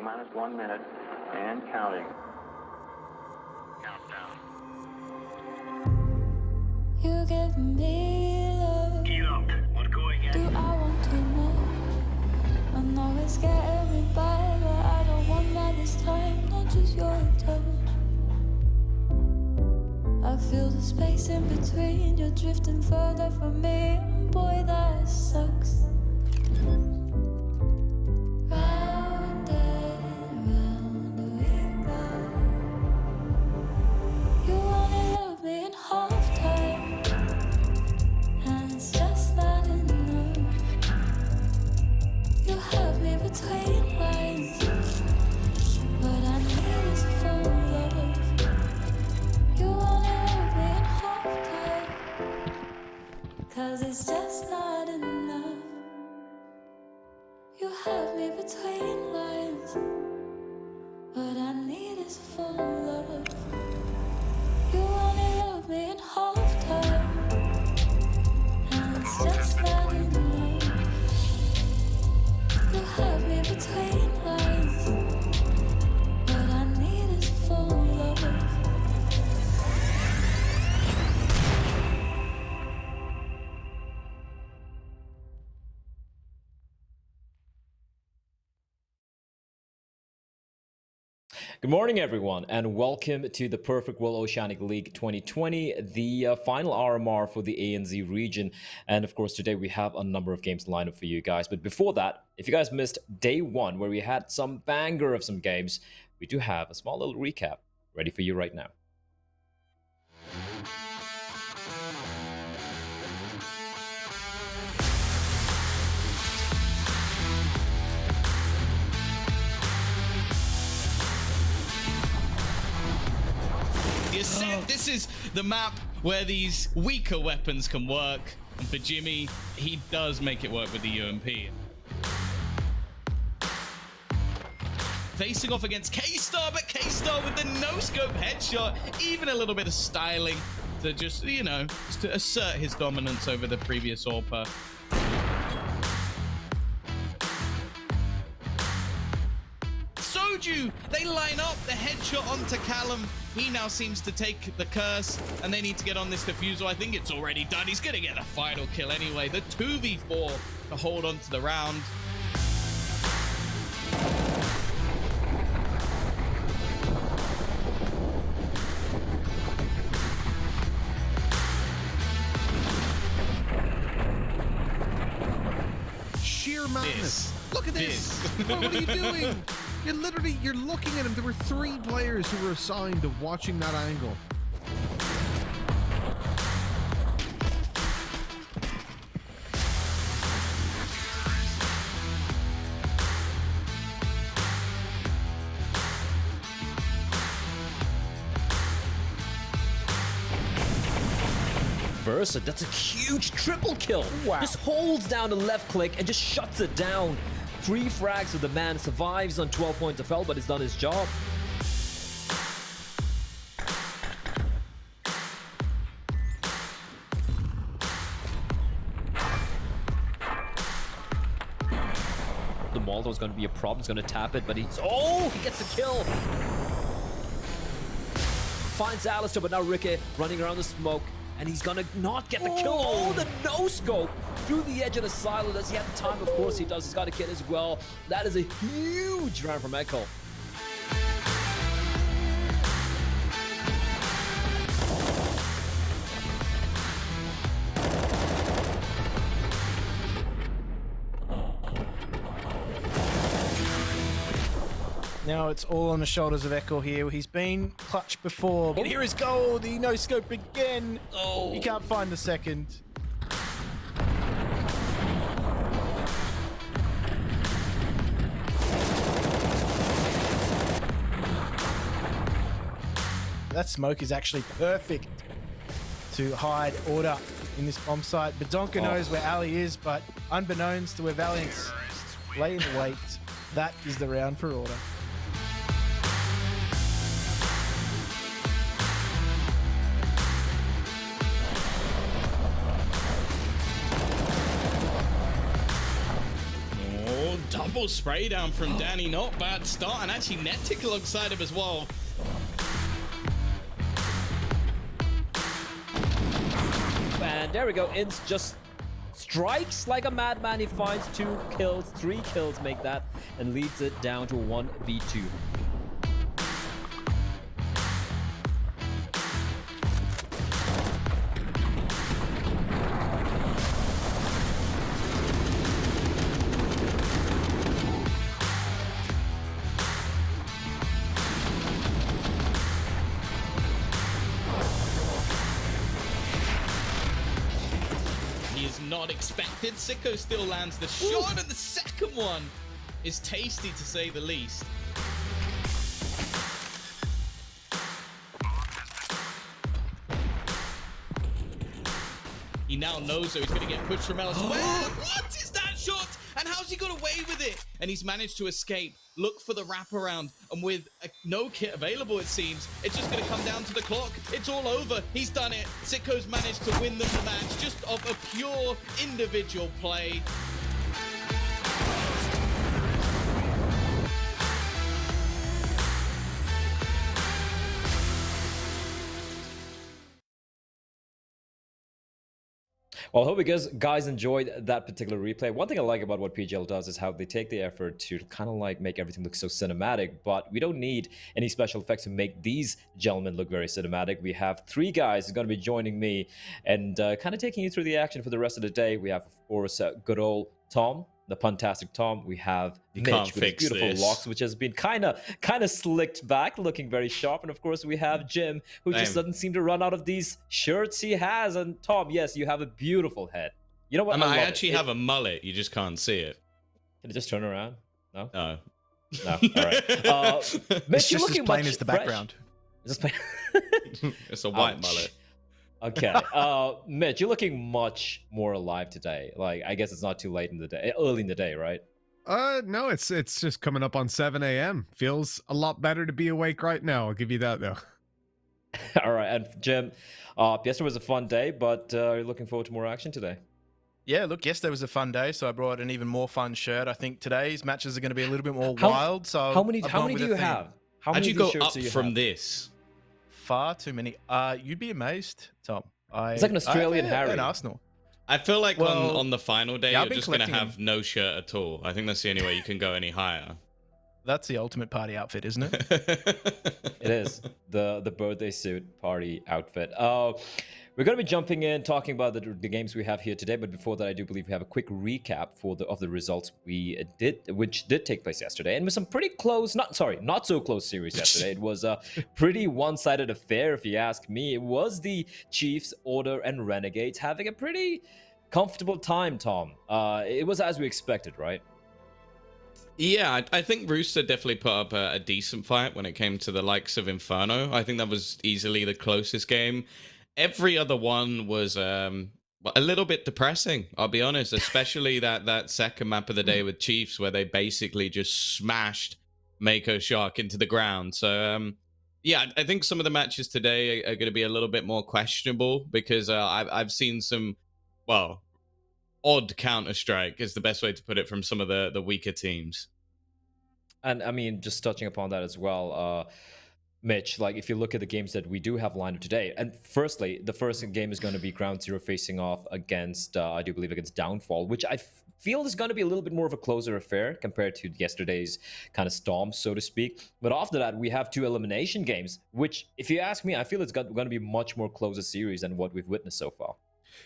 T-minus 1 minute and counting. Countdown. You give me love. Gear up. We're going in. Do I want to know? I know it's getting me by, but I don't want that this time. Not just your touch. I feel the space in between. You're drifting further from me, and boy, that sucks. Round and round we go. You only love me in half time, and it's just not enough. You have me between lines, but I need is full love. You only love me in half time, 'cause it's just not enough. You have me between lines, but I need is full love. You only love me in half time, and it's just not enough. You have me between lines, but I need is full love. Good morning, everyone, and welcome to the Perfect World Oceanic League 2020, the final RMR for the ANZ region. And of course, today we have a number of games lined up for you guys. But before that, if you guys missed day one, where we had some banger of some games, we do have a small little recap ready for you right now. You said this is the map where these weaker weapons can work, and for Jimmy, he does make it work with the UMP. Facing off against K-Star, but K-Star with the no-scope headshot, even a little bit of styling to just, just to assert his dominance over the previous AWPer. Soju, they line up the headshot onto Callum. He now seems to take the curse, and they need to get on this defusal. I think it's already done. He's going to get the final kill anyway. The 2v4 to hold on to the round. Sheer madness. Look at this. What are you doing? You're looking at him. There were 3 players who were assigned to watching that angle. Versa, that's a huge triple kill. Wow. Just holds down the left click and just shuts it down. 3 frags, so the man survives on 12 points of health, but he's done his job. The Molotov is going to be a problem. He's going to tap it, but he gets the kill. Finds Alistair, but now Ricky running around the smoke. And he's gonna not get the kill. Oh, the no-scope through the edge of the silo. Does he have the time? Of course he does. He's got a kid as well. That is a huge round from Echo. Now it's all on the shoulders of Echo here. He's been clutch before, but here is goal. The no-scope again. Oh, he can't find the second. That smoke is actually perfect to hide order in this bomb site. Badonka knows where Ali is, but unbeknownst to where Valiant's lay in wait, that is the round for order. double spray down from Danny. Not bad start, and actually Netic alongside him as well. And there we go. Inns just strikes like a madman. He finds 2 kills, 3 kills make that, and leads it down to 1v2. Not expected. Sicko still lands the shot, and the second one is tasty to say the least. He now knows that he's going to get pushed from elsewhere. What is that shot? And how's he got away with it? And he's managed to escape. Look for the wraparound. And with no kit available, it seems, it's just going to come down to the clock. It's all over. He's done it. Sicko's managed to win them the match just off a pure individual play. Well, I hope you guys enjoyed that particular replay. One thing I like about what PGL does is how they take the effort to kind of like make everything look so cinematic, but we don't need any special effects to make these gentlemen look very cinematic. We have 3 guys who are going to be joining me and kind of taking you through the action for the rest of the day. We have, of course, good old Tom, the puntastic Tom. We have Mitch with his beautiful locks, which has been kind of slicked back, looking very sharp. And of course, we have Jim, who just doesn't seem to run out of these shirts he has. And Tom, yes, you have a beautiful head. You know what? I actually have a mullet. You just can't see it. Can it just turn around? No? No. No. All right. Mitch, you're looking plain much as the fresh. background. Is this plain? It's a white mullet. Okay. Mitch, you're looking much more alive today. Like, I guess it's not too late in the day, early in the day, right? No, it's just coming up on 7 a.m. Feels a lot better to be awake right now. I'll give you that, though. All right. And Jim, yesterday was a fun day, but you're looking forward to more action today. Yeah, look, yesterday was a fun day, so I brought an even more fun shirt. I think today's matches are going to be a little bit more wild. So how many do you have? How How'd many you go shirts up do you from have? this? Far too many. You'd be amazed, Tom. It's like an Australian Harry. An Arsenal. I feel like Well, on the final day, yeah, I've you're been just going to collecting have no shirt at all. I think that's the only way you can go any higher. That's the ultimate party outfit, isn't it? It is the birthday suit party outfit. We're going to be jumping in, talking about the games we have here today. But before that, I do believe we have a quick recap of the results which did take place yesterday, and with some pretty close, not so close series yesterday. It was a pretty one-sided affair, if you ask me. It was the Chiefs, Order, and Renegades having a pretty comfortable time. Tom, it was as we expected, right? Yeah, I think Rooster definitely put up a decent fight when it came to the likes of Inferno. I think that was easily the closest game. Every other one was a little bit depressing, I'll be honest, especially that second map of the day with Chiefs, where they basically just smashed Mako Shark into the ground. So, yeah, I think some of the matches today are going to be a little bit more questionable because I've seen some, well, odd Counter-Strike is the best way to put it from some of the weaker teams. And I mean, just touching upon that as well, Mitch, like if you look at the games that we do have lined up today, and firstly, the first game is going to be Ground Zero facing off against, I do believe, against Downfall, which I feel is going to be a little bit more of a closer affair compared to yesterday's kind of storm, so to speak. But after that, we have 2 elimination games, which, if you ask me, I feel it's going to be much more closer series than what we've witnessed so far.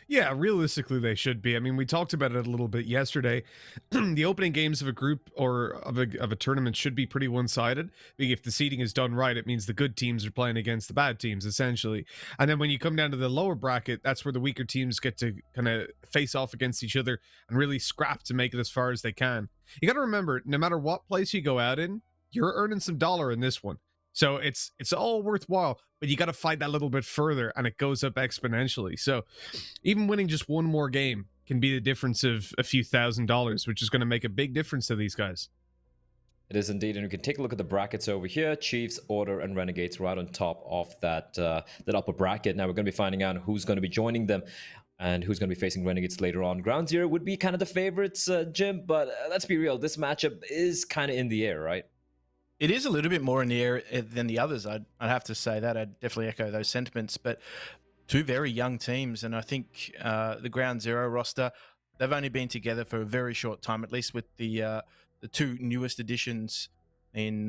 Yeah, realistically, they should be. I mean, we talked about it a little bit yesterday. The opening games of a group or of a tournament should be pretty one-sided. If the seeding is done right, it means the good teams are playing against the bad teams, essentially. And then when you come down to the lower bracket, that's where the weaker teams get to kind of face off against each other and really scrap to make it as far as they can. You got to remember, no matter what place you go out in, you're earning some dollar in this one. So it's all worthwhile, but you got to fight that little bit further, and it goes up exponentially. So even winning just one more game can be the difference of a few $1,000s, which is going to make a big difference to these guys. It is indeed, and we can take a look at the brackets over here. Chiefs, Order, and Renegades right on top of that upper bracket. Now we're going to be finding out who's going to be joining them and who's going to be facing Renegades later on. Ground Zero would be kind of the favorites, Jim, but let's be real, this matchup is kind of in the air, right? It is a little bit more in the air than the others. I'd have to say that. I'd definitely echo those sentiments. But two very young teams, and I think the Ground Zero roster, they've only been together for a very short time, at least with the two newest additions in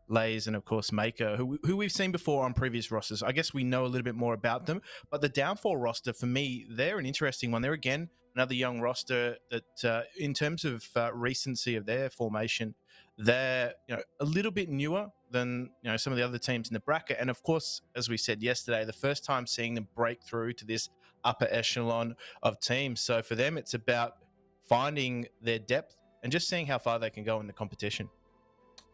Lays and of course Maker, who we've seen before on previous rosters. I guess we know a little bit more about them. But the Downfall roster, for me, they're an interesting one. They're again another young roster that, in terms of recency of their formation, they're a little bit newer than some of the other teams in the bracket. And of course, as we said yesterday, the first time seeing them break through to this upper echelon of teams. So for them, it's about finding their depth and just seeing how far they can go in the competition.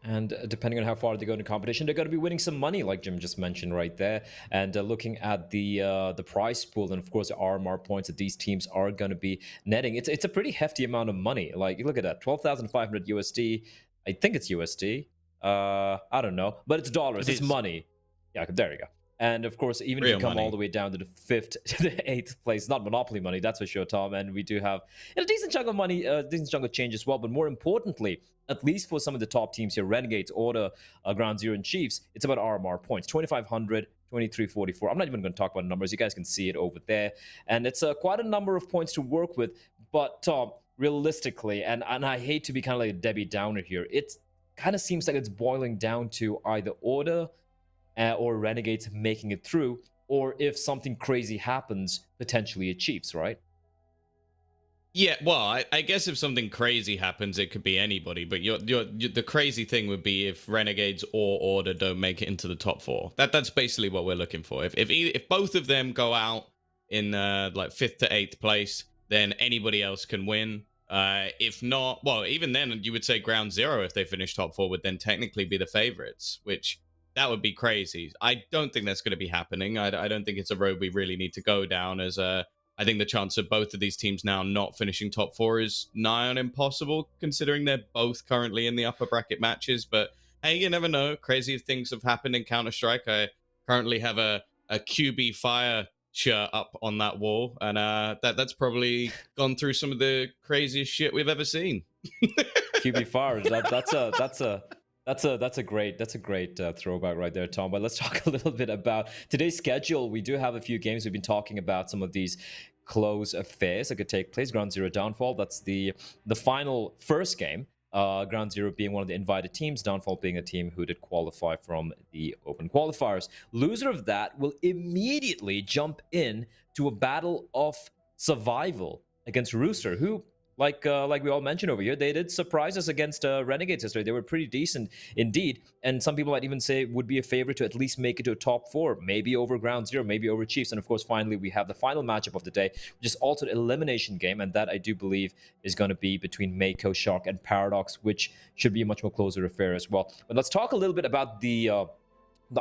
And depending on how far they go in the competition, they're going to be winning some money, like Jim just mentioned right there. And looking at the prize pool and of course the RMR points that these teams are going to be netting, it's a pretty hefty amount of money. Like, look at that, 12,500 USD. I think it's USD. I don't know, but it's dollars. It's money. Yeah, there you go. And of course, even if you come all the way down to the 5th to the 8th place, not Monopoly money, that's for sure, Tom. And we do have a decent chunk of money, a decent chunk of change as well. But more importantly, at least for some of the top teams here, Renegades, Order, Ground Zero, and Chiefs, it's about RMR points, 2,500, 2344. I'm not even going to talk about numbers. You guys can see it over there. And it's quite a number of points to work with. But Tom, realistically, and I hate to be kind of like a Debbie Downer here, it kind of seems like it's boiling down to either Order or Renegades making it through, or if something crazy happens, potentially a Chiefs, right? Yeah, well, I guess if something crazy happens, it could be anybody. But the crazy thing would be if Renegades or Order don't make it into the top 4. That's basically what we're looking for. If both of them go out in like 5th to 8th place, then anybody else can win. If not, well, even then you would say Ground Zero, if they finish top 4, would then technically be the favorites, which that would be crazy. I don't think that's going to be happening. I don't think it's a road we really need to go down, as I think the chance of both of these teams now not finishing top 4 is nigh on impossible, considering they're both currently in the upper bracket matches. But hey, you never know. Crazy things have happened in Counter-Strike. I currently have a QB Fire shirt up on that wall, and that's probably gone through some of the craziest shit we've ever seen. QB Fire, that's a great throwback right there, Tom. But let's talk a little bit about today's schedule. We do have a few games. We've been talking about some of these close affairs that could take place. Ground Zero Downfall, that's the final first game. Ground Zero being one of the invited teams, Downfall being a team who did qualify from the open qualifiers. Loser of that will immediately jump in to a battle of survival against Rooster, who, like we all mentioned over here, they did surprise us against Renegades yesterday. They were pretty decent indeed, and some people might even say would be a favorite to at least make it to a top 4, maybe over Ground Zero, maybe over Chiefs. And of course, finally, we have the final matchup of the day, which is also an elimination game, and that I do believe is going to be between Mako, Shark, and Paradox, which should be a much more closer affair as well. But let's talk a little bit about the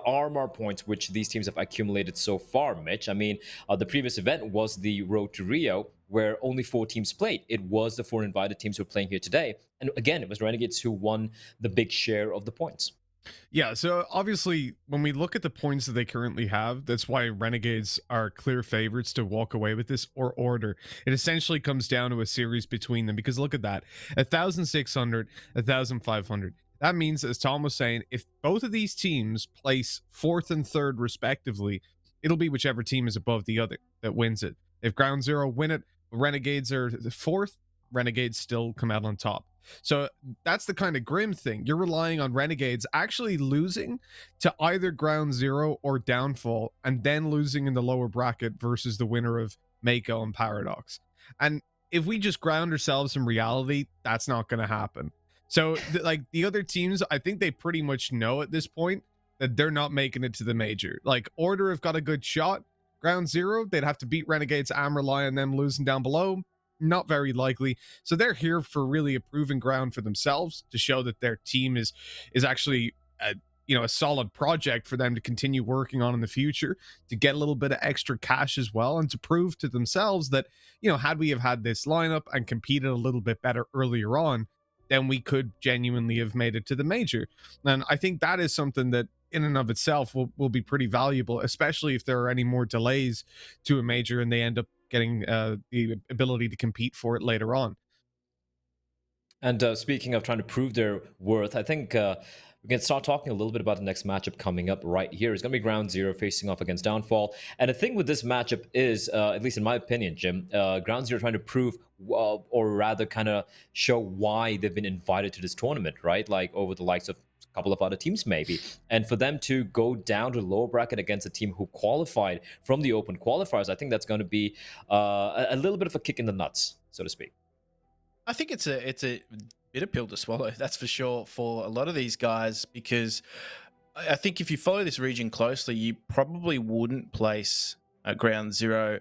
RMR points which these teams have accumulated so far, Mitch. I mean, the previous event was the Road to Rio, where only 4 teams played. It was the 4 invited teams who are playing here today. And again, it was Renegades who won the big share of the points. Yeah, so obviously, when we look at the points that they currently have, that's why Renegades are clear favorites to walk away with this, or Order. It essentially comes down to a series between them, because look at that, 1,600, 1,500. That means, as Tom was saying, if both of these teams place 4th and 3rd respectively, it'll be whichever team is above the other that wins it. If Ground Zero win it, Renegades are the 4th, Renegades still come out on top. So that's the kind of grim thing. You're relying on Renegades actually losing to either Ground Zero or Downfall, and then losing in the lower bracket versus the winner of Mako and Paradox. And if we just ground ourselves in reality, that's not going to happen. So like the other teams, I think they pretty much know at this point that they're not making it to the major. Like Order have got a good shot. Ground Zero, they'd have to beat Renegades and rely on them losing down below. Not very likely. So they're here for really a proving ground for themselves, to show that their team is actually a solid project for them to continue working on in the future, to get a little bit of extra cash as well, and to prove to themselves that, had we have had this lineup and competed a little bit better earlier on, then we could genuinely have made it to the major. And I think that is something that in and of itself will be pretty valuable, especially if there are any more delays to a major and they end up getting the ability to compete for it later on. And speaking of trying to prove their worth, I think we can start talking a little bit about the next matchup coming up right here. It's going to be Ground Zero facing off against Downfall. And the thing with this matchup is, at least in my opinion, Jim, Ground Zero trying to prove, or rather kind of show why they've been invited to this tournament, right? Like over the likes of a couple of other teams maybe. And for them to go down to the lower bracket against a team who qualified from the open qualifiers, I think that's going to be a little bit of a kick in the nuts, so to speak. I think it's a bitter pill to swallow, that's for sure, for a lot of these guys, because I think if you follow this region closely, you probably wouldn't place Ground Zero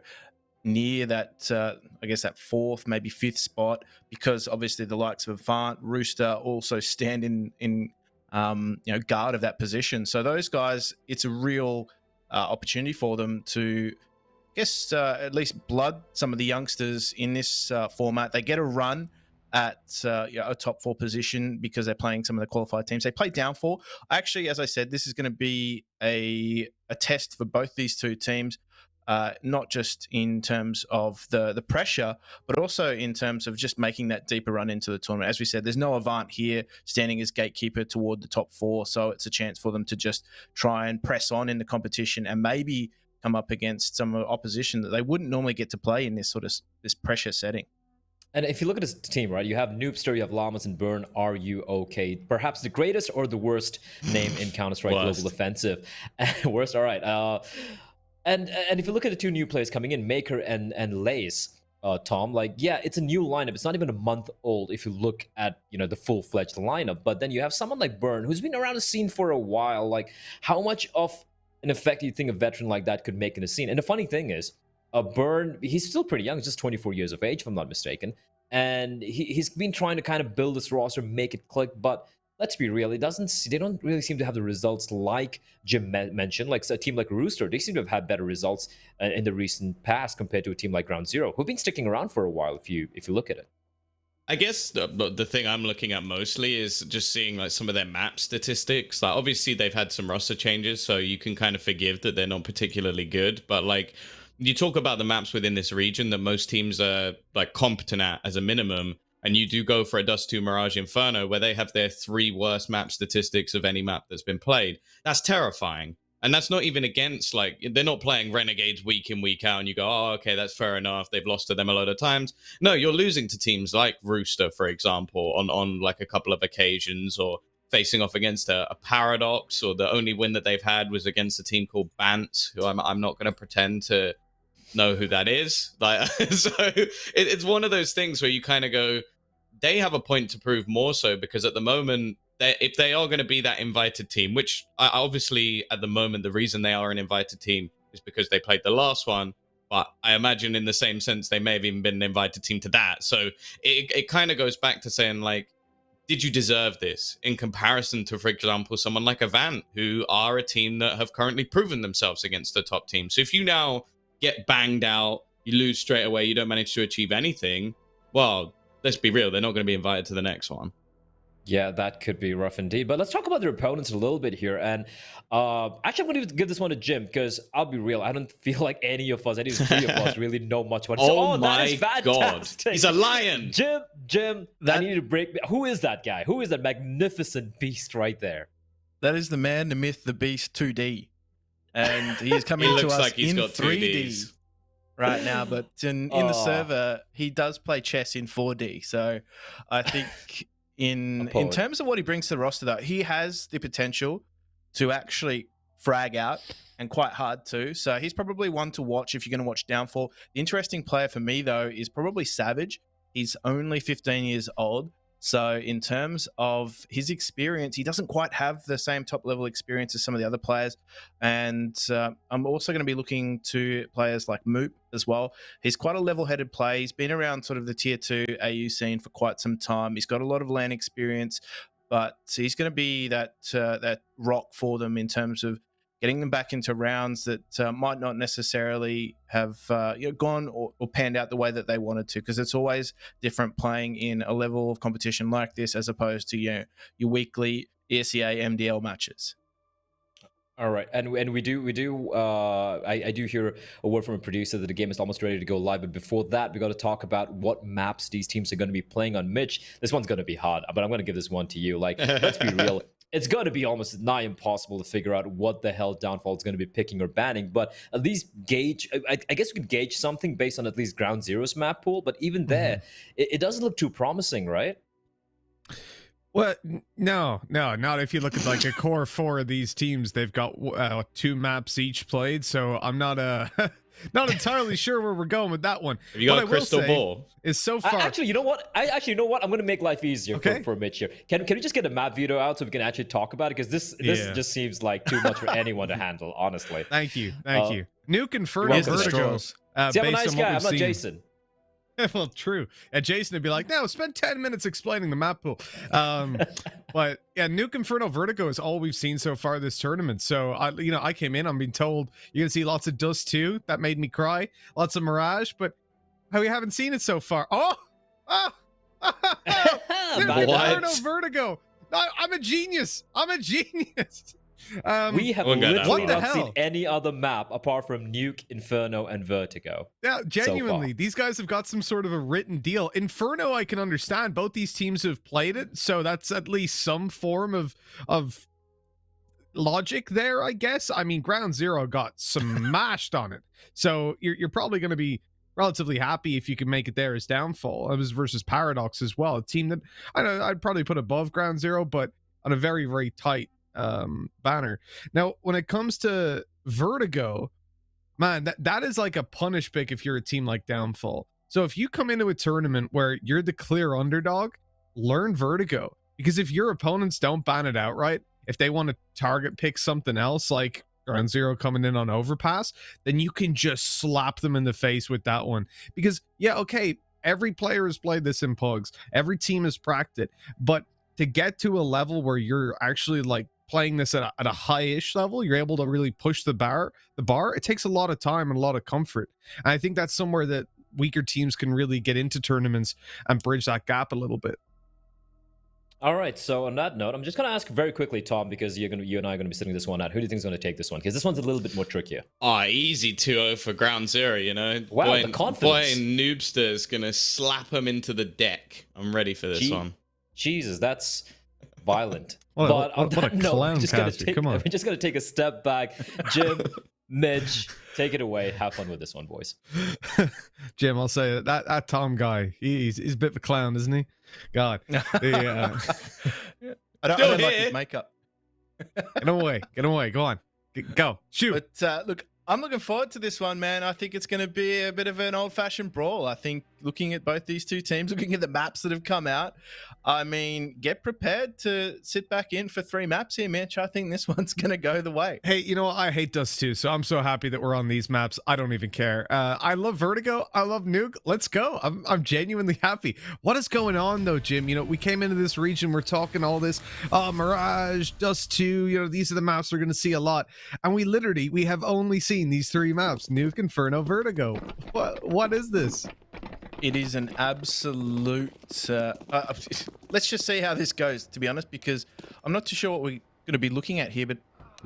near that, I guess, that fourth, maybe fifth spot, because obviously the likes of Avant, Rooster also stand in guard of that position. So those guys, it's a real opportunity for them to, I guess, at least blood some of the youngsters in this format. They get a run at a top four position because they're playing some of the qualified teams. They play Downfall. Actually, as I said, this is going to be a test for both these two teams, not just in terms of the pressure, but also in terms of just making that deeper run into the tournament. As we said, there's no Avant here standing as gatekeeper toward the top four, so it's a chance for them to just try and press on in the competition and maybe come up against some opposition that they wouldn't normally get to play in this this pressure setting. And if you look at this team, right, you have Noobster, you have Llamas, and Burn. Are you okay? Perhaps the greatest or the worst name in Counter-Strike Global Offensive. Worst, all right. And if you look at the two new players coming in, Maker and Lace, Tom, like, yeah, it's a new lineup. It's not even a month old if you look at, the full-fledged lineup. But then you have someone like Burn, who's been around the scene for a while. Like, how much of an effect do you think a veteran like that could make in the scene? And the funny thing is, Burn, he's still pretty young, just 24 years of age, if I'm not mistaken. And he's been trying to kind of build this roster, make it click, but let's be real, they don't really seem to have the results like Jim mentioned. Like a team like Rooster, they seem to have had better results in the recent past compared to a team like Ground Zero, who've been sticking around for a while if you look at it. I guess the thing I'm looking at mostly is just seeing like some of their map statistics. Like obviously they've had some roster changes, so you can kind of forgive that they're not particularly good. But like you talk about the maps within this region that most teams are like competent at as a minimum, and you do go for a Dust 2 Mirage Inferno where they have their 3 worst map statistics of any map that's been played. That's terrifying. And that's not even against, like, they're not playing Renegades week in, week out, and you go, oh, okay, that's fair enough. They've lost to them a lot of times. No, you're losing to teams like Rooster, for example, on like a couple of occasions, or facing off against a Paradox, or the only win that they've had was against a team called Bant, who I'm not going to pretend to know who that is. Like, so it's one of those things where you kind of go, they have a point to prove more so, because at the moment, if they are going to be that invited team, which obviously at the moment, the reason they are an invited team is because they played the last one. But I imagine in the same sense, they may have even been an invited team to that. So it kind of goes back to saying, like, did you deserve this in comparison to, for example, someone like Avant, who are a team that have currently proven themselves against the top team? So if you now get banged out, you lose straight away, you don't manage to achieve anything, well, let's be real, they're not going to be invited to the next one. Yeah, that could be rough indeed. But let's talk about their opponents a little bit here. And actually, I'm going to give this one to Jim, because I'll be real, I don't feel like any of us, any of the three of us, really know much about it. Oh my God. He's a lion. Jim, I need to break. Who is that guy? Who is that magnificent beast right there? That is the man, the myth, the beast, 2D. And he is coming to us like in got 3D right now. But in the server, he does play chess in 4D. So I think in terms of what he brings to the roster, though, he has the potential to actually frag out, and quite hard too. So he's probably one to watch if you're going to watch Downfall. The interesting player for me, though, is probably Savage. He's only 15 years old. So in terms of his experience, he doesn't quite have the same top level experience as some of the other players. And I'm also going to be looking to players like Moop as well. He's quite a level-headed player. He's been around sort of the tier 2 AU scene for quite some time. He's got a lot of LAN experience, but he's going to be that rock for them in terms of getting them back into rounds that might not necessarily have gone or panned out the way that they wanted to, because it's always different playing in a level of competition like this as opposed to your weekly ESEA MDL matches. All right, and we do. I do hear a word from a producer that the game is almost ready to go live. But before that, we got to talk about what maps these teams are going to be playing on. Mitch, this one's going to be hard, but I'm going to give this one to you. Like, let's be real. It's going to be almost nigh impossible to figure out what the hell Downfall is going to be picking or banning. But at least gauge. I guess we could gauge something based on at least Ground Zero's map pool. But even there, it doesn't look too promising, right? Well, no, not if you look at like a core four of these teams. They've got 2 maps each played, so I'm not not entirely sure where we're going with that one. Have you got a crystal ball? Is so far. Actually, you know what? You know what? I'm going to make life easier for Mitch here. Can we just get a map veto out so we can actually talk about it? Because this just seems like too much for anyone to handle, honestly. Thank you. Nuke Inferno Vertigo. See, I'm a nice guy. I'm not Jason. Well, true. And Jason would be like, no, spend 10 minutes explaining the map pool. But yeah, Nuke Inferno Vertigo is all we've seen so far this tournament. So, I came in, I'm being told you're going to see lots of Dust 2. That made me cry. Lots of Mirage, but we haven't seen it so far. Nuke Inferno Vertigo. I'm a genius. We have literally not seen any other map apart from Nuke, Inferno, and Vertigo. Yeah, genuinely, these guys have got some sort of a written deal. Inferno, I can understand. Both these teams have played it, so that's at least some form of logic there, I guess. I mean, Ground Zero got smashed on it, so you're probably going to be relatively happy if you can make it there as Downfall. It was versus Paradox as well, a team that I know I'd probably put above Ground Zero, but on a very, very tight banner. Now, when it comes to Vertigo, man, that is like a punish pick if you're a team like Downfall. So if you come into a tournament where you're the clear underdog, learn Vertigo, because if your opponents don't ban it outright, if they want to target pick something else like Ground Zero coming in on Overpass, then you can just slap them in the face with that one. Because every player has played this in Pugs, every team has practiced it, but to get to a level where you're actually like playing this at a high-ish level, you're able to really push the bar, it takes a lot of time and a lot of comfort. And I think that's somewhere that weaker teams can really get into tournaments and bridge that gap a little bit. All right, so on that note, I'm just going to ask very quickly, Tom, because you and I are going to be sitting this one out. Who do you think is going to take this one? Because this one's a little bit more trickier. Easy 2-0 for Ground Zero, Wow, the confidence. Boy, Noobster is going to slap him into the deck. I'm ready for this one. Jesus, that's violent. What a clown, we're just gonna take a step back. Jim, Mitch, take it away. Have fun with this one, boys. Jim, I'll say that Tom guy, he's a bit of a clown, isn't he? God. I don't like his makeup. Get away. Go on. Go. Shoot. But look, I'm looking forward to this one, man. I think it's going to be a bit of an old-fashioned brawl. I think looking at both these two teams, looking at the maps that have come out, I mean, get prepared to sit back in for 3 maps here, Mitch. I think this one's going to go the way. Hey, I hate Dust 2, so I'm so happy that we're on these maps. I don't even care. I love Vertigo. I love Nuke. Let's go. I'm genuinely happy. What is going on, though, Jim? We came into this region, we're talking all this, Mirage, Dust 2, these are the maps we're going to see a lot. And we have only seen these 3 maps, Nuke, Inferno, Vertigo. What is this? It is an absolute... let's just see how this goes, to be honest, because I'm not too sure what we're going to be looking at here, but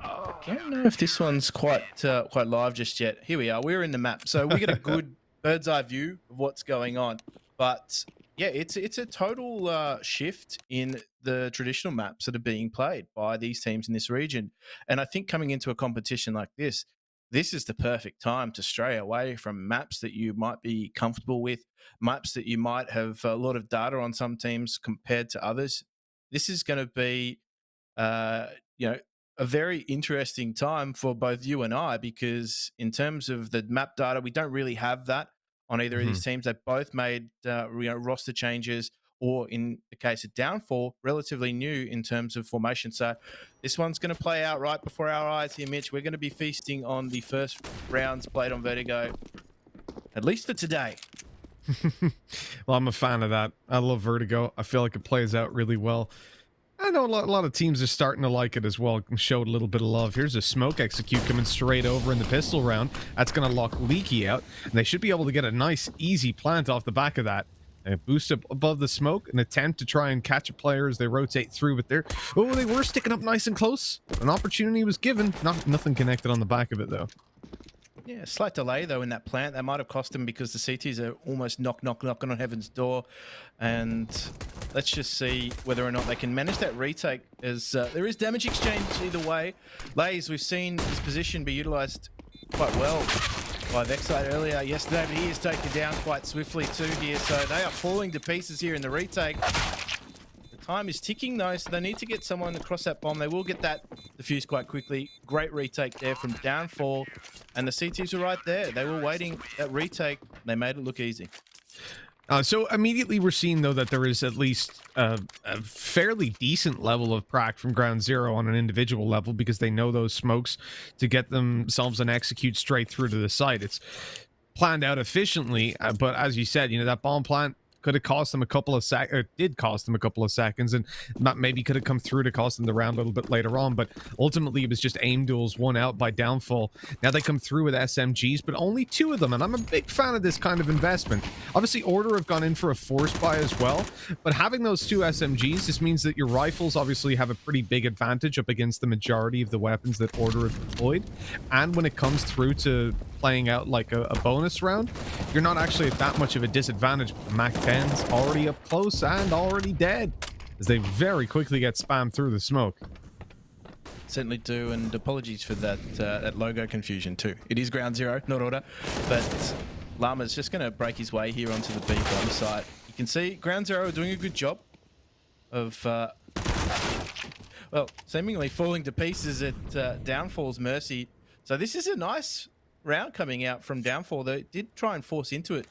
I don't know if this one's quite live just yet. Here we are. We're in the map. So we get a good bird's eye view of what's going on. But yeah, it's a total shift in the traditional maps that are being played by these teams in this region. And I think coming into a competition like this is the perfect time to stray away from maps that you might be comfortable with, maps that you might have a lot of data on some teams compared to others. This is going to be, a very interesting time for both you and I, because in terms of the map data, we don't really have that on either of these teams. They both made roster changes, or in the case of Downfall, relatively new in terms of formation. So this one's going to play out right before our eyes here, Mitch. We're going to be feasting on the first rounds played on Vertigo, at least for today. Well, I'm a fan of that. I love Vertigo. I feel like it plays out really well. I know a lot of teams are starting to like it as well. Showed a little bit of love. Here's a smoke execute coming straight over in the pistol round. That's going to lock Leaky out. And they should be able to get a nice, easy plant off the back of that. They boost up above the smoke, an attempt to try and catch a player as they rotate through, but they were sticking up nice and close. An opportunity was given. Nothing connected on the back of it, though. Yeah, slight delay though in that plant. That might have cost them because the CTs are almost knocking on heaven's door. And let's just see whether or not they can manage that retake, as there is damage exchange either way. Lays, we've seen his position be utilized quite well by Vexite earlier yesterday, but he is taken down quite swiftly too here. So they are falling to pieces here in the retake. Time is ticking though, so they need to get someone across that bomb. They will get that defused quite quickly. Great retake there from Downfall, and the CTs were right there. They were waiting that retake. They made it look easy. So immediately we're seeing, though, that there is at least a fairly decent level of prac from Ground Zero on an individual level, because they know those smokes to get themselves and execute straight through to the site. It's planned out efficiently, but as you said, that bomb plant could have cost them a couple of did cost them a couple of seconds, and that maybe could have come through to cost them the round a little bit later on, but ultimately it was just aim duels won out by Downfall. Now they come through with SMGs, but only 2 of them, and I'm a big fan of this kind of investment. Obviously Order have gone in for a force buy as well, but having those 2 SMGs just means that your rifles obviously have a pretty big advantage up against the majority of the weapons that Order have deployed, and when it comes through to playing out like a bonus round, you're not actually at that much of a disadvantage. The Mac 10's already up close and already dead, as they very quickly get spammed through the smoke. Certainly do, and apologies for that logo confusion too. It is Ground Zero, not Order, but Llama's just going to break his way here onto the B bomb site. You can see Ground Zero are doing a good job of, well, seemingly falling to pieces at Downfall's mercy. So this is a nice round coming out from Downfall. They did try and force into it,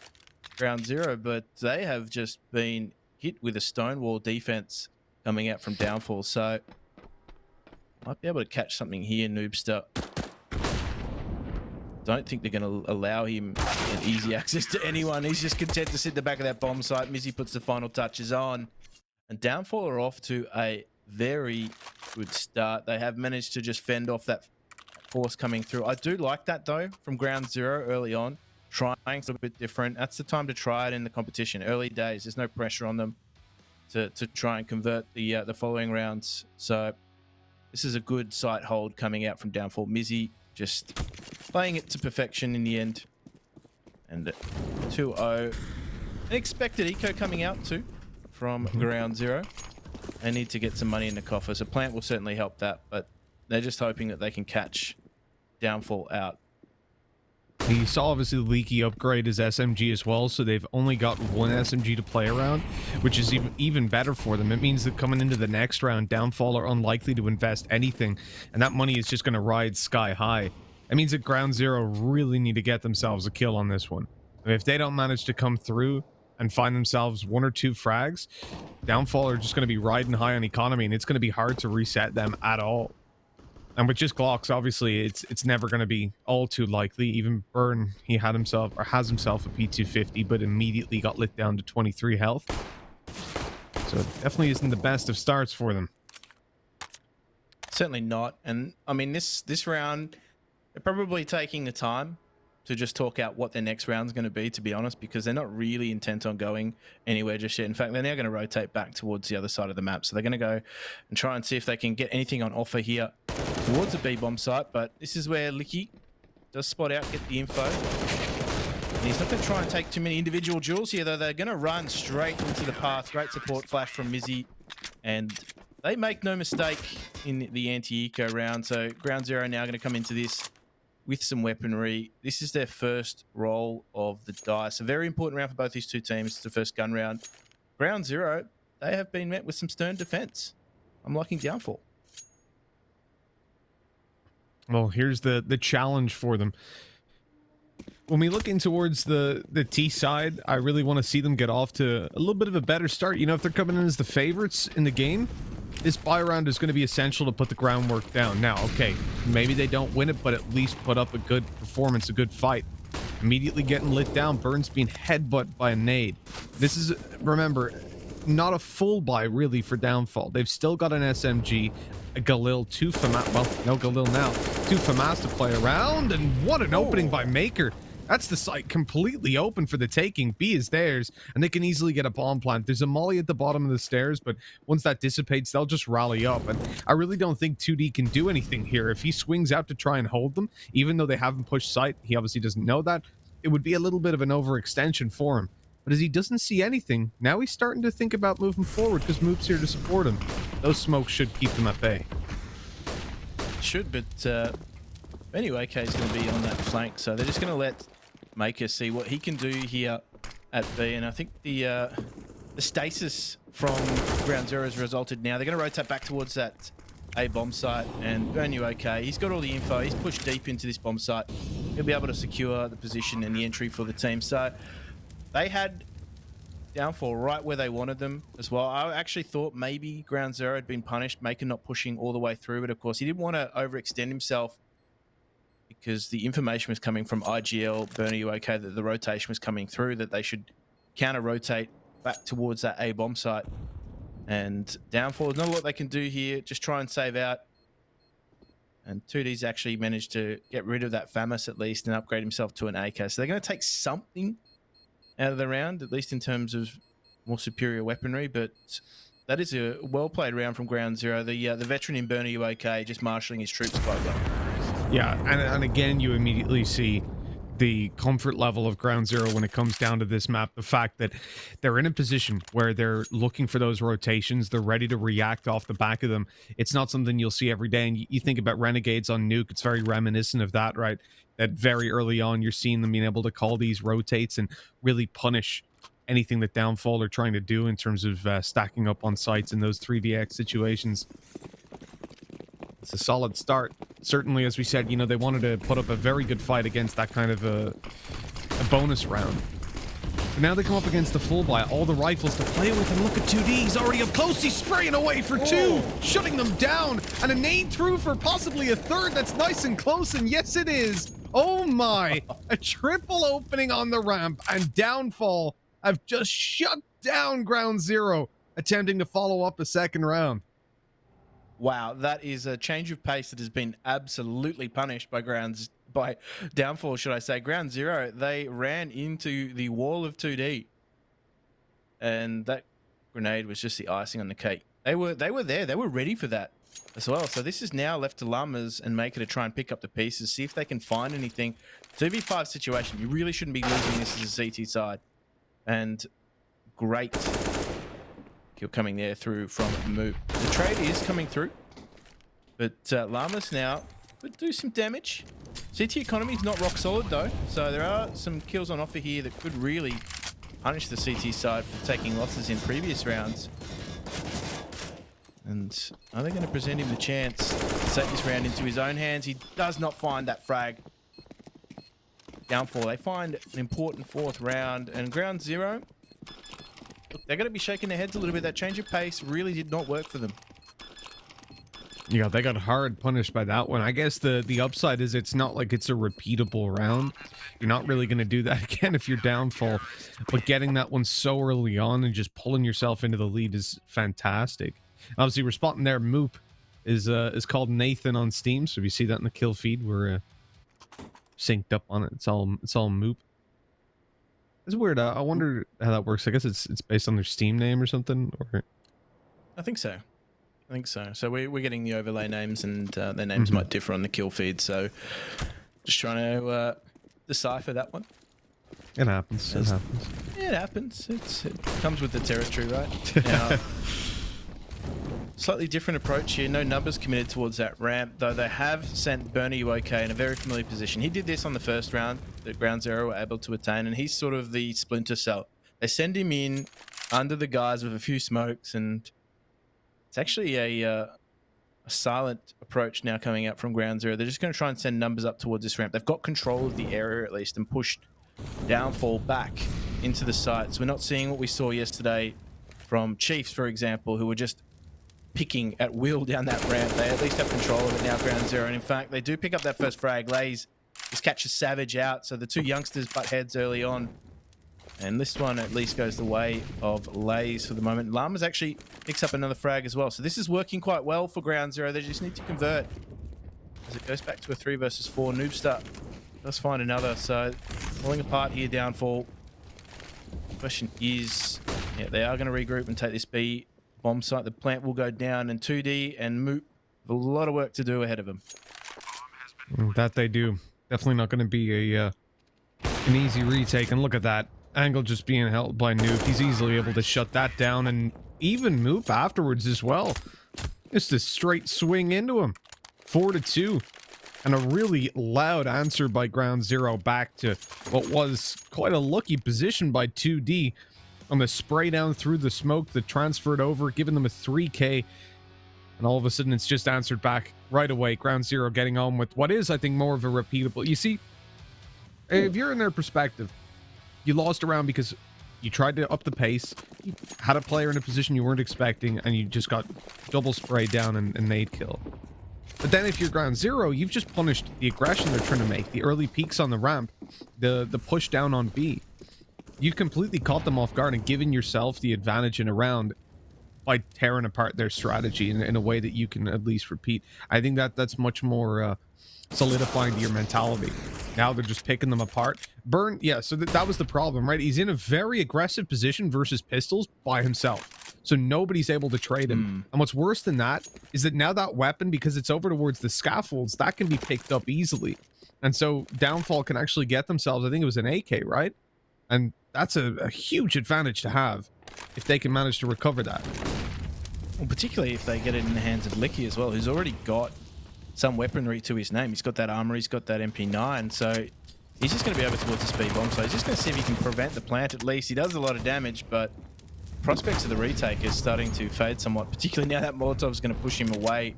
Ground Zero, but they have just been hit with a stonewall defense coming out from Downfall. So might be able to catch something here, Noobster. Don't think they're going to allow him an easy access to anyone. He's just content to sit in the back of that bomb site. Mizzy puts the final touches on, and Downfall are off to a very good start. They have managed to just fend off that force coming through. I do like that though from Ground Zero early on, trying something a bit different. That's the time to try it in the competition. Early days, there's no pressure on them to try and convert the following rounds. So this is a good site hold coming out from Downfall. Mizzy just playing it to perfection in the end. And 2-0. An expected eco coming out too from Ground Zero. They need to get some money in the coffers. A plant will certainly help that, but they're just hoping that they can catch Downfall out. He saw obviously the Leaky upgrade his SMG as well, so they've only got 1 SMG to play around, which is even better for them. It means that coming into the next round, Downfall are unlikely to invest anything, and that money is just going to ride sky high. It means that Ground Zero really need to get themselves a kill on this one. If they don't manage to come through and find themselves 1 or 2 frags, Downfall are just going to be riding high on economy, and it's going to be hard to reset them at all. And with just Glocks, obviously, it's never going to be all too likely. Even Burn, he has himself a P250, but immediately got lit down to 23 health. So it definitely isn't the best of starts for them. Certainly not. And I mean, this round, they're probably taking the time to just talk out what their next round's going to be, to be honest, because they're not really intent on going anywhere just yet. In fact, they're now going to rotate back towards the other side of the map. So they're going to go and try and see if they can get anything on offer here towards the B-bomb site. But this is where Licky does spot out, get the info. And he's not going to try and take too many individual duels here, though. They're going to run straight into the path. Great support flash from Mizzy. And they make no mistake in the anti-eco round. So Ground Zero now going to come into this with some weaponry. This is their first roll of the dice. A very important round for both these two teams. It's the first gun round. Ground Zero, they have been met with some stern defense. I'm liking Downfall. Well, here's the challenge for them. When we look in towards the T side, I really want to see them get off to a little bit of a better start. You know, if they're coming in as the favorites in the game, this buy round is going to be essential to put the groundwork down. Now, okay, maybe they don't win it, but at least put up a good performance, a good fight. Immediately getting lit down, Burns being headbutt by a nade. This is, remember, not a full buy really for Downfall. They've still got an SMG, a Galil, 2 FAMAS, well, no Galil now, 2 FAMAS to play around, and what an opening by Maker. That's the site completely open for the taking. B is theirs, and they can easily get a bomb plant. There's a molly at the bottom of the stairs, but once that dissipates, they'll just rally up. And I really don't think 2D can do anything here. If he swings out to try and hold them, even though they haven't pushed site, he obviously doesn't know that, it would be a little bit of an overextension for him. But as he doesn't see anything, now he's starting to think about moving forward because Moop's here to support him. Those smokes should keep them at bay. Should, but anyway, K's going to be on that flank, so they're just going to let Maker see what he can do here at B. And I think the stasis from Ground Zero has resulted now. They're going to rotate back towards that A bomb site, and Bernie OK. He's got all the info. He's pushed deep into this bomb site. He'll be able to secure the position and the entry for the team. So they had Downfall right where they wanted them as well. I actually thought maybe Ground Zero had been punished, Maker not pushing all the way through, but of course he didn't want to overextend himself because the information was coming from IGL, Bernie OK, that the rotation was coming through, that they should counter-rotate back towards that A bomb site. And Downfall, not a lot they can do here, just try and save out. And 2D's actually managed to get rid of that FAMAS at least and upgrade himself to an AK. So they're going to take something out of the round, at least in terms of more superior weaponry, but that is a well-played round from Ground Zero. The veteran in Bernie UK just marshalling his troops quite well. Yeah, and again, you immediately see the comfort level of Ground Zero when it comes down to this map. The fact that they're in a position where they're looking for those rotations, they're ready to react off the back of them. It's not something you'll see every day. And you think about Renegades on Nuke, it's very reminiscent of that, right? That very early on, you're seeing them being able to call these rotates and really punish anything that Downfall are trying to do in terms of stacking up on sites in those 3vx situations. It's a solid start. Certainly, as we said, you know, they wanted to put up a very good fight against that kind of a bonus round. But now they come up against the full buy, all the rifles to play with, and look at 2D. He's already up close. He's spraying away for two, shutting them down, and a nade through for possibly a third. That's nice and close, and yes, it is. Oh my, a triple opening on the ramp, and Downfall have just shut down Ground Zero, attempting to follow up a second round. Wow, that is a change of pace that has been absolutely punished by Downfall, should I say. Ground Zero, they ran into the wall of 2D, and that grenade was just the icing on the cake. They were there, they were ready for that as well. So this is now left to Llamas and Maker to try and pick up the pieces, see if they can find anything. 2v5 situation, you really shouldn't be losing this as a CT side. And great kill coming there through from Moop. The trade is coming through, but Llamas now could do some damage. CT economy is not rock solid though, so there are some kills on offer here that could really punish the CT side for taking losses in previous rounds. And are they going to present him the chance to take this round into his own hands? He does not find that frag. Downfall, they find an important fourth round, and Ground Zero, look, they're going to be shaking their heads a little bit. That change of pace really did not work for them. Yeah, they got hard punished by that one. I guess the upside is it's not like it's a repeatable round. You're not really going to do that again if you're Downfall. But getting that one so early on and just pulling yourself into the lead is fantastic. Obviously, we're spotting there. Moop is called Nathan on Steam. So if you see that in the kill feed, we're synced up on it. It's all Moop. It's weird. I wonder how that works. I guess it's based on their Steam name or something. Or I think so. So we're getting the overlay names, and their names might differ on the kill feed. So just trying to decipher that one. It happens. It happens. Yeah, it happens. It comes with the territory, right? Now, slightly different approach here. No numbers committed towards that ramp, though they have sent Bernie UK in a very familiar position. He did this on the first round that Ground Zero were able to attain, and he's sort of the splinter cell. They send him in under the guise of a few smokes, and it's actually a silent approach now coming out from Ground Zero. They're just going to try and send numbers up towards this ramp. They've got control of the area at least and pushed Downfall back into the site. So we're not seeing what we saw yesterday from Chiefs, for example, who were just picking at will down that ramp. They at least have control of it now, Ground Zero. And in fact, they do pick up that first frag. Lays just catches Savage out. So the two youngsters butt heads early on. And this one at least goes the way of Lays for the moment. Llamas actually picks up another frag as well. So this is working quite well for Ground Zero. They just need to convert. As it goes back to a 3 versus 4, Noobstar does find another. So falling apart here, Downfall. Question is, yeah, they are going to regroup and take this B bomb site. The plant will go down, and 2D and Moot have a lot of work to do ahead of them. That they do. Definitely not going to be a an easy retake. And look at that. Angle just being held by Noob. He's easily able to shut that down, and even Moop afterwards as well. Just a straight swing into him. 4-2. And a really loud answer by Ground Zero back to what was quite a lucky position by 2D on the spray down through the smoke that transferred over, giving them a 3K. And all of a sudden, it's just answered back right away. Ground Zero getting on with what is, I think, more of a repeatable. You see, if you're in their perspective, you lost a round because you tried to up the pace, you had a player in a position you weren't expecting, and you just got double sprayed down and nade kill. But then if you're Ground Zero, you've just punished the aggression they're trying to make, the early peaks on the ramp, the push down on B. You've completely caught them off guard and given yourself the advantage in a round by tearing apart their strategy in a way that you can at least repeat. I think that's much more solidifying to your mentality. Now they're just picking them apart. Burn, yeah, so that was the problem, right? He's in a very aggressive position versus pistols by himself. So nobody's able to trade him. And what's worse than that is that now that weapon, because it's over towards the scaffolds, that can be picked up easily. And so Downfall can actually get themselves, I think it was an AK, right? And that's a huge advantage to have if they can manage to recover that. Well, particularly if they get it in the hands of Licky as well, who's already got some weaponry to his name. He's got that armor, he's got that MP9, so he's just going to be over towards the speed bomb. So he's just going to see if he can prevent the plant at least. He does a lot of damage, but prospects of the retake is starting to fade somewhat, particularly now that Molotov's going to push him away.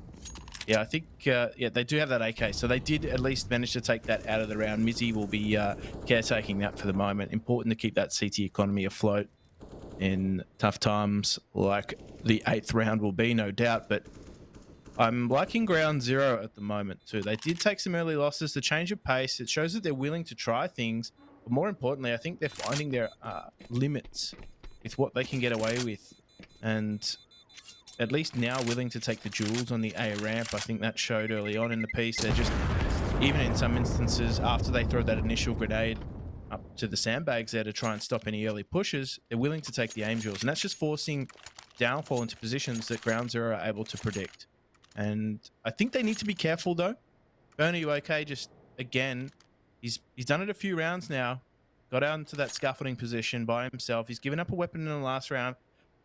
Yeah, I think, yeah, they do have that AK, so they did at least manage to take that out of the round. Mizzy will be caretaking that for the moment. Important to keep that CT economy afloat in tough times like the 8th round will be, no doubt, but I'm liking Ground Zero at the moment too. They did take some early losses, the change of pace. It shows that they're willing to try things, but more importantly, I think they're finding their limits with what they can get away with, and at least now willing to take the jewels on the A ramp. I think that showed early on in the piece. They're just, even in some instances, after they throw that initial grenade up to the sandbags there to try and stop any early pushes, they're willing to take the aim jewels, and that's just forcing Downfall into positions that Ground Zero are able to predict. And I think they need to be careful though. Burn, are you okay? Just again, he's done it a few rounds now. Got out into that scaffolding position by himself. He's given up a weapon in the last round,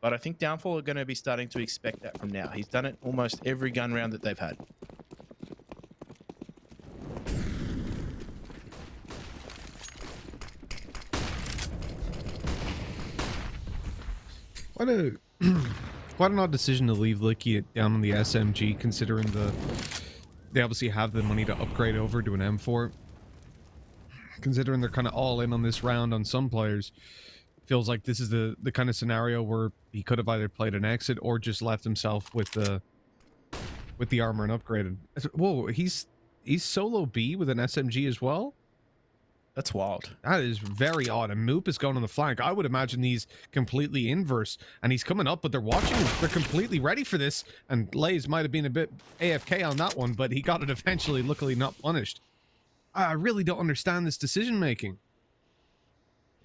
but I think Downfall are going to be starting to expect that from now. He's done it almost every gun round that they've had. Quite an odd decision to leave Licky down on the SMG, considering they obviously have the money to upgrade over to an M4. Considering they're kind of all in on this round on some players, feels like this is the kind of scenario where he could have either played an exit or just left himself with the armor and upgraded. Whoa, he's solo B with an SMG as well? That's wild. That is very odd. And Moop is going on the flank. I would imagine he's completely inverse. And he's coming up, but they're watching him. They're completely ready for this. And Lays might have been a bit AFK on that one, but he got it eventually, luckily not punished. I really don't understand this decision-making.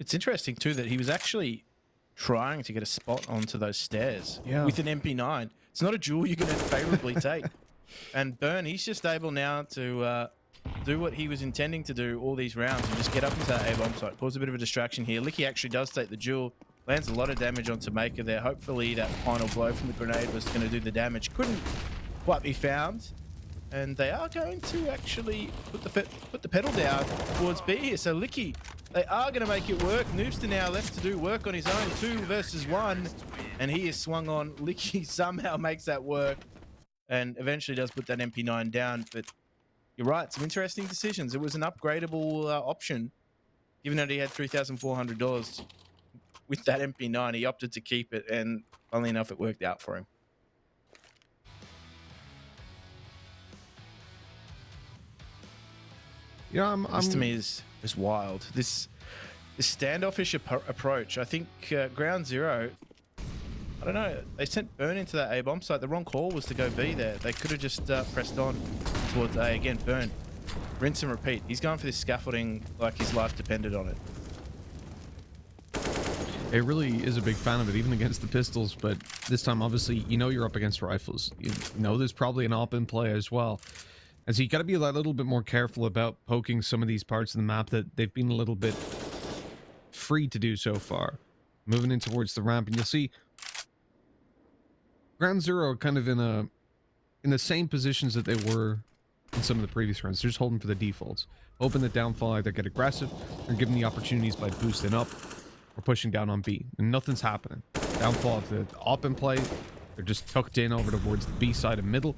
It's interesting, too, that he was actually trying to get a spot onto those stairs with an MP9. It's not a jewel you're going to favorably take. And Burn, he's just able now to do what he was intending to do all these rounds and just get up into that A-bomb site. Cause a bit of a distraction here. Licky actually does take the jewel, lands a lot of damage onto Maker there. Hopefully that final blow from the grenade was going to do the damage. Couldn't quite be found. And they are going to actually put the pedal down towards B here. So Licky, they are going to make it work. Noobster now left to do work on his own. 2 versus 1. And he is swung on. Licky somehow makes that work and eventually does put that MP9 down. But you're right, some interesting decisions. It was an upgradable option, given that he had $3,400 with that MP9. He opted to keep it, and funnily enough, it worked out for him. Yeah, This to me is wild. This standoffish approach. I think Ground Zero, I don't know, they sent Burn into that A-bomb site. The wrong call was to go B there. They could have just pressed on towards A. Again, Burn rinse and repeat. He's going for this scaffolding like his life depended on it. It really is a big fan of it, even against the pistols, but this time, obviously, you know you're up against rifles. You know there's probably an op in play as well. And so you got to be a little bit more careful about poking some of these parts of the map that they've been a little bit free to do so far. Moving in towards the ramp, and you'll see Ground Zero are kind of in the same positions that they were in some of the previous rounds. They're just holding for the defaults, hoping that Downfall either get aggressive or given the opportunities by boosting up or pushing down on B, and nothing's happening. Downfall, if the op in play, they're just tucked in over towards the B side and middle,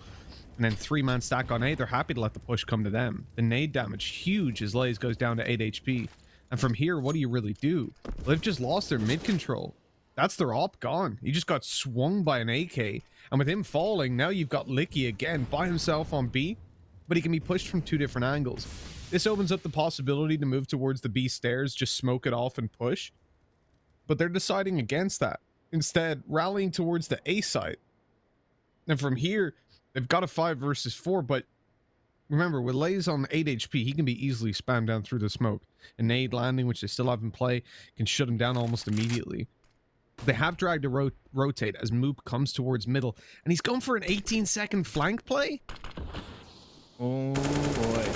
and then 3-man stack on A, they're happy to let the push come to them. The nade damage, huge, as Lays goes down to 8 HP. And from here, what do you really do? Well, they've just lost their mid control. That's their op gone. He just got swung by an AK, and with him falling, now you've got Licky again by himself on B, but he can be pushed from 2 different angles. This opens up the possibility to move towards the B stairs, just smoke it off and push. But they're deciding against that, instead rallying towards the A site. And from here, they've got a 5 versus 4, but remember, with Lays on 8 HP, he can be easily spammed down through the smoke. A nade landing, which they still have in play, can shut him down almost immediately. They have dragged a rotate as Moop comes towards middle, and he's going for an 18-second flank play? Oh boy.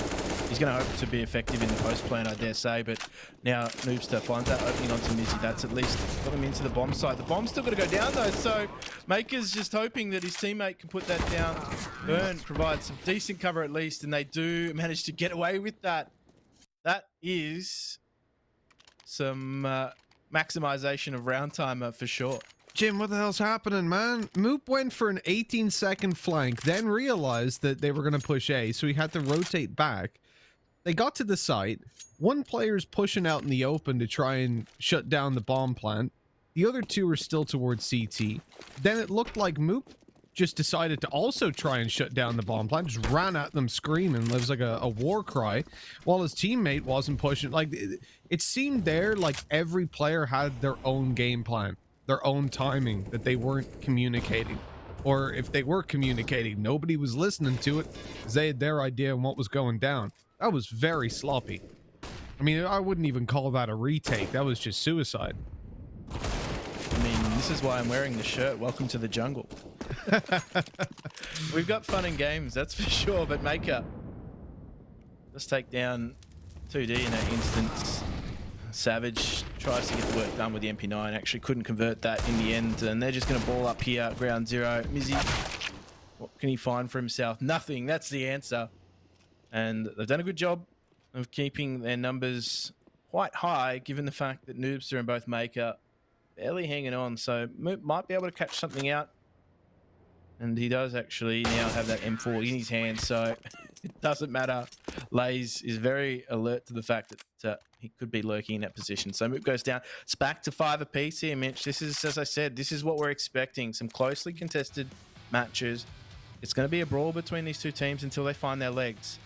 He's going to hope to be effective in the post plan, I dare say, but now Noobster finds that opening onto Mizzy. That's at least got him into the bomb site. The bomb's still got to go down though, so Maker's just hoping that his teammate can put that down. Burn provides some decent cover at least, and they do manage to get away with that. That is some maximization of round timer for sure. Jim, what the hell's happening, man? Moop went for an 18-second flank, then realized that they were going to push A, so he had to rotate back. They got to the site. One player's pushing out in the open to try and shut down the bomb plant. The other 2 are still towards CT. Then it looked like Moop just decided to also try and shut down the bomb plant, just ran at them screaming. It was like a war cry, while his teammate wasn't pushing. Like, it seemed there like every player had their own game plan, their own timing that they weren't communicating. Or if they were communicating, nobody was listening to it because they had their idea on what was going down. That was very sloppy. I mean, I wouldn't even call that a retake. That was just suicide. I mean, this is why I'm wearing the shirt. Welcome to the jungle. We've got fun and games, that's for sure, but Maker, let's take down 2D in that instance. Savage tries to get the work done with the MP9, actually couldn't convert that in the end, and they're just going to ball up here, Ground Zero. Mizzy, what can he find for himself? Nothing, that's the answer. And they've done a good job of keeping their numbers quite high, given the fact that Noobster and both Maker barely hanging on, so Moop might be able to catch something out. And he does actually now have that M4 in his hand, so it doesn't matter. Lays is very alert to the fact that he could be lurking in that position. So Moop goes down. It's back to 5 apiece here, Mitch. This is, as I said, this is what we're expecting. Some closely contested matches. It's going to be a brawl between these 2 teams until they find their legs.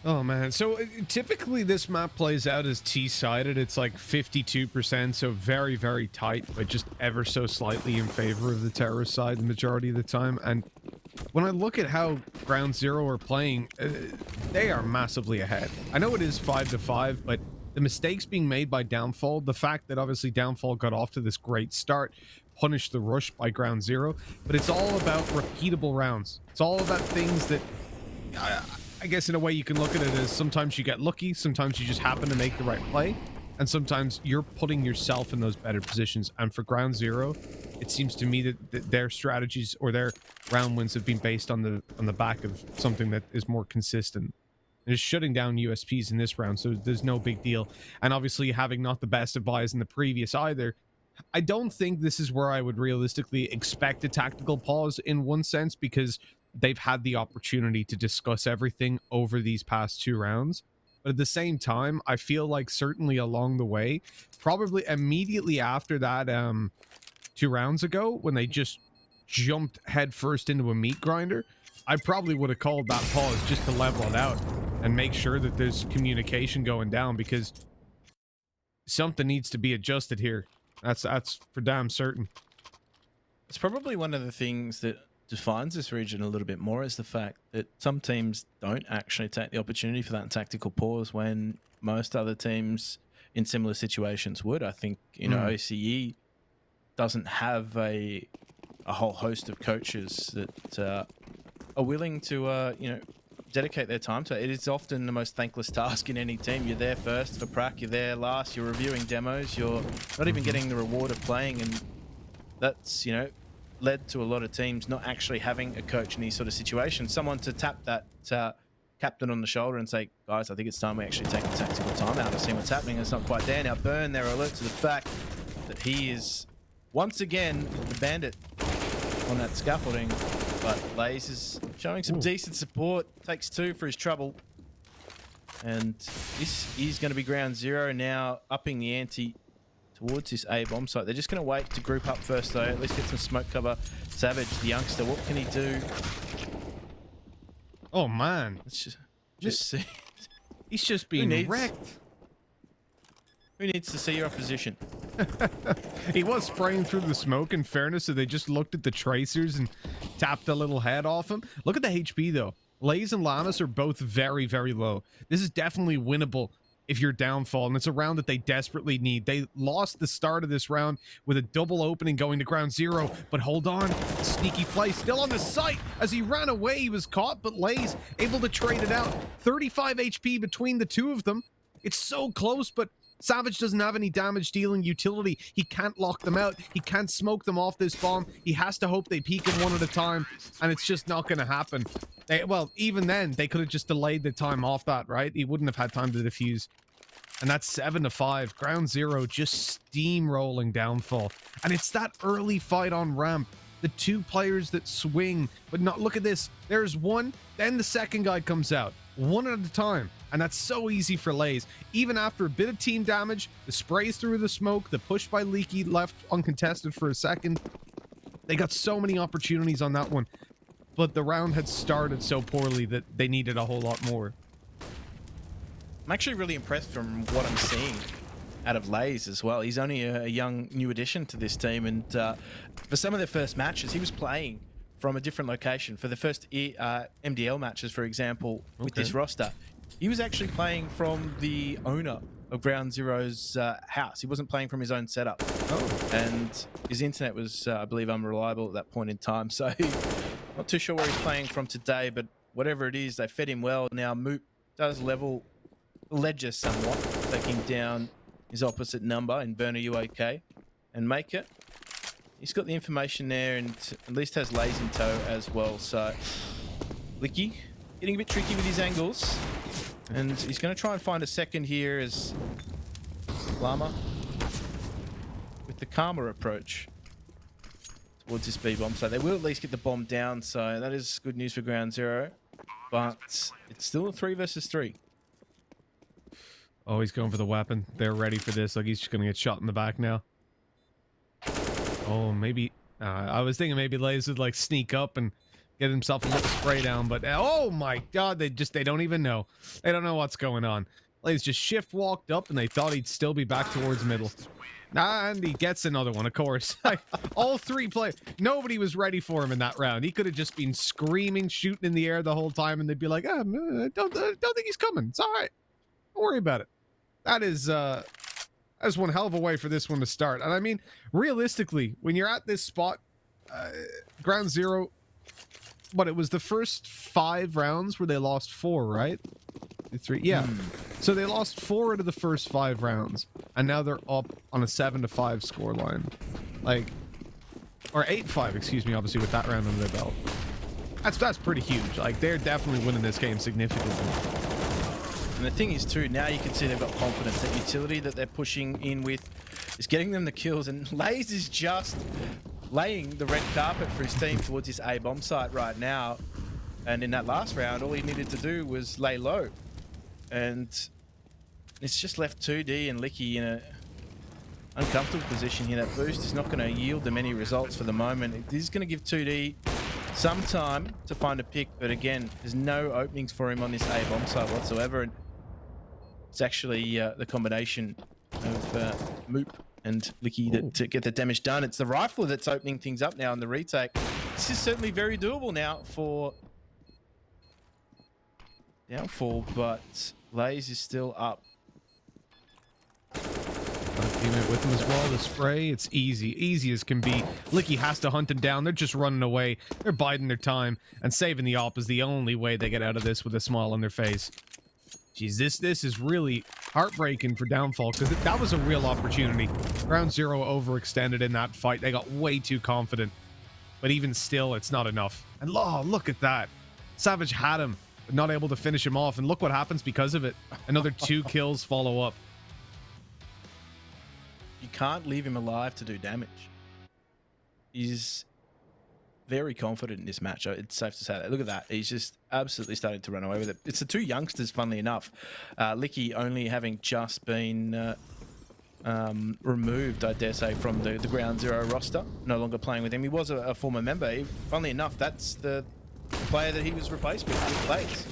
Oh man, so typically this map plays out as T-sided. It's like 52%, so very, very tight, but just ever so slightly in favor of the terrorist side the majority of the time. And when I look at how Ground Zero are playing, they are massively ahead. I know it is 5-5, but the mistakes being made by Downfall, the fact that obviously Downfall got off to this great start, punished the rush by Ground Zero, but it's all about repeatable rounds. It's all about things that... I guess in a way you can look at it as sometimes you get lucky, sometimes you just happen to make the right play, and sometimes you're putting yourself in those better positions. And for Ground Zero, it seems to me that their strategies or their round wins have been based on the back of something that is more consistent. And just shutting down USPs in this round, so there's no big deal. And obviously having not the best of buys in the previous either, I don't think this is where I would realistically expect a tactical pause in one sense, because they've had the opportunity to discuss everything over these past 2 rounds. But at the same time, I feel like certainly along the way, probably immediately after that 2 rounds ago, when they just jumped headfirst into a meat grinder, I probably would have called that pause just to level it out and make sure that there's communication going down, because something needs to be adjusted here. That's for damn certain. It's probably one of the things that defines this region a little bit more is the fact that some teams don't actually take the opportunity for that tactical pause when most other teams in similar situations would. I think, you know, OCE doesn't have a whole host of coaches that are willing to, you know, dedicate their time to it. It is often the most thankless task in any team. You're there first for prac, you're there last, you're reviewing demos, you're not even getting the reward of playing, and that's, you know, led to a lot of teams not actually having a coach in these sort of situations. Someone to tap that captain on the shoulder and say, guys, I think it's time we actually take a tactical timeout and see what's happening. It's not quite there. Now Burn, they're alert to the fact that he is once again the bandit on that scaffolding, but Lays is showing some decent support. Takes 2 for his trouble. And this is going to be ground zero now, upping the ante towards this A bomb site. They're just going to wait to group up first, though. At least get some smoke cover. Savage, the youngster, what can he do? Oh, man. Let's just see. He's just being wrecked. Who needs to see your opposition? He was spraying through the smoke, in fairness, so they just looked at the tracers and tapped a little head off him. Look at the HP, though. Lays and Lamas are both very, very low. This is definitely winnable if you're downfall, and it's a round that they desperately need. They lost the start of this round with a double opening going to ground zero, but hold on, sneaky play still on the site. As he ran away, he was caught, but Lays able to trade it out. 35 HP between the two of them. It's so close, but Savage doesn't have any damage dealing utility. He can't lock them out. He can't smoke them off this bomb. He has to hope they peek him one at a time, and it's just not going to happen. Well, even then, they could have just delayed the time off that, right? He wouldn't have had time to defuse. And that's 7-5. Ground zero just steamrolling downfall. And it's that early fight on ramp. The two players that swing, but not look at this. There's one, then the second guy comes out. One at a time. And that's so easy for Lays. Even after a bit of team damage, the sprays through the smoke, the push by Leaky left uncontested for a second. They got so many opportunities on that one. But the round had started so poorly that they needed a whole lot more. I'm actually really impressed from what I'm seeing out of Lays as well. He's only a young new addition to this team, and for some of their first matches, he was playing from a different location. For the first MDL matches, for example, with this roster, he was actually playing from the owner of Ground Zero's house. He wasn't playing from his own setup. And his internet was, I believe, unreliable at that point in time. So not too sure where he's playing from today, but whatever it is, they fed him well. Now Moop does level the ledger somewhat, taking down his opposite number in Burner UOK and Maker. He's got the information there and at least has Lays in tow as well. So Licky getting a bit tricky with his angles, and he's going to try and find a second here as Llama with the calmer approach towards this B bomb. So they will at least get the bomb down, so that is good news for Ground Zero, but it's still a 3 versus 3. Oh, he's going for the weapon. They're ready for this. Like, he's just going to get shot in the back now. Oh, maybe... I was thinking maybe Lays would, like, sneak up and get himself a little spray down, but... Oh, my God. They don't even know. They don't know what's going on. Lays just shift walked up, and they thought he'd still be back towards middle. And he gets another one, of course. All three players... Nobody was ready for him in that round. He could have just been screaming, shooting in the air the whole time, and they'd be like, I don't think he's coming. It's all right. Don't worry about it. That is one hell of a way for this one to start. And I mean, realistically, when you're at this spot, Ground Zero, but it was the first 5 rounds where they lost 4, right? 3, yeah. So they lost 4 out of the first 5 rounds, and now they're up on a 7-5 scoreline, like, or 8-5, excuse me, obviously with that round under their belt. That's pretty huge. Like, they're definitely winning this game significantly. And the thing is too, now you can see they've got confidence. That utility that they're pushing in with is getting them the kills, and Lays is just laying the red carpet for his team towards this A bomb site right now. And in that last round, all he needed to do was lay low. And it's just left 2D and Licky in a uncomfortable position here. That boost is not going to yield them any results for the moment. This is going to give 2D some time to find a pick, but again, there's no openings for him on this A bomb site whatsoever. And it's actually the combination of Moop and Licky to get the damage done. It's the rifle that's opening things up now in the retake. this is certainly very doable now for Downfall, but Lays is still up. Teammate with him as well. The spray, it's easy as can be. Licky has to hunt him down. They're just running away. They're biding their time, and saving the op is the only way they get out of this with a smile on their face. Jeez, this is really heartbreaking for Downfall, because that was a real opportunity. Ground Zero overextended in that fight. They got way too confident, but even still, it's not enough. And look at that. Savage had him, but not able to finish him off, and look what happens because of it. Another 2 kills follow up. You can't leave him alive to do damage. He's very confident in this match. It's safe to say that. Look at that. He's just absolutely starting to run away with it. It's the 2 youngsters, funnily enough. Licky only having just been removed, I dare say, from the Ground Zero roster. No longer playing with him. He was a former member. Funnily enough, that's the player that he was replaced with Blaze.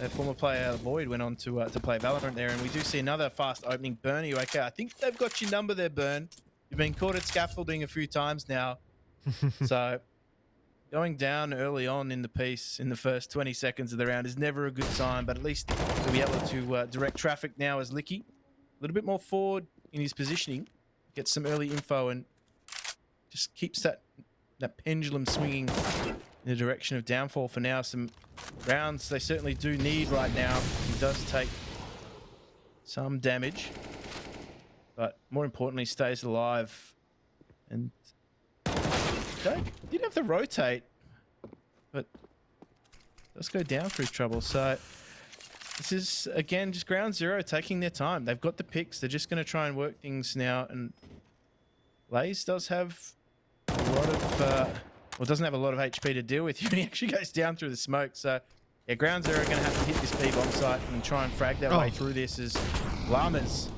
A former player, Void, went on to play Valorant there, and we do see another fast opening. Burn, are you okay? I think they've got your number there, Burn. You've been caught at scaffolding a few times now. So going down early on in the piece, in the first 20 seconds of the round, is never a good sign, but at least we'll be able to direct traffic now as Licky. A little bit more forward in his positioning, gets some early info, and just keeps that pendulum swinging in the direction of Downfall for now. Some rounds they certainly do need right now. He does take some damage, but more importantly stays alive. And did have to rotate, but does go down for his trouble. So this is, again, just Ground Zero taking their time. They've got the picks. They're just going to try and work things now. And Lays does have a lot of... well, doesn't have a lot of HP to deal with. He actually goes down through the smoke. So, yeah, Ground Zero are going to have to hit this B bomb site and try and frag their way through this as Llamas.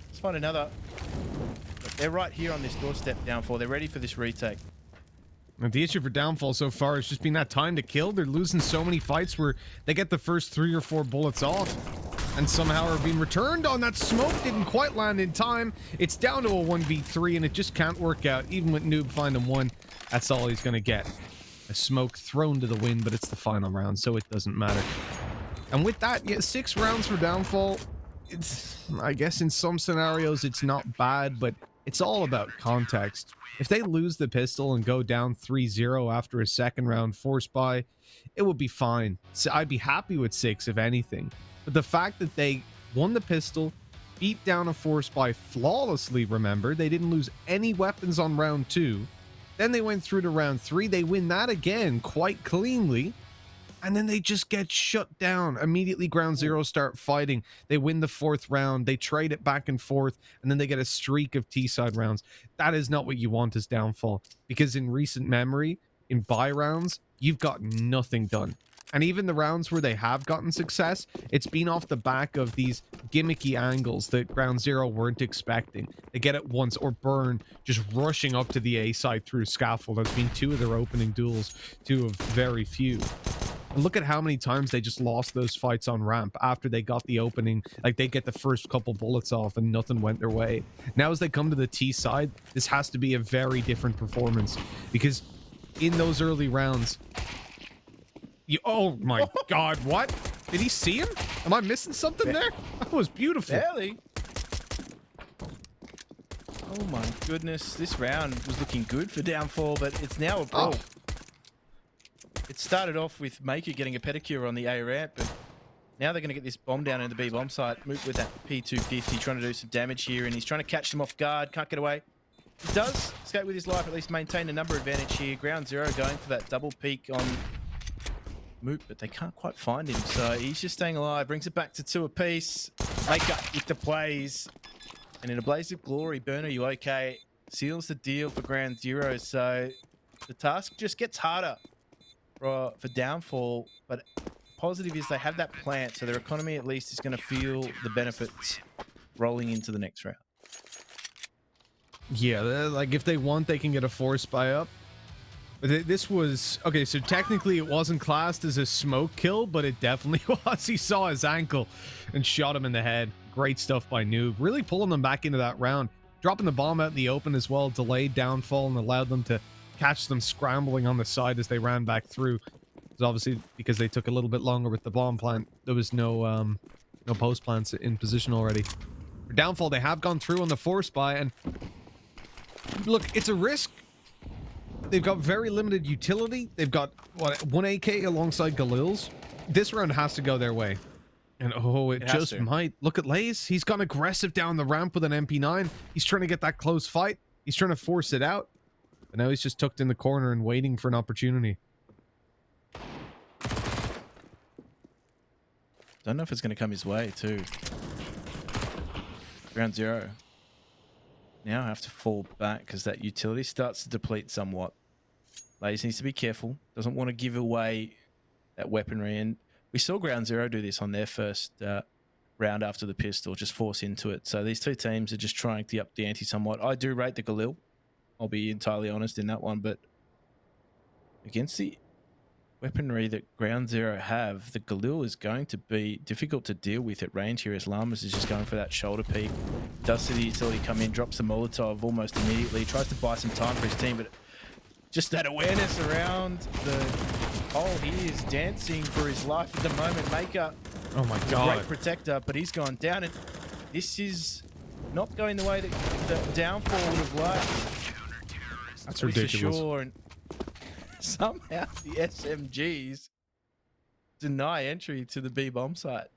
Let's find another. But they're right here on this doorstep, Downfall. They're ready for this retake. And the issue for Downfall so far has just been that time to kill. They're losing so many fights where they get the first 3 or 4 bullets off and somehow are being returned on. That smoke didn't quite land in time. It's down to a 1v3 and it just can't work out. Even with Noob finding 1, that's all he's going to get. A smoke thrown to the wind, but it's the final round, so it doesn't matter. And with that, yeah, 6 rounds for Downfall. It's, I guess in some scenarios it's not bad, but it's all about context. If they lose the pistol and go down 3-0 after a second round force buy, it would be fine. So I'd be happy with 6 if anything. But the fact that they won the pistol, beat down a force buy flawlessly, remember, they didn't lose any weapons on round 2. Then they went through to round 3. They win that again quite cleanly. And then they just get shut down. Immediately, Ground Zero start fighting. They win the 4th round. They trade it back and forth. And then they get a streak of T-side rounds. That is not what you want as Downfall. Because in recent memory, in buy rounds, you've got nothing done. And even the rounds where they have gotten success, it's been off the back of these gimmicky angles that Ground Zero weren't expecting. They get it once, or Burn just rushing up to the A side through scaffold. That's been 2 of their opening duels, 2 of very few. And look at how many times they just lost those fights on ramp after they got the opening. Like, they get the first couple bullets off and nothing went their way. Now as they come to the T side, this has to be a very different performance, because in those early rounds, oh my god, what? Did he see him? Am I missing something there? That was beautiful. Barely. Oh my goodness, this round was looking good for Downfall, but it's now a brawl. It started off with Maker getting a pedicure on the A ramp, but now they're going to get this bomb down in the B bomb site. Move with that P250, trying to do some damage here, and he's trying to catch them off guard, can't get away. He does escape with his life, at least maintain a number advantage here. Ground Zero going for that double peek on Moot, but they can't quite find him, so he's just staying alive. Brings it back to 2 apiece. Maker with the plays, and in a blaze of glory, Burner, you okay? Seals the deal for Ground Zero, so the task just gets harder for Downfall, but positive is they have that plant, so their economy at least is going to feel the benefits rolling into the next round. Yeah, like if they want, they can get a force buy up. But this was okay, so technically it wasn't classed as a smoke kill, but it definitely was. He saw his ankle and shot him in the head. Great stuff by Noob, really pulling them back into that round, dropping the bomb out in the open as well, delayed Downfall and allowed them to catch them scrambling on the side as they ran back through. It's obviously because they took a little bit longer with the bomb plant. There was no post plants in position already. For Downfall, they have gone through on the force buy, and look, it's a risk. They've got very limited utility. They've got, what, 1 AK alongside Galil's. This round has to go their way. And oh, it just might. Look at Lays. He's gone aggressive down the ramp with an MP9. He's trying to get that close fight. He's trying to force it out. But now he's just tucked in the corner and waiting for an opportunity. Don't know if it's going to come his way, too. Ground zero. Now I have to fall back because that utility starts to deplete somewhat. Lays needs to be careful. Doesn't want to give away that weaponry. And we saw Ground Zero do this on their first round after the pistol, just force into it. So these two teams are just trying to up the ante somewhat. I do rate the Galil. I'll be entirely honest in that one. But against the weaponry that Ground Zero have, the Galil is going to be difficult to deal with at range here as Lamas is just going for that shoulder peek. Does see the utility come in, drops the Molotov almost immediately, tries to buy some time for his team, but just that awareness around the hole. He is dancing for his life at the moment. Maker, oh my god, great protector, but he's gone down, and this is not going the way that the Downfall would have liked. That's ridiculous. For sure. And somehow the SMGs deny entry to the B bomb site.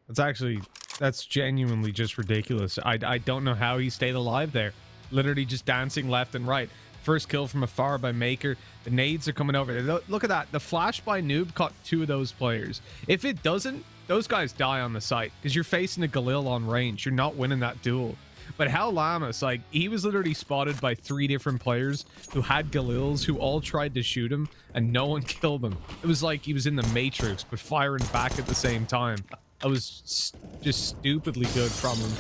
That's genuinely just ridiculous. I don't know how he stayed alive there. Literally just dancing left and right. First kill from afar by Maker. The nades are coming over. Look at that. The flash by Noob caught 2 of those players. If it doesn't, those guys die on the site because you're facing a Galil on range. You're not winning that duel. But Hal Lamas, like, he was literally spotted by 3 different players who had Galils who all tried to shoot him and no one killed him. It was like he was in the Matrix but firing back at the same time. That was just stupidly good from him.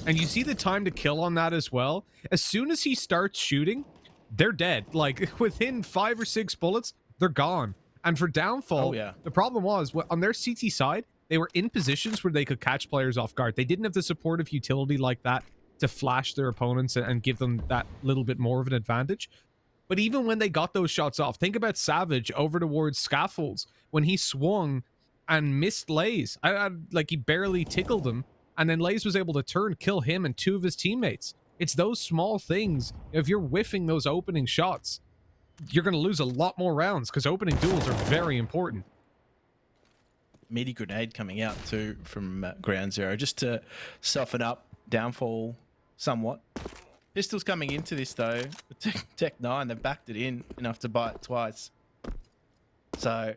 And you see the time to kill on that as well. As soon as he starts shooting, they're dead. Like, within 5 or 6 bullets, they're gone. And for Downfall, the problem was, on their CT side, they were in positions where they could catch players off guard. They didn't have the supportive utility like that to flash their opponents and give them that little bit more of an advantage. But even when they got those shots off, think about Savage over towards Scaffolds when he swung and missed Lays. Like, he barely tickled him, and then Lays was able to turn, kill him and 2 of his teammates. It's those small things. If you're whiffing those opening shots, you're going to lose a lot more rounds because opening duels are very important. Meaty grenade coming out too from Ground Zero just to soften up Downfall somewhat. Pistols coming into this though. Tech 9, they've backed it in enough to buy it twice. So,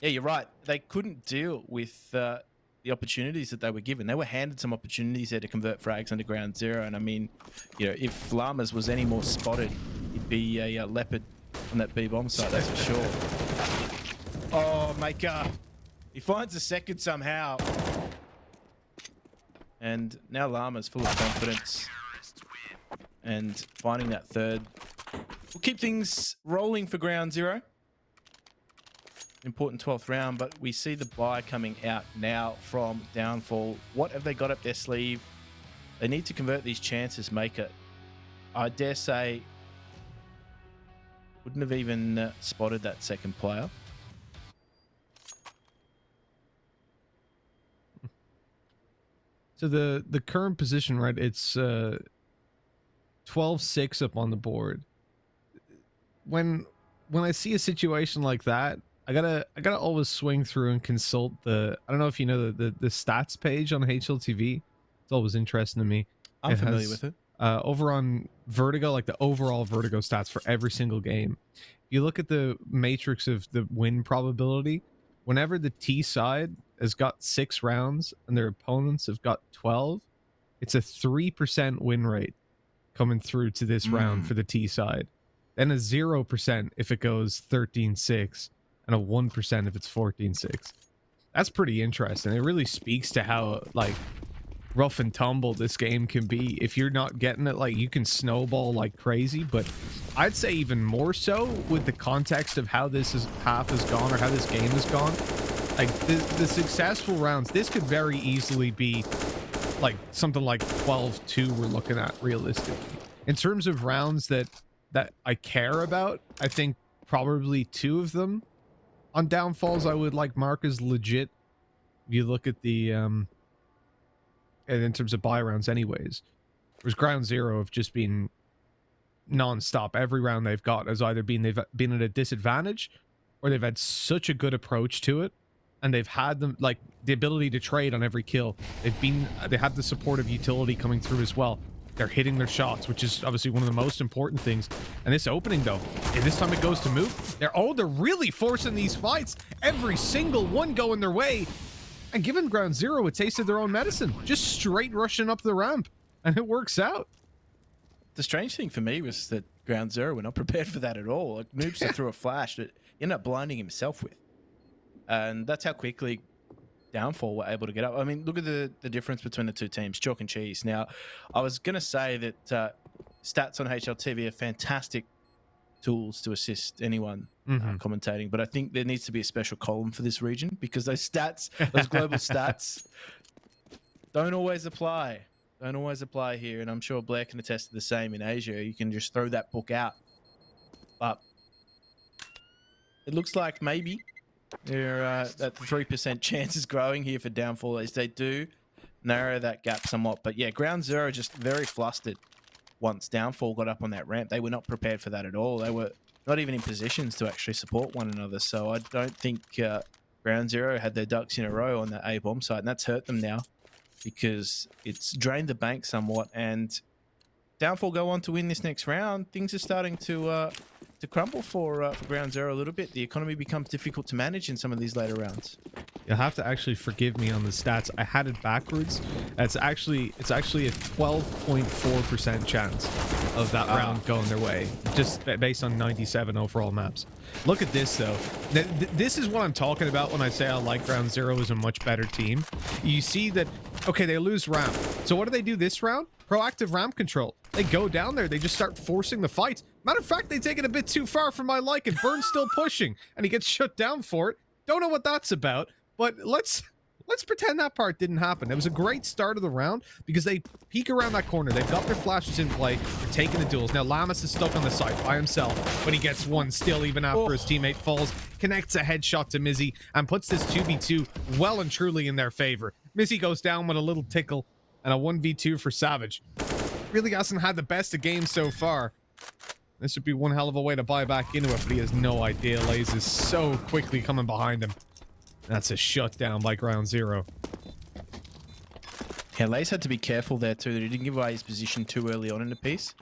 yeah, you're right. They couldn't deal with the opportunities that they were given. They were handed some opportunities there to convert frags into Ground Zero. And I mean, you know, if Lamas was any more spotted, he'd be a leopard on that B bomb site, that's for sure. Oh, Maker. He finds a second somehow. And now Lama's full of confidence. And finding that third will keep things rolling for Ground Zero. Important 12th round, but we see the buy coming out now from Downfall. What have they got up their sleeve? They need to convert these chances, Maker. I dare say, wouldn't have even spotted that second player. So the current position, right? It's 12-6 up on the board. When I see a situation like that, I gotta always swing through and consult the, I don't know if you know the stats page on HLTV. It's always interesting to me. I'm familiar with it. Over on Vertigo, like the overall Vertigo stats for every single game. If you look at the matrix of the win probability, whenever the T side has got 6 rounds and their opponents have got 12, it's a 3% win rate coming through to this round for the T side. Then a 0% if it goes 13-6. And a 1% if it's 14-6. That's pretty interesting. It really speaks to how, like, rough and tumble this game can be. If you're not getting it, like, you can snowball like crazy. But I'd say even more so with the context of how this half has gone or how this game has gone. Like, the successful rounds, this could very easily be like something like 12-2 we're looking at realistically. In terms of rounds that that I care about. I think probably 2 of them on downfalls I would like mark as legit. If you look at the and in terms of buy rounds anyways. Whereas Ground Zero have just been non-stop. Every round they've got has either been they've been at a disadvantage or they've had such a good approach to it, and they've had them like the ability to trade on every kill. They have the supportive utility coming through as well. They're hitting their shots, which is obviously one of the most important things. And this opening though, and this time it goes to move. They're really forcing these fights. Every single one going their way. And giving Ground Zero a taste of their own medicine. Just straight rushing up the ramp. And it works out. The strange thing for me was that Ground Zero were not prepared for that at all. Like, Noobster threw a flash that he ended up blinding himself with. And that's how quickly Downfall were able to get up. I mean, look at the difference between the two teams, chalk and cheese. Now, I was going to say that stats on HLTV are fantastic tools to assist anyone commentating, but I think there needs to be a special column for this region because those stats, those global stats, don't always apply. Don't always apply here, and I'm sure Blair can attest to the same in Asia. You can just throw that book out. But it looks like maybe that the 3% chance is growing here for Downfall as they do narrow that gap somewhat. But yeah, Ground Zero just very flustered once Downfall got up on that ramp. They were not prepared for that at all. They were not even in positions to actually support one another. So I don't think Ground Zero had their ducks in a row on that A bomb site, and that's hurt them now because it's drained the bank somewhat. And Downfall go on to win this next round. Things are starting to crumble for Ground Zero a little bit. The economy becomes difficult to manage in some of these later rounds. You'll have to actually forgive me on the stats. I had it backwards. It's actually a 12.4% chance of that round going their way, just based on 97 overall maps. Look at this though. This is what I'm talking about when I say I like Ground Zero is a much better team. You see that, okay, they lose ramp. So what do they do this round? Proactive ramp control. They go down there. They just start forcing the fight. Matter of fact, they take it a bit too far for my liking. Burn's still pushing, and he gets shut down for it. Don't know what that's about, but let's pretend that part didn't happen. It was a great start of the round because they peek around that corner. They've got their flashes in play. They're taking the duels. Now, Lamas is stuck on the side by himself, but he gets one still even after his teammate falls. Connects a headshot to Mizzy and puts this 2v2 well and truly in their favor. Mizzy goes down with a little tickle and a 1v2 for Savage. Really hasn't had the best of games so far. This would be one hell of a way to buy back into it, but he has no idea. Lays is so quickly coming behind him. That's a shutdown by Ground Zero. Yeah, Lays had to be careful there too, that he didn't give away his position too early on in the piece.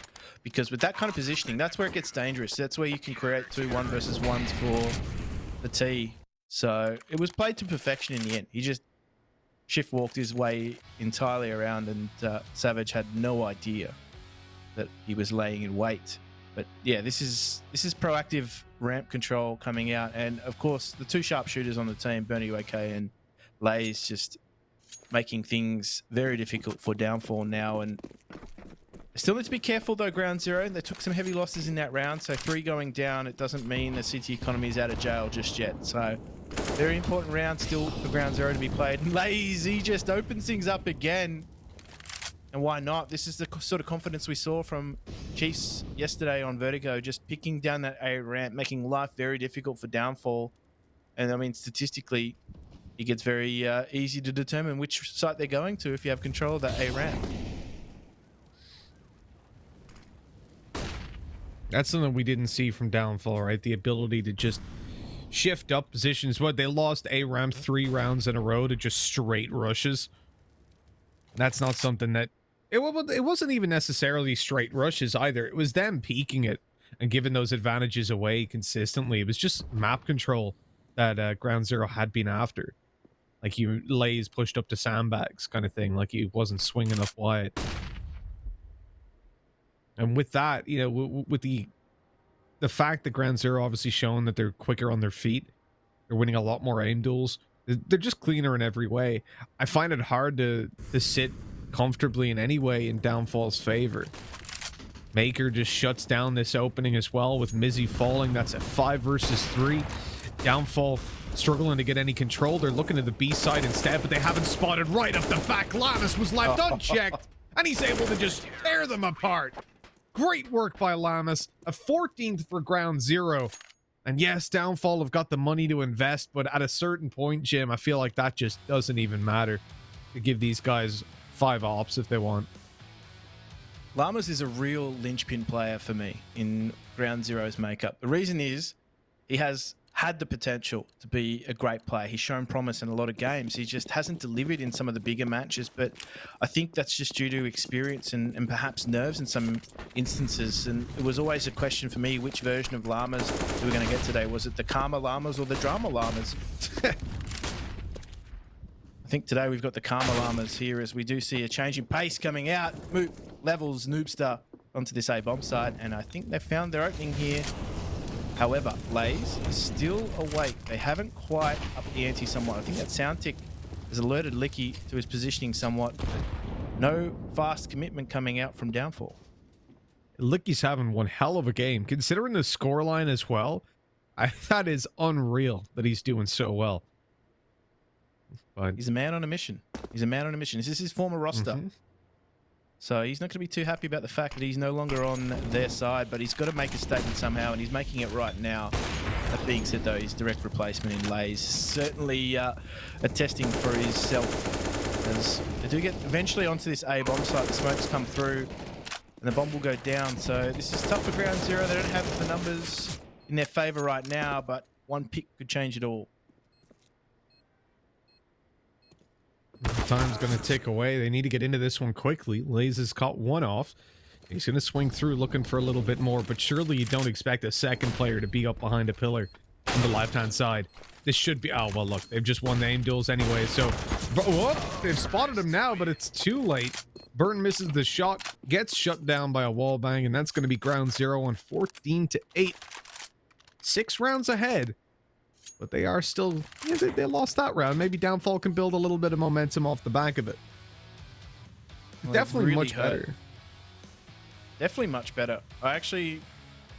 Because with that kind of positioning, that's where it gets dangerous. That's where you can create 2 1 versus 1s for the T. So it was played to perfection in the end. He just shift walked his way entirely around, and Savage had no idea that he was laying in wait. But yeah, this is proactive ramp control coming out, and of course the 2 sharpshooters on the team, Bernie UK and Lays, just making things very difficult for Downfall now. And still need to be careful though, Ground Zero. They took some heavy losses in that round, so 3 going down, it doesn't mean the city economy is out of jail just yet. So very important round still for Ground Zero to be played. Lays, he just opens things up again. And why not? This is the sort of confidence we saw from Chiefs yesterday on Vertigo, just picking down that A ramp, making life very difficult for Downfall. And I mean, statistically, it gets very easy to determine which site they're going to if you have control of that A ramp. That's something we didn't see from Downfall, right? The ability to just shift up positions. What, they lost A ramp 3 rounds in a row to just straight rushes. That's not something that it wasn't even necessarily straight rushes either. It was them peeking it and giving those advantages away consistently. It was just map control that Ground Zero had been after. Like, you Lays pushed up to sandbags kind of thing. Like, he wasn't swinging up wide. And with that, you know, with the fact that Ground Zero obviously shown that they're quicker on their feet, they're winning a lot more aim duels. They're just cleaner in every way. I find it hard to sit comfortably in any way in Downfall's favor. Maker just shuts down this opening as well with Mizzy falling. That's a 5 versus 3. Downfall struggling to get any control. They're looking at the B side instead, but they haven't spotted right off the back. Lannis was left unchecked, and he's able to just tear them apart. Great work by Lamas. A 14th for ground zero. And yes, Downfall have got the money to invest, but at a certain point, Jim, I feel like that just doesn't even matter to give these guys 5 ops if they want. Lamas is a real linchpin player for me in Ground Zero's makeup. The reason is he has had the potential to be a great player. He's shown promise in a lot of games. He just hasn't delivered in some of the bigger matches, but I think that's just due to experience and perhaps nerves in some instances. And it was always a question for me, which version of Lamas we were going to get today? Was it the Karma Lamas or the Drama Lamas? I think today we've got the Karma Lamas here as we do see a change in pace coming out. Moop levels Noobster onto this A-bomb side, and I think they've found their opening here. However, Lays is still awake. They haven't quite upped the ante somewhat. I think that sound tick has alerted Licky to his positioning somewhat. No fast commitment coming out from Downfall. Licky's having one hell of a game. Considering the scoreline as well, that is unreal that he's doing so well. But he's a man on a mission. He's a man on a mission. This is his former roster. So he's not going to be too happy about the fact that he's no longer on their side, but he's got to make a statement somehow, and he's making it right now. That being said, though, his direct replacement in Lays certainly attesting for himself. As they do get eventually onto this A-bomb site, the smokes come through, and the bomb will go down. So this is tough for Ground Zero. They don't have the numbers in their favor right now, but one pick could change it all. Time's going to tick away. They need to get into this one quickly. Lays has caught one off. He's going to swing through looking for a little bit more, but surely you don't expect a second player to be up behind a pillar on the left-hand side. This should be... Oh, well, look, they've just won the aim duels anyway, so... Whoa, they've spotted him now, but it's too late. Burton misses the shot, gets shut down by a wall bang, and that's going to be Ground Zero on 14-8. 6 rounds ahead. But they are still... Yeah, they lost that round. Maybe Downfall can build a little bit of momentum off the back of it. Well, definitely really much hurt. better. Definitely much better. I actually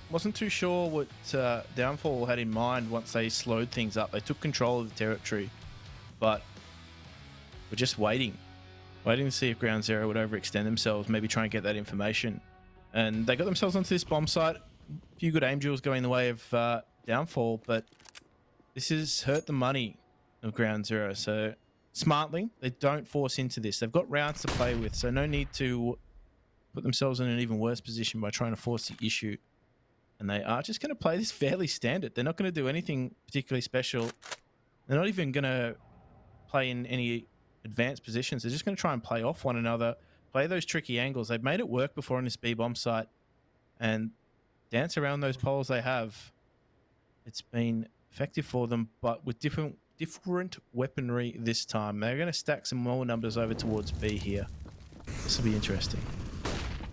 wasn't too sure what Downfall had in mind once they slowed things up. They took control of the territory, but we're just waiting to see if Ground Zero would overextend themselves, maybe try and get that information. And they got themselves onto this bomb site. A few good aim duels going the way of Downfall, but this has hurt the money of Ground Zero. So smartly, they don't force into this. They've got rounds to play with, so no need to put themselves in an even worse position by trying to force the issue. And they are just going to play this fairly standard. They're not going to do anything particularly special. They're not even going to play in any advanced positions. They're just going to try and play off one another, play those tricky angles. They've made it work before on this B-bomb site and dance around those poles they have. It's been effective for them, but with different weaponry this time. They're going to stack some more numbers over towards B here. This will be interesting.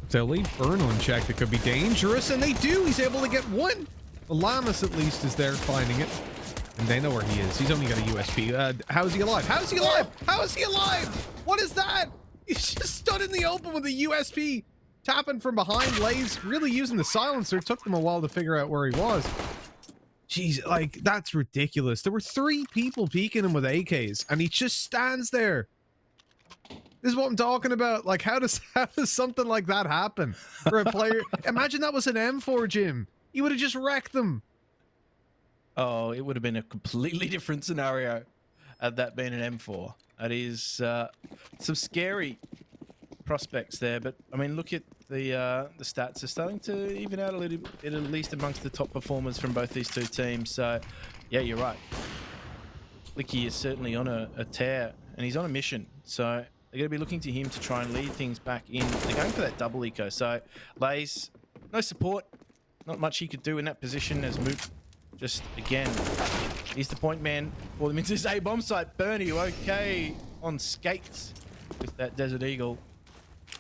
If they leave Burn unchecked, it could be dangerous, and they do. He's able to get one. The Lamas, at least, is there finding it. And they know where he is. He's only got a USP. How is he alive? How is he alive? How is he alive? What is that? He's just stood in the open with a USP. Tapping from behind. Lays really using the silencer. Took them a while to figure out where he was. Jeez, like, that's ridiculous. There were 3 people peeking him with AKs, and he just stands there. This is what I'm talking about. Like, how does something like that happen for a player? Imagine that was an M4, Jim. You would have just wrecked them. Oh, it would have been a completely different scenario had that been an M4. That is some scary prospects there, but I mean, look at the stats are starting to even out a little bit, at least amongst the top performers from both these two teams. So, yeah, you're right. Licky is certainly on a tear, and he's on a mission. So they're going to be looking to him to try and lead things back in. They're going for that double eco. So Lays, no support, not much he could do in that position as Moop just, again, he's the point man for them into this A-bomb site. Bernie, okay, on skates with that Desert Eagle.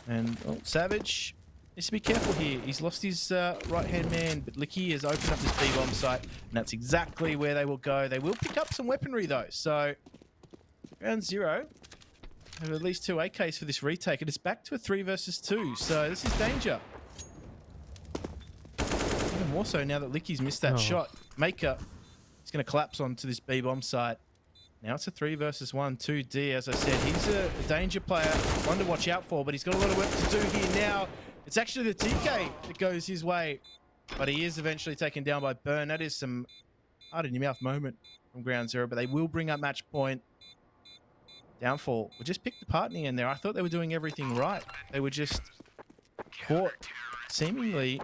And Savage needs to be careful here. He's lost his right-hand man, but Licky has opened up this B-bomb site, and that's exactly where they will go. They will pick up some weaponry, though. So, Ground Zero have at least 2 AKs for this retake, and it's back to a 3 versus 2. So, this is danger. Even more so now that Licky's missed that shot. Maker is going to collapse onto this B-bomb site. Now it's a 3 versus 1, 2D. As I said, he's a danger player, one to watch out for, but he's got a lot of work to do here now. It's actually the TK that goes his way, but he is eventually taken down by Burn. That is some heart in your mouth moment from Ground Zero, but they will bring up match point. Downfall we just picked apart in the end there. I thought they were doing everything right. They were just caught seemingly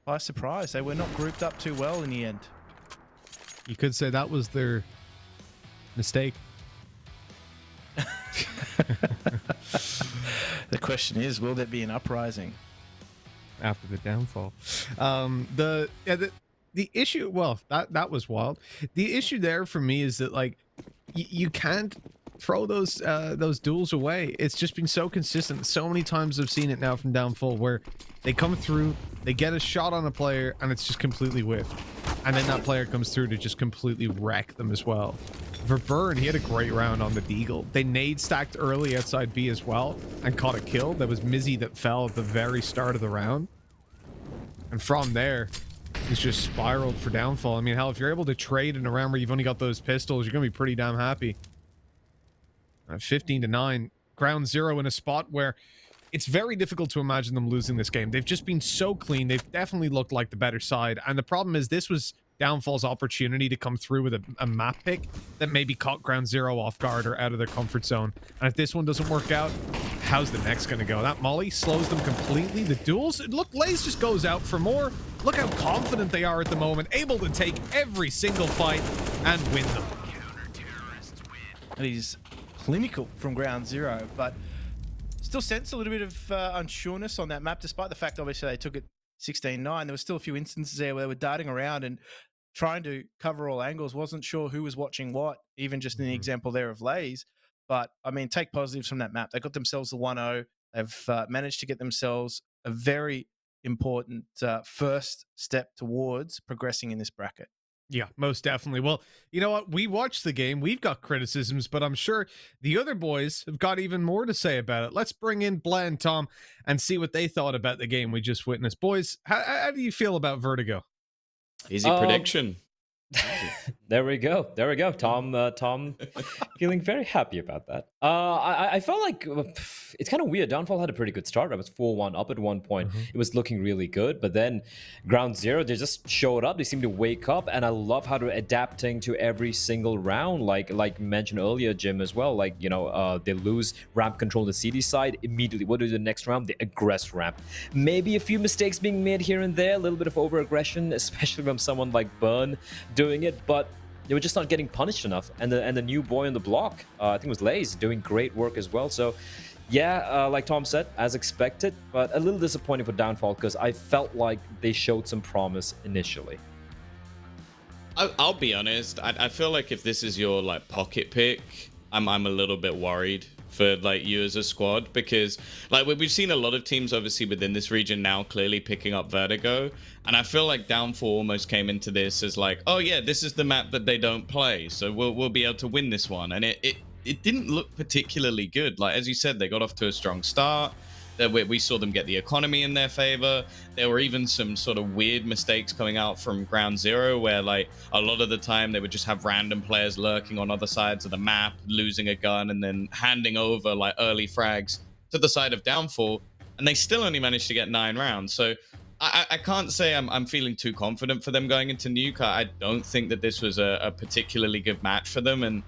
by surprise. They were not grouped up too well in the end. You could say that was their mistake. The question is, will there be an uprising After the downfall? The issue, well, that was wild. The issue there for me is that, like, you can't throw those duels away. It's just been so consistent. So many times I've seen it now from Downfall where they come through, they get a shot on a player, and it's just completely whiffed. And then that player comes through to just completely wreck them as well. For Burn, he had a great round on the Deagle. They nade stacked early outside B as well and caught a kill. That was Mizzy that fell at the very start of the round. And from there, it's just spiraled for Downfall. I mean, hell, if you're able to trade in a round where you've only got those pistols, you're going to be pretty damn happy. 15-9. Ground Zero in a spot where it's very difficult to imagine them losing this game. They've just been so clean. They've definitely looked like the better side. And the problem is this was Downfall's opportunity to come through with a map pick that maybe caught Ground Zero off guard or out of their comfort zone. And if this one doesn't work out, how's the next going to go? That molly slows them completely. The duels, look, Lays just goes out for more. Look how confident they are at the moment, able to take every single fight and win them. And he's clinical from Ground Zero, but still sense a little bit of unsureness on that map, despite the fact, obviously, they took it 16-9. There were still a few instances there where they were darting around and trying to cover all angles. Wasn't sure who was watching what, even just in the example there of Lays. But, I mean, take positives from that map. They got themselves the 1-0. They've managed to get themselves a very important first step towards progressing in this bracket. Yeah, most definitely. Well, you know what? We watched the game. We've got criticisms, but I'm sure the other boys have got even more to say about it. Let's bring in Blair and Tom and see what they thought about the game we just witnessed. Boys, how do you feel about Vertigo? Easy prediction. There we go. Tom feeling very happy about that. I felt like it's kind of weird. Downfall had a pretty good start. I was 4-1 up at one point. It was looking really good. But then Ground Zero, they just showed up. They seemed to wake up. And I love how they're adapting to every single round. Like mentioned earlier, Jim, as well. Like, you know, they lose ramp control on the CD side. Immediately, what do they do the next round? They aggress ramp. Maybe a few mistakes being made here and there. A little bit of over-aggression, especially from someone like Burn doing it. But they were just not getting punished enough. And the new boy on the block, I think it was Lays, doing great work as well. So, yeah, like Tom said, as expected, but a little disappointing for Downfall because I felt like they showed some promise initially. I'll be honest. I feel like if this is your like pocket pick, I'm a little bit worried for like you as a squad, because like we've seen a lot of teams obviously within this region now clearly picking up Vertigo, and I feel like Downfall almost came into this as like, oh yeah, this is the map that they don't play, so we'll be able to win this one. And it didn't look particularly good. Like as you said, they got off to a strong start. We saw them get the economy in their favor. There were even some sort of weird mistakes coming out from Ground Zero where like a lot of the time they would just have random players lurking on other sides of the map, losing a gun and then handing over like early frags to the side of Downfall, and they still only managed to get 9 rounds. So I can't say I'm feeling too confident for them going into Nuke. I don't think that this was a particularly good match for them, and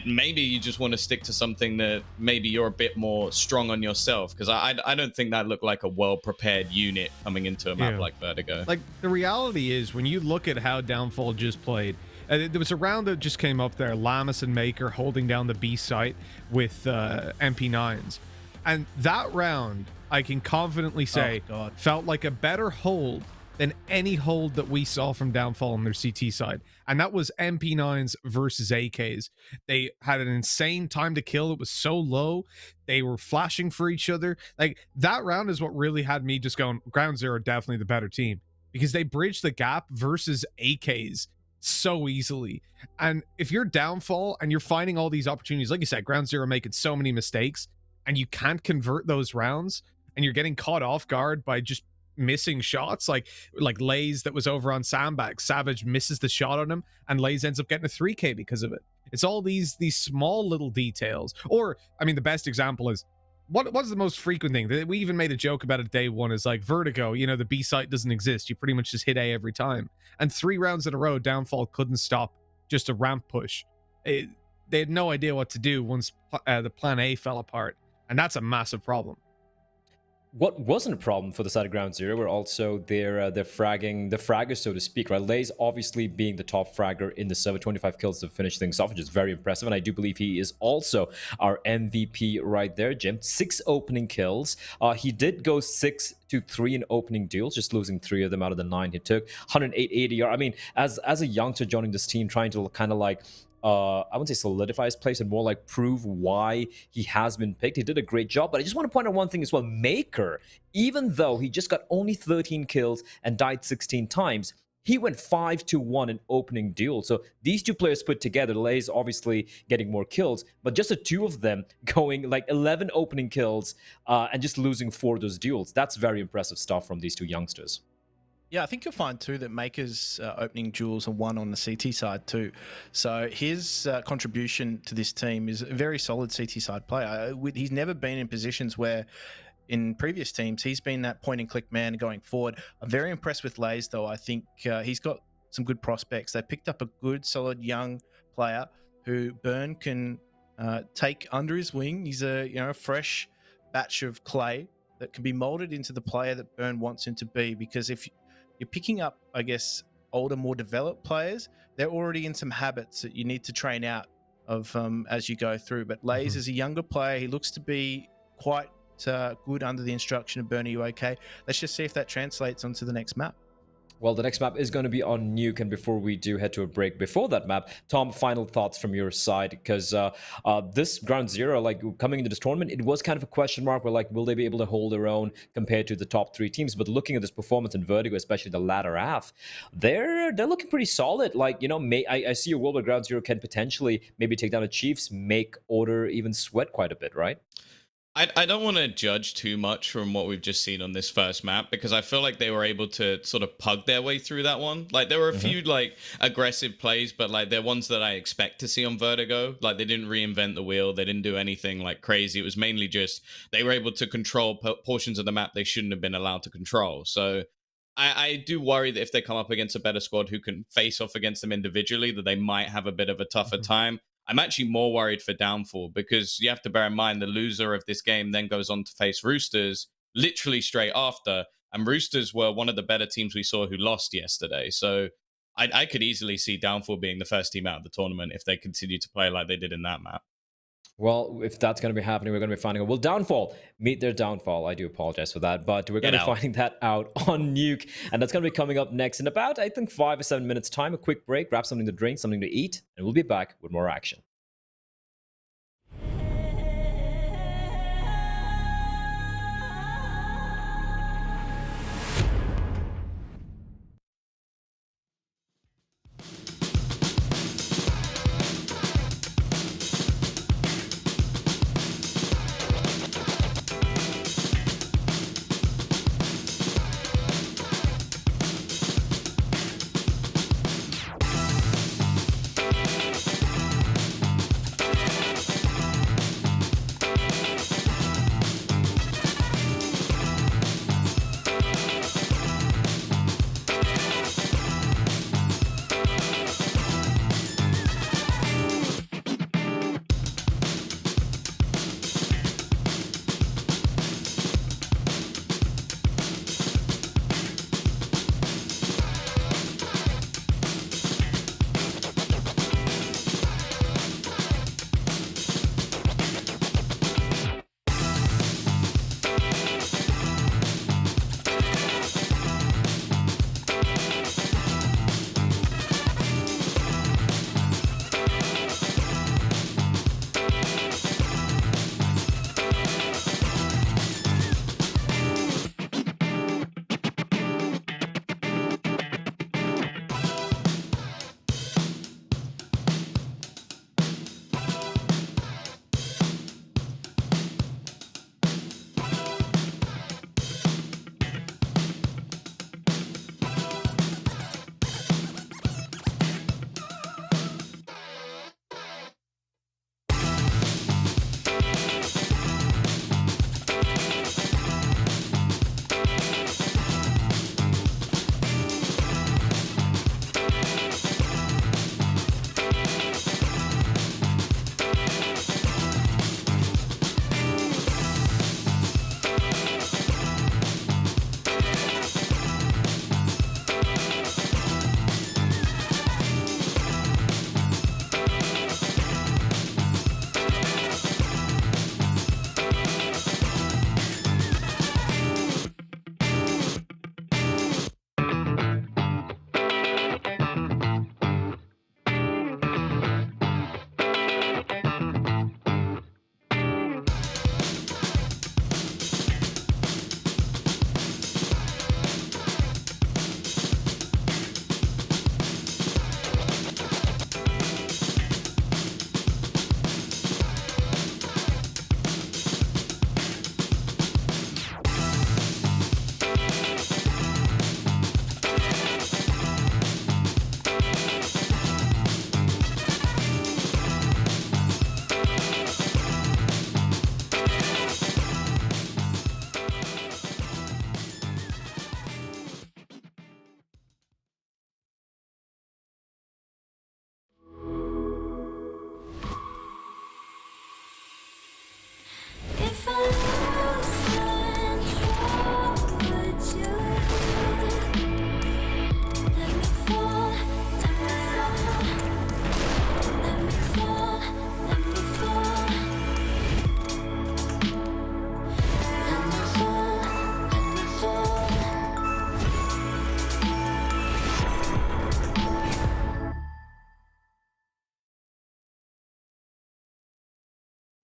maybe you just want to stick to something that maybe you're a bit more strong on yourself, because I don't think that looked like a well-prepared unit coming into a map like Vertigo. Like, the reality is, when you look at how Downfall just played, there was a round that just came up there, Lamas and Maker holding down the B site with MP9s. And that round, I can confidently say, felt like a better hold than any hold that we saw from Downfall on their CT side. And that was MP9s versus AKs. They had an insane time to kill. It was so low. They were flashing for each other. Like, that round is what really had me just going, Ground Zero definitely the better team, because they bridged the gap versus AKs so easily. And if you're Downfall and you're finding all these opportunities, like you said, Ground Zero making so many mistakes, and you can't convert those rounds, and you're getting caught off guard by just missing shots, like Lays that was over on Sandbag. Savage misses the shot on him, and Lays ends up getting a 3K because of it. It's all these small little details. Or, I mean, the best example is what's the most frequent thing that we even made a joke about it day one is like Vertigo, the B site doesn't exist, you pretty much just hit A every time, and 3 rounds in a row Downfall couldn't stop just a ramp push. They had no idea what to do once the plan A fell apart, and that's a massive problem. What wasn't a problem for the side of Ground Zero were also their fragging, the fraggers, so to speak, right? Lay's obviously being the top fragger in the server, 25 kills to finish things off, which is very impressive, and I do believe he is also our MVP right there, Jim. 6 opening kills. He did go 6-3 in opening duels, just losing 3 of them out of the 9 he took. 108 ADR. I mean, as a youngster joining this team, trying to kind of like I wouldn't say solidify his place and more like prove why he has been picked. He did a great job, but I just want to point out one thing as well. Maker, even though he just got only 13 kills and died 16 times, he went 5-1 in opening duel. So these 2 players put together, Lay's obviously getting more kills, but just the 2 of them going like 11 opening kills and just losing 4 of those duels. That's very impressive stuff from these 2 youngsters. Yeah, I think you'll find too that Maker's opening duels are won on the CT side too. So his contribution to this team is a very solid CT side player. He's never been in positions where in previous teams he's been that point and click man going forward. I'm very impressed with Lays though. I think he's got some good prospects. They picked up a good, solid young player who Burn can take under his wing. He's a fresh batch of clay that can be molded into the player that Burn wants him to be, because if you're picking up, I guess, older, more developed players, they're already in some habits that you need to train out of as you go through. But Lays is a younger player. He looks to be quite good under the instruction of Bernie UK. Let's just see if that translates onto the next map. Well, the next map is going to be on Nuke, and before we do head to a break before that map, Tom, final thoughts from your side, because this Ground Zero, like coming into this tournament, it was kind of a question mark where like, will they be able to hold their own compared to the top 3 teams? But looking at this performance in Vertigo, especially the latter half, they're looking pretty solid. Like, I see a world where Ground Zero can potentially maybe take down the Chiefs, make Order even sweat quite a bit, right? I don't want to judge too much from what we've just seen on this first map, because I feel like they were able to sort of pug their way through that one. Like there were a few like aggressive plays, but like they're ones that I expect to see on Vertigo. Like they didn't reinvent the wheel. They didn't do anything like crazy. It was mainly just they were able to control portions of the map they shouldn't have been allowed to control. So I do worry that if they come up against a better squad who can face off against them individually, that they might have a bit of a tougher time. I'm actually more worried for Downfall, because you have to bear in mind the loser of this game then goes on to face Roosters literally straight after. And Roosters were one of the better teams we saw who lost yesterday. So I could easily see Downfall being the first team out of the tournament if they continue to play like they did in that map. Well, if that's going to be happening, we're going to be finding out. Will Downfall meet their downfall? I do apologize for that, but we're going to be finding that out on Nuke, and that's going to be coming up next in about, I think, 5 or 7 minutes time. A quick break, grab something to drink, something to eat, and we'll be back with more action.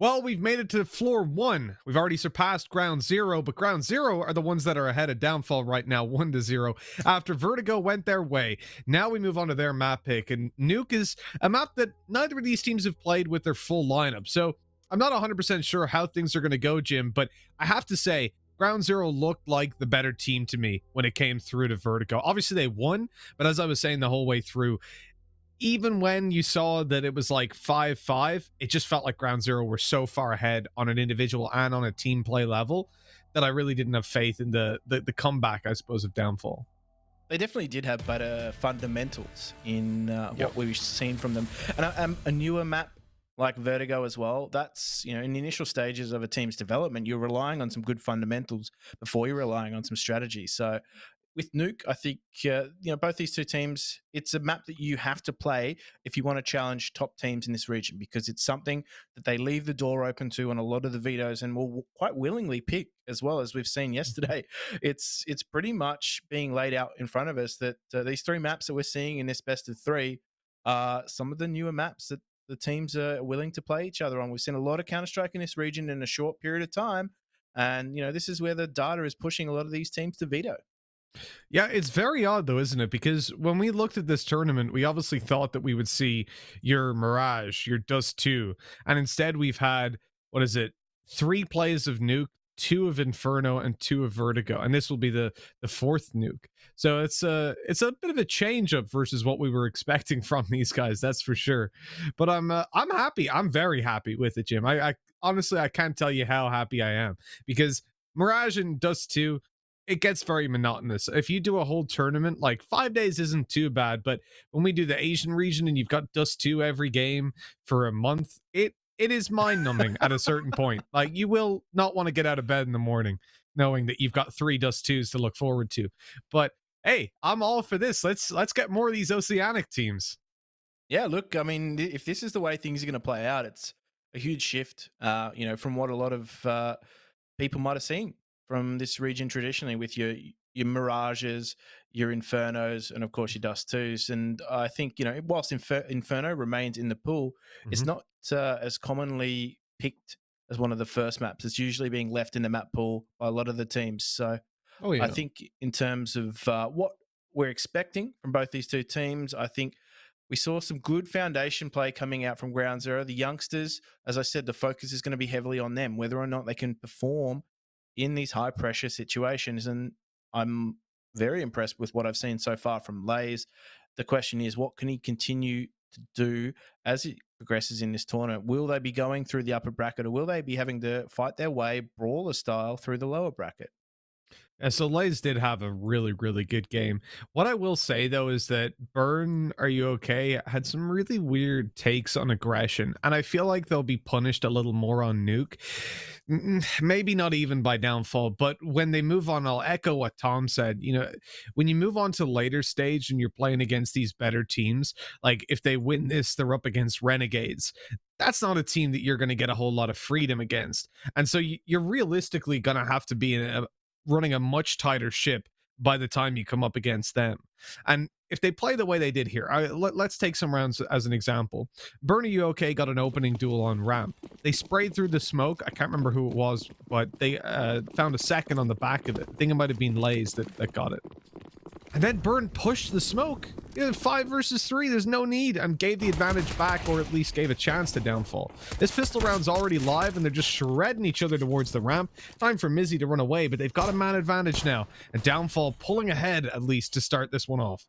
Well, we've made it to floor 1. We've already surpassed ground 0, but ground 0 are the ones that are ahead of Downfall right now, 1-0, after Vertigo went their way. Now we move on to their map pick, and Nuke is a map that neither of these teams have played with their full lineup. So I'm not 100% sure how things are going to go, Jim, but I have to say, Ground Zero looked like the better team to me when it came through to Vertigo. Obviously, they won, but as I was saying the whole way through, even when you saw that it was like 5-5, it just felt like Ground Zero were so far ahead on an individual and on a team play level that I really didn't have faith in the comeback, I suppose, of Downfall. They definitely did have better fundamentals in what we've seen from them. And a newer map like Vertigo as well, that's, you know, in the initial stages of a team's development, you're relying on some good fundamentals before you're relying on some strategy. So with Nuke, I think, both these two teams, it's a map that you have to play if you want to challenge top teams in this region, because it's something that they leave the door open to on a lot of the vetoes and will quite willingly pick, as well as we've seen yesterday. It's pretty much being laid out in front of us that these three maps that we're seeing in this best of three are some of the newer maps that the teams are willing to play each other on. We've seen a lot of Counter-Strike in this region in a short period of time. And, you know, this is where the data is pushing a lot of these teams to veto. Yeah, it's very odd though, isn't it? Because when we looked at this tournament, we obviously thought that we would see your Mirage, your Dust 2, and instead we've had, 3 plays of Nuke, 2 of Inferno, and 2 of Vertigo, and this will be the fourth Nuke. So it's a bit of a change up versus what we were expecting from these guys, that's for sure. But I'm happy. I'm very happy with it, Jim. I honestly, I can't tell you how happy I am, because Mirage and Dust 2, it gets very monotonous. If you do a whole tournament, like 5 days isn't too bad, but when we do the Asian region and you've got Dust 2 every game for a month, it is mind-numbing at a certain point. Like, you will not want to get out of bed in the morning knowing that you've got 3 Dust 2s to look forward to. But hey, I'm all for this. Let's get more of these Oceanic teams. Yeah, look, I mean, if this is the way things are going to play out, it's a huge shift, from what a lot of people might have seen from this region traditionally, with your Mirages, your Infernos, and of course your Dust 2s. And I think, whilst Inferno remains in the pool, it's not as commonly picked as one of the first maps. It's usually being left in the map pool by a lot of the teams. So I think in terms of what we're expecting from both these two teams, I think we saw some good foundation play coming out from Ground Zero. The youngsters, as I said, the focus is going to be heavily on them, whether or not they can perform in these high pressure situations. And I'm very impressed with what I've seen so far from Lays. The question is, what can he continue to do as he progresses in this tournament? Will they be going through the upper bracket, or will they be having to fight their way brawler style through the lower bracket? Yeah, so Lays did have a really, really good game. What I will say, though, is that Burn, Are You Okay? Had some really weird takes on aggression, and I feel like they'll be punished a little more on Nuke. Maybe not even by Downfall, but when they move on, I'll echo what Tom said. When you move on to later stage and you're playing against these better teams, like if they win this, they're up against Renegades. That's not a team that you're going to get a whole lot of freedom against. And so you're realistically going to have to be running a much tighter ship by the time you come up against them. And if they play the way they did here, let's take some rounds as an example. Burn, Are You Okay? Got an opening duel on ramp. They sprayed through the smoke. I can't remember who it was, but they found a second on the back of it. I think it might have been Lays that got it. And then Burn pushed the smoke. 5 versus 3, there's no need, and gave the advantage back, or at least gave a chance to Downfall. This pistol round's already live, and they're just shredding each other towards the ramp. Time for Mizzy to run away, but they've got a man advantage now, and Downfall pulling ahead, at least, to start this one off.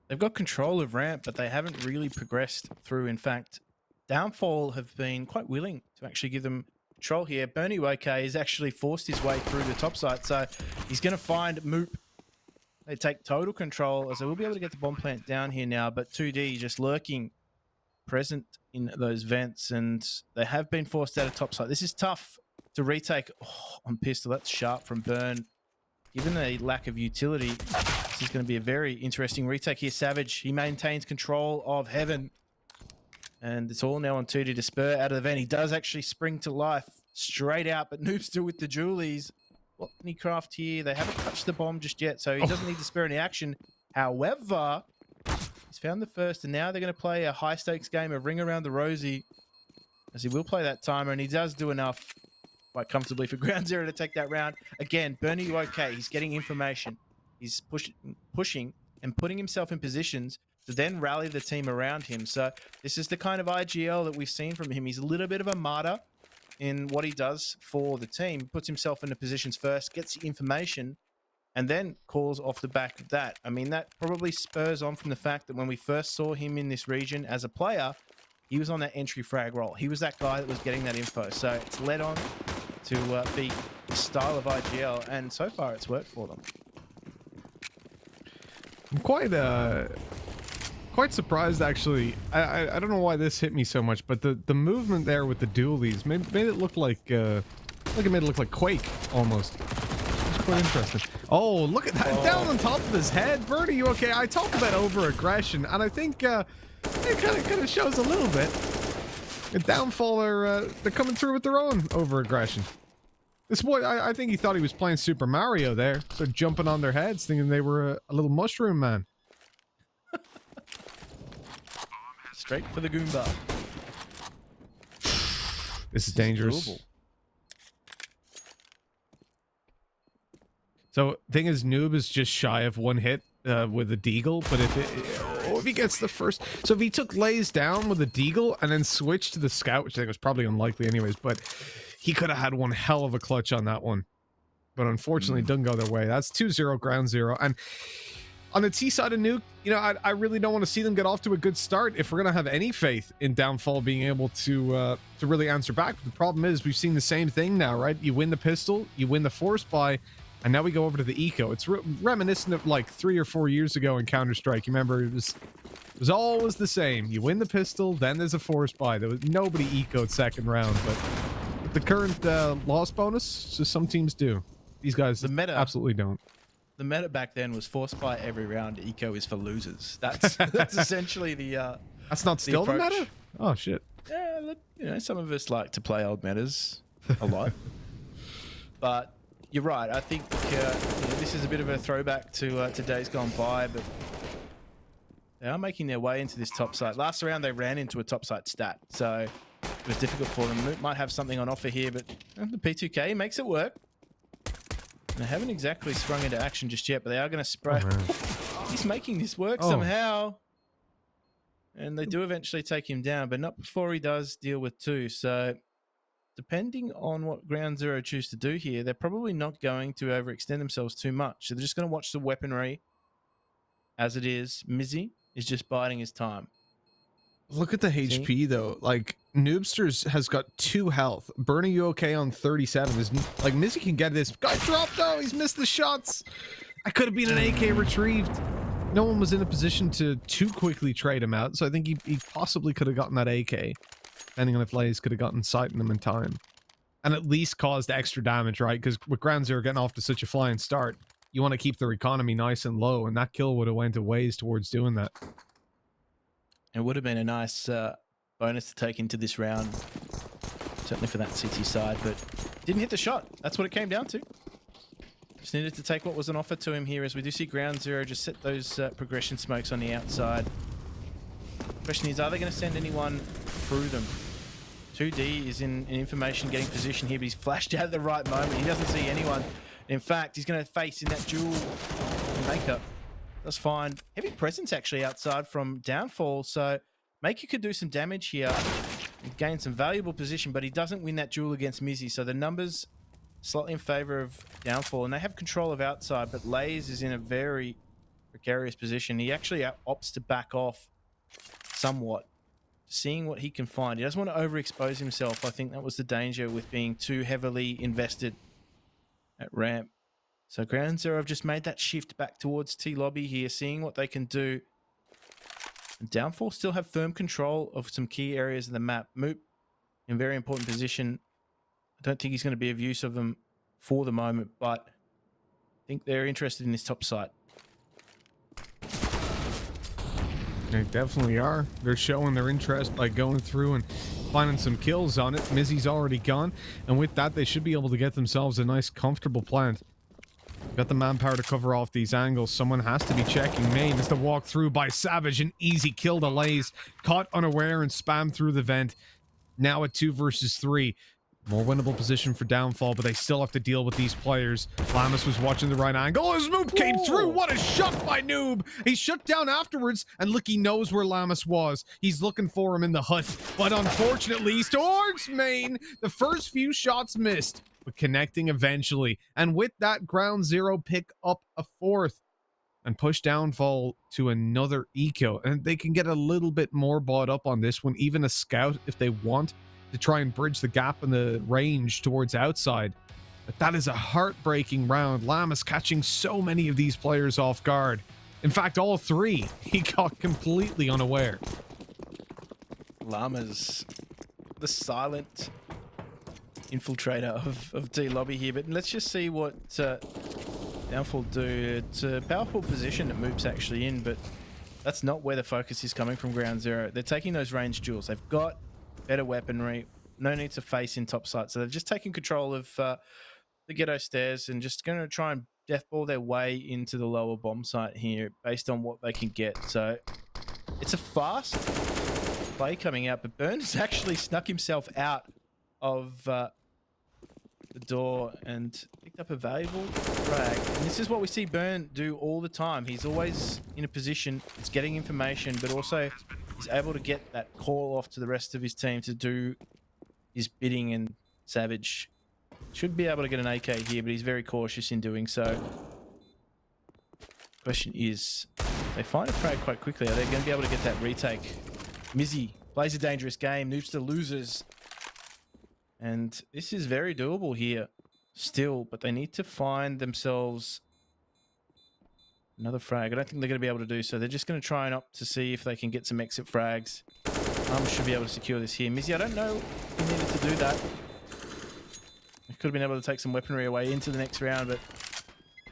They've got control of ramp, but they haven't really progressed through. In fact, Downfall have been quite willing to actually give them control here. Bernie Woke has actually forced his way through the top site, so he's going to find Moop. They take total control, as they will be able to get the bomb plant down here now, but 2D just lurking present in those vents, and they have been forced out of top site. This is tough to retake on pistol. That's sharp from Burn. Given a lack of utility, this is going to be a very interesting retake here. Savage, he maintains control of Heaven, and it's all now on 2D to spur out of the vent. He does actually spring to life straight out, but Noob's still with the Julies. What can he craft here? They haven't touched the bomb just yet, so he doesn't need to spare any action. However, he's found the first, and now they're going to play a high-stakes game of Ring Around the Rosie. as he will play that timer, and he does do enough quite comfortably for Ground Zero to take that round. Again, Bernie, you okay? He's getting information. He's pushing and putting himself in positions to then rally the team around him. So this is the kind of IGL that we've seen from him. He's a little bit of a martyr in what he does for the team. He puts himself into positions first, gets the information, and then calls off the back of that. I mean, that probably spurs on from the fact that when we first saw him in this region as a player, he was on that entry frag roll. He was that guy that was getting that info. So it's led on to be the style of IGL, and so far it's worked for them. I'm quite surprised, actually. I don't know why this hit me so much, but the movement there with the dualies made it look like it made it look like Quake almost. It's quite interesting. Oh, look at that down on top of his head, Bernie. You okay? I talk about over aggression, and I think it kind of shows a little bit. The Downfall they're coming through with their own over aggression. This boy, I think he thought he was playing Super Mario there, so jumping on their heads, thinking they were a little mushroom man. Straight for the Goomba. This is dangerous. Doable. So, thing is, Noob is just shy of one hit with a deagle, but if he gets the first, so if he took Lays down with a deagle and then switched to the scout, which I think was probably unlikely anyways, but he could have had one hell of a clutch on that one. But unfortunately, it doesn't go their way. That's 2-0 Ground Zero. And on the T side of Nuke, you know, I really don't want to see them get off to a good start if we're going to have any faith in Downfall being able to really answer back. But the problem is we've seen the same thing now, right? You win the pistol, you win the force buy, and now we go over to the eco. It's reminiscent of like 3 or 4 years ago in Counter-Strike. You remember, it was always the same. You win the pistol, then there's a force buy. There was nobody ecoed second round, but with the current loss bonus, just some teams do. These guys absolutely don't. The meta back then was force buy every round. Eco is for losers. That's essentially the. That's not still the meta? Oh shit. Yeah, look, you know, some of us like to play old metas a lot, but you're right. I think you know, this is a bit of a throwback to days gone by, but they are making their way into this top site. Last round they ran into a top site stat, so it was difficult for them. Moot might have something on offer here, but the P2K makes it work. And they haven't exactly sprung into action just yet, but they are going to spray. Oh, he's making this work somehow. And they do eventually take him down, but not before he does deal with two. So depending on what Ground Zero choose to do here, they're probably not going to overextend themselves too much. So they're just going to watch the weaponry as it is. Mizzy is just biding his time. Look at the HP though. Like Noobsters has got 2 health. Bernie, you okay on 37? Is like Mizzy can get this. Guy dropped though. He's missed the shots. I could have been an AK retrieved. No one was in a position to too quickly trade him out, so I think he possibly could have gotten that AK, depending on if Lays could have gotten sight in him in time, and at least caused extra damage, right? Because with Ground Zero getting off to such a flying start, you want to keep their economy nice and low, and that kill would have went a ways towards doing that. It would have been a nice bonus to take into this round, certainly for that CT side, but didn't hit the shot. That's what it came down to. Just needed to take what was on offer to him here, as we do see Ground Zero just set those progression smokes on the outside. Question is, are they going to send anyone through them? 2D is in information getting position here, but he's flashed out at the right moment. He doesn't see anyone. In fact, he's going to face in that dual Maker. That's fine. Heavy presence actually outside from Downfall, so Maker could do some damage here and gain some valuable position, but he doesn't win that duel against Mizzy, so the numbers slightly in favor of Downfall, and they have control of outside, but Lays is in a very precarious position. He actually opts to back off somewhat, seeing what he can find. He doesn't want to overexpose himself. I think that was the danger with being too heavily invested at ramp. So Ground Zero have just made that shift back towards T-Lobby here, seeing what they can do. And Downfall still have firm control of some key areas of the map. Moop in very important position. I don't think he's going to be of use of them for the moment, but I think they're interested in this top site. They definitely are. They're showing their interest by going through and finding some kills on it. Mizzy's already gone, and with that, they should be able to get themselves a nice, comfortable plant. Got the manpower to cover off these angles. Someone has to be checking main. It's the walk through by Savage. An easy kill to Lays. Caught unaware and spammed through the vent. Now at 2 versus 3. More winnable position for Downfall, but they still have to deal with these players. Lamas was watching the right angle. His move came through. What a shot by Noob. He shut down afterwards, and look, he knows where Lamas was. He's looking for him in the hut, but unfortunately, he's towards main. The first few shots missed, but connecting eventually. And with that, Ground Zero pick up a 4th and push Downfall to another eco. And they can get a little bit more bought up on this one, even a scout if they want, to try and bridge the gap in the range towards outside. But that is a heartbreaking round. Lamas catching so many of these players off guard. In fact, all 3 he got completely unaware. Llama's the silent infiltrator of D Lobby here, but let's just see what Downfall do. It's a powerful position that Moop's actually in, but that's not where the focus is coming from Ground Zero. They're taking those ranged duels. They've got better weaponry, no need to face in top sight. So they've just taken control of the ghetto stairs and just going to try and deathball their way into the lower bomb site here based on what they can get. So it's a fast play coming out, but Burn has actually snuck himself out of the door and picked up a valuable frag. And this is what we see Burn do all the time. He's always in a position, it's getting information, but also he's able to get that call off to the rest of his team to do his bidding, and Savage should be able to get an AK here, but he's very cautious in doing so. Question is, if they find a frag quite quickly, are they going to be able to get that retake? Mizzy plays a dangerous game, Noobs to losers. And this is very doable here still, but they need to find themselves another frag. I don't think they're going to be able to do so. They're just going to try and opt to see if they can get some exit frags. Should be able to secure this here. Mizzy, I don't know if he needed to do that. He could have been able to take some weaponry away into the next round, but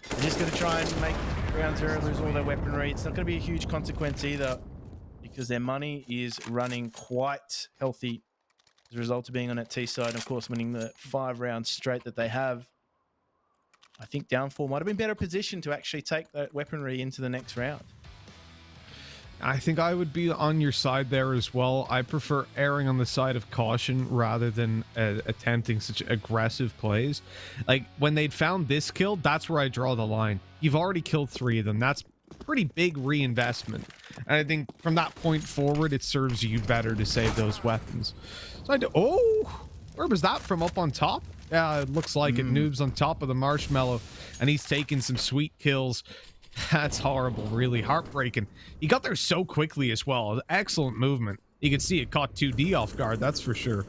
they're just going to try and make Ground Zero lose all their weaponry. It's not going to be a huge consequence either, because their money is running quite healthy as a result of being on that T side and, of course, winning the 5 rounds straight that they have. I think Downfall might have been better positioned to actually take that weaponry into the next round. I think I would be on your side there as well. I prefer erring on the side of caution rather than attempting such aggressive plays. Like, when they'd found this kill, that's where I draw the line. You've already killed 3 of them. That's pretty big reinvestment. And I think from that point forward, it serves you better to save those weapons. So where was that from? Up on top? Yeah, it looks like it. Noob's on top of the marshmallow, and he's taking some sweet kills. That's horrible, really heartbreaking. He got there so quickly as well. Excellent movement. You can see it caught 2D off guard, that's for sure.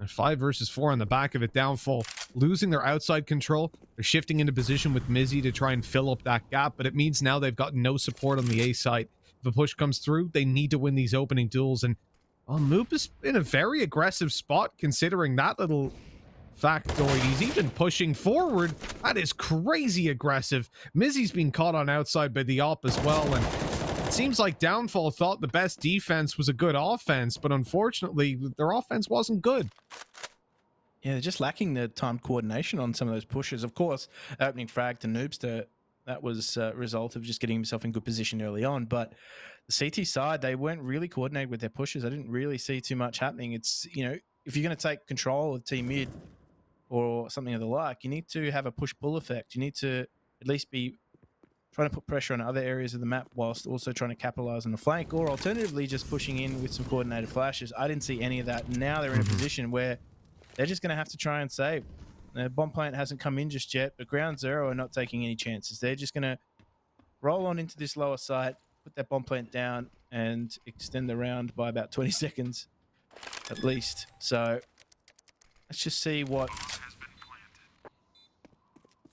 And 5 versus 4 on the back of it. Downfall losing their outside control. They're shifting into position with Mizzy to try and fill up that gap, but it means now they've got no support on the A side. If a push comes through, they need to win these opening duels, and Moop is in a very aggressive spot considering that little factoid. He's even pushing forward. That is crazy aggressive. Mizzy's being caught on outside by the op as well, and it seems like Downfall thought the best defense was a good offense, but unfortunately their offense wasn't good. Yeah, they're just lacking the timed coordination on some of those pushes. Of course, opening frag to Noobster, that was a result of just getting himself in good position early on, but the CT side, they weren't really coordinated with their pushes. I didn't really see too much happening. It's, you know, if you're going to take control of team mid or something of the like, you need to have a push-pull effect. You need to at least be trying to put pressure on other areas of the map whilst also trying to capitalize on the flank, or alternatively just pushing in with some coordinated flashes. I didn't see any of that. Now they're in a position where they're just going to have to try and save. The bomb plant hasn't come in just yet, but Ground Zero are not taking any chances. They're just going to roll on into this lower site, put that bomb plant down, and extend the round by about 20 seconds at least. So let's just see what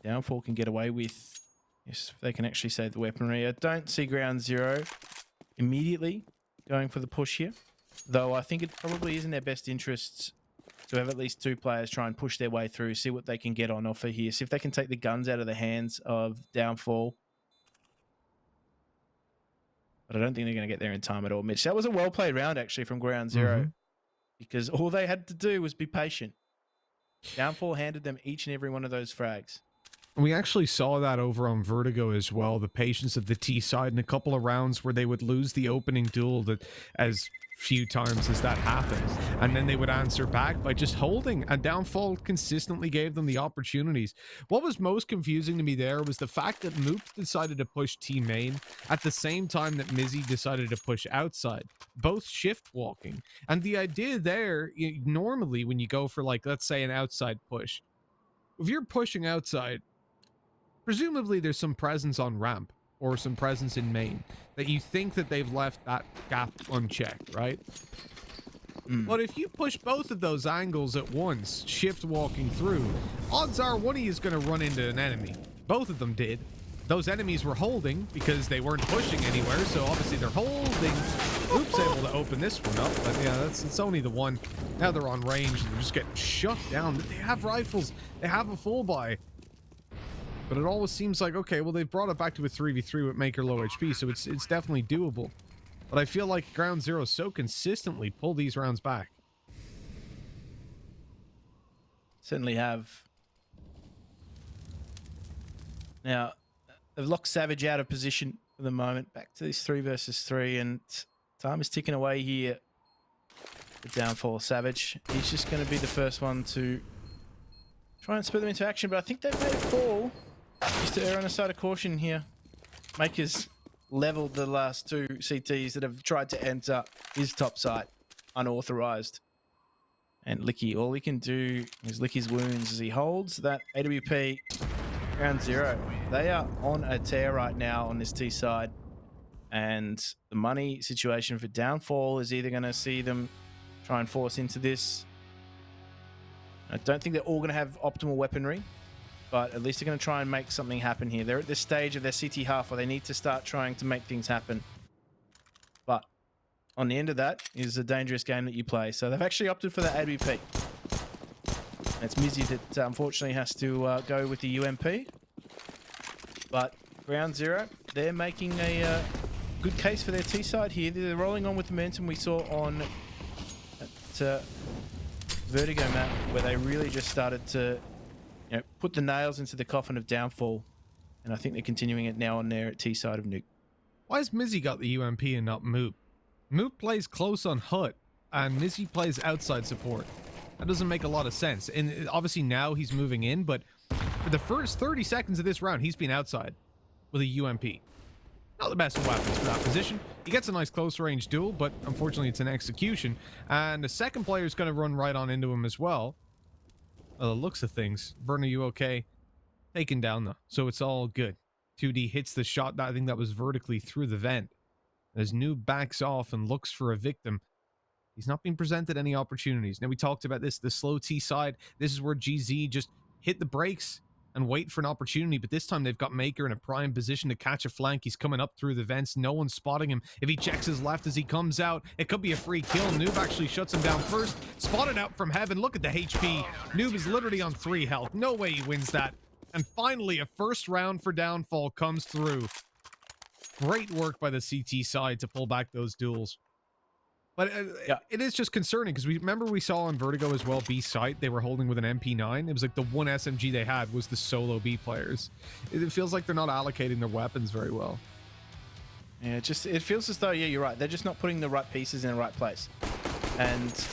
Downfall can get away with. Yes, they can actually save the weaponry. I don't see Ground Zero immediately going for the push here, though I think it probably is in their best interests to have at least 2 players try and push their way through, see what they can get on offer here, see if they can take the guns out of the hands of Downfall. But I don't think they're going to get there in time at all, Mitch. That was a well-played round, actually, from Ground Zero, because all they had to do was be patient. Downfall handed them each and every one of those frags. And we actually saw that over on Vertigo as well, the patience of the T side in a couple of rounds where they would lose the opening duel that as few times as that happened, and then they would answer back by just holding, and Downfall consistently gave them the opportunities. What was most confusing to me there was the fact that Moop decided to push T main at the same time that Mizzy decided to push outside, both shift walking. And the idea there, normally when you go for, like, let's say an outside push, if you're pushing outside, presumably there's some presence on ramp or some presence in main that you think that they've left that gap unchecked, right? But if you push both of those angles at once, shift walking through, odds are one of you is going to run into an enemy. Both of them did. Those enemies were holding because they weren't pushing anywhere, so obviously they're holding. Oops, able to open this one up, but yeah, it's only the one. Now they're on range and they're just getting shut down. They have rifles. They have a full buy. But it always seems like, okay, well, they've brought it back to a 3v3 with Maker low HP, so it's definitely doable. But I feel like Ground Zero so consistently pull these rounds back. Certainly have. Now, they've locked Savage out of position for the moment. Back to this 3 versus 3, and time is ticking away here. The Downfall Savage. He's just going to be the first one to try and spur them into action, but I think they've made a call. Just to err on the side of caution here. Makers leveled the last two CTs that have tried to enter his top site unauthorized. And Licky, all he can do is lick his wounds as he holds that AWP Ground Zero. They are on a tear right now on this T side. And the money situation for Downfall is either going to see them try and force into this. I don't think they're all going to have optimal weaponry, but at least they're going to try and make something happen here. They're at this stage of their CT half where they need to start trying to make things happen. But on the end of that is a dangerous game that you play. So they've actually opted for the AWP. It's Mizzy that unfortunately has to go with the UMP. But Ground Zero, they're making a good case for their T side here. They're rolling on with the momentum we saw on that Vertigo map, where they really just started to put the nails into the coffin of Downfall, and I think they're continuing it now on their T side of Nuke. Why has Mizzy got the UMP and not Moop? Moop plays close on Hut, and Mizzy plays outside support. That doesn't make a lot of sense. And obviously now he's moving in, but for the first 30 seconds of this round, he's been outside with a UMP. Not the best of weapons for that position. He gets a nice close range duel, but unfortunately it's an execution. And the second player is going to run right on into him as well. The looks of things. Burn, are you okay? Taken down though, so it's all good. 2D hits the shot. I think that was vertically through the vent. As Noob backs off and looks for a victim, he's not being presented any opportunities. Now, we talked about this, the slow T side. This is where GZ just hit the brakes and wait for an opportunity, but this time they've got Maker in a prime position to catch a flank. He's coming up through the vents. No one's spotting him. If he checks his left as he comes out, it could be a free kill. Noob actually shuts him down first. Spotted out from heaven. Look at the HP. Noob is literally on 3 health. No way he wins that. And finally, a first round for Downfall comes through. Great work by the CT side to pull back those duels. But it is just concerning because we saw on Vertigo as well, B site, they were holding with an MP9. It was like the one SMG they had was the solo B players. It feels like they're not allocating their weapons very well. Yeah, it feels as though, yeah, you're right. They're just not putting the right pieces in the right place. And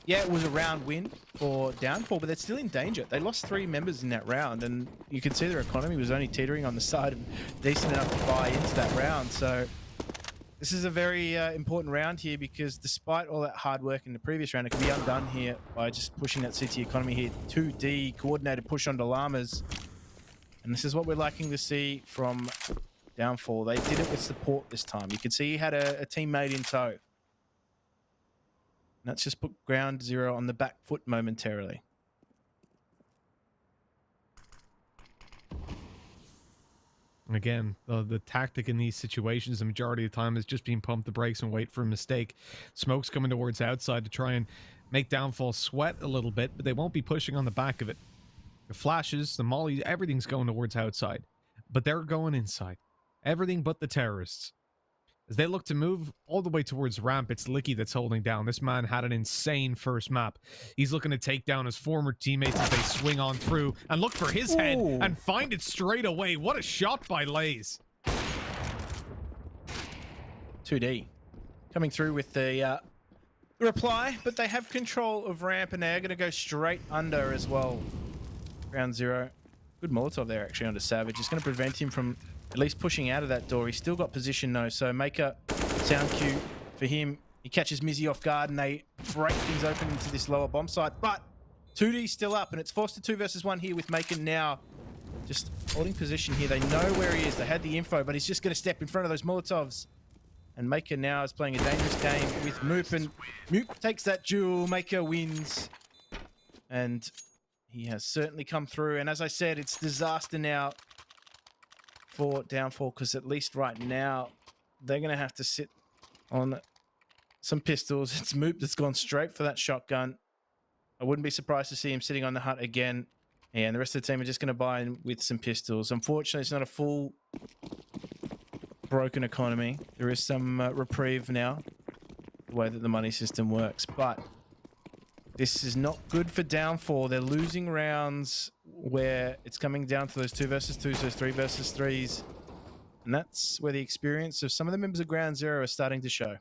yeah, it was a round win for Downfall, but they're still in danger. They lost 3 members in that round, and you can see their economy was only teetering on the side of decent enough to buy into that round. So this is a very important round here, because despite all that hard work in the previous round, it can be undone here by just pushing that CT economy here. 2D coordinated push onto Llamas. And this is what we're liking to see from Downfall. They did it with support this time. You can see he had a teammate in tow. And that's just put Ground Zero on the back foot momentarily. Again, the tactic in these situations, the majority of the time, is just being pump the brakes and wait for a mistake. Smoke's coming towards outside to try and make Downfall sweat a little bit, but they won't be pushing on the back of it. The flashes, the molly, everything's going towards outside, but they're going inside. Everything but the terrorists. As they look to move all the way towards ramp, it's Licky that's holding down. This man had an insane first map. He's looking to take down his former teammates as they swing on through and look for his head and find it straight away. What a shot by Lays. 2D coming through with the reply, but they have control of ramp and they're going to go straight under as well. Ground zero. Good Molotov there actually onto Savage. It's going to prevent him from at least pushing out of that door. He's still got position though, so make a sound cue for him. He catches Mizzy off guard and they break things open into this lower bomb site, but 2D's still up and it's forced to 2 versus 1 here with Maker now just holding position here. They know where he is. They had the info, but he's just going to step in front of those Molotovs. And Maker now is playing a dangerous game with Moop, and Moop takes that duel. Maker wins. And he has certainly come through. And as I said, it's disaster now for Downfall, because at least right now, they're going to have to sit on some pistols. It's Moop that's gone straight for that shotgun. I wouldn't be surprised to see him sitting on the hut again. And the rest of the team are just going to buy in with some pistols. Unfortunately, it's not a full broken economy. There is some reprieve now, the way that the money system works, but this is not good for Downfall. They're losing rounds where it's coming down to those 2 versus 2s, those 3 versus 3s, and that's where the experience of some of the members of Ground Zero are starting to show.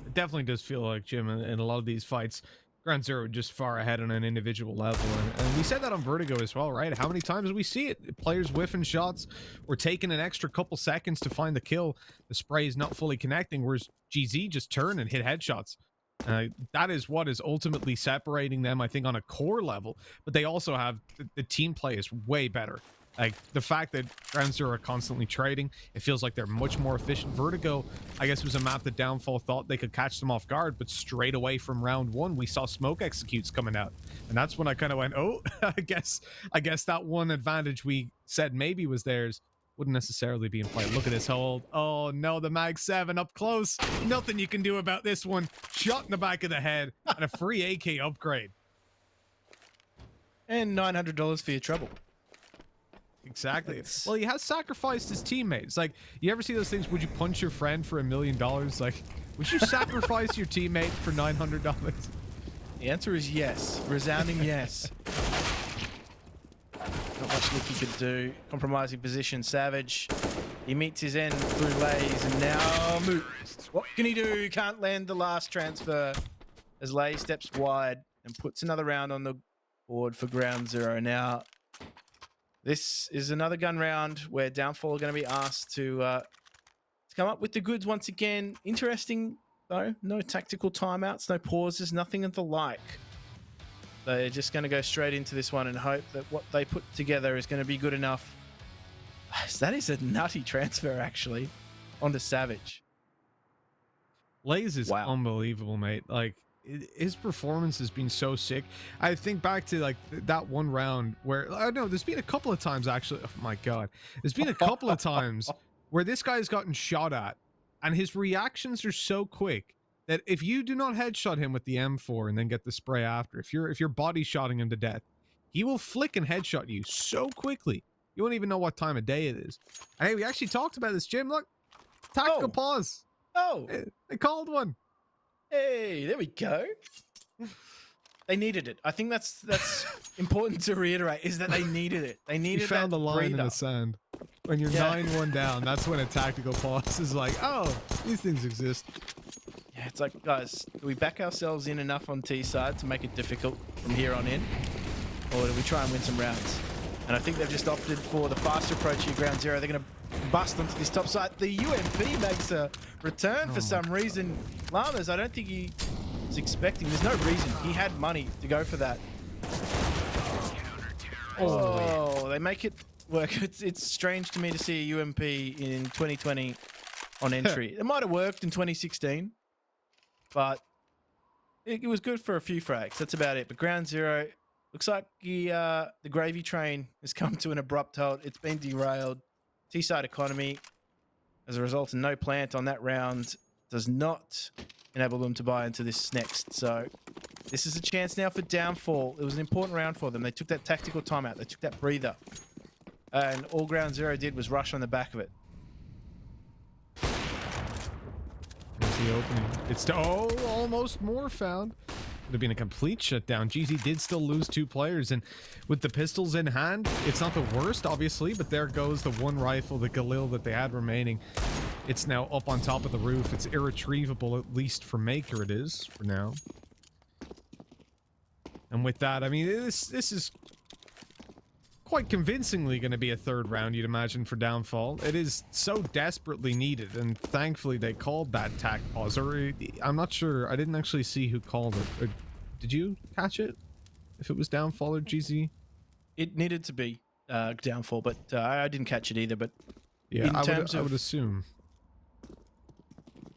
It definitely does feel like, Jim, in a lot of these fights, Ground Zero just far ahead on an individual level. And we said that on Vertigo as well, right? How many times do we see it? Players whiffing shots or taking an extra couple seconds to find the kill. The spray is not fully connecting, whereas GZ just turn and hit headshots. That is what is ultimately separating them, I think, on a core level. But they also have the team play is way better. Like, the fact that Ground Zero are constantly trading, it feels like they're much more efficient. Vertigo, I guess, was a map that Downfall thought they could catch them off guard, but straight away from round 1, we saw smoke executes coming out. And that's when I kind of went, oh, I guess that one advantage we said maybe was theirs wouldn't necessarily be in play. Look at this hold. Oh, no, the Mag 7 up close. Nothing you can do about this one. Shot in the back of the head and a free AK upgrade. And $900 for your trouble. Exactly. Well, he has sacrificed his teammates. Like, you ever see those things? Would you punch your friend for $1 million? Like, would you sacrifice your teammate for $900? The answer is yes. Resounding yes. Not much Licky could do. Compromising position. Savage. He meets his end through Lays, and now Moot. What can he do? Can't land the last transfer as Lay steps wide and puts another round on the board for Ground Zero. Now, this is another gun round where Downfall are going to be asked to come up with the goods once again. Interesting, though. No tactical timeouts, no pauses, nothing of the like. They're just going to go straight into this one and hope that what they put together is going to be good enough. That is a nutty transfer, actually, onto Savage. Lays is unbelievable, mate. Like, his performance has been so sick. I think back to like that one round where I know there's been a couple of times actually. Oh my god, there's been a couple of times where this guy's gotten shot at, and his reactions are so quick that if you do not headshot him with the M4 and then get the spray after, if you're body shotting him to death, he will flick and headshot you so quickly you won't even know what time of day it is. And hey, we actually talked about this, Jim. Look, tactical pause. Oh, they called one. Hey, there we go. They needed it. I think that's important to reiterate, is that they needed it. They needed you found that the line breather. in the sand. When you're 9-1 down, that's when a tactical pause is like, oh, these things exist. Yeah, it's like, guys, do we back ourselves in enough on T side to make it difficult from here on in? Or do we try and win some rounds? And I think they've just opted for the faster approach here, Ground Zero. They're going to bust onto this top side. The UMP makes a return for some reason. Lamas, I don't think he was expecting. There's no reason. He had money to go for that. Oh, they make it work. It's strange to me to see a UMP in 2020 on entry. It might have worked in 2016, but it was good for a few frags. That's about it. But Ground Zero, looks like the gravy train has come to an abrupt halt. It's been derailed. T-side economy, as a result of no plant on that round, does not enable them to buy into this next. So this is a chance now for Downfall. It was an important round for them. They took that tactical timeout. They took that breather. And all Ground Zero did was rush on the back of it. the opening. It's almost more found. Would have been a complete shutdown. GZ did still lose 2 players, and with the pistols in hand, it's not the worst, obviously, but there goes the one rifle, the Galil that they had remaining. It's now up on top of the roof. It's irretrievable, at least for Maker it is, for now. And with that, I mean, this is quite convincingly going to be a 3rd round, you'd imagine, for Downfall. It is so desperately needed, and thankfully they called that tac pause. Or I'm not sure. I didn't actually see who called it. Or, did you catch it? If it was Downfall or GZ? It needed to be Downfall, but I didn't catch it either. But yeah, I would assume.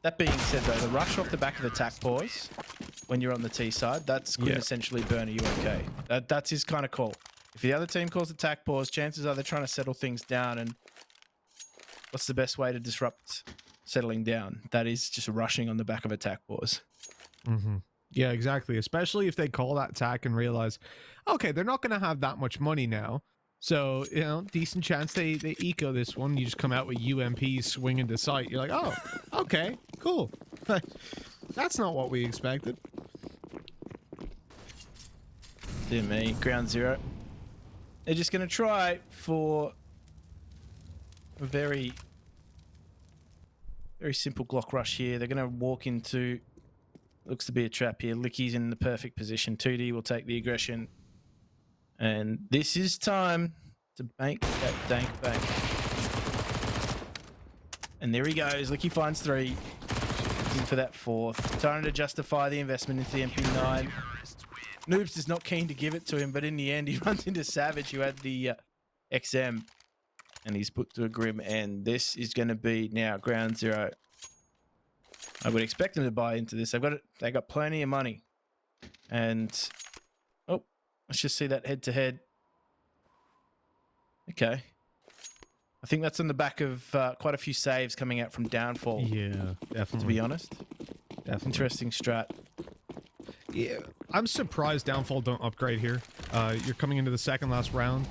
That being said, though, the rush off the back of the tac pause when you're on the T side, that's going to essentially burn you okay. That's his kind of call. If the other team calls attack pause, chances are they're trying to settle things down. And what's the best way to disrupt settling down? That is just rushing on the back of attack pause. Yeah, exactly. Especially if they call that attack and realize, okay, they're not going to have that much money now. So, you know, decent chance they eco this one. You just come out with UMPs swing into sight. You're like, oh, okay, cool. That's not what we expected. Dear me, ground 0. They're just going to try for a very, very simple Glock rush here. They're going to walk into, looks to be a trap here. Licky's in the perfect position. 2D will take the aggression. And this is time to bank that dank bank. And there he goes. Licky finds 3. In for that 4th. Trying to justify the investment into the MP9. Noobs is not keen to give it to him, but in the end, he runs into Savage, who had the XM, and he's put to a grim end. This is going to be now ground 0. I would expect them to buy into this. They got plenty of money, and oh, let's just see that head-to-head. Okay, I think that's on the back of quite a few saves coming out from Downfall. Yeah, definitely. To be honest, definitely interesting strat. Yeah, I'm surprised Downfall don't upgrade here. You're coming into the second last round.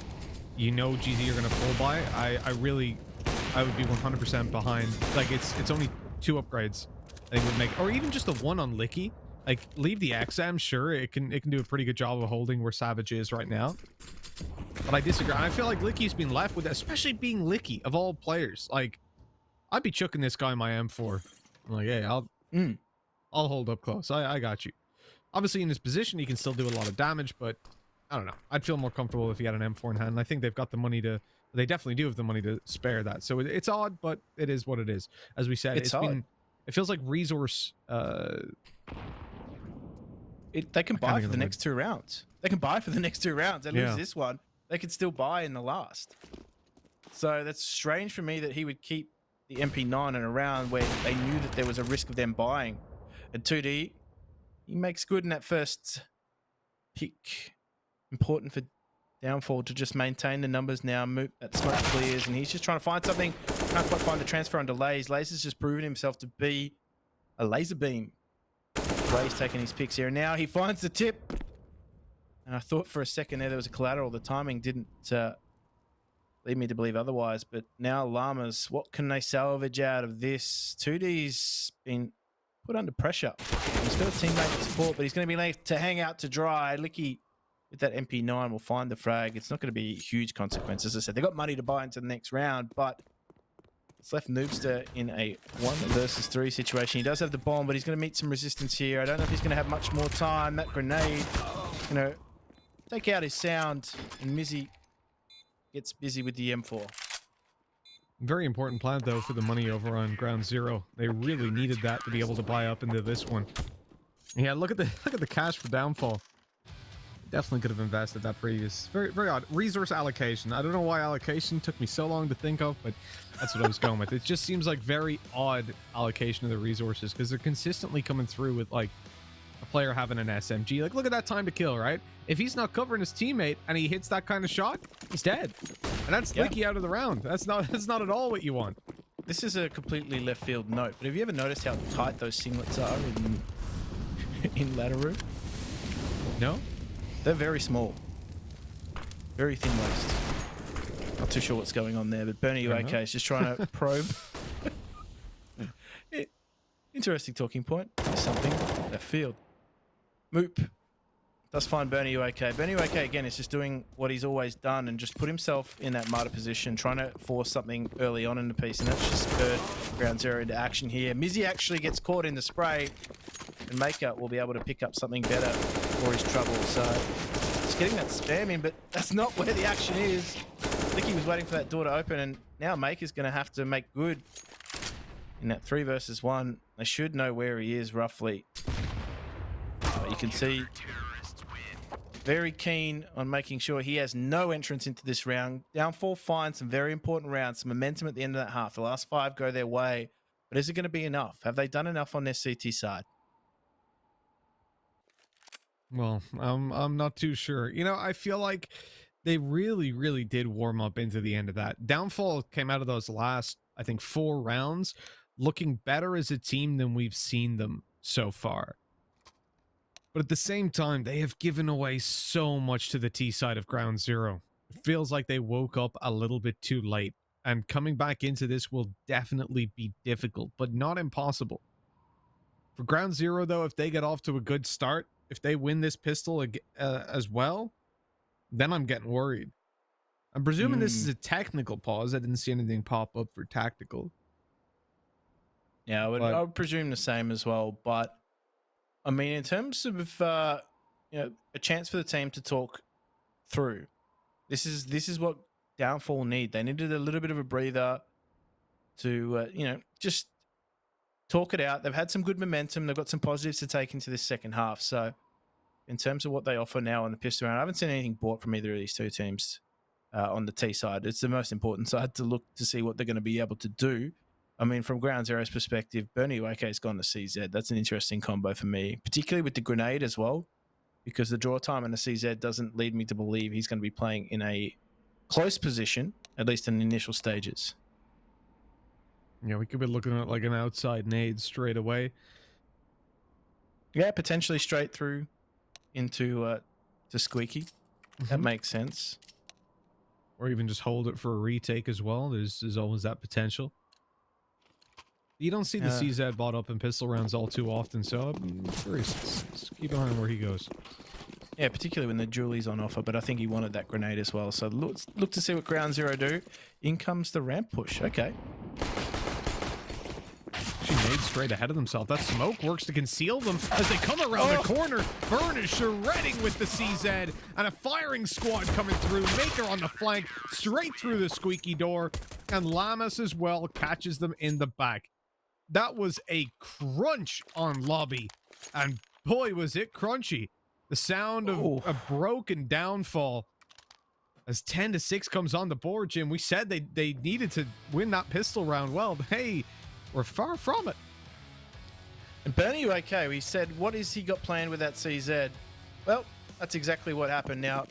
You know GZ you're gonna full buy. I would be 100% behind. Like it's only 2 upgrades they would make, or even just the 1 on Licky. Like leave the XM, sure, it can do a pretty good job of holding where Savage is right now. But I disagree. I feel like Licky's been left with that, especially being Licky of all players. Like I'd be chucking this guy in my M4. I'm like, hey, I'll hold up close. I got you. Obviously, in his position, he can still do a lot of damage, but I don't know. I'd feel more comfortable if he had an M4 in hand. And I think they've got the money to... They definitely do have the money to spare that. So it's odd, but it is what it is. As we said, it's been... It feels like resource... They can buy for the next 2 rounds. They can buy for the next 2 rounds. They lose this one. They could still buy in the last. So that's strange for me that he would keep the MP9 in a round where they knew that there was a risk of them buying. At 2D... He makes good in that first pick. Important for Downfall to just maintain the numbers now. That smoke clears, and he's just trying to find something. Can't quite find the transfer onto Lays. Lays has just proven himself to be a laser beam. Lays taking his picks here, and now he finds the tip. And I thought for a second there was a collateral. The timing didn't lead me to believe otherwise. But now Llamas, what can they salvage out of this? 2D's been put under pressure. He's got a teammate support, but he's going to be left to hang out to dry. Licky with that MP9 will find the frag. It's not going to be huge consequences. As I said, they've got money to buy into the next round, but it's left Noobster in a 1 versus 3 situation. He does have the bomb, but he's going to meet some resistance here. I don't know if he's going to have much more time. That grenade, you know, take out his sound, and Mizzy gets busy with the M4. Very important plant, though, for the money over on ground 0. They really needed that to be able to buy up into this one. Yeah, look at the cash for Downfall. Definitely could have invested that previous. Very, very odd. Resource allocation. I don't know why allocation took me so long to think of, but that's what I was going with. It just seems like very odd allocation of the resources because they're consistently coming through with like a player having an SMG. Like, look at that time to kill, right? If he's not covering his teammate and he hits that kind of shot, he's dead. And that's Licky out of the round. That's not at all what you want. This is a completely left field note, but have you ever noticed how tight those singlets are in Latteroo? No? They're very small. Very thin waist. Not too sure what's going on there, but Bernie UK is just trying to probe into Interesting talking point. There's something. Left field. Moop. Does find Bernie UK. Bernie UK again is just doing what he's always done and just put himself in that martyr position, trying to force something early on in the piece, and that's just spurred Ground Zero into action here. Mizzy actually gets caught in the spray, and Maker will be able to pick up something better for his trouble. So just getting that spam in, but that's not where the action is. I think he was waiting for that door to open, and now Maker's going to have to make good in that 3 versus 1. They should know where he is roughly. But you can see very keen on making sure he has no entrance into this round. Downfall finds some very important rounds, some momentum at the end of that half. The last 5 go their way, but is it going to be enough? Have they done enough on their CT side? Well, I'm not too sure. You know, I feel like they really did warm up into the end of that. Downfall came out of those last, I think, 4 rounds looking better as a team than we've seen them so far. But at the same time, they have given away so much to the T side of Ground Zero. It feels like they woke up a little bit too late, and coming back into this will definitely be difficult, but not impossible. For Ground Zero, though, if they get off to a good start, if they win this pistol as well, then I'm getting worried. I'm presuming this is a technical pause. I didn't see anything pop up for tactical. Yeah, I would presume the same as well, but I mean, in terms of you know, a chance for the team to talk through, this is what Downfall need. They needed a little bit of a breather to you know, just talk it out. They've had some good momentum. They've got some positives to take into this second half. So, in terms of what they offer now on the pistol round, I haven't seen anything bought from either of these 2 teams on the T side. It's the most important side to look to see what they're going to be able to do. I mean, from Ground Zero's perspective, Bernie Wake has gone to CZ. That's an interesting combo for me, particularly with the grenade as well, because the draw time in the CZ doesn't lead me to believe he's going to be playing in a close position, at least in the initial stages. Yeah, we could be looking at like an outside nade straight away. Yeah, potentially straight through into to Squeaky. That makes sense. Or even just hold it for a retake as well. There's always that potential. You don't see the CZ bought up in pistol rounds all too often, so I'm curious. Just keep an eye on where he goes. Yeah, particularly when the Julie's on offer, but I think he wanted that grenade as well. So look to see what Ground Zero do. In comes the ramp push. Okay. She made straight ahead of themselves. That smoke works to conceal them as they come around the corner. Burn is shredding with the CZ, and a firing squad coming through. Maker on the flank, straight through the squeaky door, and Lamas as well catches them in the back. That was a crunch on lobby, and boy, was it crunchy. The sound of a broken Downfall as 10-6 comes on the board, Jim. We said they needed to win that pistol round well, but hey, we're far from it. And Bernie, okay, we said, what has he got planned with that CZ? Well, that's exactly what happened. Now,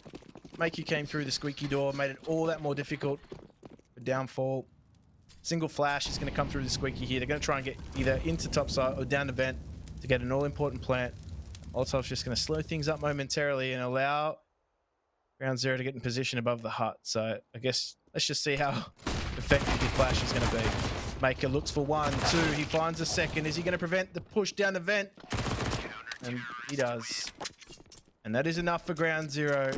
Makey came through the squeaky door, made it all that more difficult for Downfall. Single flash is going to come through the squeaky here. They're going to try and get either into topside or down the vent to get an all-important plant. Molotov's just going to slow things up momentarily and allow Ground Zero to get in position above the hut. So I guess let's just see how effective the flash is going to be. Maker looks for 1, 2. He finds a second. Is he going to prevent the push down the vent? And he does. And that is enough for Ground Zero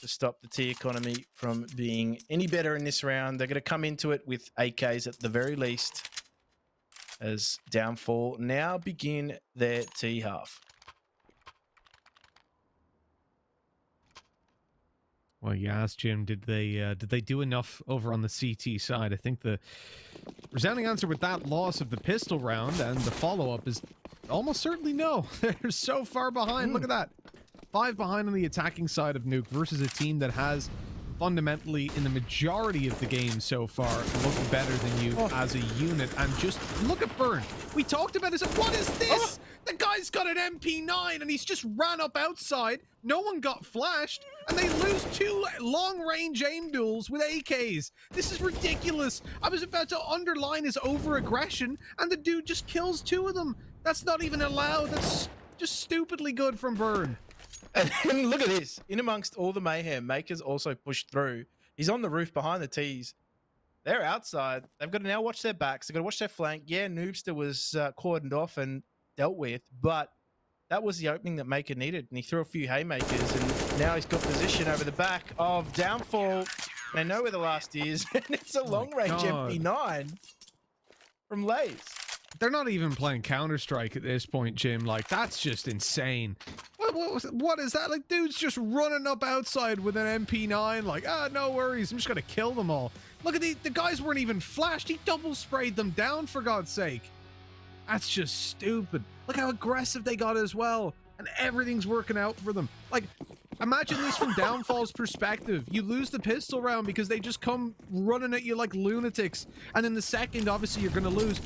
to stop the T economy from being any better in this round. They're going to come into it with AKs at the very least, as Downfall now begin their T half. Well, you asked Jim, did they do enough over on the CT side? I think the resounding answer with that loss of the pistol round and the follow-up is almost certainly no. They're so far behind. Look at that. 5 behind on the attacking side of Nuke versus a team that has fundamentally, in the majority of the game so far, looked better than you as a unit. And just look at Burn. We talked about it. What is this? The guy's got an MP9 and he's just ran up outside. No one got flashed. And they lose 2 long-range aim duels with AKs. This is ridiculous. I was about to underline his over-aggression, and the dude just kills 2 of them. That's not even allowed. That's just stupidly good from Burn. And look at this. In amongst all the mayhem, Maker's also pushed through. He's on the roof behind the T's. they're outside. They've got to now watch their backs. They've got to watch their flank. Yeah, Noobster was cordoned off and dealt with, but that was the opening that Maker needed, and he threw a few haymakers, and now he's got position over the back of Downfall. They know where the last is, and it's a long-range God. MP9 from Lays. They're not even playing Counter-Strike at this point, Jim. Like, that's just insane. What is that? Like, dude's just running up outside with an MP9. Like, no worries. I'm just going to kill them all. Look at the guys weren't even flashed. He double sprayed them down, for God's sake. That's just stupid. Look how aggressive they got as well. And everything's working out for them. Like, imagine this from Downfall's perspective. You lose the pistol round because they just come running at you like lunatics. And then the second, obviously, you're going to lose.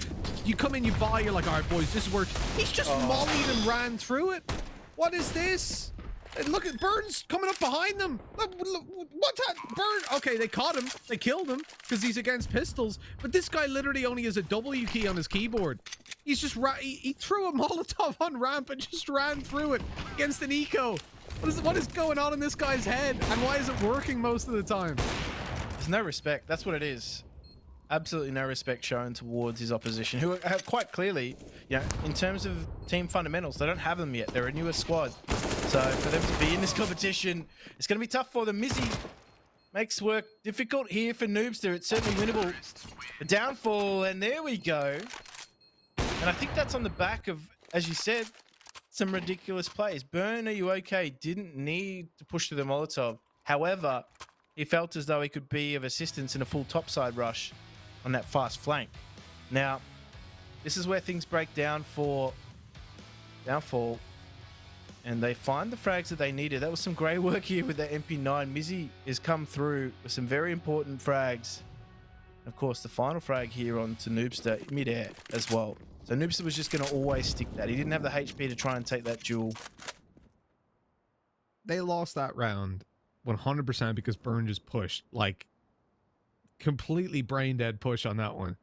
You come in, you buy, you're like, all right, boys, this is where... He's just mollied and ran through it. What is this? And look at Burns coming up behind them. What's that? Burn. Okay, they caught him. They killed him because he's against pistols. But this guy literally only has a W key on his keyboard. He's just he threw a Molotov on ramp and just ran through it against an eco. What is going on in this guy's head? And why is it working most of the time? There's no respect. That's what it is. Absolutely no respect shown towards his opposition, who have quite clearly, you know, in terms of team fundamentals, they don't have them yet. They're a newer squad. So for them to be in this competition, it's going to be tough for them. Mizzy makes work difficult here for Noobster. It's certainly winnable. The Downfall, and there we go. And I think that's on the back of, as you said, some ridiculous plays. Burn, are you okay? Didn't need to push through the Molotov. However, he felt as though he could be of assistance in a full topside rush on that fast flank. Now, this is where things break down for Downfall. And they find the frags that they needed. That was some great work here with that MP9. Mizzy has come through with some very important frags. Of course, the final frag here onto Noobster mid-air as well. So Noobster was just going to always stick that. He didn't have the HP to try and take that duel. They lost that round 100% because Burn just pushed, like, completely brain dead push on that one.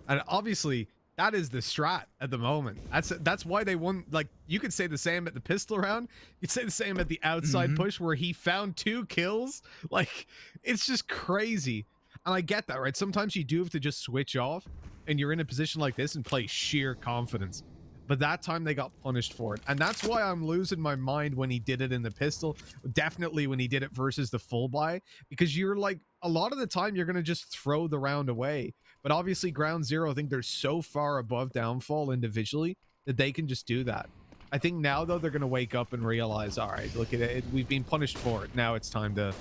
And obviously, that is the strat at the moment. That's why they won. Like, you could say the same at the pistol round. You'd say the same at the outside push where he found 2 kills. Like, it's just crazy. And I get that, right? Sometimes you do have to just switch off and you're in a position like this and play sheer confidence. But that time they got punished for it. And that's why I'm losing my mind when he did it in the pistol. Definitely when he did it versus the full buy. Because you're like, a lot of the time you're going to just throw the round away. But obviously Ground Zero, I think they're so far above Downfall individually that they can just do that. I think now, though, they're going to wake up and realize, all right, look at it. We've been punished for it. Now it's time to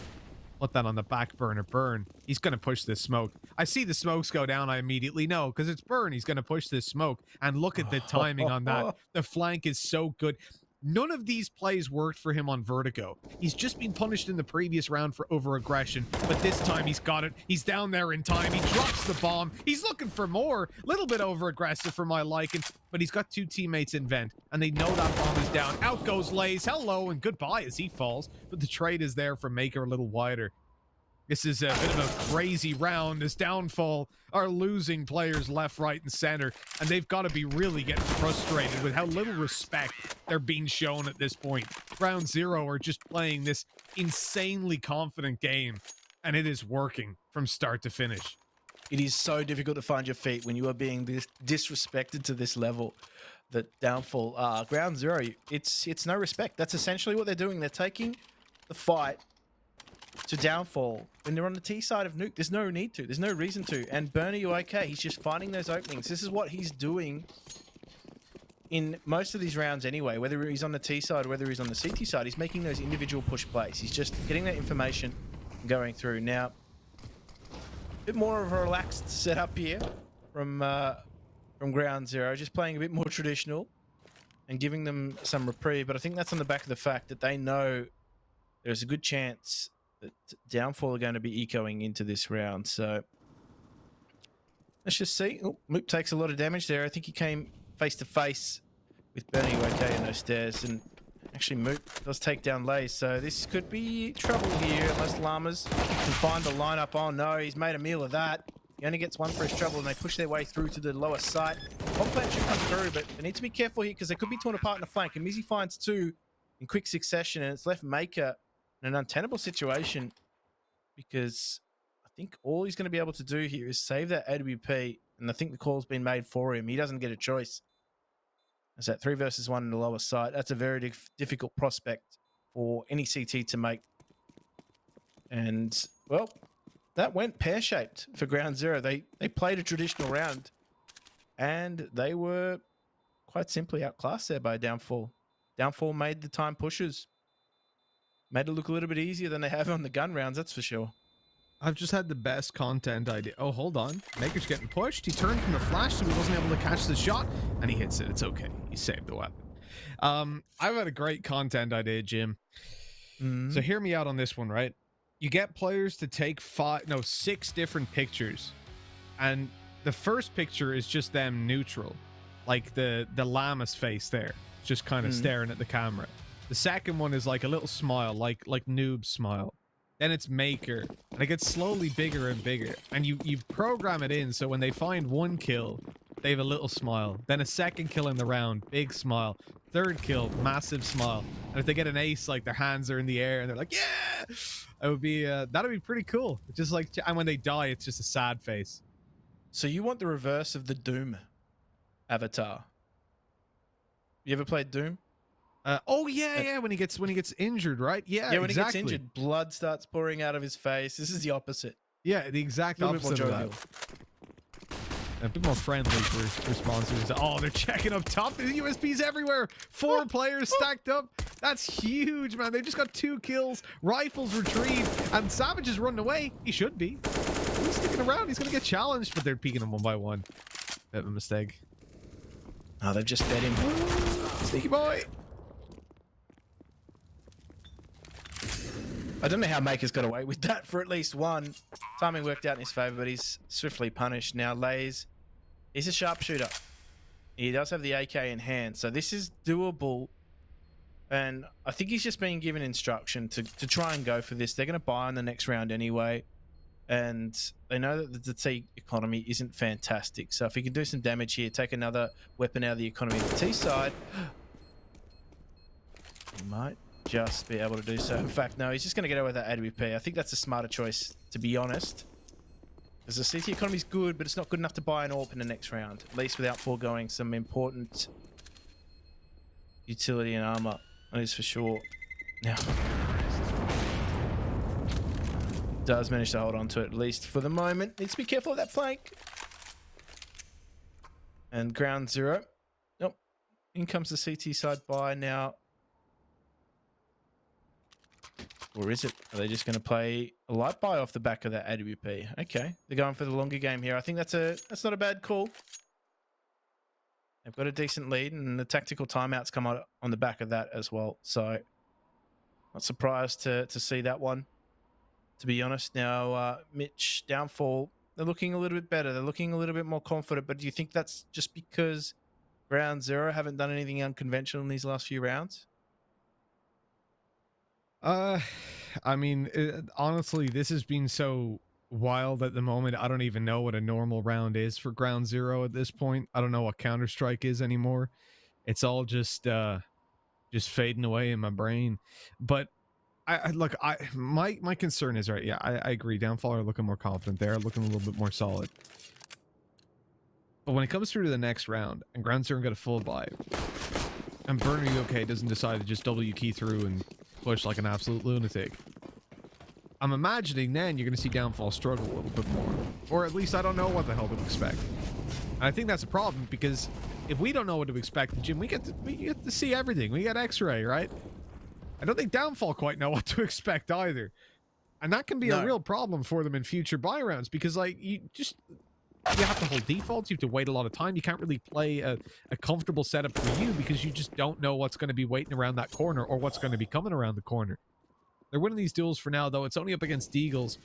put that on the back burner. Burn. He's going to push this smoke. I see the smokes go down. I immediately know because it's Burn. He's going to push this smoke. And look at the timing on that. The flank is so good. None of these plays worked for him on Vertigo. He's just been punished in the previous round for over-aggression, but this time he's got it. He's down there in time. He drops the bomb. He's looking for more. Little bit over-aggressive for my liking, but he's got 2 teammates in vent, and they know that bomb is down. Out goes Lays. Hello and goodbye as he falls, but the trade is there for Maker a little wider. This is a bit of a crazy round as Downfall are losing players left, right, and center, and they've got to be really getting frustrated with how little respect they're being shown at this point. Ground Zero are just playing this insanely confident game, and it is working from start to finish. It is so difficult to find your feet when you are being disrespected to this level that Downfall Ground Zero, it's no respect. That's essentially what they're doing. They're taking the fight to Downfall when they're on the T side of Nuke. There's no need to. There's no reason to. And Bernie, you okay? He's just finding those openings. This is what he's doing in most of these rounds anyway, whether he's on the T side or whether he's on the CT side. He's making those individual push plays. He's just getting that information and going through. Now, a bit more of a relaxed setup here from Ground Zero, just playing a bit more traditional and giving them some reprieve. But I think that's on the back of the fact that they know there's a good chance that Downfall are going to be ecoing into this round. So let's just see. Oh, Moop takes a lot of damage there. I think he came face to face with Bernie okay in those stairs. And actually Moop does take down Lays. So this could be trouble here unless Llamas can find the lineup. Oh no, he's made a meal of that. He only gets 1 for his trouble and they push their way through to the lower site. One plant should come through, but they need to be careful here because they could be torn apart in the flank. And Mizzy finds 2 in quick succession and it's left Maker in an untenable situation because I think all he's going to be able to do here is save that AWP, and I think the call's been made for him. He doesn't get a choice. It's that 3 versus 1 in the lower side. That's a very difficult prospect for any CT to make. And, well, that went pear-shaped for Ground Zero. They played a traditional round, and they were quite simply outclassed there by Downfall. Downfall made the time pushes. Made it look a little bit easier than they have on the gun rounds, that's for sure. I've just had the best content idea. Oh, hold on. Maker's getting pushed. He turned from the flash, so he wasn't able to catch the shot, and he hits it. It's okay. He saved the weapon. I've had a great content idea, Jim. So hear me out on this one, right? You get players to take 6 different pictures, and the first picture is just them neutral, like the llama's face there, just kind of staring at the camera. The second one is like a little smile, like noob smile. Then it's Maker, and it gets slowly bigger and bigger. And you program it in so when they find 1 kill, they have a little smile. Then a second kill in the round, big smile. Third kill, massive smile. And if they get an ace, like their hands are in the air and they're like, yeah! It would be that'd be pretty cool. Just like, and when they die, it's just a sad face. So you want the reverse of the Doom avatar? You ever played Doom? Oh yeah, when he gets injured, right? Yeah, when exactly. he gets injured, blood starts pouring out of his face. This is the opposite. Yeah, the exact opposite of that. A bit more friendly for sponsors. Oh, they're checking up top. There's USPs everywhere. 4 players stacked up. That's huge, man. They just got 2 kills. Rifles retrieved, and Savage is running away. He should be. He's sticking around. He's gonna get challenged, but they're peeking him one by one. Bit of a mistake. Oh, they've just fed him. Sneaky boy. I don't know how Maker's got away with that for at least one. Timing worked out in his favor, but he's swiftly punished. Now, Lays, he's a sharpshooter. He does have the AK in hand, so this is doable. And I think he's just being given instruction to try and go for this. They're going to buy on the next round anyway. And they know that the T economy isn't fantastic. So if he can do some damage here, take another weapon out of the economy of the T side, he might just be able to do so. In fact, no, he's just going to get out with that AWP. I think that's a smarter choice, to be honest. Because the CT economy is good, but it's not good enough to buy an AWP in the next round, at least without foregoing some important utility and armor. That is for sure. Now, does manage to hold on to it, at least for the moment. Needs to be careful of that flank. And Ground Zero. Nope. In comes the CT side buy now. Or is it? Are they just going to play a light buy off the back of that AWP? Okay, they're going for the longer game here. I think that's not a bad call. They've got a decent lead, and the tactical timeouts come on the back of that as well. So, not surprised to see that one, to be honest. Now, Mitch, Downfall, they're looking a little bit better. They're looking a little bit more confident. But do you think that's just because Ground Zero haven't done anything unconventional in these last few rounds? I mean, honestly, this has been so wild at the moment. I don't even know what a normal round is for Ground Zero at this point. I don't know what Counter-Strike is anymore. It's all just fading away in my brain. But my concern is, right, yeah, I agree. Downfall are looking more confident. They're looking a little bit more solid. But when it comes through to the next round, and Ground Zero got a full buy, and Burner UK doesn't decide to just W key through and push like an absolute lunatic, I'm imagining then you're going to see Downfall struggle a little bit more. Or at least I don't know what the hell to expect. And I think that's a problem, because if we don't know what to expect, Jim, we get to see everything. We got X-ray, right? I don't think Downfall quite know what to expect either. And that can be a real problem for them in future buy rounds, because like you have to hold defaults. You have to wait a lot of time. You can't really play a comfortable setup for you, because you just don't know what's going to be waiting around that corner or what's going to be coming around the corner. They're winning these duels for now, though. It's only up against Deagles.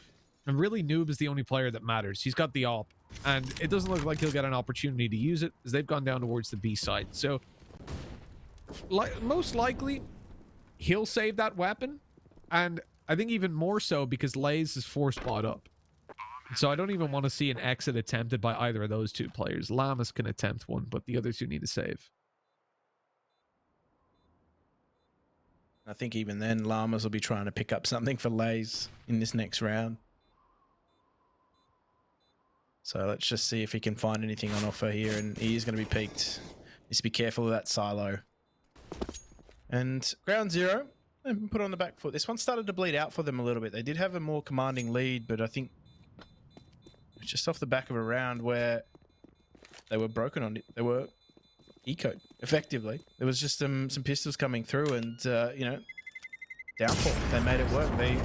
And really, Noob is the only player that matters. He's got the AWP. And it doesn't look like he'll get an opportunity to use it, as they've gone down towards the B side. So, most likely, he'll save that weapon. And I think even more so because Lays is 4-spot up. So I don't even want to see an exit attempted by either of those two players. Lamas can attempt one, but the other two need to save. I think even then, Llamas will be trying to pick up something for Lays in this next round. So let's just see if he can find anything on offer here, and he is going to be peaked. Needs to be careful of that silo. And ground zero, they've been put on the back foot. This one started to bleed out for them a little bit. They did have a more commanding lead, but I think it's just off the back of a round where they were broken on it. They were ecoed, effectively. There was just some pistols coming through and, you know, downfall. They made it work. They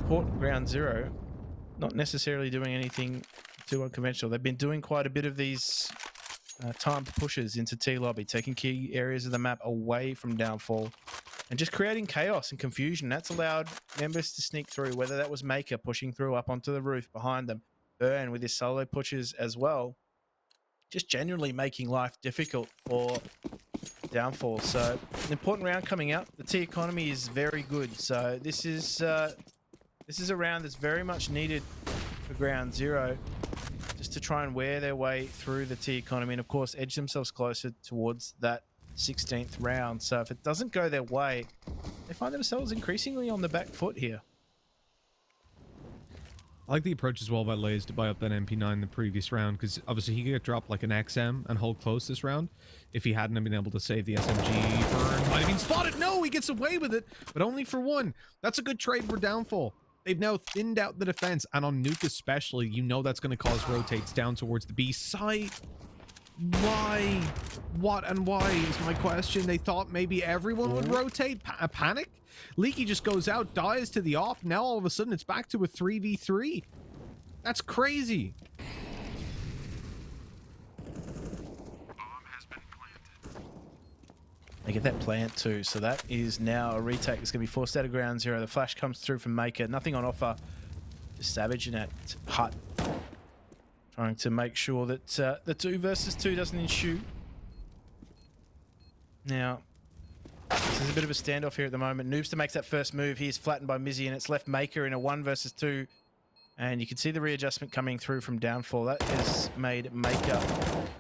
caught ground zero, not necessarily doing anything too unconventional. They've been doing quite a bit of these timed pushes into T lobby, taking key areas of the map away from downfall and just creating chaos and confusion. That's allowed members to sneak through, whether that was Maker pushing through up onto the roof behind them, Burn with his solo pushes as well, just generally making life difficult for downfall. So an important round coming up. The T economy is very good, so this is a round that's very much needed for ground zero, just to try and wear their way through the T economy and of course edge themselves closer towards that 16th round. So if it doesn't go their way, they find themselves increasingly on the back foot here. I like the approach as well by Lays to buy up that MP9 the previous round, because obviously he could get dropped like an XM and hold close this round if he hadn't been able to save the SMG. Burn might have been spotted. No, he gets away with it, but only for one. That's a good trade for downfall. They've now thinned out the defense, and on Nuke especially, you know that's going to cause rotates down towards the B site. Why? What and why is my question. They thought maybe everyone would rotate. A panic? Leaky just goes out, dies to the op. Now all of a sudden it's back to a 3v3. That's crazy. They get that plant too, so that is now a retake that's going to be forced out of ground zero. The flash comes through from Maker. Nothing on offer. Just Savage in that hut, trying to make sure that the 2 versus 2 doesn't ensue. Now, this is a bit of a standoff here at the moment. Noobster makes that first move. He is flattened by Mizzy, and it's left Maker in a 1 versus 2. And you can see the readjustment coming through from downfall. That has made Maker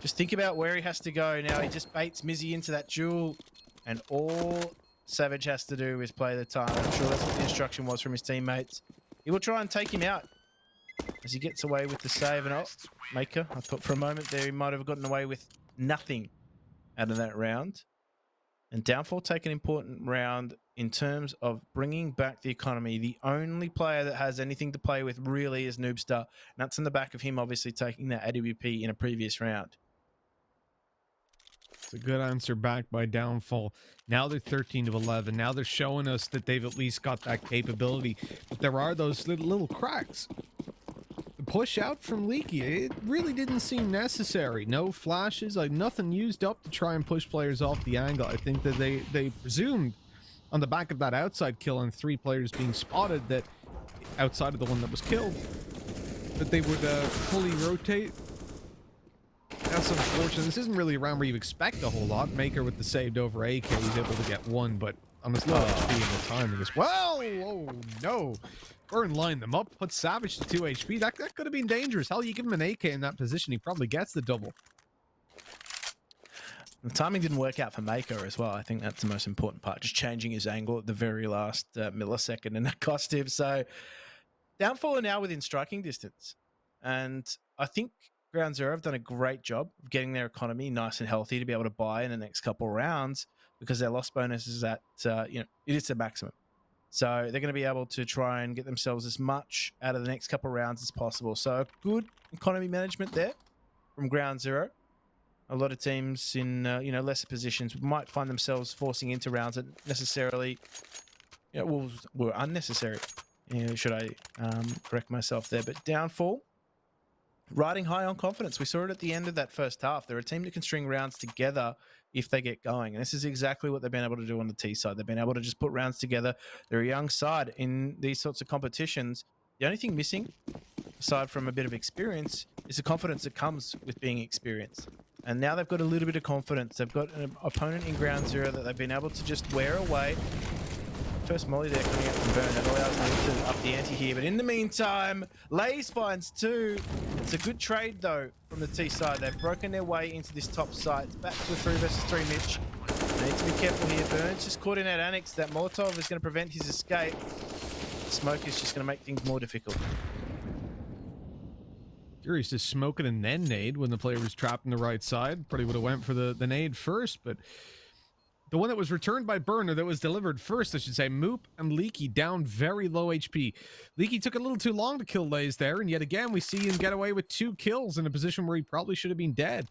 just think about where he has to go. Now he just baits Mizzy into that duel, and all Savage has to do is play the time. I'm sure that's what the instruction was from his teammates. He will try and take him out as he gets away with the save. And Maker, I thought for a moment there he might have gotten away with nothing out of that round. And downfall take an important round in terms of bringing back the economy. The only player that has anything to play with really is Noobster. And that's in the back of him obviously taking that AWP in a previous round. It's a good answer back by downfall. Now they're 13 to 11. Now they're showing us that they've at least got that capability. But there are those little cracks. The push out from Leaky, it really didn't seem necessary. No flashes, like nothing used up to try and push players off the angle. I think that they presumed on the back of that outside kill and 3 players being spotted, that outside of the one that was killed, that they would fully rotate. That's unfortunate. This isn't really a round where you expect a whole lot. Maker with the saved over AK, he's able to get 1, but on his low HP and the timing as well. Oh no. Burn lined them up, put Savage to 2 HP. That could have been dangerous. Hell, you give him an AK in that position, he probably gets the double. The timing didn't work out for Maker as well. I think that's the most important part. Just changing his angle at the very last millisecond, and that cost him. So downfall are now within striking distance. And I think Ground Zero have done a great job of getting their economy nice and healthy to be able to buy in the next couple of rounds, because their loss bonus is at, it is the maximum. So they're going to be able to try and get themselves as much out of the next couple of rounds as possible. So good economy management there from Ground Zero. A lot of teams in lesser positions might find themselves forcing into rounds that necessarily were unnecessary. Should I correct myself there? But downfall, riding high on confidence. We saw it at the end of that first half. They're a team that can string rounds together if they get going. And this is exactly what they've been able to do on the T side. They've been able to just put rounds together. They're a young side in these sorts of competitions. The only thing missing, aside from a bit of experience, is the confidence that comes with being experienced. And now they've got a little bit of confidence. They've got an opponent in Ground Zero that they've been able to just wear away. First molly there coming out from Burn. That allows them to up the ante here. But in the meantime, Lays finds 2. It's a good trade, though, from the T side. They've broken their way into this top site. It's back to a 3 versus 3 Mitch. They need to be careful here. Burn's just caught in that annex. That Molotov is going to prevent his escape. Smoke is just going to make things more difficult. Curious to smoke it and then nade when the player was trapped on the right side. Probably would have went for the nade first, but the one that was returned by Burner, that was delivered first, I should say, Moop and Leaky down very low HP. Leaky took a little too long to kill Lays there, and yet again, we see him get away with 2 kills in a position where he probably should have been dead.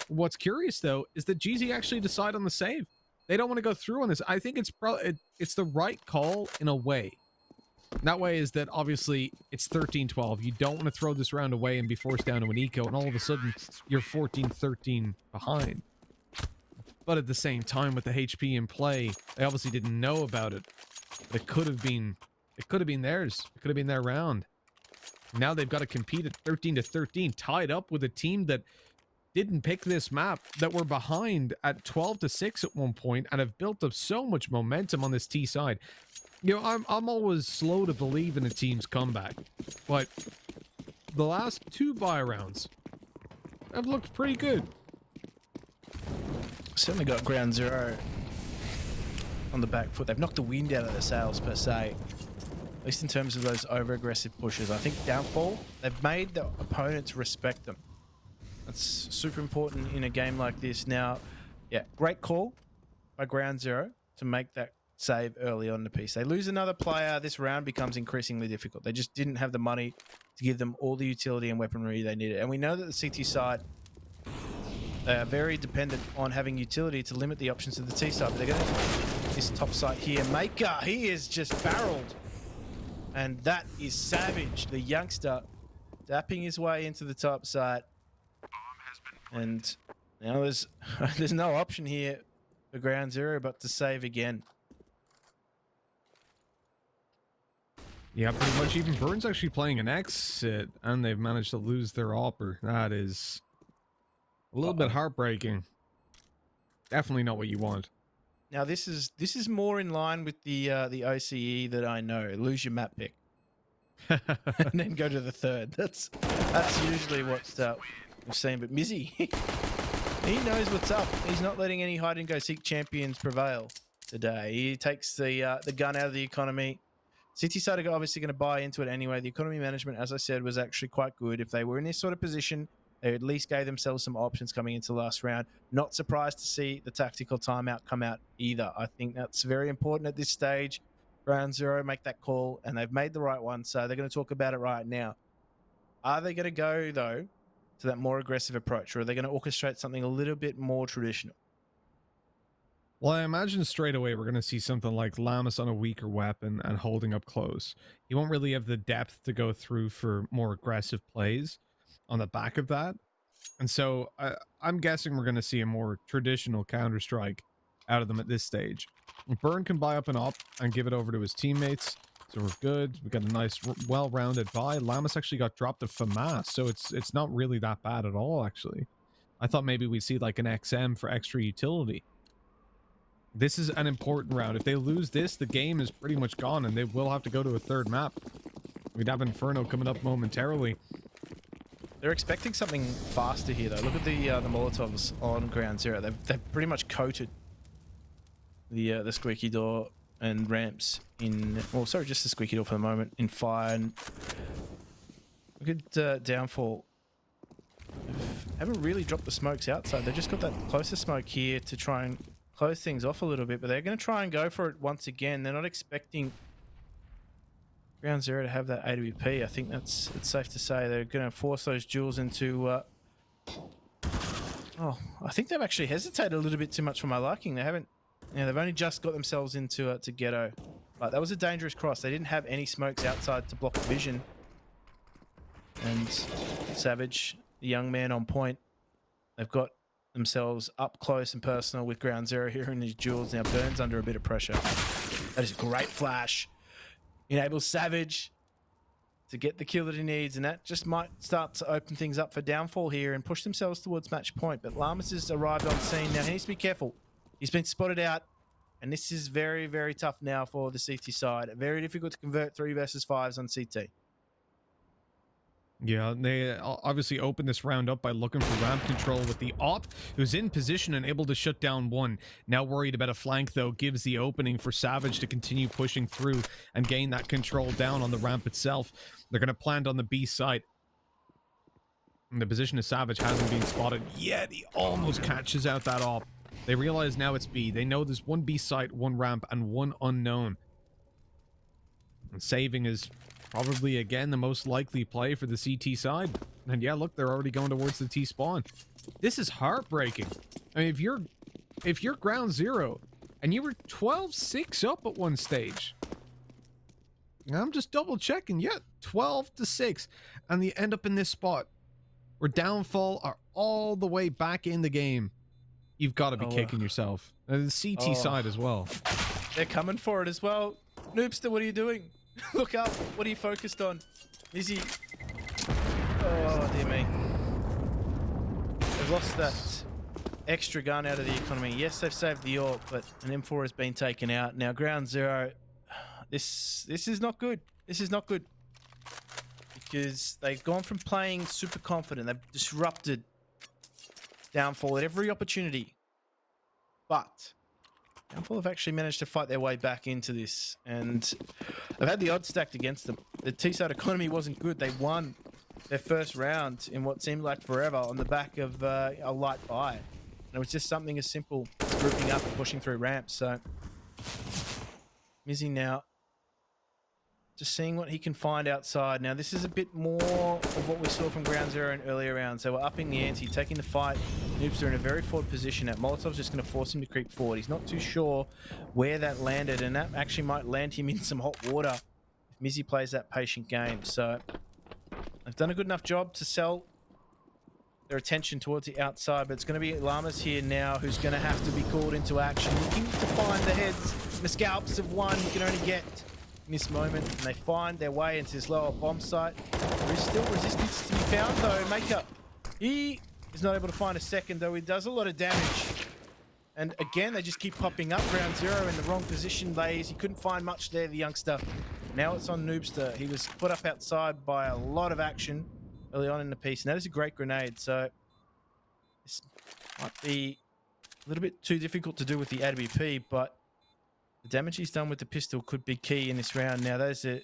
What's curious, though, is that GZ actually decide on the save. They don't want to go through on this. I think it's the right call in a way. That way is that, obviously, it's 13-12. You don't want to throw this round away and be forced down to an eco, and all of a sudden, you're 14-13 behind. But at the same time, with the HP in play, they obviously didn't know about it. But it could have been theirs. It could have been their round. Now they've got to compete at 13-13, tied up with a team that didn't pick this map, that were behind at 12-6 at one point, and have built up so much momentum on this T side. You know, I'm always slow to believe in a team's comeback, but the last 2 buy rounds have looked pretty good. Certainly got ground zero on the back foot. They've knocked the wind out of their sails, per se. At least in terms of those over-aggressive pushes. I think downfall, they've made the opponents respect them. That's super important in a game like this. Now, yeah, great call by ground zero to make that save early on the piece. They lose another player, this round becomes increasingly difficult. They just didn't have the money to give them all the utility and weaponry they needed. And we know that the CT side, they are very dependent on having utility to limit the options of the T side. But they're going to this top site here. Maker, he is just barreled. And that is Savage, the youngster, dapping his way into the top site. And now there's no option here for ground zero but to save again. Yeah, pretty much. Even Burns actually playing an exit, and they've managed to lose their AWPer. That is a little bit heartbreaking. Definitely not what you want. Now this is more in line with the OCE that I know. Lose your map pick, and then go to the third. That's usually what we've seen. But Mizzy, he knows what's up. He's not letting any hide and go seek champions prevail today. He takes the gun out of the economy. City side are obviously going to buy into it anyway. The economy management, as I said, was actually quite good. If they were in this sort of position, they at least gave themselves some options coming into the last round. Not surprised to see the tactical timeout come out either. I think that's very important at this stage. Round zero, make that call, and they've made the right one, so they're going to talk about it right now. Are they going to go, though, to that more aggressive approach, or are they going to orchestrate something a little bit more traditional? Well, I imagine straight away we're going to see something like Lamas on a weaker weapon and holding up close. He won't really have the depth to go through for more aggressive plays on the back of that. And so I'm guessing we're going to see a more traditional Counter-Strike out of them at this stage. Burn can buy up an op and give it over to his teammates. So we're good. We got a nice, well-rounded buy. Lamas actually got dropped to FAMAS, so it's not really that bad at all, actually. I thought maybe we'd see like an XM for extra utility. This is an important round. If they lose this, the game is pretty much gone, and they will have to go to a third map. We'd have Inferno coming up momentarily. They're expecting something faster here, though. Look at the Molotovs on ground zero. They've pretty much coated the squeaky door and ramps in... Well, sorry, just the squeaky door for the moment. In fire. And look at downfall. They haven't really dropped the smokes outside. They've just got that closer smoke here to try and close things off a little bit, but they're going to try and go for it once again. They're not expecting ground zero to have that AWP. I think it's safe to say they're going to force those duels into... Oh, I think they've actually hesitated a little bit too much for my liking. They haven't... Yeah, they've only just got themselves into to ghetto. But that was a dangerous cross. They didn't have any smokes outside to block vision. And Savage, the young man on point, they've got themselves up close and personal with ground zero here in these duels. Now Burns under a bit of pressure. That is a great flash. Enables Savage to get the kill that he needs, and that just might start to open things up for downfall here and push themselves towards match point. But Lamas has arrived on scene. Now he needs to be careful. He's been spotted out, and this is very, very tough now for the CT side. Very difficult to convert 3 versus 5s on CT. Yeah, they obviously opened this round up by looking for ramp control with the op, who's in position and able to shut down one. Now worried about a flank, though, gives the opening for Savage to continue pushing through and gain that control down on the ramp itself. They're going to plant on the B site. And the position of Savage hasn't been spotted yet. He almost catches out that op. They realize now it's B. They know there's one B site, one ramp, and one unknown. And saving is probably, again, the most likely play for the CT side. And yeah, look, they're already going towards the T spawn. This is heartbreaking. I mean, if you're ground zero and you were 12-6 up at one stage, and I'm just double checking, yeah, 12-6, and you end up in this spot where Downfall are all the way back in the game, you've got to be kicking yourself. And the CT side as well. They're coming for it as well. Noobster, what are you doing? Look up. What are you focused on? Izzy. Oh, dear me. They've lost that extra gun out of the economy. Yes, they've saved the AWP, but an M4 has been taken out. Now, ground zero. This is not good. This is not good. Because they've gone from playing super confident. They've disrupted Downfall at every opportunity. But Downfall have actually managed to fight their way back into this. And they've had the odds stacked against them. The T-side economy wasn't good. They won their first round in what seemed like forever on the back of a light buy. And it was just something as simple as grouping up and pushing through ramps. So Mizzy now just seeing what he can find outside. Now, this is a bit more of what we saw from Ground Zero in earlier rounds. They were upping the ante, taking the fight. Noobs are in a very forward position. At Molotov's just going to force him to creep forward. He's not too sure where that landed, and that actually might land him in some hot water if Mizzy plays that patient game. So they've done a good enough job to sell their attention towards the outside, but it's going to be Llamas here now who's going to have to be called into action, looking to find the heads and the scalps of one you can only get in this moment, and they find their way into this lower bomb site. There is still resistance to be found though. Maker, he is not able to find a second, though he does a lot of damage. And again, they just keep popping up. Ground Zero in the wrong position. He couldn't find much there, the youngster. Now it's on Noobster. He was put up outside by a lot of action early on in the piece, and that is a great grenade. So this might be a little bit too difficult to do with the AWP, but the damage he's done with the pistol could be key in this round. Now, there's a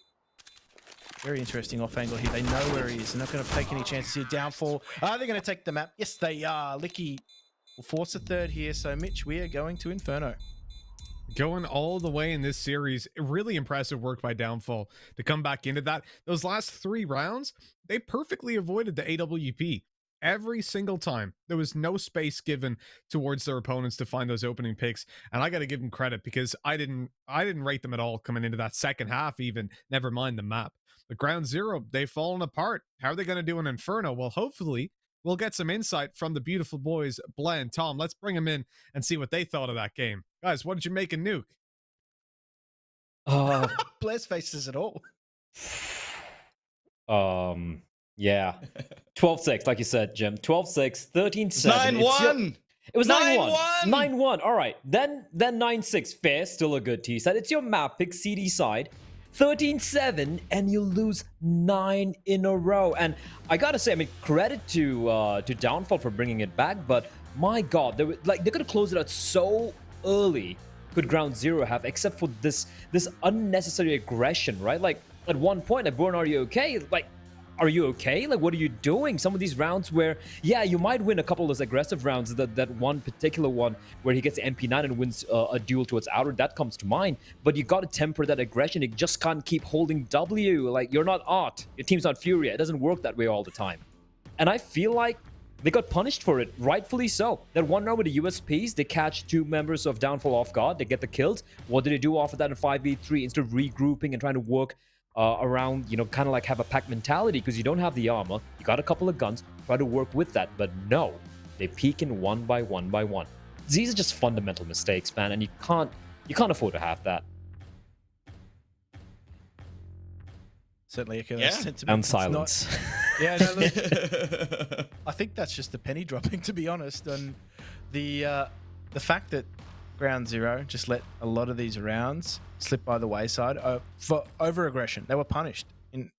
very interesting off angle here. They know where he is. They're not going to take any chances here. Downfall. Are they going to take the map? Yes, they are. Licky will force a third here. So, Mitch, we are going to Inferno. Going all the way in this series. Really impressive work by Downfall to come back into that. Those last 3 rounds, they perfectly avoided the AWP. Every single time. There was no space given towards their opponents to find those opening picks. And I got to give them credit because I didn't rate them at all coming into that second half even, never mind the map. The Ground Zero, they've fallen apart. How are they going to do an Inferno? Well, hopefully we'll get some insight from the beautiful boys, Blair and Tom. Let's bring them in and see what they thought of that game. Guys, what did you make of Nuke? Blair's face says it all. Yeah. 12-6, like you said, Jim. 12-6, 13-7. 9-1. It was 9-1. 9-1. 9-1. All right. Then 9-6. Fair. Still a good T side. It's your map pick CD side. 13-7, and you lose 9 in a row. And I gotta say, I mean, credit to Downfall for bringing it back, but my God, they could have closed it out so early. Could Ground Zero have, except for this unnecessary aggression, right? Like at one point, like, Born, are you okay? Like, are you okay? Like, what are you doing? Some of these rounds where, yeah, you might win a couple of those aggressive rounds. That one particular one where he gets the MP9 and wins a duel towards outer, that comes to mind. But you got to temper that aggression. You just can't keep holding W. Like, you're not Art. Your team's not Furia. It doesn't work that way all the time. And I feel like they got punished for it, rightfully so. That one round with the USPs, they catch 2 members of Downfall off guard. They get the kills. What do they do after that in 5v3? Instead of regrouping and trying to work around, you know, kind of like have a pack mentality because you don't have the armor, you got a couple of guns, try to work with that. But no, they peek in one by one. These are just fundamental mistakes, man, and you can't afford to have that. Certainly echo Yeah. that sentiment. And It's silence. not- Yeah, no, look, I think that's just the penny dropping, to be honest. And the fact that Ground Zero just let a lot of these rounds slip by the wayside for over aggression. They were punished in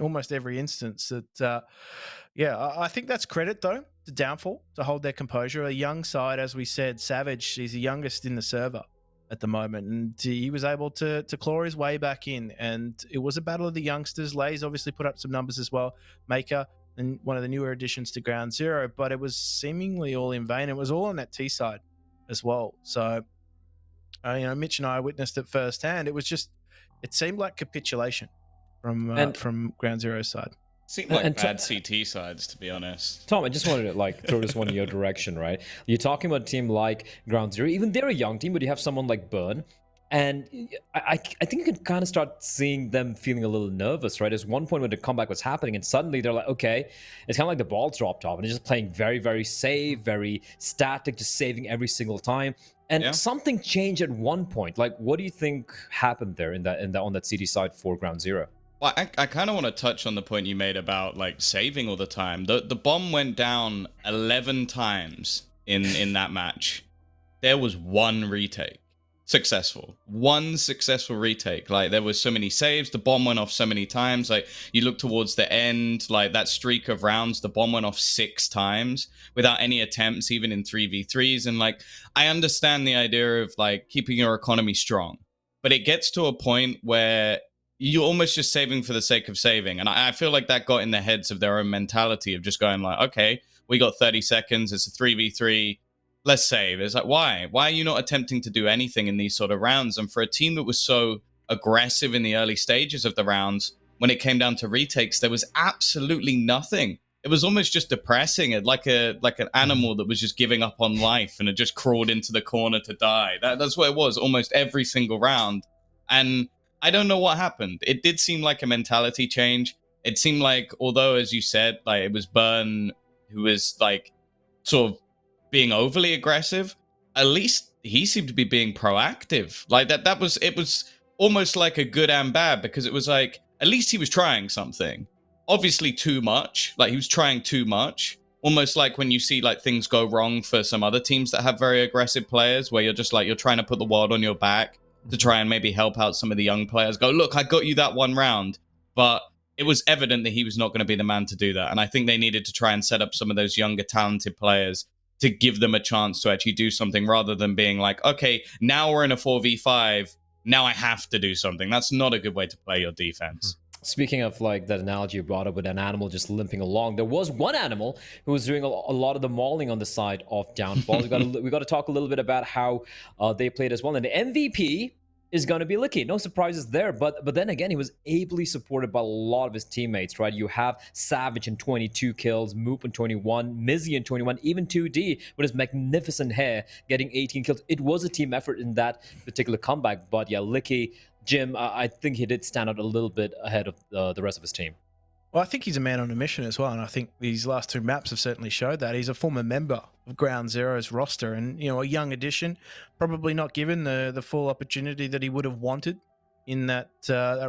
almost every instance. That I think that's credit though to Downfall to hold their composure. A young side, as we said, Savage. He's the youngest in the server at the moment, and he was able to claw his way back in. And it was a battle of the youngsters. Lay's obviously put up some numbers as well. Maker and one of the newer additions to Ground Zero, but it was seemingly all in vain. It was all on that T side as well. So, Mitch and I witnessed it firsthand. It seemed like capitulation from Ground Zero's side. Seemed like And bad CT sides, to be honest. Tom, I just wanted to throw this one in your direction, right? You're talking about a team like Ground Zero. Even they're a young team, but you have someone like Burn. And I think you can kind of start seeing them feeling a little nervous, right? There's one point when the comeback was happening, and suddenly they're like, okay, it's kind of like the ball dropped off, and they're just playing very, very safe, very static, just saving every single time. And something changed at one point. Like, what do you think happened there on that CD side for Ground Zero? Well, I kind of want to touch on the point you made about like saving all the time. The bomb went down 11 times in that match. There was one retake. One successful retake. Like, there was so many saves, the bomb went off so many times. Like, you look towards the end, like that streak of rounds, the bomb went off 6 times without any attempts, even in 3v3s. And like, I understand the idea of like keeping your economy strong, but it gets to a point where you're almost just saving for the sake of saving. And I feel like that got in the heads of their own mentality of just going like, okay, we got 30 seconds, it's a 3v3, let's save. It's like, why are you not attempting to do anything in these sort of rounds? And for a team that was so aggressive in the early stages of the rounds, when it came down to retakes, there was absolutely nothing. It was almost just depressing. It like an animal that was just giving up on life and it just crawled into the corner to die. That's what it was almost every single round. And I don't know what happened. It did seem like a mentality change. It seemed like, although, as you said, like it was Burn who was like sort of being overly aggressive, at least he seemed to be being proactive. Like it was almost like a good and bad, because it was like, at least he was trying something. Obviously too much. Like, he was trying too much. Almost like when you see like things go wrong for some other teams that have very aggressive players, where you're just like, you're trying to put the world on your back to try and maybe help out some of the young players. Go, look, I got you that one round. But it was evident that he was not going to be the man to do that. And I think they needed to try and set up some of those younger, talented players to give them a chance to actually do something, rather than being like, okay, now we're in a 4v5, now I have to do something. That's not a good way to play your defense. Speaking of like that analogy you brought up with an animal just limping along, there was one animal who was doing a lot of the mauling on the side of Downfall. we got to talk a little bit about how they played as well. And the MVP is going to be Licky. No surprises there. But then again, he was ably supported by a lot of his teammates, right? You have Savage in 22 kills, Moop in 21, Mizzy in 21, even 2D with his magnificent hair getting 18 kills. It was a team effort in that particular comeback. But yeah, Licky, Jim, I think he did stand out a little bit ahead of the rest of his team. Well, I think he's a man on a mission as well, and I think these last 2 maps have certainly showed that. He's a former member of Ground Zero's roster, and a young addition, probably not given the full opportunity that he would have wanted in that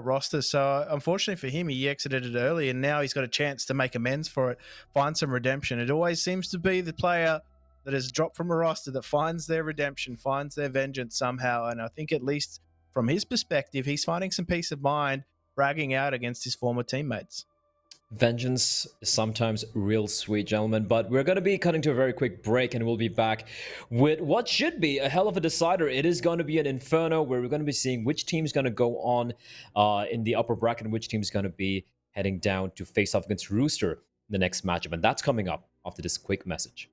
roster. So unfortunately for him, he exited it early, and now he's got a chance to make amends for it, find some redemption. It always seems to be the player that has dropped from a roster that finds their redemption, finds their vengeance somehow, and I think at least from his perspective, he's finding some peace of mind bragging out against his former teammates. Vengeance is sometimes real sweet, gentlemen, but we're going to be cutting to a very quick break, and we'll be back with what should be a hell of a decider. It is going to be an inferno where we're going to be seeing which team's going to go on in the upper bracket and which team's going to be heading down to face off against Rooster in the next matchup, and that's coming up after this quick message.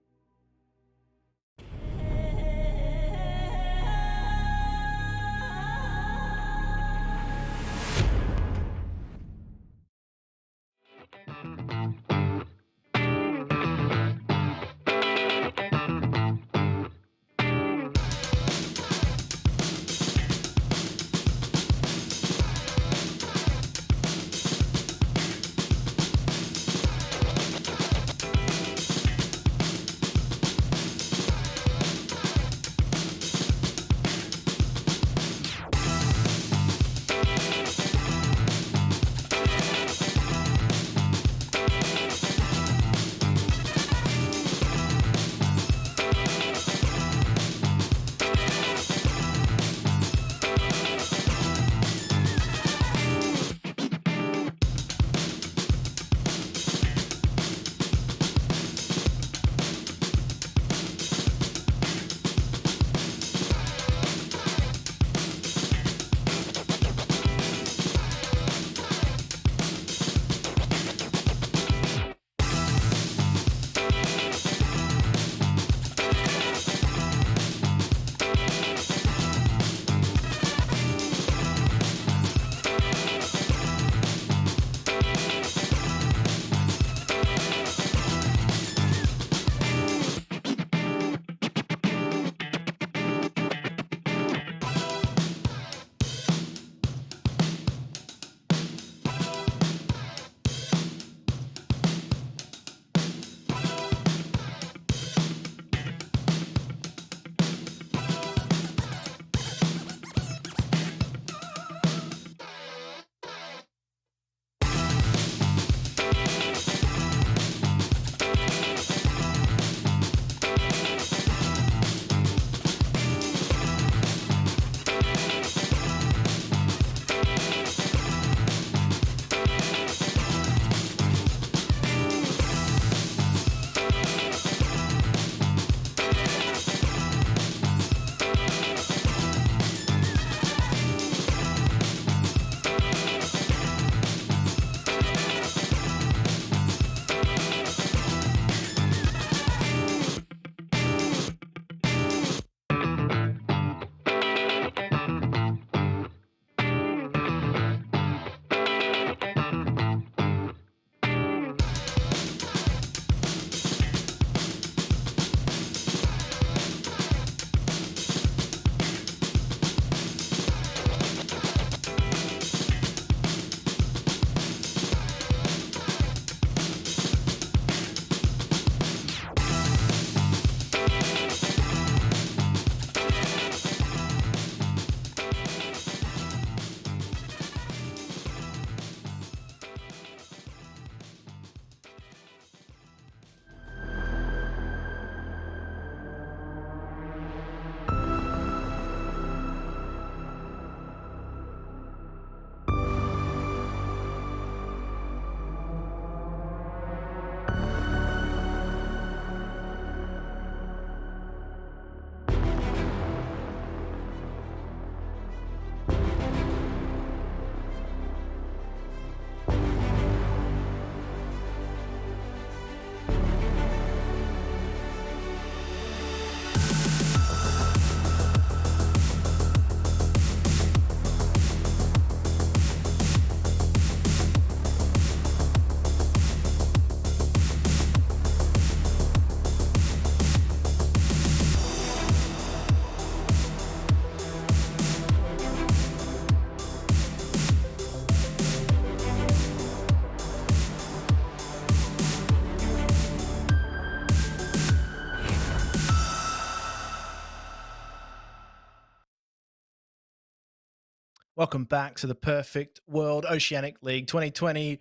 Welcome back to the Perfect World Oceanic League 2020.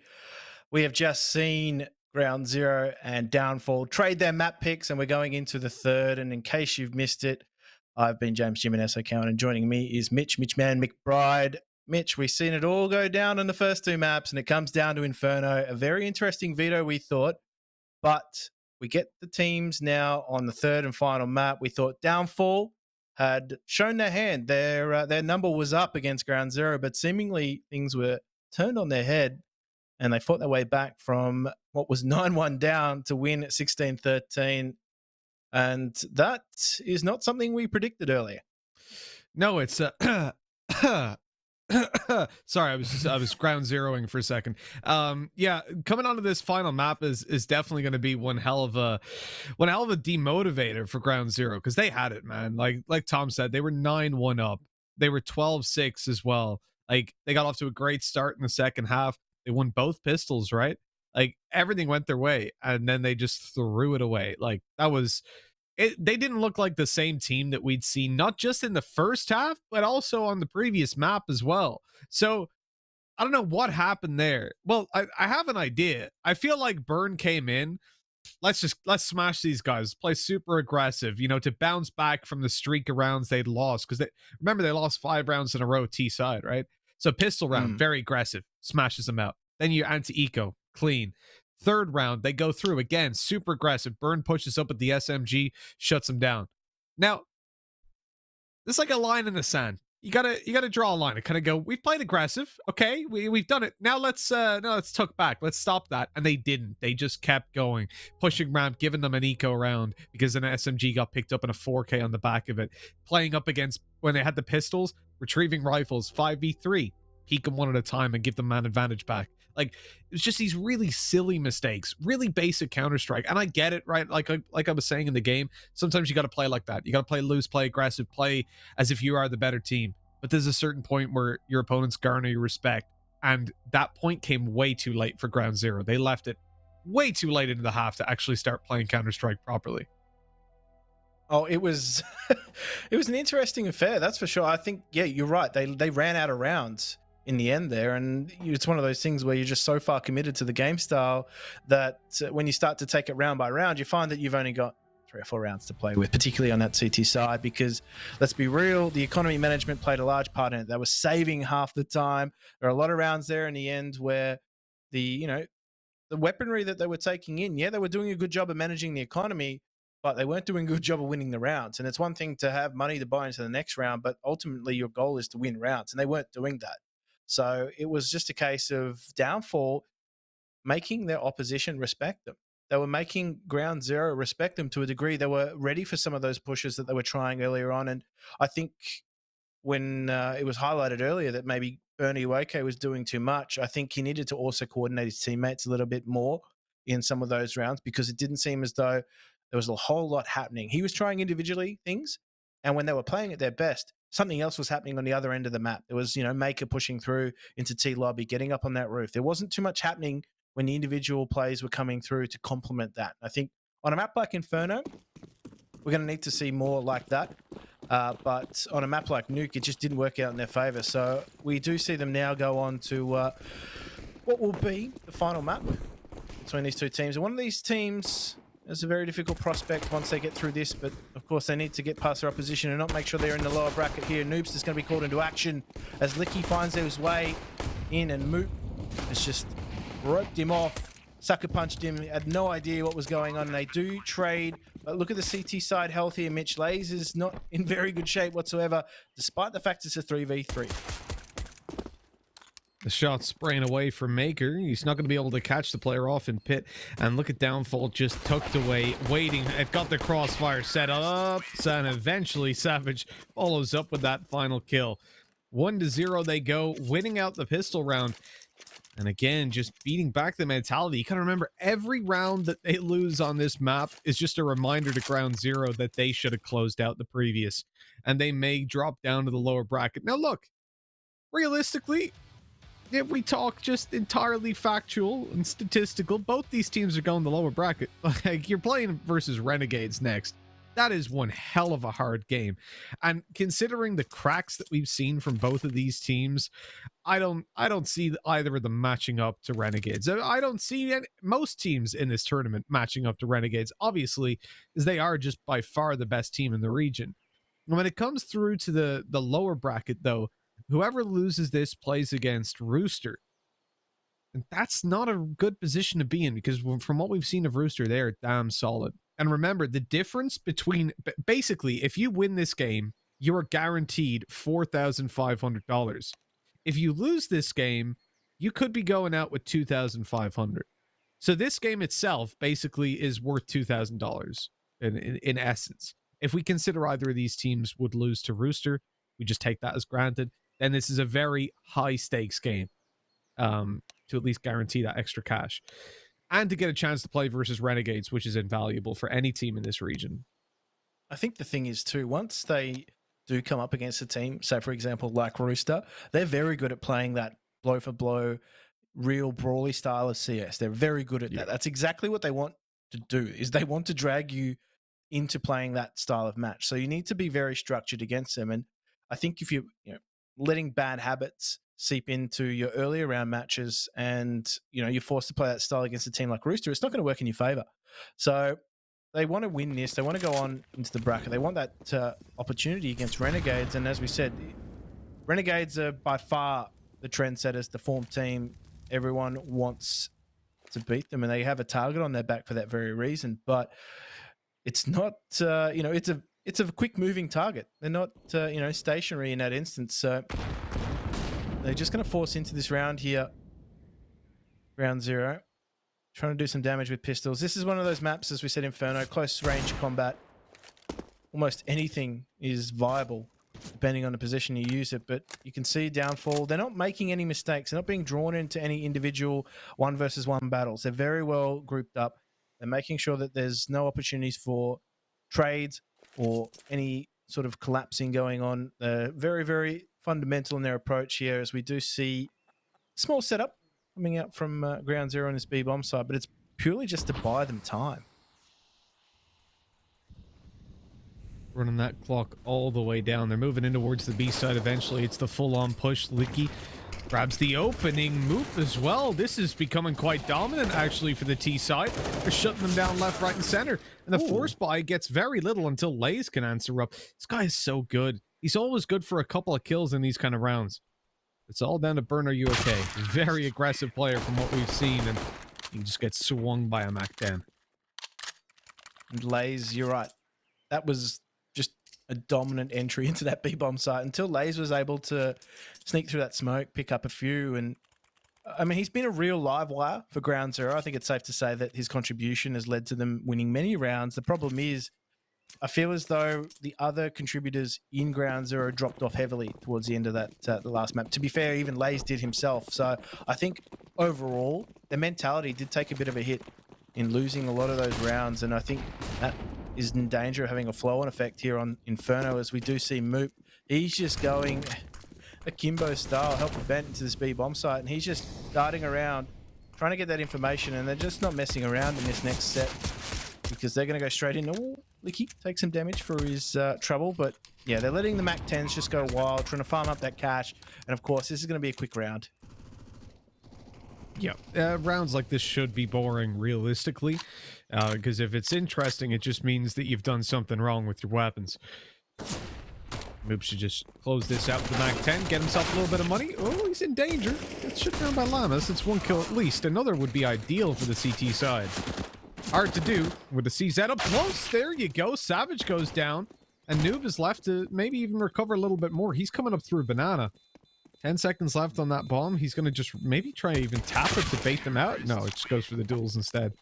We have just seen Ground Zero and Downfall trade their map picks, and we're going into the third. And in case you've missed it, I've been James Jimenez Cowan, and joining me is Mitchman McBride. Mitch, we've seen it all go down in the first two maps, and it comes down to Inferno. A very interesting veto, we thought, but we get the teams now on the third and final map. We thought Downfall had shown their hand. Their number was up against Ground Zero, but seemingly things were turned on their head, and they fought their way back from what was 9-1 down to win at 16-13. And that is not something we predicted earlier. No, it's sorry, I was ground zeroing for a second. Yeah, coming onto this final map is definitely going to be one hell of a demotivator for Ground Zero, because they had it, man. Like Tom said, they were 9-1 up. They were 12-6 as well. Like, they got off to a great start in the second half. They won both pistols, right? Like, everything went their way, and then they just threw it away. Like, that was it. They didn't look like the same team that we'd seen, not just in the first half, but also on the previous map as well. So I don't know what happened there. Well, I have an idea. I feel like Burn came in. Let's smash these guys, play super aggressive, to bounce back from the streak of rounds they'd lost. Because they lost 5 rounds in a row T side, right? So pistol round, very aggressive, smashes them out. Then you anti-eco, clean. Third round, they go through again, super aggressive. Burn pushes up at the SMG, shuts them down. Now, it's like a line in the sand. You gotta draw a line and kind of go, we've played aggressive, okay, we've done it. Now let's tuck back. Let's stop that. And they didn't. They just kept going, pushing around, giving them an eco round because an SMG got picked up in a 4K on the back of it. Playing up against, when they had the pistols, retrieving rifles, 5v3, peek them one at a time and give them man advantage back. Like, it was just these really silly mistakes, really basic Counter-Strike. And I get it, right? Like I was saying in the game, sometimes you got to play like that. You got to play loose, play aggressive, play as if you are the better team. But there's a certain point where your opponents garner your respect. And that point came way too late for Ground Zero. They left it way too late into the half to actually start playing Counter-Strike properly. Oh, it was it was an interesting affair, that's for sure. I think, yeah, you're right. They ran out of rounds in the end there, and it's one of those things where you're just so far committed to the game style that when you start to take it round by round, you find that you've only got 3 or 4 rounds to play with, particularly on that CT side, because let's be real, the economy management played a large part in it. They were saving half the time. There are a lot of rounds there in the end where the weaponry that they were taking in, yeah, they were doing a good job of managing the economy, but they weren't doing a good job of winning the rounds. And it's one thing to have money to buy into the next round, but ultimately your goal is to win rounds, and they weren't doing that. So it was just a case of Downfall making their opposition respect them. They were making Ground Zero respect them to a degree. They were ready for some of those pushes that they were trying earlier on. And I think when it was highlighted earlier that maybe Bernie Uoke was doing too much, I think he needed to also coordinate his teammates a little bit more in some of those rounds, because it didn't seem as though there was a whole lot happening. He was trying individually things, and when they were playing at their best, something else was happening on the other end of the map. There was, Maker pushing through into T lobby, getting up on that roof. There wasn't too much happening when the individual plays were coming through to complement that. I think on a map like Inferno, we're going to need to see more like that. But on a map like Nuke, it just didn't work out in their favor. So we do see them now go on to what will be the final map between these two teams. And one of these teams is a very difficult prospect once they get through this, but of course they need to get past their opposition and not make sure they're in the lower bracket here. Noobs is going to be called into action as Licky finds his way in, and Moot has just roped him off, sucker punched him, had no idea what was going on. And they do trade, but look at the CT side health here. Mitch Lays is not in very good shape whatsoever, despite the fact it's a 3v3. The shot spraying away from Maker. He's not going to be able to catch the player off in pit. And look at Downfall just tucked away, waiting. They've got the crossfire set up. And eventually Savage follows up with that final kill. 1-0 they go, winning out the pistol round. And again, just beating back the mentality. You gotta remember, every round that they lose on this map is just a reminder to Ground Zero that they should have closed out the previous. And they may drop down to the lower bracket. Now look, realistically, if we talk just entirely factual and statistical, both these teams are going the lower bracket. Like, you're playing versus Renegades next. that is one hell of a hard game. And considering the cracks that we've seen from both of these teams, I don't see either of them matching up to Renegades. I don't see most teams in this tournament matching up to Renegades, obviously, as they are just by far the best team in the region. And when it comes through to the lower bracket, though, whoever loses this plays against Rooster. And that's not a good position to be in, because from what we've seen of Rooster, they are damn solid. And remember, the difference between, basically, if you win this game, you are guaranteed $4,500. If you lose this game, you could be going out with $2,500. So this game itself basically is worth $2,000 in essence. If we consider either of these teams would lose to Rooster, we just take that as granted, then this is a very high stakes game to at least guarantee that extra cash. And to get a chance to play versus Renegades, which is invaluable for any team in this region. I think the thing is too, once they do come up against a team, say for example like Rooster, they're very good at playing that blow for blow, real brawly style of CS. They're very good at that. That's exactly what they want to do, is they want to drag you into playing that style of match. So you need to be very structured against them. And I think if you letting bad habits seep into your earlier round matches and you're forced to play that style against a team like Rooster, it's not going to work in your favor. So they want to win this. They want to go on into the bracket. They want that opportunity against Renegades. And as we said, Renegades are by far the trendsetters, the form team. Everyone wants to beat them, and they have a target on their back for that very reason. But it's not, it's a quick moving target. They're not, stationary in that instance. So they're just going to force into this round here. Round 0. Trying to do some damage with pistols. This is one of those maps, as we said, Inferno, close range combat. Almost anything is viable, depending on the position you use it. But you can see Downfall, they're not making any mistakes. They're not being drawn into any individual 1 versus 1 battles. They're very well grouped up. They're making sure that there's no opportunities for trades or any sort of collapsing going on. They're very, very fundamental in their approach here, as we do see small setup coming out from ground 0 on this B bomb side, but it's purely just to buy them time. Running that clock all the way down. They're moving in towards the B side eventually. It's the full-on push. Licky grabs the opening move as well. This is becoming quite dominant, actually, for the T side. They're shutting them down left, right, and center. And the force buy gets very little until Lays can answer up. This guy is so good. He's always good for a couple of kills in these kind of rounds. It's all down to Burn, are you okay? Very aggressive player from what we've seen, and he just gets swung by a Mac 10. And Lays, you're right. That was just a dominant entry into that B-bomb site until Lays was able to sneak through that smoke, pick up a few. And I mean, he's been a real live wire for Ground Zero. I think it's safe to say that his contribution has led to them winning many rounds. The problem is, I feel as though the other contributors in Ground Zero dropped off heavily towards the end of that the last map. To be fair, even Lays did himself. So I think overall, the mentality did take a bit of a hit in losing a lot of those rounds. And I think that is in danger of having a flow-on effect here on Inferno, as we do see Moop. He's just going akimbo style, helping Bent into this B-bomb site, and he's just darting around, trying to get that information, and they're just not messing around in this next set, because they're going to go straight in. Oh, Licky takes some damage for his trouble, but yeah, they're letting the Mac 10s just go wild, trying to farm up that cash, and of course, this is going to be a quick round. Yeah, rounds like this should be boring, realistically, because if it's interesting, it just means that you've done something wrong with your weapons. Moop should just close this out with the Mac 10, get himself a little bit of money. Oh, he's in danger. It's shut down by Llamas. It's one kill at least. Another would be ideal for the CT side. Hard to do with the CZ up close. There you go. Savage goes down, and Noob is left to maybe even recover a little bit more. He's coming up through a banana. 10 seconds left on that bomb. He's going to just maybe try even tap it to bait them out. No, it just goes for the duels instead.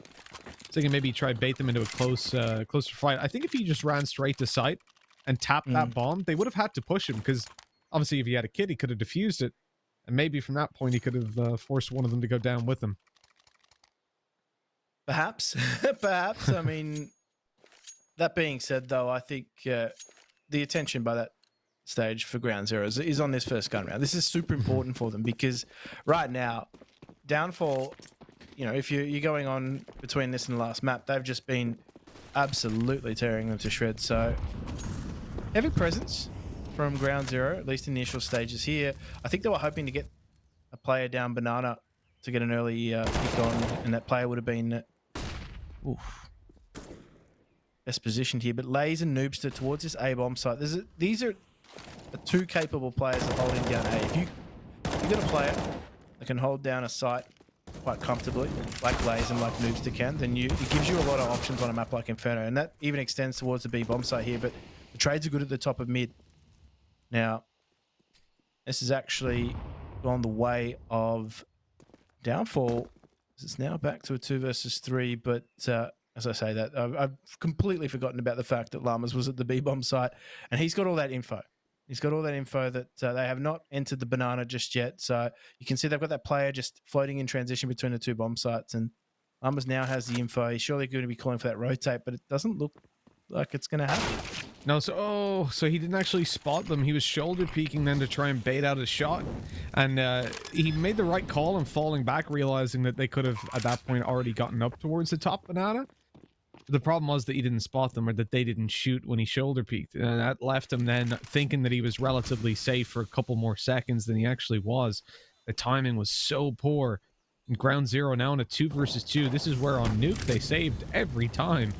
So he can maybe try bait them into a closer fight. I think if he just ran straight to site and tapped that bomb, they would have had to push him, because obviously if he had a kid, he could have defused it. And maybe from that point, he could have forced one of them to go down with him. Perhaps. Perhaps. I mean, that being said, though, I think the attention by that stage for Ground Zero is on this first gun round. This is super important for them, because right now, Downfall, if you're going on between this and the last map, they've just been absolutely tearing them to shreds. So heavy presence from Ground Zero, at least in the initial stages here. I think they were hoping to get a player down banana to get an early pick on, and that player would have been best positioned here. But Lays and Noobster towards this A-bomb site. These are the two capable players of holding down A. If you got a player that can hold down a site quite comfortably, like Lays and like Noobster can, then it gives you a lot of options on a map like Inferno, and that even extends towards the B-bomb site here. But the trades are good at the top of mid. Now, this has actually gone the way of Downfall. It's now back to a 2 versus 3, but as I say that, I've completely forgotten about the fact that Llamas was at the B-bomb site, and he's got all that info. He's got all that info that they have not entered the banana just yet. So you can see they've got that player just floating in transition between the two bomb sites, and Llamas now has the info. He's surely going to be calling for that rotate, but it doesn't look like it's going to happen. No, so he didn't actually spot them. He was shoulder peeking then to try and bait out a shot, and he made the right call in falling back, realizing that they could have at that point already gotten up towards the top banana. The problem was that he didn't spot them, or that they didn't shoot when he shoulder peeked, and that left him then thinking that he was relatively safe for a couple more seconds than he actually was. The timing was so poor. Ground Zero now in a 2 versus 2. This is where on Nuke they saved every time,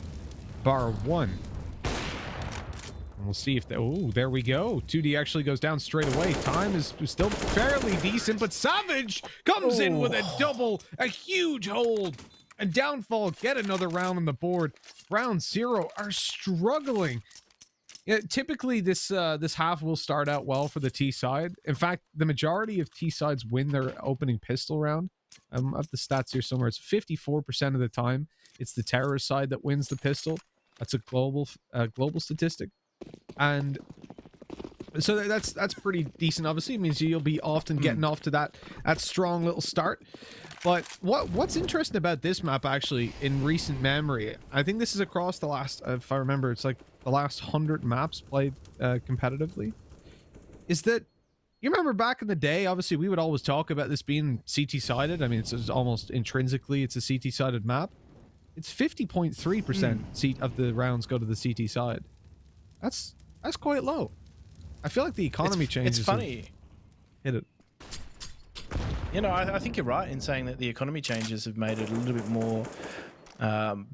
bar one. And we'll see if they... Oh, there we go. 2D actually goes down straight away. Time is still fairly decent, but Savage comes in with a huge hold. And Downfall get another round on the board. Ground Zero are struggling. Yeah, typically this half will start out well for the T side. In fact, the majority of T sides win their opening pistol round. I have the stats here somewhere. It's 54% of the time it's the terrorist side that wins the pistol. That's a global statistic, and so that's pretty decent. Obviously, it means you'll be often getting off to that strong little start. But what's interesting about this map, actually, in recent memory, I think this is across the last, if I remember, it's like the last 100 maps played competitively, is that you remember back in the day, obviously, we would always talk about this being CT-sided. I mean, it's almost intrinsically, it's a CT-sided map. It's 50.3% of the rounds go to the CT side. That's quite low. I feel like the economy changes. It's funny. Hit it. You know, I think you're right in saying that the economy changes have made it a little bit more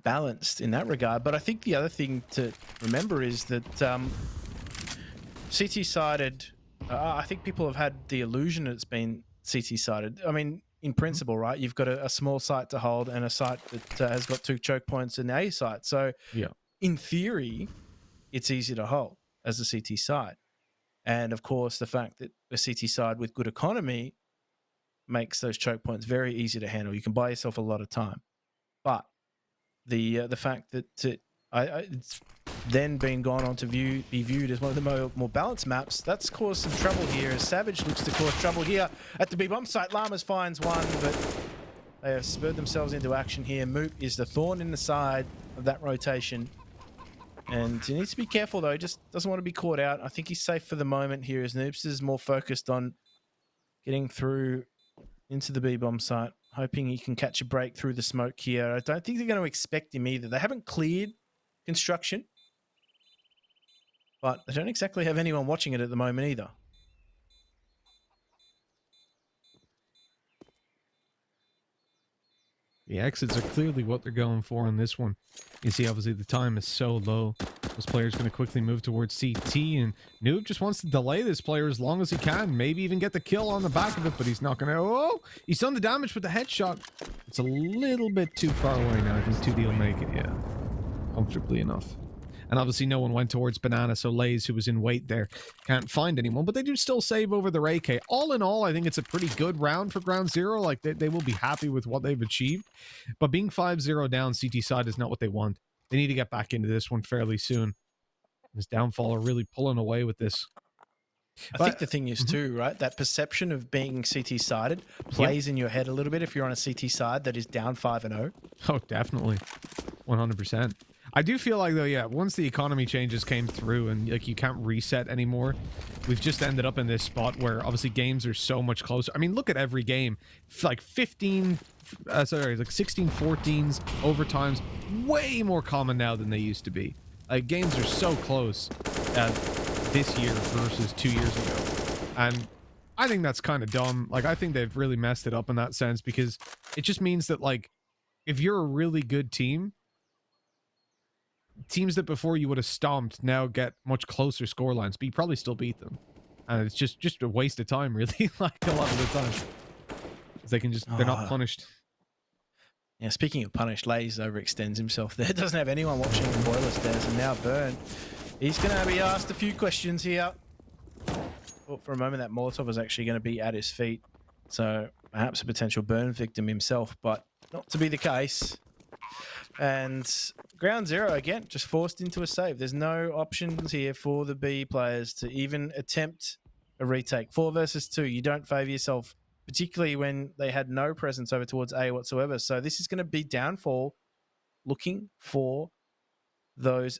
balanced in that regard. But I think the other thing to remember is that CT-sided, I think people have had the illusion that it's been CT-sided. I mean, in principle, right, you've got a small site to hold and a site that has got 2 choke points in the A site. So yeah, in theory, it's easy to hold as a CT side. And of course, the fact that a CT side with good economy makes those choke points very easy to handle. You can buy yourself a lot of time. But the fact that it's then been gone on to be viewed as one of the more balanced maps, that's caused some trouble here as Savage looks to cause trouble here at the B-bomb site. Llamas finds one, but they have spurred themselves into action here. Moot is the thorn in the side of that rotation. And he needs to be careful, though. He just doesn't want to be caught out. I think he's safe for the moment here as Noobs is more focused on getting through into the B-bomb site, hoping he can catch a break through the smoke here. I don't think they're going to expect him either. They haven't cleared construction, but they don't exactly have anyone watching it at the moment either. The exits are clearly what they're going for on this one. You see, obviously, the time is so low. This player's going to quickly move towards CT, and Noob just wants to delay this player as long as he can. Maybe even get the kill on the back of it, but he's not going to... Oh! He's done the damage with the headshot. It's a little bit too far away now. I think 2D will make it, yeah. Comfortably enough. And obviously no one went towards Banana, so Lays, who was in wait there, can't find anyone. But they do still save over their AK. All in all, I think it's a pretty good round for Ground Zero. Like, they will be happy with what they've achieved. But being 5-0 down CT side is not what they want. They need to get back into this one fairly soon. This Downfall are really pulling away with this. I think the thing is too, right? That perception of being CT-sided plays in your head a little bit if you're on a CT side that is down 5-0. Oh, definitely. 100%. I do feel like though, yeah, once the economy changes came through and like you can't reset anymore, we've just ended up in this spot where obviously games are so much closer. I mean, look at every game, like 16 14s, overtimes, way more common now than they used to be. Like games are so close this year versus 2 years ago, and I think that's kind of dumb. Like I think they've really messed it up in that sense, because it just means that like if you're a really good team, teams that before you would have stomped now get much closer score lines, but you probably still beat them. And it's just a waste of time, really, like a lot of the time. Because they can just, they're not punished. Yeah, speaking of punished, Lays overextends himself there. Doesn't have anyone watching the boiler stairs, and now Burn. He's going to be asked a few questions here. Thought for a moment that Molotov was actually going to be at his feet. So perhaps a potential Burn victim himself, but not to be the case. And ground zero again, just forced into a save. There's no options here for the B players to even attempt a retake. 4 versus 2, you don't favor yourself, particularly when they had no presence over towards A whatsoever. So this is going to be Downfall looking for those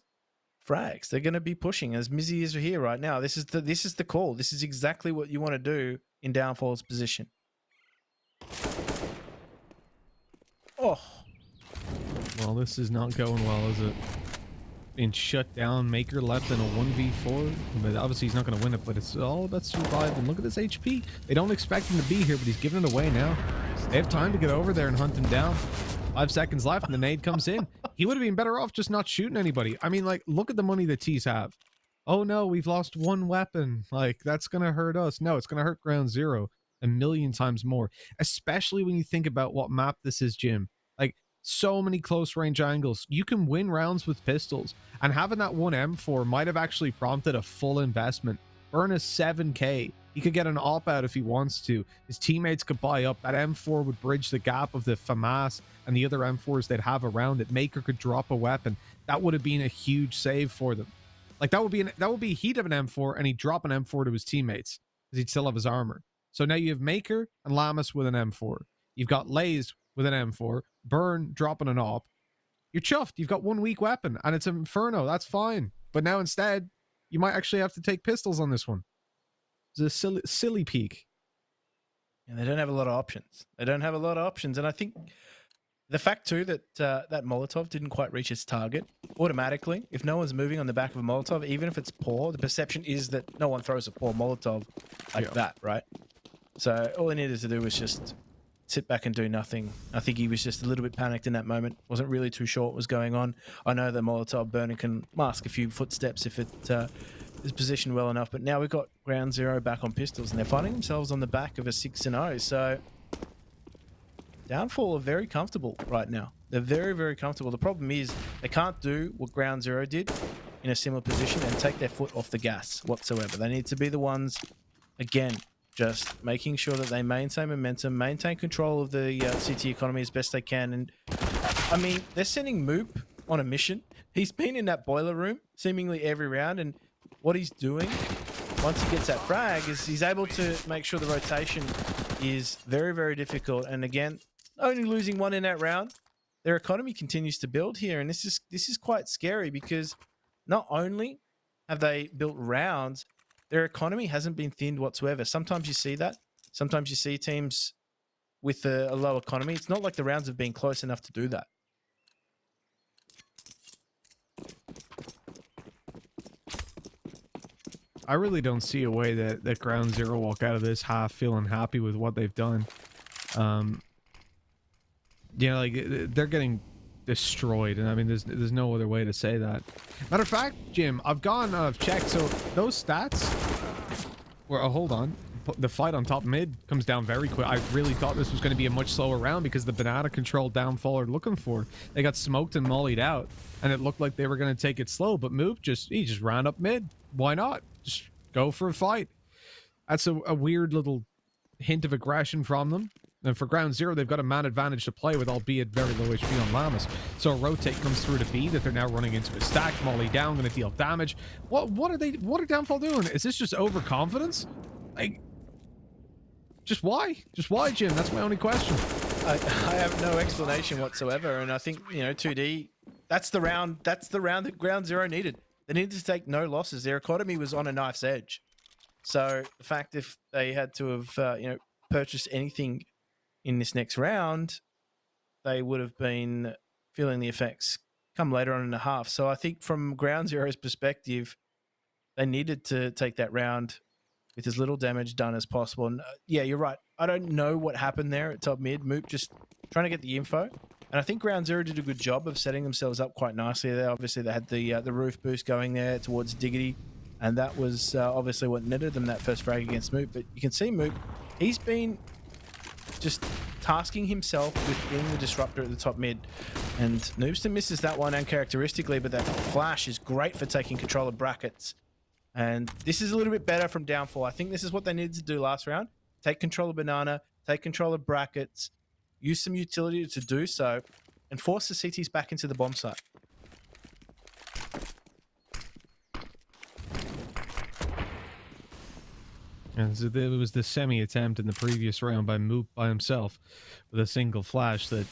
frags. They're going to be pushing as Mizzy is here right now. This is the call. This is exactly what you want to do in Downfall's position. Oh. Well, this is not going well, is it? Being shut down, Maker left in a 1v4. But obviously he's not going to win it, but it's all about survival. Look at this HP. They don't expect him to be here, but he's giving it away now. They have time to get over there and hunt him down. 5 seconds left and the nade comes in. He would have been better off just not shooting anybody. I mean, like, look at the money the T's have. Oh no, we've lost 1 weapon. Like, that's going to hurt us. No, it's going to hurt ground zero a million times more. Especially when you think about what map this is, Jim. Like, so many close range angles. You can win rounds with pistols, and having that 1 M4 might have actually prompted a full investment. Burn a 7k. He could get an op out if he wants to. His teammates could buy up. That M4 would bridge the gap of the FAMAS and the other M4s they'd have around it. Maker could drop a weapon. That would have been a huge save for them. Like that would be he'd have an M4 and he'd drop an M4 to his teammates because he'd still have his armor. So now you have Maker and Lamas with an M4. You've got Lays with an M4. Burn dropping an op. You're chuffed. You've got 1 weak weapon and it's Inferno. That's fine. But now instead, you might actually have to take pistols on this one. It's a silly peak. And they don't have a lot of options. And I think the fact too that that Molotov didn't quite reach its target automatically. If no one's moving on the back of a Molotov, even if it's poor, the perception is that no one throws a poor Molotov like that, right? So all he needed to do was just sit back and do nothing. I think he was just a little bit panicked in that moment. Wasn't really too sure what was going on. I know that Molotov burning can mask a few footsteps if it is positioned well enough, but now we've got ground zero back on pistols and they're finding themselves on the back of a 6-0. So Downfall are very comfortable right now. They're very, very comfortable. The problem is they can't do what ground zero did in a similar position and take their foot off the gas whatsoever. They need to be the ones, again, just making sure that they maintain momentum, maintain control of the CT economy as best they can. And I mean, they're sending Moop on a mission. He's been in that boiler room seemingly every round, and what he's doing once he gets that frag is he's able to make sure the rotation is very, very difficult. And again, only losing 1 in that round, their economy continues to build here. And this is quite scary because not only have they built rounds, their economy hasn't been thinned whatsoever. Sometimes you see that. Sometimes you see teams with a low economy. It's not like the rounds have been close enough to do that. I really don't see a way that ground zero walk out of this half feeling happy with what they've done. You know, like they're getting destroyed, and I mean, there's no other way to say that. Matter of fact, Jim, I've checked. So those stats were. Oh, hold on. The fight on top mid comes down very quick. I really thought this was going to be a much slower round because the banana control Downfall are looking for. They got smoked and mollied out, and it looked like they were going to take it slow. But Moop he just ran up mid. Why not? Just go for a fight. That's a weird little hint of aggression from them. And for ground zero, they've got a man advantage to play with, albeit very low HP on Lamas. So a rotate comes through to B that they're now running into a stack. Molly down, going to deal damage. What are Downfall doing? Is this just overconfidence? Like, just why? Just why, Jim? That's my only question. I have no explanation whatsoever, and I think, you know, 2D that's the round. That's the round that Ground Zero needed. They needed to take no losses. Their economy was on a knife's edge. So the fact if they had to have purchased anything in this next round, they would have been feeling the effects come later on in the half. So I think from Ground Zero's perspective, they needed to take that round with as little damage done as possible. And yeah, you're right. I don't know what happened there at top mid. Moop just trying to get the info. And I think Ground Zero did a good job of setting themselves up quite nicely there. Obviously, they had the roof boost going there towards Diggity. And that was obviously what netted them that first frag against Moop. But you can see Moop, he's been just tasking himself with being the disruptor at the top mid. And Noobster misses that one uncharacteristically, but that flash is great for taking control of brackets. And this is a little bit better from Downfall. I think this is what they needed to do last round. Take control of Banana, take control of brackets, use some utility to do so, and force the CTs back into the bomb site. And so there was the semi attempt in the previous round by Moop by himself with a single flash that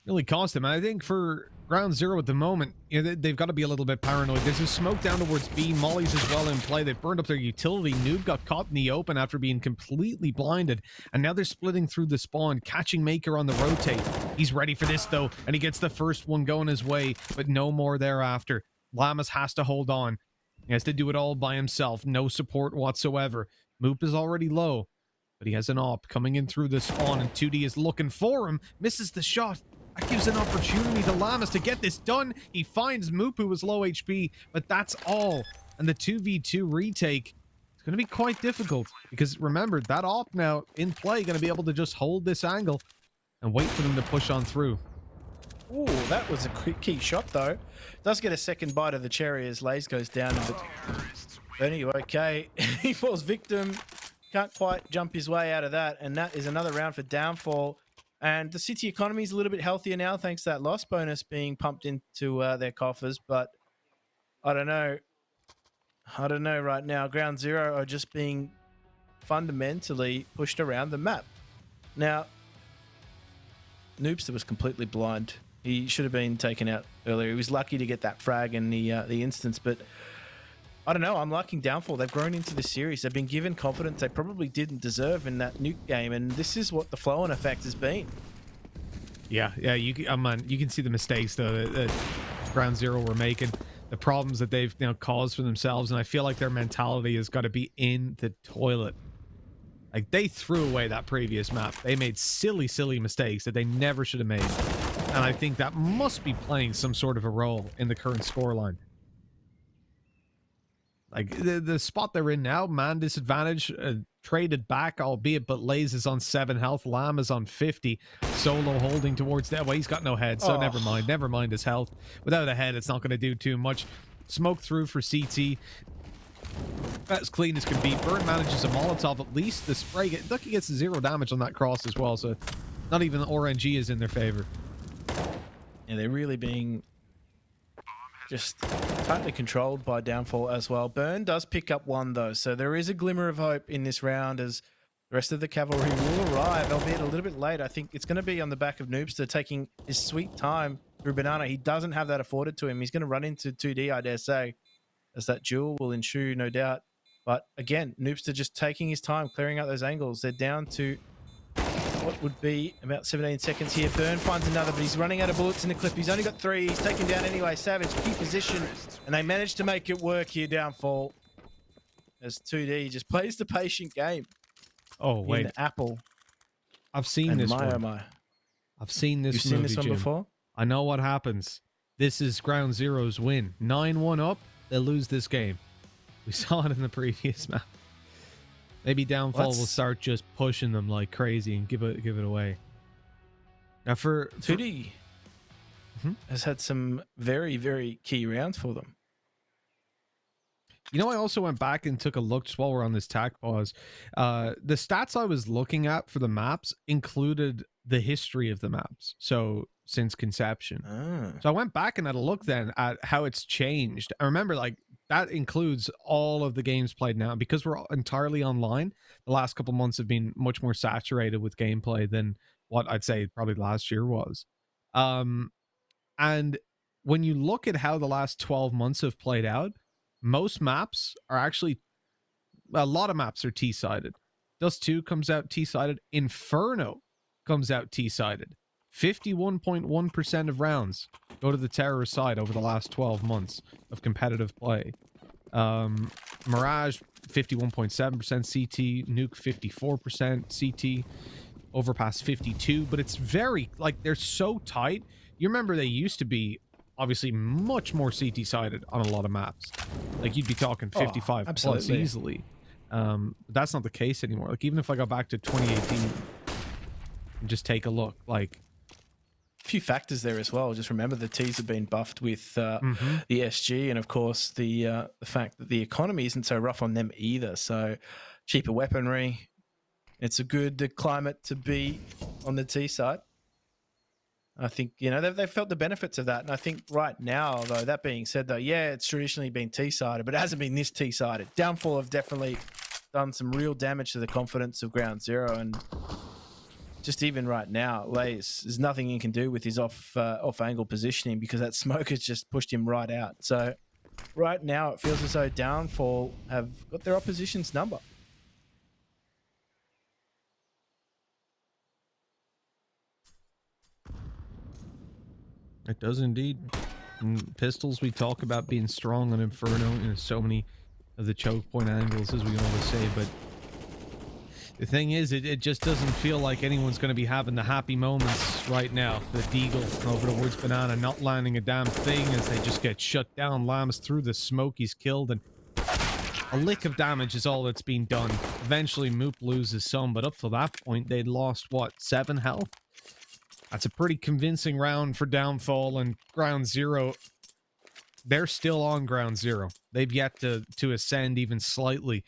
really cost him. I think for Ground Zero at the moment, they've got to be a little bit paranoid. There's a smoke down towards B. Molly's as well in play. They've burned up their utility. Noob got caught in the open after being completely blinded, and now they're splitting through the spawn, catching Maker on the rotate. He's ready for this though, and he gets the first one going his way, but no more thereafter. Lamas has to hold on. He has to do it all by himself. No support whatsoever. Moop is already low, but he has an op coming in through the spawn, and 2D is looking for him. Misses the shot. That gives an opportunity to Lamas to get this done. He finds Moop, who was low HP, but that's all. And the 2v2 retake is going to be quite difficult, because remember, that op now in play going to be able to just hold this angle and wait for them to push on through. Ooh, that was a key shot though. Does get a second bite of the cherry as Lays goes down. But Bernie, you okay? He falls victim. Can't quite jump his way out of that. And that is another round for Downfall. And the city economy is a little bit healthier now thanks to that loss bonus being pumped into their coffers. But I don't know. I don't know right now. Ground Zero are just being fundamentally pushed around the map. Now, Noobster was completely blind. He should have been taken out earlier. He was lucky to get that frag in the instance, but I don't know. I'm liking Downfall. They've grown into this series. They've been given confidence they probably didn't deserve in that nuke game, and this is what the flow-on effect has been. Yeah, you can see the mistakes though that Ground Zero were making, the problems that they've caused for themselves, and I feel like their mentality has got to be in the toilet. Like, they threw away that previous map. They made silly mistakes that they never should have made. And I think that must be playing some sort of a role in the current scoreline. Like, the spot they're in now, man disadvantage, traded back, albeit, but Lays is on 7 health, Lam is on 50. Solo holding towards that. Well, he's got no head, so never mind his health. Without a head, it's not going to do too much. Smoke through for CT. That's clean as can be. Burn manages a Molotov. At least the spray Lucky gets 0 damage on that cross as well, so not even the RNG is in their favor. Yeah, they're really being just tightly controlled by Downfall as well. Burn does pick up 1 though, so there is a glimmer of hope in this round as the rest of the cavalry will arrive, albeit a little bit late. I think it's going to be on the back of Noobster taking his sweet time through Banana. He doesn't have that afforded to him. He's going to run into 2D, I dare say, as that duel will ensue, no doubt. But again, Noobster just taking his time, clearing out those angles. They're down to what would be about 17 seconds here. Burn finds another, but he's running out of bullets in the clip. He's only got 3. He's taken down anyway. Savage, key position, and they managed to make it work here, Downfall. As 2D just plays the patient game. Oh, wait. In Apple. I've seen this one. Oh my. I've seen this You've movie, seen this one Jim. before? I know what happens. This is Ground Zero's win. 9-1 up, they lose this game. We saw it in the previous map. Maybe Downfall will start just pushing them like crazy and give it away. Now for 2D has had some very, very key rounds for them. I also went back and took a look just while we're on this tac pause. The stats I was looking at for the maps included the history of the maps. So since conception. So I went back and had a look then at how it's changed. I remember that includes all of the games played now. Because we're entirely online, the last couple months have been much more saturated with gameplay than what I'd say probably last year was. And when you look at how the last 12 months have played out, most maps are actually, a lot of maps are T-sided. Dust 2 comes out T-sided. Inferno comes out T-sided. 51.1% of rounds go to the terrorist side over the last 12 months of competitive play. Mirage, 51.7% CT. Nuke, 54% CT. Overpass, 52. But it's very, like, they're so tight. You remember they used to be obviously much more CT-sided on a lot of maps. Like, you'd be talking 55 plus absolutely. easily. But that's not the case anymore. Like, even if I go back to 2018 and just take a look, like, A few factors there as well. Just remember the T's have been buffed with the SG, and of course the fact that the economy isn't so rough on them either. So cheaper weaponry. It's a good climate to be on the T side. I think, you know, they've felt the benefits of that. And I think right now, though, that being said, though, yeah, it's traditionally been T-sided, but it hasn't been this T-sided. Downfall have definitely done some real damage to the confidence of Ground Zero. And just even right now, Lays, there's nothing he can do with his off-angle positioning because that smoke has just pushed him right out. So right now, it feels as though Downfall have got their opposition's number. it does indeed. Pistols, we talk about being strong on Inferno in so many of the choke point angles, as we always say, but the thing is, it just doesn't feel like anyone's going to be having the happy moments right now. The Deagle over towards Banana not landing a damn thing as they just get shut down. Lambs through the smoke, he's killed, and a lick of damage is all that's been done. Eventually, Moop loses some, but up to that point, they'd lost, what, 7 health? That's a pretty convincing round for Downfall, and Ground Zero, they're still on Ground Zero. They've yet to ascend even slightly.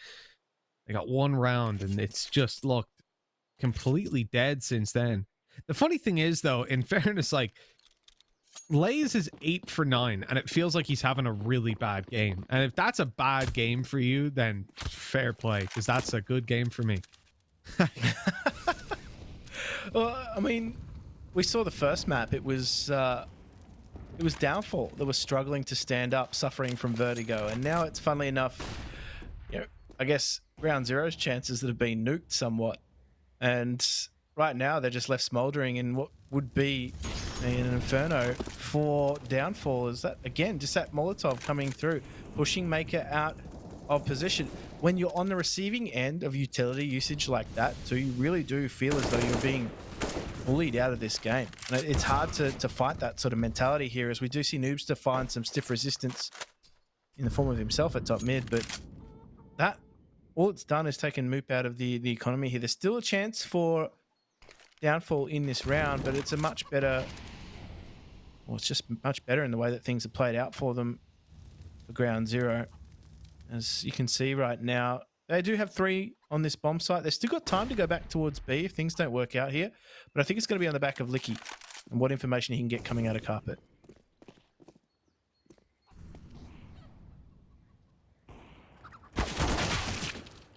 They got 1 round, and it's just looked completely dead since then. The funny thing is, though, in fairness, like, Lays is 8 for 9, and it feels like he's having a really bad game. And if that's a bad game for you, then fair play, because that's a good game for me. Well, I mean, we saw the first map. It was Downfall that was struggling to stand up, suffering from vertigo, and now it's, funnily enough, you know, I guess Ground Zero's chances that have been nuked somewhat, and right now they're just left smouldering in what would be an Inferno for Downfall. Is that, again, just that Molotov coming through, pushing Maker out of position. When you're on the receiving end of utility usage like that, so you really do feel as though you're being bullied out of this game. And it's hard to fight that sort of mentality here, as we do see Noobs to find some stiff resistance in the form of himself at top mid, but that, all it's done is taken Moop out of the economy here. There's still a chance for Downfall in this round, but it's a much better, well, it's just much better in the way that things have played out for them for Ground Zero. As you can see right now, they do have 3 on this bomb site. They've still got time to go back towards B if things don't work out here, but I think it's going to be on the back of Licky and what information he can get coming out of Carpet.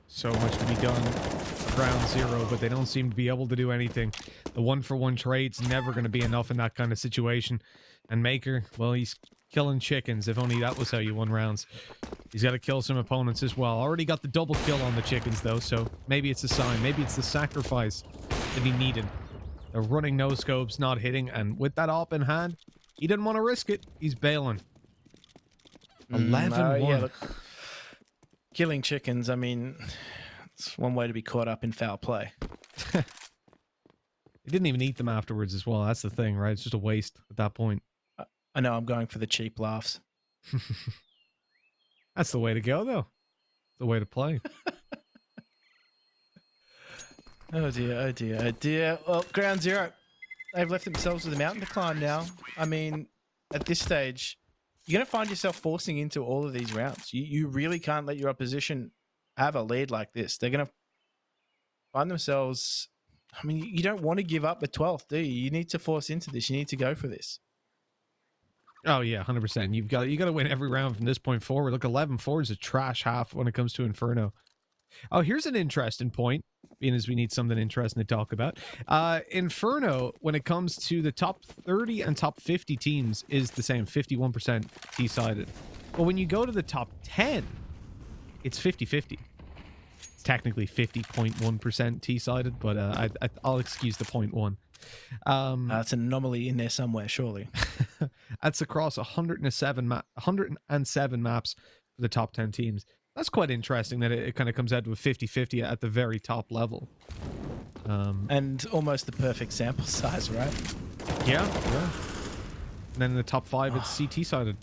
So much to be done for Ground Zero, but they don't seem to be able to do anything. The 1-for-1 trade's never going to be enough in that kind of situation. And Maker, well, he's killing chickens. If only that was how you won rounds. He's got to kill some opponents as well. Already got the double kill on the chickens, though, so maybe it's a sign. Maybe it's the sacrifice that he needed. The running no-scopes not hitting, and with that op in hand, he didn't want to risk it. He's bailing. 11-1. Yeah, look, killing chickens, I mean, it's one way to be caught up in foul play. He didn't even eat them afterwards as well. That's the thing, right? It's just a waste at that point. I know, I'm going for the cheap laughs. That's the way to go, though. The way to play. Oh dear, oh dear, oh dear. Well, Ground Zero, they've left themselves with a mountain to climb now. I mean, at this stage, you're going to find yourself forcing into all of these rounds. You really can't let your opposition have a lead like this. They're going to find themselves... I mean, you don't want to give up the 12th, do you? You need to force into this. You need to go for this. Oh, yeah, 100%. You got to win every round from this point forward. Look, 11-4 is a trash half when it comes to Inferno. Oh, here's an interesting point, being as we need something interesting to talk about. Inferno, when it comes to the top 30 and top 50 teams, is the same, 51% T-sided. But when you go to the top 10, it's 50-50. It's technically 50.1% T-sided, but I'll excuse the 0.1. It's an anomaly in there somewhere, surely. That's across 107 maps for the top 10 teams. That's quite interesting that it kind of comes out to a 50-50 at the very top level. And almost the perfect sample size, right? Yeah. And then in the top 5, it's CT sided.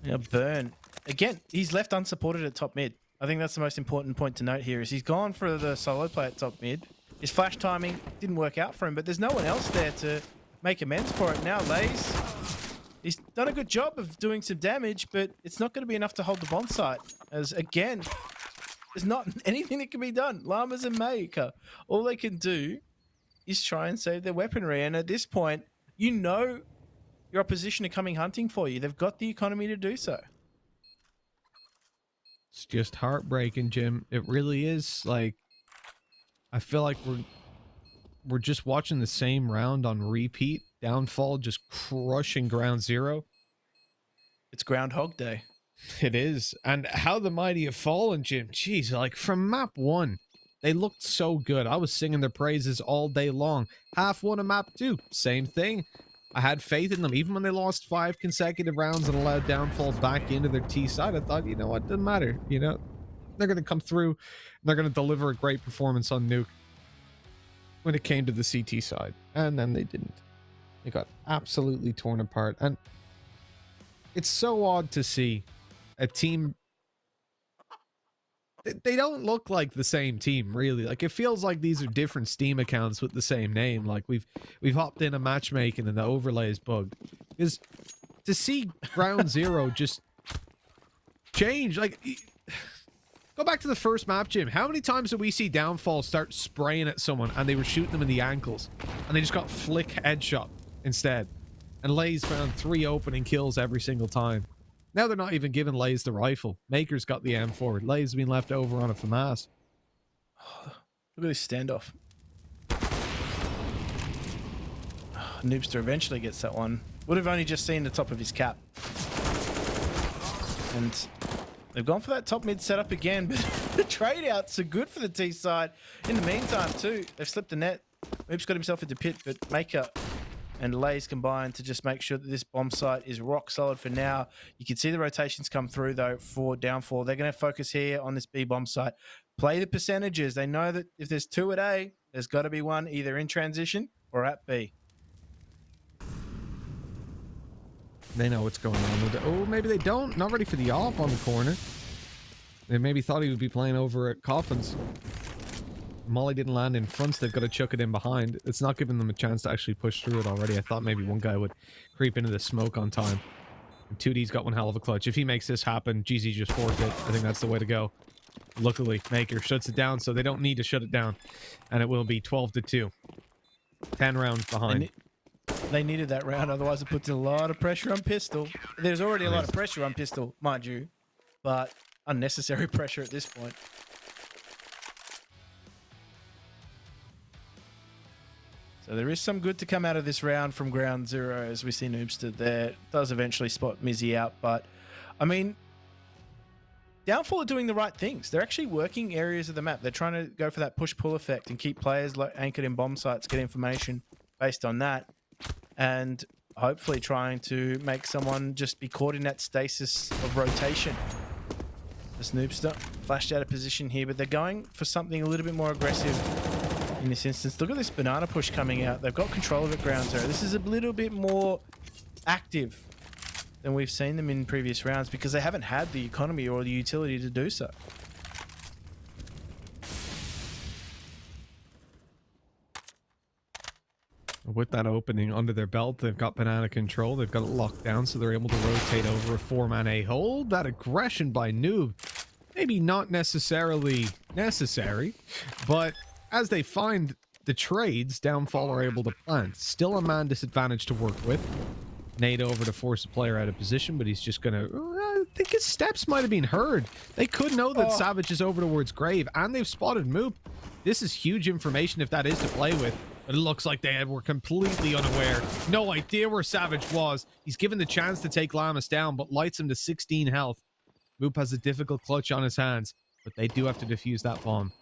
Yeah, Burn. Again, he's left unsupported at top mid. I think that's the most important point to note here is he's gone for the solo play at top mid. His flash timing didn't work out for him, but there's no one else there to make amends for it. Now, Lays, he's done a good job of doing some damage, but it's not going to be enough to hold the bomb site. As, again, there's not anything that can be done. Llamas and Maker, all they can do is try and save their weaponry. And at this point, you know your opposition are coming hunting for you. They've got the economy to do so. It's just heartbreaking, Jim. It really is. Like, I feel like we're just watching the same round on repeat. Downfall just crushing Ground Zero. It's Groundhog Day. It is. And how the mighty have fallen, Jim. Jeez, like from map 1, they looked so good. I was singing their praises all day long. Half 1 of map 2, same thing. I had faith in them. Even when they lost 5 consecutive rounds and allowed Downfall back into their T side, I thought, you know what, doesn't matter. You know, they're going to come through. And they're going to deliver a great performance on Nuke when it came to the CT side. And then they didn't. They got absolutely torn apart. And it's so odd to see a team. They don't look like the same team, really. Like, it feels like these are different Steam accounts with the same name. Like, we've hopped in a matchmaking and the overlays bugged. Because to see Ground Zero just change, like, go back to the first map, Jim. How many times did we see Downfall start spraying at someone and they were shooting them in the ankles and they just got flick headshot instead? And Lays found 3 opening kills every single time. Now they're not even giving Lays the rifle. Maker's got the M4. Lays has been left over on a FAMAS. Look at this standoff. Noobster eventually gets that one. Would have only just seen the top of his cap. And they've gone for that top mid setup again, but the trade outs are good for the T side. In the meantime, too, they've slipped the net. Noob's got himself into pit, but Maker and Lays combined to just make sure that this bomb site is rock solid for now. You can see the rotations come through, though, for Downfall. They're going to focus here on this B bomb site. Play the percentages. They know that if there's 2 at A, there's got to be 1 either in transition or at B. They know what's going on with it. Oh, maybe they don't. Not ready for the op on the corner. They maybe thought he would be playing over at Coffins. Molly didn't land in front, so they've got to chuck it in behind. It's not giving them a chance to actually push through it already. I thought maybe one guy would creep into the smoke on time. And 2D's got one hell of a clutch. If he makes this happen, GZ just forfeit. I think that's the way to go. Luckily, Maker shuts it down, so they don't need to shut it down. And it will be 12-2. 10 rounds behind. They needed that round, otherwise it puts a lot of pressure on Pistol. There's already a lot of pressure on Pistol, mind you, but unnecessary pressure at this point. So there is some good to come out of this round from Ground Zero, as we see Noobster there. Does eventually spot Mizzy out, but I mean, Downfall are doing the right things. They're actually working areas of the map. They're trying to go for that push-pull effect and keep players anchored in bomb sites, get information based on that, and hopefully trying to make someone just be caught in that stasis of rotation. This Noobster flashed out of position here, but they're going for something a little bit more aggressive in this instance. Look at this banana push coming out. They've got control of it, Ground Zero. This is a little bit more active than we've seen them in previous rounds because they haven't had the economy or the utility to do so. With that opening under their belt, they've got banana control. They've got it locked down, so they're able to rotate over a 4-man A hold. That aggression by Noob, maybe not necessarily necessary, but as they find the trades, Downfall are able to plant. Still a man disadvantage to work with. Nade over to force a player out of position, but he's just going to think his steps might have been heard. They could know that Oh. Savage is over towards Grave, and they've spotted Moop. This is huge information if that is to play with. But it looks like they were completely unaware. No idea where Savage was. He's given the chance to take Llamas down, but lights him to 16 health. Moop has a difficult clutch on his hands, but they do have to defuse that bomb.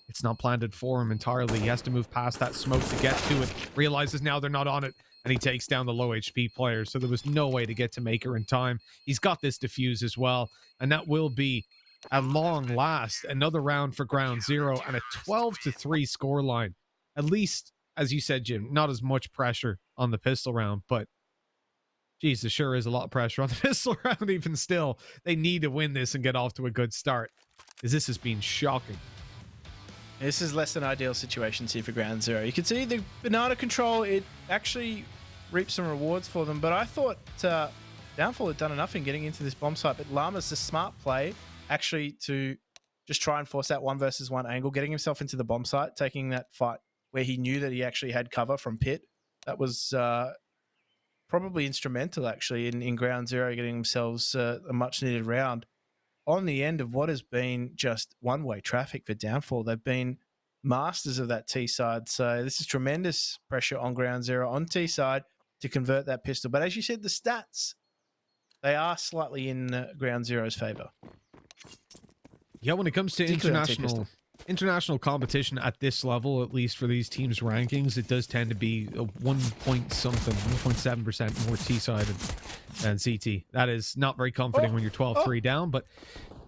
It's not planted for him entirely. He has to move past that smoke to get to it. Realizes now they're not on it, and he takes down the low HP players. So there was no way to get to Maker in time. He's got this defuse as well, and that will be, at long last, another round for Ground Zero and a 12-3 scoreline. At least, as you said, Jim, not as much pressure on the pistol round, but geez, there sure is a lot of pressure on the pistol round. Even still, they need to win this and get off to a good start, because this has been shocking. This is less than ideal situations here for Ground Zero. You can see the banana control, it actually reaps some rewards for them, but I thought Downfall had done enough in getting into this bomb site, but Llama's a smart play actually to just try and force that 1 versus 1 angle, getting himself into the bomb site, taking that fight where he knew that he actually had cover from Pit. That was probably instrumental actually in Ground Zero getting themselves a much needed round on the end of what has been just one-way traffic for Downfall. They've been masters of that T side. So this is tremendous pressure on Ground Zero on T side to convert that pistol. But as you said, the stats, they are slightly in Ground Zero's favor. Yeah, when it comes to Particularly on T-pistol. international competition at this level, at least for these teams' rankings, it does tend to be a 1.7% more T-sided than CT. That is not very comforting when you're 12-3 down, but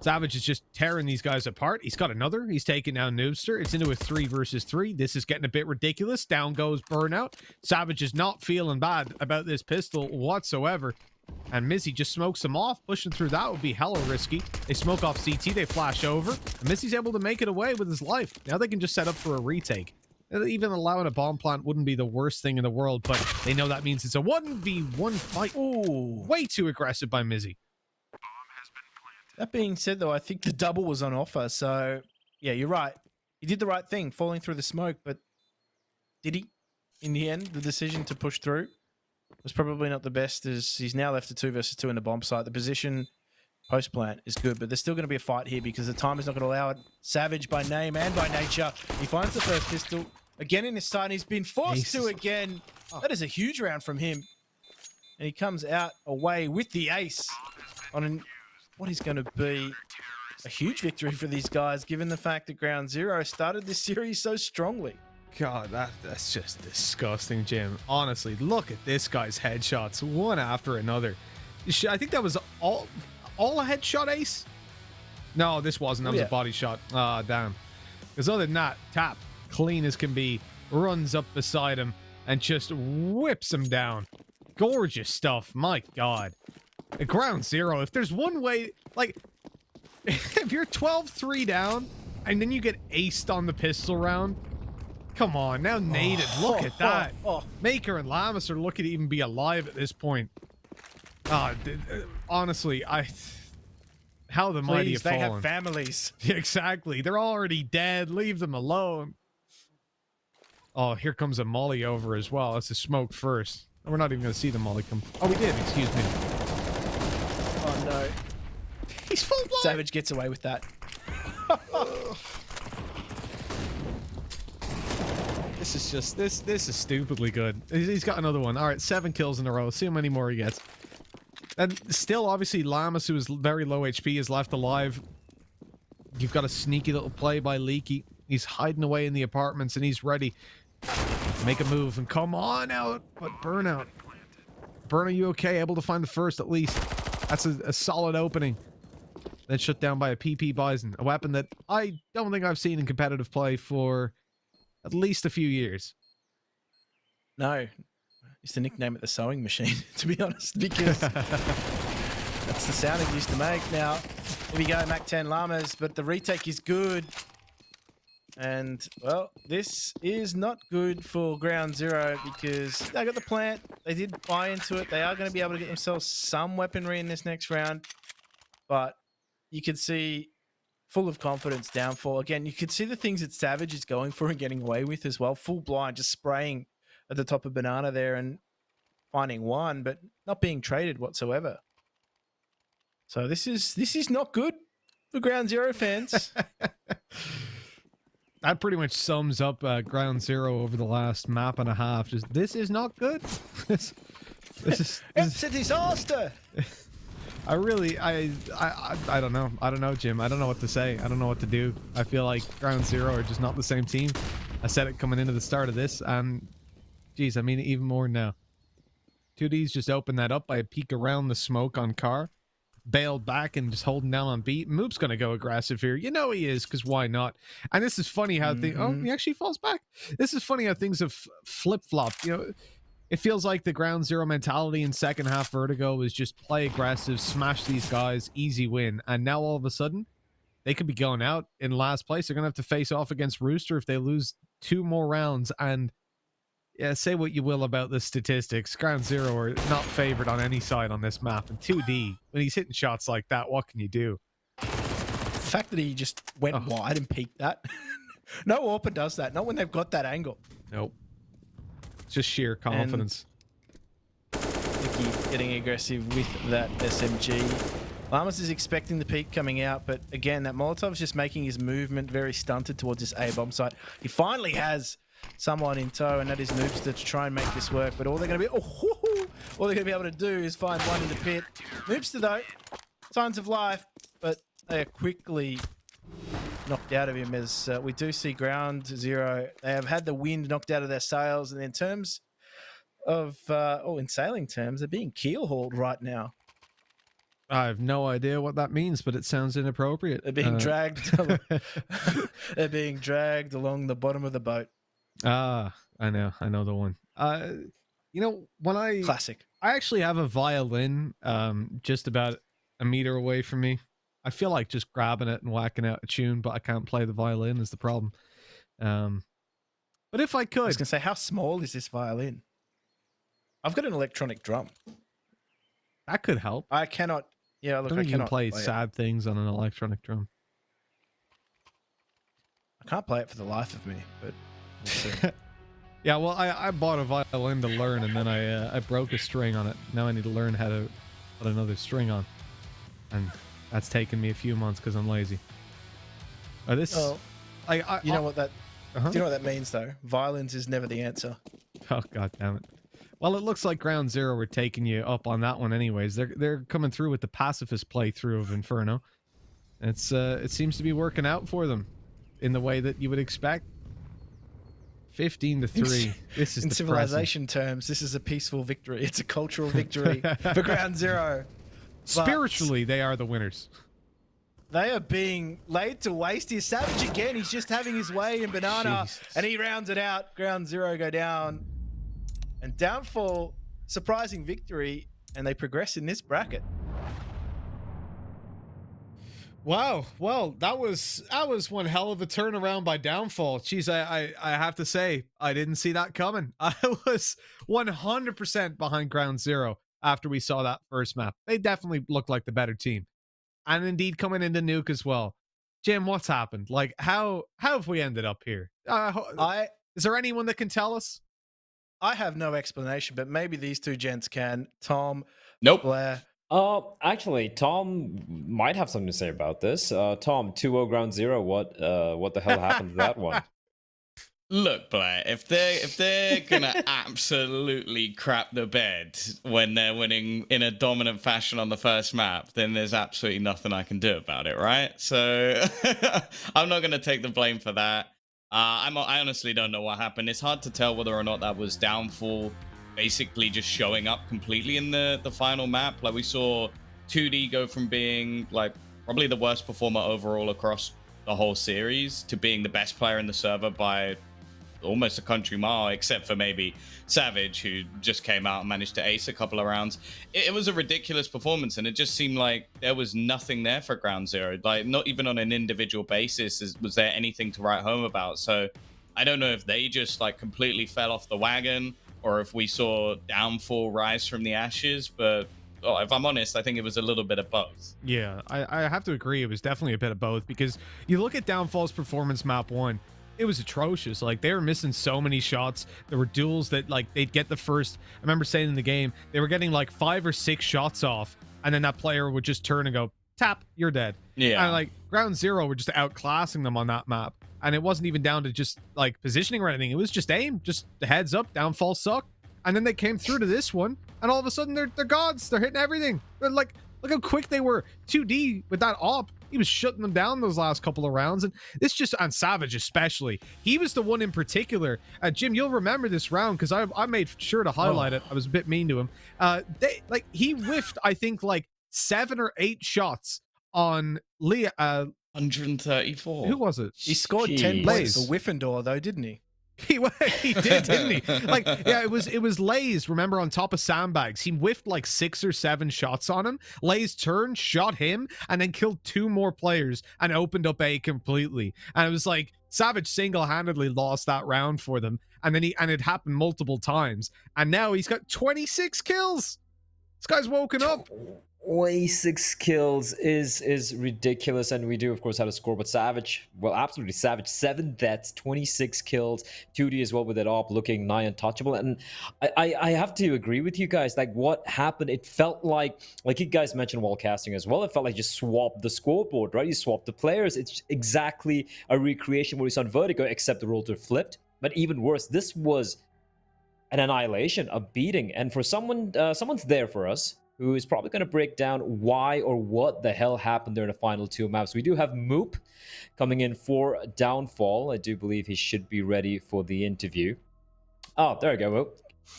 Savage is just tearing these guys apart. He's got another. He's taking down Noobster. It's into a 3 versus 3. This is getting a bit ridiculous. Down goes Burnout. Savage is not feeling bad about this pistol whatsoever. And Mizzy just smokes them off. Pushing through that would be hella risky. They smoke off CT. They flash over. And Mizzy's able to make it away with his life. Now they can just set up for a retake. Even allowing a bomb plant wouldn't be the worst thing in the world, but they know that means it's a 1v1 fight. Ooh, way too aggressive by Mizzy. That being said, though, I think the double was on offer. So, yeah, you're right. He did the right thing, falling through the smoke, but did he? In the end, the decision to push through was probably not the best, as he's now left to 2 versus 2 in the bomb site. The position post-plant is good, but there's still going to be a fight here because the time is not going to allow it. Savage by name and by nature. He finds the first pistol again in his sight, and he's been forced to again. That is a huge round from him. And he comes out away with the ace on what is going to be a huge victory for these guys, given the fact that Ground Zero started this series so strongly. God, that's just disgusting, Jim. Honestly, look at this guy's headshots, one after another. I think that was all a headshot ace? No, this wasn't. That was a body shot. Ah, damn. Because other than that, Tap, clean as can be, runs up beside him and just whips him down. Gorgeous stuff. My God. At Ground Zero, if there's one way, like, if you're 12-3 down and then you get aced on the pistol round, come on, now Nated, look at that. Maker and Lamas are looking to even be alive at this point. Honestly, how the mighty have fallen. They have families. Exactly. They're already dead. Leave them alone. Oh, here comes a molly over as well. That's a smoke first. We're not even going to see the molly come. Oh, we did. Excuse me. Oh, no. He's full blind. Savage gets away with that. This is just, this is stupidly good. He's got another one. All right, 7 kills in a row. See how many more he gets. And still, obviously, Lamas, who is very low HP, is left alive. You've got a sneaky little play by Leaky. He's hiding away in the apartments, and he's ready to make a move. And come on out. But Burnout. Burn, are you okay? Able to find the first, at least. That's a solid opening. Then shut down by a PP Bison. A weapon that I don't think I've seen in competitive play for at least a few years. No. It's the nickname at the sewing machine, to be honest, because that's the sound it used to make. Now, here we go, Mac 10 Llamas, but the retake is good. And, well, this is not good for Ground Zero because they got the plant. They did buy into it. They are going to be able to get themselves some weaponry in this next round. But you can see full of confidence Downfall. Again, you could see the things that Savage is going for and getting away with as well. Full blind, just spraying at the top of Banana there and finding one, but not being traded whatsoever. So this is not good for Ground Zero fans. That pretty much sums up Ground Zero over the last map and a half. Just this is not good. this is It's a disaster. I don't know. I don't know, Jim. I don't know what to say. I don't know what to do. I feel like Ground Zero are just not the same team. I said it coming into the start of this, and geez, I mean it even more now. 2D's just opened that up by a peek around the smoke on Car. Bailed back and just holding down on beat. Moop's gonna go aggressive here. You know he is, because why not? And this is funny how oh, he actually falls back. This is funny how things have flip-flopped. You know, it feels like the Ground Zero mentality in second half Vertigo was just play aggressive, smash these guys, easy win. And now all of a sudden, they could be going out in last place. They're gonna have to face off against Rooster if they lose 2 more rounds. And yeah, say what you will about the statistics. Ground Zero are not favored on any side on this map. And 2D, when he's hitting shots like that, what can you do? The fact that he just went wide and peeked that. No AWPer does that. Not when they've got that angle. Nope. It's just sheer confidence. Nicky getting aggressive with that SMG. Lamas is expecting the peak coming out, but again, that Molotov's just making his movement very stunted towards this A bomb site. He finally has someone in tow, and that is Noobster to try and make this work. But all they're going to be, all they're going to be able to do is find one in the pit. Noobster though, signs of life, but they are quickly knocked out of him. As we do see Ground Zero, they have had the wind knocked out of their sails, and in terms of, in sailing terms, they're being keel hauled right now. I have no idea what that means, but it sounds inappropriate. They're being dragged. They're being dragged along the bottom of the boat. I know the one. You know, when I actually have a violin just about a meter away from me. I feel like just grabbing it and whacking out a tune, but I can't play the violin is the problem. But if I could, I was gonna say, how small is this violin? I've got an electronic drum. That could help. I cannot. Yeah, look, I don't think you can play play sad things on an electronic drum. I can't play it for the life of me, but we'll see. Yeah, well, I bought a violin to learn, and then I broke a string on it. Now I need to learn how to put another string on, and that's taken me a few months because I'm lazy. You know what that? Do you know what that means, though? Violins is never the answer. Oh, god damn it. Well, it looks like Ground Zero were taking you up on that one anyways. They're coming through with the pacifist playthrough of Inferno. It seems to be working out for them in the way that you would expect. 15-3. This is in civilization terms, this is a peaceful victory. It's a cultural victory for Ground Zero. Spiritually, they are the winners. They are being laid to waste here. Savage again. He's just having his way in Banana, Jesus. and he rounds it out. Ground Zero go down. And Downfall, surprising victory, and they progress in this bracket. Wow. Well, that was one hell of a turnaround by Downfall. Jeez, I have to say, I didn't see that coming. I was 100% behind Ground Zero after we saw that first map. They definitely looked like the better team. And indeed coming into Nuke as well. Jim, what's happened? Like, how have we ended up here? Is there anyone that can tell us? I have no explanation, but maybe these two gents can. Tom, Nope. Blair. Actually, Tom might have something to say about this. Tom, 2-0 Ground Zero. What the hell happened to that one? Look, Blair, if they're gonna absolutely crap the bed when they're winning in a dominant fashion on the first map, then there's absolutely nothing I can do about it, right? So I'm not gonna take the blame for that. I honestly don't know what happened. It's hard to tell whether or not that was Downfall basically just showing up completely in the final map. Like, we saw 2D go from being like probably the worst performer overall across the whole series to being the best player in the server by almost a country mile, except for maybe Savage, who just came out and managed to ace a couple of rounds. It was a ridiculous performance, and it just seemed like there was nothing there for Ground Zero. Like, not even on an individual basis was there anything to write home about. So I don't know if they just like completely fell off the wagon, or if we saw Downfall rise from the ashes. But if I'm honest, I think it was a little bit of both. Yeah, I have to agree. It was definitely a bit of both, because you look at Downfall's performance map 1, it was atrocious. Like, they were missing so many shots. There were duels that, like, they'd get the first, I remember saying in the game, they were getting like 5 or 6 shots off, and then that player would just turn and go, tap, you're dead. Yeah. And like Ground Zero were just outclassing them on that map. And it wasn't even down to just like positioning or anything. It was just aim, just the heads up, downfall suck. And then they came through to this one, and all of a sudden they're gods. They're hitting everything. They're like, look how quick they were. 2D with that op. He was shutting them down those last couple of rounds. And this just on Savage especially. He was the one in particular. Jim, you'll remember this round because I made sure to highlight it. I was a bit mean to him. He whiffed, I think, like 7 or 8 shots on Leah. 134. Who was it? He scored 10 points for Whiffendor, though, didn't he? He did, didn't he? Like, yeah, it was Lays, remember, on top of sandbags. He whiffed like 6 or 7 shots on him. Lays turned, shot him, and then killed 2 more players and opened up A completely. And it was like Savage single-handedly lost that round for them. And then it happened multiple times. And now he's got 26 kills. This guy's woken up. 26 kills is ridiculous, and we do of course have a score, but Savage, well, absolutely Savage, 7 deaths, 26 kills, 2D as well with it up, looking nigh untouchable. And I have to agree with you guys, like what happened, it felt like you guys mentioned while casting as well, it felt like you swapped the scoreboard, right? You swapped the players. It's exactly a recreation what we saw in Vertigo, except the roles were flipped. But even worse, this was an annihilation, a beating, and for someone's there for us who is probably going to break down why or what the hell happened there in the final 2 maps. We do have Moop coming in for Downfall. I do believe he should be ready for the interview. Oh, there we go, Moop.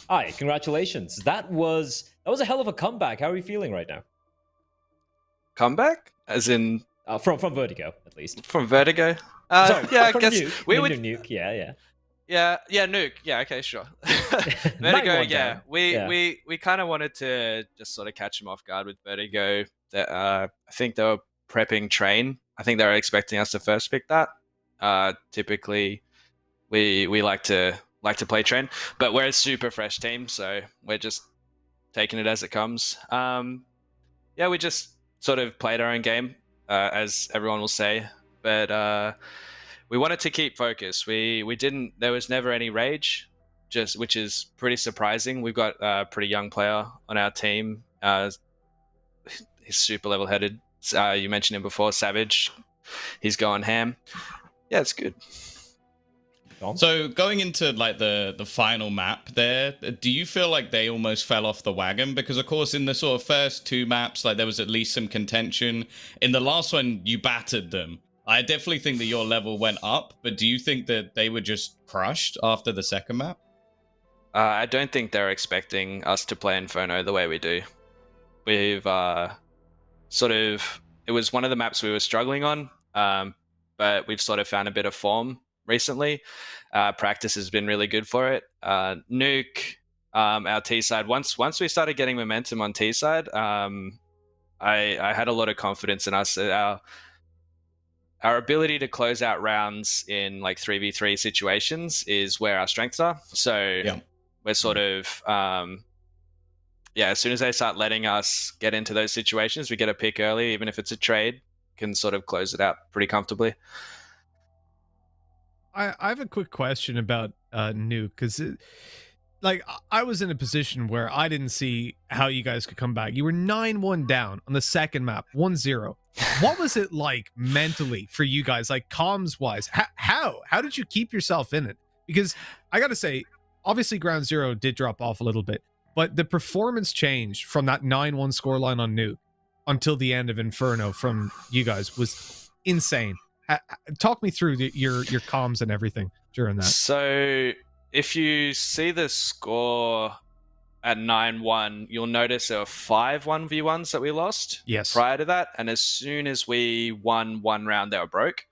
Hi, congratulations. That was a hell of a comeback. How are you feeling right now? Comeback? As in... from Vertigo, at least. From Vertigo? Sorry, yeah, I from guess Nuke. we would... Nuke, yeah. Yeah, Nuke. Yeah, okay, sure. Vertigo, yeah. We kind of wanted to just sort of catch them off guard with Vertigo. That I think they were prepping Train. I think they were expecting us to first pick that. Typically, we like to play Train, but we're a super fresh team, so we're just taking it as it comes. Yeah, we just sort of played our own game, as everyone will say, but. We wanted to keep focus. We didn't. There was never any rage, which is pretty surprising. We've got a pretty young player on our team. He's super level-headed. You mentioned him before, Savage. He's going ham. Yeah, it's good. So going into like the final map there, do you feel like they almost fell off the wagon? Because of course in the sort of first 2 maps, like there was at least some contention. In the last one, you battered them. I definitely think that your level went up, but do you think that they were just crushed after the second map? I don't think they're expecting us to play Inferno the way we do. We've it was one of the maps we were struggling on, but we've sort of found a bit of form recently. Practice has been really good for it. Nuke, our T side, once we started getting momentum on T side, I had a lot of confidence in us. Our ability to close out rounds in like 3v3 situations is where our strengths are. So we're sort of, as soon as they start letting us get into those situations, we get a pick early, even if it's a trade, can sort of close it out pretty comfortably. I have a quick question about Nuke, because like I was in a position where I didn't see how you guys could come back. You were 9-1 down on the second map, 1-0. What was it like mentally for you guys, like comms wise? How did you keep yourself in it? Because I gotta say, obviously Ground Zero did drop off a little bit, but the performance change from that 9-1 scoreline on Nuke until the end of Inferno from you guys was insane. Talk me through your comms and everything during that. So if you see the score at 9-1, you'll notice there were 5 1v1s that we lost prior to that. And as soon as we won 1 round, they were broke.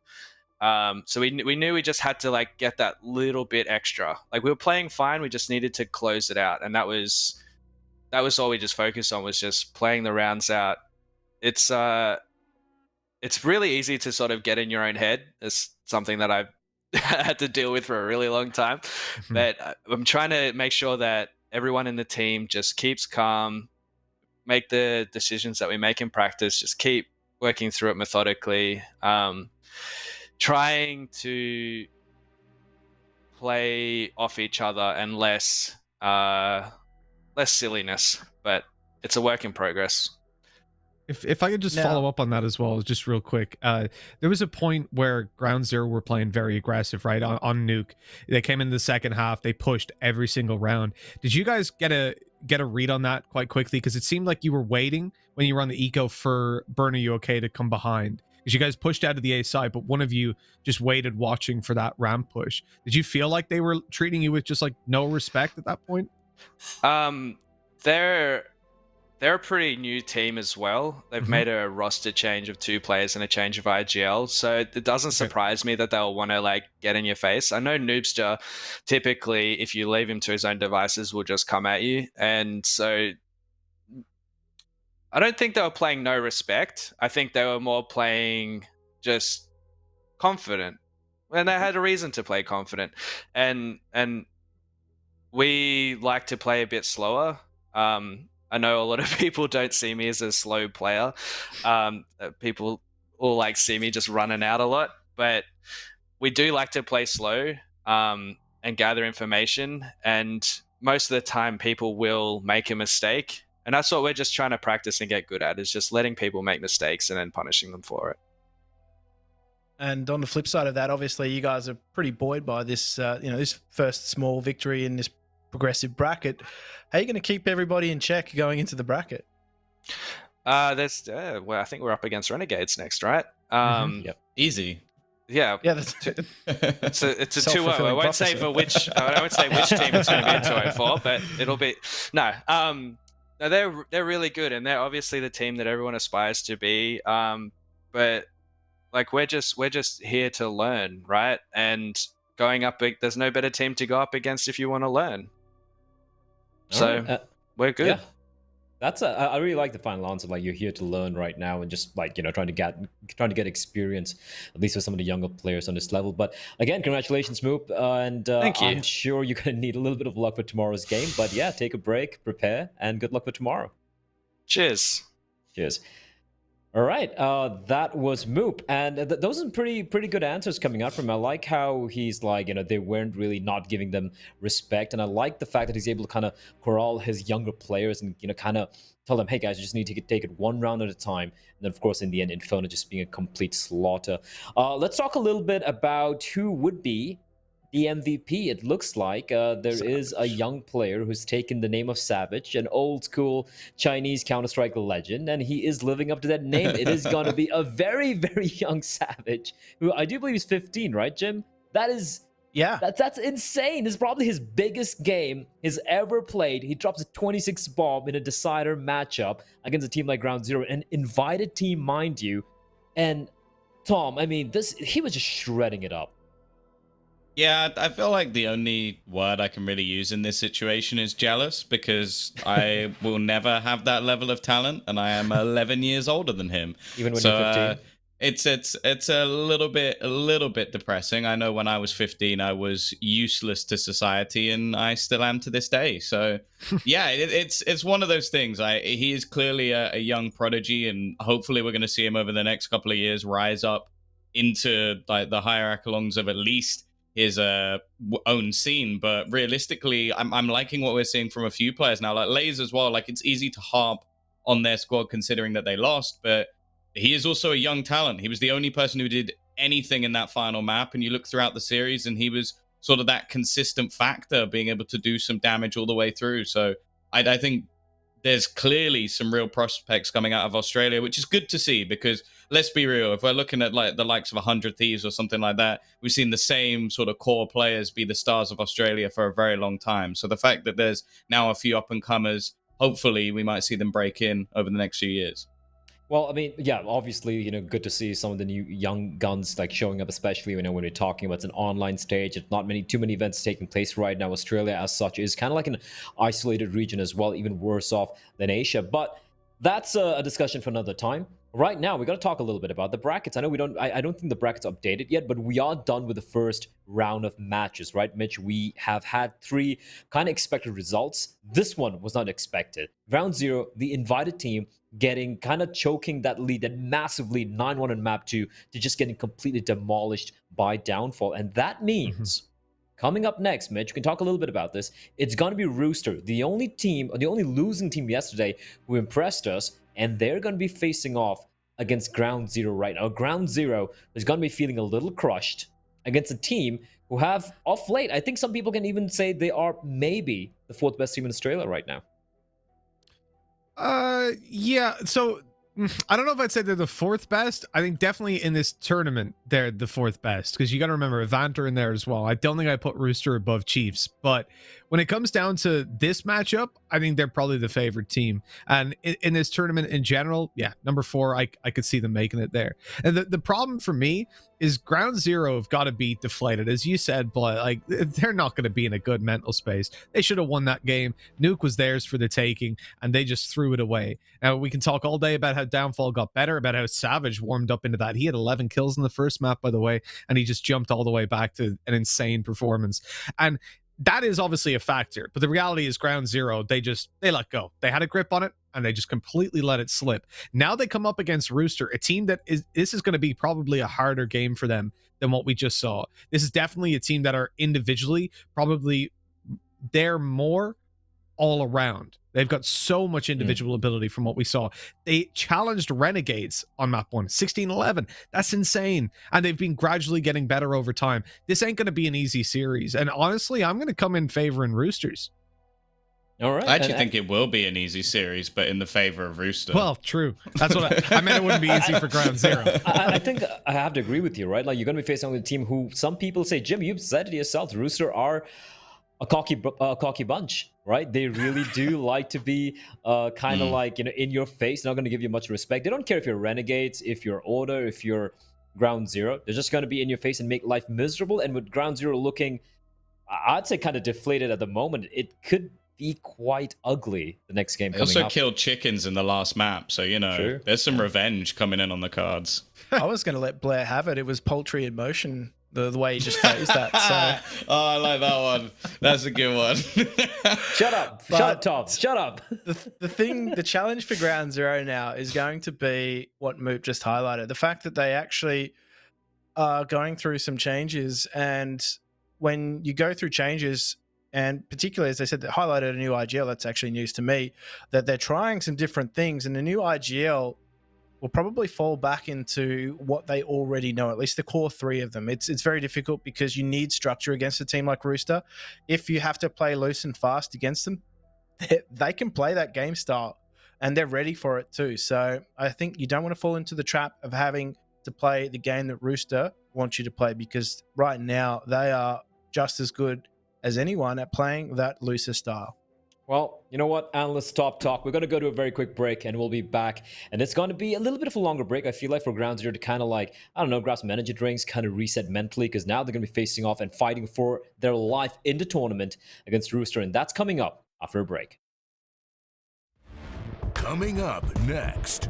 So we knew we just had to like get that little bit extra. Like we were playing fine, we just needed to close it out. And that was all we just focused on, was just playing the rounds out. It's really easy to sort of get in your own head. It's something that I've had to deal with for a really long time. But I'm trying to make sure that everyone in the team just keeps calm, make the decisions that we make in practice, just keep working through it methodically, trying to play off each other and less silliness, but it's a work in progress. If I could just Now- follow up on that as well, just real quick. There was a point where Ground Zero were playing very aggressive, right, on Nuke. They came in the second half, they pushed every single round. Did you guys get a read on that quite quickly? Because it seemed like you were waiting when you were on the eco for Burn Are You Okay to come behind. Because you guys pushed out of the A side, but one of you just waited watching for that ramp push. Did you feel like they were treating you with just like no respect at that point? They're a pretty new team as well. They've made a roster change of 2 players and a change of IGL, so it doesn't surprise me that they'll want to like get in your face. I know Noobster, typically, if you leave him to his own devices, will just come at you, and so I don't think they were playing no respect. I think they were more playing just confident, and they had a reason to play confident, and we like to play a bit slower. I know a lot of people don't see me as a slow player. People all like see me just running out a lot, but we do like to play slow and gather information. And most of the time, people will make a mistake, and that's what we're just trying to practice and get good at, is just letting people make mistakes and then punishing them for it. And on the flip side of that, obviously, you guys are pretty buoyed by this, this first small victory in this progressive bracket. How are you going to keep everybody in check going into the bracket? Well, I think we're up against Renegades next, right? Yep. Easy. Yeah, Yeah, that's it's a 2-0. I Self-fulfilling won't say prophecy. for which. I won't say which team it's going to be a 2-0 for, but it'll be no. No, they're really good, and they're obviously the team that everyone aspires to be. But like we're just here to learn, right? And going up, there's no better team to go up against if you want to learn. So we're good. Yeah. That's I really like the final answer. Like, you're here to learn right now, and just like, trying to get experience, at least with some of the younger players on this level. But again, congratulations, Moop, and Thank you. I'm sure you're gonna need a little bit of luck for tomorrow's game. But yeah, take a break, prepare, and good luck for tomorrow. Cheers. Cheers. All right, that was Moop, and those are pretty good answers coming out from him. I like how he's like, they weren't really not giving them respect, and I like the fact that he's able to kind of corral his younger players and kind of tell them, hey guys, you just need to take it one round at a time. And then of course in the end, Inferno just being a complete slaughter. Let's talk a little bit about who would be the MVP. It looks like there is a young player who's taken the name of Savage, an old school Chinese Counter-Strike legend, and he is living up to that name. It is going to be a very, very young Savage, who I do believe is 15, right, Jim? That is... Yeah. That's insane. This is probably his biggest game he's ever played. He drops a 26 bomb in a decider matchup against a team like Ground Zero, an invited team, mind you. And Tom, I mean, he was just shredding it up. Yeah, I feel like the only word I can really use in this situation is jealous, because I will never have that level of talent, and I am 11 years older than him. Even when you're 15? It's a little bit depressing. I know when I was 15, I was useless to society, and I still am to this day. So, yeah, it's one of those things. He is clearly a young prodigy, and hopefully we're going to see him over the next couple of years rise up into like the higher echelons of at least his own scene. But realistically, I'm liking what we're seeing from a few players now, like Lays as well. Like, it's easy to harp on their squad considering that they lost, but he is also a young talent. He was the only person who did anything in that final map, and you look throughout the series, and he was sort of that consistent factor, being able to do some damage all the way through. So I think there's clearly some real prospects coming out of Australia, which is good to see, because let's be real, if we're looking at like the likes of 100 Thieves or something like that, we've seen the same sort of core players be the stars of Australia for a very long time. So the fact that there's now a few up-and-comers, hopefully we might see them break in over the next few years. Well, I mean, yeah, obviously, good to see some of the new young guns like showing up, especially, when we're talking about it's an online stage. It's not too many events taking place right now. Australia, as such, is kind of like an isolated region as well, even worse off than Asia. But that's a discussion for another time. Right now, we got to talk a little bit about the brackets. I know I don't think the brackets updated yet, but we are done with the first round of matches, right, Mitch? We have had 3 kind of expected results. This one was not expected. Round 0, the invited team getting kind of choking that lead, that massive lead, 9-1 in map 2, to just getting completely demolished by Downfall. And that means coming up next, Mitch, we can talk a little bit about this. It's going to be Rooster, the only losing team yesterday who impressed us. and they're going to be facing off against Ground Zero right now. Ground Zero is going to be feeling a little crushed against a team who have, off late, I think some people can even say they are maybe the 4th best team in Australia right now. Yeah. So I don't know if I'd say they're the 4th best. I think definitely in this tournament they're the 4th best, because you got to remember Evanter in there as well. I don't think I put Rooster above Chiefs, but when it comes down to this matchup, I think they're probably the favorite team. And in this tournament in general, yeah, number 4, I could see them making it there. And the problem for me is Ground Zero have got to be deflated, as you said, but like they're not going to be in a good mental space. They should have won that game. Nuke was theirs for the taking, and they just threw it away. Now we can talk all day about how Downfall got better, about how Savage warmed up into that. He had 11 kills in the first map, by the way, and he just jumped all the way back to an insane performance. And that is obviously a factor, but the reality is Ground Zero, they let go. They had a grip on it and they just completely let it slip. Now they come up against Rooster, a team that this is going to be probably a harder game for them than what we just saw. This is definitely a team that are individually probably they're more all around. They've got so much individual ability from what we saw. They challenged Renegades on map 1, 16-11. That's insane. And they've been gradually getting better over time. This ain't going to be an easy series. And honestly, I'm going to come in favor in Roosters. All right. I actually think it will be an easy series, but in the favor of Rooster. Well, true. That's what I meant. It wouldn't be easy for Ground Zero. I think I have to agree with you, right? Like, you're going to be facing with a team who some people say, Jim, you've said it yourself, Rooster are a cocky bunch, right? They really do like to be kind of like, in your face, not going to give you much respect. They don't care if you're Renegades, if you're Order, if you're Ground Zero. They're just going to be in your face and make life miserable. And with Ground Zero looking, I'd say, kind of deflated at the moment, it could be quite ugly the next game. They also killed chickens in the last map, so True. There's some revenge coming in on the cards. I was going to let Blair have it. It was poultry in motion. The way he just phrased that. So. Oh, I like that one. That's a good one. Shut up, Tom. Shut up. The challenge for Ground Zero now is going to be what Moop just highlighted. The fact that they actually are going through some changes, and when you go through changes, and particularly, as they said, they highlighted a new IGL, that's actually news to me, that they're trying some different things, and the new IGL will probably fall back into what they already know, at least the core 3 of them. It's very difficult because you need structure against a team like Rooster. If you have to play loose and fast against them, they can play that game style, and they're ready for it too. So I think you don't want to fall into the trap of having to play the game that Rooster wants you to play, because right now they are just as good as anyone at playing that looser style. Well, you know what, Analyst Top Talk, we're going to go to a very quick break and we'll be back. And it's going to be a little bit of a longer break, I feel like, for Ground Zero to kind of like, I don't know, grab some energy drinks, kind of reset mentally, because now they're going to be facing off and fighting for their life in the tournament against Rooster. And that's coming up after a break. Coming up next.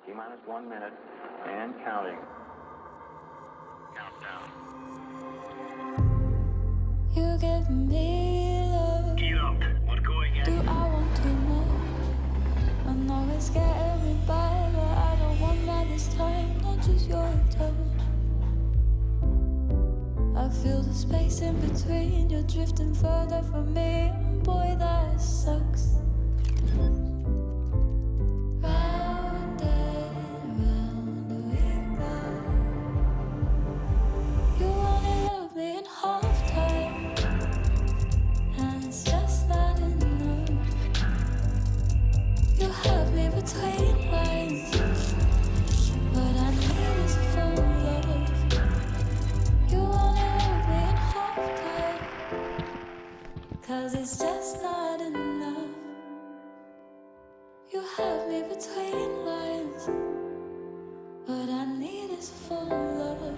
T-minus 1 minute and counting. Countdown. You give me love. Get up. We're going in. Do I want to know? I know it's getting me by, but I don't want that this time. Not just your touch. I feel the space in between. You're drifting further from me. Boy, that sucks. Round and round we go. You only love me in half time, and it's just not enough. You have me between lines, but I need is full love. You only love me in half time, 'cause it's just not enough. You have me between lines, but I need is full love.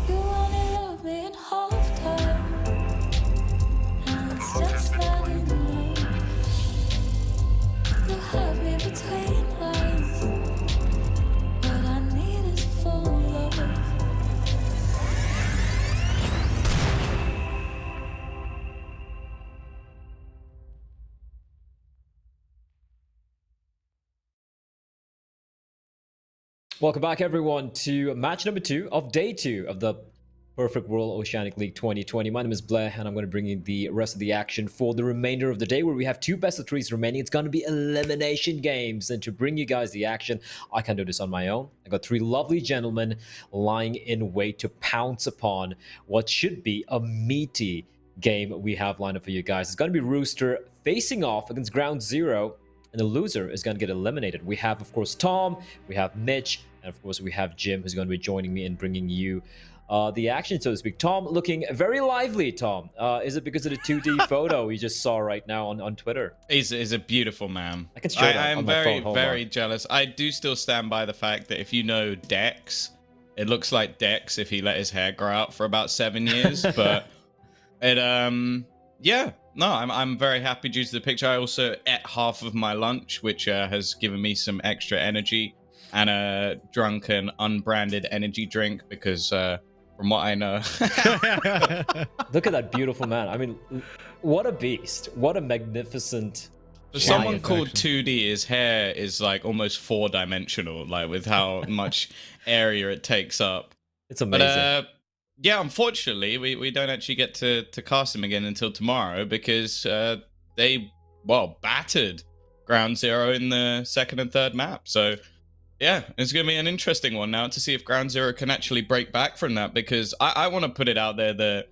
You only love me in half time, and it's just not enough. You have me between lines, but I need is full love. Welcome back, everyone, to match number 2 of day 2 of the Perfect World Oceanic League 2020. My name is Blair, and I'm going to bring you the rest of the action for the remainder of the day, where we have 2 best of 3s remaining. It's going to be elimination games, and to bring you guys the action, I can't do this on my own. I got 3 lovely gentlemen lying in wait to pounce upon what should be a meaty game we have lined up for you guys. It's going to be Rooster facing off against Ground Zero, and the loser is going to get eliminated. We have, of course, Tom, we have Mitch, and of course, we have Jim, who's going to be joining me and bringing you the action, so to speak. Tom looking very lively, Tom. Is it because of the 2D photo we just saw right now on Twitter? He's a beautiful man. I can show it I'm on my very, phone. Hold very on. jealous. I do still stand by the fact that if you know Dex, it looks like Dex if he let his hair grow out for about 7 years. But it, yeah. No, I'm very happy due to the picture. I also ate half of my lunch, which has given me some extra energy, and a drunken, unbranded energy drink because, from what I know, Look at that beautiful man. I mean, what a beast. What a magnificent for someone giant. called 2D, his hair is like almost 4-dimensional, like with how much area it takes up. It's amazing. But yeah, unfortunately, we don't actually get to cast him again until tomorrow because they battered Ground Zero in the second and third map. So yeah, it's going to be an interesting one now to see if Ground Zero can actually break back from that, because I want to put it out there that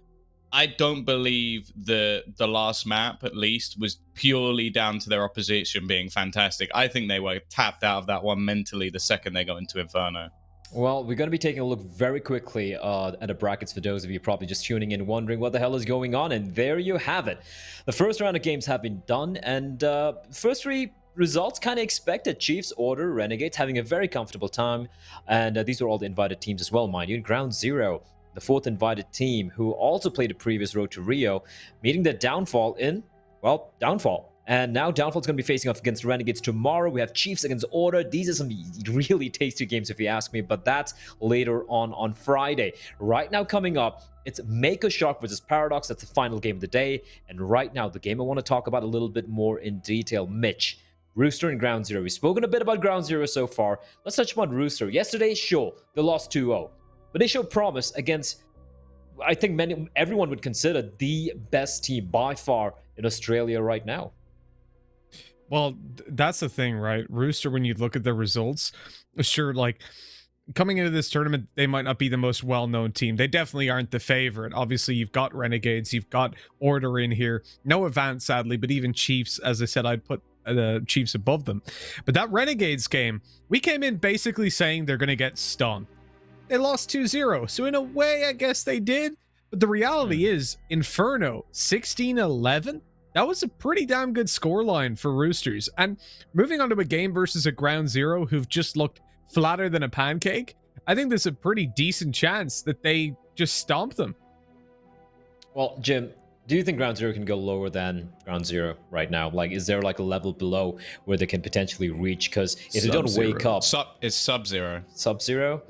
I don't believe the last map, at least, was purely down to their opposition being fantastic. I think they were tapped out of that one mentally the second they got into Inferno. Well, we're going to be taking a look very quickly at the brackets for those of you probably just tuning in, wondering what the hell is going on. And there you have it. The first round of games have been done, and first 3 results kind of expected. Chiefs, Order, Renegades having a very comfortable time, and these were all the invited teams as well, mind you. Ground Zero, the 4th invited team, who also played the previous Road to Rio, meeting their downfall in, well, Downfall. And now Downfall's going to be facing off against Renegades tomorrow. We have Chiefs against Order. These are some really tasty games, if you ask me, but that's later on Friday. Right now coming up, it's Make a Shock versus Paradox. That's the final game of the day. And right now, the game I want to talk about a little bit more in detail. Mitch, Rooster and Ground Zero. We've spoken a bit about Ground Zero so far. Let's touch upon Rooster. Yesterday, sure, they lost 2-0. But they showed promise against, I think everyone would consider the best team by far in Australia right now. Well, that's the thing, right? Rooster, when you look at the results, sure, like coming into this tournament, they might not be the most well-known team. They definitely aren't the favorite. Obviously, you've got Renegades, you've got Order in here. No Avant, sadly, but even Chiefs, as I said, I'd put the Chiefs above them. But that Renegades game, we came in basically saying they're going to get stunned. They lost 2-0, so in a way, I guess they did. But the reality is, Inferno, 16-11, that was a pretty damn good scoreline for Roosters. And moving on to a game versus a Ground Zero who've just looked flatter than a pancake, I think there's a pretty decent chance that they just stomp them. Well, Jim, Do you think Ground Zero can go lower than Ground Zero right now? Like, is there like a level below where they can potentially reach? Because if they don't wake up, It's Sub-Zero. Sub-Zero.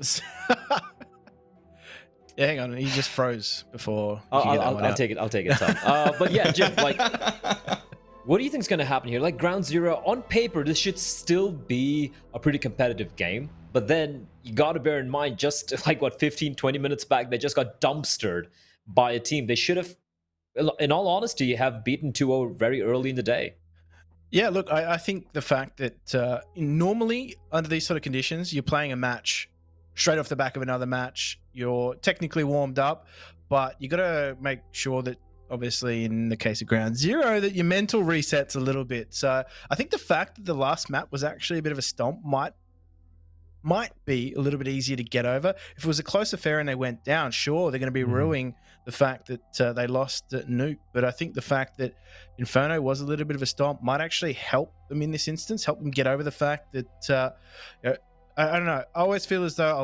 Yeah, hang on, he just froze before. You can get that one I'll out. take it. I'll take it, Tom. But yeah, Jim, like, what do you think is going to happen here? Like, Ground Zero, on paper, this should still be a pretty competitive game. But then you got to bear in mind, just like, 15, 20 minutes back, they just got dumpstered by a team. They should have, in all honesty, have beaten 2-0 very early in the day. Yeah, look, I think the fact that normally under these sort of conditions, you're playing a match straight off the back of another match. You're technically warmed up, but you got to make sure that, obviously, in the case of Ground Zero, that your mental resets a little bit. So I think the fact that the last map was actually a bit of a stomp might be a little bit easier to get over. If it was a close affair and they went down, sure, they're going to be ruining the fact that they lost at Nuke. But I think the fact that Inferno was a little bit of a stomp might actually help them in this instance, help them get over the fact that, I don't know, I always feel as though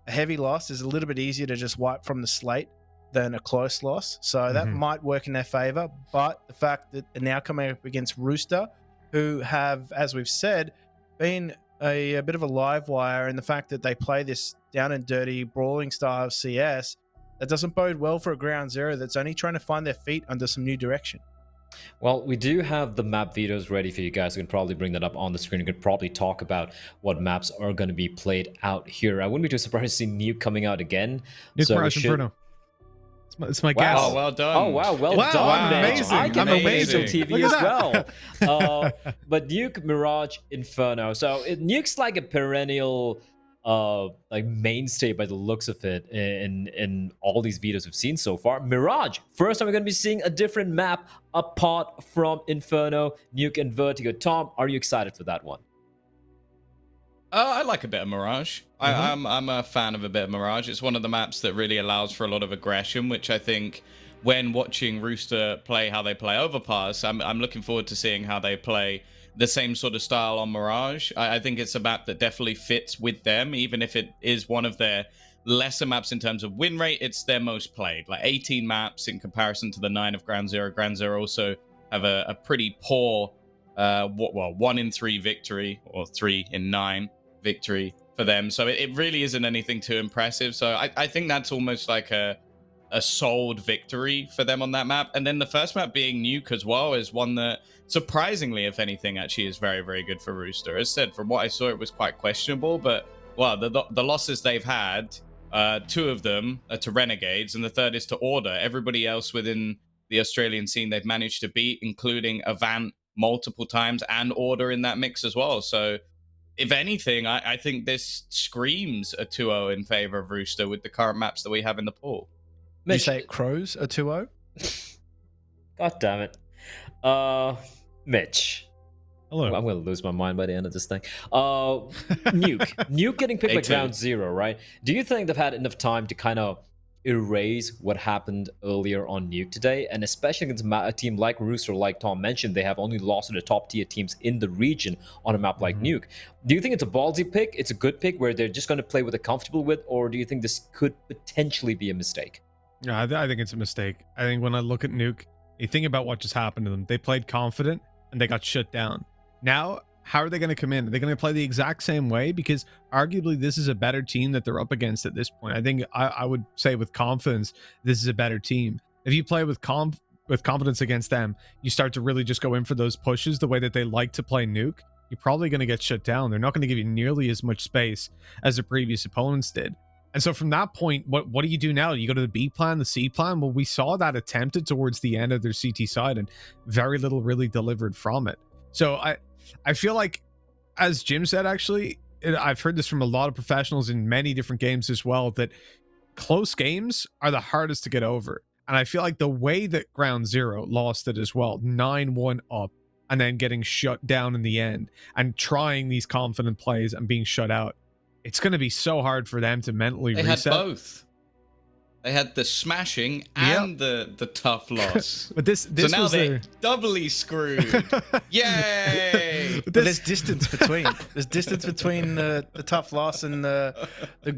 a heavy loss is a little bit easier to just wipe from the slate than a close loss. So that might work in their favor. But the fact that they're now coming up against Rooster, who have, as we've said, been a bit of a live wire, and the fact that they play this down and dirty brawling style of CS, that doesn't bode well for a Ground Zero that's only trying to find their feet under some new direction. Well, we do have the map videos ready for you guys. We can probably bring that up on the screen. We could probably talk about what maps are going to be played out here. I wouldn't be too surprised to see Nuke coming out again. Nuke Mirage Inferno. It's my guess. Oh, well done. Oh, wow. Well done, man. Amazing. I can amazing. TV as well. But Nuke, Mirage, Inferno. So Nuke's like a perennial like mainstay by the looks of it in all these videos we've seen so far. Mirage, first time we're going to be seeing a different map apart from Inferno, Nuke, and Vertigo. Tom, are you excited for that one? I like a bit of Mirage. I'm a fan of a bit of Mirage. It's one of the maps that really allows for a lot of aggression, which I think when watching Rooster play how they play Overpass, I'm looking forward to seeing how they play the same sort of style on Mirage. I think it's a map that definitely fits with them, even if it is one of their lesser maps in terms of win rate. It's their most played, like 18 maps in comparison to the 9 of Ground Zero. Ground Zero also have a pretty poor 1 in 3 victory, or 3 in 9 victory for them. So it really isn't anything too impressive. So I think that's almost like a sold victory for them on that map. And then the first map being Nuke as well is one that, surprisingly, if anything, actually is very, very good for Rooster. As said, from what I saw, it was quite questionable, but well, the losses they've had, 2 of them are to Renegades, and the third is to Order. Everybody else within the Australian scene they've managed to beat, including Avant multiple times and Order in that mix as well. So if anything, I think this screams a 2-0 in favor of Rooster with the current maps that we have in the pool. You say it crows a 2-0? God damn it. Mitch. Hello. I'm going to lose my mind by the end of this thing. Nuke getting picked by Ground Zero, right? Do you think they've had enough time to kind of erase what happened earlier on Nuke today? And especially against a team like Rooster, like Tom mentioned, they have only lost to the top tier teams in the region on a map like Nuke. Do you think it's a ballsy pick? It's a good pick where they're just going to play what they're comfortable with? Or do you think this could potentially be a mistake? Yeah, I think it's a mistake. I think when I look at Nuke, you think about what just happened to them. They played confident and they got shut down. Now, how are they going to come in? Are they going to play the exact same way? Because arguably this is a better team that they're up against at this point. I think I would say with confidence, this is a better team. If you play with confidence against them, you start to really just go in for those pushes the way that they like to play Nuke. You're probably going to get shut down. They're not going to give you nearly as much space as the previous opponents did. And so from that point, what do you do now? You go to the B plan, the C plan? Well, we saw that attempted towards the end of their CT side and very little really delivered from it. So I feel like, as Jim said, actually, I've heard this from a lot of professionals in many different games as well, that close games are the hardest to get over. And I feel like the way that Ground Zero lost it as well, 9-1 up, and then getting shut down in the end and trying these confident plays and being shut out, it's going to be so hard for them to mentally reset. They had both. They had the smashing and the tough loss. But this so now was they're doubly screwed. Yay! But But there's distance between. There's distance between the tough loss and the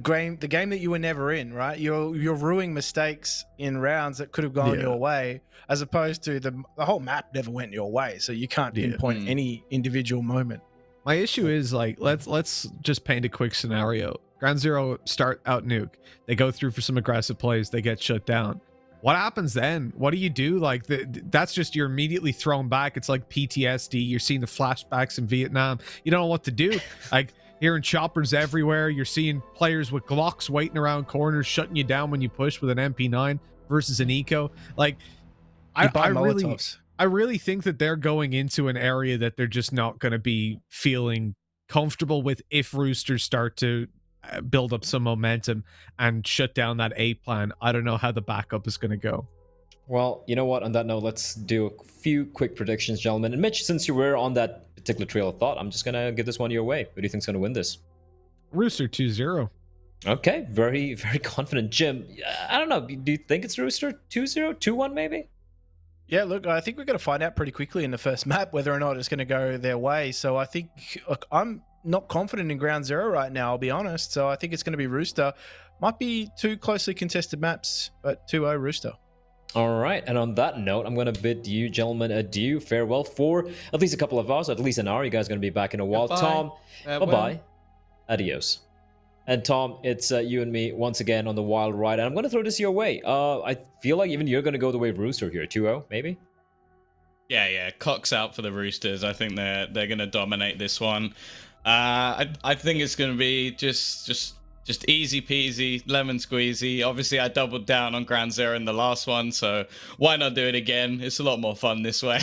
game that you were never in, right? You're ruining mistakes in rounds that could have gone your way, as opposed to the whole map never went your way, so you can't pinpoint any individual moment. My issue is like let's just paint a quick scenario. Ground Zero start out nuke. They go through for some aggressive plays. They get shut down. What happens then? What do you do? Like that's just you're immediately thrown back. It's like PTSD. You're seeing the flashbacks in Vietnam. You don't know what to do. Like hearing choppers everywhere. You're seeing players with Glocks waiting around corners, shutting you down when you push with an MP9 versus an eco. Like I really think that they're going into an area that they're just not going to be feeling comfortable with if Roosters start to build up some momentum and shut down that A plan. I don't know how the backup is going to go. Well, you know what? On that note, let's do a few quick predictions, gentlemen. And Mitch, since you were on that particular trail of thought, I'm just going to give this one your way. Who do you think's going to win this? Rooster 2-0. Okay, very, very confident. Jim, I don't know. Do you think it's Rooster 2-0, 2-1 maybe? Yeah, look, I think we're going to find out pretty quickly in the first map whether or not it's going to go their way. So I think, look, I'm not confident in Ground Zero right now, I'll be honest. So I think it's going to be Rooster. Might be two closely contested maps, but 2-0 Rooster. All right, and on that note, I'm going to bid you gentlemen adieu, farewell for at least a couple of hours, at least an hour. You guys are going to be back in a while. Goodbye. Tom, bye-bye. Adios. And Tom, it's you and me once again on the wild ride. And I'm going to throw this your way. I feel like even you're going to go the way of Rooster here. 2-0, maybe? Yeah. Cock's out for the Roosters. I think they're going to dominate this one. I think it's going to be just easy peasy, lemon squeezy. Obviously, I doubled down on Ground Zero in the last one, so why not do it again? It's a lot more fun this way.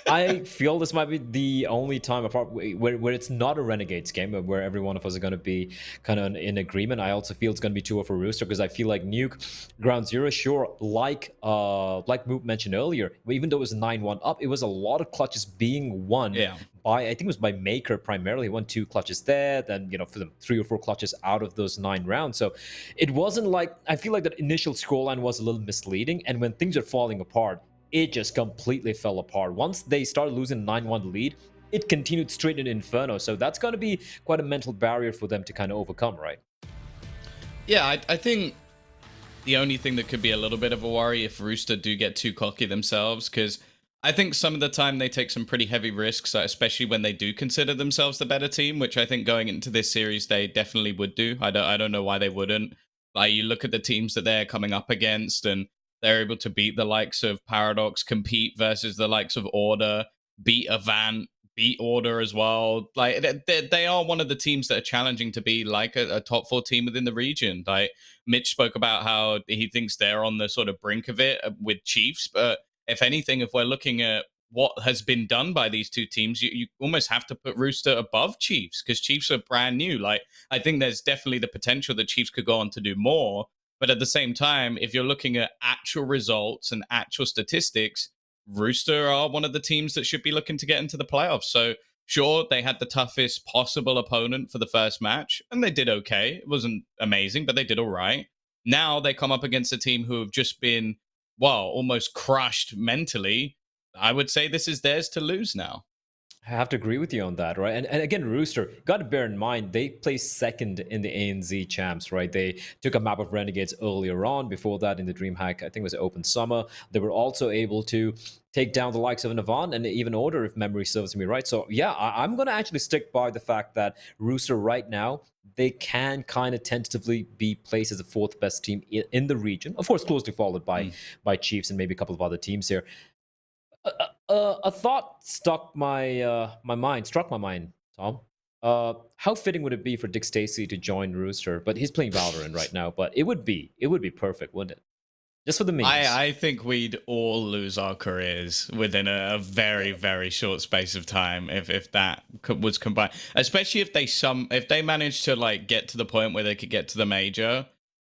I feel this might be the only time apart where it's not a Renegades game, but where every one of us are going to be kind of in agreement. I also feel it's going to be 2-0 for Rooster because I feel like Nuke, Ground Zero, sure, like Moop mentioned earlier, even though it was 9-1 up, it was a lot of clutches being won. Yeah. I think it was by Maker primarily. He won 2 clutches there, then for them 3 or 4 clutches out of those 9 rounds. So it wasn't like, I feel like that initial scoreline was a little misleading, and when things are falling apart, it just completely fell apart. Once they started losing 9-1 lead, it continued straight in Inferno. So that's going to be quite a mental barrier for them to kind of overcome, right? Yeah, I think the only thing that could be a little bit of a worry if Rooster do get too cocky themselves, because I think some of the time they take some pretty heavy risks, especially when they do consider themselves the better team, which I think going into this series they definitely would do. I don't know why they wouldn't. Like, you look at the teams that they're coming up against, and they're able to beat the likes of Paradox, compete versus the likes of Order, beat Avant, beat Order as well. Like, they are one of the teams that are challenging to be like a top 4 team within the region. Like, Mitch spoke about how he thinks they're on the sort of brink of it with Chiefs, but if anything, if we're looking at what has been done by these two teams, you almost have to put Rooster above Chiefs because Chiefs are brand new. Like, I think there's definitely the potential that Chiefs could go on to do more. But at the same time, if you're looking at actual results and actual statistics, Rooster are one of the teams that should be looking to get into the playoffs. So sure, they had the toughest possible opponent for the first match, and they did okay. It wasn't amazing, but they did all right. Now they come up against a team who have just been, well, almost crushed mentally. I would say this is theirs to lose now. I have to agree with you on that, right? And again, Rooster, got to bear in mind, they placed second in the ANZ champs, right? They took a map of Renegades earlier on. Before that, in the DreamHack, I think it was Open Summer. They were also able to take down the likes of Navan and even Order, if memory serves me right. So yeah, I'm going to actually stick by the fact that Rooster right now, they can kind of tentatively be placed as the 4th best team in the region. Of course, closely followed by Chiefs and maybe a couple of other teams here. A thought struck my mind, Tom. How fitting would it be for Dick Stacy to join Rooster? But he's playing Valorant right now. But it would be perfect, wouldn't it? Just for the memes. I think we'd all lose our careers within a very, very short space of time if that was combined. Especially if they managed to like get to the point where they could get to the major.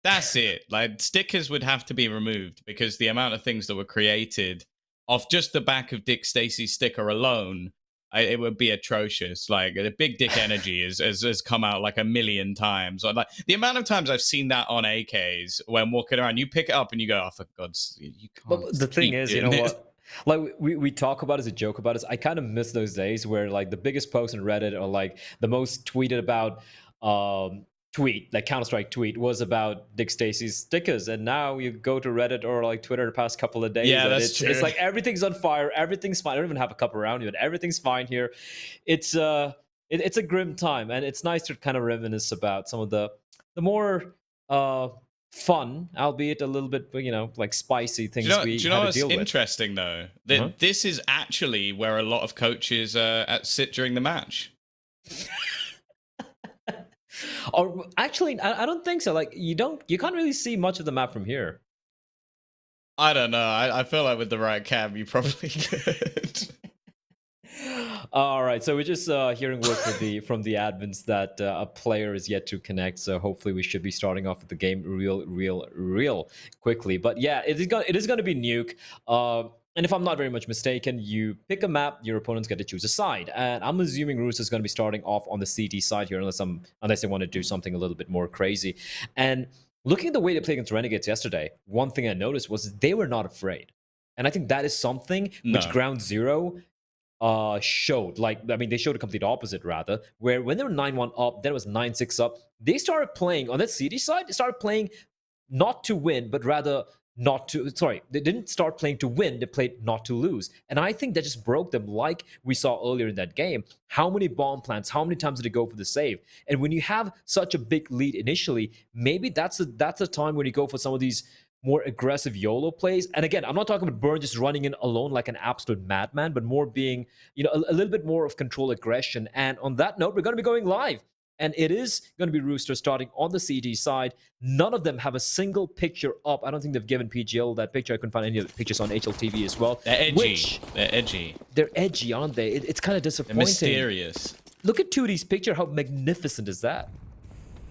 That's it. Like, stickers would have to be removed because the amount of things that were created off just the back of Dick Stacy's sticker alone it would be atrocious. Like the big dick energy has come out like a million times. Like the amount of times I've seen that on AKs when walking around, you pick it up and you go, "Oh, for God's, you can't." But the thing is, you know what? Like we talk about it as a joke about it. I kind of miss those days where like the biggest post on Reddit or like the most tweeted about tweet, like Counter-Strike tweet, was about Dick Stacy's stickers, and now you go to Reddit or like Twitter the past couple of days, and it's like everything's on fire, everything's fine. I don't even have a cup around you, but everything's fine here. It's it's a grim time, and it's nice to kind of reminisce about some of the more fun, albeit a little bit, you know, like spicy things do you know, we do you know had to what's deal with. interesting though? That this is actually where a lot of coaches sit during the match. Or actually, I don't think so. Like you can't really see much of the map from here. I don't know. I feel like with the right cam, you probably could. All right, so we're just hearing word from the admins that a player is yet to connect. So hopefully we should be starting off with the game real quickly. But yeah, it is going to be Nuke. And if I'm not very much mistaken, you pick a map, your opponent's got to choose a side. And I'm assuming Roos is going to be starting off on the CT side here, unless they want to do something a little bit more crazy. And looking at the way they played against Renegades yesterday, one thing I noticed was they were not afraid. And I think that is something which Ground Zero showed. Like, I mean, they showed a complete opposite, rather, where when they were 9-1 up, then it was 9-6 up, they started playing, on that CT side, they started playing not to win, but rather they didn't start playing to win, they played not to lose. And I think that just broke them, like we saw earlier in that game. How many bomb plants, how many times did they go for the save? And when you have such a big lead initially, maybe that's a time when you go for some of these more aggressive YOLO plays. And again, I'm not talking about Burn just running in alone like an absolute madman, but more being, you know, a little bit more of control aggression. And on that note, we're going to be going live. And it is going to be Rooster starting on the CT side. None of them have a single picture up. I don't think they've given PGL that picture. I couldn't find any of the pictures on HLTV as well. They're edgy. They're edgy. They're edgy, aren't they? It's kind of disappointing. They're mysterious. Look at 2D's picture. How magnificent is that?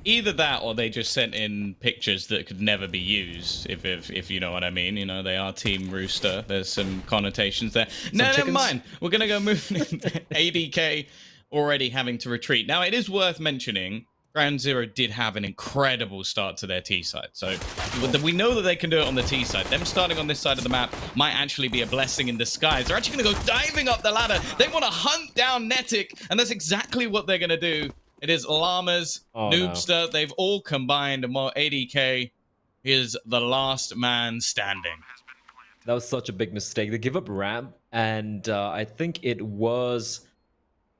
Either that or they just sent in pictures that could never be used, if you know what I mean. You know, they are Team Rooster. There's some connotations there. Never mind. We're going to go moving in. ADK already having to retreat. Now, it is worth mentioning, Ground Zero did have an incredible start to their T side. So we know that they can do it on the T side. Them starting on this side of the map might actually be a blessing in disguise. They're actually going to go diving up the ladder. They want to hunt down Netic, and that's exactly what they're going to do. It is Llamas, Noobster. No. They've all combined, and while ADK is the last man standing. That was such a big mistake. They give up ramp, and I think it was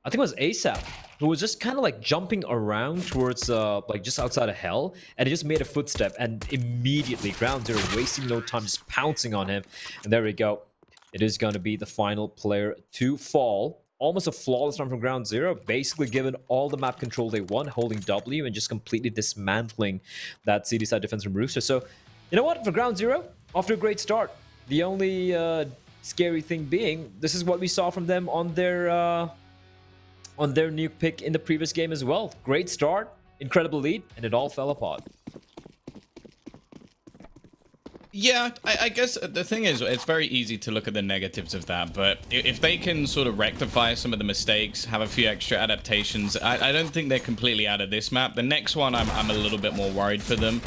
ASAP who was just kind of like jumping around towards like just outside of Hell, and he just made a footstep, and immediately Ground Zero, wasting no time, just pouncing on him. And there we go. It is going to be the final player to fall. Almost a flawless run from Ground Zero, basically given all the map control they want, holding W and just completely dismantling that CT side defense from Rooster. So, you know what? For Ground Zero, off to a great start. The only scary thing being, this is what we saw from them on their nuke pick in the previous game as well. Great start, incredible lead, and it all fell apart. Yeah, I guess the thing is, it's very easy to look at the negatives of that, but if they can sort of rectify some of the mistakes, have a few extra adaptations, I don't think they're completely out of this map. The next one, I'm a little bit more worried for them.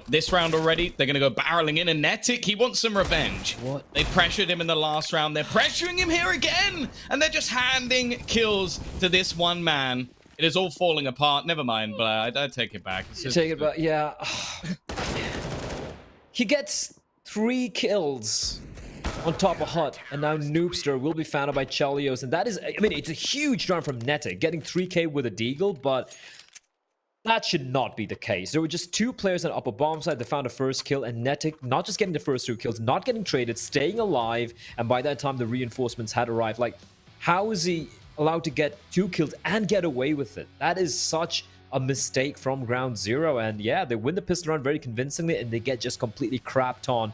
This round already, they're going to go barreling in, and Netic, he wants some revenge. What? They pressured him in the last round. They're pressuring him here again, and they're just handing kills to this one man. It is all falling apart. Never mind, but I'd take it back. Take it back, yeah. He gets 3 kills on top of Hut, and now Noobster will be found by Chelios, and that is, I mean, it's a huge run from Netic, getting 3k with a deagle, but that should not be the case. There were just 2 players on the upper bomb side that found a first kill, and Netic not just getting the first 2 kills, not getting traded, staying alive, and by that time the reinforcements had arrived. Like, how is he allowed to get 2 kills and get away with it? That is such a mistake from Ground Zero, and yeah, they win the pistol round very convincingly, and they get just completely crapped on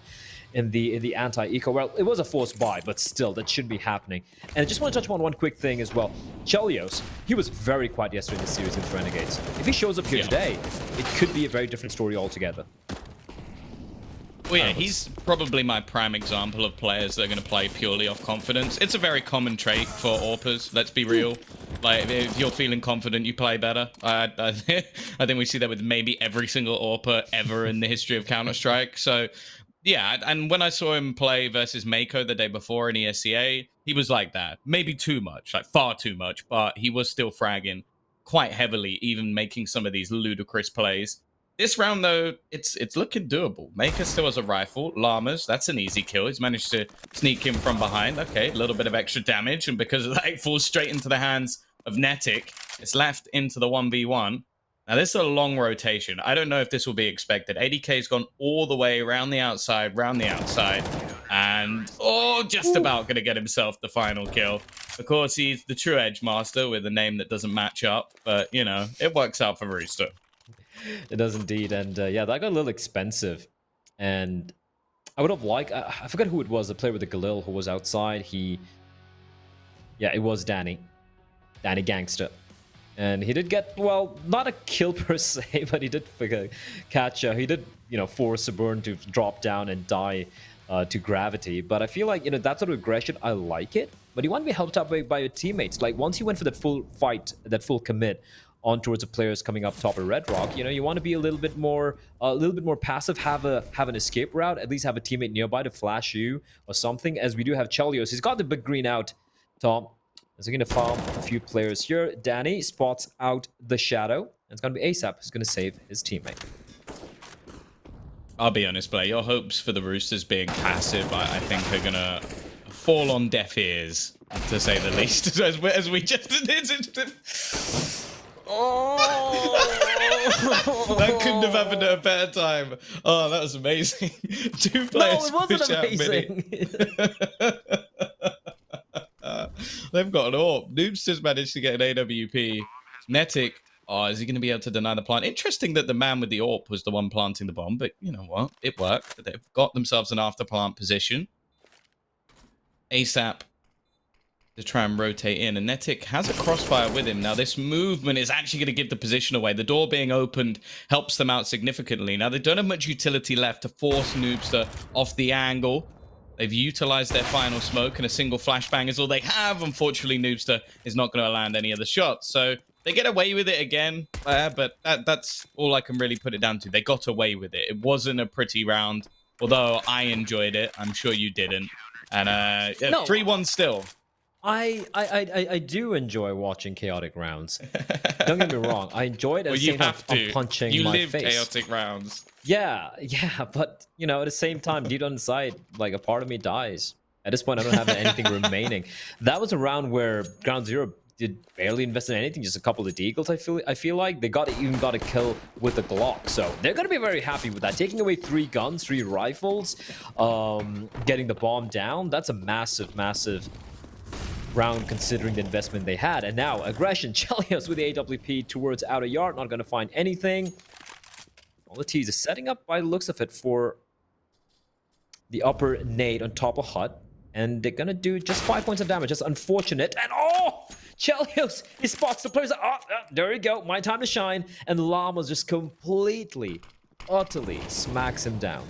in the anti-eco. Well, it was a forced buy, but still, that shouldn't be happening. And I just want to touch upon one quick thing as well. Chelios, he was very quiet yesterday in the series against Renegades. If he shows up here today, it could be a very different story altogether. Well, yeah, he's probably my prime example of players that are going to play purely off confidence. It's a very common trait for AWPers, let's be real. Like, if you're feeling confident, you play better. I think we see that with maybe every single AWPer ever in the history of Counter-Strike. So, yeah, and when I saw him play versus Mako the day before in ESEA, he was like that. Maybe too much, like far too much, but he was still fragging quite heavily, even making some of these ludicrous plays. This round, though, it's looking doable. Maker still has a rifle. Llamas, that's an easy kill. He's managed to sneak in from behind. Okay, a little bit of extra damage, and because of that, it falls straight into the hands of Netic. It's left into the 1v1. Now, this is a long rotation. I don't know if this will be expected. ADK's gone all the way around the outside, and just about going to get himself the final kill. Of course, he's the true Edge Master with a name that doesn't match up, but, you know, it works out for Rooster. It does indeed, and yeah, that got a little expensive. And I would have liked, I forgot who it was, the player with the Galil who was outside. Yeah, it was Danny Gangster. And he did get, well, not a kill per se, but he did catch, he did, you know, force a burn to drop down and die to gravity. But I feel like, you know, that sort of aggression, I like it. But you want to be helped out by your teammates. Like, once you went for that full fight, that full commit on towards the players coming up top of Red Rock, you know, you want to be a little bit more passive, have an escape route, at least have a teammate nearby to flash you or something, as we do have Chelios. He's got the big green out, Tom. Is he going to farm a few players here? Danny spots out the shadow, and it's going to be ASAP who's going to save his teammate. I'll be honest, Blair, your hopes for the Roosters being passive, I think, are going to fall on deaf ears, to say the least, as we just did. Oh, that couldn't have happened at a better time. Oh, that was amazing. Two players push out mini. They've got an AWP. Noobs just managed to get an AWP. Netic, is he going to be able to deny the plant? Interesting that the man with the AWP was the one planting the bomb, but you know what? It worked. They've got themselves an after plant position. ASAP to try and rotate in, and Netic has a crossfire with him. Now, this movement is actually going to give the position away. The door being opened helps them out significantly. Now, they don't have much utility left to force Noobster off the angle. They've utilized their final smoke, and a single flashbang is all they have. Unfortunately, Noobster is not going to land any of the shots, so they get away with it again, but that's all I can really put it down to. They got away with it. It wasn't a pretty round, although I enjoyed it. I'm sure you didn't. And 3-1 still. I do enjoy watching chaotic rounds. Don't get me wrong. I enjoy it at the same time I'm punching my face. You live chaotic rounds. Yeah, but, you know, at the same time, deep down inside, like, a part of me dies. At this point, I don't have anything remaining. That was a round where Ground Zero did barely invest in anything, just a couple of deagles, I feel like. They even got a kill with the Glock, so they're going to be very happy with that. Taking away 3 guns, 3 rifles, getting the bomb down, that's a massive round considering the investment they had. And now, aggression, Chelios with the AWP towards outer yard, not going to find anything. All the T's is setting up, by the looks of it, for the upper nade on top of Hut. And they're going to do just 5 points of damage. That's unfortunate. And Chelios, he spots the players. There we go. My time to shine. And Llamas just completely, utterly smacks him down.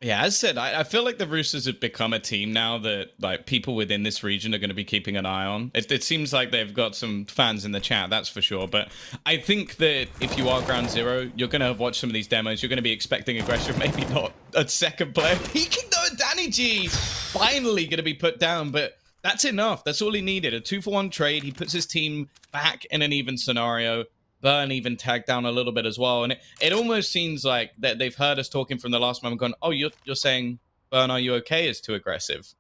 Yeah, as said, I feel like the Roosters have become a team now that, like, people within this region are going to be keeping an eye on. It seems like they've got some fans in the chat, that's for sure. But I think that if you are Ground Zero, you're going to have watched some of these demos. You're going to be expecting aggression, maybe not a second player. He can do Danny G. Finally going to be put down, but that's enough. That's all he needed. A 2-for-1 trade. He puts his team back in an even scenario. Burn even tagged down a little bit as well. And it almost seems like that they've heard us talking from the last moment, going, oh, you're saying Burn, are you okay, is too aggressive?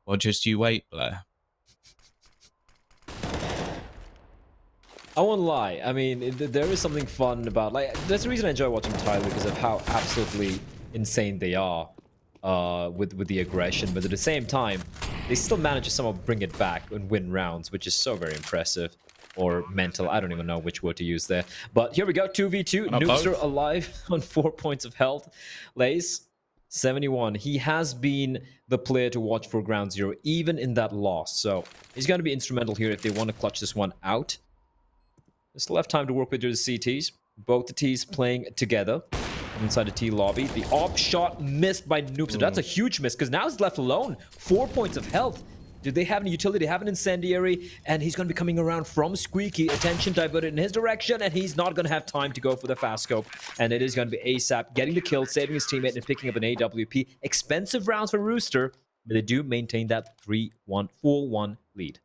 Or just you wait, Blair. I won't lie. I mean, there is something fun about, like, there's a reason I enjoy watching Tyler, because of how absolutely insane they are with the aggression. But at the same time, they still manage to somehow bring it back and win rounds, which is so very impressive. Or mental, I don't even know which word to use there. But here we go, 2v2. Noobster alive on 4 points of health. Lace, 71. He has been the player to watch for Ground Zero, even in that loss. So he's going to be instrumental here if they want to clutch this one out. They still have time to work with your CTs. Both the T's playing together. inside the T lobby. The op shot missed by Noob. So that's a huge miss because now he's left alone. 4 points of health. Do they have any utility? They have an incendiary, and he's going to be coming around from Squeaky. Attention diverted in his direction, and he's not going to have time to go for the fast scope. And it is going to be ASAP getting the kill, saving his teammate, and picking up an AWP. Expensive rounds for Rooster, but they do maintain that 3-1, 4-1 lead.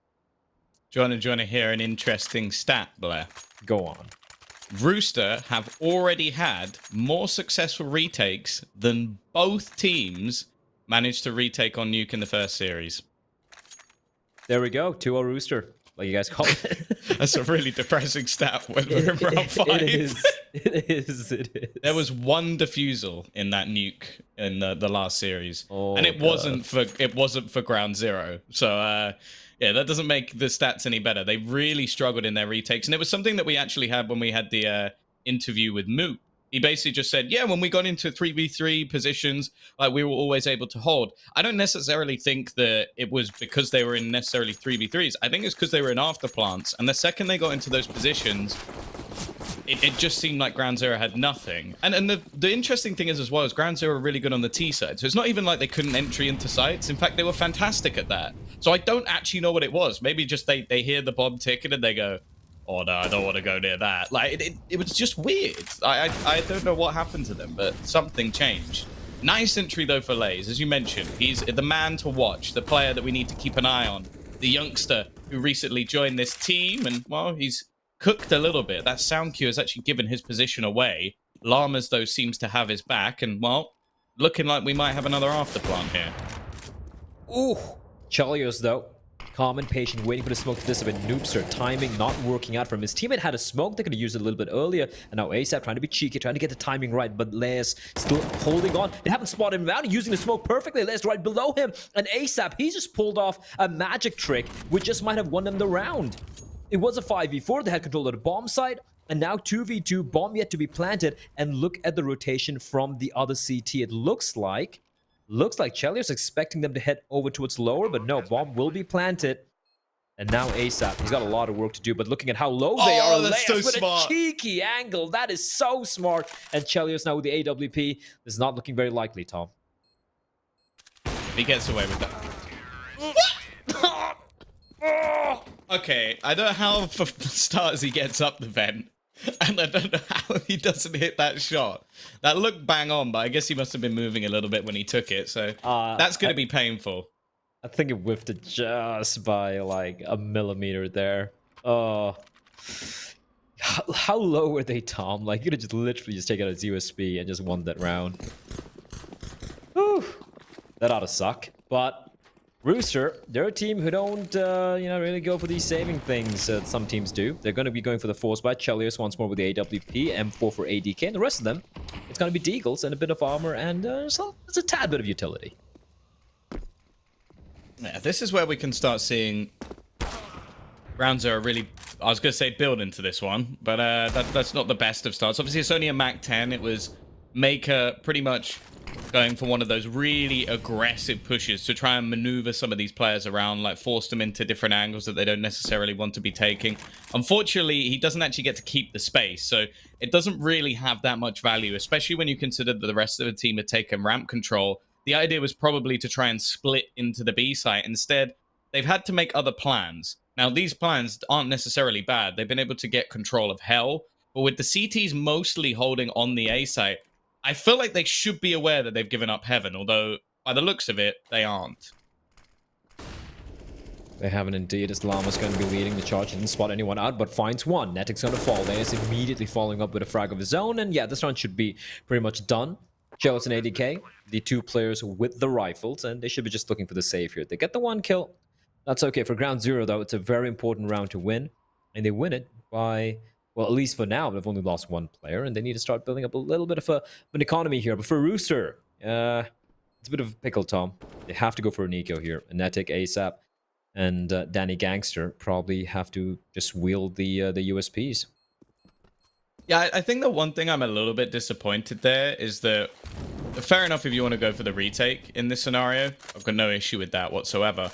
Do you want to hear an interesting stat, Blair? Go on. Rooster have already had more successful retakes than both teams managed to retake on Nuke in the first series. There we go. 2-0 Rooster, like you guys call it. That's a really depressing stat when we're in round 5. It is. There was one defusal in that nuke in the last series, and it God. wasn't for ground zero. So yeah, that doesn't make the stats any better. They really struggled in their retakes, and it was something that we actually had when we had the interview with Moot. He basically just said, yeah, when we got into 3v3 positions, like we were always able to hold. I don't necessarily think that it was because they were in necessarily 3v3s. I think it's because they were in afterplants. And the second they got into those positions, it just seemed like Ground Zero had nothing. And the interesting thing is as well, is Ground Zero were really good on the T side. So it's not even like they couldn't entry into sites. In fact, they were fantastic at that. So I don't actually know what it was. Maybe just they hear the bomb ticket and they go, oh no, I don't want to go near that. Like it was just weird. I don't know what happened to them, but something changed. Nice entry though for Lays, as you mentioned. He's the man to watch, the player that we need to keep an eye on, the youngster who recently joined this team, and well, he's cooked a little bit. That sound cue has actually given his position away. Llamas though seems to have his back, and well, looking like we might have another afterplant here. Ooh, Chelios though. Calm and patient, waiting for the smoke to dissipate. Noobster, timing not working out for him. His teammate had a smoke, they could have used it a little bit earlier. And now ASAP trying to be cheeky, trying to get the timing right. But Leas still holding on. They haven't spotted him out, using the smoke perfectly. Leas right below him. And ASAP, he just pulled off a magic trick, which just might have won them the round. It was a 5v4, they had control of the bomb site. And now 2v2, bomb yet to be planted. And look at the rotation from the other CT. It looks like Chelios expecting them to head over towards lower, but no, bomb will be planted. And now ASAP, he's got a lot of work to do, but looking at how low they are, that's so with smart. A cheeky angle, that is so smart. And Chelios now with the AWP, this is not looking very likely, Tom. He gets away with that. Okay, I don't know how for starters he gets up the vent. And I don't know how he doesn't hit that shot. That looked bang on, but I guess he must have been moving a little bit when he took it. So that's going to be painful. I think it whiffed it just by like a millimeter there. How low were they, Tom? Like, you could have just literally just taken out his USB and just won that round. Whew. That ought to suck. But Rooster, they're a team who don't, really go for these saving things some teams do. They're going to be going for the force by Chelios once more with the AWP, M4 for ADK, and the rest of them, it's going to be Deagles and a bit of armor, and so it's a tad bit of utility. Yeah, this is where we can start seeing Ground Zero really, I was going to say build into this one, but that's not the best of starts. Obviously, it's only a Mac 10. It was Maker pretty much going for one of those really aggressive pushes to try and maneuver some of these players around, like force them into different angles that they don't necessarily want to be taking. Unfortunately, he doesn't actually get to keep the space, so it doesn't really have that much value, especially when you consider that the rest of the team had taken ramp control. The idea was probably to try and split into the B site. Instead, they've had to make other plans. Now, these plans aren't necessarily bad. They've been able to get control of Hell, but with the CTs mostly holding on the A site, I feel like they should be aware that they've given up Heaven, although by the looks of it, they aren't. They haven't indeed, as Llama's going to be leading the charge. Didn't spot anyone out, but finds one. Netic's going to fall. They is immediately following up with a frag of his own, and yeah, this round should be pretty much done. Jealous and ADK, the two players with the rifles, and they should be just looking for the save here. They get the one kill. That's okay. For Ground Zero, though, it's a very important round to win, and they win it by... Well, at least for now, they've only lost one player, and they need to start building up a little bit of an economy here. But for Rooster, it's a bit of a pickle, Tom. They have to go for an eco here. Netic, ASAP, and Danny Gangster probably have to just wield the USPs. Yeah, I think the one thing I'm a little bit disappointed there is that, fair enough if you want to go for the retake in this scenario. I've got no issue with that whatsoever.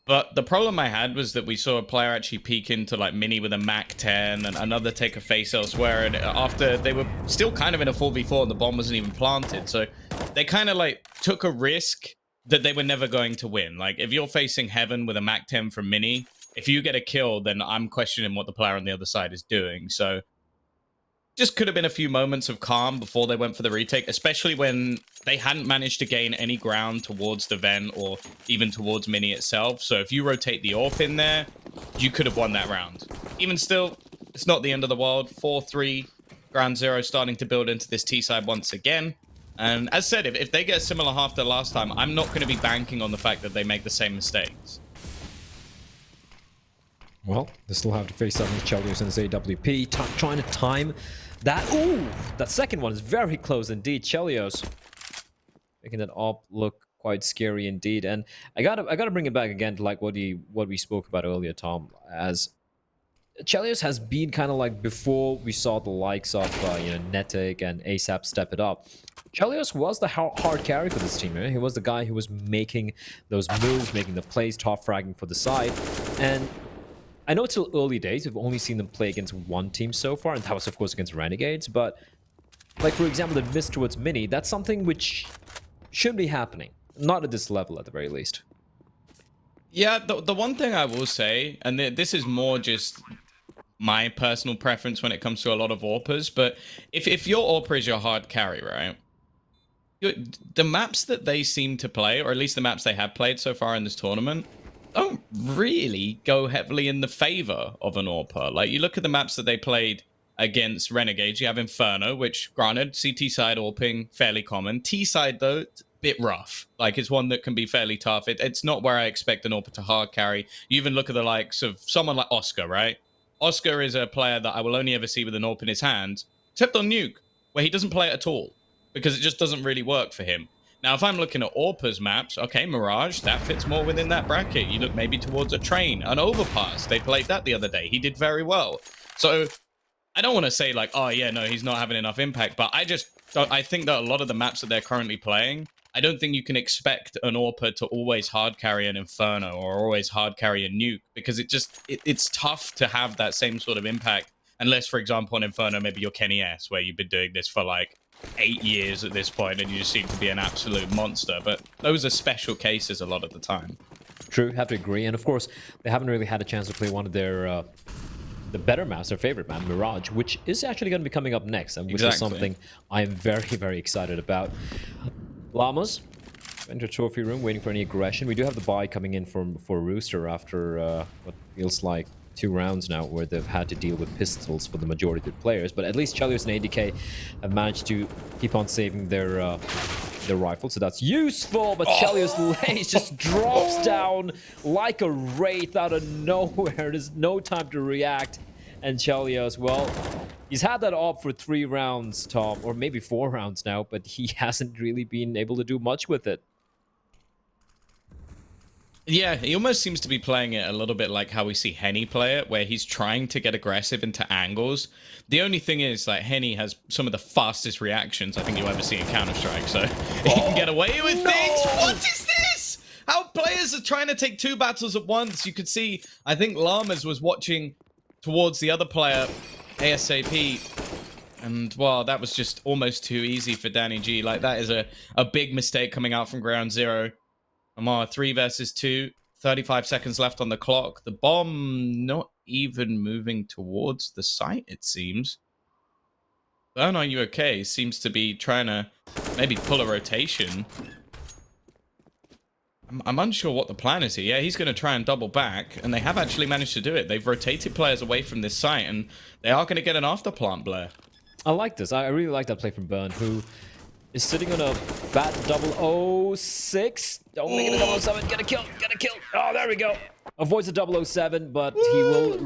But the problem I had was that we saw a player actually peek into like Mini with a Mac 10 and another take a face elsewhere. And after they were still kind of in a 4v4 and the bomb wasn't even planted. So they kind of like took a risk that they were never going to win. Like if you're facing Heaven with a Mac 10 from Mini, if you get a kill, then I'm questioning what the player on the other side is doing. So just could have been a few moments of calm before they went for the retake, especially when they hadn't managed to gain any ground towards the vent or even towards Mini itself. So if you rotate the AWP in there, you could have won that round. Even still, it's not the end of the world. 4-3, Ground Zero starting to build into this T side once again. And as said, if they get a similar half to last time, I'm not going to be banking on the fact that they make the same mistakes. Well, they still have to face up with Chelios and his AWP, trying to time that. Ooh, that second one is very close indeed. Chelios making that op look quite scary indeed. And I gotta bring it back again to like what we spoke about earlier, Tom. As Chelios has been kind of like before we saw the likes of Netic and ASAP step it up. Chelios was the hard carry for this team. Right? He was the guy who was making those moves, making the plays, top fragging for the side, and I know it's still early days. We've only seen them play against one team so far, and that was, of course, against Renegades. But, like, for example, the miss towards Mini, that's something which shouldn't be happening. Not at this level, at the very least. Yeah, the one thing I will say, and this is more just my personal preference when it comes to a lot of AWPers, but if your AWPer is your hard carry, right? The maps that they seem to play, or at least the maps they have played so far in this tournament, don't really go heavily in the favor of an AWPer. Like, you look at the maps that they played against Renegades, you have Inferno, which, granted, CT side AWPing, fairly common. T side, though, it's a bit rough. Like, it's one that can be fairly tough. It's not where I expect an AWPer to hard carry. You even look at the likes of someone like Oscar, right? Oscar is a player that I will only ever see with an AWP in his hands, except on Nuke, where he doesn't play it at all, because it just doesn't really work for him. Now, if I'm looking at AWPer's maps, okay, Mirage, that fits more within that bracket. You look maybe towards a train, an overpass. They played that the other day. He did very well. So I don't want to say like, oh yeah, no, he's not having enough impact, but I think that a lot of the maps that they're currently playing, I don't think you can expect an AWPer to always hard carry an Inferno or always hard carry a Nuke, because it's tough to have that same sort of impact unless, for example, on Inferno, maybe you're Kenny S, where you've been doing this for like 8 years at this point and you just seem to be an absolute monster. But those are special cases a lot of the time. True, have to agree. And of course, they haven't really had a chance to play one of their the better maps, their favorite map, Mirage, which is actually going to be coming up next, and which is something I am very, very excited about. Llamas, enter trophy room, waiting for any aggression. We do have the buy coming in for Rooster after what feels like 2 rounds now where they've had to deal with pistols for the majority of the players, but at least Chelios and ADK have managed to keep on saving their rifle, so that's useful. But Chelios Lace just drops down like a wraith out of nowhere. There's no time to react, and Chelios, well, he's had that op for 3 rounds, Tom, or maybe 4 rounds now, but he hasn't really been able to do much with it. Yeah, he almost seems to be playing it a little bit like how we see Henny play it, where he's trying to get aggressive into angles. The only thing is, like, Henny has some of the fastest reactions I think you'll ever see in Counter-Strike, so he can get away with things. What is this? How players are trying to take 2 battles at once. You could see, I think Llamas was watching towards the other player, ASAP, and, well, that was just almost too easy for Danny G. Like, that is a big mistake coming out from Ground Zero. Amar, 3 versus 2, 35 seconds left on the clock. The bomb not even moving towards the site, it seems. Burn, are you okay? Seems to be trying to maybe pull a rotation. I'm unsure what the plan is here. Yeah, he's going to try and double back, and they have actually managed to do it. They've rotated players away from this site, and they are going to get an afterplant blare. I like this. I really like that play from Burn, who is sitting on a fat 006. Don't make it a 007. Get a kill. Get a kill. Oh, there we go. Avoids the 007, but he will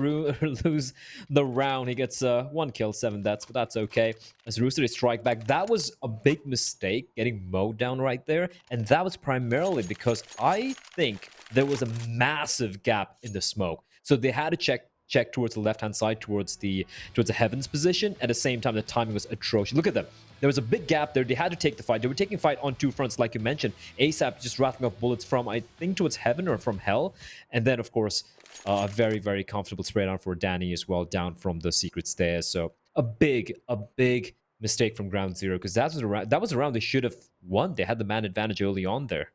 lose the round. He gets 1 kill, 7 deaths, but that's okay. As Rooster is strike back, that was a big mistake, getting mowed down right there. And that was primarily because I think there was a massive gap in the smoke. So they had to check towards the left-hand side, towards the Heavens position. At the same time, the timing was atrocious. Look at them. There was a big gap there. They had to take the fight. They were taking fight on two fronts, like you mentioned. ASAP just rattling off bullets from, I think, towards heaven or from hell. And then, of course, a very, very comfortable spray down for Danny as well, down from the secret stairs. So a big mistake from Ground Zero, because that was a round they should have won. They had the man advantage early on there.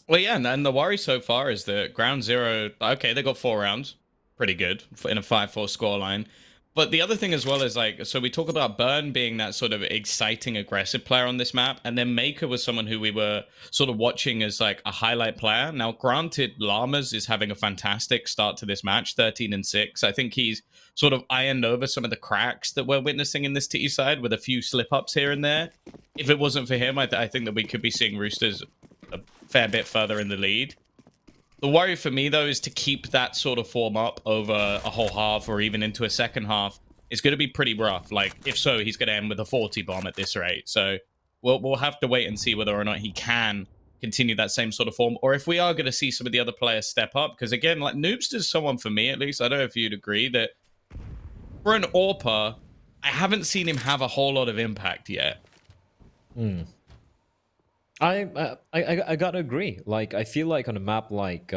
Well, yeah, and the worry so far is that Ground Zero, okay, they got 4 rounds. Pretty good in a 5-4 scoreline. But the other thing as well is, like, so we talk about Burn being that sort of exciting, aggressive player on this map, and then Maker was someone who we were sort of watching as, like, a highlight player. Now, granted, Llamas is having a fantastic start to this match, 13-6. I think he's sort of ironed over some of the cracks that we're witnessing in this TE side with a few slip-ups here and there. If it wasn't for him, I think that we could be seeing Roosters a fair bit further in the lead. The worry for me, though, is to keep that sort of form up over a whole half or even into a second half. It's going to be pretty rough. Like, if so, he's going to end with a 40 bomb at this rate. So we'll have to wait and see whether or not he can continue that same sort of form, or if we are going to see some of the other players step up. Because, again, like, Noobster's someone, for me at least, I don't know if you'd agree, that for an AWPer, I haven't seen him have a whole lot of impact yet. I gotta agree. Like, I feel like on a map like,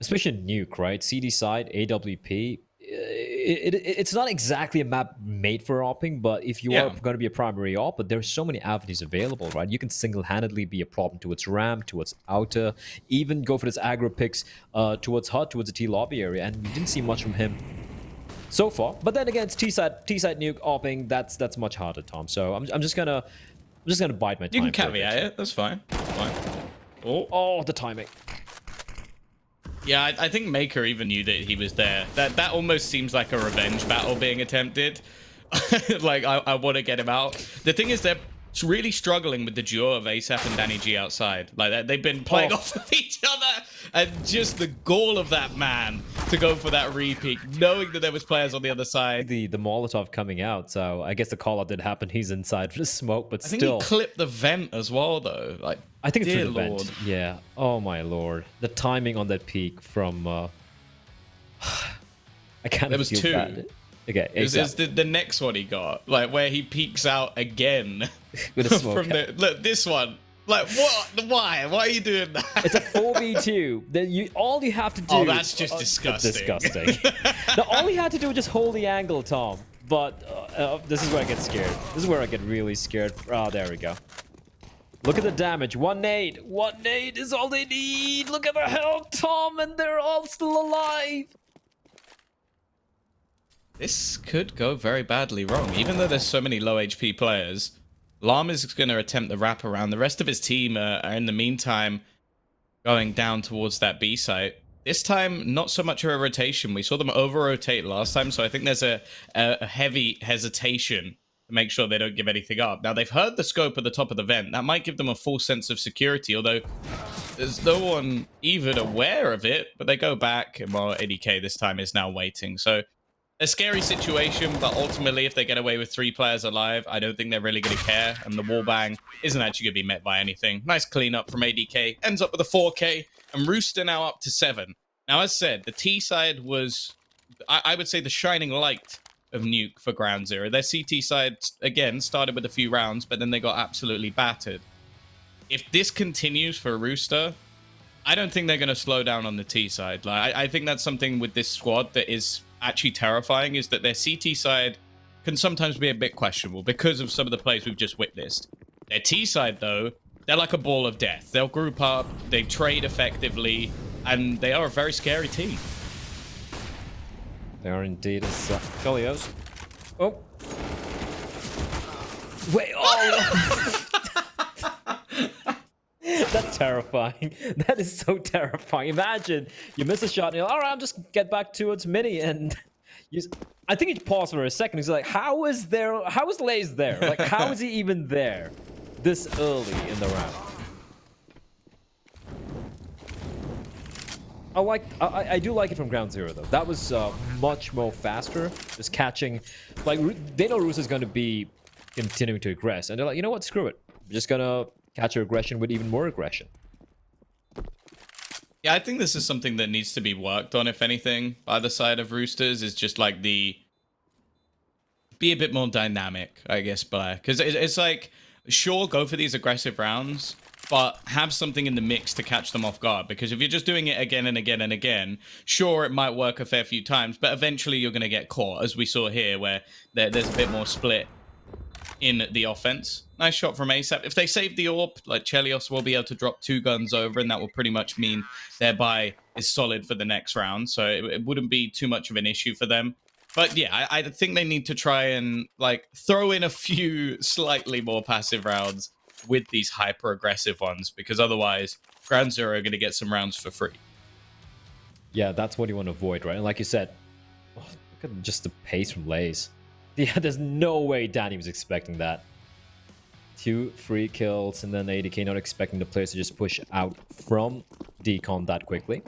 especially Nuke, right? CD side, AWP, it's not exactly a map made for opping, but if you are going to be a primary op, but there's so many avenues available, right? You can single-handedly be a problem towards ramp, towards outer, even go for this aggro picks towards HUD, towards the T lobby area, and we didn't see much from him so far. But then again, it's T-side Nuke opping. That's much harder, Tom. So I'm just gonna bide my time. You can caveat it. That's fine. That's fine. Oh, the timing. Yeah, I think Maker even knew that he was there. That almost seems like a revenge battle being attempted. Like, I want to get him out. The thing is, they're really struggling with the duo of ASAP and Danny G outside. Like, they've been playing off of each other, and just the gall of that man to go for that repeat, knowing that there was players on the other side. The Molotov coming out, so I guess the call out did happen. He's inside for the smoke, but I think still. he clipped the vent as well, though. Like, I think it's dear through the Lord. vent. Yeah. Oh my lord. The timing on that peak from. I kind There of was feel 2. bad. Okay. It's the next one he got, like, where he peeks out again with a smoke. from look, this one. Like, what? Why are you doing that? It's a 4v2. Then all you have to do. Oh, that's just disgusting. Disgusting. Now, all you had to do was just hold the angle, Tom. But this is where I get scared. This is where I get really scared. Oh, there we go. Look at the damage. 1 nade. 1 nade is all they need. Look at the health, Tom, and they're all still alive. This could go very badly wrong. Even though there's so many low HP players, Llama's going to attempt the wraparound. The rest of his team are in the meantime going down towards that B site. This time, not so much of a rotation. We saw them over-rotate last time, so I think there's a heavy hesitation to make sure they don't give anything up. Now, they've heard the scope at the top of the vent. That might give them a full sense of security, although there's no one even aware of it. But they go back, and well, ADK this time is now waiting. So a scary situation, but ultimately, if they get away with 3 players alive, I don't think they're really going to care, and the wallbang isn't actually going to be met by anything. Nice cleanup from ADK, ends up with a 4K, and Rooster now up to 7. Now, as said, the T side was, I would say, the shining light of Nuke for Ground Zero. Their CT side, again, started with a few rounds, but then they got absolutely battered. If this continues for Rooster, I don't think they're going to slow down on the T side. Like, I think that's something with this squad that is actually terrifying, is that their CT side can sometimes be a bit questionable because of some of the plays we've just witnessed. Their T side, though, they're like a ball of death. They'll group up, they trade effectively, and they are a very scary team. They are indeed as Felios. Oh. Wait, oh! That's terrifying. That is so terrifying. Imagine you miss a shot and you're like, all right, I'll just get back towards Mini, and I think he paused for a second. He's like, how is Lays there? Like, how is he even there this early in the round? I do like it from Ground Zero, though. That was much more faster. Just catching, like, they know Roos is going to be continuing to aggress, and they're like, you know what, screw it. We're just gonna catch your aggression with even more aggression. Yeah, I think this is something that needs to be worked on, if anything, by the side of Roosters, is just like the be a bit more dynamic, I guess, Blair. Because it's like, sure, go for these aggressive rounds, but have something in the mix to catch them off guard. Because if you're just doing it again and again and again, sure, it might work a fair few times, but eventually you're going to get caught, as we saw here, where there's a bit more split in the offense. Nice shot from ASAP. If they save the AWP, like Chelios will be able to drop 2 guns over, and that will pretty much mean their buy is solid for the next round. So it wouldn't be too much of an issue for them. But yeah, I think they need to try and like throw in a few slightly more passive rounds with these hyper aggressive ones, because otherwise Ground Zero are going to get some rounds for free. Yeah, that's what you want to avoid, right? And like you said, look at just the pace from Lays. Yeah, there's no way Danny was expecting that. 2 free kills, and then ADK not expecting the players to just push out from Decon that quickly.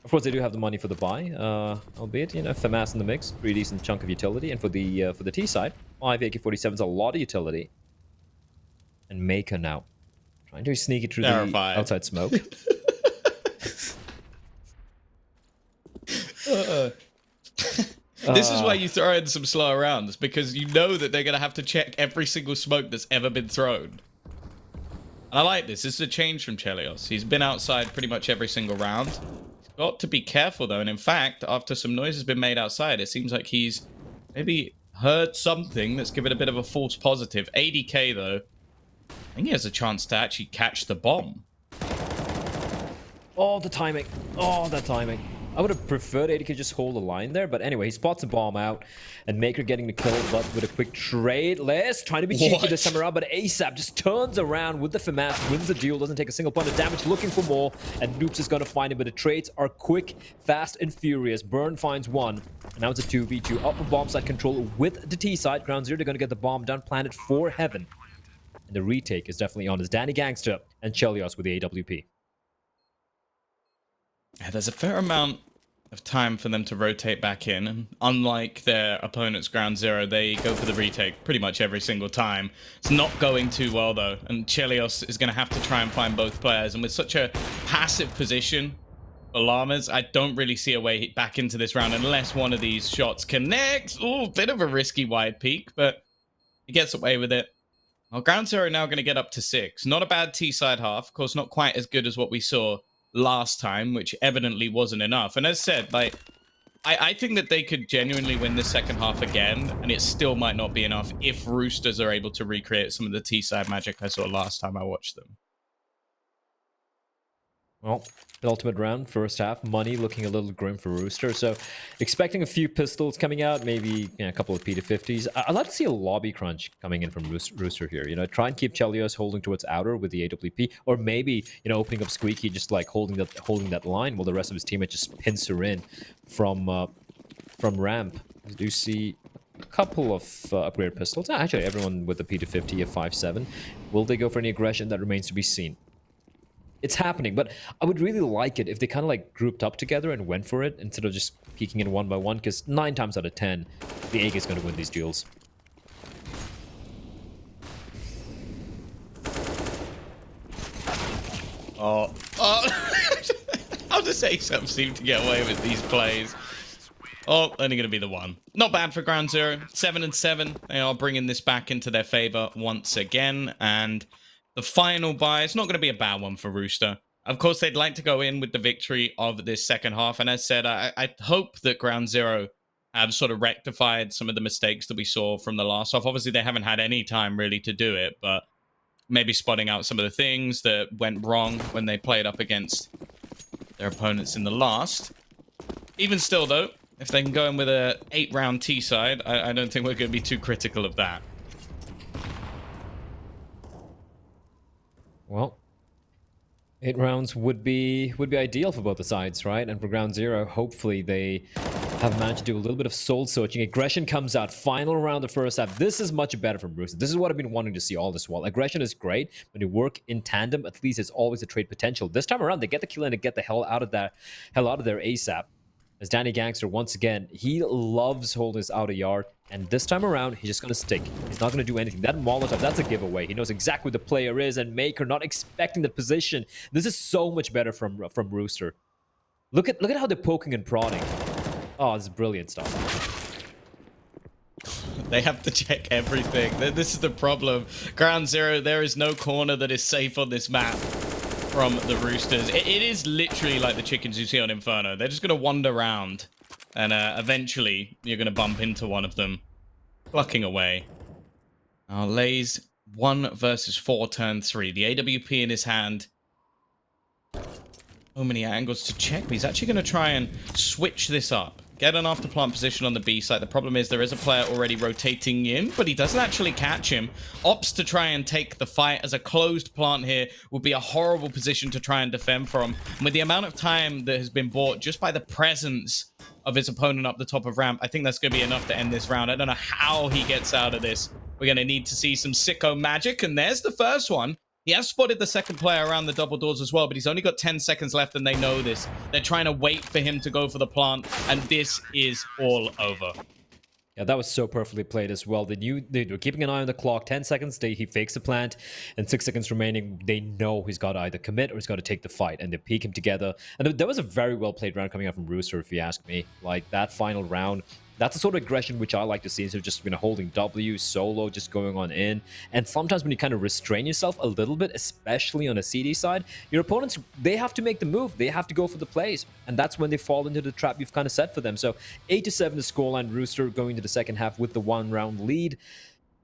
Of course, they do have the money for the buy, albeit, you know, FAMAS in the mix, pretty decent chunk of utility. And for the T side, 5 AK-47s, a lot of utility. And Maker now trying to sneak it through the outside smoke. This is why you throw in some slower rounds, because you know that they're going to have to check every single smoke that's ever been thrown. And I like this. This is a change from Chelios. He's been outside pretty much every single round. He's got to be careful, though. And in fact, after some noise has been made outside, it seems like he's maybe heard something that's given a bit of a false positive. ADK, though, I think he has a chance to actually catch the bomb. Oh, the timing. Oh, that timing. I would have preferred ADK just hold the line there, but anyway, he spots a bomb out, and Maker getting the kill, but with a quick trade. Les trying to be cheeky this time around, but ASAP just turns around with the FAMAS, wins the duel, doesn't take a single point of damage, looking for more, and Noops is going to find him, but the trades are quick, fast, and furious. Burn finds one, and now it's a 2v2 up for bomb side control with the T side. Ground Zero, they're going to get the bomb down, planted for heaven. And the retake is definitely on as Danny Gangster and Chelios with the AWP. Yeah, there's a fair amount of time for them to rotate back in. And unlike their opponent's Ground Zero, they go for the retake pretty much every single time. It's not going too well, though. And Chelios is going to have to try and find both players. And with such a passive position for Llamas, I don't really see a way back into this round unless one of these shots connects. Ooh, bit of a risky wide peek, but he gets away with it. Well, Ground Zero are now going to get up to 6. Not a bad T-side half. Of course, not quite as good as what we saw last time, which evidently wasn't enough. And as said, like, I think that they could genuinely win the second half again, and it still might not be enough if Roosters are able to recreate some of the T-side magic I saw last time I watched them. Well, the ultimate round, first half, money looking a little grim for Rooster. So expecting a few pistols coming out, maybe a couple of P250s. I'd like to see a lobby crunch coming in from Rooster here. You know, try and keep Chelios holding towards outer with the AWP, or maybe, you know, opening up Squeaky, just like holding that line while the rest of his teammates just pinch her in from ramp. I do see a couple of upgraded pistols. Actually, everyone with the P250 of 5.7. Will they go for any aggression? That remains to be seen. It's happening, but I would really like it if they kind of like grouped up together and went for it instead of just peeking in one by one, because 9 times out of 10, the egg is going to win these duels. Oh. I'll just say some seem to get away with these plays. Oh, only going to be the one. Not bad for Ground Zero. 7-7. They are bringing this back into their favor once again, and the final buy, it's not going to be a bad one for Rooster. Of course, they'd like to go in with the victory of this second half. And as said, I hope that Ground Zero have sort of rectified some of the mistakes that we saw from the last half. Obviously, they haven't had any time really to do it, but maybe spotting out some of the things that went wrong when they played up against their opponents in the last. Even still, though, if they can go in with a 8-round T-side, I don't think we're going to be too critical of that. Well, 8 rounds would be ideal for both the sides, right? And for Ground Zero, hopefully they have managed to do a little bit of soul searching. Aggression comes out, final round of the first half. This is much better from Rooster. This is what I've been wanting to see all this while. Aggression is great. When you work in tandem, at least it's always a trade potential. This time around, they get the kill and they get the hell out of there ASAP. As Danny Gangster, once again, he loves holding his outer yard. And this time around, he's just going to stick. He's not going to do anything. That Molotov, that's a giveaway. He knows exactly what the player is, and Maker not expecting that position. This is so much better from Rooster. Look at how they're poking and prodding. Oh, this is brilliant stuff. They have to check everything. This is the problem. Ground Zero, there is no corner that is safe on this map from the Roosters. It is literally like the chickens you see on Inferno. They're just going to wander around, and eventually you're going to bump into one of them, plucking away. Now, Lays 1 versus 4, turn 3. The AWP in his hand. So many angles to check. He's actually going to try and switch this up. Get an after plant position on the B side. The problem is there is a player already rotating in, but he doesn't actually catch him. Opts to try and take the fight as a closed plant here would be a horrible position to try and defend from. And with the amount of time that has been bought just by the presence of his opponent up the top of ramp, I think that's going to be enough to end this round. I don't know how he gets out of this. We're going to need to see some sicko magic, and there's the first one. He has spotted the second player around the double doors as well, but he's only got 10 seconds left, and they know this. They're trying to wait for him to go for the plant, and this is all over. Yeah, that was so perfectly played as well. They were keeping an eye on the clock. 10 seconds, he fakes the plant, and 6 seconds remaining. They know he's got to either commit or he's got to take the fight, and they peek him together. And that was a very well played round coming out from Rooster, if you ask me. Like, that final round, that's the sort of aggression which I like to see, instead of just holding W, solo, just going on in. And sometimes when you kind of restrain yourself a little bit, especially on a CD side, your opponents, they have to make the move. They have to go for the plays. And that's when they fall into the trap you've kind of set for them. So 8-7 the scoreline. Rooster going to the second half with the 1-round lead.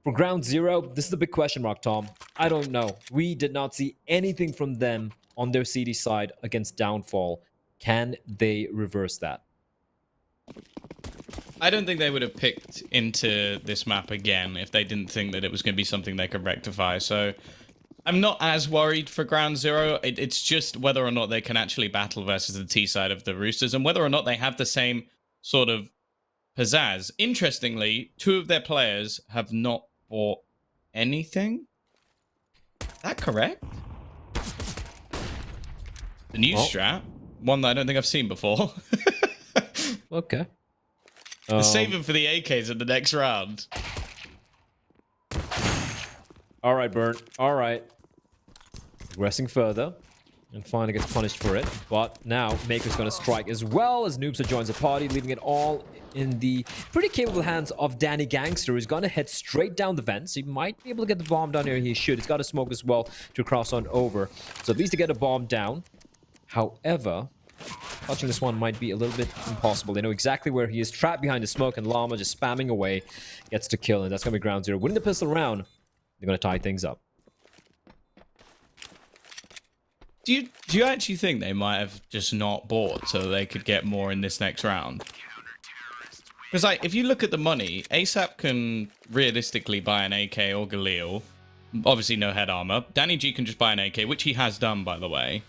For Ground Zero, this is the big question mark, Tom. I don't know. We did not see anything from them on their CD side against Downfall. Can they reverse that? I don't think they would have picked into this map again if they didn't think that it was going to be something they could rectify. So I'm not as worried for Ground Zero. It's just whether or not they can actually battle versus the T side of the Roosters, and whether or not they have the same sort of pizzazz. Interestingly, 2 of their players have not bought anything. Is that correct? The new strat, one that I don't think I've seen before. Okay. Save him for the AKs in the next round. All right, Burn. All right. Progressing further. And finally gets punished for it. But now Maker's going to strike as well as Noobster joins the party, leaving it all in the pretty capable hands of Danny Gangster, who's going to head straight down the vents. He might be able to get the bomb down here. He should. He's got a smoke as well to cross on over. So at least to get a bomb down. However, touching this one might be a little bit impossible. They know exactly where he is, trapped behind the smoke, and Llama just spamming away gets to kill, and that's going to be Ground Zero. Winning the pistol round, they're going to tie things up. Do you actually think they might have just not bought so they could get more in this next round? Because, like, if you look at the money, ASAP can realistically buy an AK or Galil. Obviously, no head armor. Danny G can just buy an AK, which he has done, by the way.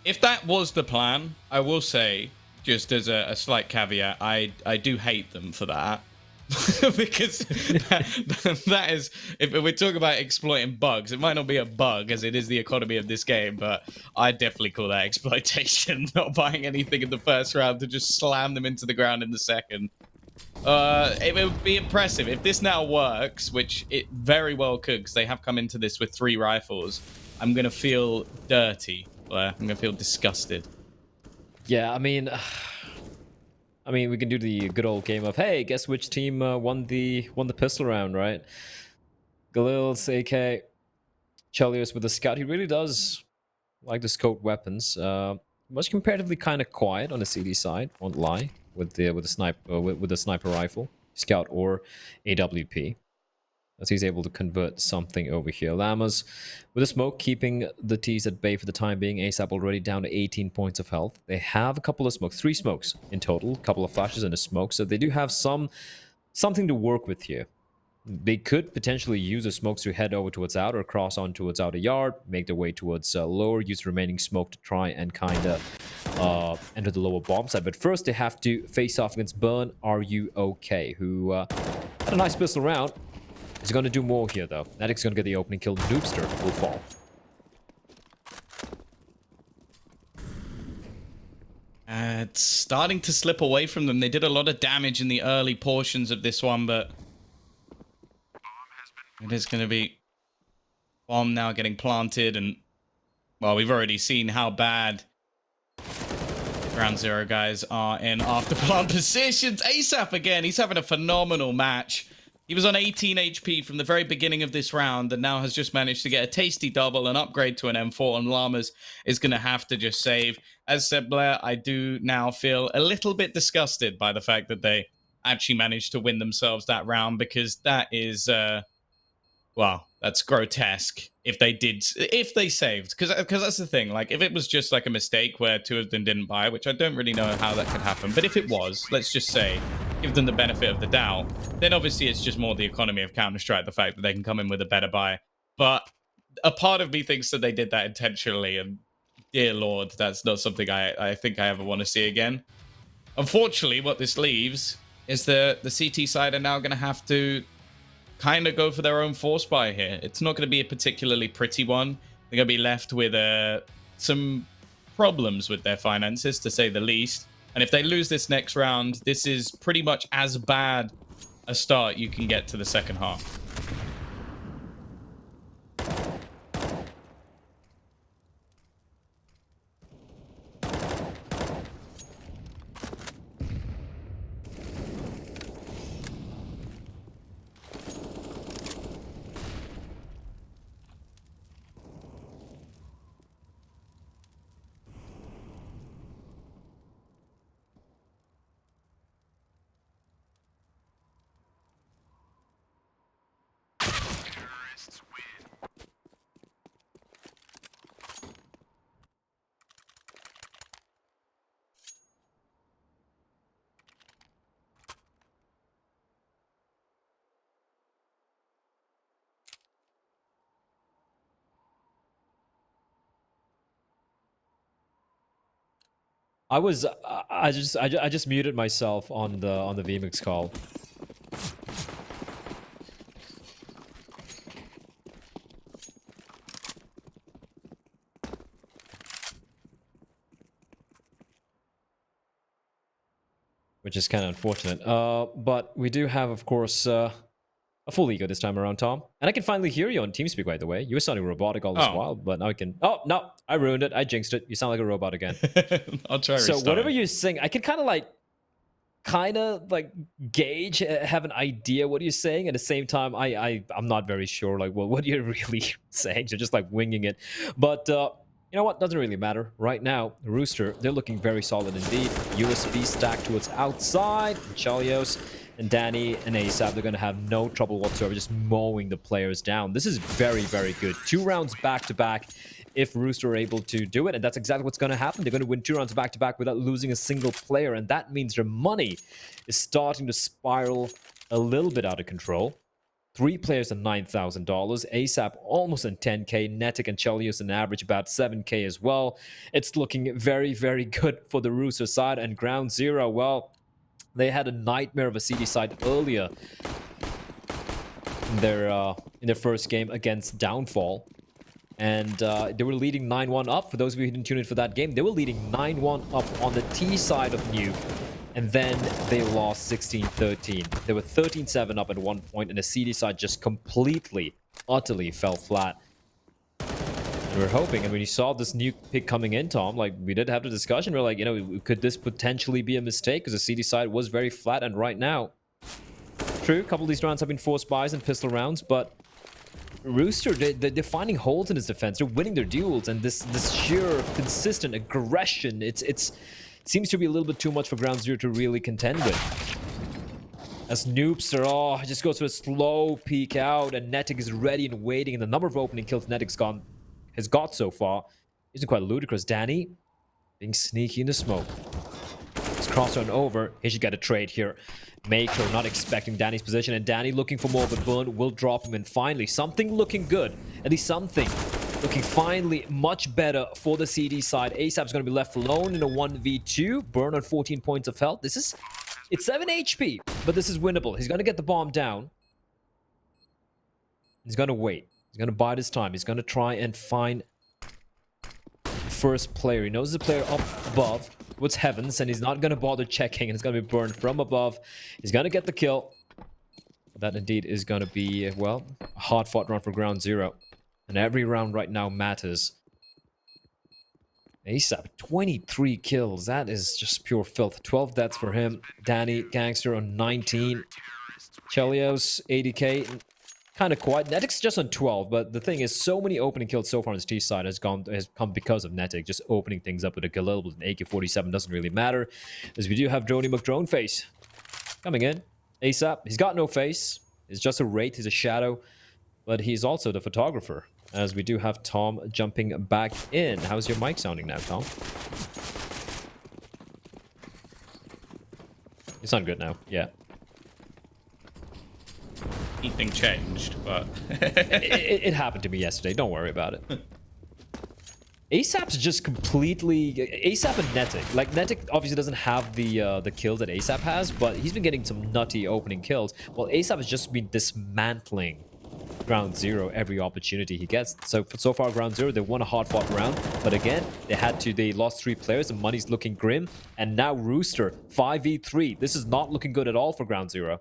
If that was the plan, I will say, just as a slight caveat, I do hate them for that. Because that is, if we're talking about exploiting bugs, it might not be a bug as it is the economy of this game, but I definitely call that exploitation. Not buying anything in the first round to just slam them into the ground in the second. It would be impressive if this now works, which it very well could, because they have come into this with 3 rifles. I'm gonna feel dirty. I'm gonna feel disgusted. Yeah, I mean, we can do the good old game of, hey, guess which team won the pistol round, right? Galil's AK, Chelios with the scout. He really does like the scoped weapons. Much comparatively kind of quiet on the CD side, won't lie, with the sniper rifle, scout or AWP. As he's able to convert something over here. Llamas with a smoke, keeping the T's at bay for the time being. ASAP already down to 18 points of health. They have a couple of smokes, 3 smokes in total, a couple of flashes and a smoke, so they do have something to work with here. They could potentially use the smokes to head over towards outer, cross on towards outer yard, make their way towards lower, use the remaining smoke to try and kind of enter the lower bomb side. But first, they have to face off against Burn. Are you okay? Who had a nice pistol round. He's going to do more here, though. Nadic's going to get the opening kill. Noobster will fall. It's starting to slip away from them. They did a lot of damage in the early portions of this one, but it is going to be bomb now getting planted, and well, we've already seen how bad Ground Zero guys are in after plant positions. ASAP again, he's having a phenomenal match. He was on 18 HP from the very beginning of this round and now has just managed to get a tasty double, an upgrade to an M4, and Llamas is going to have to just save. As said Blair, I do now feel a little bit disgusted by the fact that they actually managed to win themselves that round, because that is, well, that's grotesque. If they saved, because that's the thing. Like, if it was just like a mistake where two of them didn't buy, which I don't really know how that could happen, but if it was, let's just say, give them the benefit of the doubt, then obviously it's just more the economy of Counter-Strike, the fact that they can come in with a better buy. But a part of me thinks that they did that intentionally, and dear Lord, that's not something I think I ever want to see again. Unfortunately, what this leaves is the CT side are now going to have to kind of go for their own force buy here. It's not going to be a particularly pretty one. They're going to be left with some problems with their finances, to say the least. And if they lose this next round, this is pretty much as bad a start you can get to the second half. I just muted myself on the VMix call. Which is kind of unfortunate. But we do have, of course, a full ego this time around, Tom. And I can finally hear you on TeamSpeak, by the way. You were sounding robotic all this while, but now I can... Oh, no, I ruined it. I jinxed it. You sound like a robot again. I'll try So restarting. whatever you sing, I can kind of gauge, have an idea what you're saying. At the same time, I'm not very sure, like, what you're really saying. So just like winging it. But... you know what? Doesn't really matter. Right now, Rooster, they're looking very solid indeed. USB stacked towards outside. Chelios and Danny and ASAP, they're going to have no trouble whatsoever just mowing the players down. This is very, very good. 2 rounds back-to-back if Rooster are able to do it. And that's exactly what's going to happen. They're going to win 2 rounds back-to-back without losing a single player. And that means their money is starting to spiral a little bit out of control. 3 players at $9,000. ASAP almost in 10K. Netic and Chelios an average about 7K as well. It's looking very, very good for the Rooster side. And Ground Zero, well, they had a nightmare of a CD side earlier in their first game against Downfall. And they were leading 9-1 up. For those of you who didn't tune in for that game, they were leading 9-1 up on the T side of Nuke. And then they lost 16-13. They were 13-7 up at one point, and the CD side just completely, utterly fell flat. And we're hoping, and when you saw this new pick coming in, Tom, like, we did have the discussion. We're like, you know, could this potentially be a mistake? Because the CD side was very flat, and right now, true, a couple of these rounds have been forced buys and pistol rounds, but Rooster, they're finding holes in his defense. They're winning their duels, and this sheer, consistent aggression, it's seems to be a little bit too much for Ground Zero to really contend with. As Noobster, just goes for a slow peek out, and Netic is ready and waiting, and the number of opening kills Netic's has got so far isn't quite ludicrous. Danny being sneaky in the smoke. He's crossed on over. He should get a trade here. Maker not expecting Danny's position, and Danny looking for more, but Burn will drop him, and finally, something looking good. At least something looking finally much better for the CD side. ASAP's going to be left alone in a 1v2. Burn on 14 points of health. It's 7 HP, but this is winnable. He's going to get the bomb down. He's going to wait. He's going to bide his time. He's going to try and find first player. He knows the player up above. What's Heavens, and he's not going to bother checking, and it's going to be Burned from above. He's going to get the kill. That indeed is going to be, well, a hard-fought run for Ground Zero. And every round right now matters. ASAP, 23 kills. That is just pure filth. 12 deaths for him. Danny, Gangster on 19. Chelios, 80k. Kind of quiet. Netic's just on 12, but the thing is, so many opening kills so far on his T side has come because of Netic, just opening things up with a Galil with an AK-47 doesn't really matter, as we do have Droney McDroneface coming in. ASAP, he's got no face. He's just a wraith, he's a shadow, but he's also the photographer, as we do have Tom jumping back in. How's your mic sounding now, Tom? You sound good now, yeah. Anything changed, but it happened to me yesterday. Don't worry about it. ASAP's just completely ASAP and Netic. Like Netic obviously doesn't have the kills that ASAP has, but he's been getting some nutty opening kills. While ASAP has just been dismantling Ground Zero every opportunity he gets. So far, Ground Zero, they won a hard-fought round, but again, they lost 3 players. The money's looking grim, and now Rooster 5v3. This is not looking good at all for Ground Zero.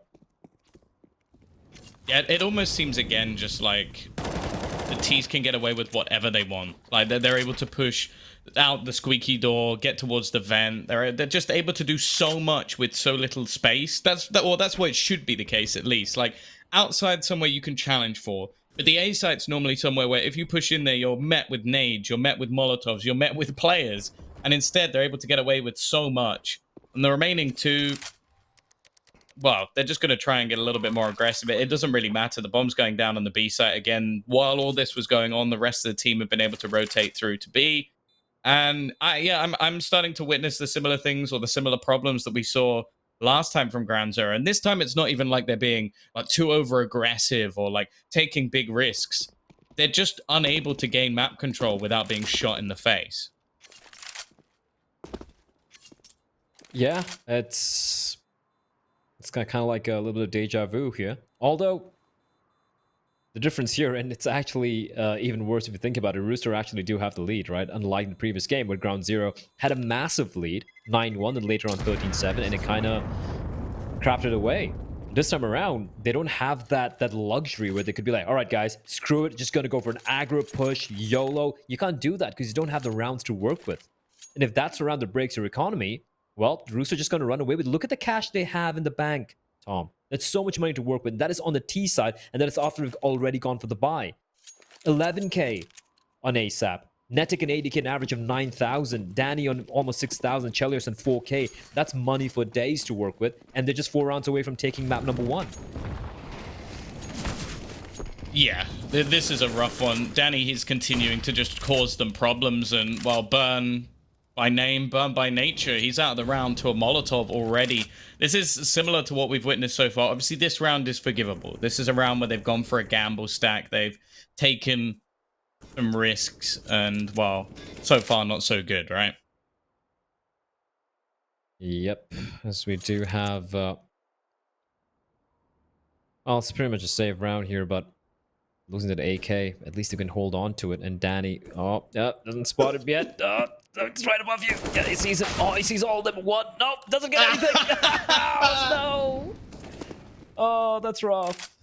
yeah, it almost seems again just like the T's can get away with whatever they want. Like they're able to push out the squeaky door, get towards the vent. They're just able to do so much with so little space. That's what it should be the case, at least. Like outside somewhere you can challenge for. But the A site's normally somewhere where if you push in there, you're met with nades, you're met with molotovs, you're met with players, and instead they're able to get away with so much. And the remaining 2, well, they're just going to try and get a little bit more aggressive. It doesn't really matter. The bomb's going down on the B site again. While all this was going on, the rest of the team have been able to rotate through to B. And I'm starting to witness the similar things or the similar problems that we saw last time from Ground Zero. And this time it's not even like they're being like too over aggressive or like taking big risks. They're just unable to gain map control without being shot in the face. Yeah, it's kind of like a little bit of deja vu here. Although, the difference here, and it's actually even worse if you think about it, Rooster actually do have the lead, right? Unlike the previous game where Ground Zero had a massive lead, 9-1, and later on 13-7, and it kind of crapped it away. This time around, they don't have that luxury where they could be like, all right, guys, screw it, just going to go for an aggro push, YOLO. You can't do that because you don't have the rounds to work with. And if that's a round that breaks your economy, well, Rooster just going to run away with. Look at the cash they have in the bank, Tom. That's so much money to work with. That is on the T side, and that is after we've already gone for the buy. 11k on ASAP. Netic and 80k, an average of 9,000. Danny on almost 6,000. Chelios on 4k. That's money for days to work with, and they're just 4 rounds away from taking map number 1. Yeah, this is a rough one. Danny, he's continuing to just cause them problems, and while Burn by name, Burn by nature, he's out of the round to a Molotov already. This is similar to what we've witnessed so far. Obviously, this round is forgivable. This is a round where they've gone for a gamble stack. They've taken some risks, and, well, so far not so good, right? Yep, as we do have... well, it's pretty much a safe round here, but losing to the AK, at least they can hold on to it. And Danny, doesn't spot it yet. It's right above you. Yeah, he sees it. Oh, he sees all of them. What? Nope, doesn't get anything. Oh, no. Oh, that's rough.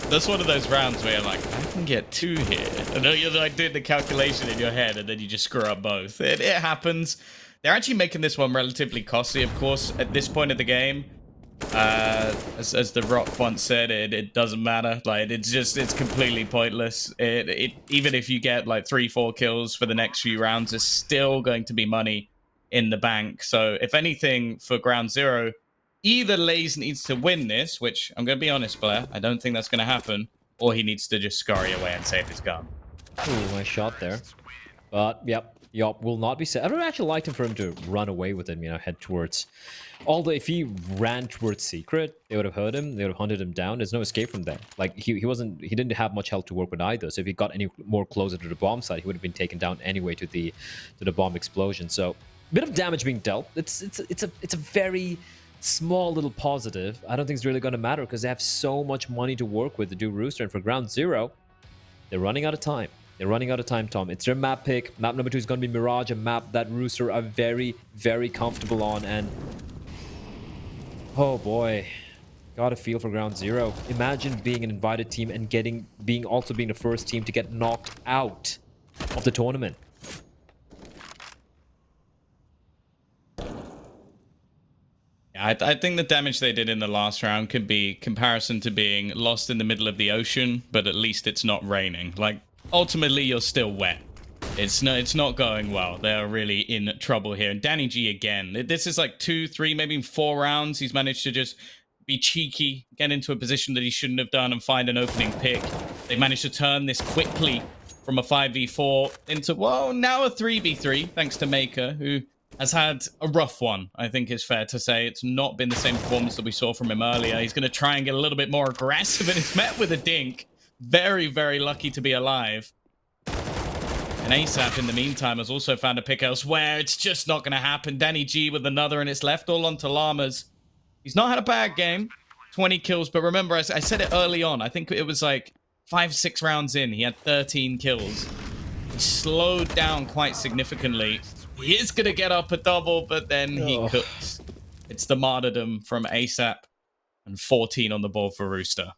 That's one of those rounds where you're like, I can get 2 here. And then you're like doing the calculation in your head, and then you just screw up both. It happens. They're actually making this one relatively costly, of course, at this point of the game. As The Rock once said, it doesn't matter. Like, it's completely pointless. Even if you get like 3-4 kills for the next few rounds, there's still going to be money in the bank. So if anything, for Ground Zero, either Lays needs to win this, which I'm going to be honest, Blair, I don't think that's going to happen, or he needs to just scurry away and save his gun. Ooh, nice shot there. But yep, will not be safe. I would have actually liked him for him to run away with him, head towards. Although if he ran towards Secret, they would have heard him, they would have hunted him down. There's no escape from that. Like he didn't have much health to work with either. So if he got any more closer to the bomb site, he would have been taken down anyway to the bomb explosion. So a bit of damage being dealt. It's a very small little positive. I don't think it's really going to matter because they have so much money to work with to do Rooster. And for Ground Zero, they're running out of time. They're running out of time, Tom. It's their map pick. Map number 2 is going to be Mirage, a map that Rooster are very, very comfortable on. And oh boy, got a feel for Ground Zero. Imagine being an invited team and being the first team to get knocked out of the tournament. I think the damage they did in the last round could be comparison to being lost in the middle of the ocean, but at least it's not raining. Like, ultimately, you're still wet. It's not going well. They're really in trouble here. And Danny G again. This is like 2, 3, maybe 4 rounds. He's managed to just be cheeky, get into a position that he shouldn't have done, and find an opening pick. They managed to turn this quickly from a 5v4 into, well, now a 3v3, thanks to Maker, who has had a rough one, I think is fair to say. It's not been the same performance that we saw from him earlier. He's going to try and get a little bit more aggressive, and it's met with a dink. Very, very lucky to be alive. And ASAP, in the meantime, has also found a pick elsewhere. It's just not going to happen. Danny G with another, and it's left all onto Llamas. He's not had a bad game. 20 kills, but remember, I said it early on. I think it was like 5, 6 rounds in. He had 13 kills. He slowed down quite significantly. He is going to get up a double, but then he cooks. It's the martyrdom from ASAP, and 14 on the board for Rooster.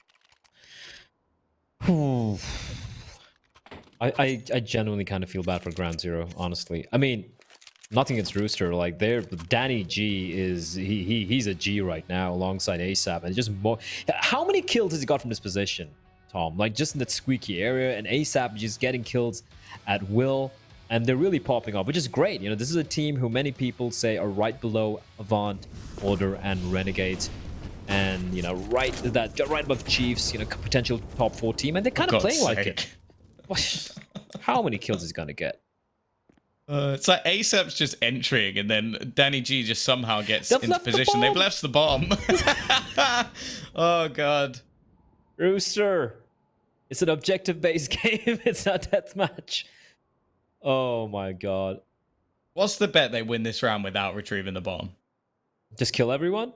I genuinely kind of feel bad for Ground Zero, honestly. I mean, nothing against Rooster. Like, Danny G he's a G right now alongside ASAP, and just how many kills has he got from this position, Tom? Like, just in that squeaky area, and ASAP just getting kills at will, and they're really popping off, which is great. You know, this is a team who many people say are right below Avant, Order, and Renegades. And, you know, right above Chiefs, you know, potential top 4 team, and they're kind of playing like it. How many kills is he gonna get? It's like ASAP's just entering, and then Danny G just somehow gets into position. They've left the bomb. Oh, God. Rooster. It's an objective-based game. It's not deathmatch. Oh, my God. What's the bet they win this round without retrieving the bomb? Just kill everyone?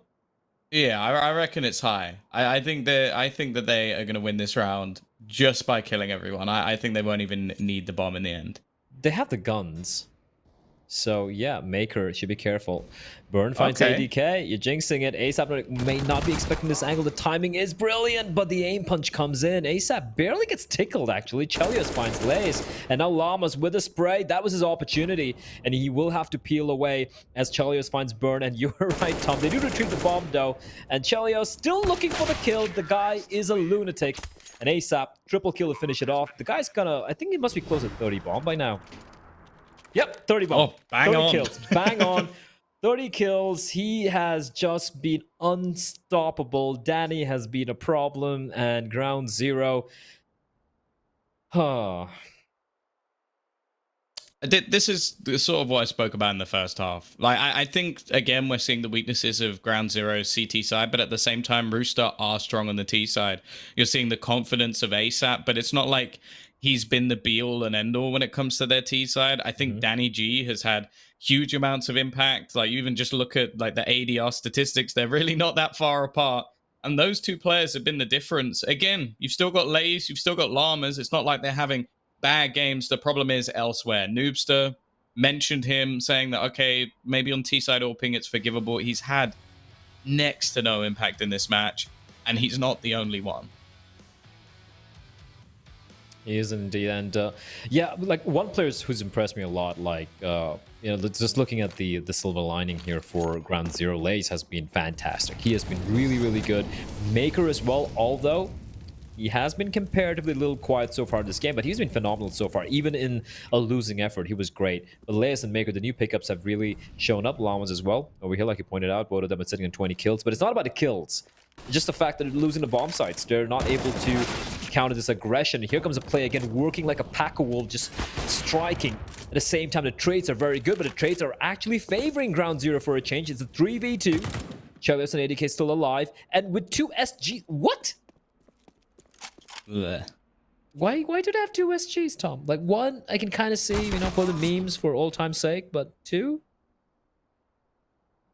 Yeah, I reckon it's high. I think that they are going to win this round just by killing everyone. I think they won't even need the bomb in the end. They have the guns. So, yeah, Maker should be careful. Burn finds ADK. You're jinxing it. ASAP may not be expecting this angle. The timing is brilliant, but the aim punch comes in. ASAP barely gets tickled, actually. Chelios finds Lays. And now Llamas with a spray. That was his opportunity. And he will have to peel away as Chelios finds Burn. And you're right, Tom. They do retrieve the bomb, though. And Chelios still looking for the kill. The guy is a lunatic. And ASAP, triple kill to finish it off. The guy's gonna... I think he must be close to 30 bomb by now. Yep, 30 bomb. Oh, bang 30 on. kills. Bang on. 30 kills. He has just been unstoppable. Danny has been a problem. And Ground Zero. This is sort of what I spoke about in the first half. Like, I think, again, we're seeing the weaknesses of Ground Zero's CT side, but at the same time, Rooster are strong on the T side. You're seeing the confidence of ASAP, but it's not like he's been the be-all and end-all when it comes to their T side. I think Danny G has had huge amounts of impact. Like, you even just look at like the ADR statistics, they're really not that far apart. And those two players have been the difference. Again, you've still got Lays, you've still got Llamas. It's not like they're having bad games. The problem is elsewhere. Noobster mentioned him, saying that, okay, maybe on T-side AWPing it's forgivable. He's had next to no impact in this match, and he's not the only one. He is indeed, and yeah, like one player who's impressed me a lot, like you know, just looking at the silver lining here for Ground Zero, Lays has been fantastic. He has been really, really good. Maker as well, although he has been comparatively a little quiet so far this game, but he's been phenomenal so far. Even in a losing effort, he was great. But Lays and Maker, the new pickups, have really shown up. Llamas as well over here, like you pointed out, both of them are sitting on 20 kills. But it's not about the kills. It's just the fact that they're losing the bomb sites. They're not able to counter this aggression. Here comes a play again, working like a pack of wolves, just striking. At the same time, the trades are very good, but the trades are actually favoring Ground Zero for a change. It's a 3v2. Chelios and ADK still alive. And with 2 SG... What? Blech. Why do they have 2 SGs, Tom? Like, one, I can kind of see, you know, for the memes for all time's sake, but 2?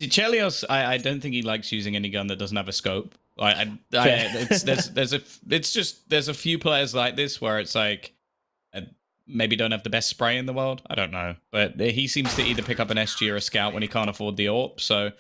Chelios, I don't think he likes using any gun that doesn't have a scope. There's a few players like this where it's like maybe don't have the best spray in the world. I don't know, but he seems to either pick up an SG or a scout when he can't afford the AWP. So,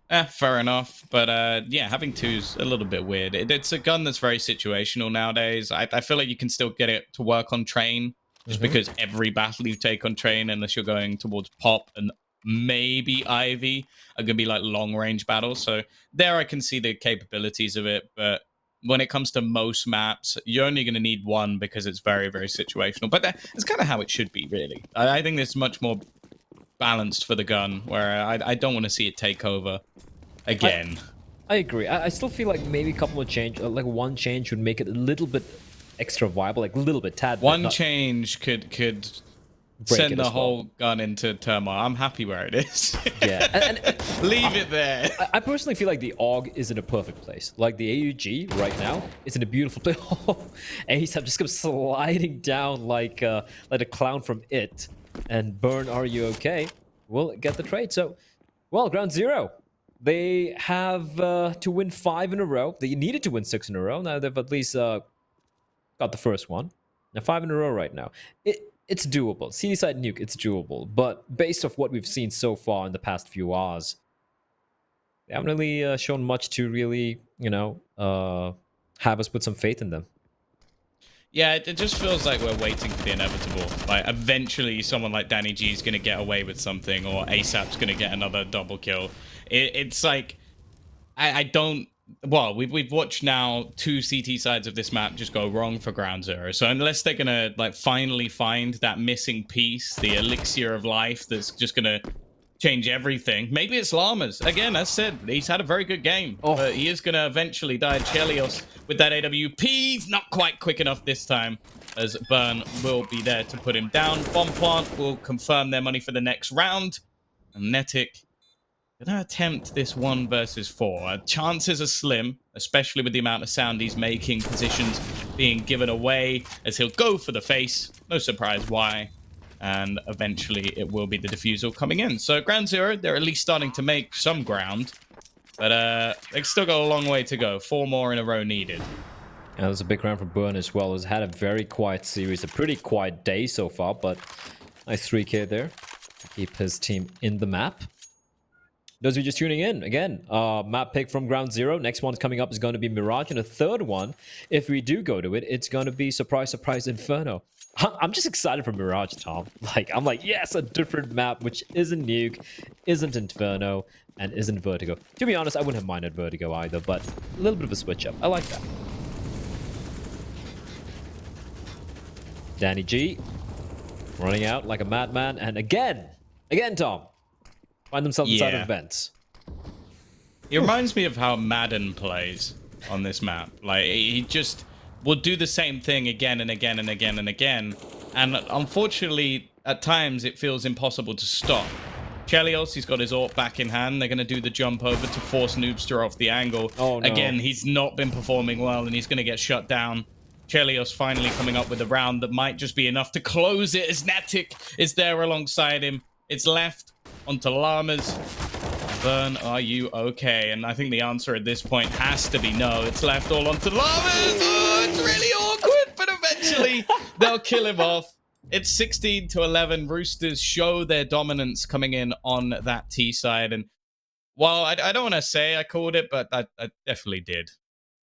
fair enough. But yeah, having 2's a little bit weird. It's a gun that's very situational nowadays. I feel like you can still get it to work on train, just because every battle you take on train, unless you're going towards pop and maybe Ivy are going to be like long range battles. So there I can see the capabilities of it. But when it comes to most maps, you're only going to need one because it's very, very situational. But that's kind of how it should be, really. I think it's much more balanced for the gun, where I don't want to see it take over again. I agree. I still feel like maybe a couple of change, like one change would make it a little bit extra viable, like a little bit, tad. One change could send the whole gun into turmoil. I'm happy where it is. Yeah, and leave it there. I personally feel like the AUG is in a perfect place. Like the AUG right now is in a beautiful place. ASAP just comes sliding down like a clown from It. And Burn, are you okay? We'll get the trade. So, well, ground zero. They have to win 5 in a row. They needed to win 6 in a row. Now they've at least got the first one. Now 5 in a row right now. It's doable. CD side nuke, it's doable. But based off what we've seen so far in the past few hours, they haven't really shown much to really, have us put some faith in them. Yeah, it just feels like we're waiting for the inevitable. Like, eventually someone like Danny G is going to get away with something, or ASAP's going to get another double kill. It's like, I don't... Well, we've watched now 2 CT sides of this map just go wrong for ground zero. So unless they're going to, like, finally find that missing piece, the elixir of life that's just going to change everything. Maybe it's Llamas. Again, as said, he's had a very good game. But he is going to eventually die. Chelios with that AWP. Not quite quick enough this time, as Burn will be there to put him down. Bomb Plant will confirm their money for the next round. And Netic gonna attempt this 1 versus 4. Chances are slim, especially with the amount of sound he's making, positions being given away, as he'll go for the face. No surprise why. And eventually it will be the defusal coming in. So ground zero, they're at least starting to make some ground. But they've still got a long way to go. 4 more in a row needed. And there's a big round for Burn as well. He's had a very quiet series, a pretty quiet day so far, but nice 3k there to keep his team in the map. Those of you just tuning in, again, map pick from ground zero. Next one coming up is going to be Mirage, and the third one, if we do go to it, it's going to be surprise, surprise, Inferno. I'm just excited for Mirage, Tom. I'm like, yes, a different map, which isn't Nuke, isn't Inferno, and isn't Vertigo. To be honest, I wouldn't have minded Vertigo either, but a little bit of a switch up. I like that. Danny G running out like a madman, and again, Tom, find themselves inside of vents. It reminds me of how Madden plays on this map. Like, he just will do the same thing again and again and again and again. And unfortunately, at times, it feels impossible to stop. Chelios, he's got his AWP back in hand. They're going to do the jump over to force Noobster off the angle. Oh, no. Again, he's not been performing well, and he's going to get shut down. Chelios finally coming up with a round that might just be enough to close it, as Natic is there alongside him. It's left onto Llamas. Burn, are you okay? And I think the answer at this point has to be no. It's left all onto Llamas. Oh, it's really awkward, but eventually they'll kill him off. It's 16-11. Roosters show their dominance coming in on that T side. And while I don't want to say I called it, but I definitely did.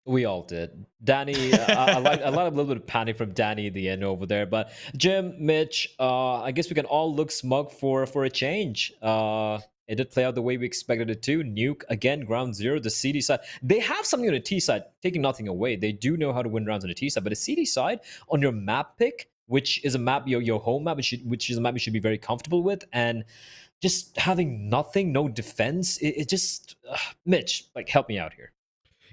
We all did. Danny, I like a little bit of panic from Danny at the end over there. But Jim, Mitch, I guess we can all look smug for a change. It did play out the way we expected it to. Nuke, again, ground zero, the CD side. They have something on the T side, taking nothing away. They do know how to win rounds on the T side. But the CD side, on your map pick, which is a map, your home map, which is a map you should be very comfortable with, and just having nothing, no defense, it just... Mitch, help me out here.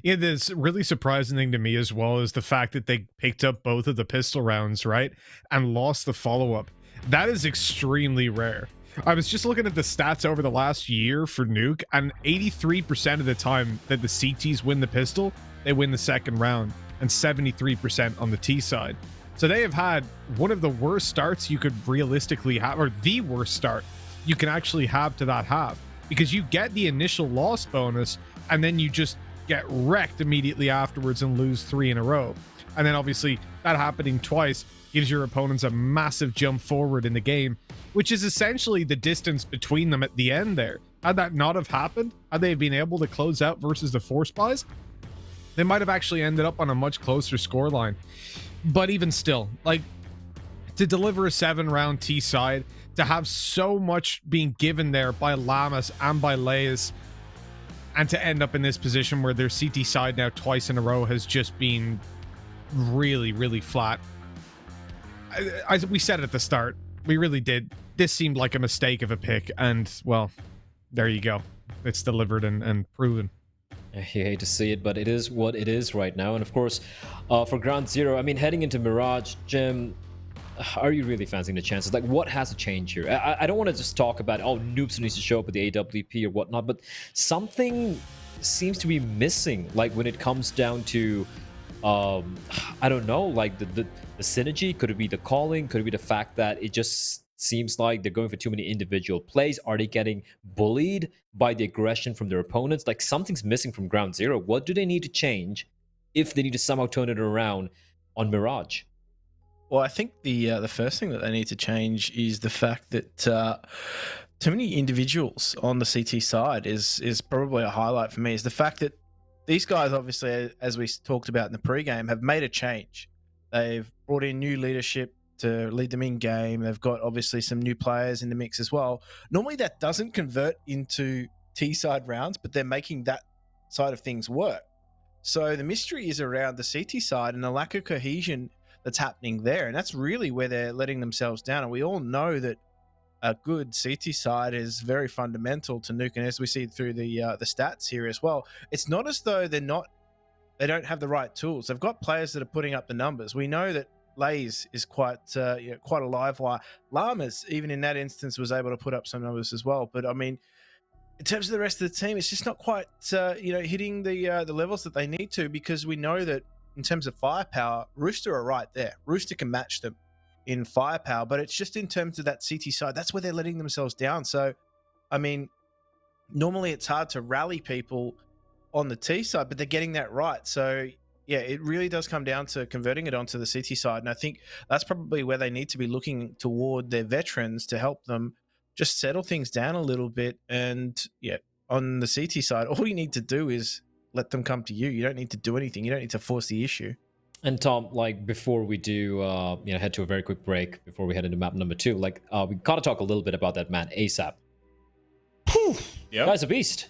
Yeah, the really surprising thing to me as well is the fact that they picked up both of the pistol rounds, right? And lost the follow-up. That is extremely rare. I was just looking at the stats over the last year for Nuke, and 83% of the time that the CTs win the pistol, they win the second round, and 73% on the T side. So they have had one of the worst starts you could realistically have, or the worst start you can actually have to that half, because you get the initial loss bonus, and then you just get wrecked immediately afterwards and lose 3 in a row. And then obviously that happening twice gives your opponents a massive jump forward in the game, which is essentially the distance between them at the end there. Had that not have happened, had they been able to close out versus the Force Buys, they might have actually ended up on a much closer scoreline. But even still, to deliver a 7-round T side, to have so much being given there by Llamas and by Lays, and to end up in this position where their CT side now twice in a row has just been really, really flat. We said it at the start. We really did. This seemed like a mistake of a pick, and, well, there you go. It's delivered and proven. You hate to see it, but it is what it is right now. And of course, for Ground Zero, I mean, heading into Mirage, Jim, are you really fancying the chances? Like, what has to change here? I don't want to just talk about, oh, Noobs needs to show up at the AWP or whatnot, but something seems to be missing. Like, when it comes down to, I don't know, like the synergy. Could it be the calling? Could it be the fact that it just seems like they're going for too many individual plays? Are they getting bullied by the aggression from their opponents? Like, something's missing from Ground Zero. What do they need to change if they need to somehow turn it around on Mirage? Well, I think the first thing that they need to change is the fact that too many individuals on the CT side is probably a highlight for me. Is the fact that these guys, obviously, as we talked about in the pregame, have made a change. They've brought in new leadership to lead them in game. They've got obviously some new players in the mix as well. Normally that doesn't convert into T-side rounds, but they're making that side of things work. So the mystery is around the CT side and the lack of cohesion that's happening there. And that's really where they're letting themselves down. And we all know that a good CT side is very fundamental to Nuke. And as we see through the stats here as well, it's not as though they don't have the right tools. They've got players that are putting up the numbers. We know that Lays is quite a live wire. Llamas, even in that instance, was able to put up some numbers as well. But I mean, in terms of the rest of the team, it's just not quite hitting the levels that they need to, because we know that in terms of firepower, Rooster are right there. Rooster can match them in firepower, but it's just in terms of that CT side, that's where they're letting themselves down. So, I mean, normally it's hard to rally people on the T side, but they're getting that right. So, yeah, it really does come down to converting it onto the CT side. And I think that's probably where they need to be looking toward their veterans to help them just settle things down a little bit. And yeah, on the CT side, all you need to do is let them come to you. You don't need to do anything. You don't need to force the issue. And Tom, like, before we do, head to a very quick break before we head into map number 2, like, we gotta talk a little bit about that man, ASAP. Yeah, guy's a beast.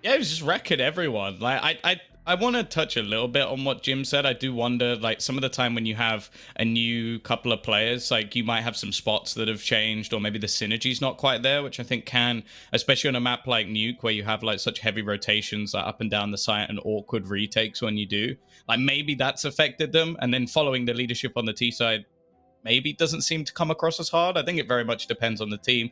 Yeah, he was just wrecking everyone. Like, I want to touch a little bit on what Jim said. I do wonder, like, some of the time when you have a new couple of players, like, you might have some spots that have changed, or maybe the synergy's not quite there, which I think can, especially on a map like Nuke, where you have, like, such heavy rotations, like, up and down the site and awkward retakes when you do. Like, maybe that's affected them, and then following the leadership on the T side maybe doesn't seem to come across as hard. I think it very much depends on the team.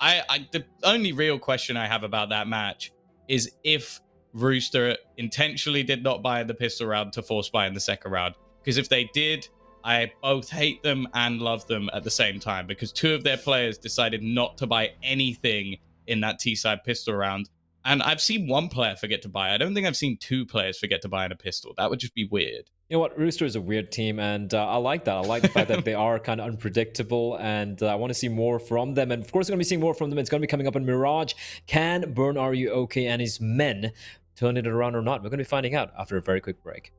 The only real question I have about that match is if Rooster intentionally did not buy the pistol round to force buy in the second round. Because if they did, I both hate them and love them at the same time, because two of their players decided not to buy anything in that T-side pistol round. And I've seen one player forget to buy. I don't think I've seen two players forget to buy in a pistol. That would just be weird. You know what? Rooster is a weird team, and I like that. I like the fact that they are kind of unpredictable, and I want to see more from them. And of course, we're going to be seeing more from them. It's going to be coming up in Mirage. Can Burn RUOK and his men turn it around or not? We're going to be finding out after a very quick break.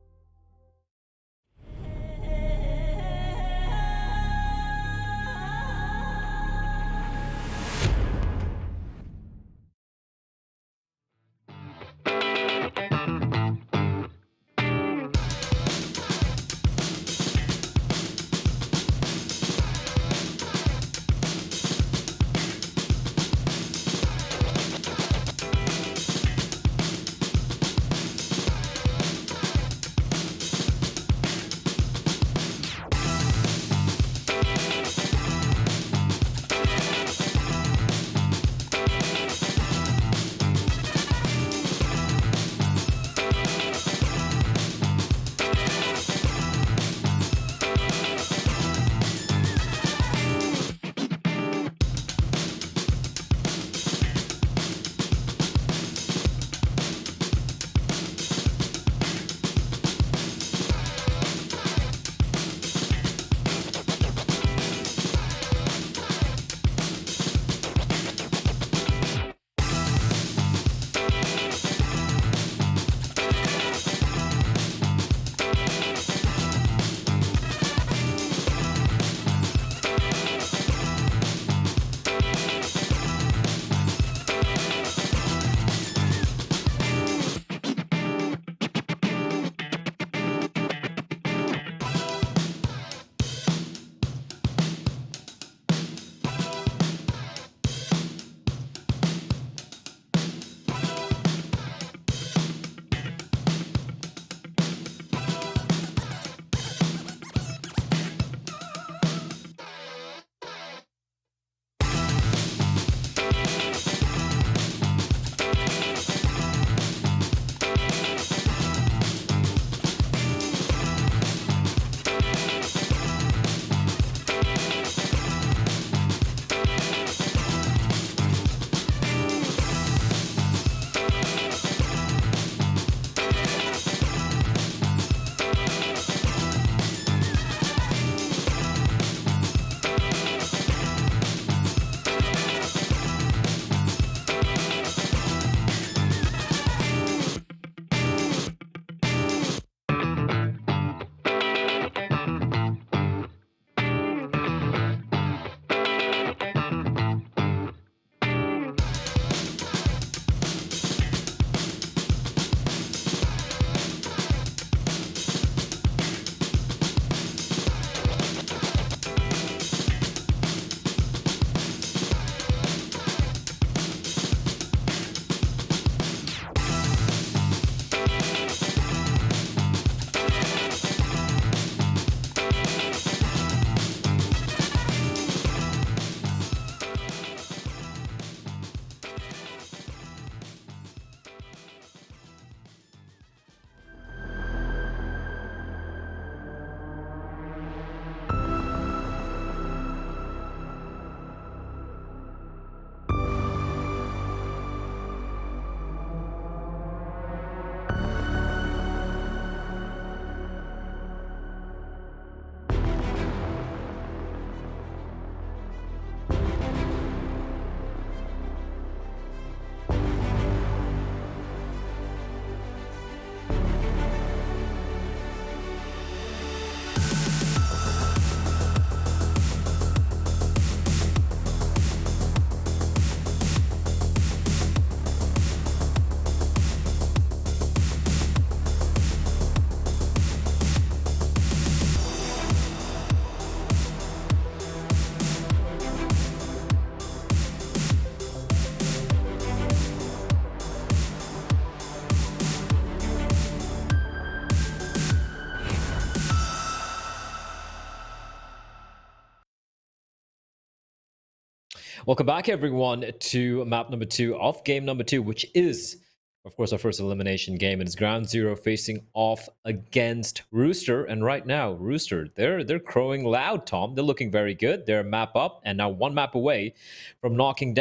Welcome back, everyone, to map number 2 of game number 2, which is, of course, our first elimination game. And it's Ground Zero facing off against Rooster. And right now, Rooster, they're crowing loud, Tom. They're looking very good. They're a map up and now one map away from knocking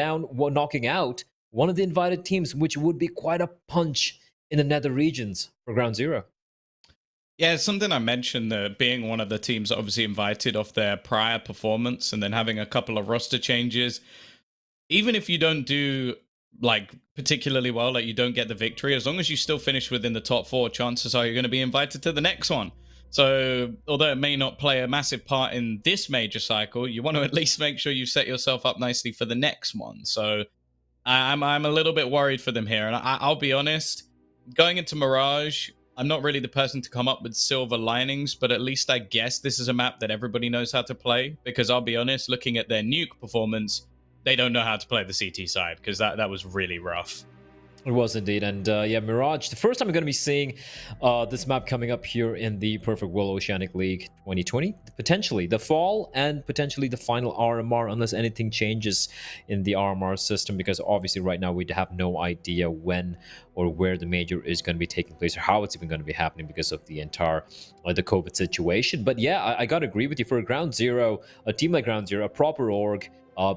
out one of the invited teams, which would be quite a punch in the nether regions for Ground Zero. Yeah, it's something I mentioned, being one of the teams obviously invited off their prior performance and then having a couple of roster changes. Even if you don't do like particularly well, like you don't get the victory, as long as you still finish within the top 4, chances are you're going to be invited to the next one. So although it may not play a massive part in this major cycle, you want to at least make sure you set yourself up nicely for the next one. So I'm a little bit worried for them here. And I'll be honest, going into Mirage, I'm not really the person to come up with silver linings, but at least I guess this is a map that everybody knows how to play. Because I'll be honest, looking at their nuke performance, they don't know how to play the CT side, because that was really rough. It was indeed. And yeah, Mirage, the first time we're going to be seeing this map coming up here in the Perfect World Oceanic League 2020. Potentially the fall and potentially the final RMR, unless anything changes in the RMR system, because obviously right now we have no idea when or where the major is going to be taking place or how it's even going to be happening because of the entire the COVID situation. But yeah, I got to agree with you. For a Ground Zero, a team like Ground Zero, a proper org,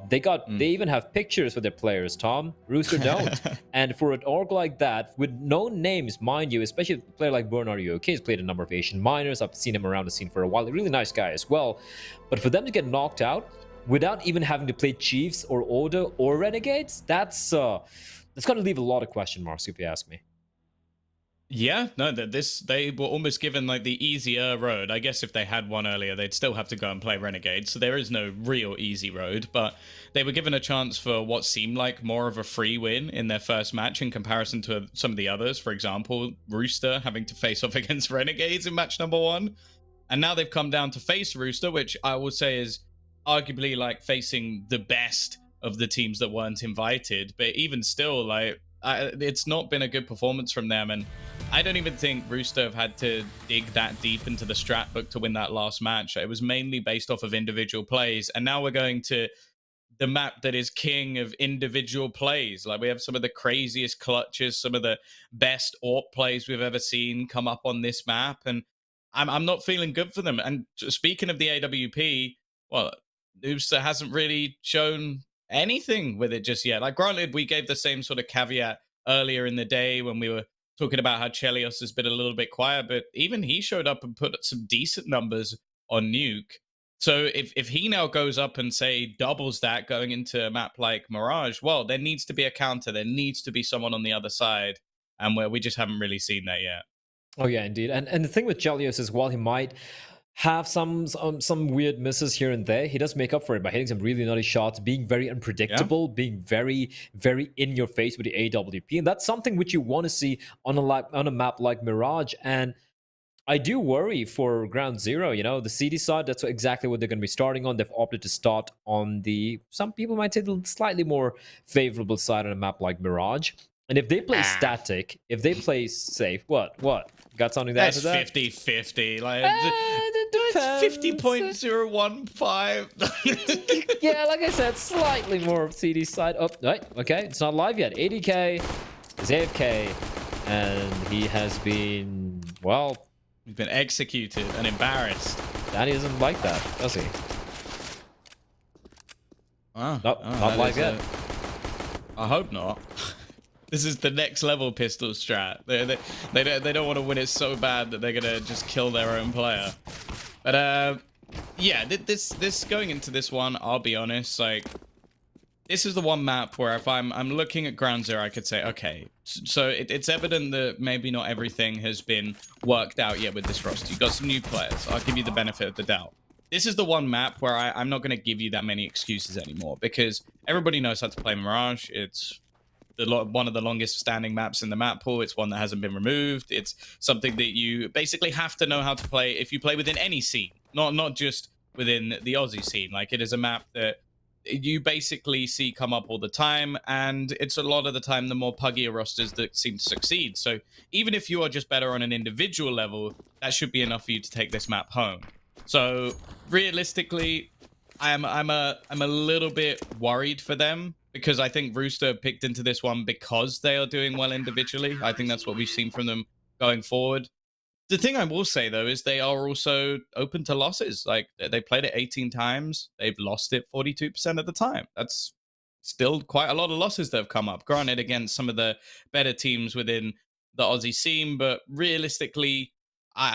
they even have pictures for their players, Tom. Rooster don't. And for an org like that, with no names, mind you, especially a player like Bernard UK has played a number of Asian minors. I've seen him around the scene for a while. A really nice guy as well. But for them to get knocked out without even having to play Chiefs or Order or Renegades, that's going to leave a lot of question marks, if you ask me. Yeah, no, they were almost given like the easier road. I guess if they had one earlier, they'd still have to go and play Renegade. So there is no real easy road, but they were given a chance for what seemed like more of a free win in their first match in comparison to some of the others. For example, Rooster having to face off against Renegades in match number 1. And now they've come down to face Rooster, which I would say is arguably like facing the best of the teams that weren't invited. But even still, like, it's not been a good performance from them. And I don't even think Rooster have had to dig that deep into the strat book to win that last match. It was mainly based off of individual plays. And now we're going to the map that is king of individual plays. Like, we have some of the craziest clutches, some of the best AWP plays we've ever seen come up on this map. And I'm not feeling good for them. And speaking of the AWP, well, Rooster hasn't really shown anything with it just yet. Like, granted, we gave the same sort of caveat earlier in the day when we were talking about how Chelios has been a little bit quiet, but even he showed up and put some decent numbers on Nuke. So if he now goes up and, say, doubles that going into a map like Mirage, well, there needs to be a counter. There needs to be someone on the other side, and where we just haven't really seen that yet. Oh, yeah, indeed. And the thing with Chelios is, while he might have some weird misses here and there, he does make up for it by hitting some really nutty shots, being very unpredictable, being very, very in your face with the AWP. And that's something which you want to see on a map like Mirage. And I do worry for Ground Zero. You know, the CD side, that's exactly what they're going to be starting on. They've opted to start on the, some people might say, the slightly more favorable side on a map like Mirage. And if they play static, if they play safe, what? Got something to add to that? 50-50. Like, it's 50.015. Yeah, like I said, slightly more CD side. Oh, right, okay, it's not live yet. 80k is AFK, and he has been, well, he's been executed and embarrassed. Danny doesn't like that, does he? Wow. Nope, not live yet. I hope not. This is the next level pistol strat. They don't want to win it so bad that they're gonna just kill their own player. But yeah, this going into this one, I'll be honest, like, this is the one map where if I'm looking at Ground Zero, I could say, okay, so it's evident that maybe not everything has been worked out yet with this roster. You've got some new players. I'll give you the benefit of the doubt. This is the one map where I'm not going to give you that many excuses anymore, because everybody knows how to play Mirage. It's one of the longest standing maps in the map pool. It's one that hasn't been removed. It's something that you basically have to know how to play if you play within any scene, not just within the Aussie scene. Like, it is a map that you basically see come up all the time, and it's a lot of the time the more puggier rosters that seem to succeed. So even if you are just better on an individual level, that should be enough for you to take this map home. So realistically, I'm a little bit worried for them because I think Rooster picked into this one because they are doing well individually. I think that's what we've seen from them going forward. The thing I will say though is they are also open to losses. Like they played it 18 times, they've lost it 42% of the time. That's still quite a lot of losses that have come up. Granted, against some of the better teams within the Aussie scene, but realistically,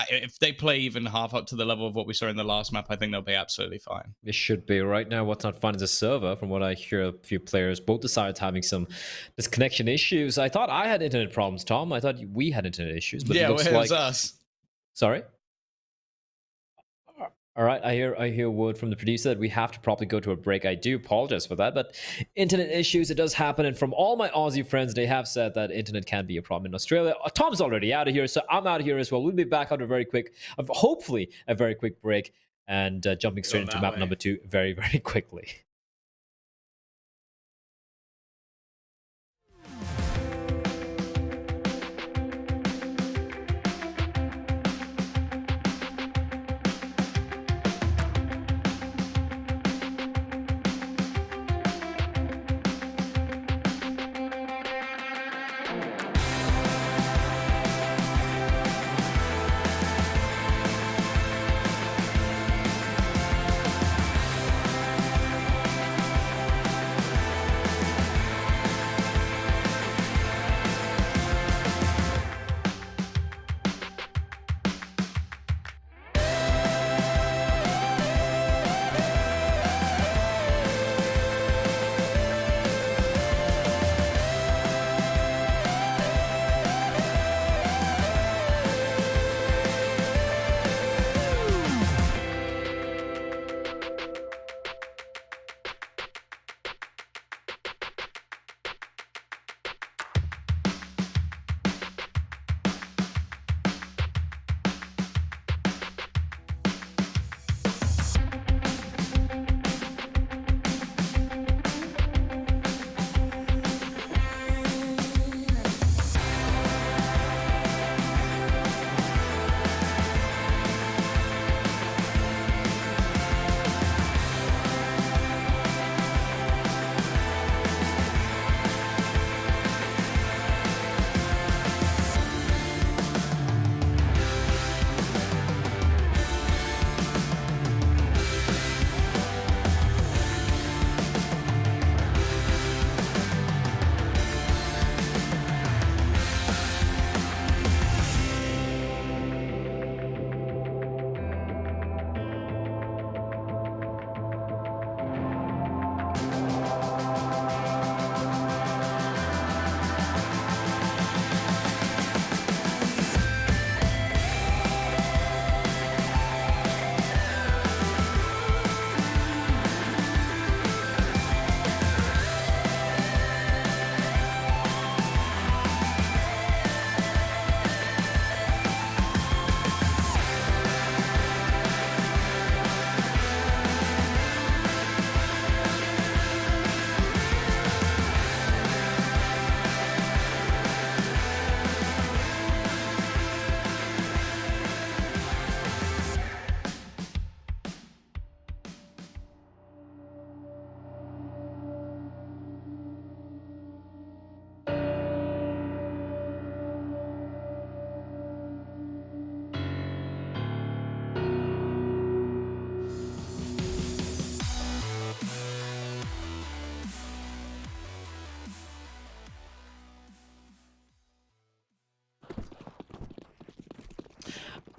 if they play even half up to the level of what we saw in the last map, I think they'll be absolutely fine. It should be. Right now, what's not fun is the server. From what I hear, a few players, both sides having some disconnection issues. I thought I had internet problems, Tom. I thought we had internet issues, but Yeah, it looks it was like us. Sorry. All right, I hear word from the producer that we have to probably go to a break. I do apologize for that, but internet issues, it does happen. And from all my Aussie friends, they have said that internet can be a problem in Australia. Tom's already out of here, so I'm out of here as well. We'll be back after hopefully a very quick break, and jumping straight into map number 2 very, very quickly.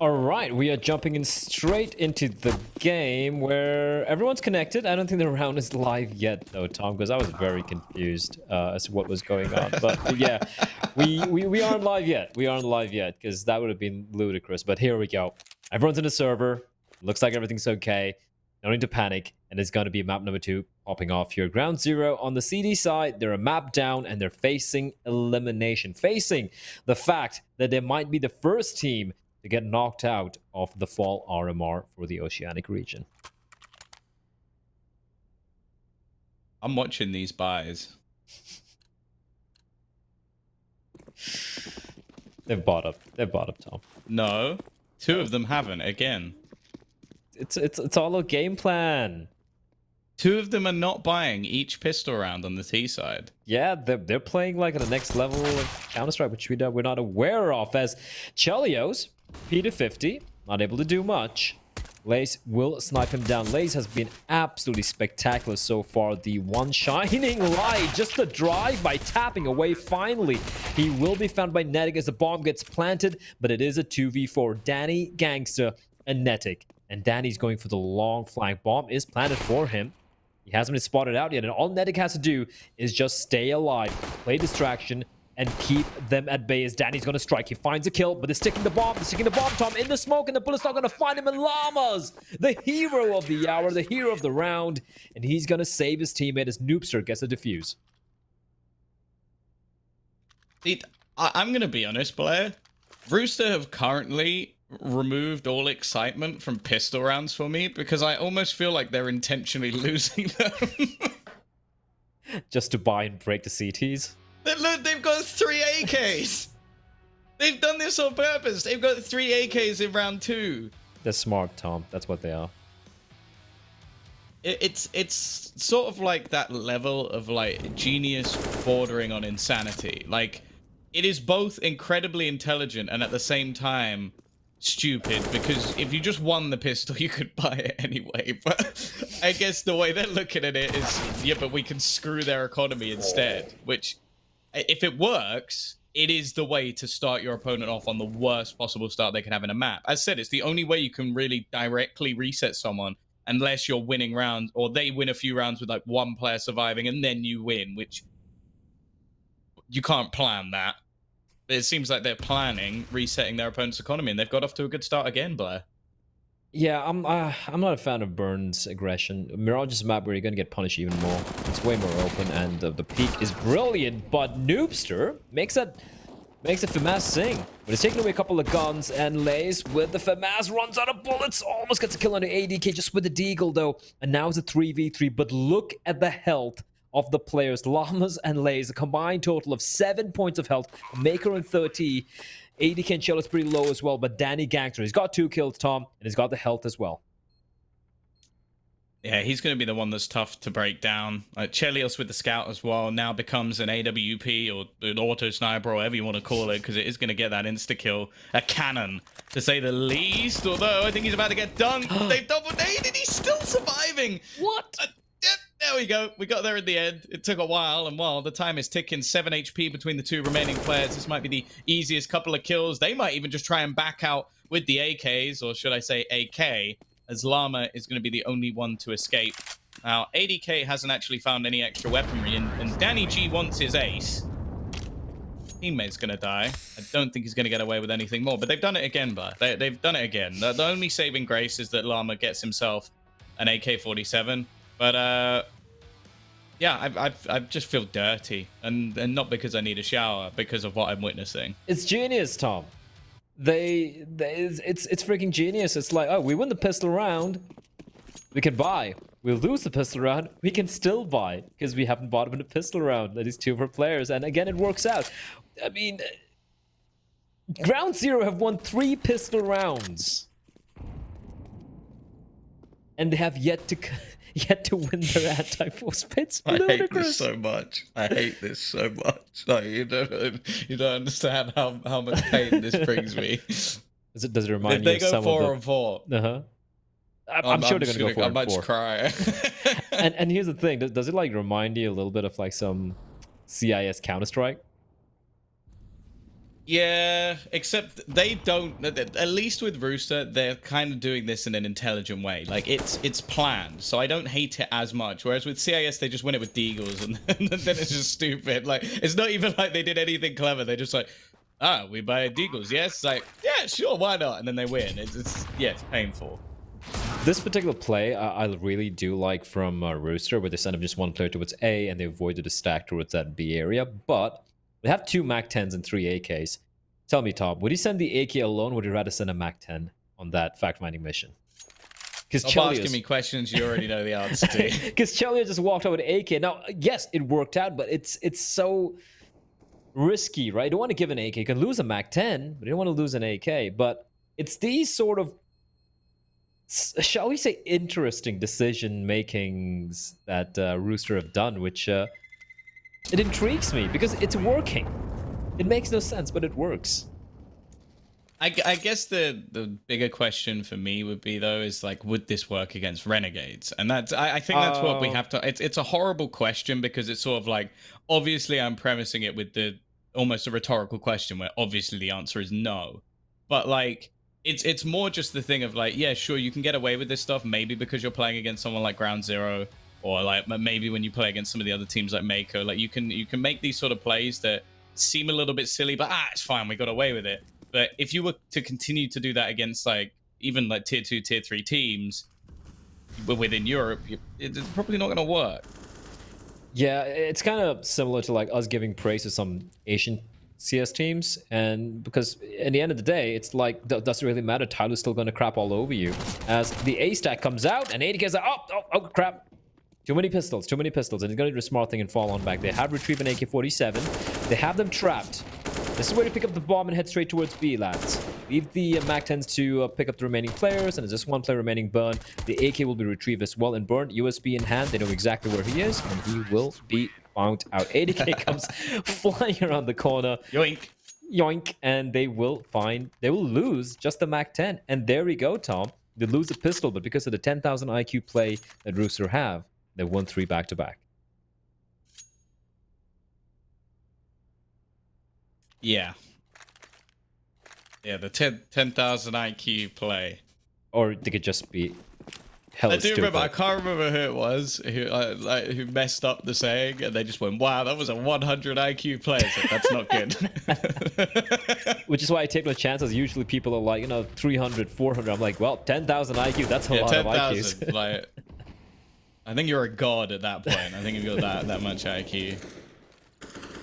All right, we are jumping in straight into the game where everyone's connected. I don't think the round is live yet, though, Tom, because I was very confused as to what was going on. But yeah, we aren't live yet. We aren't live yet because that would have been ludicrous. But here we go. Everyone's in the server. Looks like everything's okay. No need to panic. And it's going to be map number 2 popping off here. Ground zero on the CD side. They're a map down and they're facing elimination. Facing the fact that they might be the first team to get knocked out of the fall RMR for the Oceanic region. I'm watching these buys. They've bought up. They've bought up, Tom. No, 2 of them haven't. Again, it's all a game plan. Two of them are not buying each pistol round on the T side. Yeah, they're playing like at the next level of Counter-Strike, which we're not aware of, as Chelios, P250, not able to do much. Lace will snipe him down. Lace has been absolutely spectacular so far. The one shining light, just the drive by tapping away finally. He will be found by Netic as the bomb gets planted, but it is a 2v4. Danny, Gangster, and Netic. And Danny's going for the long flank. Bomb is planted for him. He hasn't been spotted out yet, and all Netic has to do is just stay alive, play distraction, and keep them at bay as Danny's going to strike. He finds a kill, but they're sticking the bomb. They're sticking the bomb, Tom, in the smoke, and the bullet's not going to find him. And Llamas, the hero of the hour, the hero of the round, and he's going to save his teammate as Noobster gets a defuse. I'm going to be honest, Blair. Rooster have currently removed all excitement from pistol rounds for me because I almost feel like they're intentionally losing them. Just to buy and break the CTs. Look, they've got 3 AKs. They've done this on purpose. They've got 3 AKs in round 2. They're smart, Tom. That's what they are. It's sort of like that level of like genius bordering on insanity. Like, it is both incredibly intelligent and at the same time stupid, because if you just won the pistol, you could buy it anyway. But I guess the way they're looking at it is, yeah, but we can screw their economy instead, which, if it works, it is the way to start your opponent off on the worst possible start they can have in a map. As I said, it's the only way you can really directly reset someone, unless you're winning rounds, or they win a few rounds with like one player surviving and then you win, which you can't plan that. But it seems like they're planning resetting their opponent's economy, and they've got off to a good start again, Blair. Yeah, I'm not a fan of Burns' aggression. Mirage is a map where you're going to get punished even more. It's way more open, and the peak is brilliant, but Noobster makes a FAMAS sing. But he's taking away a couple of guns, and Lays with the FAMAS runs out of bullets, almost gets a kill on the ADK just with the Deagle, though. And now it's a 3v3, but look at the health of the players. Llamas and Lays, a combined total of 7 points of health. Maker and 30. ADK and Chell is pretty low as well, but Danny Gangster, he's got 2 kills, Tom, and he's got the health as well. Yeah, he's going to be the one that's tough to break down. Chelios with the scout as well now becomes an AWP or an auto sniper, or whatever you want to call it, because it is going to get that insta kill. A cannon, to say the least. Although I think he's about to get dunked. They've double naded. He's still surviving. What? There we go. We got there in the end. It took a while, and while the time is ticking, 7 HP between the 2 remaining players. This might be the easiest couple of kills. They might even just try and back out with the AKs, or should I say AK, as Llama is going to be the only one to escape. Now, ADK hasn't actually found any extra weaponry, and Danny G wants his ace. Teammate's going to die. I don't think he's going to get away with anything more, but they've done it again, Blair. They've done it again. The only saving grace is that Llama gets himself an AK-47. But, yeah, I just feel dirty. And not because I need a shower, because of what I'm witnessing. It's genius, Tom. It's freaking genius. It's like, oh, we win the pistol round, we can buy. We lose the pistol round, we can still buy, because we haven't bought him in a pistol round. That is 2 for players. And again, it works out. I mean, Ground Zero have won 3 pistol rounds. And they have yet to win their anti-force pits. I hate this so much. I hate this so much. Like, you don't understand how much pain this brings me. Does it remind if you of some of the... If they go 4 on 4. I'm sure they're going to go 4 on 4. I might cry. and here's the thing. Does it like remind you a little bit of like some CIS Counter-Strike? Yeah, except they don't. At least with Rooster, they're kind of doing this in an intelligent way. Like, it's planned, so I don't hate it as much. Whereas with CIS, they just win it with Deagles, and then it's just stupid. Like, it's not even like they did anything clever. They're just like, we buy Deagles, yes? Like, yeah, sure, why not? And then they win. It's painful. This particular play, I really do like from Rooster, where they send up just one player towards A, and they avoided a stack towards that B area, but... they have 2 MAC-10s and 3 AKs. Tell me, Tom, would you send the AK alone, or would you rather send a MAC-10 on that fact-finding mission? Stop asking me questions you already know the answer to. Because Chelios just walked out with AK. Now, yes, it worked out, but it's so risky, right? You don't want to give an AK. You can lose a MAC-10, but you don't want to lose an AK. But it's these sort of shall we say, interesting decision makings that Rooster have done, which it intrigues me because it's working. It makes no sense, but it works. I guess the bigger question for me would be, though, is like, would this work against Renegades? And I think that's what we have to. It's a horrible question because it's sort of like, obviously I'm premising it with the almost a rhetorical question where obviously the answer is no, but like it's more just the thing of like, yeah, sure, you can get away with this stuff maybe because you're playing against someone like Ground Zero, or like maybe when you play against some of the other teams like Mako, like you can make these sort of plays that seem a little bit silly, but it's fine, we got away with it. But if you were to continue to do that against like even like tier 2, tier 3 teams within Europe, it's probably not going to work. Yeah, it's kind of similar to like us giving praise to some Asian CS teams, and because in the end of the day, it's like doesn't really matter. Tyler's still going to crap all over you as the A stack comes out, and ADK's like, oh crap. Too many pistols, and he's going to do the smart thing and fall on back. They have retrieved an AK-47. They have them trapped. This is where you pick up the bomb and head straight towards B, lads. Leave the MAC-10s to pick up the remaining players, and there's just one player remaining, Burn. The AK will be retrieved as well, and Burn, USB in hand, they know exactly where he is, and he will be found out. ADK comes flying around the corner. Yoink. Yoink, and they will lose just the MAC-10. And there we go, Tom. They lose a pistol, but because of the 10,000 IQ play that Rooster have, they won 3 back-to-back. Yeah. Yeah, the 10,000 IQ play. Or they could just be hella stupid. Remember, I can't remember who it was who messed up the saying, and they just went, wow, that was a 100 IQ play. So that's not good. Which is why I take no chances. Usually people are like, 300, 400. I'm like, well, 10,000 IQ, that's a lot of IQs. Like, I think you're a god at that point. I think you've got that much IQ.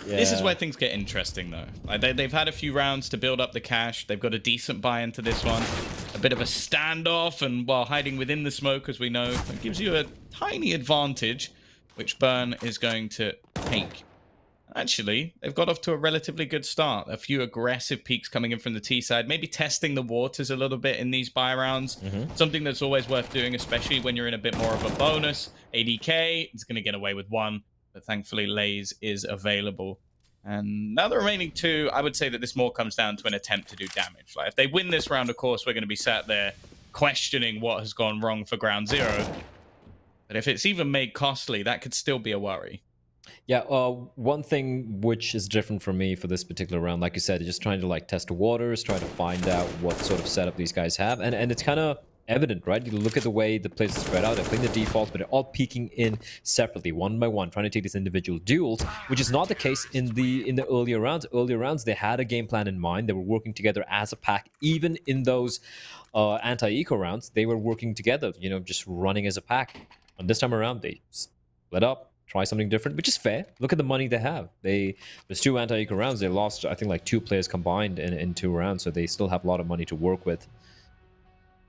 Yeah. This is where things get interesting, though. Like they've had a few rounds to build up the cash. They've got a decent buy into this one. A bit of a standoff, and while hiding within the smoke, as we know, it gives you a tiny advantage, which Burn is going to take. Actually, they've got off to a relatively good start. A few aggressive peaks coming in from the T side, maybe testing the waters a little bit in these buy rounds. Something that's always worth doing, especially when you're in a bit more of a bonus. ADK is going to get away with 1, but thankfully Lays is available. And now the remaining 2, I would say that this more comes down to an attempt to do damage. Like if they win this round, of course, we're going to be sat there questioning what has gone wrong for Ground Zero. But if it's even made costly, that could still be a worry. Yeah, one thing which is different for me for this particular round, like you said, just trying to like test the waters, try to find out what sort of setup these guys have, and it's kind of evident, right? You look at the way the players are spread out, they're playing the defaults, but they're all peeking in separately, one by one, trying to take these individual duels, which is not the case in the earlier rounds. Earlier rounds, they had a game plan in mind. They were working together as a pack. Even in those anti-eco rounds, they were working together, just running as a pack. And this time around, they split up, try something different, which is fair. Look at the money they have. There's 2 anti-eco rounds. They lost, I think, like 2 players combined in 2 rounds, so they still have a lot of money to work with.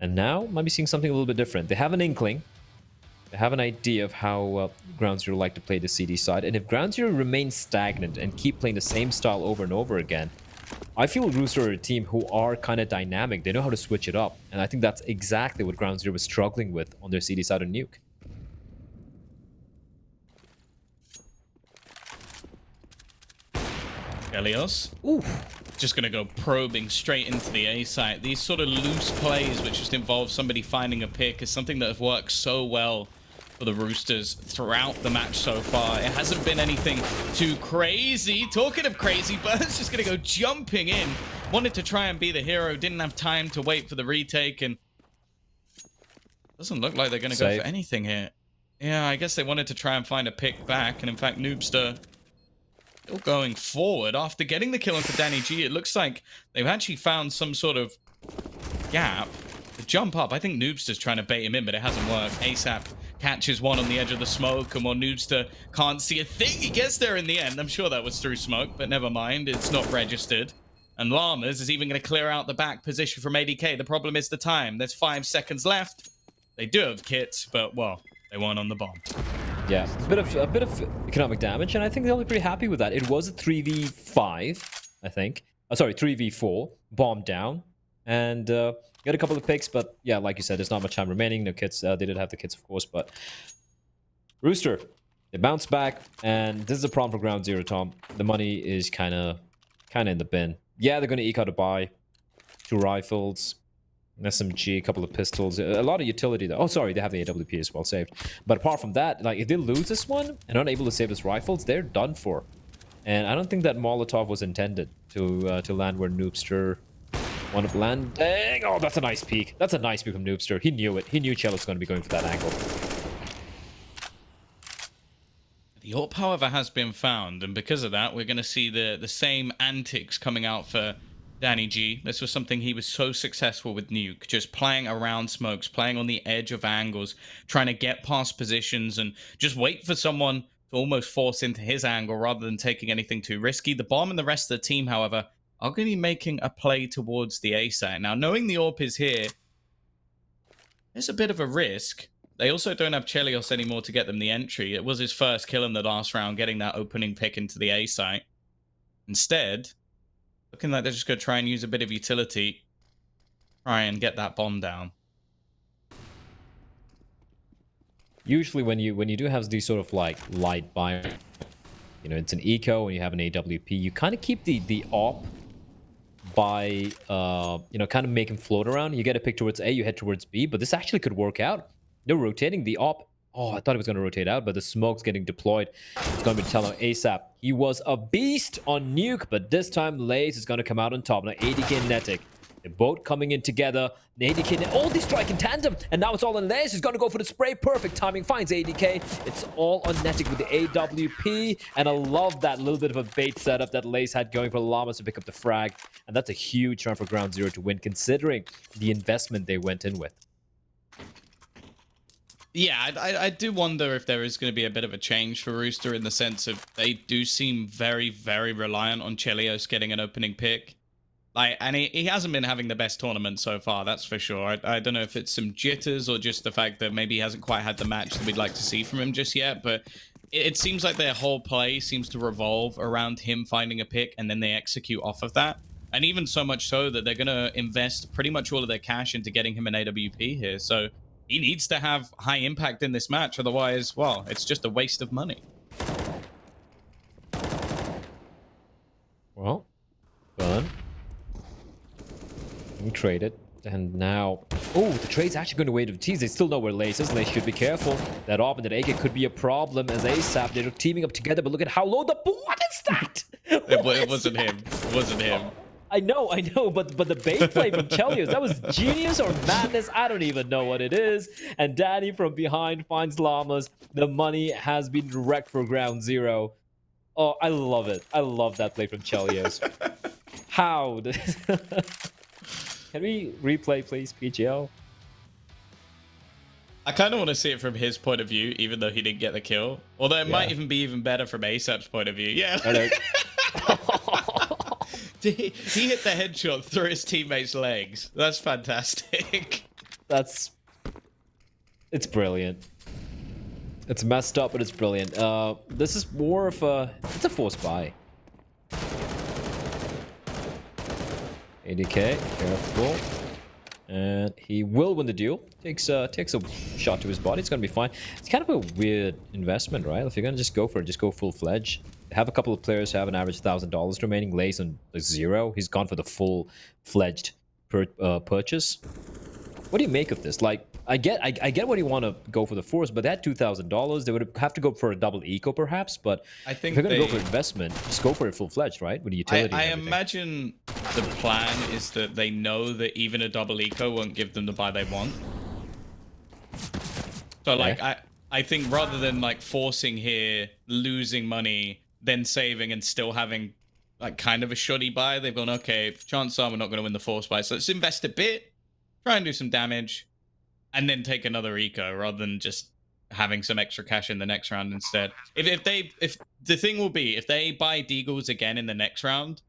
And now, might be seeing something a little bit different. They have an inkling. They have an idea of how Ground Zero like to play the CD side. And if Ground Zero remains stagnant and keep playing the same style over and over again, I feel Rooster are a team who are kind of dynamic. They know how to switch it up. And I think that's exactly what Ground Zero was struggling with on their CD side of Nuke. Elios. Ooh. Just going to go probing straight into the A site. These sort of loose plays, which just involve somebody finding a pick, is something that have worked so well for the Roosters throughout the match so far. It hasn't been anything too crazy. Talking of crazy, Burns just going to go jumping in. Wanted to try and be the hero, didn't have time to wait for the retake, and doesn't look like they're going to go for anything here. Yeah, I guess they wanted to try and find a pick back, and in fact, Noobster still going forward after getting the kill onto Danny G. It looks like they've actually found some sort of gap to jump up. I think Noobster's trying to bait him in, but it hasn't worked. ASAP catches one on the edge of the smoke, and while Noobster can't see a thing, he gets there in the end. I'm sure that was through smoke, but never mind. It's not registered. And Llamas is even going to clear out the back position from ADK. The problem is the time. There's 5 seconds left. They do have kits, but, well, they weren't on the bomb. Yeah, a bit of economic damage, and I think they'll be pretty happy with that. It was a 3v5, I think. Sorry, 3v4, bomb down, and get a couple of picks. But yeah, like you said, there's not much time remaining. No kids. They did have the kids, of course, but Rooster, they bounce back, and this is a problem for Ground Zero, Tom. The money is kind of in the bin. Yeah, they're going to eke out a buy, 2 rifles, SMG, a couple of pistols, a lot of utility though. Oh, sorry, they have the AWP as well saved. But apart from that, like if they lose this one and aren't able to save his rifles, they're done for. And I don't think that Molotov was intended to land where Noobster wanted to land. Dang! Oh, that's a nice peek. That's a nice peek from Noobster. He knew it. He knew Chell was going to be going for that angle. The AWP, however, has been found, and because of that, we're going to see the same antics coming out for Danny G. This was something he was so successful with Nuke, just playing around smokes, playing on the edge of angles, trying to get past positions and just wait for someone to almost force into his angle rather than taking anything too risky. The bomb and the rest of the team, however, are going to be making a play towards the A site. Now, knowing the AWP is here, there's a bit of a risk. They also don't have Chelios anymore to get them the entry. It was his first kill in the last round, getting that opening pick into the A site. Instead, looking like they're just going to try and use a bit of utility, try and get that bomb down. Usually when you do have these sort of like light buy, you know, it's an eco and you have an AWP, you kind of keep the op by you know, kind of make him float around. You get a pick towards A, you head towards B, but this actually could work out. They're rotating the op. Oh, I thought it was going to rotate out, but the smoke's getting deployed. It's going to be telling ASAP. He was a beast on Nuke, but this time Lays is going to come out on top. Now 80k Netic. They're both coming in together. 80k, all these strike in tandem, and now it's all on Lays. He's going to go for the spray. Perfect timing. Finds 80k. It's all on Netic with the AWP, and I love that little bit of a bait setup that Lays had going for Llamas to pick up the frag, and that's a huge turn for Ground Zero to win, considering the investment they went in with. Yeah, I do wonder if there is going to be a bit of a change for Rooster in the sense of they do seem very, very reliant on Chelios getting an opening pick. Like, and he hasn't been having the best tournament so far, that's for sure. I don't know if it's some jitters or just the fact that maybe he hasn't quite had the match that we'd like to see from him just yet, but it seems like their whole play seems to revolve around him finding a pick and then they execute off of that. And even so much so that they're going to invest pretty much all of their cash into getting him an AWP here, so he needs to have high impact in this match, otherwise, well, it's just a waste of money. Well, done. We trade it, and now... Oh, the trade's actually going to wait to tease. They still know where Lace is. Lace should be careful. That op and that AK could be a problem as ASAP. They're teaming up together, but look at how low the... What is that? It wasn't him. It wasn't him. I know, but the bait play from Chelios, that was genius or madness. I don't even know what it is. And Danny from behind finds Llamas. The money has been wrecked for Ground Zero. Oh, I love it. I love that play from Chelios. How? Can we replay, please, PGL? I kind of want to see it from his point of view, even though he didn't get the kill. Although it might even be even better from ASAP's point of view. Yeah. He hit the headshot through his teammate's legs. That's fantastic. It's brilliant. It's messed up, but it's brilliant. This is more of a... It's a forced buy. 80k, careful. And he will win the duel. Takes a shot to his body. It's gonna be fine. It's kind of a weird investment, right? If you're gonna just go for it, just go full-fledged. Have a couple of players who have an average $1,000 remaining. Lays on like 0. He's gone for the full-fledged purchase. What do you make of this? Like, I get what you want to go for the force, but that $2,000, they would have to go for a double eco perhaps. But I think if you're gonna go for investment, just go for it full-fledged, right? With the utility. I imagine the plan is that they know that even a double eco won't give them the buy they want. So like, I think rather than like forcing here, losing money, then saving and still having like kind of a shoddy buy, they've gone, okay, chances are we're not going to win the force buy, so let's invest a bit, try and do some damage, and then take another eco rather than just having some extra cash in the next round instead. If the thing will be, if they buy Deagles again in the next round,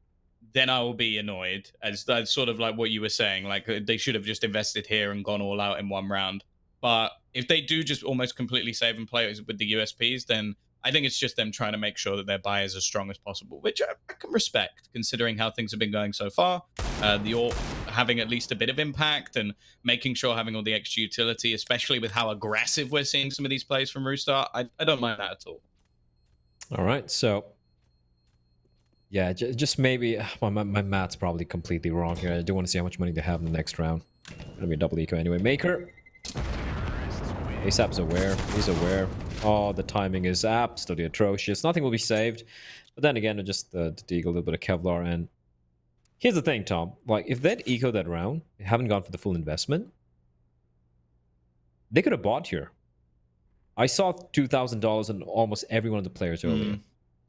then I will be annoyed, as that's sort of like what you were saying, like they should have just invested here and gone all out in one round. But if they do just almost completely save and play with the USPs, then I think it's just them trying to make sure that their buy is as strong as possible, which I can respect, considering how things have been going so far. The AWP having at least a bit of impact and making sure having all the extra utility, especially with how aggressive we're seeing some of these plays from Rooster. I don't mind that at all. All right, so yeah, just maybe my math's probably completely wrong here. I do want to see how much money they have in the next round. Gonna be a double eco anyway. Maker. ASAP's aware. He's aware. Oh, the timing is absolutely atrocious. Nothing will be saved. But then again, just the deagle, a little bit of Kevlar. And here's the thing, Tom. Like, if they'd eco that round, they haven't gone for the full investment, they could have bought here. I saw $2,000 on almost every one of the players earlier.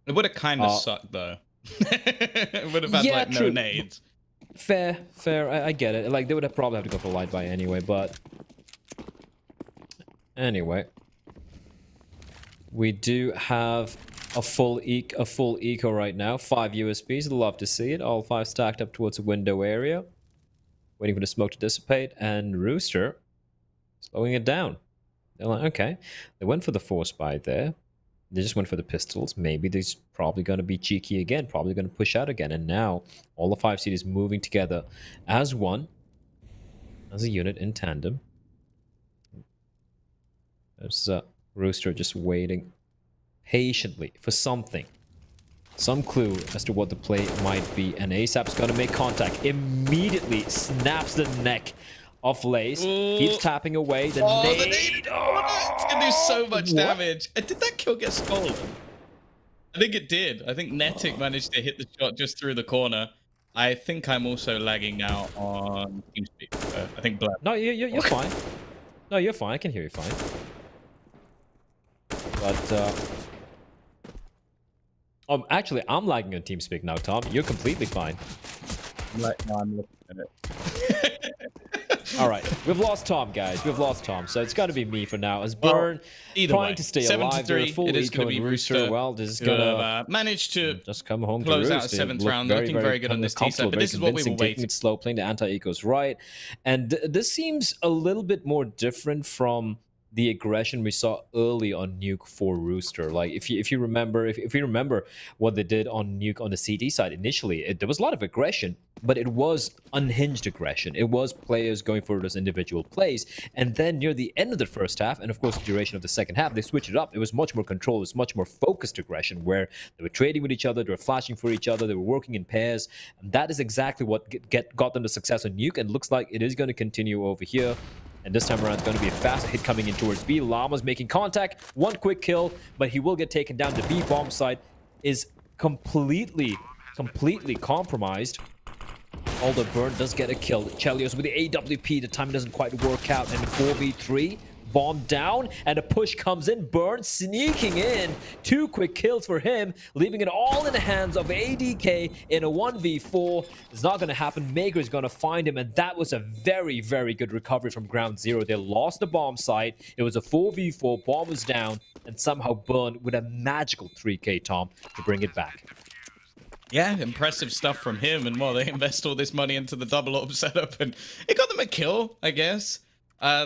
It would have kind of sucked, though. It would have had, like, true. no nades. Fair. I get it. Like, they would have probably have to go for light buy anyway, but... Anyway. We do have a full eco right now. 5 USBs. Love to see it. All 5 stacked up towards the window area. Waiting for the smoke to dissipate. And Rooster slowing it down. They're like, okay. They went for the force buy there. They just went for the pistols. Maybe they're probably going to be cheeky again. Probably going to push out again. And now all the 5 cities moving together as one. As a unit in tandem. There's Rooster just waiting patiently for something. Some clue as to what the play might be. And ASAP's going to make contact. Immediately snaps the neck of Lace. Keeps tapping away. The nade. It's going to do so much damage. Did that kill get stolen? I think it did. I think Netic managed to hit the shot just through the corner. I think I'm also lagging out on TeamSpeak. I think Black. No, you're fine. No, you're fine. I can hear you fine. But, actually, I'm lagging on TeamSpeak now, Tom. You're completely fine. No, I'm looking at it. All right, we've lost Tom, guys. We've lost Tom, so it's got to be me for now. As Burn trying to stay alive, they're full it is eco be and Rooster. Well, this is gonna manage to just come home close to out Rooster. a 7th round. Looking very good on this T side, but this is what we were waiting. Taking it slow, playing the anti-ecos right, and this seems a little bit more different from the aggression we saw early on Nuke for Rooster. Like if you remember what they did on Nuke on the CD side initially, there was a lot of aggression, but it was unhinged aggression. It was players going for those individual plays, and then near the end of the first half, and of course the duration of the second half, they switched it up. It was much more controlled. It was much more focused aggression, where they were trading with each other, they were flashing for each other, they were working in pairs, and that is exactly what got them the success on Nuke, and looks like it is going to continue over here. And this time around, it's going to be a fast hit coming in towards B. Llama's making contact. One quick kill, but he will get taken down. The B bomb site is completely compromised. Although Burn does get a kill. Chelios with the AWP. The time doesn't quite work out. And 4v3. Bomb down, and a push comes in. Burn sneaking in. 2 quick kills for him, leaving it all in the hands of ADK in a 1v4. It's not going to happen. Maker is going to find him, and that was a very, very good recovery from ground zero. They lost the bomb site. It was a 4v4. Bomb was down, and somehow Burn with a magical 3k, Tom, to bring it back. Yeah, impressive stuff from him. And well, they invest all this money into the double AWP setup, and it got them a kill, I guess.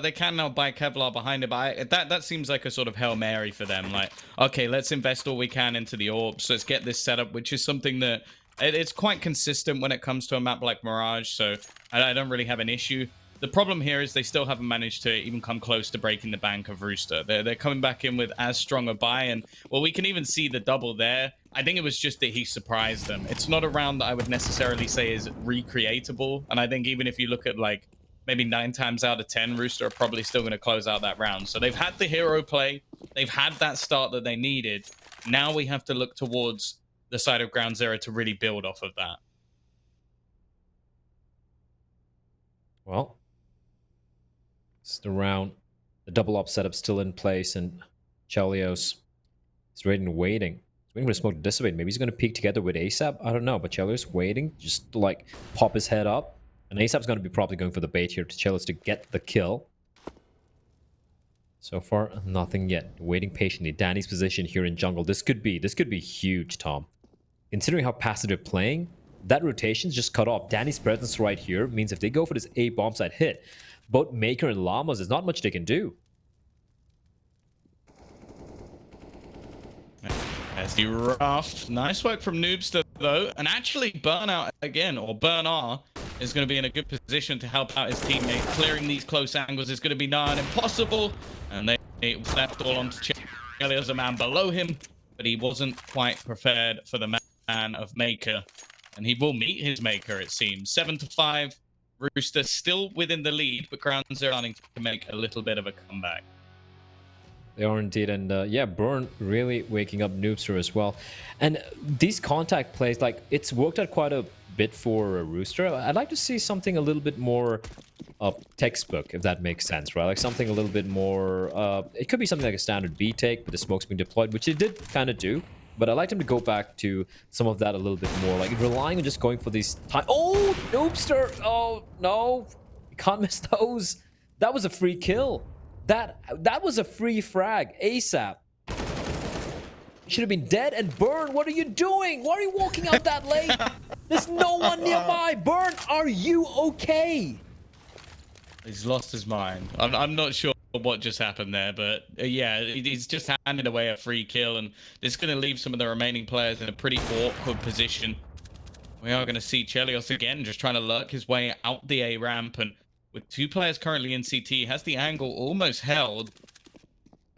They can now buy Kevlar behind it, but that seems like a sort of Hail Mary for them. Like, okay, let's invest all we can into the AWPs. Let's get this set up, which is something that it's quite consistent when it comes to a map like Mirage, so I don't really have an issue. The problem here is they still haven't managed to even come close to breaking the bank of Rooster. They're coming back in with as strong a buy, and well, we can even see the double there. I think it was just that he surprised them. It's not a round that I would necessarily say is recreatable, and I think even if you look at like maybe 9 times out of 10, Rooster are probably still going to close out that round. So they've had the hero play. They've had that start that they needed. Now we have to look towards the side of ground zero to really build off of that. Well, it's the round. The double up setup still in place, and Chelios is waiting. He's waiting for the smoke to dissipate. Maybe he's going to peek together with ASAP. I don't know, but Chelios waiting, just to like pop his head up. And ASAP's going to be probably going for the bait here to Chelios to get the kill. So far, nothing yet. Waiting patiently. Danny's position here in jungle. This could be huge, Tom. Considering how passive they're playing, that rotation's just cut off. Danny's presence right here means if they go for this A bomb site hit, both Maker and Llamas, there's not much they can do. There's the rough. Nice work from Noobster, though. And actually, Burnout again, or Burnar, is going to be in a good position to help out his teammate. Clearing these close angles is going to be nigh on impossible. And they left all onto Chelios, a man below him. But he wasn't quite prepared for the man of Maker. And he will meet his Maker, it seems. 7-5. Rooster still within the lead, but Ground Zero starting to make a little bit of a comeback. They are indeed, and yeah, Burn really waking up Noobster as well. And these contact plays, like, it's worked out quite a bit for Rooster. I'd like to see something a little bit more textbook, if that makes sense, right? Like something a little bit more, it could be something like a standard B take with the smokes being deployed, which it did kind of do. But I'd like them to go back to some of that a little bit more, like relying on just going for these time. Oh, Noobster! Oh no, you can't miss those. That was a free kill. That was a free frag ASAP. Should have been dead. And Burn, what are you doing? Why are you walking out that late? There's no one nearby. Burn, are you okay? He's lost his mind. I'm not sure what just happened there, but yeah, he's just handed away a free kill, and this is going to leave some of the remaining players in a pretty awkward position. We are going to see Chelios again, just trying to lurk his way out the A ramp, and with 2 players currently in CT, has the angle almost held.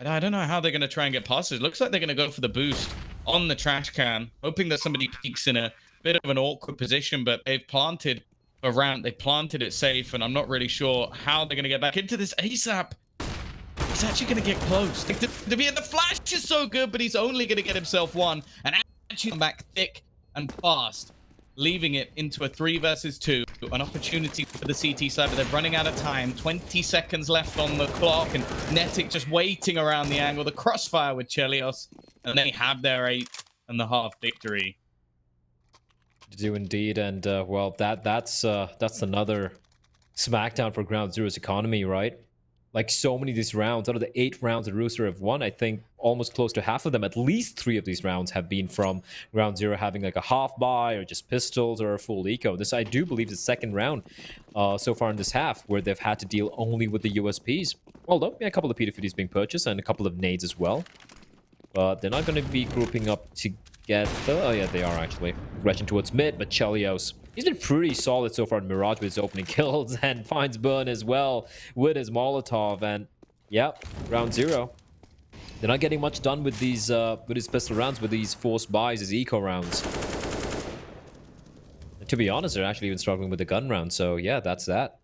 And I don't know how they're going to try and get past it. It looks like they're going to go for the boost on the trash can, hoping that somebody peeks in a bit of an awkward position, but they've planted a ramp. They planted it safe, and I'm not really sure how they're going to get back into this ASAP. He's actually going to get close. Like, the flash is so good, but he's only going to get himself one, and actually come back thick and fast, leaving it into a 3 versus 2, an opportunity for the CT side, but they're running out of time. 20 seconds left on the clock, and Netic just waiting around the angle. The crossfire with Chelios, and they have their 8.5 victory. Do indeed, and well, that's another smackdown for Ground Zero's economy, right? Like, so many of these rounds, out of the 8 rounds that Rooster have won, I think almost close to half of them, at least 3 of these rounds have been from Ground Zero having like a half buy or just pistols or a full eco. This, I do believe, is the 2nd round so far in this half where they've had to deal only with the USPs. Although, yeah, a couple of P250s being purchased and a couple of nades as well. But they're not going to be grouping up together. Oh, yeah, they are actually. Rushing towards mid, but Chelios, he's been pretty solid so far in Mirage with his opening kills, and finds Burn as well with his Molotov. And yep, Ground Zero, they're not getting much done with these with his pistol rounds, with these forced buys, his eco rounds. And to be honest, they're actually even struggling with the gun round. So yeah, that's that.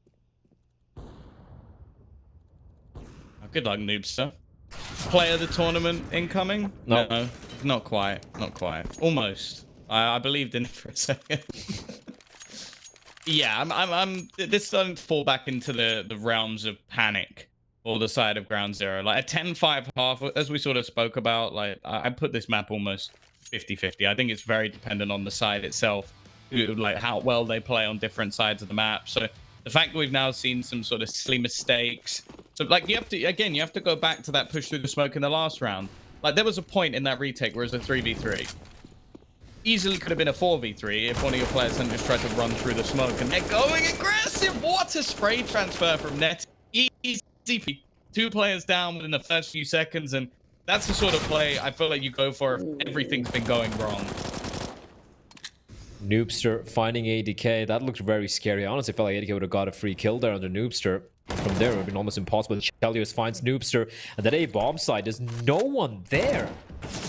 Good luck, Noobster. Player of the tournament incoming? No, not quite. Not quite. Almost. I believed in it for a second. Yeah, this doesn't fall back into the realms of panic or the side of Ground Zero. Like a 10-5 half, as we sort of spoke about, like I put this map almost 50-50. I think it's very dependent on the side itself, like how well they play on different sides of the map. So the fact that we've now seen some sort of silly mistakes. So like you have to go back to that push through the smoke in the last round. Like there was a point in that retake where it was a 3v3. Easily could have been a 4v3 if one of your players hadn't just tried to run through the smoke, and they're going aggressive. What a spray transfer from Net. Easy. 2 players down within the first few seconds, and that's the sort of play I feel like you go for if everything's been going wrong. Noobster finding ADK. That looked very scary. I honestly felt like ADK would have got a free kill there under Noobster. From there, it would have been almost impossible. Chelios finds Noobster, and that A bomb side, there's no one there.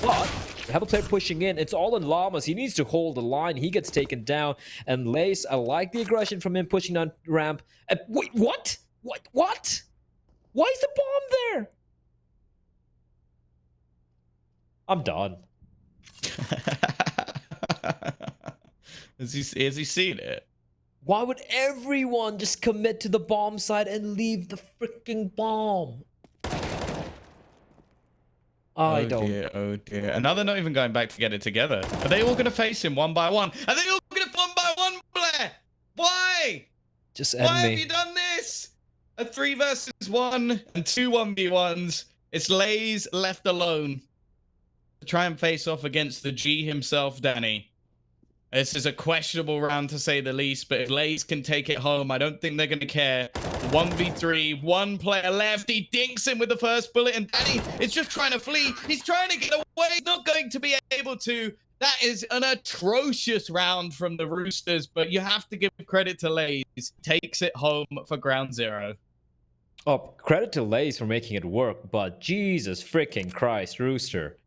But they have a player pushing in. It's all in Llamas. He needs to hold the line. He gets taken down. And Lace, I like the aggression from him pushing down ramp. Wait, what? What? Why is the bomb there? I'm done. Has he seen it? Why would everyone just commit to the bomb side and leave the freaking bomb? I don't. Dear, oh dear. And now they're not even going back to get it together. Are they all going to face him one by one? Are they all going to one by one, Blair? Why? Just end Why me. have you done this? A 3 versus 1 and 2 1v1s. It's Lays left alone to try and face off against the G himself, Danny. This is a questionable round to say the least, but if Lays can take it home, I don't think they're going to care. 1v3, one player left. He dinks him with the first bullet, and Danny is just trying to flee. He's trying to get away. He's not going to be able to. That is an atrocious round from the Roosters, but you have to give credit to Lays. Takes it home for ground zero. Oh, credit to Lays for making it work, but Jesus freaking Christ, Rooster.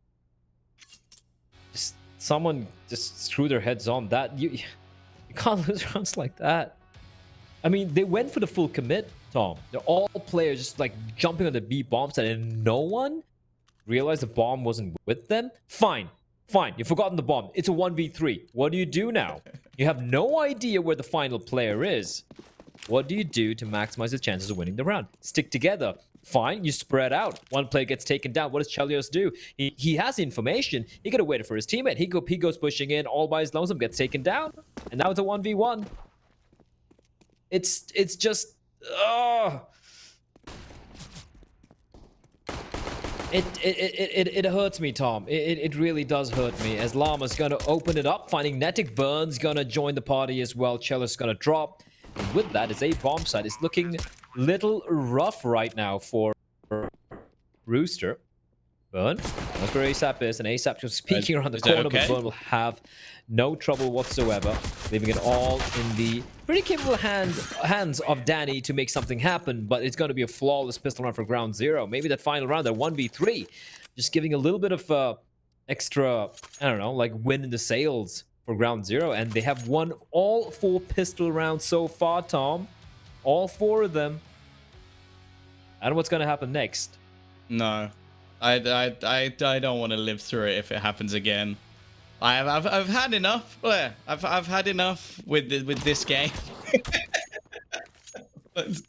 Someone just screw their heads on that. You can't lose rounds like that. I mean, they went for the full commit, Tom. They're all players just like jumping on the B bomb site, and no one realized the bomb wasn't with them. Fine, you've forgotten the bomb. It's a 1v3. What do you do now? You have no idea where the final player is. What do you do to maximize the chances of winning the round? Stick together. Fine, you spread out. One player gets taken down. What does Chelios do? He has the information. He could have waited for his teammate. He goes pushing in all by his lonesome, gets taken down, and now it's a 1v1. It's just It hurts me, Tom. It really does hurt me. As Llama's gonna open it up, finding Netic. Burns gonna join the party as well. Chelios gonna drop. And with that, it's a bomb site. It's looking little rough right now for Rooster. Burn. That's where ASAP is, and ASAP just peeking around the corner, but Burn will have no trouble whatsoever, leaving it all in the pretty capable hands of Danny to make something happen, but it's going to be a flawless pistol round for ground zero. Maybe that final round, that 1v3, just giving a little bit of extra, I don't know, like wind in the sails for ground zero, and they have won all 4 pistol rounds so far, Tom. All 4 of them. I don't know what's going to happen next. No. I don't want to live through it if it happens again. I've had enough, Blair. I've had enough with this game. It's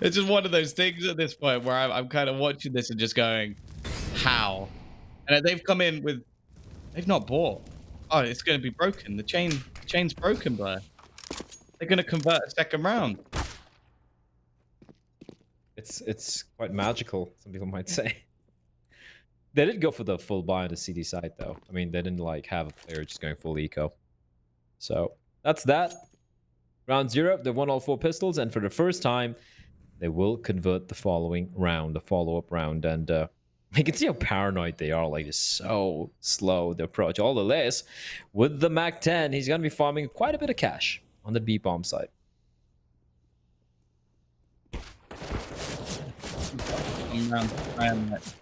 just one of those things at this point where I'm kind of watching this and just going, how? And they've come in with, they've not bought. Oh, it's going to be broken. The chain's broken, Blair. They're going to convert a second round. It's quite magical, some people might say. They did go for the full buy on the CD side, though. I mean, they didn't like have a player just going full eco. So that's that. Round zero, they won all 4 pistols, and for the first time, they will convert the following round, the follow-up round. And you can see how paranoid they are. Like, it's so slow, the approach. All the less, with the MAC-10, he's going to be farming quite a bit of cash on the B-bomb side.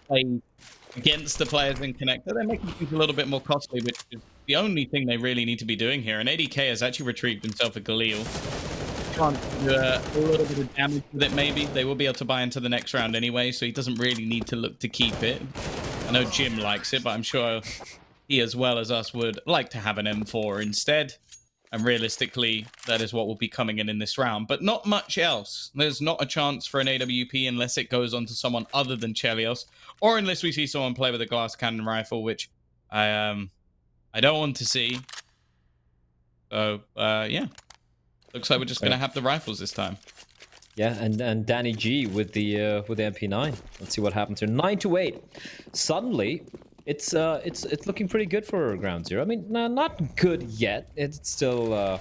Play against the players in connector, they're making things a little bit more costly, which is the only thing they really need to be doing here. And ADK has actually retrieved himself a Galil. Can't do a little bit of damage with it, maybe. They will be able to buy into the next round anyway, so he doesn't really need to look to keep it. I know Jim likes it, but I'm sure he, as well as us, would like to have an M4 instead. And realistically, that is what will be coming in this round. But not much else. There's not a chance for an AWP unless it goes on to someone other than Chelios. Or unless we see someone play with a glass cannon rifle, which I don't want to see. So, yeah. Looks like we're just going to have the rifles this time. Yeah, and Danny G with the MP9. Let's see what happens here. 9-8. Suddenly, it's looking pretty good for ground zero. I mean, not good yet. It's still a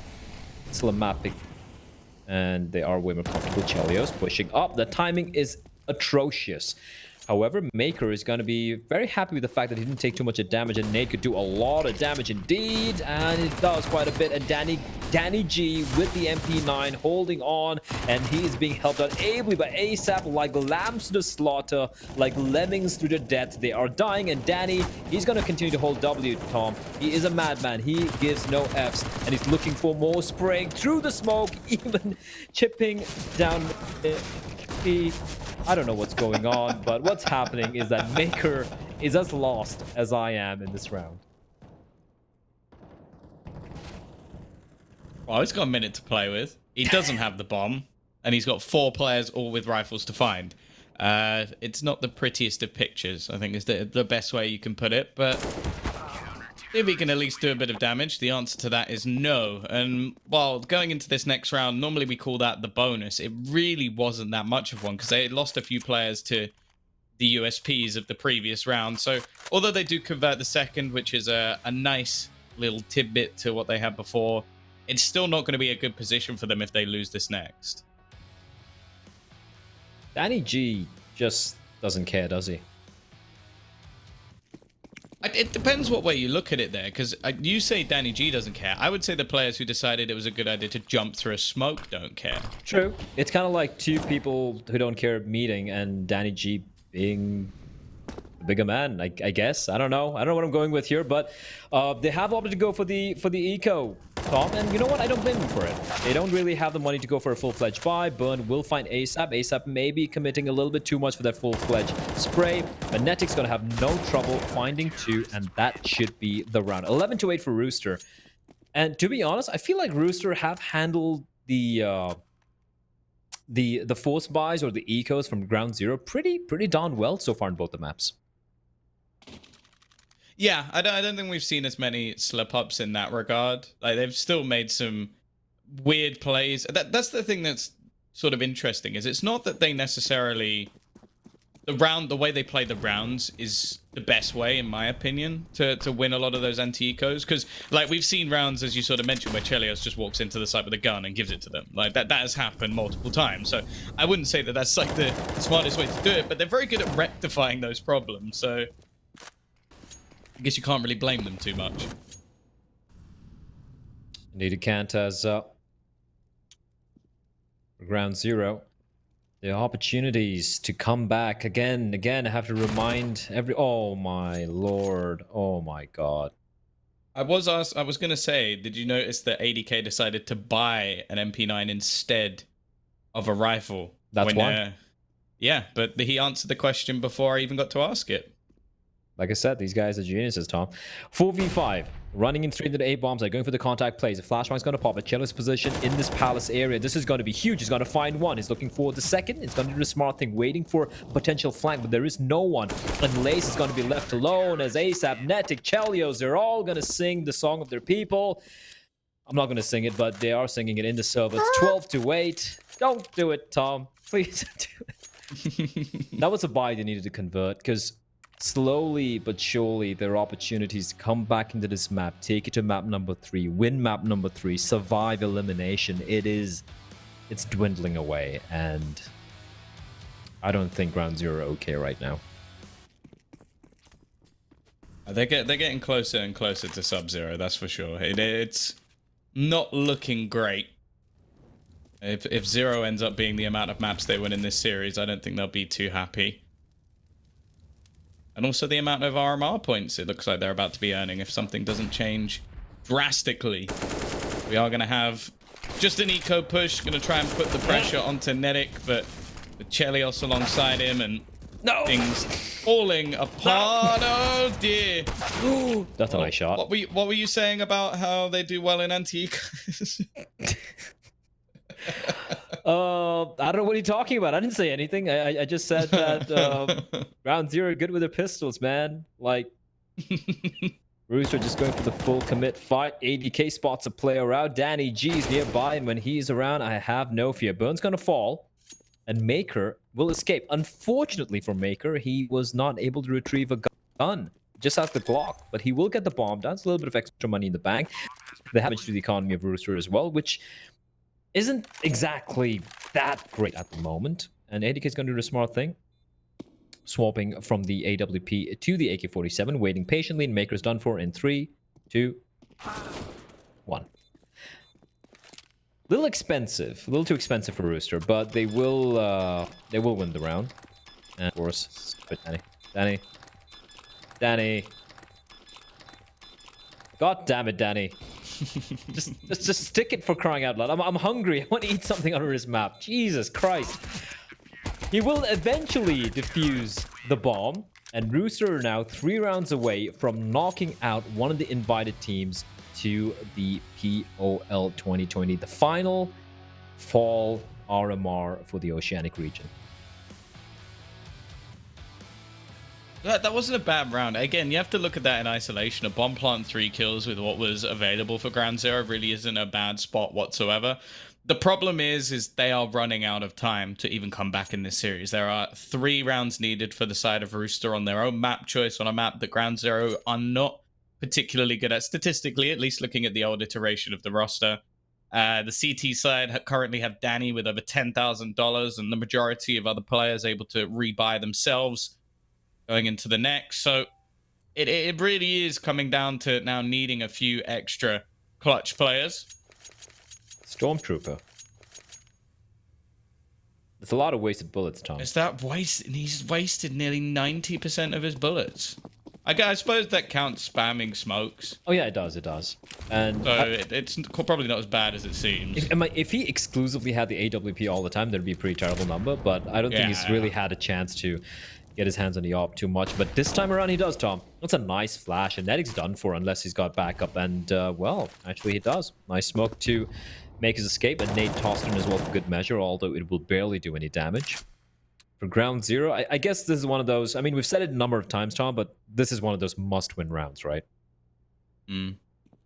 map pick, and they are way more comfortable. Chelios pushing up. The timing is atrocious. However, Maker is going to be very happy with the fact that he didn't take too much of damage, and Nate could do a lot of damage indeed, and it does quite a bit. And Danny G with the MP9 holding on, and he is being helped out ably by ASAP like lambs to the slaughter, like lemmings through the death. They are dying, and Danny, he's going to continue to hold W, Tom. He is a madman. He gives no Fs, and he's looking for more spraying through the smoke, even chipping down I don't know what's going on, but what's happening is that Maker is as lost as I am in this round. Well, he's got a minute to play with. He doesn't have the bomb, and he's got 4 players all with rifles to find. It's not the prettiest of pictures, I think is the best way you can put it, but if he can at least do a bit of damage, the answer to that is no. And while going into this next round, normally we call that the bonus. It really wasn't that much of one because they lost a few players to the USPs of the previous round. So although they do convert the second, which is a nice little tidbit to what they had before, it's still not going to be a good position for them if they lose this next. Danny G just doesn't care, does he? It depends what way you look at it there, because you say Danny G doesn't care. I would say the players who decided it was a good idea to jump through a smoke don't care. True. It's kind of like two people who don't care meeting and Danny G being the bigger man, I guess. I don't know. I don't know what I'm going with here, but they have opted to go for the eco, Tom, and you know what? I don't blame them for it. They don't really have the money to go for a full-fledged buy. Burn will find ASAP. ASAP may be committing a little bit too much for that full-fledged spray. Fnatic's going to have no trouble finding two, and that should be the round. 11-8 for Rooster. And to be honest, I feel like Rooster have handled the force buys or the ecos from ground zero pretty darn well so far in both the maps. Yeah, I don't think we've seen as many slip-ups in that regard. Like, they've still made some weird plays. That's the thing that's sort of interesting, is it's not that they necessarily... The way they play the rounds is the best way, in my opinion, to win a lot of those anti-ecos. Because, like, we've seen rounds, as you sort of mentioned, where Chelios just walks into the site with a gun and gives it to them. Like, that has happened multiple times. So I wouldn't say that that's, like, the smartest way to do it, but they're very good at rectifying those problems. So I guess you can't really blame them too much. Indeed, can't as ground zero. The opportunities to come back again. I have to remind oh my lord. Oh my god. I was going to say, did you notice that ADK decided to buy an MP9 instead of a rifle? That's why. Yeah, but he answered the question before I even got to ask it. Like I said, these guys are geniuses, Tom. 4v5. Running in straight into the A-bombs. They're going for the contact plays. The flashbang's going to pop. A Chelios position in this palace area. This is going to be huge. He's going to find one. He's looking for the second. He's going to do the smart thing, waiting for potential flank, but there is no one. And Lace is going to be left alone as ASAP, Netic, Chelios, they're all going to sing the song of their people. I'm not going to sing it, but they are singing it in the server. It's 12-8. Don't do it, Tom. Please do it. That was a buy they needed to convert, because slowly but surely there are opportunities to come back into this map, take it to map number 3, win map number 3, survive elimination. It's dwindling away, and I don't think ground zero are okay right now. They're getting closer and closer to sub-zero, that's for sure. It's not looking great. If zero ends up being the amount of maps they win in this series, I don't think they'll be too happy. And also the amount of RMR points it looks like they're about to be earning if something doesn't change drastically. We are going to have just an eco push, going to try and put the pressure onto Netic, but with Chelios alongside him and things falling apart. Oh dear. That's a nice shot. What were you saying about how they do well in anti-ecos? I don't know what you're talking about. I didn't say anything. I just said that round zero are good with their pistols, man. Like, Rooster just going for the full commit fight. ADK spots a player out. Danny G's nearby, and when he's around, I have no fear. Burn's gonna fall, and Maker will escape. Unfortunately for Maker, he was not able to retrieve a gun. Just has the Glock, but he will get the bomb down. It's a little bit of extra money in the bank. They have to the economy of Rooster as well, which isn't exactly that great at the moment. And ADK is going to do the smart thing. Swapping from the AWP to the AK-47, waiting patiently, and Maker's done for in 3, 2, 1. Little expensive, a little too expensive for Rooster, but they will win the round. And of course, Danny. God damn it, Danny. just stick it, for crying out loud. I'm hungry. I want to eat something under his map. Jesus Christ. He will eventually defuse the bomb, and Rooster are now 3 rounds away from knocking out one of the invited teams to the POL 2020, the final fall RMR for the Oceanic region. That wasn't a bad round. Again, you have to look at that in isolation. A bomb plant 3 kills with what was available for ground zero really isn't a bad spot whatsoever. The problem is they are running out of time to even come back in this series. There are 3 rounds needed for the side of Rooster on their own map choice, on a map that ground zero are not particularly good at statistically, at least looking at the old iteration of the roster. The CT side currently have Danny with over $10,000, and the majority of other players able to rebuy themselves going into the next. So it really is coming down to now needing a few extra clutch players. Stormtrooper. It's a lot of wasted bullets, Tom. Is that waste? He's wasted nearly 90% of his bullets. I suppose that counts spamming smokes. Oh yeah, it does. It does. And so it's probably not as bad as it seems. If he exclusively had the AWP all the time, that'd be a pretty terrible number. But I don't think he's really had a chance to get his hands on the AWP too much. But this time around, he does, Tom. That's a nice flash, and Netic's done for unless he's got backup. And well, actually, he does. Nice smoke to make his escape, and Nate tossed him as well for good measure, although it will barely do any damage. For ground zero, I guess this is one of those. I mean, we've said it a number of times, Tom, but this is one of those must-win rounds, right?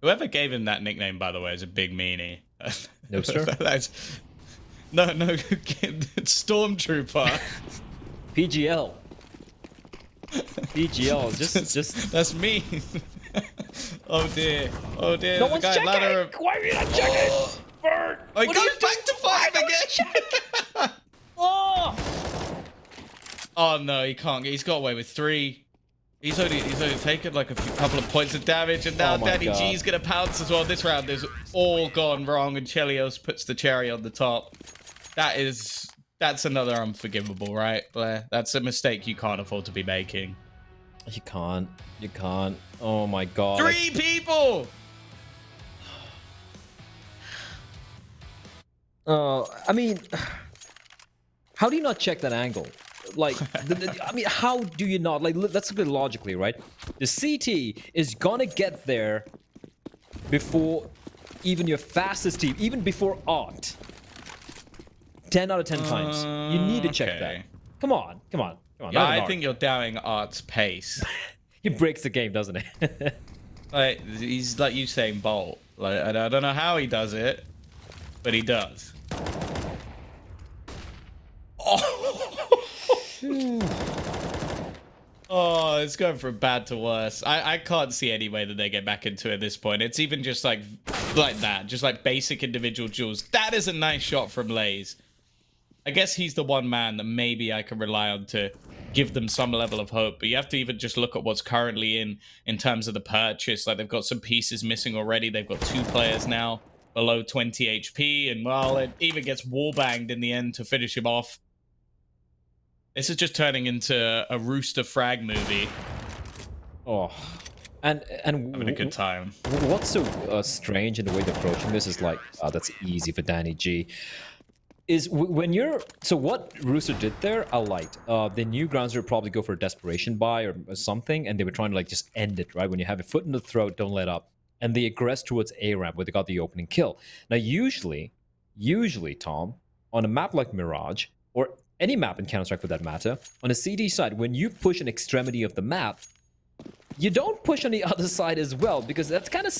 Whoever gave him that nickname, by the way, is a big meanie. No, sir. No, Stormtrooper. PGL. PGL. Just. That's me. Oh dear. No one's checking. Why are you not checking? Oh, he goes back to 5 again. Oh no, he can't. He's got away with 3. He's only taken like a couple of points of damage, and now Daddy G's gonna pounce as well. This round is all gone wrong, and Chelios puts the cherry on the top. That's another unforgivable, right, Blair? That's a mistake you can't afford to be making. You can't. Oh my god. 3 people. I mean, how do you not check that angle? Like, I mean, how do you not? Like, let's look at it logically, right? The CT is gonna get there before even your fastest team, even before Art. 10 out of 10 times. You need to check that. Come on. Yeah, I think you're doubting Art's pace. He breaks the game, doesn't he? Like, he's like Usain Bolt. Like, I don't know how he does it, but he does. Oh, it's going from bad to worse. I can't see any way that they get back into it at this point. It's even just like that, just like basic individual duels. That is a nice shot from Lays. I guess he's the one man that maybe I can rely on to give them some level of hope. But you have to even just look at what's currently in terms of the purchase. Like, they've got some pieces missing already. They've got 2 players now below 20 HP. And, well, it even gets wallbanged in the end to finish him off. This is just turning into a Rooster Frag movie. Oh. And having a good time. What's so strange in the way they're approaching this is like, that's easy for Danny G. Is when you're... So what Rooster did there, I liked. They knew Ground Zero would probably go for a desperation buy or something, and they were trying to like just end it, right? When you have a foot in the throat, don't let up. And they aggressed towards A-ramp where they got the opening kill. Now, usually, Tom, on a map like Mirage, or any map in Counter-Strike for that matter, on a CD side, when you push an extremity of the map, you don't push on the other side as well, because that's kind of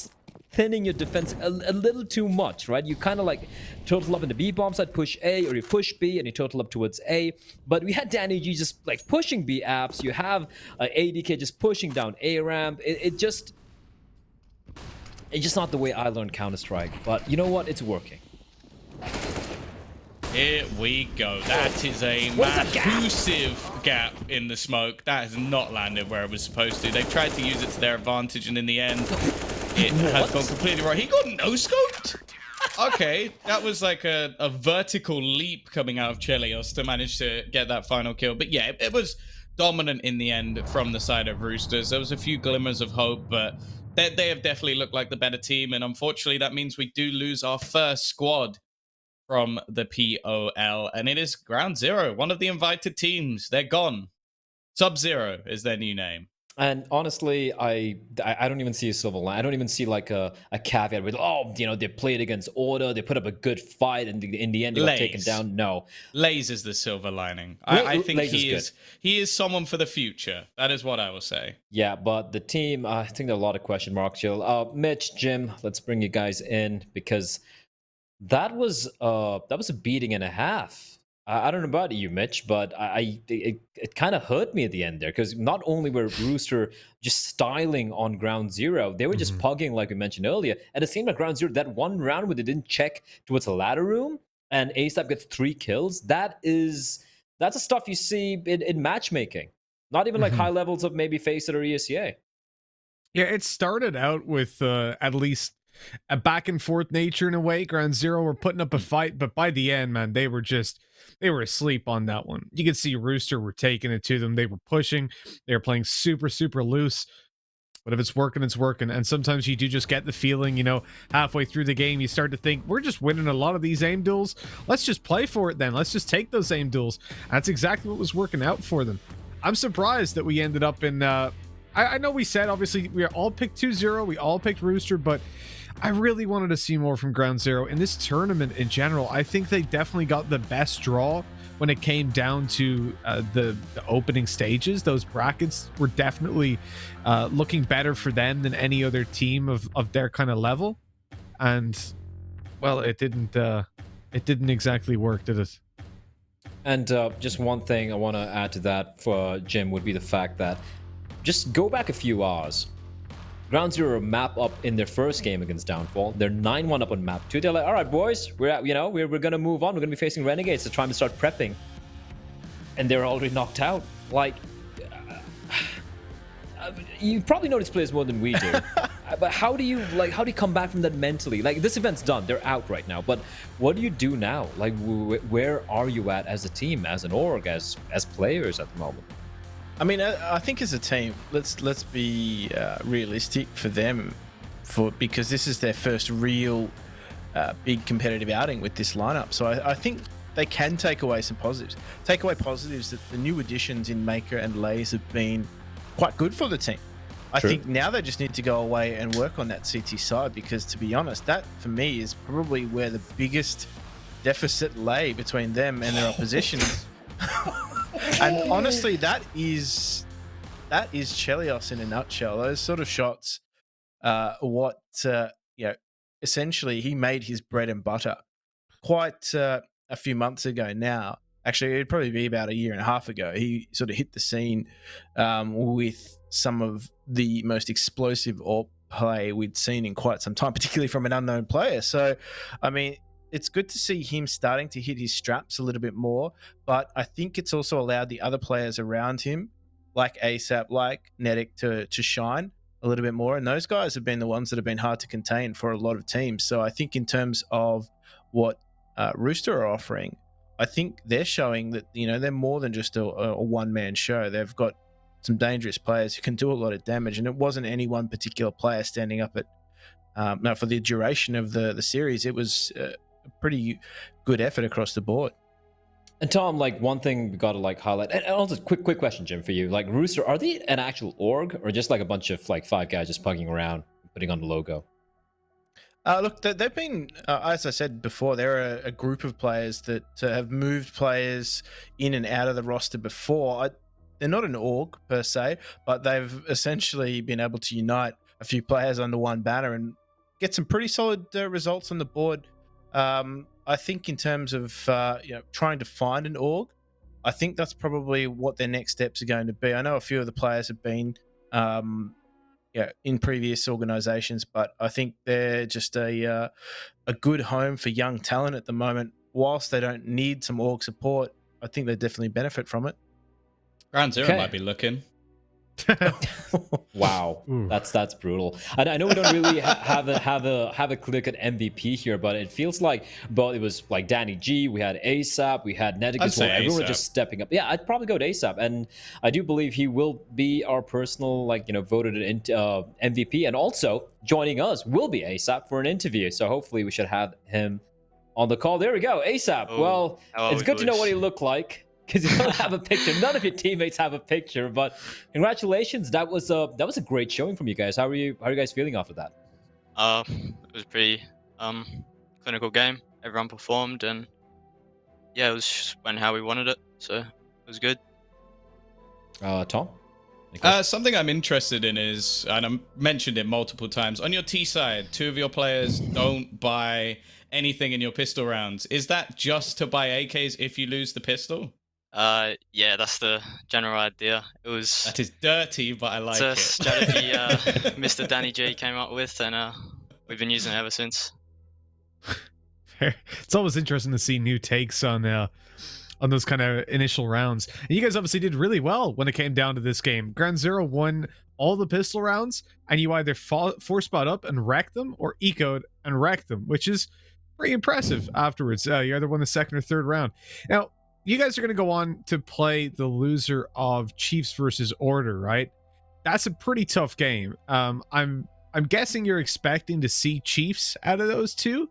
thinning your defense a little too much, right? You kind of like total up in the B bomb side, push A, or you push B and you total up towards A. But we had Danny G just like pushing B apps. You have ADK just pushing down A ramp. It's just not the way I learned Counter-Strike. But you know what? It's working. Here we go. That is a massive gap in the smoke. That has not landed where it was supposed to. They've tried to use it to their advantage, and in the end, it has gone completely wrong. He got no-scoped? Okay, that was like a vertical leap coming out of Chelios to manage to get that final kill. But yeah, it was dominant in the end from the side of Roosters. There was a few glimmers of hope, but they have definitely looked like the better team. And unfortunately, that means we do lose our first squad from the POL, and it is Ground Zero, one of the invited teams. They're gone. Sub-Zero is their new name. And honestly, I don't even see a silver line. I don't even see like a caveat with, oh, you know, they played against Order, they put up a good fight, and in the end they got taken down. No, Lays is the silver lining. I think he is someone for the future. That is what I will say. Yeah, but the team, I think there are a lot of question marks. Mitch, Jim, let's bring you guys in, because that was a beating and a half. I don't know about you, Mitch, but it kind of hurt me at the end there because not only were Rooster just styling on ground zero, they were just pugging like we mentioned earlier. At the same time, ground zero, that one round where they didn't check towards the ladder room and ASAP gets 3 kills, that's the stuff you see in matchmaking. Not even like high levels of maybe Face It or ESEA. Yeah, it started out with at least a back and forth nature in a way. Ground Zero were putting up a fight, but by the end, man, they were asleep on that one. You could see Rooster were taking it to them. They were pushing. They were playing super, super loose. But if it's working, it's working. And sometimes you do just get the feeling, halfway through the game, you start to think, we're just winning a lot of these aim duels. Let's just play for it then. Let's just take those aim duels. That's exactly what was working out for them. I'm surprised that we ended up in... I know we said, obviously, we all picked 2-0. We all picked Rooster, but I really wanted to see more from Ground Zero. In this tournament in general, I think they definitely got the best draw when it came down to the opening stages. Those brackets were definitely looking better for them than any other team of their kind of level. And, well, it didn't exactly work, did it? And just one thing I want to add to that for Jim would be the fact that just go back a few hours. Ground Zero map up in their first game against Downfall. They're 9-1 up on map 2. They're like, all right, boys, we're gonna move on. We're gonna be facing Renegades. It's time to start prepping. And they're already knocked out. Like, you probably know these players more than we do. But how do you come back from that mentally? Like, this event's done. They're out right now. But what do you do now? Like, where are you at as a team, as an org, as players at the moment? I mean, I think as a team, let's be realistic for them, because this is their first real big competitive outing with this lineup. So I think they can take away some positives. Take away positives that the new additions in Maker and Lays have been quite good for the team. I think now they just need to go away and work on that CT side, because to be honest, that for me is probably where the biggest deficit lay between them and their opposition. And honestly, that is Chelios in a nutshell. Those sort of shots, essentially he made his bread and butter quite a few months ago now. Actually, it'd probably be about a year and a half ago. He sort of hit the scene with some of the most explosive AWP play we'd seen in quite some time, particularly from an unknown player. So, I mean, it's good to see him starting to hit his straps a little bit more, but I think it's also allowed the other players around him, like ASAP, like Netic, to shine a little bit more. And those guys have been the ones that have been hard to contain for a lot of teams. So I think in terms of what Rooster are offering, I think they're showing that, they're more than just a one-man show. They've got some dangerous players who can do a lot of damage, and it wasn't any one particular player standing up at for the duration of the series. It was a pretty good effort across the board. And Tom, like, one thing we got to highlight, and also quick question, Jim, for you. Like, Rooster, are they an actual org or just like a bunch of 5 guys just pugging around, putting on the logo? Look, they've been, as I said before, they're a group of players that have moved players in and out of the roster before. They're not an org per se, but they've essentially been able to unite a few players under one banner and get some pretty solid results on the board. I think in terms of trying to find an org, I think that's probably what their next steps are going to be. I know a few of the players have been in previous organizations, but I think they're just a good home for young talent at the moment. Whilst they don't need some org support, I think they definitely benefit from it. Ground Zero might be looking. Wow, that's brutal. And I know we don't really have a click at MVP here, but it feels like it was like Danny G, we had ASAP, we had Netic as well. Everyone was just stepping up. Yeah, I'd probably go with ASAP, and I do believe he will be our personal voted MVP, and also joining us will be ASAP for an interview. So hopefully we should have him on the call. There we go, ASAP. Oh, well, it's good to know what he looked like, because you don't have a picture. None of your teammates have a picture, but congratulations. That was a great showing from you guys. How are you guys feeling after that? It was a pretty clinical game. Everyone performed, and yeah, it was just went how we wanted it, so it was good. Tom? Something I'm interested in is, and I mentioned it multiple times, on your T side, 2 of your players don't buy anything in your pistol rounds. Is that just to buy AKs if you lose the pistol? Yeah, that's the general idea. That is dirty, but I like it's a it. strategy Mr. Danny G came up with, and we've been using it ever since. It's always interesting to see new takes on those kind of initial rounds. And you guys obviously did really well when it came down to this game. Ground Zero won all the pistol rounds, and you either four spot up and wrecked them or ecoed and wrecked them, which is pretty impressive afterwards. You either won the second or third round. Now, you guys are going to go on to play the loser of Chiefs versus Order, right? That's a pretty tough game. I'm guessing you're expecting to see Chiefs out of those two.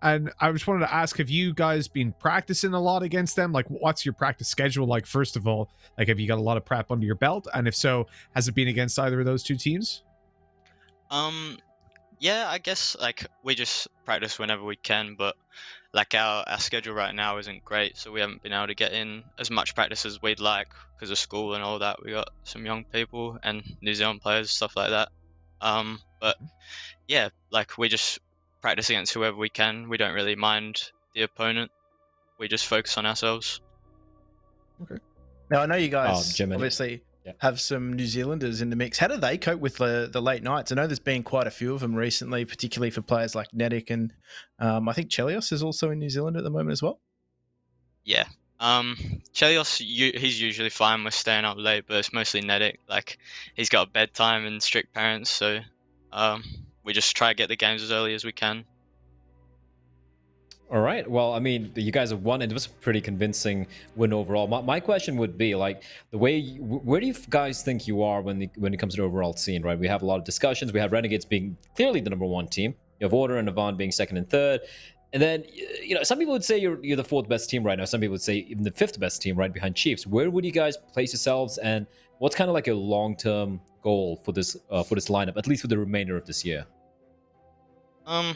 And I just wanted to ask, have you guys been practicing a lot against them? Like, what's your practice schedule like, first of all? Like, have you got a lot of prep under your belt? And if so, has it been against either of those two teams? Yeah, I guess like we just practice whenever we can, but like our schedule right now isn't great, so we haven't been able to get in as much practice as we'd like because of school and all that. We got some young people and New Zealand players, stuff like that. But yeah, like we just practice against whoever we can. We don't really mind the opponent. We just focus on ourselves. Okay. Now I know you guys Germany. obviously have some New Zealanders in the mix. How do they cope with the late nights? I know there's been quite a few of them recently, particularly for players like Nedic, and I think Chelios is also in New Zealand at the moment as well. Yeah. Chelios, he's usually fine with staying up late, but it's mostly Nedic. Like he's got a bedtime and strict parents, so we just try to get the games as early as we can. All right. Well, I mean, you guys have won, and it was a pretty convincing win overall. My question would be, like, the way where do you guys think you are when it comes to the overall scene? Right. We have a lot of discussions. We have Renegades being clearly the #1 team. You have Order and Avant being second and third. And then, some people would say you're the 4th best team right now. Some people would say even the 5th best team right behind Chiefs. Where would you guys place yourselves, and what's kind of like a long-term goal for this lineup, at least for the remainder of this year? I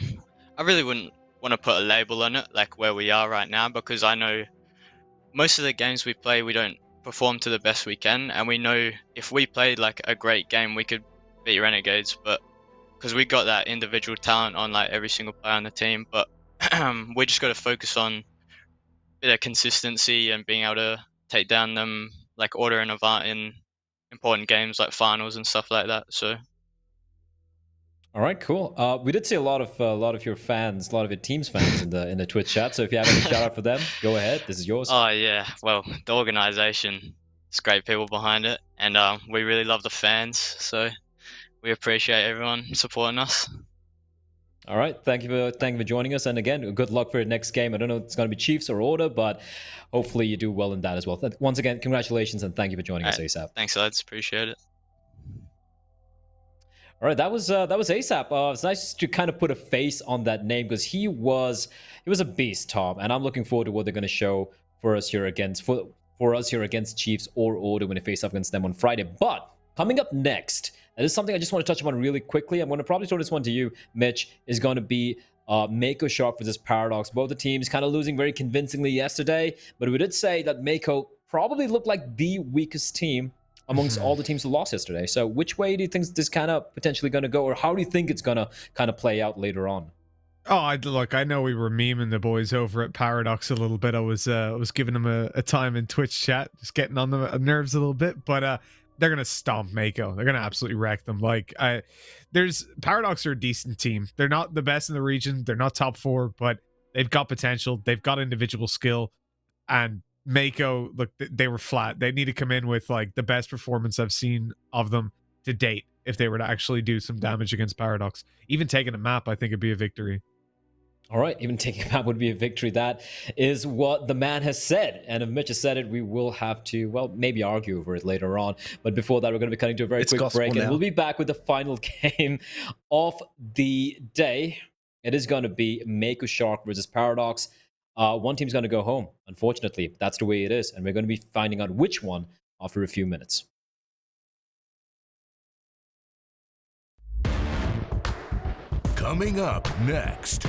really wouldn't want to put a label on it, like where we are right now, because I know most of the games we play, we don't perform to the best we can, and we know if we played like a great game, we could beat Renegades, but because we got that individual talent on like every single player on the team, but we just got to focus on a bit of consistency and being able to take down them like Order and Avant in important games like finals and stuff like that. So all right, cool. We did see a lot of your fans, a lot of your team's fans in the Twitch chat. So if you have any shout out for them, go ahead. This is yours. Oh yeah, well, the organization, it's great people behind it, and we really love the fans. So we appreciate everyone supporting us. All right, thank you for joining us, and again, good luck for your next game. I don't know if it's going to be Chiefs or Order, but hopefully you do well in that as well. Once again, congratulations and thank you for joining us, ASAP. Thanks, lads. Appreciate it. All right, that was ASAP. It's nice to kind of put a face on that name because he was a beast, Tom, and I'm looking forward to what they're going to show for us here against Chiefs or Order when they face up against them on Friday. But coming up next, and this is something I just want to touch upon really quickly. I'm going to probably throw this one to you, Mitch. Is going to be Mako Shark versus Paradox. Both the teams kind of losing very convincingly yesterday, but we did say that Mako probably looked like the weakest team amongst all the teams who lost yesterday. So which way do you think this kind of potentially going to go, or how do you think it's going to kind of play out later on? Oh, I know we were memeing the boys over at Paradox a little bit. I was giving them a time in Twitch chat, just getting on the nerves a little bit, but they're gonna stomp Mako. They're gonna absolutely wreck them. Paradox are a decent team. They're not the best in the region. They're not top 4, but they've got potential. They've got individual skill, and Mako, look, they were flat. They need to come in with like the best performance I've seen of them to date if they were to actually do some damage against Paradox. Even taking a map, I think it'd be a victory. All right, even taking a map would be a victory. That is what the man has said. And if Mitch has said it, we will have to, well, maybe argue over it later on. But before that, we're going to be cutting to a very quick break. And we'll be back with the final game of the day. It is going to be Mako Shark versus Paradox. One team's going to go home, unfortunately. That's the way it is. And we're going to be finding out which one after a few minutes. Coming up next.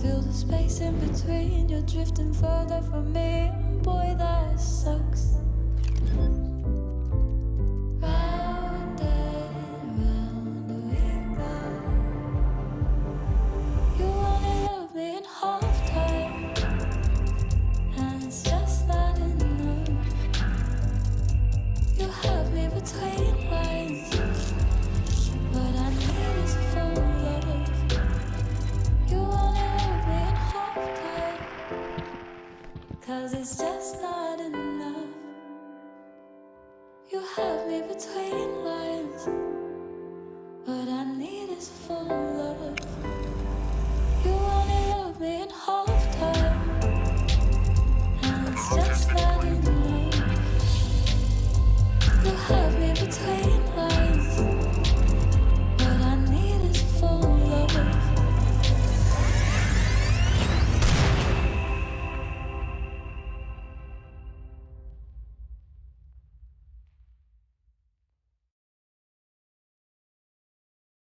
Feel the space in between, you're drifting further from me. Boy, that sucks. Round and round we go. You only love me in half time, and it's just not enough. You have me between lines, but I need is full love. You only love me in half time, 'cause it's just not enough. You have me between lines, but I need is full love. You only love me in half time, and it's just not enough. You have me between lines, but I need is full love.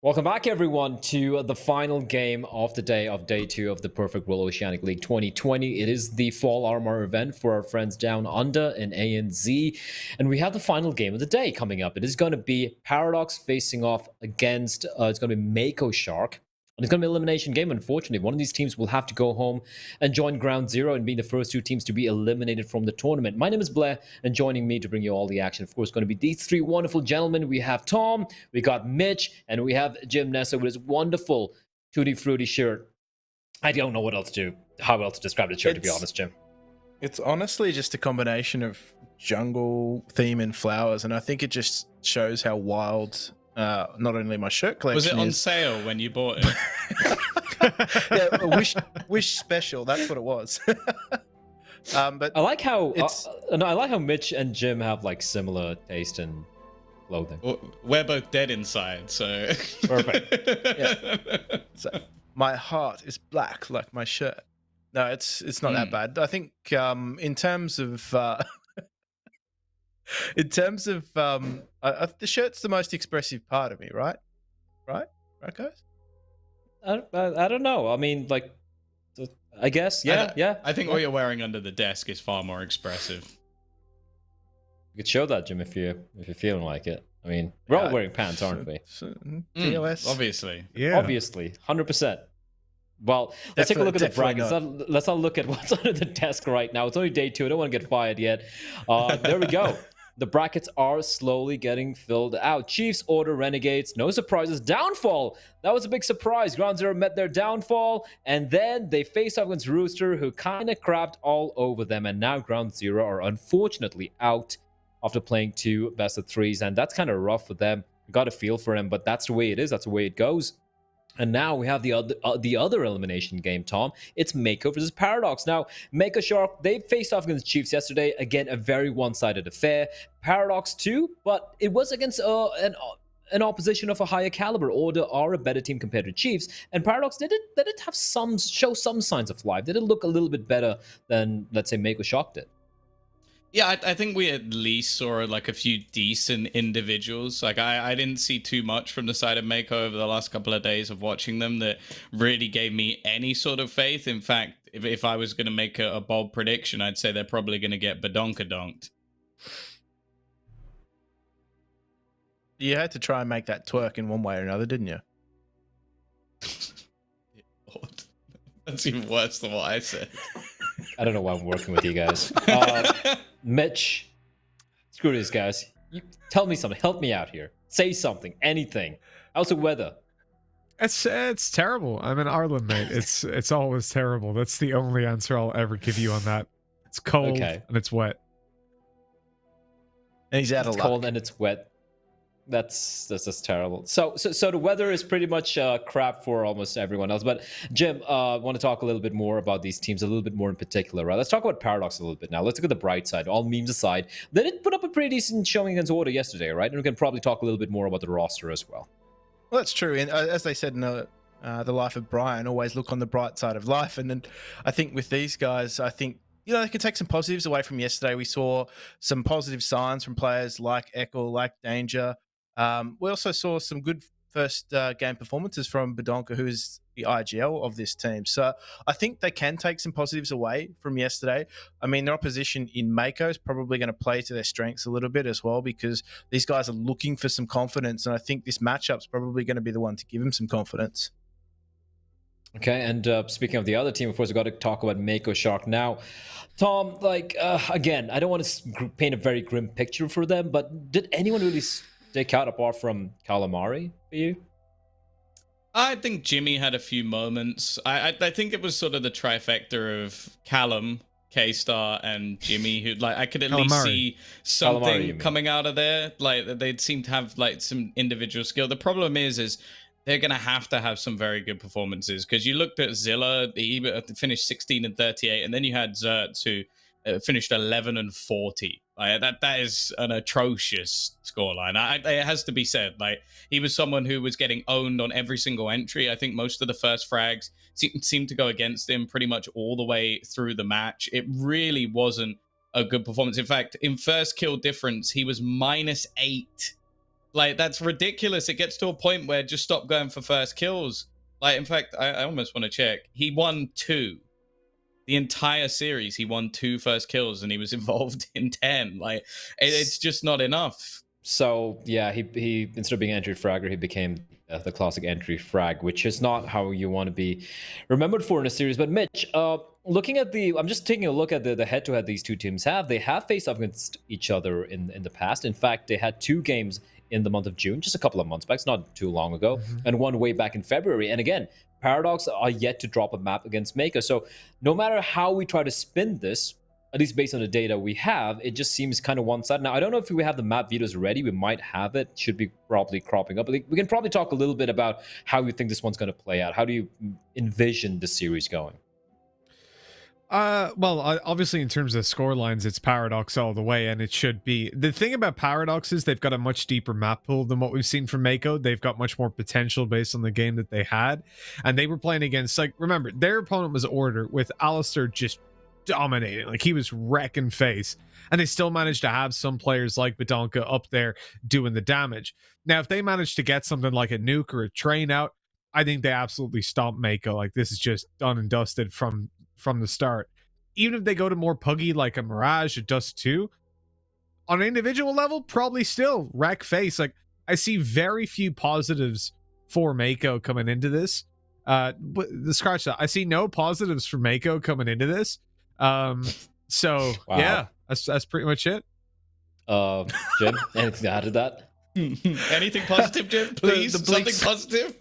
Welcome back, everyone, to the final game of the day of day 2 of the Perfect World Oceanic League 2020. It is the Fall Armor event for our friends down under in ANZ, and we have the final game of the day coming up. It is going to be Paradox facing off against, it's going to be Mako Shark. And it's going to be an elimination game, unfortunately. One of these teams will have to go home and join Ground Zero and be the first 2 teams to be eliminated from the tournament. My name is Blair, and joining me to bring you all the action, of course, going to be these 3 wonderful gentlemen. We have Tom, we got Mitch, and we have Jim Nessa with his wonderful Tutti Frutti shirt. I don't know how else to describe the shirt, to be honest, Jim. It's honestly just a combination of jungle theme and flowers, and I think it just shows how wild not only my shirt collection Was it on is. sale when you bought it? Yeah, a wish special. That's what it was. But I like how I like how Mitch and Jim have like similar taste in clothing. We're both dead inside, so Perfect. Yeah. So, my heart is black like my shirt. No, it's not that bad. I think in terms of the shirt's the most expressive part of me, right? Right, guys? I don't know. I mean, like, I guess, yeah. I think what you're wearing under the desk is far more expressive. You could show that, Jim, if you're feeling like it. I mean, we're all wearing pants, aren't we? TOS, obviously. Yeah. Obviously, 100%. Well, let's take a look at the brackets. Let's not look at what's under the desk right now. It's only day 2. I don't want to get fired yet. There we go. The brackets are slowly getting filled out. Chiefs, Order, Renegades, no surprises. Downfall, that was a big surprise. Ground Zero met their downfall, and then they faced off against Rooster, who kind of crapped all over them, and now Ground Zero are unfortunately out after playing 2 best of 3s, and that's kind of rough for them. Got a feel for him, but that's the way it is. That's the way it goes. And now we have the other elimination game, Tom. It's Mako versus Paradox. Now, Mako Shark, they faced off against Chiefs yesterday. Again, a very one-sided affair. Paradox too, but it was against an opposition of a higher caliber. Order are a better team compared to Chiefs. And Paradox, they did have show some signs of life. They did look a little bit better than, let's say, Mako Shark did. Yeah, I think we at least saw like a few decent individuals. Like I didn't see too much from the side of Mako over the last couple of days of watching them that really gave me any sort of faith. In fact, if I was going to make a bold prediction, I'd say they're probably going to get badonka-donked. You had to try and make that twerk in one way or another, didn't you? That's even worse than what I said. I don't know why I'm working with you guys. Mitch, screw these guys. Tell me something. Help me out here. Say something. Anything. How's the weather? It's terrible. I'm in Ireland, mate. It's always terrible. That's the only answer I'll ever give you on that. It's cold and it's wet. And he's out of luck. It's cold and it's wet. That's just terrible. So the weather is pretty much crap for almost everyone else. But Jim, I want to talk a little bit more about these teams, a little bit more in particular, right? Let's talk about Paradox a little bit now. Let's look at the bright side. All memes aside, they did put up a pretty decent showing against Order yesterday, right? And we can probably talk a little bit more about the roster as well. Well, that's true. And as they said in the life of Brian, always look on the bright side of life. And then I think with these guys, I think they can take some positives away from yesterday. We saw some positive signs from players like Echo, like Danger. We also saw some good first game performances from Badonka, who is the IGL of this team. So I think they can take some positives away from yesterday. I mean, their opposition in Mako is probably going to play to their strengths a little bit as well, because these guys are looking for some confidence, and I think this matchup's probably going to be the one to give them some confidence. Okay, and speaking of the other team, of course, we've got to talk about Mako Shark now. Tom, again, I don't want to paint a very grim picture for them, but did anyone really stick out apart from Calamari for you? I think Jimmy had a few moments. I think it was sort of the trifecta of Callum, K-Star, and Jimmy, who I could at least see something coming out of there. They seem to have some individual skill. The problem is they're going to have some very good performances, because you looked at Zilla, he finished 16 and 38, and then you had Zertz, who finished 11 and 40. That is an atrocious scoreline. It has to be said. He was someone who was getting owned on every single entry. I think most of the first frags seemed to go against him pretty much all the way through the match. It really wasn't a good performance. In fact, in first kill difference, he was -8. That's ridiculous. It gets to a point where just stop going for first kills. In fact, I almost want to check. He won 2. The entire series, he won 2 first kills, and he was involved in 10. It's just not enough. So, yeah, he instead of being an entry fragger, he became the classic entry frag, which is not how you want to be remembered for in a series. But Mitch, looking at I'm just taking a look at the head-to-head these two teams have. They have faced off against each other in the past. In fact, they had 2 games in the month of June, just a couple of months back. It's not too long ago, and one way back in February. And again, Paradox are yet to drop a map against Mako. So no matter how we try to spin this, at least based on the data we have, it just seems kind of one-sided. Now, I don't know if we have the map videos ready. We might have it. Should be probably cropping up. We can probably talk a little bit about how you think this one's going to play out. How do you envision the series going? Well, obviously in terms of score lines, it's Paradox all the way, and it should be. The thing about Paradox is they've got a much deeper map pool than what we've seen from Mako. They've got much more potential based on the game that they had, and they were playing against, remember, their opponent was Order, with Alistair just dominating. He was wrecking face, and they still managed to have some players like Badonka up there doing the damage. Now, if they managed to get something like a nuke or a train out, I think they absolutely stomp Mako. This is just done and dusted from the start. Even if they go to more puggy like a Mirage, a Dust 2, on an individual level, probably still wreck face. I see very few positives for Mako coming into this. But the scratch that, I see no positives for Mako coming into this. So wow. Yeah, that's pretty much it. Jim, anything to add to that? Anything positive, Jim? Please, something positive.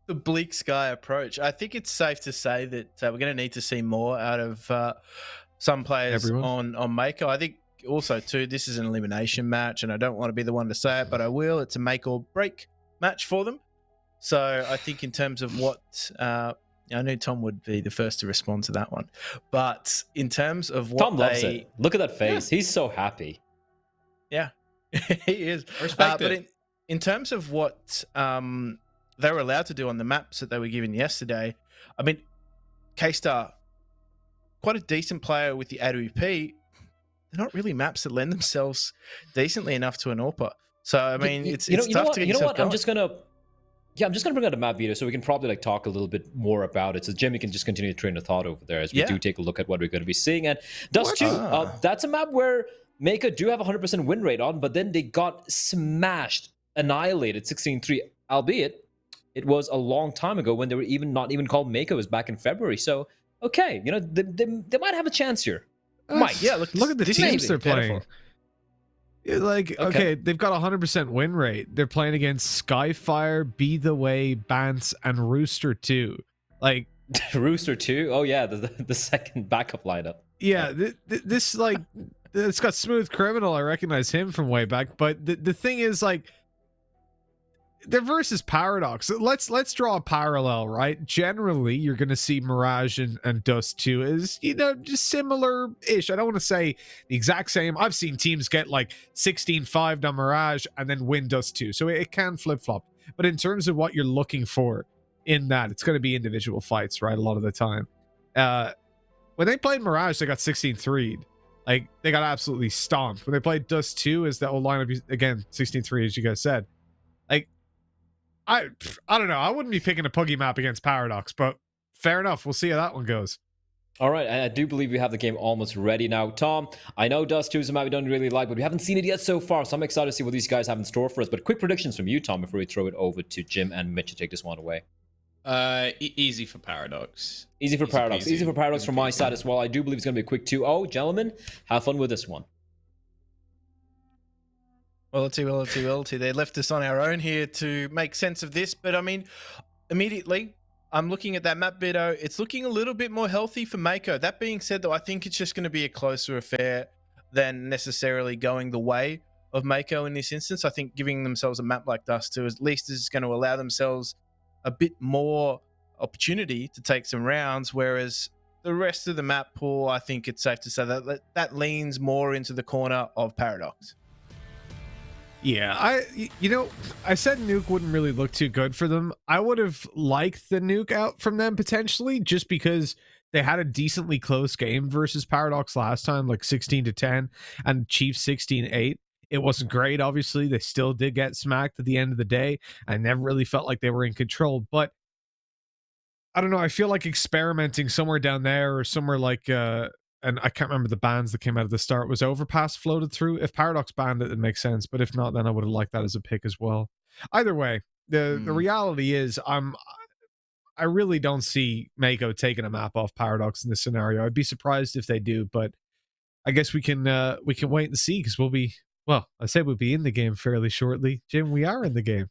The bleak sky approach. I think it's safe to say that we're going to need to see more out of some players on Mako. I think also too, this is an elimination match, and I don't want to be the one to say it, but I will. It's a make or break match for them. So I think in terms of what I knew Tom would be the first to respond to that one, but in terms of what Tom loves it. Look at that face. Yeah. He's so happy. Yeah, he is. Respect it. But in terms of what they were allowed to do on the maps that they were given yesterday, I mean, K-Star, quite a decent player with the AWP. They're not really maps that lend themselves decently enough to an AWPer. So, I mean, it's tough to get yourself going. I'm just gonna bring out a map video so we can probably talk a little bit more about it. So Jimmy can just continue to train the thought over there as we do take a look at what we're going to be seeing. And Dust 2, that's a map where Mako do have a 100% win rate on, but then they got smashed, annihilated 16-3, albeit it was a long time ago when they were not even called Mako. It was back in February. So, okay, they might have a chance here. Might. Yeah, look at the teams they're playing. Okay, they've got a 100% win rate. They're playing against Skyfire, Be The Way, Bance, and Rooster 2. Rooster 2? Oh, yeah, the second backup lineup. Yeah, this, it's got Smooth Criminal. I recognize him from way back. But the thing is, they're versus Paradox. Let's draw a parallel, right? Generally, you're going to see Mirage and Dust 2 as, just similar-ish. I don't want to say the exact same. I've seen teams get 16-5 on Mirage and then win Dust 2. So it can flip-flop. But in terms of what you're looking for in that, it's going to be individual fights, right? A lot of the time. When they played Mirage, they got 16-3'd. They got absolutely stomped. When they played Dust 2, as the old lineup, again, 16-3, as you guys said. I don't know. I wouldn't be picking a Puggy map against Paradox, but fair enough. We'll see how that one goes. All right, and I do believe we have the game almost ready now. Tom, I know Dust 2 is a map we don't really like, but we haven't seen it yet so far, so I'm excited to see what these guys have in store for us. But quick predictions from you, Tom, before we throw it over to Jim and Mitch to take this one away. Easy for Paradox. Easy for Paradox. Easy for Paradox from my side as well. I do believe it's going to be a quick 2-0. Gentlemen, have fun with this one. Well, they left us on our own here to make sense of this, but I mean, immediately, I'm looking at that map video. It's looking a little bit more healthy for Mako. That being said, though, I think it's just going to be a closer affair than necessarily going the way of Mako in this instance. I think giving themselves a map like Dust 2 at least is going to allow themselves a bit more opportunity to take some rounds, whereas the rest of the map pool, I think it's safe to say that leans more into the corner of Paradox. Yeah, I said Nuke wouldn't really look too good for them. I would have liked the Nuke out from them potentially, just because they had a decently close game versus Paradox last time, like 16-10, and Chiefs 16-8. It wasn't great, obviously. They still did get smacked at the end of the day. I never really felt like they were in control, but I don't know. I feel like experimenting somewhere down there or somewhere like and I can't remember the bans that came out at the start. Was Overpass floated through? If Paradox banned it, it makes sense. But if not, then I would have liked that as a pick as well. Either way, the reality is I really don't see Mako taking a map off Paradox in this scenario. I'd be surprised if they do, but I guess we can wait and see, because we'll be in the game fairly shortly. Jim, we are in the game.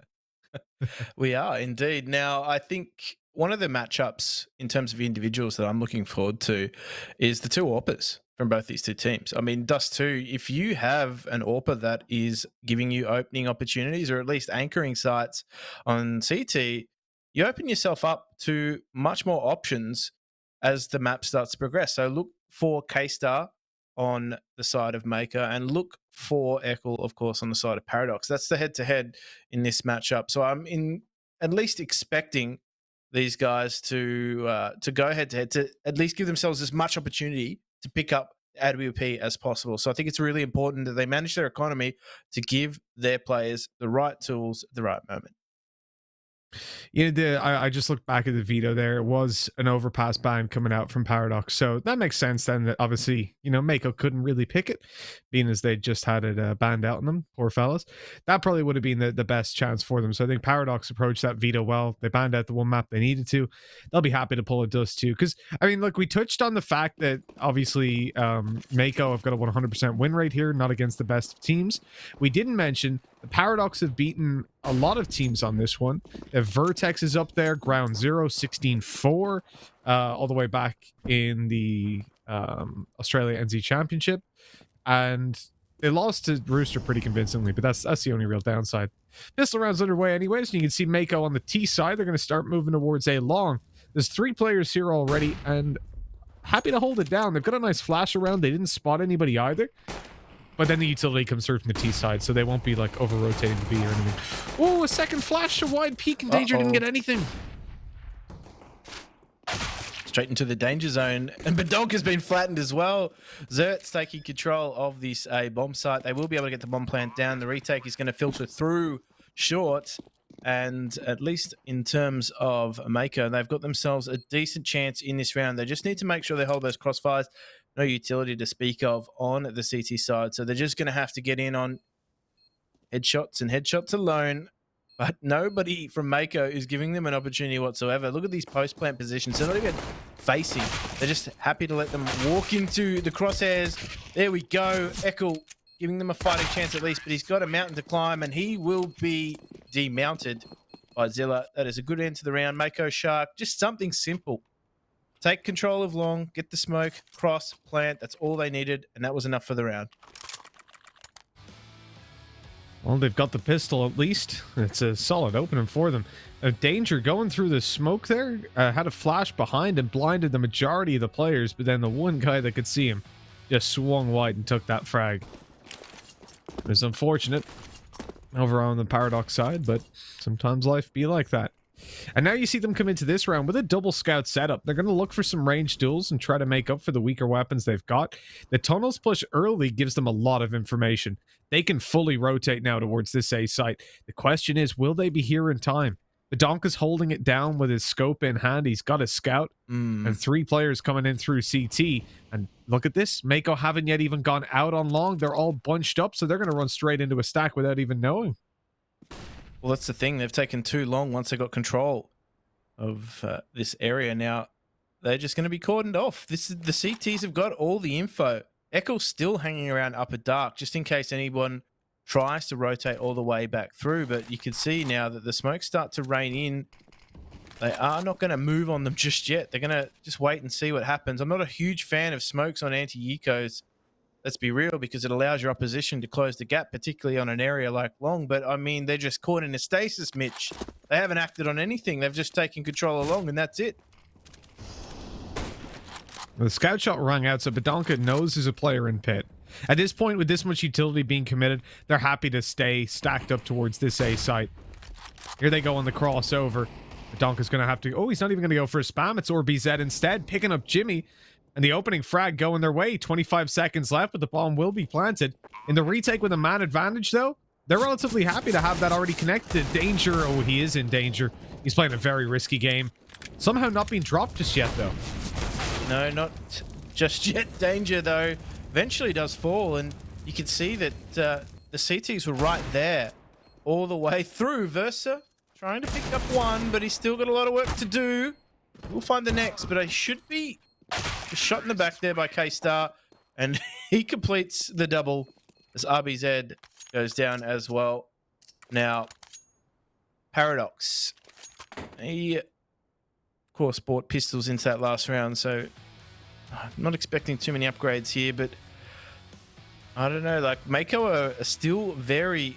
We are indeed. Now, I think one of the matchups in terms of individuals that I'm looking forward to is the two AWPers from both these two teams. I mean, Dust 2, if you have an AWPer that is giving you opening opportunities or at least anchoring sites on CT, you open yourself up to much more options as the map starts to progress. So look for K-Star on the side of Maker and look for Ekel, of course, on the side of Paradox. That's the head-to-head in this matchup. So I'm at least expecting these guys to go head-to-head, to at least give themselves as much opportunity to pick up AWP as possible. So I think it's really important that they manage their economy to give their players the right tools at the right moment. I just looked back at the veto there. It was an Overpass ban coming out from Paradox, so that makes sense then that obviously, Mako couldn't really pick it, being as they just had it banned out on them, poor fellas. That probably would have been the best chance for them. So I think Paradox approached that veto well. They banned out the one map they needed to. They'll be happy to pull a Dust too, because I mean, look, we touched on the fact that obviously Mako have got a 100% win rate here, not against the best of teams. We didn't mention the Paradox have beaten a lot of teams on this one. Vertex is up there, Ground Zero, 16-4, all the way back in the Australia NZ Championship. And they lost to Rooster pretty convincingly, but that's the only real downside. Pistol round's underway anyways, and you can see Mako on the T side. They're going to start moving towards A long. There's 3 players here already, and happy to hold it down. They've got a nice flash around. They didn't spot anybody either. But then the utility comes through from the T side, so they won't be like over-rotating the B or anything. Oh, a second flash to wide peak, and Danger didn't get anything. Straight into the danger zone, and Badonk has been flattened as well. Zert's taking control of this A bomb site. They will be able to get the bomb plant down. The retake is going to filter through short, and at least in terms of Mako, they've got themselves a decent chance in this round. They just need to make sure they hold those crossfires. No utility to speak of on the CT side, so they're just going to have to get in on headshots and headshots alone. But nobody from Mako is giving them an opportunity whatsoever. Look at these post-plant positions. They're not even facing. They're just happy to let them walk into the crosshairs. There we go. Ekel giving them a fighting chance at least, but he's got a mountain to climb, and he will be demounted by Zilla. That is a good end to the round. Mako Shark, just something simple. Take control of long, get the smoke, cross, plant. That's all they needed, and that was enough for the round. Well, they've got the pistol at least. It's a solid opening for them. Danger going through the smoke there. Had a flash behind and blinded the majority of the players, but then the one guy that could see him just swung wide and took that frag. It was unfortunate over on the Paradox side, but sometimes life be like that. And now you see them come into this round with a double scout setup. They're going to look for some ranged duels and try to make up for the weaker weapons they've got. The tunnels push early gives them a lot of information. They can fully rotate now towards this A site. The question is, will they be here in time? Badonka's holding it down with his scope in hand. He's got a scout and 3 players coming in through CT. And look at this. Mako haven't yet even gone out on long. They're all bunched up, so they're going to run straight into a stack without even knowing. Well, that's the thing. They've taken too long once they got control of this area. Now, they're just going to be cordoned off. The CTs have got all the info. Eccle's still hanging around upper dark just in case anyone tries to rotate all the way back through. But you can see now that the smokes start to rain in. They are not going to move on them just yet. They're going to just wait and see what happens. I'm not a huge fan of smokes on anti-ecos. Let's be real, because it allows your opposition to close the gap, particularly on an area like long. But, I mean, they're just caught in a stasis, Mitch. They haven't acted on anything. They've just taken control along, and that's it. The scout shot rang out, so Badonka knows there's a player in pit. At this point, with this much utility being committed, they're happy to stay stacked up towards this A site. Here they go on the crossover. Badonka's going to have to... Oh, he's not even going to go for a spam. It's OrBZ instead, picking up Jimmy. And the opening frag going their way. 25 seconds left, but the bomb will be planted. In the retake with a man advantage, though, they're relatively happy to have that already connected. Danger. Oh, he is in danger. He's playing a very risky game. Somehow not being dropped just yet, though. No, not just yet. Danger, though, eventually does fall. And you can see that the CTs were right there all the way through. Versa trying to pick up one, but he's still got a lot of work to do. We'll find the next, but I should be just shot in the back there by K-Star, and he completes the double as RBZ goes down as well. Now, Paradox, he, of course, bought pistols into that last round, so I'm not expecting too many upgrades here, but I don't know, like, Mako are still very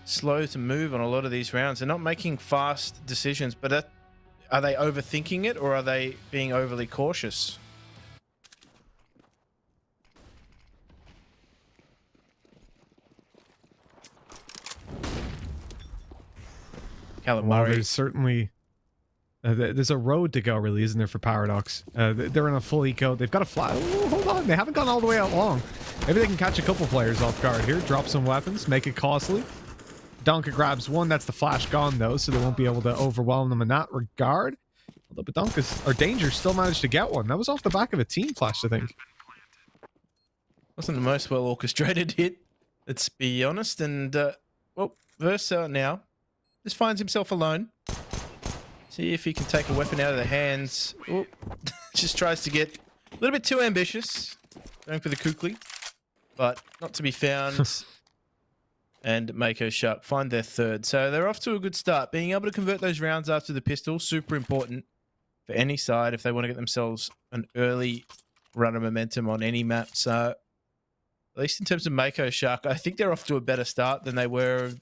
slow to move on a lot of these rounds. They're not making fast decisions, but are they overthinking it, or are they being overly cautious? Callum Well, Murray. there's certainly... there's a road to go, really, isn't there, for Paradox? They're in a full eco. They've got a fly. Ooh, hold on. They haven't gone all the way out long. Maybe they can catch a couple players off guard here. Drop some weapons. Make it costly. Donka grabs one. That's the flash gone, though, so they won't be able to overwhelm them in that regard. Although Badonka's, or Danger, still managed to get one. That was off the back of a team flash, I think. Wasn't the most well orchestrated hit, let's be honest. And, well, Versa now just finds himself alone. See if he can take a weapon out of their hands. Oh, just tries to get a little bit too ambitious. Going for the Kukli, but not to be found. And Mako Shark find their third. So they're off to a good start. Being able to convert those rounds after the pistol, super important for any side if they want to get themselves an early run of momentum on any map. So at least in terms of Mako Shark, I think they're off to a better start than they were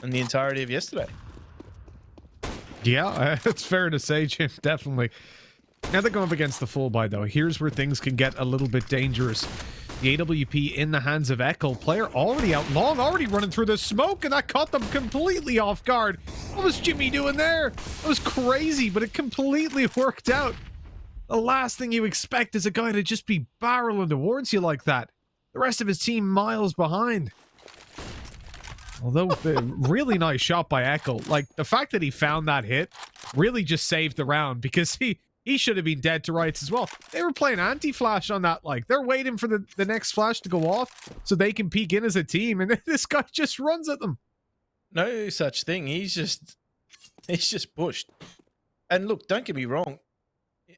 in the entirety of yesterday. Yeah, it's fair to say, Jim. Definitely. Now they're going up against the full buy, though. Here's where things can get a little bit dangerous. The AWP in the hands of Echo. Player already out long, already running through the smoke, and that caught them completely off guard. What was Jimmy doing there? That was crazy, but it completely worked out. The last thing you expect is a guy to just be barreling towards you like that. The rest of his team miles behind. Although, really nice shot by Echo. Like, the fact that he found that hit really just saved the round, because he should have been dead to rights as well. They were playing anti-flash on that. Like, they're waiting for the next flash to go off so they can peek in as a team, and then this guy just runs at them. No such thing. He's just pushed. And look, don't get me wrong.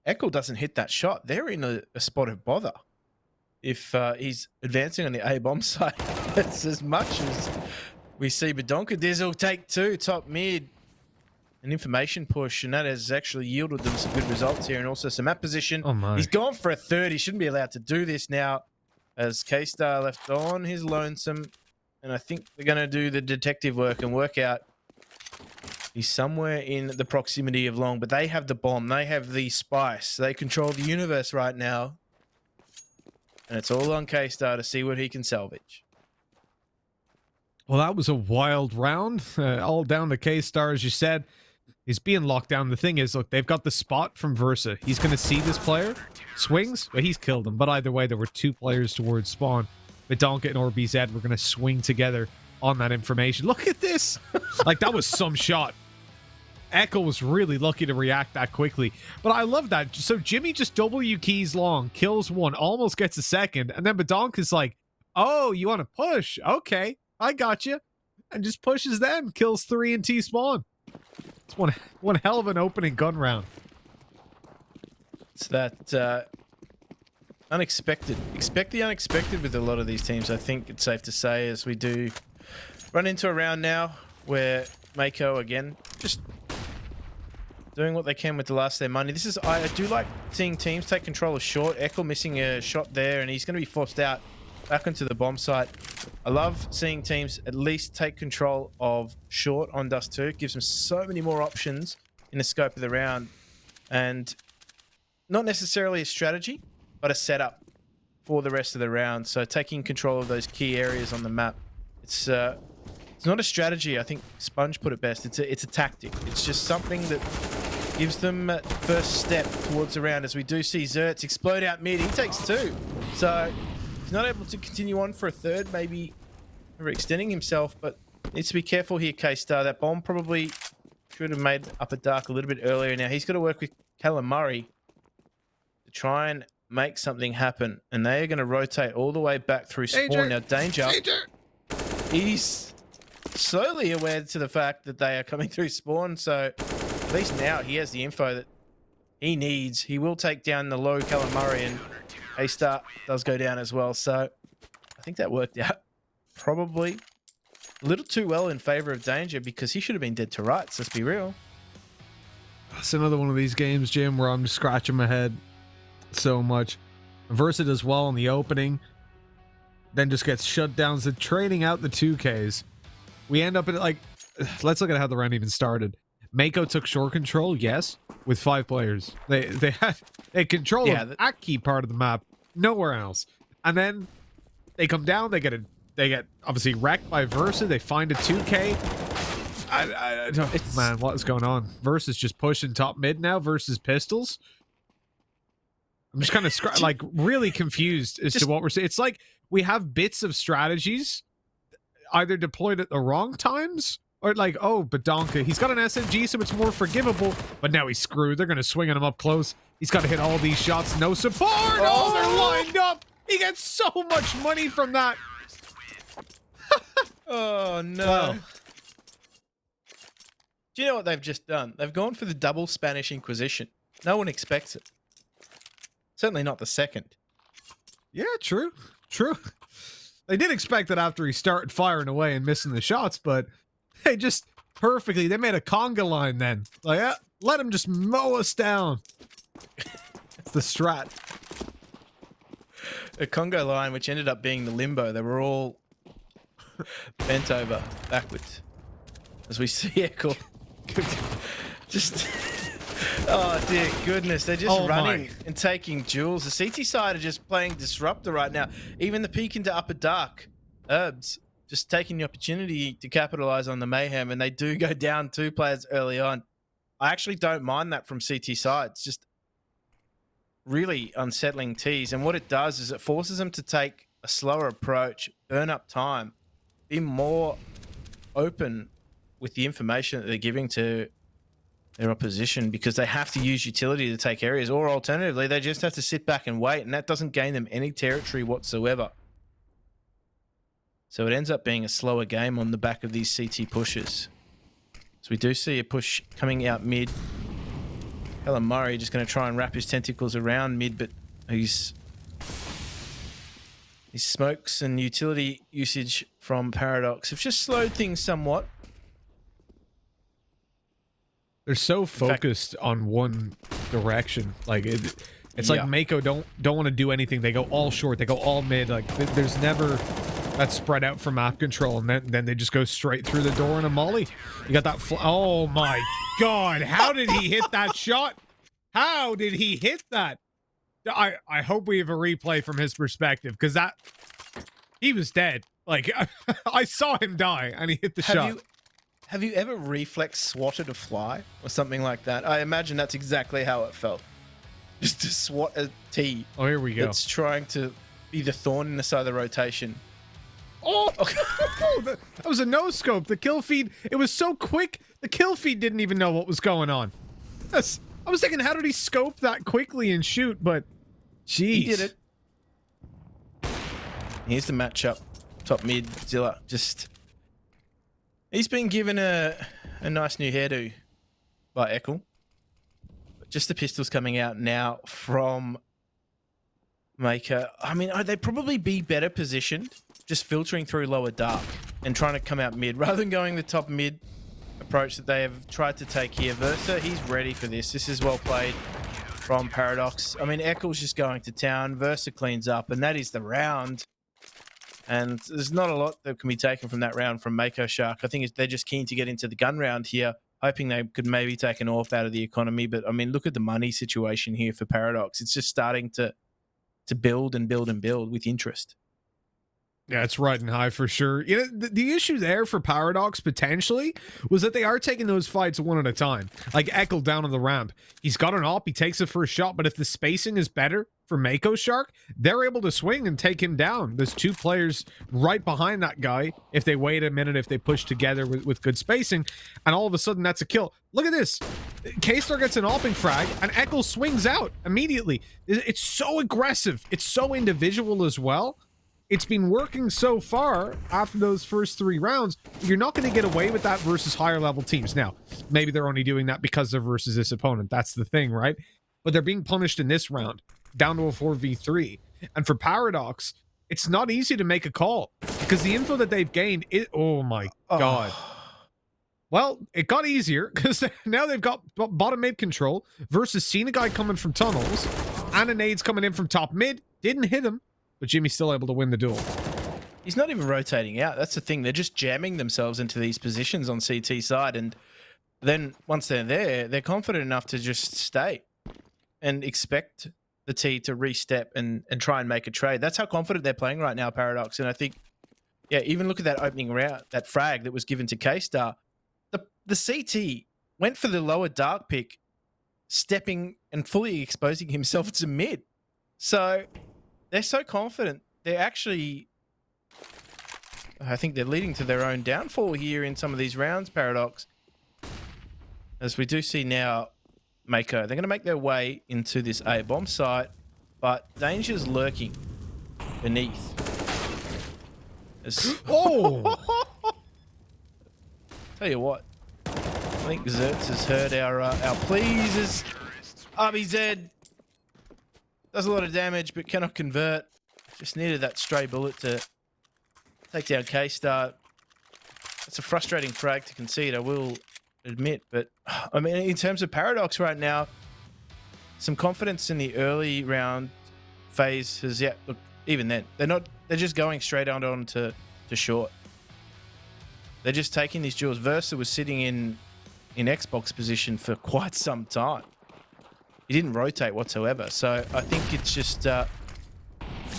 Echo doesn't hit that shot. They're in a spot of bother. If he's advancing on the A-bomb side, that's as much as we see Badonka. Dizzle take two, top mid. An information push, and that has actually yielded them some good results here, and also some map position. Oh my. He's gone for a third. He shouldn't be allowed to do this now, as K-Star left on his lonesome, and I think they're going to do the detective work and work out he's somewhere in the proximity of long, but they have the bomb. They have the spice. They control the universe right now, and it's all on K-Star to see what he can salvage. Well, that was a wild round. All down to K-Star, as you said. He's being locked down. The thing is, look, they've got the spot from Versa. He's going to see this player. Swings, but he's killed him. But either way, there were two players towards spawn. Badonka and OrBZ were going to swing together on that information. Look at this. Like, that was some shot. Echo was really lucky to react that quickly. But I love that. So Jimmy just W keys long, kills one, almost gets a second, and then Badonk is like, oh, you want to push? Okay, I got you. And just pushes them, kills 3 in T-spawn. It's one hell of an opening gun round. It's that unexpected. Expect the unexpected with a lot of these teams, I think it's safe to say, as we do run into a round now where Mako, again, just doing what they can with the last of their money. This is, I do like seeing teams take control of short. Echo missing a shot there, and he's going to be forced out back onto the bomb site. I love seeing teams at least take control of short on Dust 2. It gives them so many more options in the scope of the round. And not necessarily a strategy, but a setup for the rest of the round. So taking control of those key areas on the map. It's not a strategy. I think Sponge put it best. It's a tactic. It's just something that gives them first step towards the round. As we do see Zertz explode out mid. He takes 2. So he's not able to continue on for a third, maybe overextending himself, but needs to be careful here, K-Star. That bomb probably should have made Upper Dark a little bit earlier. Now he's got to work with Callum Murray to try and make something happen, and they are going to rotate all the way back through spawn. Now Danger. He's slowly aware to the fact that they are coming through spawn, so at least now he has the info that he needs. He will take down the low Callum Murray, and A-Star does go down as well. So I think that worked out probably a little too well in favor of Danger, because he should have been dead to rights, let's be real. It's another one of these games, Jim, where I'm just scratching my head so much. Versa does well in the opening, then just gets shut down. So trading out the 2Ks. We end up at, like, let's look at how the round even started. Mako took short control, yes, with 5 players. They had control of that key part of the map, nowhere else. And then they come down, they get obviously wrecked by Versa. They find a 2K. I don't, man, what is going on? Versa's just pushing top mid now versus pistols. I'm just kind of like really confused as to what we're saying. It's like we have bits of strategies either deployed at the wrong times, or like, oh, Badonka, he's got an SMG, so it's more forgivable, but now he's screwed. They're going to swing on him up close. He's got to hit all these shots. No support. Oh, they're lined up. He gets so much money from that. Oh, no. Wow. Do you know what they've just done? They've gone for the double Spanish Inquisition. No one expects it. Certainly not the second. Yeah, true. They did expect it after he started firing away and missing the shots, but they just perfectly, they made a conga line then. Like, yeah, let him just mow us down. It's the strat. A Congo line, which ended up being the limbo. They were all bent over backwards. As we see Echo just... Oh, dear goodness. They're just running and taking jewels. The CT side are just playing Disruptor right now. Even the peek into Upper Dark, Herbs, just taking the opportunity to capitalize on the mayhem, and they do go down 2 players early on. I actually don't mind that from CT side. It's just really unsettling tease. And what it does is it forces them to take a slower approach, burn up time, be more open with the information that they're giving to their opposition, because they have to use utility to take areas, or alternatively they just have to sit back and wait, and that doesn't gain them any territory whatsoever. So it ends up being a slower game on the back of these CT pushes. So we do see a push coming out mid. Callum Murray just going to try and wrap his tentacles around mid, but his smokes and utility usage from Paradox have just slowed things somewhat. They're so focused on one direction. Like it's like Mako don't want to do anything. They go all short. They go all mid. Like there's never that spread out for map control, and then they just go straight through the door in a molly. You got that. Oh my god! How did he hit that shot? How did he hit that? I hope we have a replay from his perspective, because that he was dead. Like I saw him die, and he hit the shot. Have you ever reflex swatted a fly or something like that? I imagine that's exactly how it felt. Just to swat a T. Oh, here we go. It's trying to be the thorn in the side of the rotation. Oh, that was a no-scope. The kill feed, it was so quick, the kill feed didn't even know what was going on. I was thinking, how did he scope that quickly and shoot? But, jeez. He did it. Here's the matchup. Top mid, Zilla. He's been given a nice new hairdo by Eccles. But just the pistols coming out now from Maker. I mean, they'd probably be better positioned just filtering through lower dark and trying to come out mid rather than going the top mid approach that they have tried to take here. Versa, he's ready for this. This is well played from Paradox. I mean, Eccles just going to town. Versa cleans up, and that is the round. And there's not a lot that can be taken from that round from Mako Shark. I think they're just keen to get into the gun round here, hoping they could maybe take an off out of the economy. But, I mean, look at the money situation here for Paradox. It's just starting to build and build and build with interest. Yeah, it's riding high for sure. You know, the issue there for Paradox potentially was that they are taking those fights one at a time. Like Eccles down on the ramp. He's got an op, he takes the first shot, but if the spacing is better for Mako Shark, they're able to swing and take him down. There's two players right behind that guy if they wait a minute, if they push together with good spacing, and all of a sudden that's a kill. Look at this. K-Star gets an opping frag, and Eccles swings out immediately. It's so aggressive. It's so individual as well. It's been working so far after those first 3 rounds. You're not going to get away with that versus higher level teams. Now, maybe they're only doing that because they're versus this opponent. That's the thing, right? But they're being punished in this round, down to a 4v3. And for Paradox, it's not easy to make a call because the info that they've gained, oh my God. Well, it got easier because now they've got bottom mid control versus seen a guy coming from tunnels and a nade's coming in from top mid. Didn't hit him. But Jimmy's still able to win the duel. He's not even rotating out. That's the thing. They're just jamming themselves into these positions on CT side. And then once they're there, they're confident enough to just stay and expect the T to re-step and try and make a trade. That's how confident they're playing right now, Paradox. And I think, yeah, even look at that opening round, that frag that was given to K-Star. The CT went for the lower dark pick, stepping and fully exposing himself to mid. So they're so confident. They're actually, I think they're leading to their own downfall here in some of these rounds, Paradox. As we do see now, Mako, they're going to make their way into this A bomb site, but danger's lurking beneath. Oh! Tell you what, I think Zertz has heard our pleas as RBZ does a lot of damage, but cannot convert. Just needed that stray bullet to take down K-Star. It's a frustrating frag to concede, I will admit. But, I mean, in terms of Paradox right now, some confidence in the early round phase has yet... Look, even then, they're just going straight on to short. They're just taking these duels. Versa was sitting in Xbox position for quite some time. He didn't rotate whatsoever. So I think it's just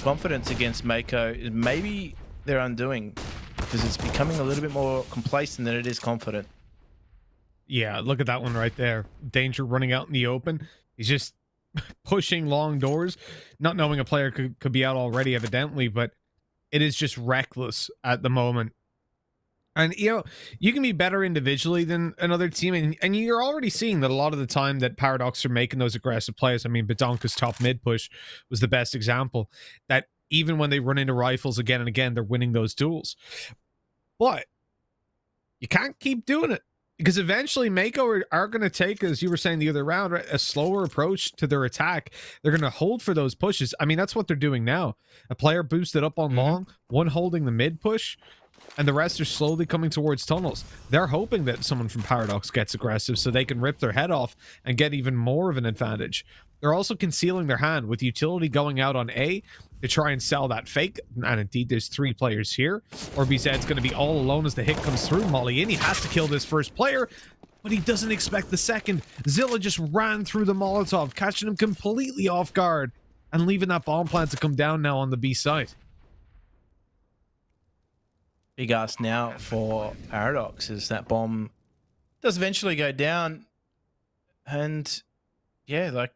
confidence against Mako. Maybe they're undoing because it's becoming a little bit more complacent than it is confident. Yeah, look at that one right there. Danger running out in the open. He's just pushing long doors, not knowing a player could be out already, evidently, but it is just reckless at the moment. And, you know, you can be better individually than another team, and you're already seeing that a lot of the time that Paradox are making those aggressive plays. I mean, Badonka's top mid push was the best example, that even when they run into rifles again and again, they're winning those duels. But you can't keep doing it, because eventually Mako are going to take, as you were saying the other round, right, a slower approach to their attack. They're going to hold for those pushes. I mean, that's what they're doing now. A player boosted up on long, one holding the mid push, and the rest are slowly coming towards tunnels. They're hoping that someone from Paradox gets aggressive so they can rip their head off and get even more of an advantage. They're also concealing their hand with utility going out on A to try and sell that fake. And indeed, there's 3 players here. Or BZ's going to be all alone as the hit comes through. Molly in, he has to kill this first player, but he doesn't expect the second. Zilla just ran through the Molotov, catching him completely off guard and leaving that bomb plant to come down now on the B side. Big ask now for Paradox as that bomb does eventually go down. And yeah, like,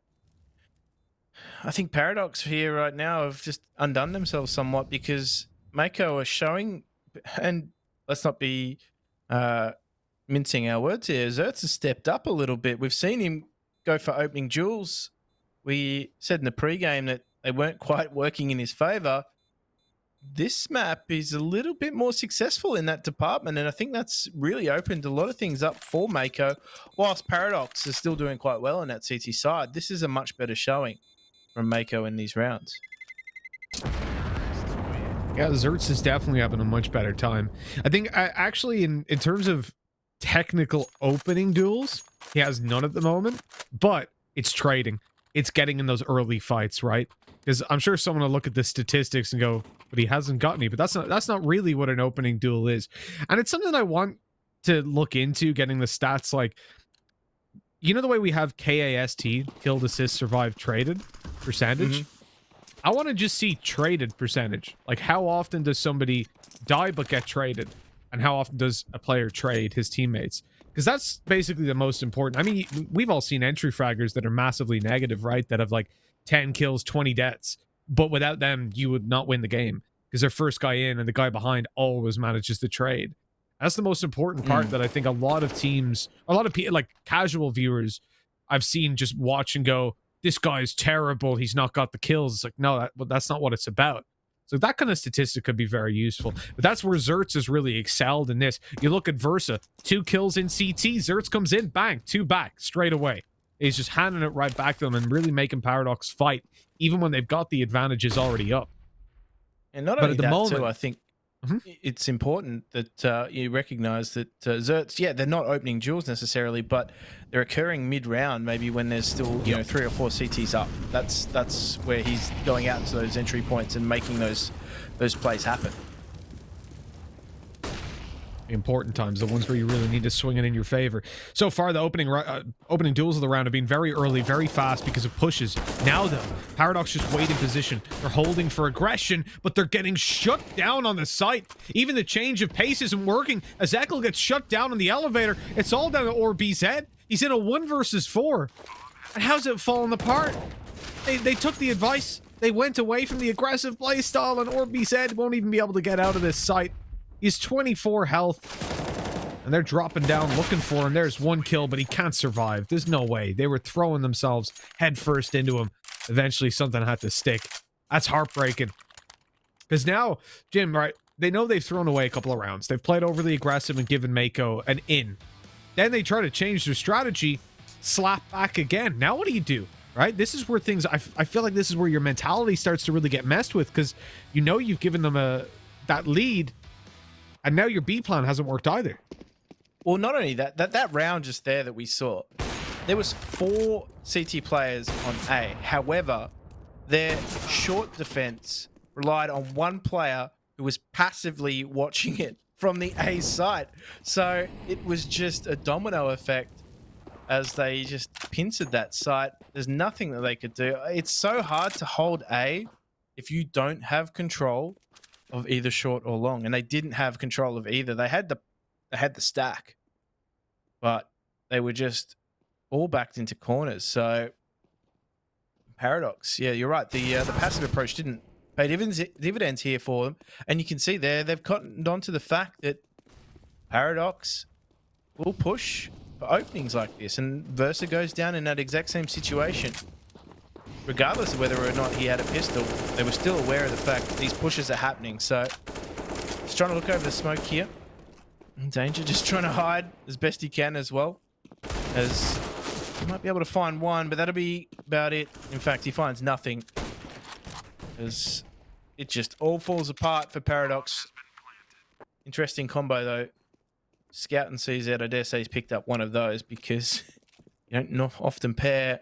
I think Paradox here right now have just undone themselves somewhat, because Mako are showing, and let's not be mincing our words here. Zerts has stepped up a little bit. We've seen him go for opening duels. We said in the pregame that they weren't quite working in his favor. This map is a little bit more successful in that department, and I think that's really opened a lot of things up for Mako. Whilst Paradox is still doing quite well on that CT side, this is a much better showing from Mako in these rounds. Yeah, Zerts is definitely having a much better time. I think actually in terms of technical opening duels, he has none at the moment, but it's trading. It's getting in those early fights, right? Because I'm sure someone will look at the statistics and go, but he hasn't got any. But that's not really what an opening duel is. And it's something I want to look into, getting the stats like, you know the way we have KAST, killed, assist, survive, traded percentage? I want to just see traded percentage. Like, how often does somebody die but get traded? And how often does a player trade his teammates? Because that's basically the most important. I mean, we've all seen entry fraggers that are massively negative, right? That have like 10 kills, 20 deaths. But without them, you would not win the game. Because they're first guy in and the guy behind always manages to trade. That's the most important part that I think a lot of teams, a lot of people, like casual viewers, I've seen just watch and go, this guy's terrible, he's not got the kills. It's like, no, that's not what it's about. So that kind of statistic could be very useful. But that's where Zerts has really excelled in this. You look at Versa, 2 kills in CT, Zerts comes in, bang, 2 back, straight away. He's just handing it right back to them and really making Paradox fight, even when they've got the advantages already up. And not only that, too, I think it's important that you recognize that Zerts, yeah, they're not opening duels necessarily, but they're occurring mid-round, maybe when there's still, you know, 3 or 4 CTs up. That's where he's going out to those entry points and making those plays happen. The important times, the ones where you really need to swing it in your favor. So far, the opening duels of the round have been very early, very fast because of pushes. Now, though, Paradox just wait in position. They're holding for aggression, but they're getting shut down on the site. Even the change of pace isn't working. As Ekel gets shut down on the elevator, it's all down to Orbee's head. He's in a 1 versus 4. And how's it falling apart? They took the advice. They went away from the aggressive playstyle, and Orbee's head won't even be able to get out of this site. He's 24 health, and they're dropping down looking for him. There's 1 kill, but he can't survive. There's no way. They were throwing themselves headfirst into him. Eventually, something had to stick. That's heartbreaking. Because now, Jim, right, they know they've thrown away a couple of rounds. They've played overly aggressive and given Mako an in. Then they try to change their strategy, slap back again. Now what do you do? Right? This is where things, I feel like this is where your mentality starts to really get messed with, because you know you've given them that lead, and now your B plan hasn't worked either. Well, not only that round just there that we saw, there was 4 CT players on A. However, their short defense relied on 1 player who was passively watching it from the A side. So it was just a domino effect as they just pincered that site. There's nothing that they could do. It's so hard to hold A if you don't have control of either short or long, and they didn't have control of either. They had the stack, but they were just all backed into corners. So Paradox, yeah, you're right. The passive approach didn't pay dividends here for them, and you can see there they've cottoned on to the fact that Paradox will push for openings like this, and Versa goes down in that exact same situation. Regardless of whether or not he had a pistol, they were still aware of the fact that these pushes are happening. So, just trying to look over the smoke here. In danger, just trying to hide as best he can as well. As he might be able to find 1, but that'll be about it. In fact, he finds nothing. As it just all falls apart for Paradox. Interesting combo though. Scout and CZ, I dare say he's picked up one of those, because you don't not often pair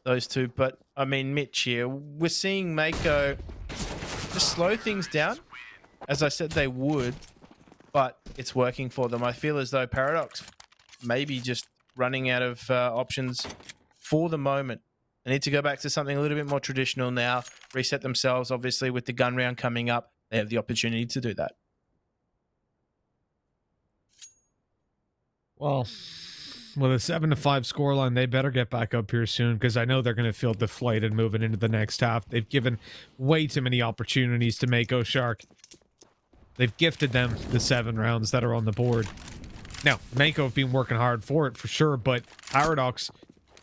those two. But I mean, Mitch here, we're seeing Mako just slow things down, as I said they would, but it's working for them. I feel as though Paradox maybe just running out of options for the moment. They need to go back to something a little bit more traditional now, reset themselves. Obviously, with the gun round coming up, they have the opportunity to do that. Well, with a 7-5 scoreline, they better get back up here soon, because I know they're going to feel deflated moving into the next half. They've given way too many opportunities to Mako Shark. They've gifted them the 7 rounds that are on the board. Now, Mako have been working hard for it for sure, but Paradox,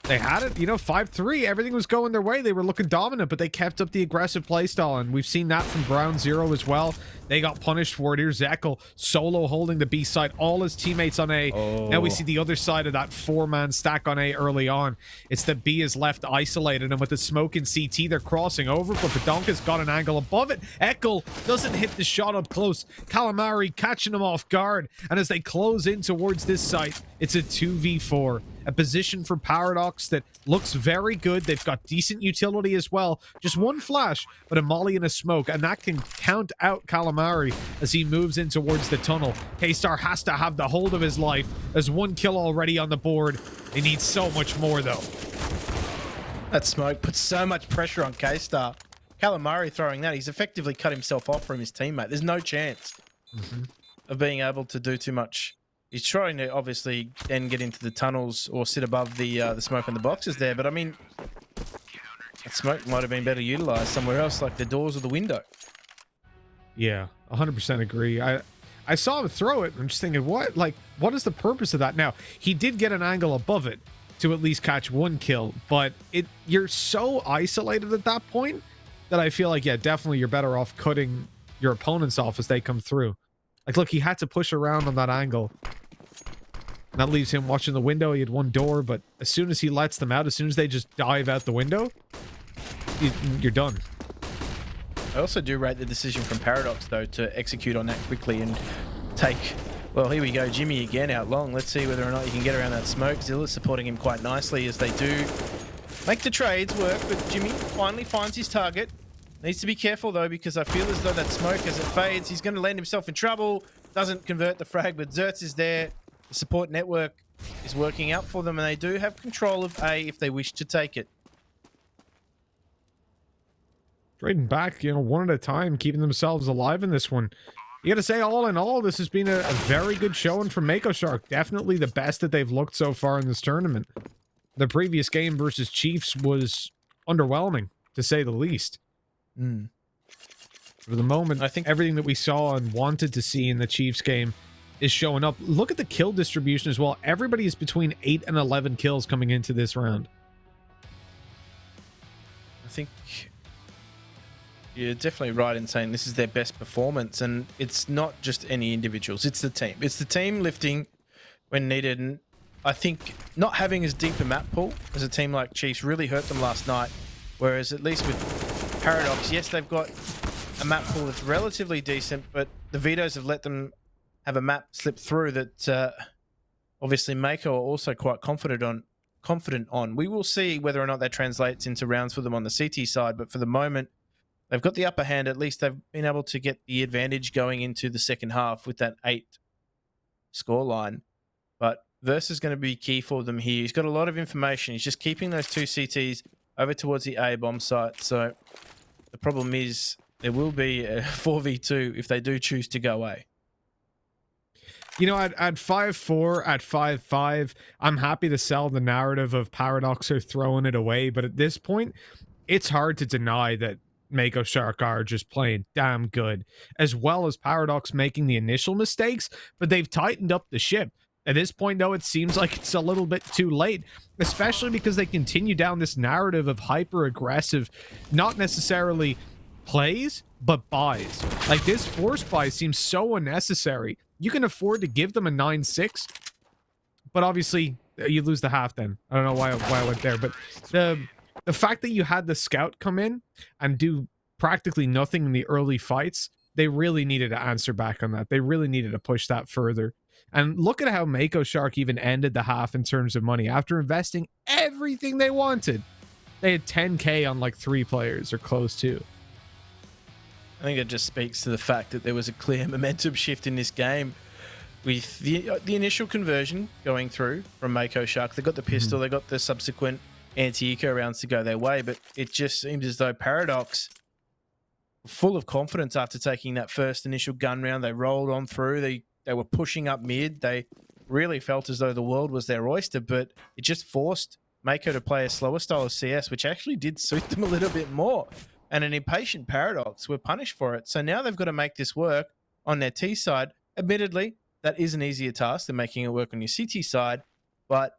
they had it, 5-3. Everything was going their way. They were looking dominant, but they kept up the aggressive playstyle, and we've seen that from Ground Zero as well. They got punished for it. Here's Zekel solo holding the B side, all his teammates on A. Oh. Now we see the other side of that 4-man stack on A early on. It's that B is left isolated, and with the smoke in CT, they're crossing over, but Badonka's got an angle above it. Ekel doesn't hit the shot up close. Calamari catching him off guard, and as they close in towards this site, it's a 2v4. A position for Paradox that looks very good. They've got decent utility as well. Just one flash, but a molly and a smoke, and that can count out Calamari as he moves in towards the tunnel. K-Star has to have the hold of his life. There's 1 kill already on the board. They need so much more, though. That smoke puts so much pressure on K-Star. Calamari throwing that, he's effectively cut himself off from his teammate. There's no chance of being able to do too much. He's trying to obviously then get into the tunnels or sit above the smoke in the boxes there, but I mean, that smoke might have been better utilized somewhere else, like the doors or the window. Yeah, 100% agree. I saw him throw it. I'm just thinking, what? Like, what is the purpose of that? Now, he did get an angle above it to at least catch 1 kill, but you're so isolated at that point that I feel like, yeah, definitely you're better off cutting your opponents off as they come through. Like, look, he had to push around on that angle. And that leaves him watching the window. He had 1 door, but as soon as he lets them out, as soon as they just dive out the window, you're done. I also do rate the decision from Paradox, though, to execute on that quickly and take... Well, here we go. Jimmy again out long. Let's see whether or not he can get around that smoke. Zilla's supporting him quite nicely as they do make the trades work, but Jimmy finally finds his target. Needs to be careful, though, because I feel as though that smoke, as it fades, he's going to land himself in trouble. Doesn't convert the frag, but Zertz is there. The support network is working out for them, and they do have control of A if they wish to take it. Trading back, one at a time, keeping themselves alive in this one. You got to say, all in all, this has been a very good showing from Mako Shark. Definitely the best that they've looked so far in this tournament. The previous game versus Chiefs was underwhelming, to say the least. For the moment, I think everything that we saw and wanted to see in the Chiefs game is showing up. Look at the kill distribution as well. Everybody is between 8 and 11 kills coming into this round. I think you're definitely right in saying this is their best performance, and it's not just any individuals, it's the team. It's the team lifting when needed, and I think not having as deep a map pool as a team like Chiefs really hurt them last night, whereas at least with Paradox, yes, they've got a map pool that's relatively decent, but the Vetoes have let them have a map slip through that obviously Mako are also quite confident on. We will see whether or not that translates into rounds for them on the CT side, but for the moment, they've got the upper hand. At least they've been able to get the advantage going into the second half with that 8 scoreline. But Verse is going to be key for them here. He's got a lot of information. He's just keeping those 2 CTs over towards the A bomb site. So the problem is there will be a 4v2 if they do choose to go A. At 5-4, at 5-5, I'm happy to sell the narrative of Paradox are throwing it away. But at this point, it's hard to deny that Mako Shark are just playing damn good, as well as Paradox making the initial mistakes, but they've tightened up the ship. At this point, though, it seems like it's a little bit too late, especially because they continue down this narrative of hyper-aggressive, not necessarily plays, but buys. Like, this force buy seems so unnecessary. You can afford to give them a 9-6, but obviously, you lose the half then. I don't know why I went there, but the fact that you had the scout come in and do practically nothing in the early fights, they really needed to answer back on that. They really needed to push that further. And look at how Mako Shark even ended the half in terms of money. After investing everything they wanted, they had 10K on like 3 players or close to. I think it just speaks to the fact that there was a clear momentum shift in this game with the initial conversion going through from Mako Shark. They got the pistol, they got the subsequent anti-eco rounds to go their way, but it just seemed as though Paradox, full of confidence after taking that first initial gun round, they rolled on through. They were pushing up mid. They really felt as though the world was their oyster, but it just forced Mako to play a slower style of CS, which actually did suit them a little bit more. And an impatient Paradox were punished for it. So now they've got to make this work. on their T side. Admittedly, that is an easier task than making it work on your CT side, but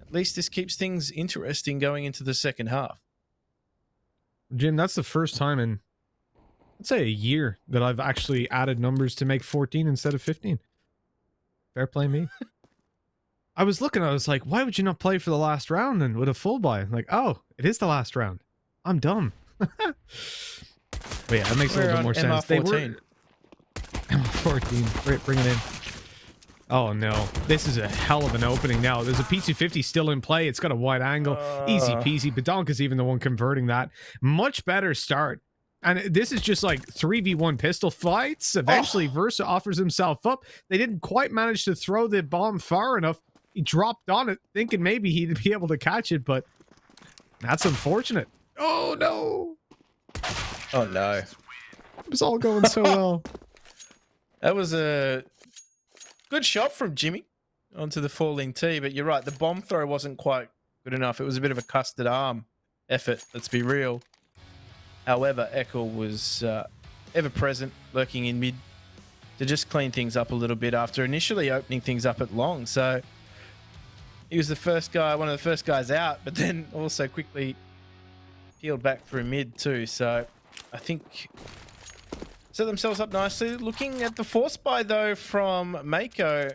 at least this keeps things interesting going into the second half. Jim, that's the first time in, let's say, a year that I've actually added numbers to make 14 instead of 15. Fair play me. I was looking, I was like, why would you not play for the last round then with a full buy? Like, oh, it is the last round. I'm dumb. But yeah, that makes a little bit more sense. They were 14. Bring it in. Oh no, this is a hell of an opening now. There's a P250 still in play. It's got a wide angle. Easy peasy. Badonka's even the one converting that. Much better start. And this is just like 3v1 pistol fights. Eventually, Versa offers himself up. They didn't quite manage to throw the bomb far enough. He dropped on it, thinking maybe he'd be able to catch it, but that's unfortunate. Oh no. Oh no. It was all going so well. That was a good shot from Jimmy onto the falling T, but you're right, the bomb throw wasn't quite good enough. It was a bit of a custard arm effort, let's be real. However, Eckel was ever present, lurking in mid to just clean things up a little bit after initially opening things up at long. So he was the first guy, one of the first guys out, but then also quickly peeled back through mid too. So I think set themselves up nicely. Looking at the force buy though from Mako,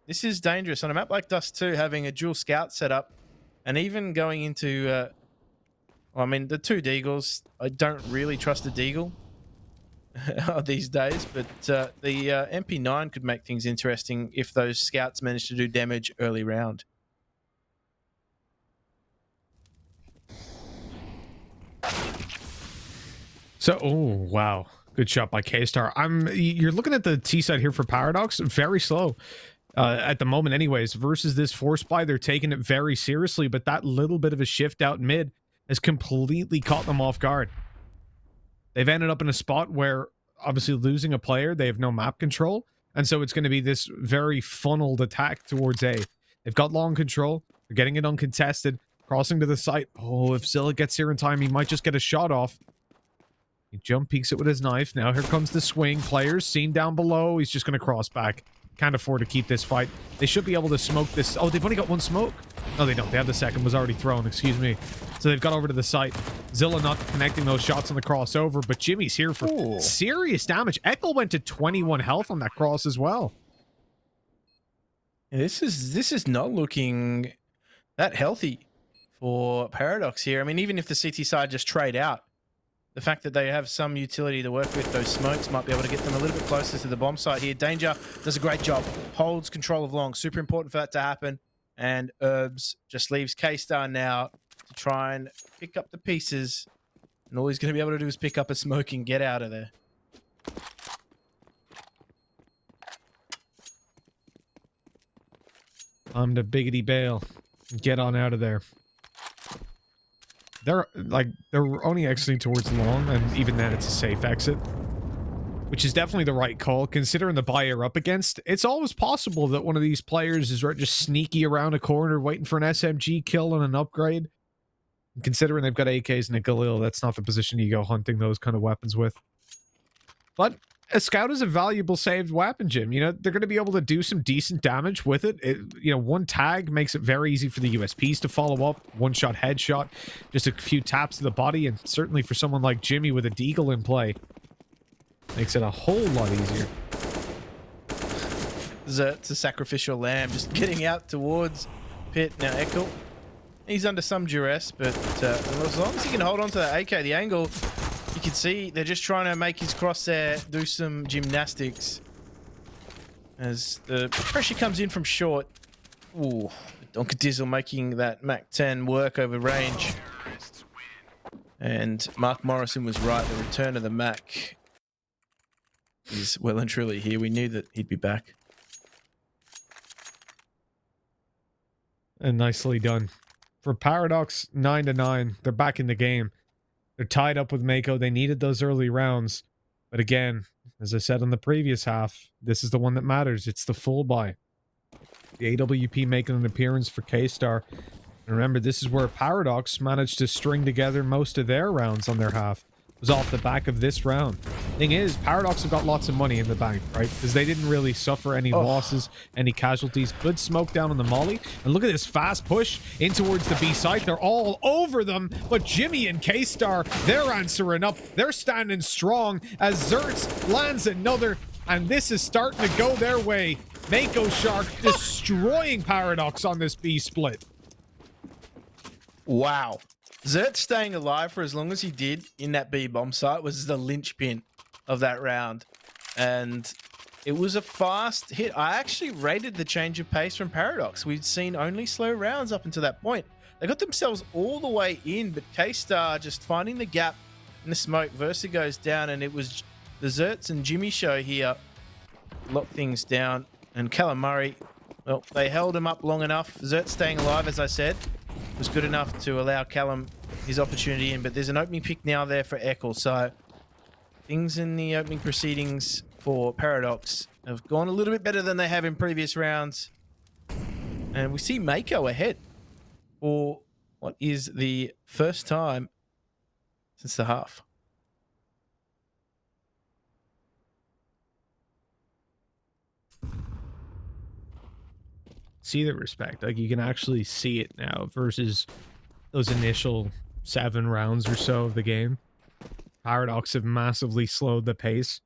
this is dangerous on a map like Dust 2, having a dual scout setup, and even going into I mean, the two Deagles, I don't really trust the Deagle these days, but the MP9 could make things interesting if those scouts manage to do damage early round. So, oh, wow. Good shot by K-Star. You're looking at the T side here for Paradox. Very slow at the moment anyways. Versus this force buy, they're taking it very seriously, but that little bit of a shift out mid has completely caught them off guard. They've ended up in a spot where, obviously losing a player, they have no map control, and so it's going to be this very funneled attack towards A. They've got long control. They're getting it uncontested. Crossing to the site. Oh, if Zilla gets here in time, he might just get a shot off. He jump peeks it with his knife. Now here comes the swing. Players seen down below. He's just going to cross back. Can't afford to keep this fight. They should be able to smoke this. Oh, they've only got one smoke. No, they don't. They have the second. Was already thrown. Excuse me. So they've got over to the site. Zilla not connecting those shots on the crossover, but Jimmy's here for serious damage. Eckel went to 21 health on that cross as well. This is not looking that healthy for Paradox here. I mean, even if the CT side just trade out, the fact that they have some utility to work with, those smokes might be able to get them a little bit closer to the bomb site here. Danger does a great job. Holds control of long. Super important for that to happen. And Herbs just leaves K-Star now to try and pick up the pieces. And all he's going to be able to do is pick up a smoke and get out of there. I'm the biggity bail. Get on out of there. They're only exiting towards long, and even then it's a safe exit, which is definitely the right call considering the buy you're up against. It's always possible that one of these players is just sneaky around a corner waiting for an SMG kill and an upgrade. Considering they've got AKs and a Galil, that's not the position you go hunting those kind of weapons with. But a scout is a valuable saved weapon, Jim. You know, they're going to be able to do some decent damage with it. You know, one tag makes it very easy for the USPs to follow up. One-shot headshot, just a few taps to the body, and certainly for someone like Jimmy with a Deagle in play, makes it a whole lot easier. It's a sacrificial lamb just getting out towards Pit. Now Eckel, he's under some duress, but as long as he can hold on to that AK, the angle, you can see they're just trying to make his crosshair do some gymnastics as the pressure comes in from short. Ooh, Donkadizzle making that MAC-10 work over range. And Mark Morrison was right. The return of the Mac is well and truly here. We knew that he'd be back. And nicely done. For Paradox, 9-9. They're back in the game. They're tied up with Mako. They needed those early rounds. But again, as I said in the previous half, this is the one that matters. It's the full buy. The AWP making an appearance for K-Star. And remember, this is where Paradox managed to string together most of their rounds on their half. was off the back of this round. Thing is, Paradox have got lots of money in the bank, right? Because they didn't really suffer any losses, any casualties. Good smoke down on the molly. And look at this fast push in towards the B site. They're all over them, but Jimmy and K-Star, they're answering up. They're standing strong as Zertz lands another, and this is starting to go their way. Mako Shark destroying Paradox on this B split. Wow. Zert staying alive for as long as he did in that B bomb site was the linchpin of that round. And it was a fast hit. I actually rated the change of pace from Paradox. We'd seen only slow rounds up until that point. They got themselves all the way in, but K-Star just finding the gap in the smoke. Versa goes down, and it was the Zertz and Jimmy show here. Lock things down. And Callum Murray, well, they held him up long enough. Zertz staying alive, as I said, was good enough to allow Callum his opportunity in, but there's an opening pick now there for Eckel. So things in the opening proceedings for Paradox have gone a little bit better than they have in previous rounds. And we see Mako ahead for what is the first time since the half. See the respect. Like, you can actually see it now versus those initial 7 rounds or so of the game. Paradox have massively slowed the pace.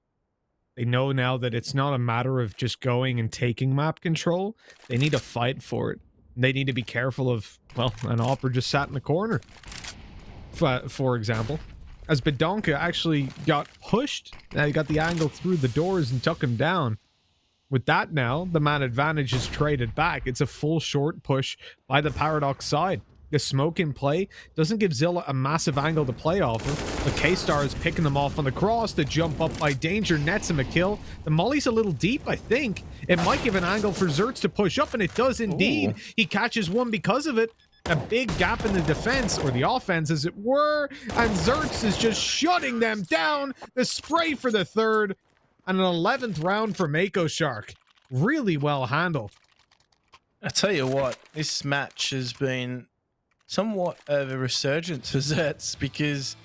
They know now that it's not a matter of just going and taking map control. They need to fight for it. They need to be careful of, well, an Opera just sat in the corner, for example. As Bedonka actually got pushed, he got the angle through the doors and took him down. With that now, the man advantage is traded back. It's a full short push by the Paradox side. The smoke in play doesn't give Zilla a massive angle to play off of, but K-Star is picking them off on the cross. The jump up by Danger nets him a kill. The molly's a little deep, I think. It might give an angle for Zertz to push up, and it does indeed. Ooh. He catches one because of it. A big gap in the defense, or the offense as it were, and Zertz is just shutting them down. The spray for the third, and an 11th round for Mako Shark. Really well handled. I tell you what, this match has been somewhat of a resurgence for Zertz because,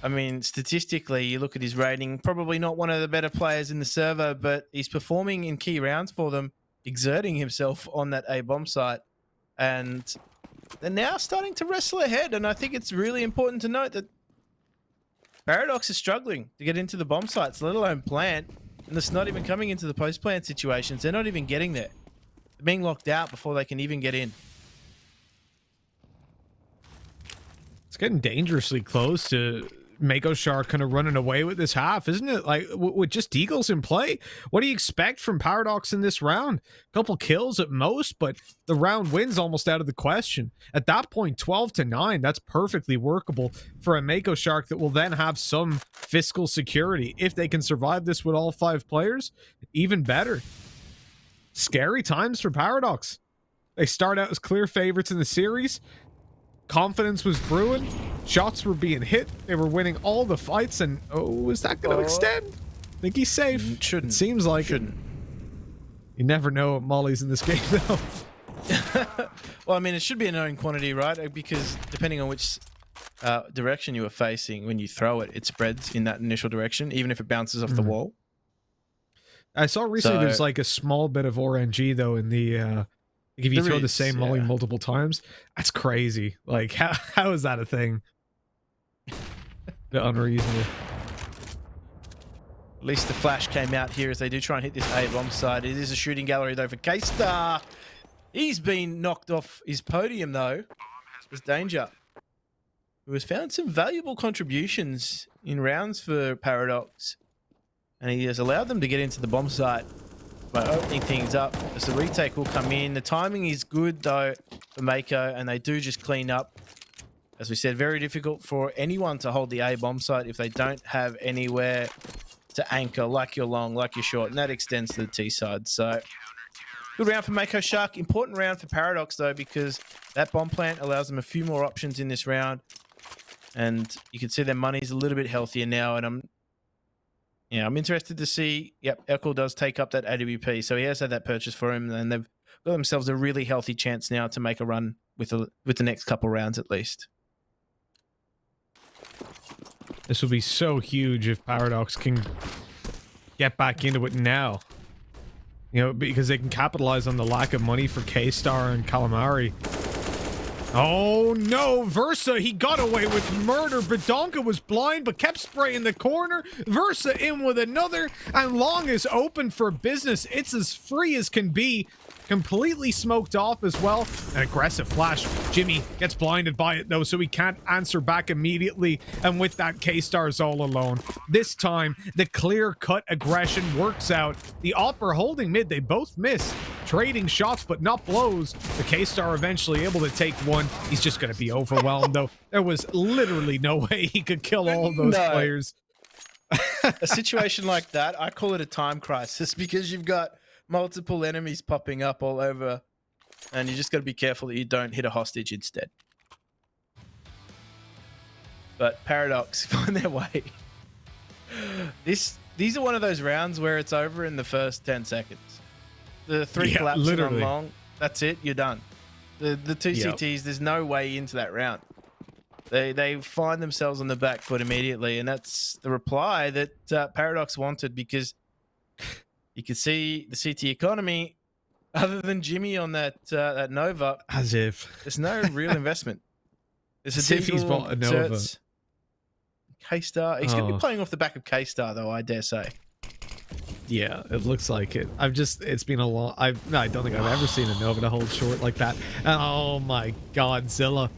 I mean, statistically, you look at his rating, probably not one of the better players in the server, but he's performing in key rounds for them, exerting himself on that A bomb site, and they're now starting to wrestle ahead. And I think it's really important to note that Paradox is struggling to get into the bomb sites, let alone plant, and it's not even coming into the post-plant situations. They're not even getting there. They're being locked out before they can even get in. It's getting dangerously close to Mako Shark kind of running away with this half, isn't it? Like, with just Deagles in play, what do you expect from Paradox in this round? A couple kills at most, but the round wins almost out of the question. At that point, 12-9, that's perfectly workable for a Mako Shark that will then have some fiscal security. If they can survive this with all 5 players, even better. Scary times for Paradox. They start out as clear favorites in the series. Confidence was brewing. Shots were being hit. They were winning all the fights, and is that going to extend? I think he's safe. Shouldn't. It seems like shouldn't. It. You never know what Molly's in this game, though. Well, I mean, it should be a known quantity, right? Because depending on which direction you are facing, when you throw it, it spreads in that initial direction, even if it bounces off the wall. I saw recently there's like a small bit of RNG, though, in the... if you throw the same molly multiple times, that's crazy. Like, how is that a thing? Unreasonable. At least the flash came out here as they do try and hit this A bomb side. It is a shooting gallery, though, for K-Star. He's been knocked off his podium, though. There's Danger, who has found some valuable contributions in rounds for Paradox. And he has allowed them to get into the bomb site by opening things up as the retake will come in. The timing is good, though, for Mako, and they do just clean up. As we said, very difficult for anyone to hold the A bomb site if they don't have anywhere to anchor, like your long, like your short, and that extends to the T side. So, good round for Mako Shark. Important round for Paradox, though, because that bomb plant allows them a few more options in this round. And you can see their money's a little bit healthier now, and I'm interested to see. Yep, Eckel does take up that AWP, so he has had that purchase for him, and they've got themselves a really healthy chance now to make a run with the next couple rounds at least. This will be so huge if Paradox can get back into it now. You know, because they can capitalize on the lack of money for K-Star and Calamari. Oh no, Versa, he got away with murder. Badonka was blind but kept spraying the corner. Versa in with another, and Long is open for business. It's as free as can be. Completely smoked off as well. An aggressive flash. Jimmy gets blinded by it though, so he can't answer back immediately. And with that, K-Star's all alone. This time, the clear-cut aggression works out. The Op are holding mid. They both miss. Trading shots, but not blows. The K-Star eventually able to take one. He's just going to be overwhelmed though. There was literally no way he could kill all of those players. A situation like that, I call it a time crisis because you've got multiple enemies popping up all over, and you just got to be careful that you don't hit a hostage instead. But Paradox find their way. These are one of those rounds where it's over in the first 10 seconds. The three collapsing on Long, that's it, you're done. The two CTs, there's no way into that round. They find themselves on the back foot immediately, and that's the reply that Paradox wanted, because you can see the CT economy, other than Jimmy on that Nova. As if. There's no real investment. There's As if he's bought a Nova. K-Star. He's going to be playing off the back of K-Star, though, I dare say. Yeah, it looks like it. It's been a long... I don't think I've ever seen a Nova to hold short like that. Oh my god, Zilla.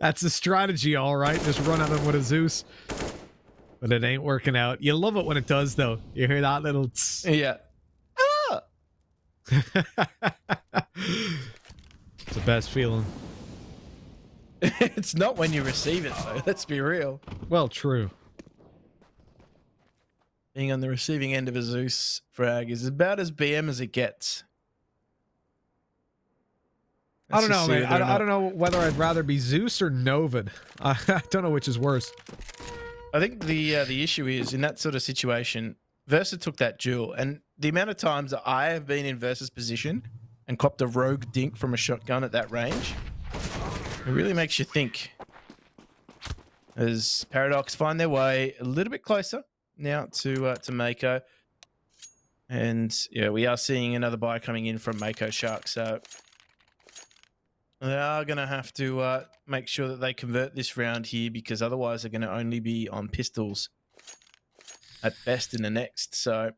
That's a strategy, all right. Just run at him with a Zeus. But it ain't working out. You love it when it does, though. You hear that little tss. Yeah. Ah! It's the best feeling. It's not when you receive it, though. Let's be real. Well, true. Being on the receiving end of a Zeus frag is about as BM as it gets. I don't know, man. I don't know whether I'd rather be Zeus or Novid. I don't know which is worse. I think the issue is, in that sort of situation, Versa took that duel, and the amount of times that I have been in Versa's position and copped a rogue dink from a shotgun at that range, it really makes you think. As Paradox find their way a little bit closer now to Mako, and yeah, we are seeing another buy coming in from Mako Shark, so they are going to have to make sure that they convert this round here, because otherwise they're going to only be on pistols at best in the next. So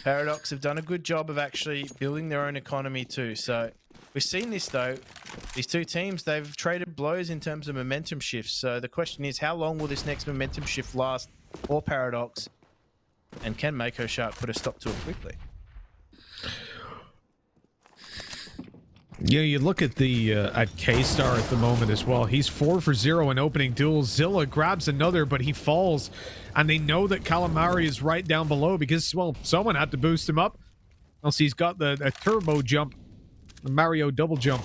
Paradox have done a good job of actually building their own economy too. So we've seen this though. These two teams, they've traded blows in terms of momentum shifts. So the question is, how long will this next momentum shift last for Paradox? And can Mako Shark put a stop to it quickly? Yeah, you look at the at K-Star at the moment as well. He's 4 for 0 in opening duels. Zilla grabs another, but he falls. And they know that Calamari is right down below because, well, someone had to boost him up. Else he's got the turbo jump. The Mario double jump.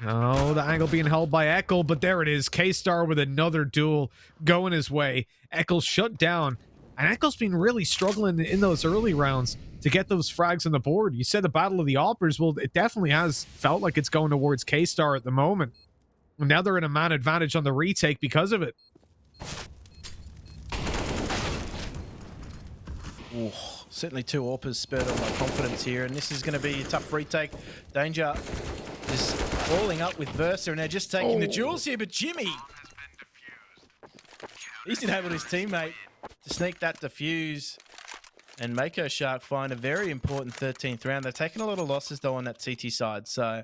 Oh, the angle being held by Eccles, but there it is. K-Star with another duel going his way. Eccles shut down. And Eccles been really struggling in those early rounds to get those frags on the board. You said the Battle of the Oppers. Well, it definitely has felt like it's going towards K-Star at the moment. And now they're in a man advantage on the retake because of it. Ooh, certainly two AWPers spurred on my confidence here, and this is going to be a tough retake. Danger is falling up with Versa, and they're just taking the duels here, but Jimmy, he's enabled his teammate to sneak that defuse, and Mako Shark find a very important 13th round. They're taking a lot of losses though on that CT side, so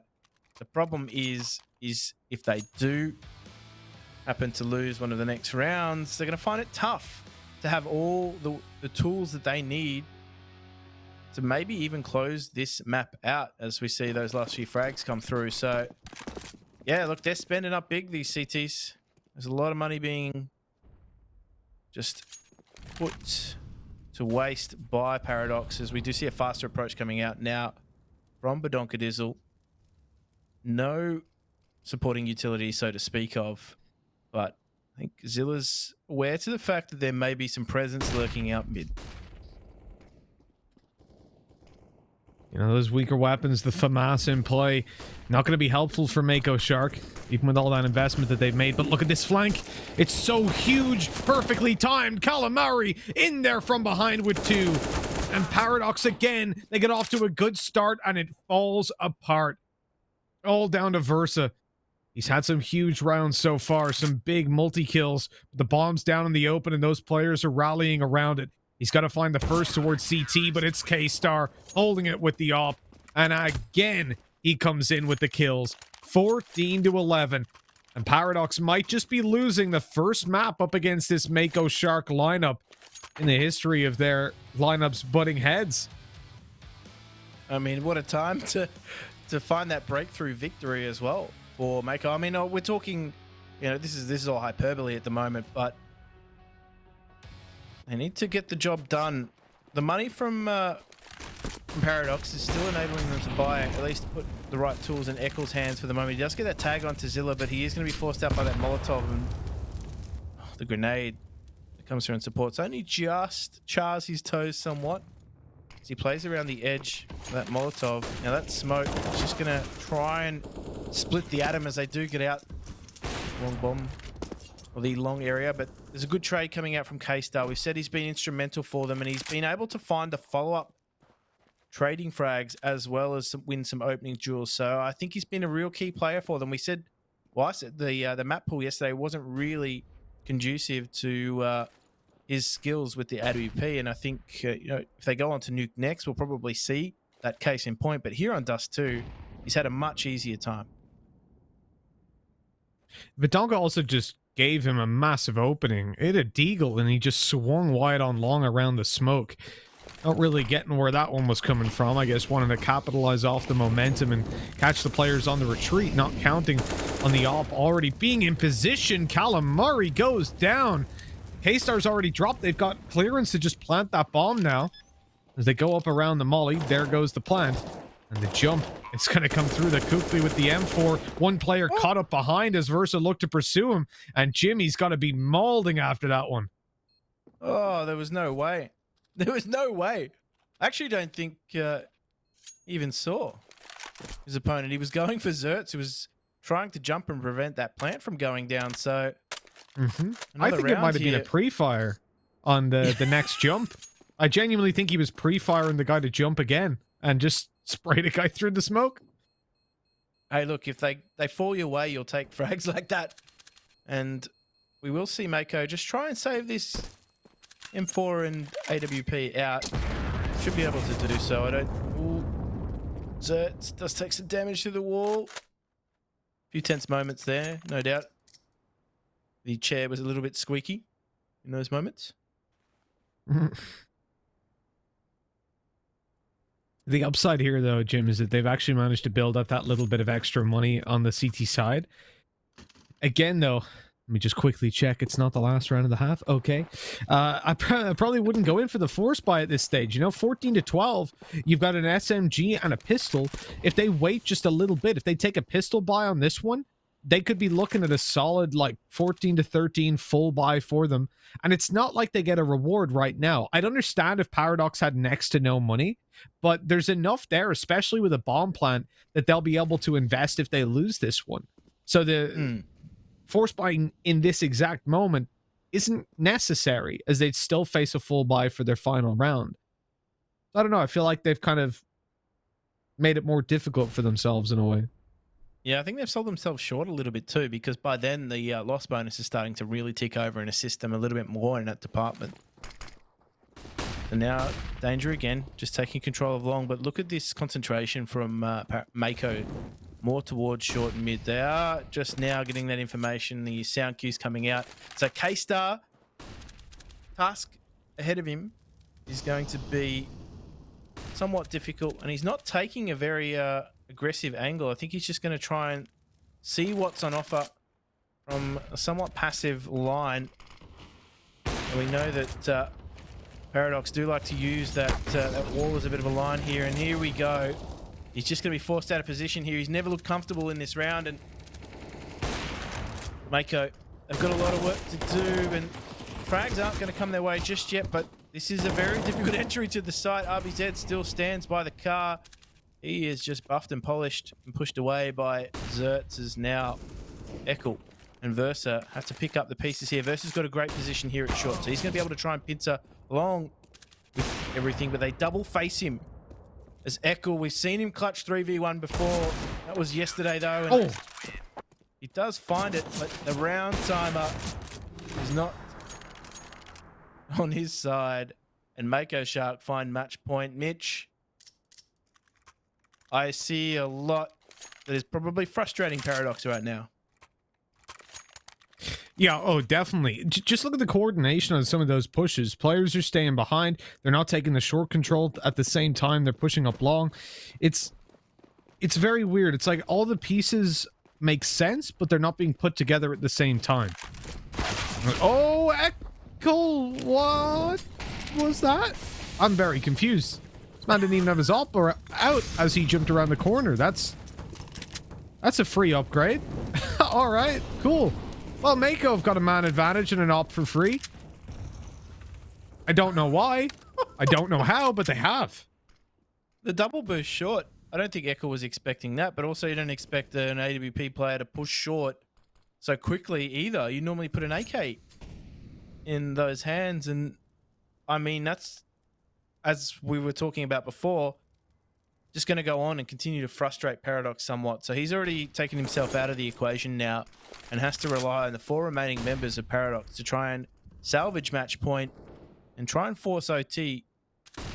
the problem is if they do happen to lose one of the next rounds, they're going to find it tough to have all the tools that they need to maybe even close this map out as we see those last few frags come through. So yeah, look, they're spending up big, these CTs. There's a lot of money being just put to waste by Paradox, as we do see a faster approach coming out now from Badonkadizzle. No supporting utility, so to speak of, but I think Zilla's aware to the fact that there may be some presence lurking out mid. You know, those weaker weapons, the FAMAS in play, not going to be helpful for Mako Shark, even with all that investment that they've made. But look at this flank. It's so huge, perfectly timed. Calamari in there from behind with 2. And Paradox again, they get off to a good start and it falls apart. All down to Versa. He's had some huge rounds so far, some big multi-kills. The bomb's down in the open and those players are rallying around it. He's got to find the first towards CT, but it's K-Star holding it with the op. And again, he comes in with the kills. 14-11. And Paradox might just be losing the first map up against this Mako Shark lineup in the history of their lineups butting heads. I mean, what a time to find that breakthrough victory as well for Mako. I mean, we're talking, you know, this is all hyperbole at the moment, but they need to get the job done. The money from Paradox is still enabling them to buy, at least put the right tools in Eccles' hands for the moment. He does get that tag onto Zilla, but he is going to be forced out by that Molotov and the grenade that comes through and supports. Only just chars his toes somewhat as he plays around the edge of that Molotov. Now that smoke is just going to try and split the atom as they do get out. Long bomb. Or the long area, but there's a good trade coming out from K-Star. We've said he's been instrumental for them, and he's been able to find the follow-up trading frags as well as win some opening duels. So I think he's been a real key player for them. We said, well, I said the map pool yesterday wasn't really conducive to his skills with the AWP, and I think you know, if they go on to Nuke next, we'll probably see that case in point. But here on Dust 2, he's had a much easier time. Vidonga also just gave him a massive opening. It had a deagle and he just swung wide on long around the smoke. Not really getting where that one was coming from. I guess wanting to capitalize off the momentum and catch the players on the retreat, not counting on the op already being in position. Calamari goes down. K-Star's already dropped. They've got clearance to just plant that bomb now. As they go up around the molly, there goes the plant. And the jump, it's going to come through the Kukli with the M4. One player caught up behind as Versa looked to pursue him. And Jimmy's got to be mauling after that one. Oh, there was no way. There was no way. I actually don't think he even saw his opponent. He was going for Zerts. He was trying to jump and prevent that plant from going down. So I think it might have been a pre-fire on the next jump. I genuinely think he was pre-firing the guy to jump again and just sprayed a guy through the smoke. Hey, look, if they fall your way, you'll take frags like that. And we will see Mako just try and save this M4 and AWP out. Should be able to do so. I don't... Ooh. Zerts does take some damage to the wall. A few tense moments there, no doubt. The chair was a little bit squeaky in those moments. The upside here, though, Jim, is that they've actually managed to build up that little bit of extra money on the CT side. Again, though, let me just quickly check. It's not the last round of the half. Okay. I probably wouldn't go in for the force buy at this stage. You know, 14-12, you've got an SMG and a pistol. If they wait just a little bit, if they take a pistol buy on this one, they could be looking at a solid, like, 14-13 full buy for them. And it's not like they get a reward right now. I'd understand if Paradox had next to no money, but there's enough there, especially with a bomb plant, that they'll be able to invest if they lose this one. So the force buying in this exact moment isn't necessary, as they'd still face a full buy for their final round. I don't know. I feel like they've kind of made it more difficult for themselves in a way. Yeah, I think they've sold themselves short a little bit too, because by then the loss bonus is starting to really tick over and assist them a little bit more in that department. And now, danger again, just taking control of long, but look at this concentration from Mako, more towards short and mid. They are just now getting that information, the sound cues coming out. So K-Star, task ahead of him is going to be somewhat difficult, and he's not taking a very aggressive angle. I think he's just going to try and see what's on offer from a somewhat passive line. And we know that Paradox do like to use that wall as a bit of a line here, and here we go. He's just going to be forced out of position here. He's never looked comfortable in this round, and Mako, they've got a lot of work to do, and frags aren't going to come their way just yet, but This is a very difficult entry to the site. RBZ still stands by the car. He is just buffed and polished and pushed away by Zertz as now Ekel and Versa have to pick up the pieces here. Versa's got a great position here at short, so he's going to be able to try and pincer along with everything, but they double face him. As Ekel, we've seen him clutch 3v1 before. That was yesterday, though. And he does find it, but the round timer is not on his side. And Mako Shark find match point. Mitch, I see a lot that is probably frustrating Paradox right now. Yeah, oh, definitely. Just look at the coordination on some of those pushes. Players are staying behind. They're not taking the short control at the same time. They're pushing up long. It's very weird. It's like all the pieces make sense, but they're not being put together at the same time. Oh, Ekel, what was that? I'm very confused. This man didn't even have his op out as he jumped around the corner. That's a free upgrade. All right, cool. Well, Mako have got a man advantage and an op for free. I don't know why. I don't know how, but they have. The double burst short. I don't think Ekel was expecting that, but also you don't expect an AWP player to push short so quickly either. You normally put an AK in those hands, and I mean, that's, as we were talking about before, just going to go on and continue to frustrate Paradox somewhat. So he's already taken himself out of the equation now and has to rely on the 4 remaining members of Paradox to try and salvage match point and try and force OT.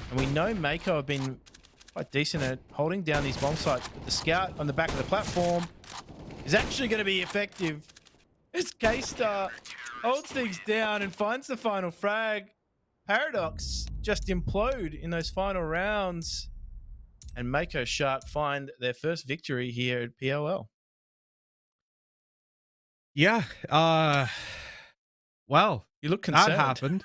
And we know Mako have been quite decent at holding down these bomb sites, but the scout on the back of the platform is actually going to be effective as K-Star holds things down and finds the final frag. Paradox just implode in those final rounds, and Mako Shark find their first victory here at POL. Yeah, well, you look concerned. That happened.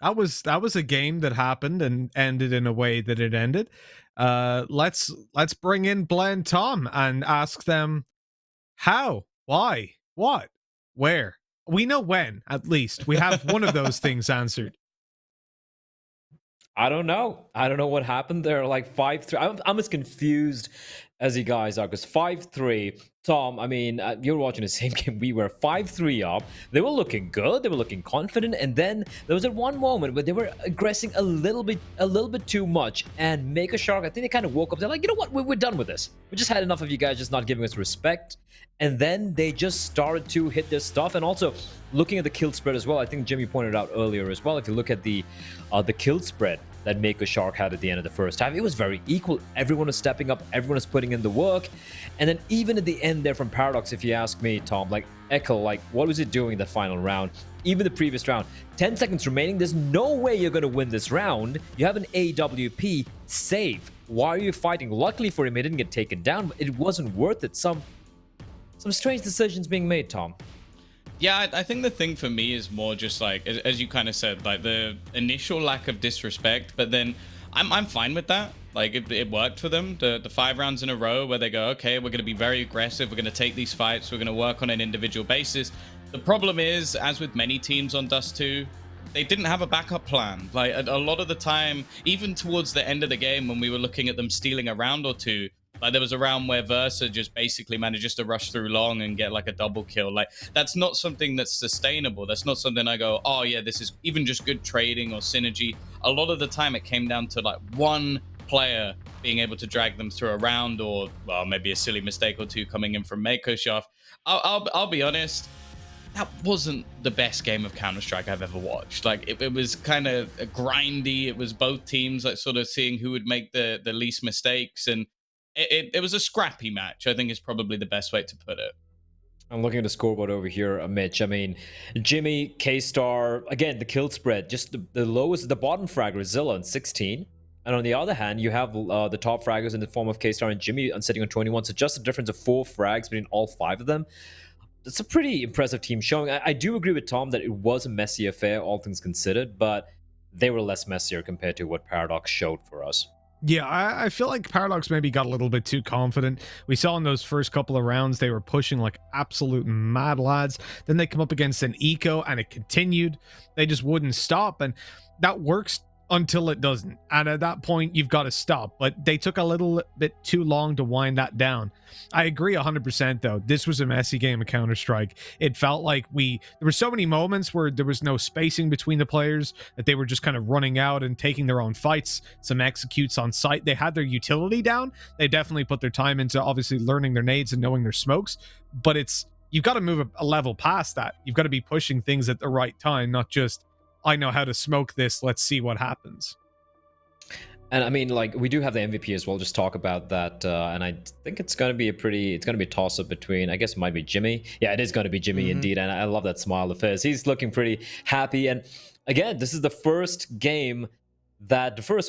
That was a game that happened and ended in a way that it ended. Let's bring in Blend Tom and ask them how, why, what, where. We know when, at least. We have one of those things answered. I don't know. I don't know what happened there. Like 5-3. I'm as confused as you guys are, because 5-3. Tom, I mean, you were watching the same game we were. 5-3 up. They were looking good. They were looking confident. And then there was at one moment where they were aggressing a little bit too much. And Make a Shark, I think they kind of woke up. They're like, you know what? We're done with this. We just had enough of you guys just not giving us respect. And then they just started to hit their stuff. And also, looking at the kill spread as well, I think Jimmy pointed out earlier as well, if you look at the kill spread that Mako Shark had at the end of the first half, it was very equal. Everyone was stepping up, everyone was putting in the work. And then even at the end there from Paradox, if you ask me, Tom, like Ekel, like what was it doing that final round? Even the previous round, 10 seconds remaining, there's no way you're going to win this round. You have an AWP save. Why are you fighting? Luckily for him, he didn't get taken down, but it wasn't worth it. Some strange decisions being made, Tom. Yeah, I think the thing for me is more just like, as you kind of said, like the initial lack of disrespect, but then I'm fine with that. Like it worked for them, the 5 rounds in a row where they go, okay, we're going to be very aggressive. We're going to take these fights. We're going to work on an individual basis. The problem is, as with many teams on Dust 2, they didn't have a backup plan. Like a lot of the time, even towards the end of the game when we were looking at them stealing a round or two, like there was a round where Versa just basically managed to rush through long and get like a double kill. Like that's not something that's sustainable. That's not something I go, oh yeah, this is even just good trading or synergy. A lot of the time it came down to like one player being able to drag them through a round, or well, maybe a silly mistake or two coming in from Mako Shark. I'll be honest, that wasn't the best game of Counter-Strike I've ever watched. Like it was kind of grindy. It was both teams like sort of seeing who would make the least mistakes, and it was a scrappy match, I think is probably the best way to put it. I'm looking at the scoreboard over here, Mitch. I mean, Jimmy, K-Star, again, the kill spread, just the lowest, the bottom fragger, Zilla on 16. And on the other hand, you have the top fraggers in the form of K-Star and Jimmy sitting on 21. So just a difference of 4 frags between all 5 of them. It's a pretty impressive team showing. I do agree with Tom that it was a messy affair, all things considered, but they were less messier compared to what Paradox showed for us. Yeah, I feel like Paradox maybe got a little bit too confident. We saw in those first couple of rounds, they were pushing like absolute mad lads. Then they come up against an eco and it continued. They just wouldn't stop. And that works until it doesn't. And at that point, you've got to stop. But they took a little bit too long to wind that down. I agree 100% though. This was a messy game of Counter-Strike. It felt like there were so many moments where there was no spacing between the players, that they were just kind of running out and taking their own fights, some executes on site. They had their utility down. They definitely put their time into obviously learning their nades and knowing their smokes, but you've got to move a level past that. You've got to be pushing things at the right time, not just, I know how to smoke this, let's see what happens. And I mean, like, we do have the MVP as well. Just talk about that. And I think it's going to be a toss up between, I guess it might be Jimmy. Yeah, it is going to be Jimmy indeed. And I love that smile of his. He's looking pretty happy. And again, this is the first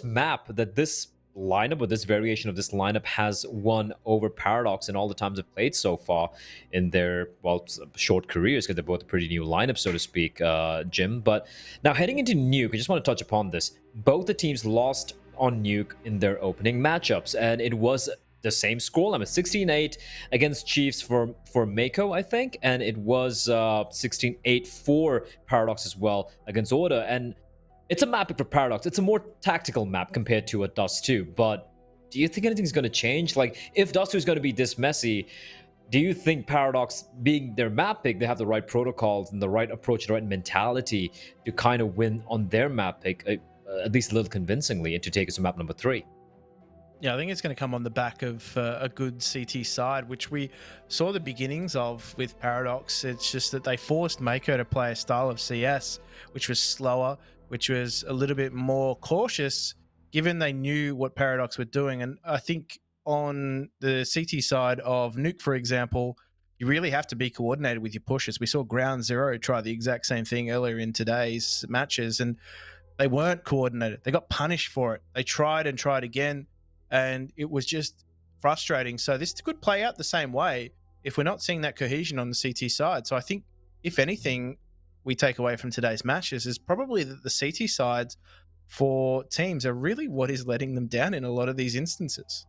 map that this lineup, or this variation of this lineup, has won over Paradox in all the times they've played so far in their, well, short careers, because they're both a pretty new lineup, so to speak, Jim. But now heading into Nuke, I just want to touch upon this. Both the teams lost on Nuke in their opening matchups, and it was the same score. 16-8 against Chiefs for Mako, I think, and it was 16-8 for Paradox as well against Order. And it's a map for Paradox. It's a more tactical map compared to a Dust 2, but do you think anything's going to change? Like, if Dust 2 is going to be this messy, do you think Paradox, being their map pick, they have the right protocols and the right approach, the right mentality to kind of win on their map pick, at least a little convincingly, and to take us to map number 3? Yeah, I think it's going to come on the back of a good CT side, which we saw the beginnings of with Paradox. It's just that they forced Mako to play a style of CS, which was slower, which was a little bit more cautious, given they knew what Paradox were doing. And I think on the CT side of Nuke, for example, you really have to be coordinated with your pushes. We saw Ground Zero try the exact same thing earlier in today's matches, and they weren't coordinated. They got punished for it. They tried and tried again, and it was just frustrating. So this could play out the same way if we're not seeing that cohesion on the CT side. So I think, if anything, we take away from today's matches is probably that the CT sides for teams are really what is letting them down in a lot of these instances.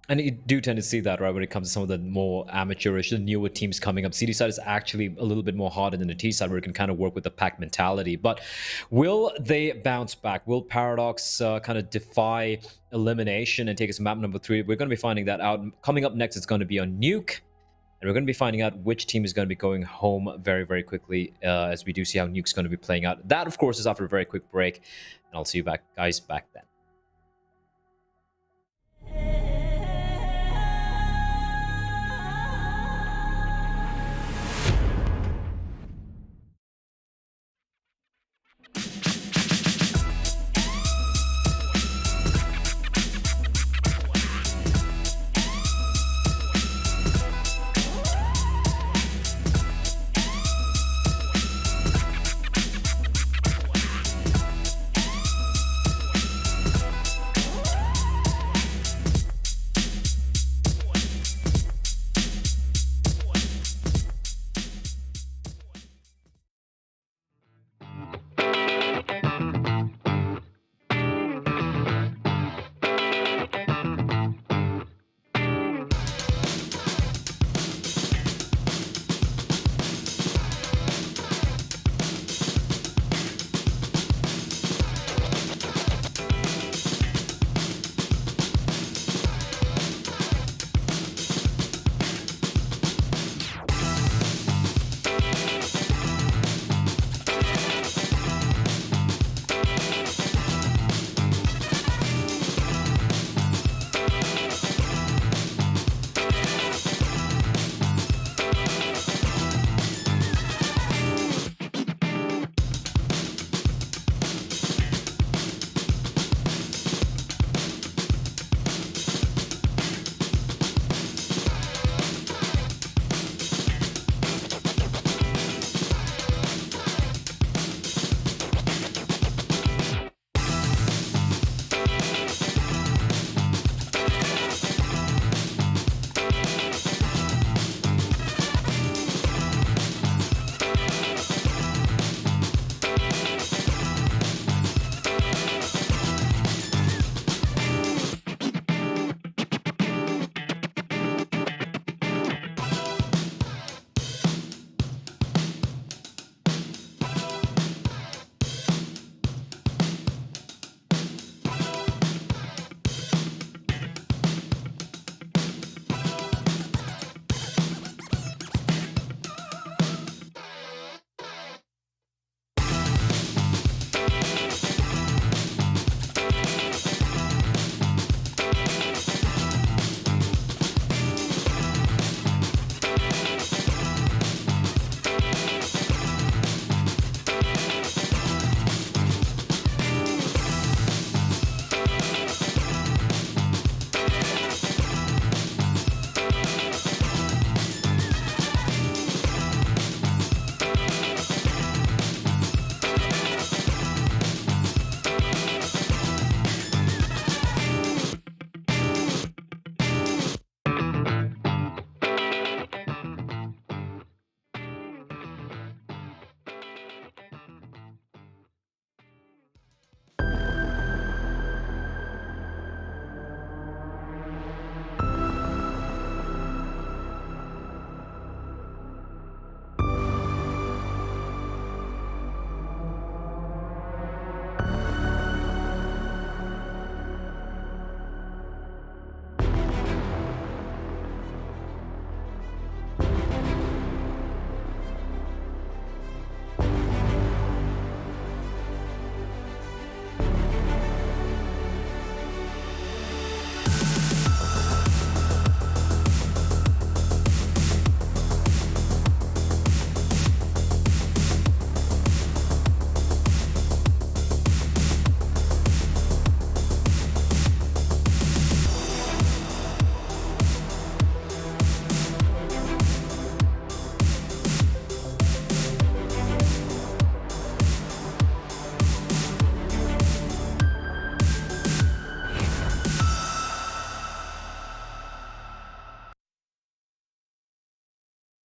And you do tend to see that, right, when it comes to some of the more amateurish, the newer teams coming up. CD side is actually a little bit more harder than the T side, where it can kind of work with the pack mentality. But will they bounce back? Will Paradox kind of defy elimination and take us to map number 3? We're going to be finding that out. Coming up next, it's going to be on Nuke. And we're going to be finding out which team is going to be going home very, very quickly, as we do see how Nuke's going to be playing out. That, of course, is after a very quick break. And I'll see you guys back then.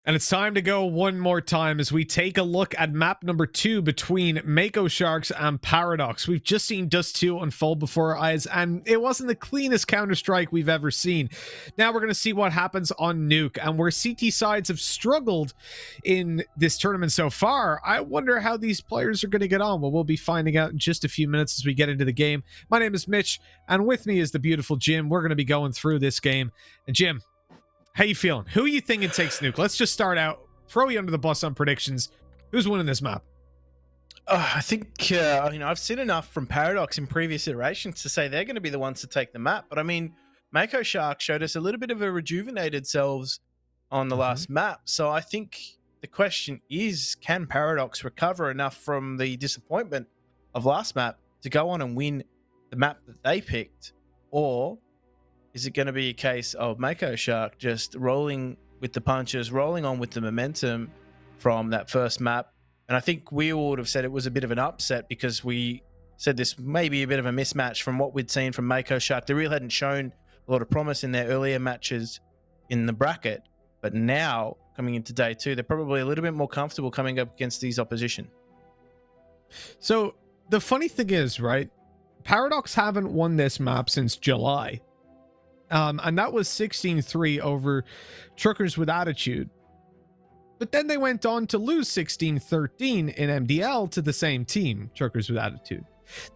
And it's time to go one more time as we take a look at map number 2 between Mako Sharks and Paradox. We've just seen Dust 2 unfold before our eyes, and it wasn't the cleanest Counter-Strike we've ever seen. Now we're going to see what happens on Nuke, and where CT sides have struggled in this tournament so far, I wonder how these players are going to get on. Well, we'll be finding out in just a few minutes as we get into the game. My name is Mitch, and with me is the beautiful Jim. We're going to be going through this game. And Jim, how you feeling? Who are you thinking takes Nuke? Let's just start out. Throw you under the bus on predictions. Who's winning this map? I think, I've seen enough from Paradox in previous iterations to say they're going to be the ones to take the map. But I mean, Mako Shark showed us a little bit of a rejuvenated selves on the last map. So I think the question is, can Paradox recover enough from the disappointment of last map to go on and win the map that they picked? Or is it going to be a case of Mako Shark just rolling with the punches, rolling on with the momentum from that first map? And I think we all would have said it was a bit of an upset because we said this may be a bit of a mismatch from what we'd seen from Mako Shark. They really hadn't shown a lot of promise in their earlier matches in the bracket. But now, coming into day 2, they're probably a little bit more comfortable coming up against these opposition. So the funny thing is, right, Paradox haven't won this map since July. And that was 16-3 over Truckers with Attitude. But then they went on to lose 16-13 in MDL to the same team, Truckers with Attitude.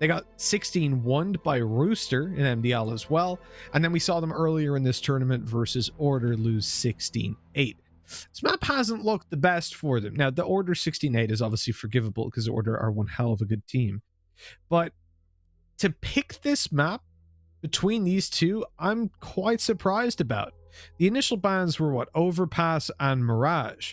They got 16-1'd by Rooster in MDL as well. And then we saw them earlier in this tournament versus Order lose 16-8. This map hasn't looked the best for them. Now, the Order 16-8 is obviously forgivable because Order are one hell of a good team. But to pick this map between these two, I'm quite surprised about. The initial bans were what? Overpass and Mirage.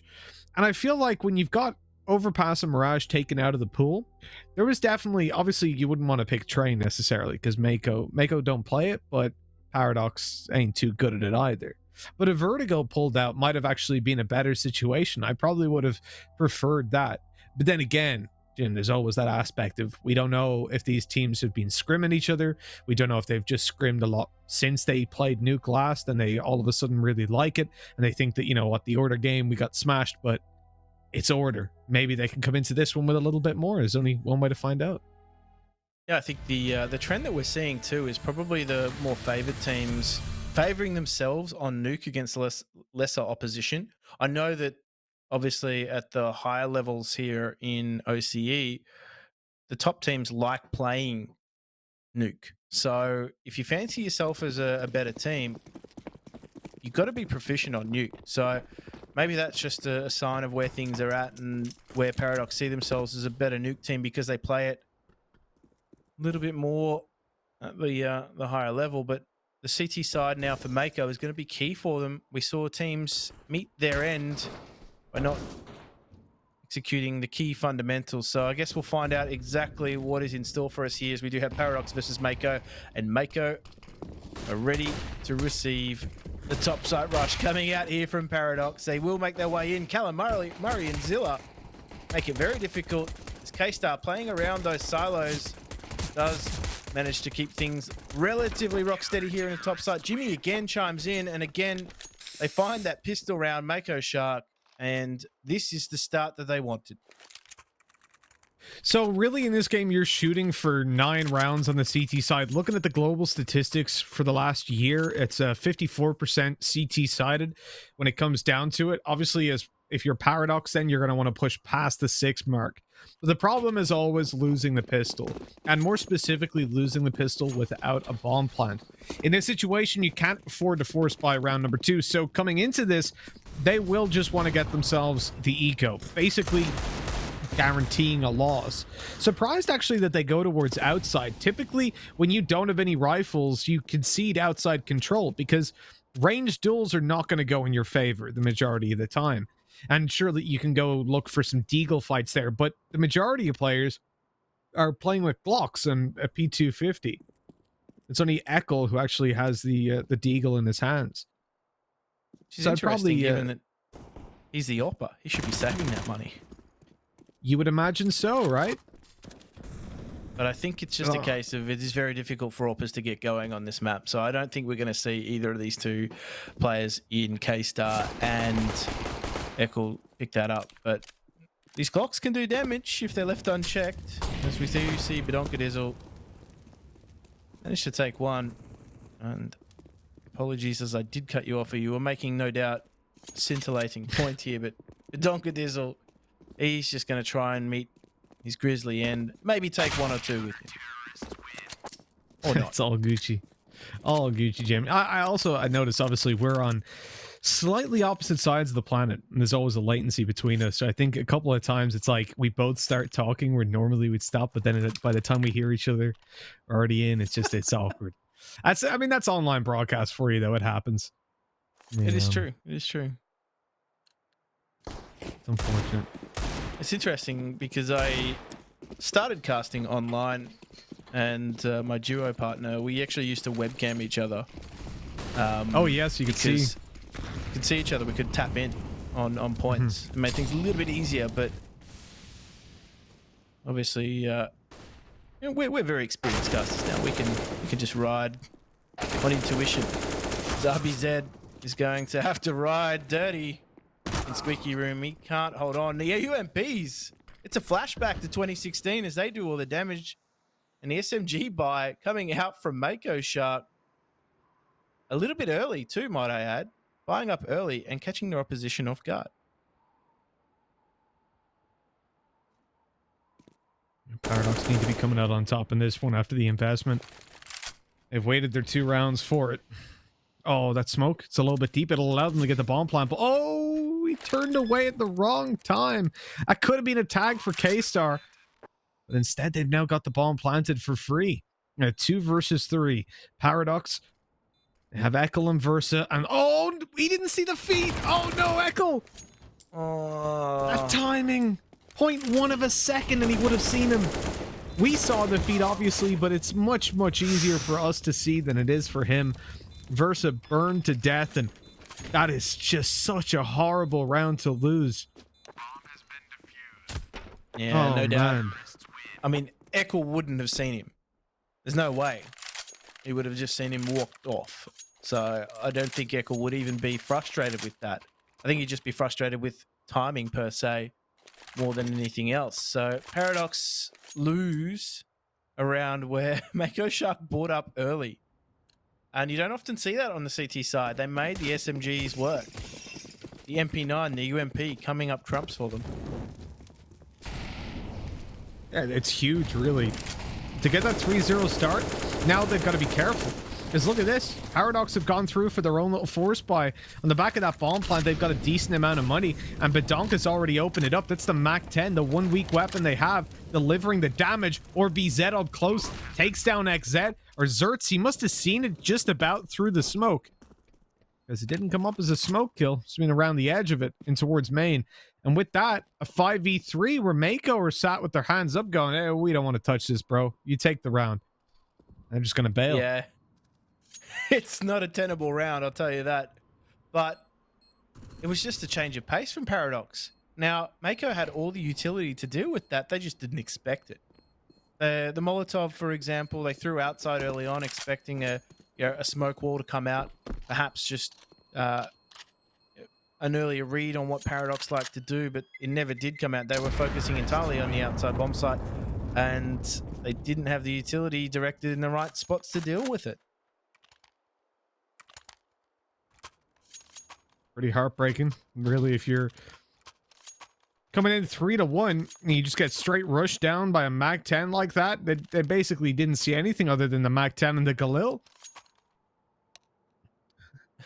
And I feel like when you've got Overpass and Mirage taken out of the pool, there was definitely, obviously you wouldn't want to pick Train necessarily because Mako don't play it, but Paradox ain't too good at it either. But a Vertigo pulled out might have actually been a better situation. I probably would have preferred that. But then again, Jim, there's always that aspect of we don't know if these teams have been scrimming each other. We don't know if they've just scrimmed a lot since they played Nuke last and they all of a sudden really like it. And they think that, you know what, the Order game, we got smashed, but it's Order. Maybe they can come into this one with a little bit more. There's only one way to find out. Yeah, I think the trend that we're seeing too is probably the more favored teams favoring themselves on Nuke against lesser opposition. I know that obviously at the higher levels here in OCE, the top teams like playing Nuke. So if you fancy yourself as a better team, you've got to be proficient on Nuke. So maybe that's just a sign of where things are at and where Paradox see themselves as a better Nuke team because they play it a little bit more at the higher level. But the CT side now for Mako is going to be key for them. We saw teams meet their end by not executing the key fundamentals. So I guess we'll find out exactly what is in store for us here as we do have Paradox versus Mako. And Mako are ready to receive the top site rush coming out here from Paradox. They will make their way in. Callum Murray and Zilla make it very difficult as K-Star playing around those silos does manage to keep things relatively rock steady here in the top site. Jimmy again chimes in, and again they find that pistol round Mako Shark, and this is the start that they wanted. So really in this game, you're shooting for 9 rounds on the CT side. Looking at the global statistics for the last year, it's 54% CT sided when it comes down to it. Obviously, if you're Paradox, then you're going to want to push past the 6 mark. But the problem is always losing the pistol, and more specifically, losing the pistol without a bomb plant. In this situation, you can't afford to force buy round number 2. So coming into this, they will just want to get themselves the eco, basically guaranteeing a loss. Surprised actually that they go towards outside. Typically, when you don't have any rifles, you concede outside control because ranged duels are not going to go in your favor the majority of the time. And surely you can go look for some deagle fights there, but the majority of players are playing with Glocks and a P250. It's only Eckel who actually has the deagle in his hands. Which is so interesting, given that he's the Oppa. He should be saving that money. You would imagine so, right? But I think it's just a case of it is very difficult for Oppas to get going on this map. So I don't think we're going to see either of these two players in K-Star and Echo pick that up. But these clocks can do damage if they're left unchecked. As we see Badonkadizzle managed to take one. And apologies as I did cut you off. You were making, no doubt, a scintillating point here. But Badonkadizzle, he's just going to try and meet his grisly end. Maybe take one or two with him. Or not. It's all Gucci. All Gucci, Jim. I noticed, obviously, we're on slightly opposite sides of the planet, and there's always a latency between us. So I think a couple of times it's like we both start talking where normally we'd stop, but then by the time we hear each other already in, it's awkward. That's online broadcast for you, though. It happens. It is true. It is true. It's unfortunate. It's interesting because I started casting online, and my duo partner, we actually used to webcam each other. Oh yes, you could see. We could see each other. We could tap in on points. It made things a little bit easier, but obviously, we're very experienced casters now. We can just ride on intuition. ZB is going to have to ride dirty in Squeaky Room. He can't hold on. The UMPs. It's a flashback to 2016 as they do all the damage. And the SMG buy coming out from Mako Shark a little bit early too, might I add. Buying up early and catching their opposition off guard. Paradox need to be coming out on top in this one after the investment. They've waited their 2 rounds for it. Oh, that smoke. It's a little bit deep. It'll allow them to get the bomb plant. Oh, he turned away at the wrong time. That could have been a tag for K-Star. But instead, they've now got the bomb planted for free. 2 versus 3. Paradox. They have Echo and Versa. And oh, he didn't see the feed. Oh, no, Echo. That timing. 0.1 of a second and he would have seen him. We saw the feed, obviously, but it's much, much easier for us to see than it is for him. Versa burned to death, and that is just such a horrible round to lose. Yeah, oh, no doubt. Man. I mean, Echo wouldn't have seen him. There's no way. He would have just seen him walked off. So I don't think Echo would even be frustrated with that. I think he'd just be frustrated with timing per se, more than anything else. So Paradox lose around where Mako Shark bought up early. And you don't often see that on the CT side. They made the SMGs work. The MP9, the UMP coming up trumps for them. Yeah, it's huge, really. To get that 3-0 start, now they've got to be careful. Because look at this. Paradox have gone through for their own little force buy. On the back of that bomb plant, they've got a decent amount of money. And Badonka's already opened it up. That's the MAC-10, the 1 weak weapon they have, delivering the damage. Or BZ up close, takes down XZ. Or Zertz, he must have seen it just about through the smoke. Because it didn't come up as a smoke kill. It's been around the edge of it and towards main. And with that, a 5v3 where Mako are sat with their hands up going, hey, we don't want to touch this, bro. You take the round. I'm just going to bail. Yeah. It's not a tenable round, I'll tell you that. But it was just a change of pace from Paradox. Now, Mako had all the utility to deal with that. They just didn't expect it. The Molotov, for example, they threw outside early on, expecting a smoke wall to come out. Perhaps just an earlier read on what Paradox liked to do, but it never did come out. They were focusing entirely on the outside bomb site, and they didn't have the utility directed in the right spots to deal with it. Pretty heartbreaking, really, if you're coming in 3-1 and you just get straight rushed down by a MAC-10 like that. They basically didn't see anything other than the MAC-10 and the Galil.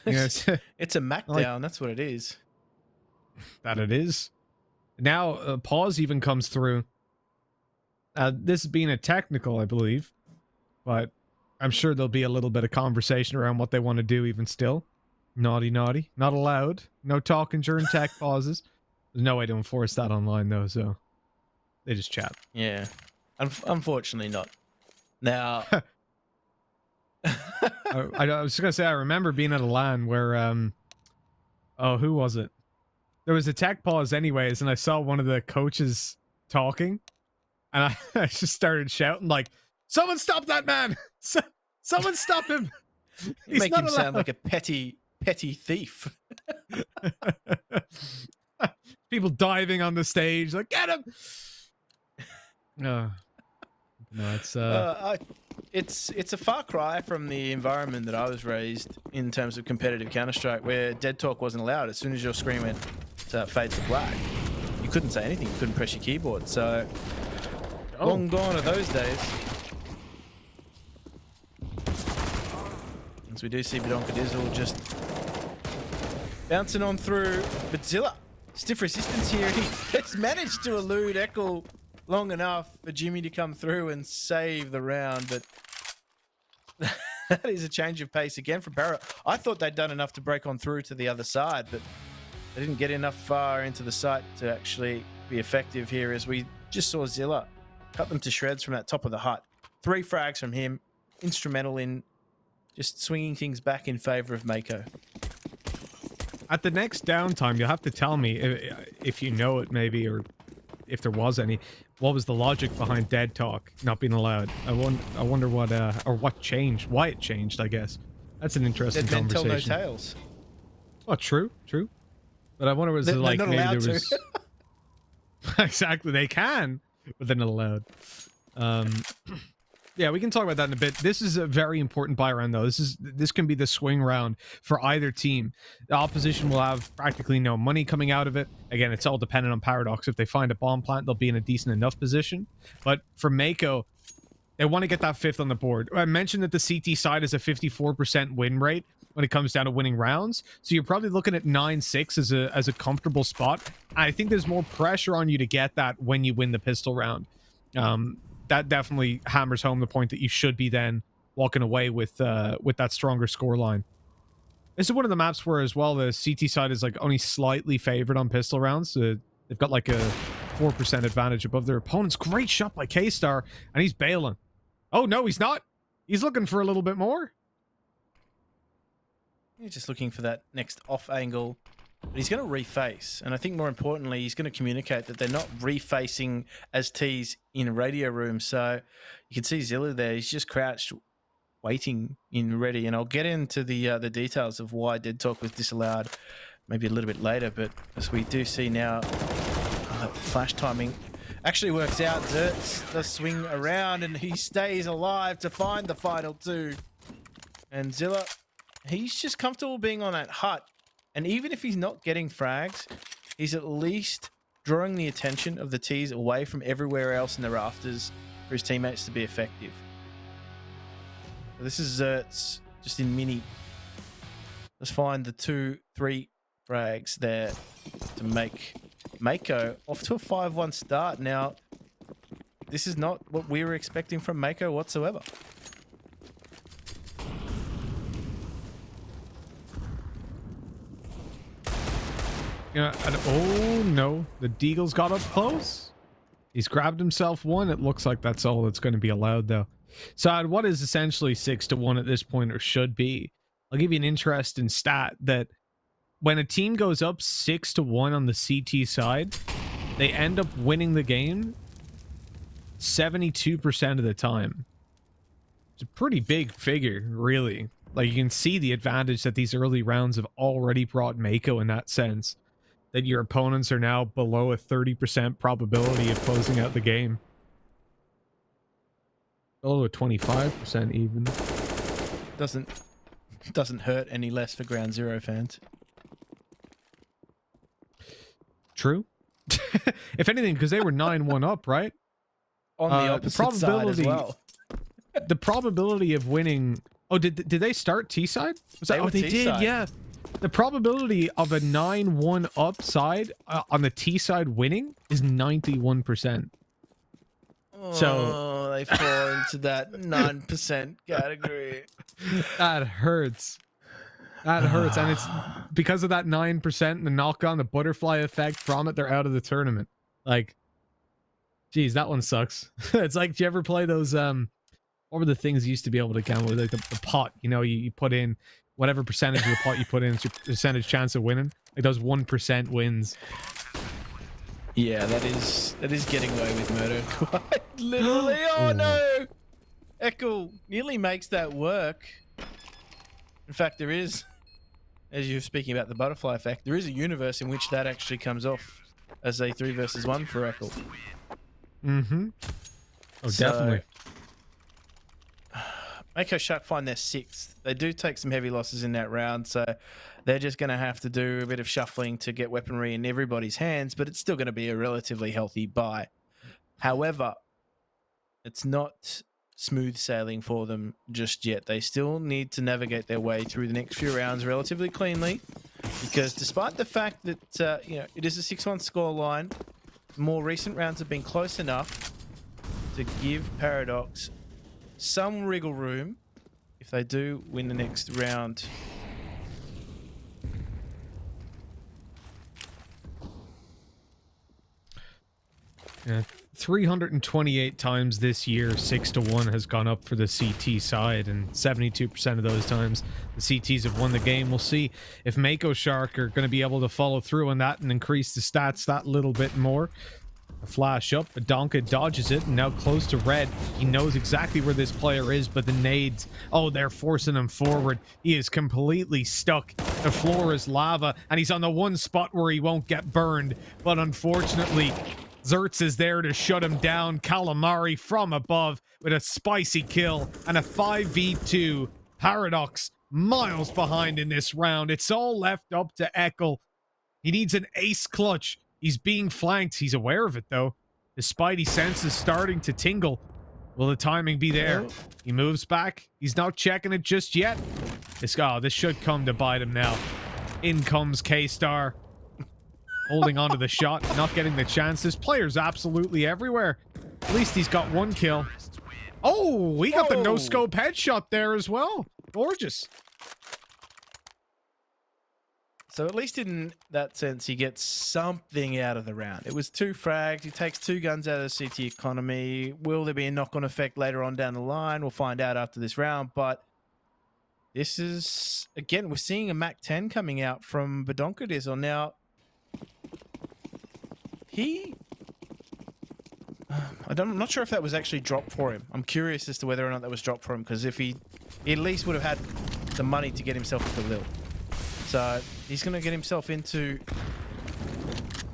Yes, it's a Mac down. That's what it is. That it is. Now, pause even comes through. This being a technical, I believe, but I'm sure there'll be a little bit of conversation around what they want to do even still. Naughty, not allowed. No talking during tech pauses. There's no way to enforce that online, though, so they just chat. Yeah. Unfortunately not. Now... I was going to say, I remember being at a LAN where, oh, who was it? There was a tech pause anyways, and I saw one of the coaches talking, and I just started shouting, like, someone stop that man! Someone stop him! You make him sound like a petty thief. People diving on the stage, like, get him! No, it's a far cry from the environment that I was raised in terms of competitive Counter-Strike, where dead talk wasn't allowed. As soon as your screen went to fade to black, you couldn't say anything. You couldn't press your keyboard. So long gone are those days. As we do see Badonkadizzle just bouncing on through, but Zilla, stiff resistance here. He has managed to elude Echo long enough for Jimmy to come through and save the round, but that is a change of pace again from Barrett. I thought they'd done enough to break on through to the other side, but they didn't get enough far into the site to actually be effective here, as we just saw Zilla cut them to shreds from that top of the hut. 3 frags from him, instrumental in just swinging things back in favor of Mako. At the next downtime, you'll have to tell me if you know it, maybe, or if there was any. What was the logic behind dead talk not being allowed? I wonder what or what changed, why it changed. I guess that's an interesting Dead men tell conversation. no tales. Oh, true. But I wonder was it like not maybe allowed there was exactly they can, but they're not allowed. Yeah, we can talk about that in a bit. This is a very important buy round, though. This can be the swing round for either team. The opposition will have practically no money coming out of it. Again, it's all dependent on Paradox. If they find a bomb plant, they'll be in a decent enough position. But for Mako, they want to get that 5th on the board. I mentioned that the CT side is a 54% win rate when it comes down to winning rounds. So you're probably looking at 9-6 as a comfortable spot. I think there's more pressure on you to get that when you win the pistol round. That definitely hammers home the point that you should be then walking away with that stronger score line. This is one of the maps where as well the CT side is like only slightly favored on pistol rounds. They've got like a 4% advantage above their opponents. Great shot by K-Star, and he's bailing. Oh no, he's not. He's looking for a little bit more. He's just looking for that next off angle. But he's going to reface, and I think more importantly, he's going to communicate that they're not refacing as T's in a radio room. So you can see Zilla there. He's just crouched, waiting in ready. And I'll get into the details of why dead talk was disallowed maybe a little bit later. But as we do see now, flash timing actually works out. Zertz does swing around, and he stays alive to find the final 2. And Zilla, he's just comfortable being on that hut. And even if he's not getting frags, he's at least drawing the attention of the T's away from everywhere else in the rafters for his teammates to be effective. So this is Zertz just in mini. Let's find the 2-3 frags there to make Mako off to a 5-1 start. Now, this is not what we were expecting from Mako whatsoever. Yeah, and oh no, the Deagle's got up close. He's grabbed himself one. It looks like that's all that's going to be allowed, though. So at what is essentially 6-1 at this point, or should be, I'll give you an interesting stat that when a team goes up 6-1 on the CT side, they end up winning the game 72% of the time. It's a pretty big figure, really. Like, you can see the advantage that these early rounds have already brought Mako in that sense. That your opponents are now below a 30% probability of closing out the game. Below a 25% even. Doesn't hurt any less for Ground Zero fans. True. If anything, because they were 9-1 up, right? On the opposite side as well. The probability of winning... Oh, did they start T-side? They did, yeah. The probability of a 9-1 upside on the T-side winning is 91%. So they fall into that 9% category. That hurts. That hurts. And it's because of that 9% and the knock-on, the butterfly effect from it, they're out of the tournament. Like, geez, that one sucks. It's like, do you ever play those... What were the things you used to be able to gamble with? Like the pot, you know, you put in whatever percentage of the pot you put in, it's your percentage chance of winning. Like those 1% wins. Yeah, that is getting away with murder. Quite literally. Oh no! Echo nearly makes that work. In fact, there is, as you're speaking about the butterfly effect, there is a universe in which that actually comes off as a 3 versus 1 for Echo. Mm-hmm. Oh, definitely. Mako Shark find their 6th. They do take some heavy losses in that round, so they're just going to have to do a bit of shuffling to get weaponry in everybody's hands, but it's still going to be a relatively healthy buy. However, it's not smooth sailing for them just yet. They still need to navigate their way through the next few rounds relatively cleanly, because despite the fact that it is a 6-1 scoreline, more recent rounds have been close enough to give Paradox some wriggle room if they do win the next round. Yeah, 328 times this year, 6-1 has gone up for the CT side, and 72% of those times the CTs have won the game. We'll see if Mako Shark are going to be able to follow through on that and increase the stats that little bit more. A flash up, but Donka dodges it, and now close to red. He knows exactly where this player is, but the nades, oh, they're forcing him forward. He is completely stuck. The floor is lava, and he's on the one spot where he won't get burned. But unfortunately, Zertz is there to shut him down. Calamari from above with a spicy kill and a 5v2. Paradox miles behind in this round. It's all left up to Eckel. He needs an ace clutch. He's being flanked. He's aware of it, though. His spidey sense is starting to tingle. Will the timing be there? He moves back. He's not checking it just yet. This should come to bite him now. In comes K-Star. Holding onto the shot, not getting the chance. This player's absolutely everywhere. At least he's got one kill. Oh, we got the no-scope headshot there as well. Gorgeous. So at least in that sense, he gets something out of the round. It was 2 frags. He takes 2 guns out of the CT economy. Will there be a knock-on effect later on down the line? We'll find out after this round. But this is, again, we're seeing a Mac 10 coming out from Badonkadizzle. Now, I'm not sure if that was actually dropped for him. I'm curious as to whether or not that was dropped for him, because if he at least would have had the money to get himself into Lil. So he's going to get himself into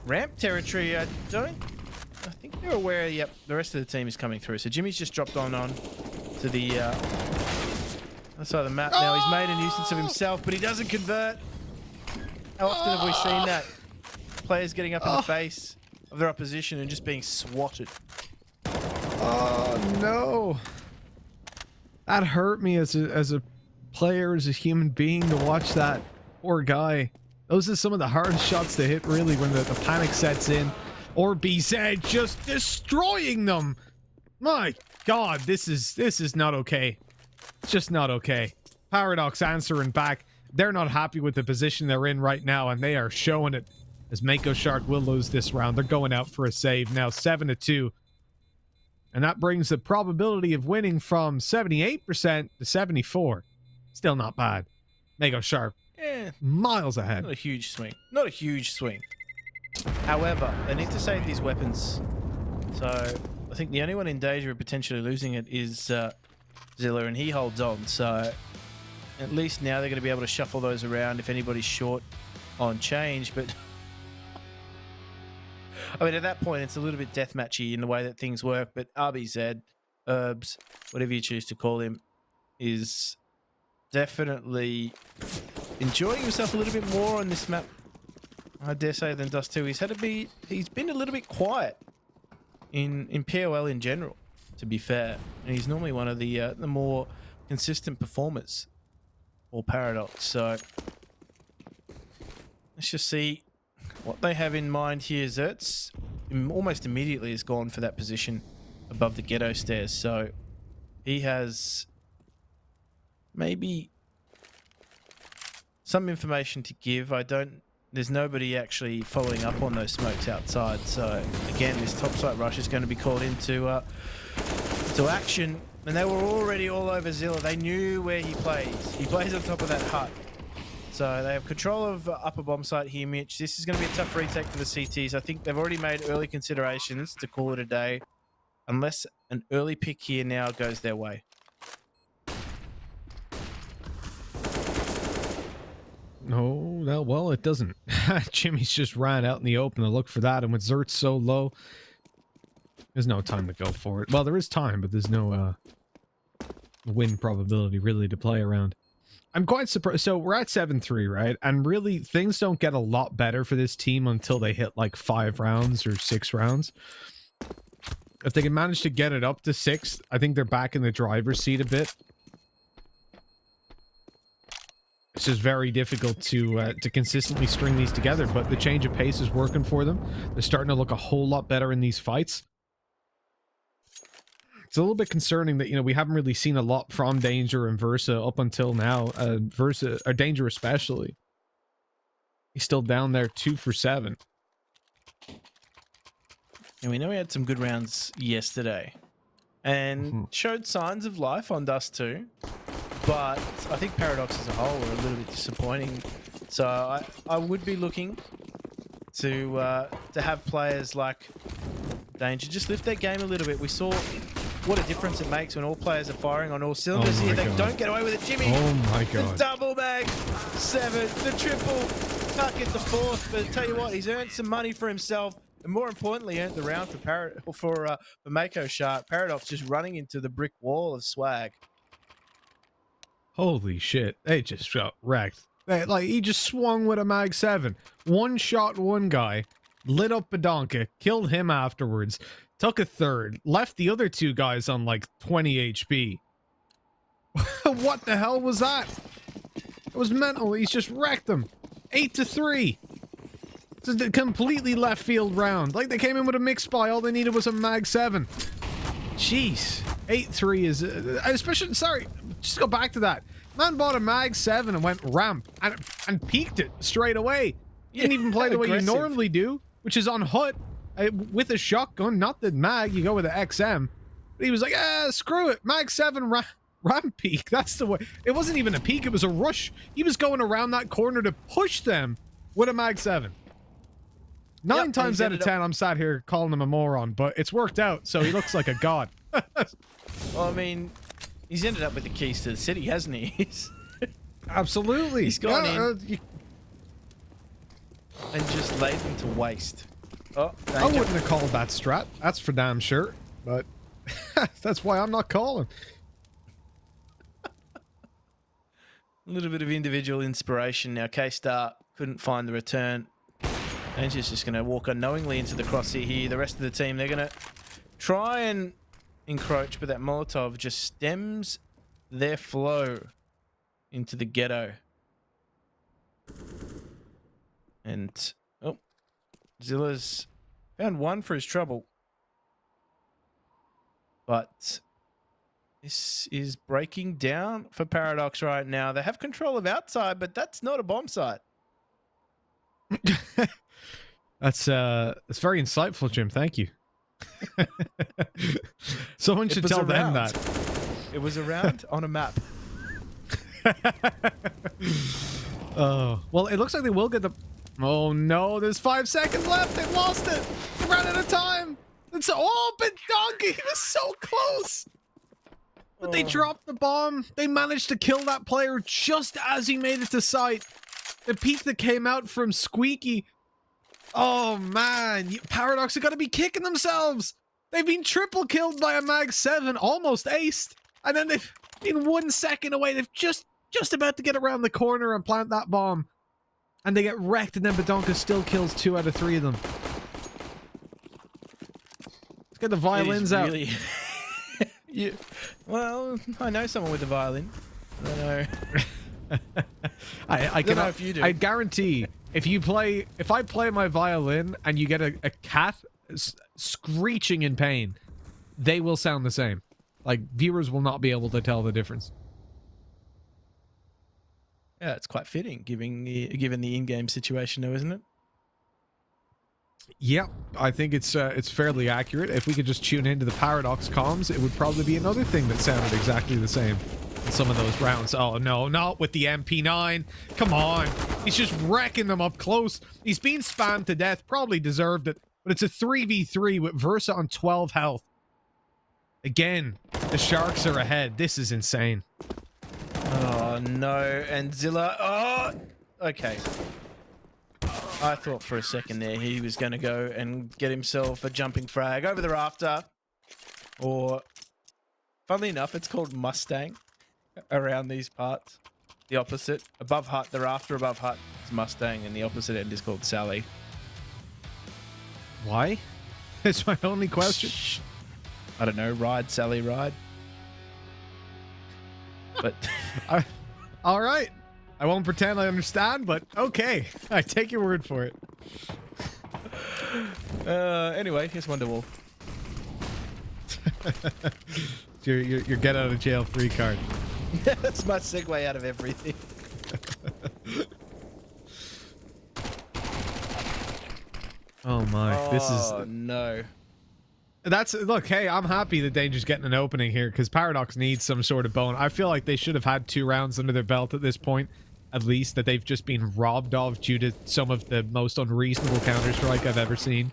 ramp territory. I think they're aware, yep, the rest of the team is coming through. So Jimmy's just dropped on to the other side of the map now. He's made a nuisance of himself, but he doesn't convert. How often have we seen that? Players getting up in the face of their opposition and just being swatted. Oh, no. That hurt me as a player, as a human being, to watch that. Poor guy. Those are some of the hardest shots to hit, really, when the panic sets in. Or BZ just destroying them. My God, this is not okay. It's just not okay. Paradox answering back. They're not happy with the position they're in right now, and they are showing it. As Mako Shark will lose this round. They're going out for a save now, 7-2. And that brings the probability of winning from 78% to 74%. Still not bad. Mako Shark, miles ahead. Not a huge swing. Not a huge swing. However, they need to save these weapons. So I think the only one in danger of potentially losing it is Zilla, and he holds on. So at least now they're going to be able to shuffle those around if anybody's short on change. But I mean, at that point, it's a little bit deathmatchy in the way that things work. But RBZ, Herbs, whatever you choose to call him, is definitely enjoying himself a little bit more on this map, I dare say, than Dust 2. He's been a little bit quiet in POL in general, to be fair. And he's normally one of the more consistent performers for Paradox. So let's just see what they have in mind here. Zertz almost immediately has gone for that position above the ghetto stairs. So he has maybe some information to give. There's nobody actually following up on those smokes outside. So again, this topside rush is going to be called into action. And they were already all over Zilla. They knew where he plays. He plays on top of that hut. So they have control of upper bomb site here, Mitch. This is going to be a tough retake for the CTs. I think they've already made early considerations to call it a day, unless an early pick here now goes their way. No, Well, it doesn't. Jimmy's just ran out in the open to look for that, and with Zert's so low, there's no time to go for it. Well, there is time, but there's no win probability really to play around. I'm quite surprised. So we're at 7-3, right? And really, things don't get a lot better for this team until they hit like 5 rounds or 6 rounds. If they can manage to get it up to 6, I think they're back in the driver's seat a bit. It's just very difficult to consistently string these together, but the change of pace is working for them. They're starting to look a whole lot better in these fights. It's a little bit concerning that, you know, we haven't really seen a lot from Danger and Versa up until now. Versa, or Danger especially. He's still down there 2 for 7. And we know we had some good rounds yesterday. And showed signs of life on Dust 2. But I think Paradox as a whole were a little bit disappointing. So I would be looking to have players like Danger just lift their game a little bit. We saw what a difference it makes when all players are firing on all cylinders here. They don't get away with it. Jimmy, oh my God. The double bag, 7, the triple, can't get the 4th, but I tell you what, he's earned some money for himself, and more importantly, earned the round for Mako Shark. Paradox just running into the brick wall of swag. Holy shit. They just got wrecked. Like, he just swung with a Mag 7. One shot one guy, lit up Badonka, killed him afterwards, took a 3rd, left the other 2 guys on like 20 HP. What the hell was that? It was mental. He's just wrecked them. 8-3. It's a completely left field round. Like, they came in with a mixed buy. All they needed was a Mag 7. Jeez. 8-3 is... especially... Sorry. Just go back to that. Man bought a Mag 7 and went ramp. And peaked it straight away. He didn't even play the way you normally do, which is on HUT. With a shotgun, not the mag, you go with the XM. But he was like, screw it. Mag 7 ram peak. That's the way. It wasn't even a peak, it was a rush. He was going around that corner to push them with a Mag 7. 9 times out of 10, I'm sat here calling him a moron, but it's worked out, so he looks like a god. Well, I mean, he's ended up with the keys to the city, hasn't he? Absolutely. He's gone in and just laid them to waste. Oh, I wouldn't have called that strat. That's for damn sure. But that's why I'm not calling. A little bit of individual inspiration now. K-Star couldn't find the return. Danger's just going to walk unknowingly into the crosshair here. The rest of the team, they're going to try and encroach, but that Molotov just stems their flow into the ghetto. And, oh, Zilla's found 1 for his trouble. But this is breaking down for Paradox right now. They have control of outside, but that's not a bomb site. That's very insightful, Jim. Thank you. Someone should tell them that. It was around on a map. Oh, well, it looks like they will get the... Oh no, there's 5 seconds left. They've lost it. They ran out of time. It's but Donkey was so close. But they dropped the bomb. They managed to kill that player just as he made it to site. The peak that came out from Squeaky. Oh man, Paradox are gonna be kicking themselves. They've been triple killed by a Mag 7, almost aced. And then they've been 1 second away. They've just about to get around the corner and plant that bomb. And they get wrecked, and then Badonka still kills 2 out of 3 of them. Let's get the violins out. Really... Well, I know someone with a violin. I don't know. I don't know if you do. I guarantee if I play my violin and you get a cat screeching in pain, they will sound the same. Like, viewers will not be able to tell the difference. Yeah, it's quite fitting, given the in-game situation, though, isn't it? Yep, I think it's fairly accurate. If we could just tune into the Paradox comms, it would probably be another thing that sounded exactly the same in some of those rounds. Oh no, not with the MP9. Come on. He's just wrecking them up close. He's been spammed to death, probably deserved it. But it's a 3v3 with Versa on 12 health. Again, the Sharks are ahead. This is insane. Oh no, and Zilla. Oh, okay. I thought for a second there he was going to go and get himself a jumping frag over the rafter. Or, funnily enough, it's called Mustang around these parts. The opposite. Above hut, the rafter above hut is Mustang, and the opposite end is called Sally. Why? That's my only question. I don't know. Ride, Sally, ride. But all right. I won't pretend I understand, but okay. I take your word for it. anyway, here's Wonderwall. your get out of jail free card. That's my segue out of everything. Oh my, this is... Oh no. Look, hey, I'm happy that Danger's getting an opening here because Paradox needs some sort of bone. I feel like they should have had 2 rounds under their belt at this point, at least, that they've just been robbed of due to some of the most unreasonable Counter-Strike I've ever seen.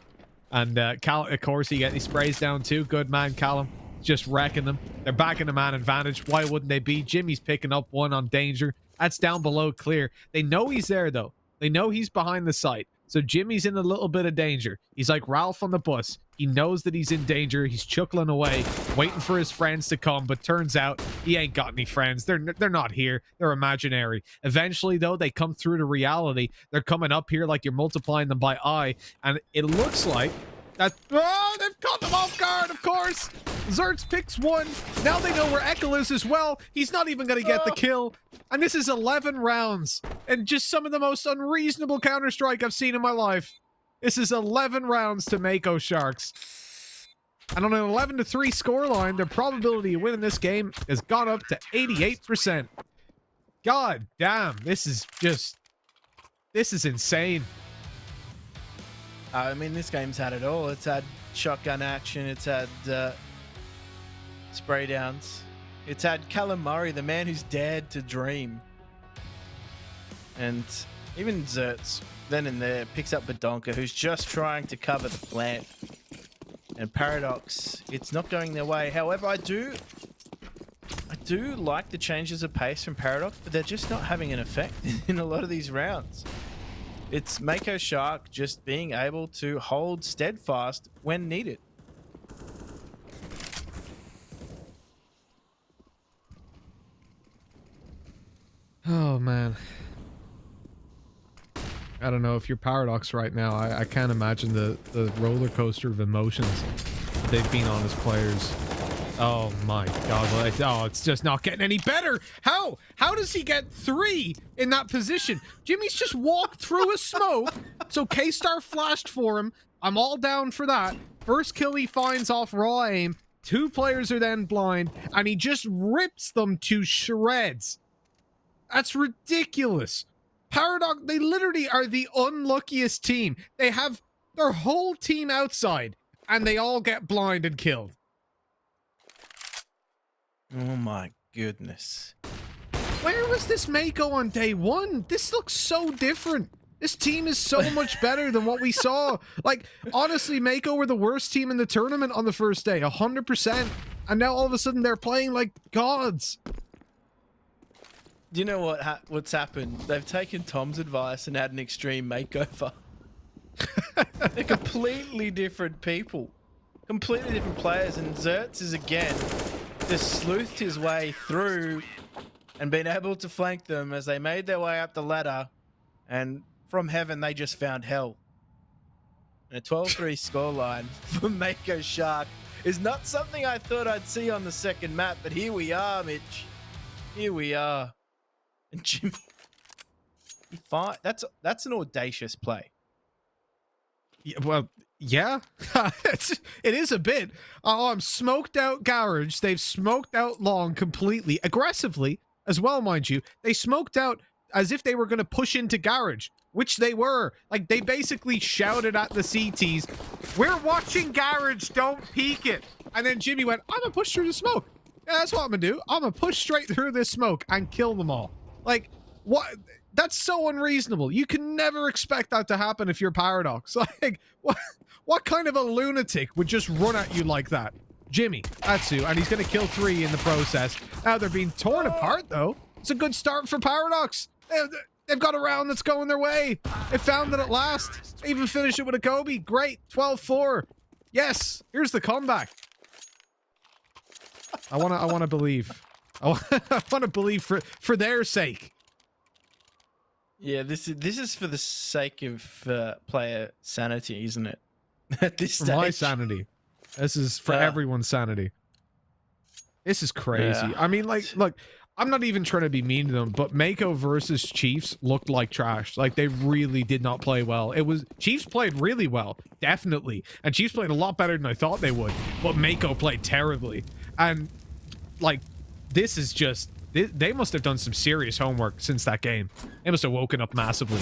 And Cal, of course, he sprays down too. Good man, Callum. Just wrecking them. They're back in the man advantage. Why wouldn't they be? Jimmy's picking up one on Danger. That's down below clear. They know he's there, though. They know he's behind the site. So Jimmy's in a little bit of danger. He's like Ralph on the bus. He knows that he's in danger. He's chuckling away, waiting for his friends to come. But turns out he ain't got any friends. They're not here. They're imaginary. Eventually, though, they come through to reality. They're coming up here like you're multiplying them by eye. And it looks like that... Oh, they've caught them off guard, of course. Zertz picks one. Now they know where Ekel is as well. He's not even going to get the kill. And this is 11 rounds. And just some of the most unreasonable Counter-Strike I've seen in my life. This is 11 rounds to Mako Sharks. And on an 11-3 scoreline, their probability of winning this game has gone up to 88%. God damn, this is insane. I mean, this game's had it all. It's had shotgun action. It's had spray downs. It's had Callum Murray, the man who's dared to dream. And even Zertz, then and there, picks up Badonka, who's just trying to cover the plant. And Paradox, it's not going their way. However, I do like the changes of pace from Paradox, but they're just not having an effect in a lot of these rounds. It's Mako Shark just being able to hold steadfast when needed. Oh, man. I don't know if you're Paradox right now. I can't imagine the roller coaster of emotions that they've been on as players. Oh my god. Oh, it's just not getting any better. How does he get 3 in that position? Jimmy's just walked through a smoke. So K-Star flashed for him. I'm all down for that. First kill he finds off raw aim. 2 players are then blind. And he just rips them to shreds. That's ridiculous. Paradox, they literally are the unluckiest team. They have their whole team outside. And they all get blind and killed. Oh my goodness. Where was this Mako on day 1? This looks so different. This team is so much better than what we saw. Like, honestly, Mako were the worst team in the tournament on the first day, 100%. And now all of a sudden they're playing like gods. Do you know what's happened? They've taken Tom's advice and had an extreme makeover. They're completely different people. Completely different players. And Zertz is again just sleuthed his way through and been able to flank them as they made their way up the ladder. And from heaven, they just found hell. And a 12-3 scoreline for Mako Shark is not something I thought I'd see on the second map. But here we are, Mitch. Here we are. And Jimmy, that's an audacious play. Yeah, well, yeah, it is a bit. I'm smoked out garage. They've smoked out long completely, aggressively as well, mind you. They smoked out as if they were going to push into garage, which they were. Like, they basically shouted at the CTs, "We're watching garage, don't peek it." And then Jimmy went, "I'm going to push through the smoke. Yeah, that's what I'm going to do. I'm going to push straight through this smoke and kill them all." Like, what? That's so unreasonable. You can never expect that to happen if you're Paradox. Like, what kind of a lunatic would just run at you like that? Jimmy, that's who, and he's going to kill 3 in the process. Now they're being torn apart, though. It's a good start for Paradox. They've got a round that's going their way. They found it at last. They even finished it with a Kobe. Great. 12-4. Yes. Here's the comeback. I want to believe. I want to believe for their sake. Yeah, this is for the sake of player sanity, isn't it? At this For stage. my sanity. This is for everyone's sanity. This is crazy. Yeah. I mean, like, look, I'm not even trying to be mean to them, but Mako versus Chiefs looked like trash. Like, they really did not play well. Chiefs played really well, definitely. And Chiefs played a lot better than I thought they would. But Mako played terribly. And, like, this is just... They must have done some serious homework since that game. They must have woken up massively.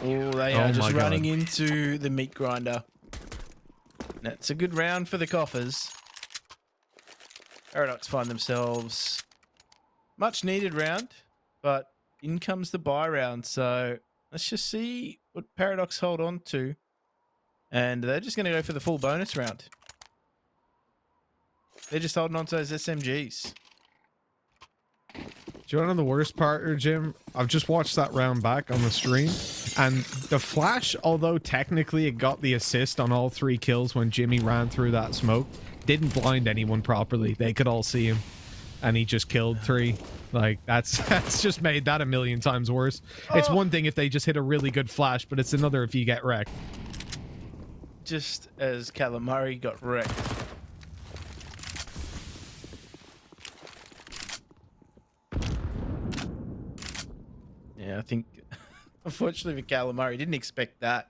Oh, they are just running into the meat grinder. That's a good round for the Coffers. Paradox find themselves much needed round, but in comes the buy round. So let's just see what Paradox hold on to. And they're just going to go for the full bonus round. They're just holding on to those SMGs. Do you want to know the worst part, Jim? I've just watched that round back on the stream, and the flash, although technically it got the assist on all 3 kills when Jimmy ran through that smoke, didn't blind anyone properly. They could all see him, and he just killed 3. Like, that's just made that a million times worse. It's one thing if they just hit a really good flash, but it's another if you get wrecked. Just as Calamari got wrecked. Yeah, I think, unfortunately for Calamari, didn't expect that.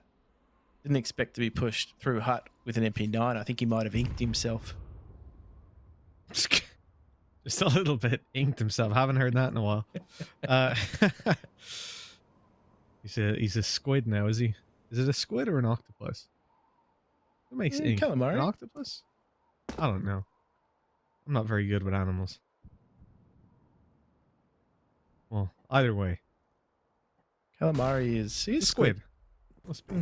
Didn't expect to be pushed through Hut with an MP9. I think he might have inked himself. Just a little bit inked himself. Haven't heard that in a while. He's a squid now, is he? Is it a squid or an octopus? What makes ink? Calamari. An octopus? I don't know. I'm not very good with animals. Well, either way. Calamari is... He's squid. Must be.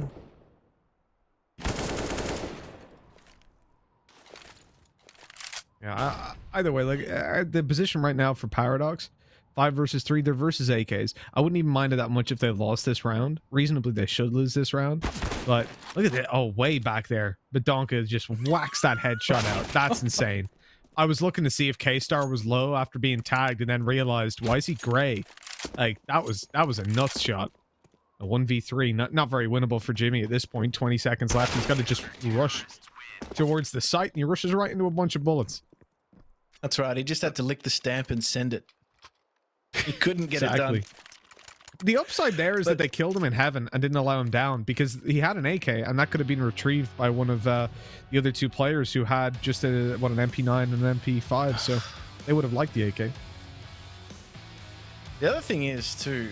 Yeah, either way, like the position right now for Paradox, 5 versus 3, they're versus AKs. I wouldn't even mind it that much if they lost this round. Reasonably, they should lose this round. But look at that. Oh, way back there. Badonka just whacks that headshot out. That's insane. I was looking to see if K-Star was low after being tagged and then realized, why is he gray? Like, that was a nuts shot. A 1v3, not very winnable for Jimmy at this point. 20 seconds left. He's got to just rush towards the site, and he rushes right into a bunch of bullets. That's right. He just had to lick the stamp and send it. He couldn't get it done. The upside there is that they killed him in heaven and didn't allow him down because he had an AK, and that could have been retrieved by one of the other 2 players who had just an MP9 and an MP5, so they would have liked the AK. The other thing is, too,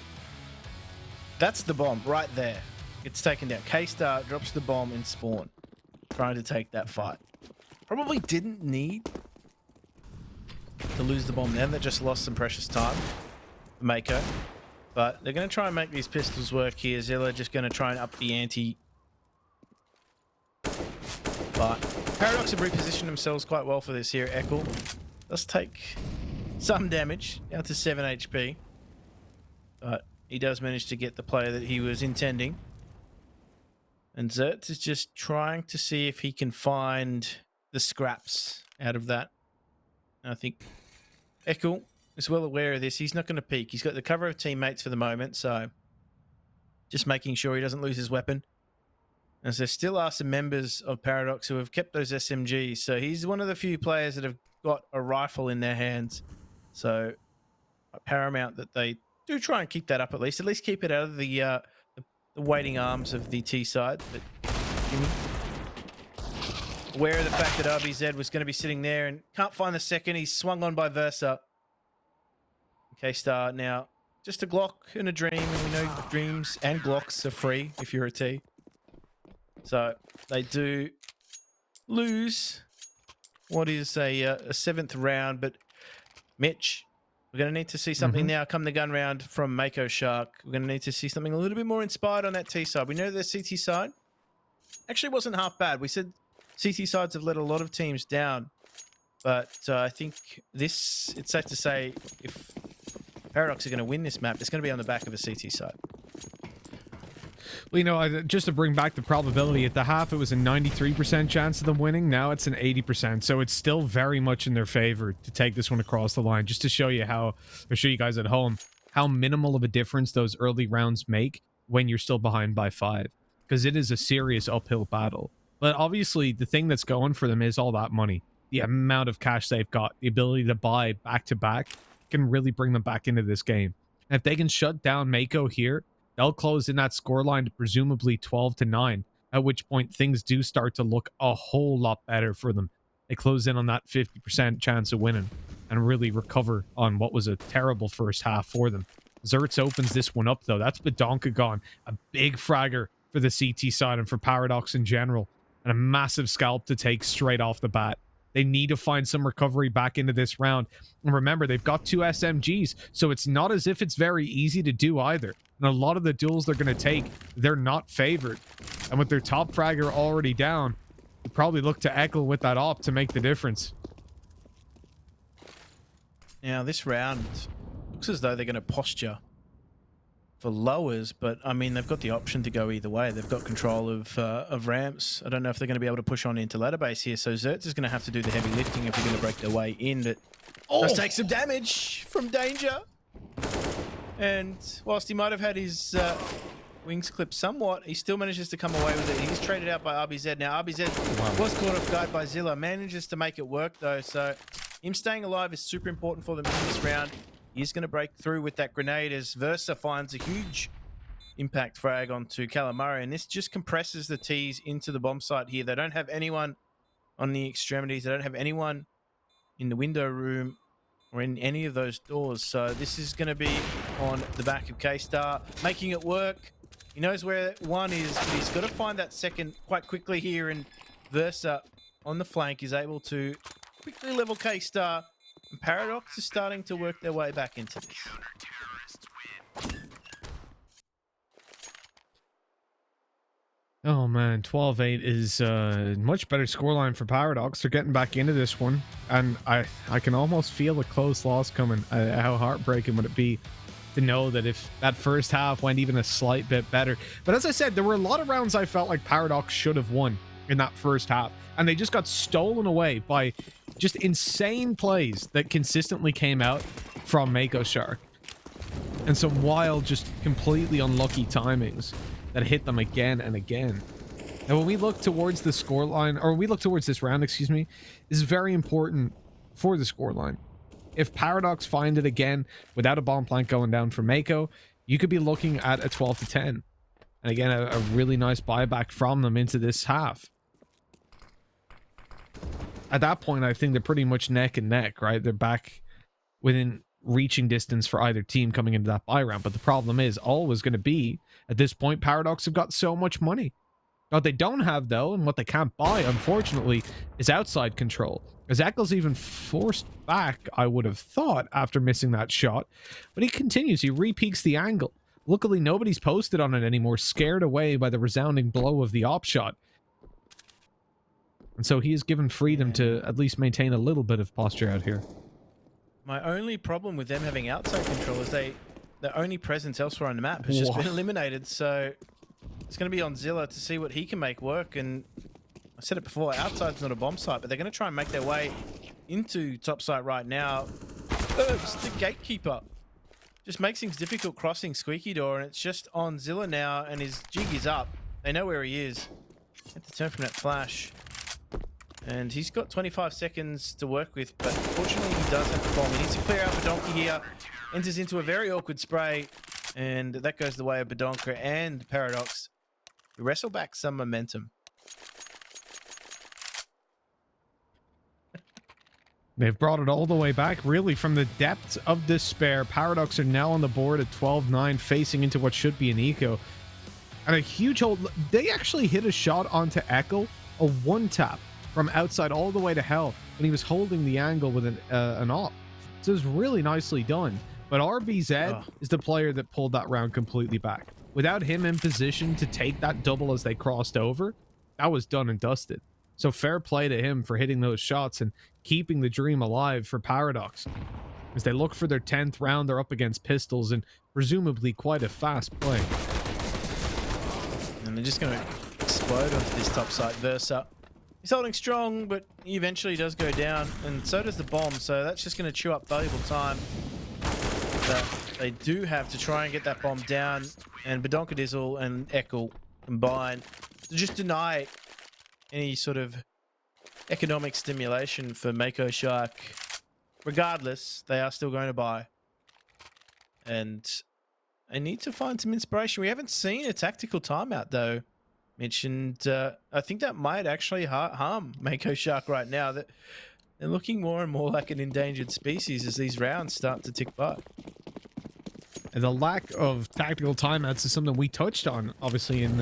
that's the bomb right there. It's taken down. K-Star drops the bomb in spawn, trying to take that fight. Probably didn't need to lose the bomb then. They just lost some precious time. Mako. But they're going to try and make these pistols work here. Zilla just going to try and up the ante. But Paradox have repositioned themselves quite well for this here. Echo does take some damage, down to 7 HP. But he does manage to get the player that he was intending. And Zertz is just trying to see if he can find the scraps out of that. And I think Echo is well aware of this. He's not going to peek. He's got the cover of teammates for the moment, so just making sure he doesn't lose his weapon. As there still are some members of Paradox who have kept those SMGs, so he's one of the few players that have got a rifle in their hands. So paramount that they do try and keep that up at least keep it out of the waiting arms of the T side. But Jimmy, aware of the fact that RBZ was going to be sitting there and can't find the second, he's swung on by Versa. K-Star now just a Glock and a Dream, and we know Dreams and Glocks are free if you're a T. So they do lose what is a 7th round, but Mitch, we're going to need to see something now come the gun round from Mako Shark. We're going to need to see something a little bit more inspired on that T side. We know the CT side actually wasn't half bad. We said CT sides have let a lot of teams down, but I think it's safe to say if Paradox are going to win this map, it's going to be on the back of a CT site. Well, you know, just to bring back the probability, at the half, it was a 93% chance of them winning. Now it's an 80%. So it's still very much in their favor to take this one across the line, just to show you how, or show you guys at home, how minimal of a difference those early rounds make when you're still behind by 5. Because it is a serious uphill battle. But obviously, the thing that's going for them is all that money. The amount of cash they've got, the ability to buy back-to-back can really bring them back into this game. And if they can shut down Mako here, they'll close in that scoreline to presumably 12-9, at which point things do start to look a whole lot better for them. They close in on that 50% chance of winning and really recover on what was a terrible first half for them. Zertz opens this one up, though. That's Badonka gone. A big fragger for the CT side and for Paradox in general. And a massive scalp to take straight off the bat. They need to find some recovery back into this round. And remember, they've got 2 SMGs, so it's not as if it's very easy to do either. And a lot of the duels they're going to take, they're not favored. And with their top fragger already down, you probably look to Eckle with that op to make the difference. Now, this round looks as though they're going to posture for lowers, but I mean, they've got the option to go either way. They've got control of ramps. I don't know if they're going to be able to push on into ladder base here, so Zertz is going to have to do the heavy lifting if they're going to break their way in, but does take some damage from Danger. And whilst he might have had his wings clipped somewhat, he still manages to come away with it. He's traded out by RBZ. Now, RBZ was caught off guard by Zilla, manages to make it work though, so him staying alive is super important for them in this round. He's going to break through with that grenade as Versa finds a huge impact frag onto Calamari, and this just compresses the T's into the bomb site here. They don't have anyone on the extremities. They don't have anyone in the window room or in any of those doors. So this is going to be on the back of K-Star, making it work. He knows where one is, but he's got to find that second quite quickly here, and Versa on the flank is able to quickly level K-Star. And Paradox is starting to work their way back into this. Oh man, 12-8 is a much better scoreline for Paradox. They're getting back into this one, and I can almost feel a close loss coming. How heartbreaking would it be to know that if that first half went even a slight bit better. But as I said, there were a lot of rounds I felt like Paradox should have won in that first half, and they just got stolen away by just insane plays that consistently came out from Mako Shark, and some wild, just completely unlucky timings that hit them again and again. And when we look towards the scoreline, or we look towards this round, excuse me, this is very important for the scoreline. If Paradox find it again without a bomb plant going down for Mako, you could be looking at a 12-10. And again, a really nice buyback from them into this half. At that point, I think they're pretty much neck and neck, right? They're back within reaching distance for either team coming into that buy round. But the problem is always going to be, at this point, Paradox have got so much money. What they don't have, though, and what they can't buy, unfortunately, is outside control. As Eccles even forced back, I would have thought, after missing that shot. But he continues. He re-peaks the angle. Luckily, nobody's posted on it anymore, scared away by the resounding blow of the op shot. And so he is given freedom to at least maintain a little bit of posture out here. My only problem with them having outside control is their only presence elsewhere on the map has just been eliminated. So it's going to be on Zilla to see what he can make work. And I said it before, outside's not a bomb site, but they're going to try and make their way into top site right now. Herbs, the gatekeeper, just makes things difficult crossing Squeaky Door, and it's just on Zilla now, and his jig is up. They know where he is. Have to turn from that flash. And he's got 25 seconds to work with, but fortunately he does have the bomb. He needs to clear out Badonka here. Enters into a very awkward spray, and that goes the way of Badonka and Paradox. We wrestle back some momentum. They've brought it all the way back, really, from the depths of despair. Paradox are now on the board at 12-9, facing into what should be an eco. And a huge hold. They actually hit a shot onto Echo, a one-tap from outside all the way to hell when he was holding the angle with an op. So it was really nicely done. But RBZ is the player that pulled that round completely back. Without him in position to take that double as they crossed over, that was done and dusted. So fair play to him for hitting those shots and keeping the dream alive for Paradox. As they look for their 10th round, they're up against pistols and presumably quite a fast play. And they're just going to explode onto this top site. Versa, he's holding strong, but he eventually does go down, and so does the bomb. So that's just going to chew up valuable time that they do have to try and get that bomb down. And Badonkadizzle and Ekel combine to just deny any sort of economic stimulation for Mako Shark. Regardless, they are still going to buy. And I need to find some inspiration. We haven't seen a tactical timeout, though, Mitch. And I think that might actually harm Mako Shark right now. That they're looking more and more like an endangered species as these rounds start to tick by. And the lack of tactical timeouts is something we touched on, obviously, in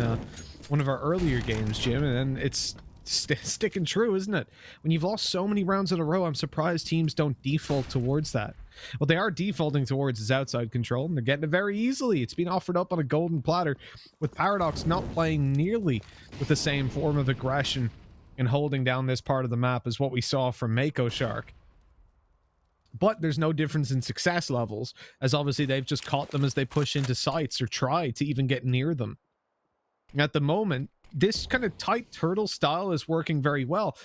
one of our earlier games, Jim. And it's sticking true, isn't it? When you've lost so many rounds in a row, I'm surprised teams don't default towards that. What they are defaulting towards is outside control, and they're getting it very easily. It's been offered up on a golden platter, with Paradox not playing nearly with the same form of aggression and holding down this part of the map as what we saw from Mako Shark. But there's no difference in success levels, as obviously they've just caught them as they push into sites or try to even get near them. At the moment, this kind of tight turtle style is working very well,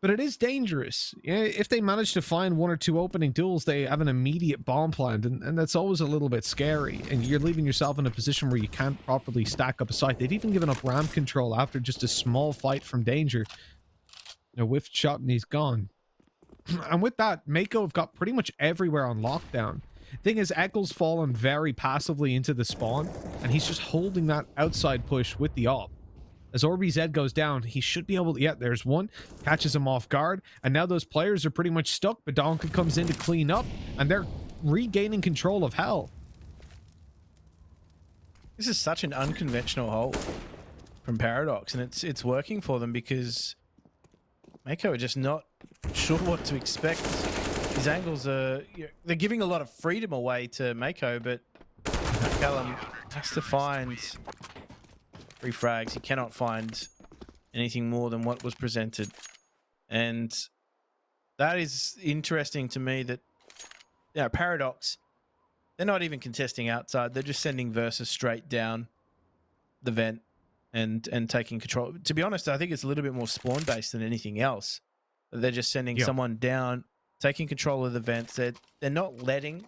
but it is dangerous. If they manage to find one or two opening duels, they have an immediate bomb plant, and that's always a little bit scary, and you're leaving yourself in a position where you can't properly stack up a site. They've even given up ramp control after just a small fight from danger. A whiffed shot and he's gone. And with that, Mako have got pretty much everywhere on lockdown. Thing is, Ekel's fallen very passively into the spawn, and he's just holding that outside push with the op. As Orby-Z goes down, he should be able to... Yeah, there's one. Catches him off guard, and now those players are pretty much stuck. Badonka comes in to clean up, and they're regaining control of Hell. This is such an unconventional hold from Paradox, and it's working for them because Mako are just not sure what to expect. His angles are... They're giving a lot of freedom away to Mako, but Callum has to find 3 frags. He cannot find anything more than what was presented. And that is interesting to me that, Paradox, they're not even contesting outside. They're just sending Versus straight down the vent and taking control. To be honest, I think it's a little bit more spawn-based than anything else. They're just sending someone down, taking control of the vents. They're not letting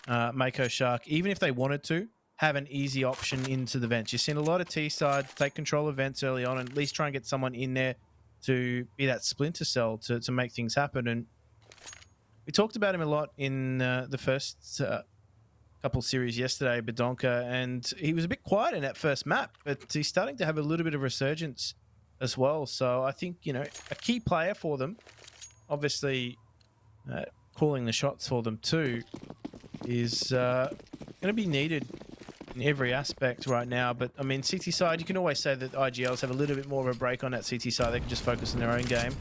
Mako Shark, even if they wanted to, have an easy option into the vents. You've seen a lot of T-side take control of vents early on and at least try and get someone in there to be that splinter cell to make things happen. And we talked about him a lot in the first couple series yesterday, Badonka, and he was a bit quiet in that first map, but he's starting to have a little bit of resurgence as well. So I think, a key player for them, obviously calling the shots for them too, is going to be needed in every aspect right now. But I mean, CT side, you can always say that IGLs have a little bit more of a break on that CT side. They can just focus on their own game,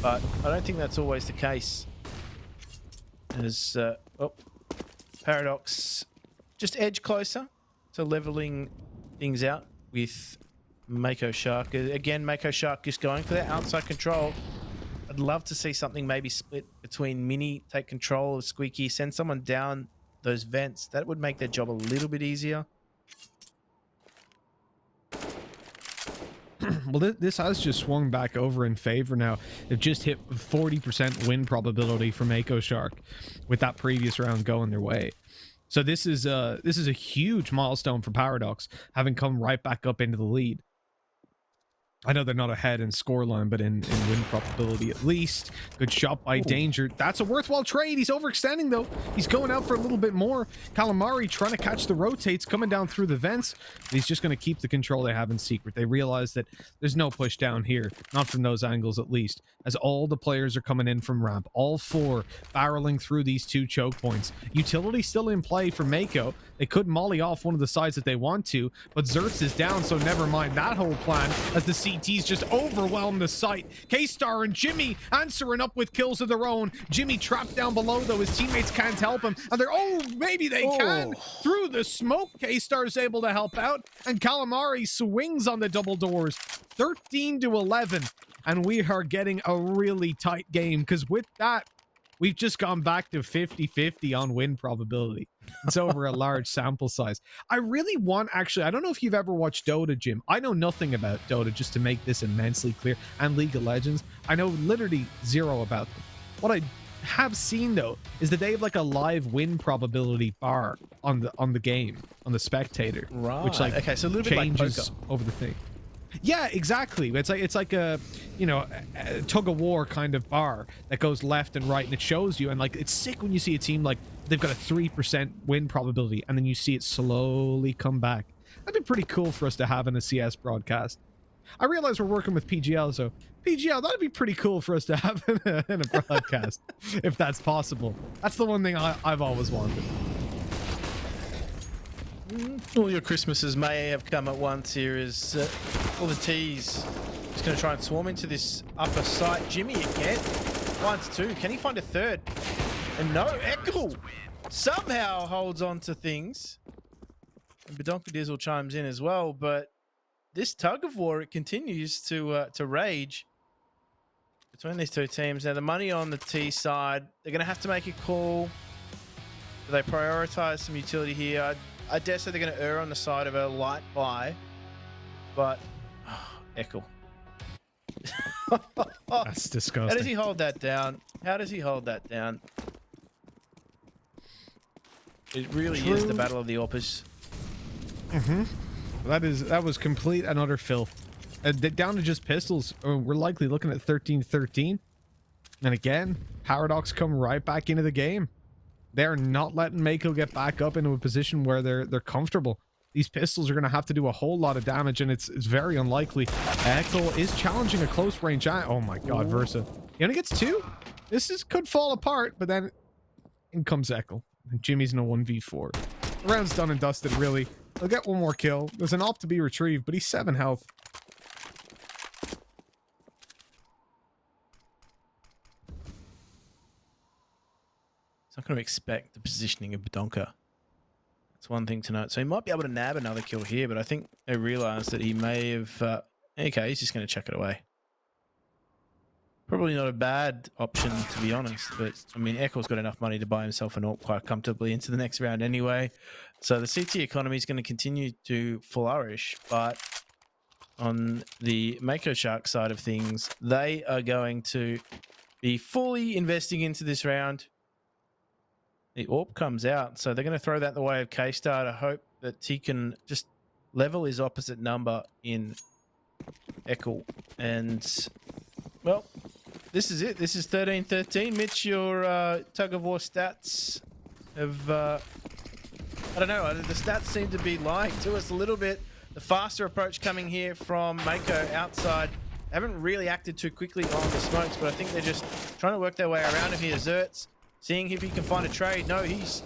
but I don't think that's always the case. As Paradox just edge closer to leveling things out with Mako Shark. Again, Mako Shark just going for that outside control. I'd love to see something maybe split between Mini, take control of Squeaky, send someone down those vents. That would make their job a little bit easier. Well, this has just swung back over in favor now. They've just hit 40% win probability for Mako Shark with that previous round going their way. So this is a huge milestone for Paradox, having come right back up into the lead. I know they're not ahead in scoreline, but in win probability at least. Good shot by Danger. That's a worthwhile trade. He's overextending, though. He's going out for a little bit more. Calamari trying to catch the rotates, coming down through the vents. But he's just going to keep the control they have in secret. They realize that there's no push down here. Not from those angles, at least. As all the players are coming in from ramp. All 4 barreling through these 2 choke points. Utility still in play for Mako. They could molly off one of the sides that they want to, but Zerts is down, so never mind that whole plan as the CTs just overwhelm the site. K-Star and Jimmy answering up with kills of their own. Jimmy trapped down below, though. His teammates can't help him, and they're, maybe they can. Through the smoke, K-Star is able to help out, and Calamari swings on the double doors. 13-11, and we are getting a really tight game, because with that, We've just gone back to 50-50 on win probability. It's over a large sample size. I really want, actually, I don't know if you've ever watched Dota, Jim. I know nothing about Dota, just to make this immensely clear, and League of Legends. I know literally zero about them. What I have seen, though, is that they have like a live win probability bar on the game, on the spectator. Right. Which like okay, so a little bit like changes poker. over the thing. Yeah, exactly. It's like a, you know, a tug of war kind of bar that goes left and right, and it shows you. And like, it's sick when you see a team like they've got a 3% win probability, and then you see it slowly come back. That'd be pretty cool for us to have in a CS broadcast. I realize we're working with PGL, so PGL, that'd be pretty cool for us to have in a broadcast, if that's possible. That's the one thing I've always wanted. All your Christmases may have come at once here as all the T's just going to try and swarm into this upper site. Jimmy again. 1-2. Can he find a third? And no, Eckel somehow holds on to things. And Badonka Dizzle chimes in as well, but this tug of war, it continues to rage between these two teams. Now, the money on the T side, they're going to have to make a call. Do they prioritize some utility here? I dare say they're going to err on the side of a light buy, but Eckel. That's disgusting. How does he hold that down? How does he hold that down? It really is the battle of the Orpers. That was complete and utter filth. Down to just pistols. We're likely looking at 13-13. And again, Paradox come right back into the game. They're not letting Mako get back up into a position where they're comfortable. These pistols are going to have to do a whole lot of damage, and it's very unlikely. Eckel is challenging a close range. Oh my god, Versa. He only gets 2? This could fall apart, but then in comes Eckel. And Jimmy's in a 1v4. The round's done and dusted, really. He'll get one more kill. There's an op to be retrieved, but he's 7 health. Not going to expect the positioning of Badonka. That's one thing to note. So he might be able to nab another kill here, but I think they realize that he may have... okay, he's just going to chuck it away. Probably not a bad option, to be honest, but I mean, Eckel's got enough money to buy himself an AWP quite comfortably into the next round anyway. So the CT economy is going to continue to flourish, but on the Mako Shark side of things, they are going to be fully investing into this round. The AWP comes out, so they're going to throw that the way of K-Star to hope that he can just level his opposite number in Eckel. And, well, this is it. This is 13-13. Mitch, your tug-of-war stats have... I don't know. The stats seem to be lying to us a little bit. The faster approach coming here from Mako outside. They haven't really acted too quickly on the smokes, but I think they're just trying to work their way around him here. Zertz seeing if he can find a trade. No, he's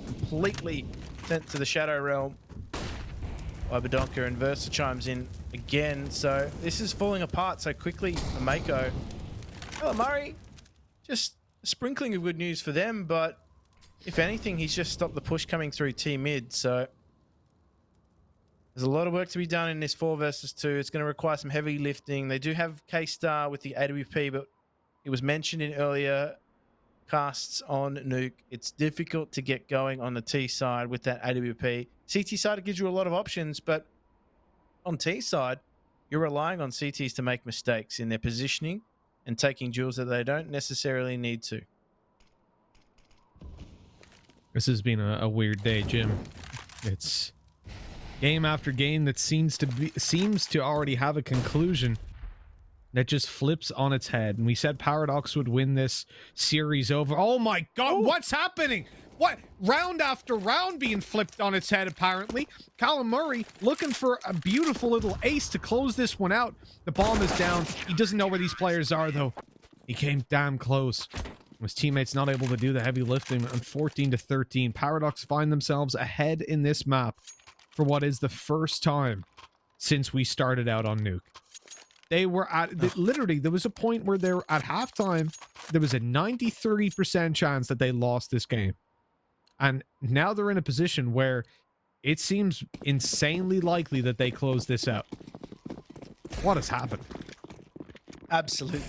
completely sent to the Shadow Realm by Badonka, and Versa chimes in again. So this is falling apart so quickly for Mako. Well, Murray, just a sprinkling of good news for them, but if anything, he's just stopped the push coming through T mid. So there's a lot of work to be done in this 4 versus 2. It's going to require some heavy lifting. They do have K-Star with the AWP, but it was mentioned in earlier casts on Nuke. It's difficult to get going on the T side with that AWP. CT side, it gives you a lot of options, but on T side, you're relying on CTs to make mistakes in their positioning and taking duels that they don't necessarily need to. This has been a weird day, Jim. It's game after game that seems to already have a conclusion that just flips on its head. And we said Paradox would win this series over. Oh my god, what's happening? What? Round after round being flipped on its head, apparently. Callum Murray looking for a beautiful little ace to close this one out. The bomb is down. He doesn't know where these players are, though. He came damn close. His teammates not able to do the heavy lifting. On 14-13, Paradox find themselves ahead in this map for what is the first time since we started out on Nuke. They were at, literally, there was a point where they were at halftime. There was a 90-30% chance that they lost this game. And now they're in a position where it seems insanely likely that they close this out. What has happened? Absolute.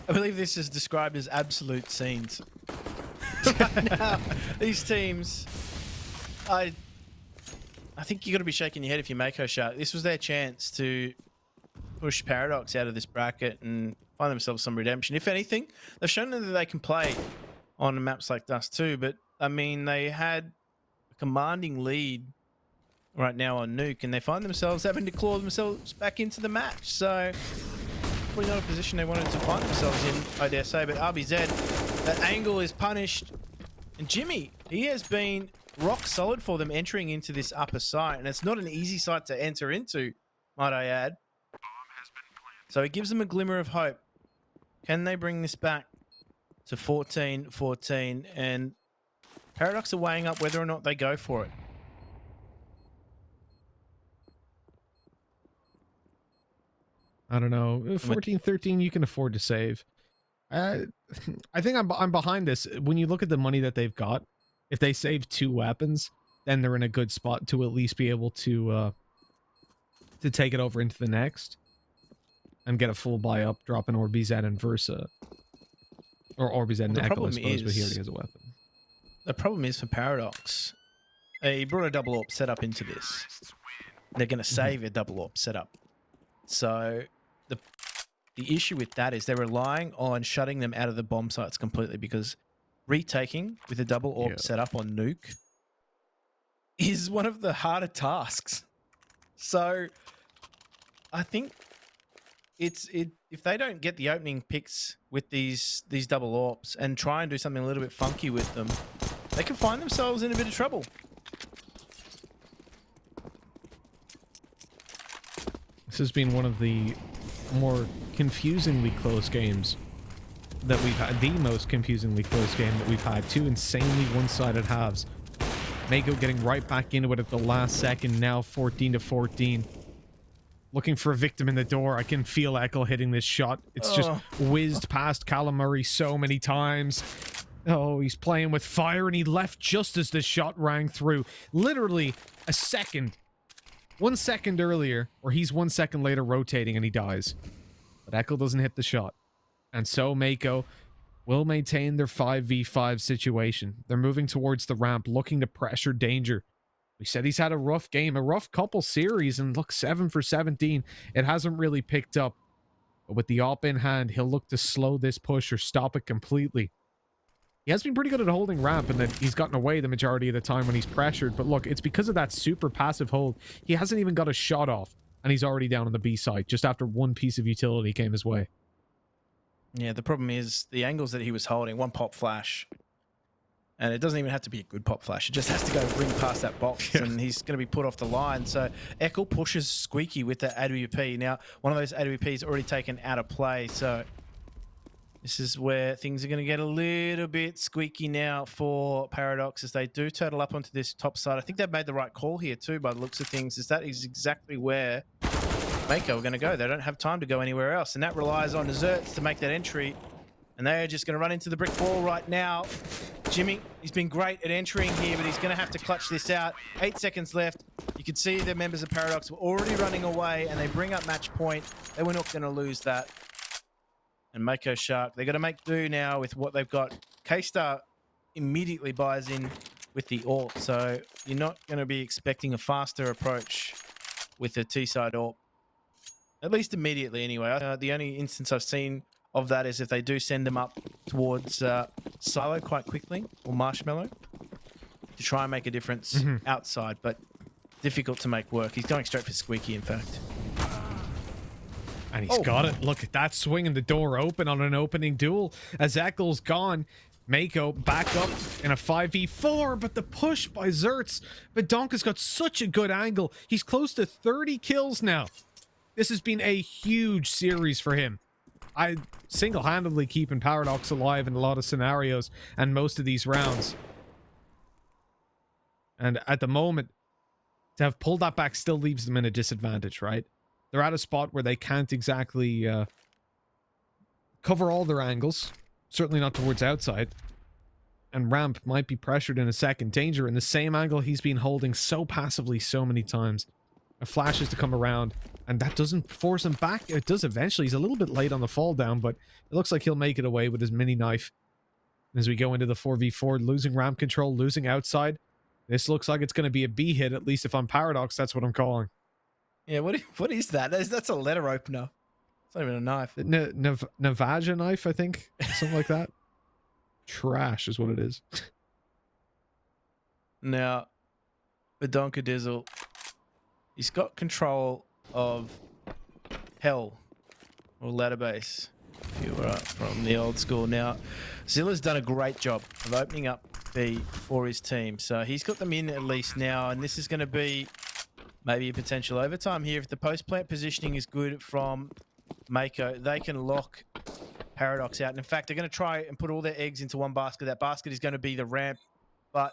I believe this is described as absolute scenes. Right now, these teams, I think you got to be shaking your head if you Mako Shark. This was their chance to push Paradox out of this bracket and find themselves some redemption. If anything, they've shown that they can play on maps like Dust too. But I mean, they had a commanding lead right now on Nuke, and they find themselves having to claw themselves back into the match. So probably not a position they wanted to find themselves in, I dare say. But RBZ, that angle is punished. And Jimmy, he has been rock solid for them entering into this upper site, and it's not an easy site to enter into, might I add. So it gives them a glimmer of hope. Can they bring this back to 14-14? And Paradox are weighing up whether or not they go for it. I don't know. 14-13, you can afford to save. I think I'm behind this. When you look at the money that they've got, if they save 2 weapons, then they're in a good spot to at least be able to take it over into the next and get a full buy up, drop an OrbiZ and Versa. Or OrbiZ and Echo, I suppose, but he already has a weapon. The problem is for Paradox, they brought a double AWP setup into this. They're going to save a double AWP setup. So the issue with that is they're relying on shutting them out of the bomb sites completely, because retaking with a double AWP setup on Nuke is one of the harder tasks. So I think if they don't get the opening picks with these double AWPs and try and do something a little bit funky with them, they can find themselves in a bit of trouble. This has been one of the more confusingly close games that we've had. The most confusingly close game that we've had. 2 insanely one-sided halves. Mako getting right back into it at the last second. Now 14-14. Looking for a victim in the door. I can feel Echo hitting this shot. It's just whizzed past Callum Murray so many times. Oh, he's playing with fire, and he left just as the shot rang through. Literally a second. 1 second earlier, or he's 1 second later rotating and he dies. But Echo doesn't hit the shot. And so Mako will maintain their 5v5 situation. They're moving towards the ramp, looking to pressure Danger. We said he's had a rough game, a rough couple series, and look, 7 for 17. It hasn't really picked up. But with the AWP in hand, he'll look to slow this push or stop it completely. He has been pretty good at holding ramp, and that he's gotten away the majority of the time when he's pressured. But look, it's because of that super passive hold. He hasn't even got a shot off, and he's already down on the B side just after one piece of utility came his way. Yeah, the problem is the angles that he was holding. One pop flash, and it doesn't even have to be a good pop flash. It just has to go ring past that box, and he's going to be put off the line. So Echo pushes Squeaky with the AWP. Now, one of those AWPs already taken out of play, so this is where things are going to get a little bit squeaky now for Paradox as they do turtle up onto this top side. I think they've made the right call here too, by the looks of things, is that is exactly where Mako are going to go. They don't have time to go anywhere else, and that relies on Zerts to make that entry, and they're just going to run into the brick wall right now. Jimmy, he's been great at entering here, but he's going to have to clutch this out. 8 seconds left. You can see the members of Paradox were already running away, and they bring up match point. They were not going to lose that. And Mako Shark, they've got to make do now with what they've got. K-Star immediately buys in with the AWP, so you're not going to be expecting a faster approach with the T-side AWP. At least immediately anyway. The only instance I've seen of that is if they do send them up towards Silo quite quickly, or Marshmallow, to try and make a difference outside, but difficult to make work. He's going straight for Squeaky, in fact. And he's got it. Look at that, swinging the door open on an opening duel. As Eccles gone, Mako back up in a 5v4, but the push by Zerts. But Donka's got such a good angle. He's close to 30 kills now. This has been a huge series for him. I single-handedly keeping Paradox alive in a lot of scenarios and most of these rounds. And at the moment, to have pulled that back still leaves them in a disadvantage, right? They're at a spot where they can't exactly cover all their angles. Certainly not towards outside. And Ramp might be pressured in a second. Danger in the same angle he's been holding so passively so many times. A flash is to come around, and that doesn't force him back. It does eventually. He's a little bit late on the fall down, but it looks like he'll make it away with his mini knife. As we go into the 4v4, losing ramp control, losing outside. This looks like it's going to be a B hit, at least if I'm Paradox, that's what I'm calling. Yeah, what is that? That's a letter opener. It's not even a knife. Navaja knife, I think. Something like that. Trash is what it is. Now, Badonka Dizzle, he's got control of Hell or ladder base. If you were from the old school. Now, Zilla's done a great job of opening up B for his team. So he's got them in at least now, and this is going to be maybe a potential overtime here. If the post-plant positioning is good from Mako, they can lock Paradox out. And in fact, they're going to try and put all their eggs into one basket. That basket is going to be the ramp, but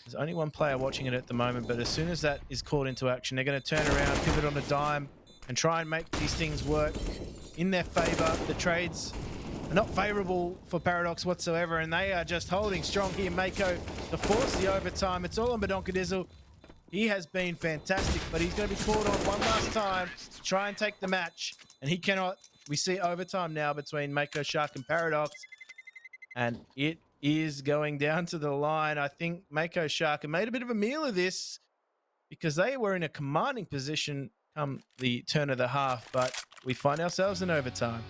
there's only one player watching it at the moment. But as soon as that is called into action, they're going to turn around, pivot on a dime, and try and make these things work in their favor. The trades are not favorable for Paradox whatsoever, and they are just holding strong here. Mako to force the overtime. It's all on Badonka Dizzle. He has been fantastic, but he's going to be called on one last time to try and take the match, and he cannot. We see overtime now between Mako Shark and Paradox, and it is going down to the line. I think Mako Shark have made a bit of a meal of this because they were in a commanding position come the turn of the half, but we find ourselves in overtime.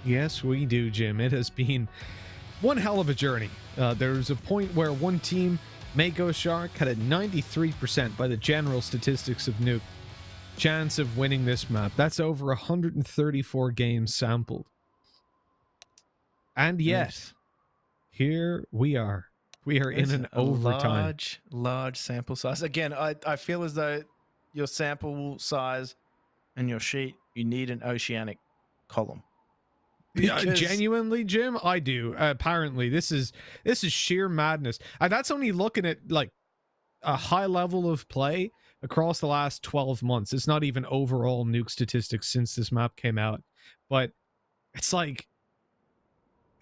Yes, we do, Jim. It has been one hell of a journey. There's a point where one team, Mako Shark, had a 93% by the general statistics of Nuke chance of winning this map. That's over 134 games sampled. And yet, here we are. We are in an overtime. Large sample size. Again, I feel as though your sample size and your sheet, you need an oceanic column. Yeah, genuinely, Jim, I do. Apparently, this is sheer madness. That's only looking at like a high level of play across the last 12 months. It's not even overall Nuke statistics since this map came out. But it's like,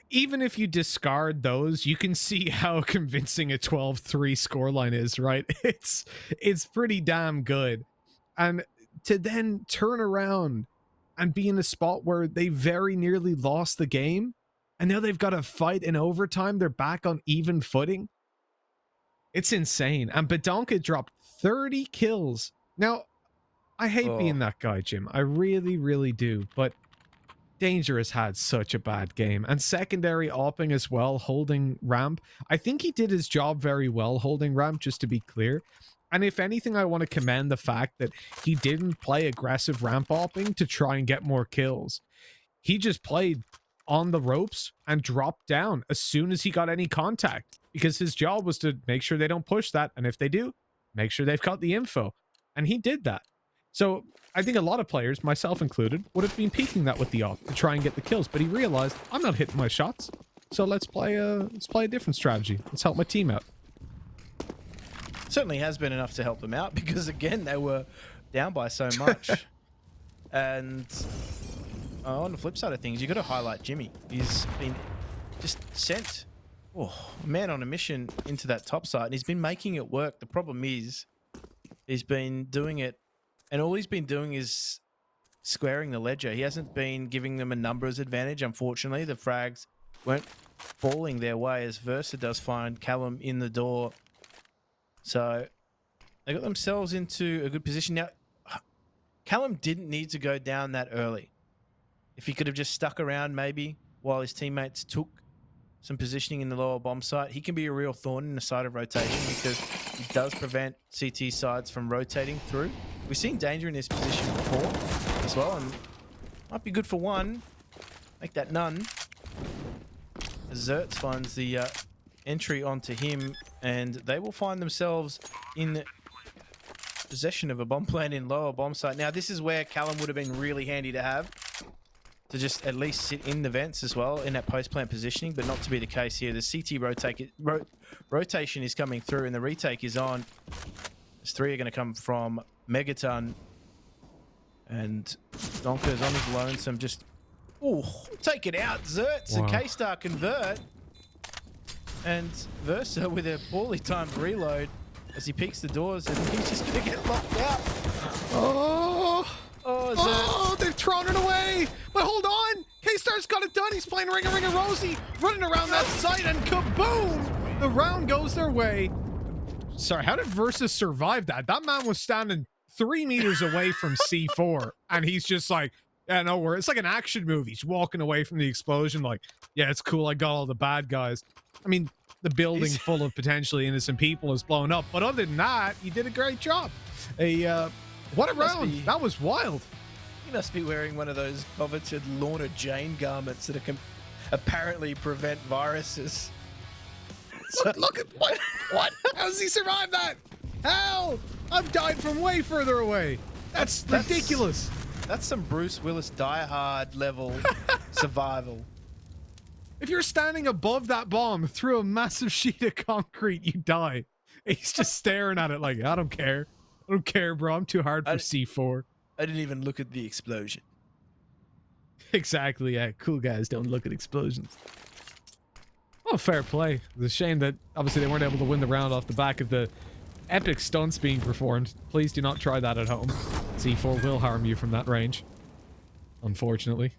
even if you discard those, you can see how convincing a 12-3 scoreline is, right? It's pretty damn good. And to then turn around and be in a spot where they very nearly lost the game, and now they've got to fight in overtime, they're back on even footing. It's insane. And Badonka dropped 30 kills. Now, I hate being that guy, Jim. I really, really do. But Danger has had such a bad game. And secondary opping as well, holding ramp. I think he did his job very well holding ramp, just to be clear. And if anything, I want to commend the fact that he didn't play aggressive ramp opping to try and get more kills. He just played on the ropes and dropped down as soon as he got any contact, because his job was to make sure they don't push that. And if they do, make sure they've got the info. And he did that. So I think a lot of players, myself included, would have been peeking that with the op to try and get the kills. But he realized, I'm not hitting my shots. So let's play a different strategy. Let's help my team out. Certainly has been enough to help them out, because again, they were down by so much. And on the flip side of things, you got to highlight Jimmy. He's been just sent, a man on a mission into that top side, and he's been making it work. The problem is, he's been doing it, and all he's been doing is squaring the ledger. He hasn't been giving them a numbers advantage. Unfortunately, the frags weren't falling their way, as Versa does find Callum in the door. So they got themselves into a good position. Now, Callum didn't need to go down that early. If he could have just stuck around maybe while his teammates took some positioning in the lower bomb site, he can be a real thorn in the side of rotation, because he does prevent CT sides from rotating through. We've seen Danger in this position before as well, and might be good for one. Make that none. Zertz finds the entry onto him, and they will find themselves in possession of a bomb plant in lower bomb site. Now, this is where Callum would have been really handy to have, to just at least sit in the vents as well in that post-plant positioning, but not to be the case here. The CT rotation is coming through, and the retake is on. There's three are going to come from Megaton, and Donker's on his lonesome. Just, take it out, Zertz. Wow. A K-Star convert. And Versa with a poorly timed reload as he peeks the doors, and he's just going to get locked out. Oh, they've thrown it away. But hold on. Star's got it done. He's playing Ring a Rosie, running around that site, and kaboom! The round goes their way. Sorry, how did Versus survive that? That man was standing 3 meters away from C4, and he's just like, yeah, no worries. It's like an action movie. He's walking away from the explosion like, yeah, it's cool. I got all the bad guys. I mean, the building full of potentially innocent people is blown up. But other than that, you did a great job. What a round. That was wild. He must be wearing one of those coveted Lorna Jane garments that can apparently prevent viruses. Look at what? How does he survive that? How? I've died from way further away. That's ridiculous. That's some Bruce Willis Die Hard level survival. If you're standing above that bomb through a massive sheet of concrete, you die. He's just staring at it like, I don't care. I don't care, bro. I'm too hard for C4. I didn't even look at the explosion. Exactly, yeah. Cool guys don't look at explosions. Oh, fair play. It's a shame that obviously they weren't able to win the round off the back of the epic stunts being performed. Please do not try that at home. C4 will harm you from that range, unfortunately.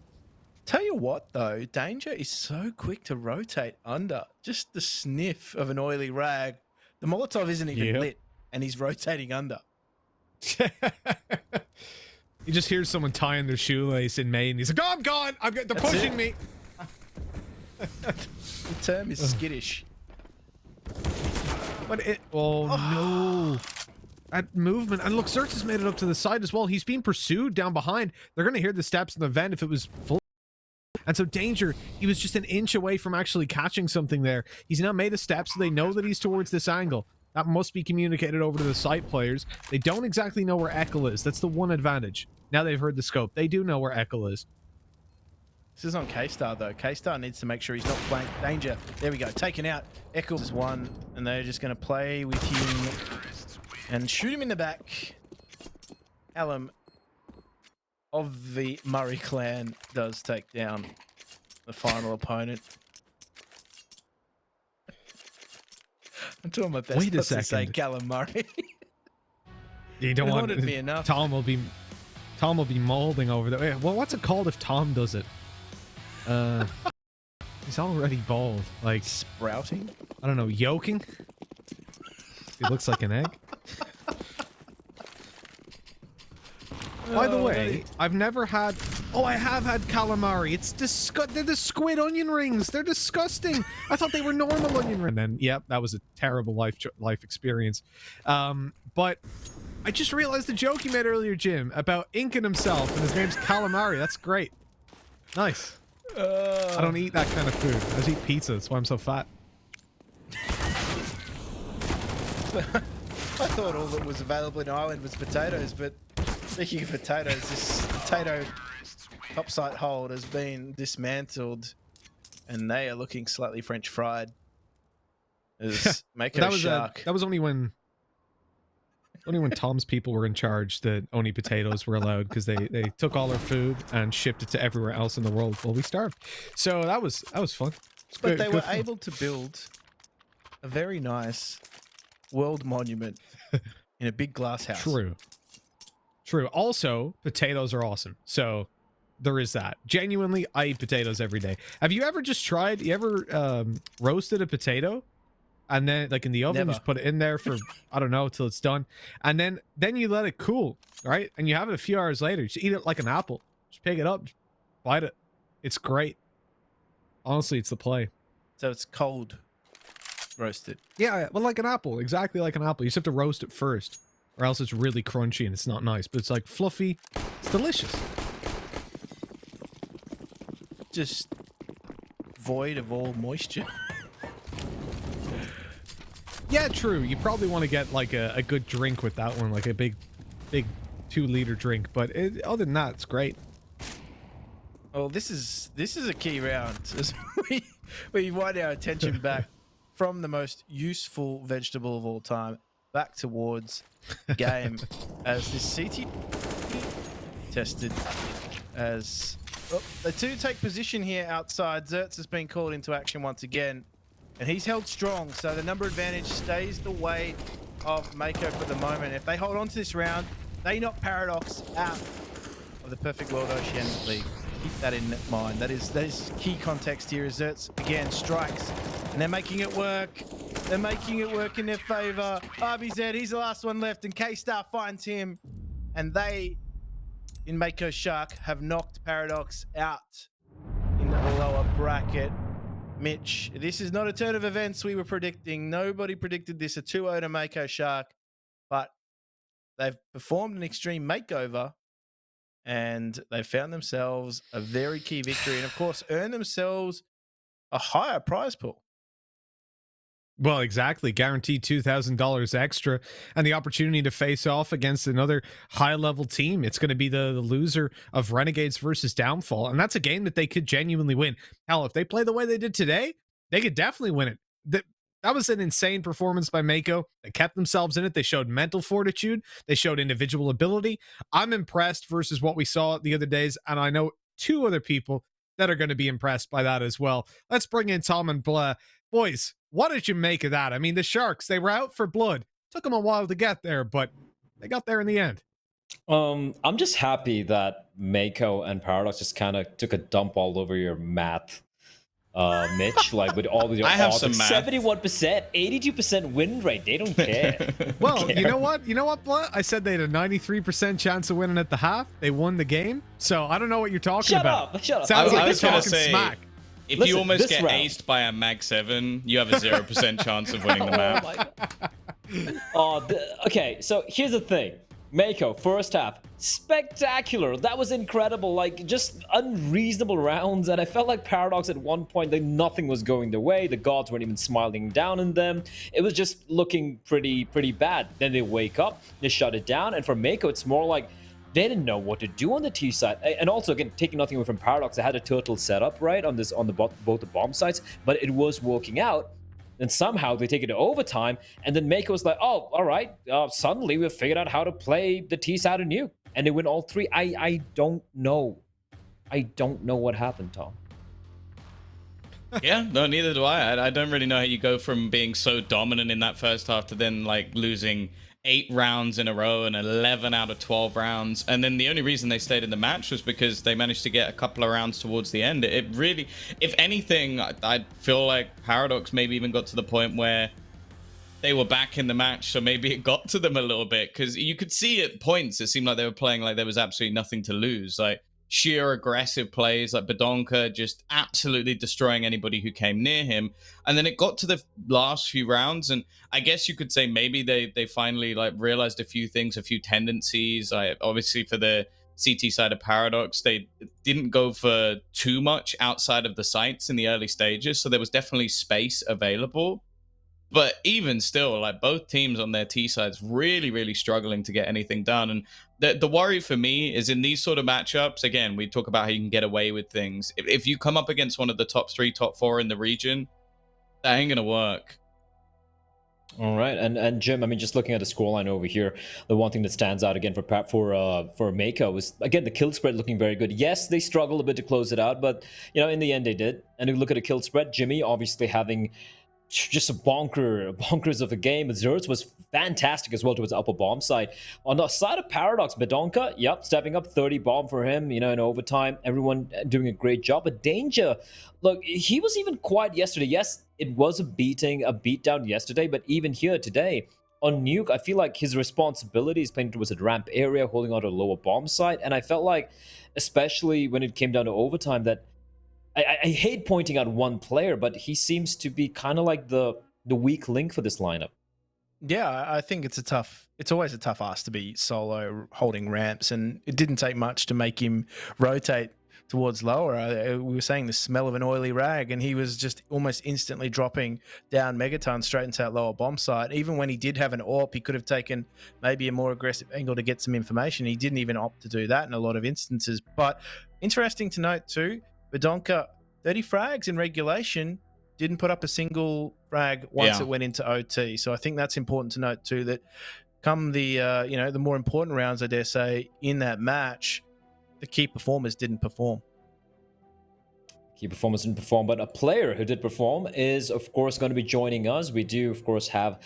Tell you what, though, Danger is so quick to rotate under. Just the sniff of an oily rag. The Molotov isn't even lit, and he's rotating under. You just hear someone tying their shoelace in May, and he's like, oh, I'm gone! They're pushing me! The term is skittish. But no. That movement. And look, Xerxes made it up to the side as well. He's being pursued down behind. They're going to hear the steps in the vent if it was full. And so Danger, he was just an inch away from actually catching something there. He's now made a step, so they know that he's towards this angle. That must be communicated over to the site players. They don't exactly know where Ekel is. That's the one advantage. Now they've heard the scope. They do know where Ekel is. This is on K-Star, though. K-Star needs to make sure he's not flanked. Danger. There we go. Taken out. Ekel is one, and they're just going to play with him and shoot him in the back. Alum of the Murray clan does take down the final opponent. I'm doing my best not to say Callum Murray. You don't want it. Enough. Tom will be molding over there. Well, what's it called if Tom does it? He's already bald. Like sprouting? I don't know, yolking? He looks like an egg. By the way, I've never had... Oh, I have had calamari. It's they're the squid onion rings. They're disgusting. I thought they were normal onion rings. And then, yep, that was a terrible life experience. But I just realized the joke you made earlier, Jim, about inking himself, and his name's calamari. That's great. Nice. I don't eat that kind of food. I just eat pizza. That's why I'm so fat. I thought all that was available in Ireland was potatoes, but speaking of potatoes, this potato topside hold has been dismantled, and they are looking slightly French fried. As Mako Shark. That was only when Tom's people were in charge that only potatoes were allowed, because they took all our food and shipped it to everywhere else in the world while we starved. So that was fun. But they were able to build a very nice world monument in a big glass house. True. Also, potatoes are awesome. So there is that. Genuinely, I eat potatoes every day. Have you ever roasted a potato? And then, like in the oven, just put it in there for, I don't know, till it's done. And then you let it cool, right? And you have it a few hours later. Just eat it like an apple. Just pick it up, just bite it. It's great. Honestly, it's the play. So it's cold roasted. Yeah, well, like an apple. Exactly like an apple. You just have to roast it first, or else it's really crunchy and it's not nice. But it's like fluffy. It's delicious. Just void of all moisture. Yeah, true. You probably want to get like a good drink with that one, like a big 2-liter drink. But other than that, it's great. Well, this is a key round as we wind our attention back from the most useful vegetable of all time back towards the game as this CT tested as the two take position here outside. Zertz has been called into action once again. And he's held strong, so the number advantage stays the way of Mako for the moment. If they hold on to this round, they knock Paradox out of the Perfect World Oceanic League. keep that in mind. That is key context here. Is Zerts again strikes, and they're making it work. They're making it work in their favor. RBZ, he's the last one left, and K-Star finds him, and they, in Mako Shark, have knocked Paradox out in the lower bracket. Mitch, this is not a turn of events we were predicting. Nobody predicted this, a 2-0 to Mako Shark, but they've performed an extreme makeover and they found themselves a very key victory and, of course, earned themselves a higher prize pool. Well, exactly. Guaranteed $2,000 extra and the opportunity to face off against another high-level team. It's going to be the loser of Renegades versus Downfall, and that's a game that they could genuinely win. Hell, if they play the way they did today, they could definitely win it. That was an insane performance by Mako. They kept themselves in it. They showed mental fortitude. They showed individual ability. I'm impressed versus what we saw the other days, and I know two other people that are going to be impressed by that as well. Let's bring in Tom and Blah. Boys, what did you make of that? I mean, the Sharks, they were out for blood. Took them a while to get there, but they got there in the end. I'm just happy that Mako and Paradox just kind of took a dump all over your math, Mitch. Like with all of your I have odds, some like math. 71%, 82% win rate. They don't care. Well, you know what? You know what, Blah? I said they had a 93% chance of winning at the half. They won the game. So I don't know what you're talking about. Shut up. Sounds I like was they're gonna talking say, smack. If Listen, you almost this get round- aced by a Mag 7, you have a 0% chance of winning the map. Okay, so here's the thing. Mako, first half, spectacular. That was incredible. Like, just unreasonable rounds. And I felt like Paradox at one point, nothing was going their way. The gods weren't even smiling down on them. It was just looking pretty bad. Then they wake up, they shut it down. And for Mako, it's more like they didn't know what to do on the T side. And also, again, taking nothing away from Paradox, they had a turtle setup, right, on both the bomb sites, but it was working out. And somehow they take it to overtime, and then Mako's like, oh, all right, suddenly we've figured out how to play the T side of Nuke. And they win all three. I don't know. I don't know what happened, Tom. Yeah, no, neither do I. I don't really know how you go from being so dominant in that first half to then like losing 8 rounds in a row and 11 out of 12 rounds. And then the only reason they stayed in the match was because they managed to get a couple of rounds towards the end. It really, if anything, I feel like Paradox maybe even got to the point where they were back in the match, so maybe it got to them a little bit, because you could see at points it seemed like they were playing like there was absolutely nothing to lose. Like sheer aggressive plays, like Badonka just absolutely destroying anybody who came near him. And then it got to the last few rounds, and I guess you could say maybe they finally like realized a few things, a few tendencies. Obviously for the CT side of Paradox, they didn't go for too much outside of the sites in the early stages, so there was definitely space available. But even still, like both teams on their T sides really struggling to get anything done. And the worry for me is in these sort of matchups, again, we talk about how you can get away with things. If you come up against one of the top 3, top 4 in the region, that ain't gonna work. All right, and Jim, I mean, just looking at the scoreline over here, the one thing that stands out again for Mako is again the kill spread looking very good. Yes, they struggled a bit to close it out, but you know, in the end they did. And if you look at the kill spread, Jimmy obviously having just a bonkers of a game. Zerts was fantastic as well towards the upper bomb side. On the side of Paradox, Badonka, yep, stepping up, 30 bomb for him, you know, in overtime. Everyone doing a great job. But Danger, look, he was even quiet yesterday. Yes, it was a beatdown yesterday, but even here today, on Nuke, I feel like his responsibility is playing towards the ramp area, holding on to the lower bomb side. And I felt like, especially when it came down to overtime, that I hate pointing out one player, but he seems to be kind of like the weak link for this lineup. Yeah, I think it's always a tough ask to be solo holding ramps, and it didn't take much to make him rotate towards lower. We were saying the smell of an oily rag, and he was just almost instantly dropping down Megaton straight into that lower bomb site. Even when he did have an AWP, he could have taken maybe a more aggressive angle to get some information. He didn't even opt to do that in a lot of instances. But interesting to note too, Badonka, 30 frags in regulation, didn't put up a single frag once it went into OT. So I think that's important to note too, that come the the more important rounds, I dare say, in that match, the key performers didn't perform. Key performance didn't perform, but a player who did perform is, of course, going to be joining us. We do, of course, have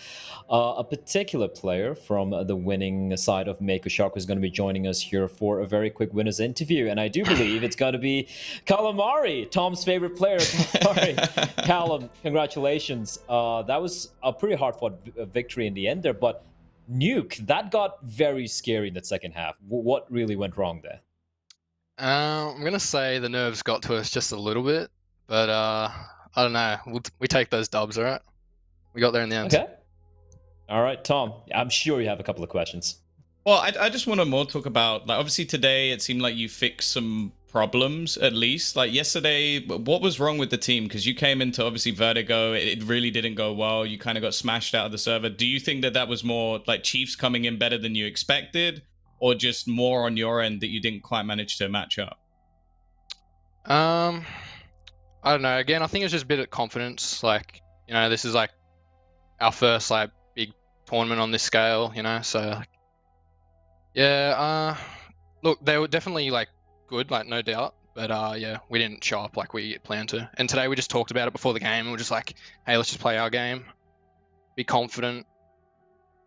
a particular player from the winning side of Mako Shark who's going to be joining us here for a very quick winners interview. And I do believe it's going to be Calamari, Tom's favorite player. Calamari. Callum, congratulations. That was a pretty hard-fought victory in the end there, but Nuke, that got very scary in that second half. What really went wrong there? I'm going to say the nerves got to us just a little bit, but I don't know. We take those dubs, all right? We got there in the end. Okay. All right, Tom, I'm sure you have a couple of questions. Well, I just want to more talk about, like, obviously today it seemed like you fixed some problems, at least. Like yesterday, what was wrong with the team? Because you came into, obviously, Vertigo. It really didn't go well. You kind of got smashed out of the server. Do you think that was more like Chiefs coming in better than you expected? Or just more on your end that you didn't quite manage to match up? I don't know. Again, I think it's just a bit of confidence. Like, you know, this is like our first like big tournament on this scale, you know. So, yeah. Look, they were definitely like good, like no doubt. But yeah, we didn't show up like we planned to. And today we just talked about it before the game, and we're just like, hey, let's just play our game, be confident,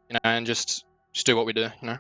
you know, and just do what we do, you know.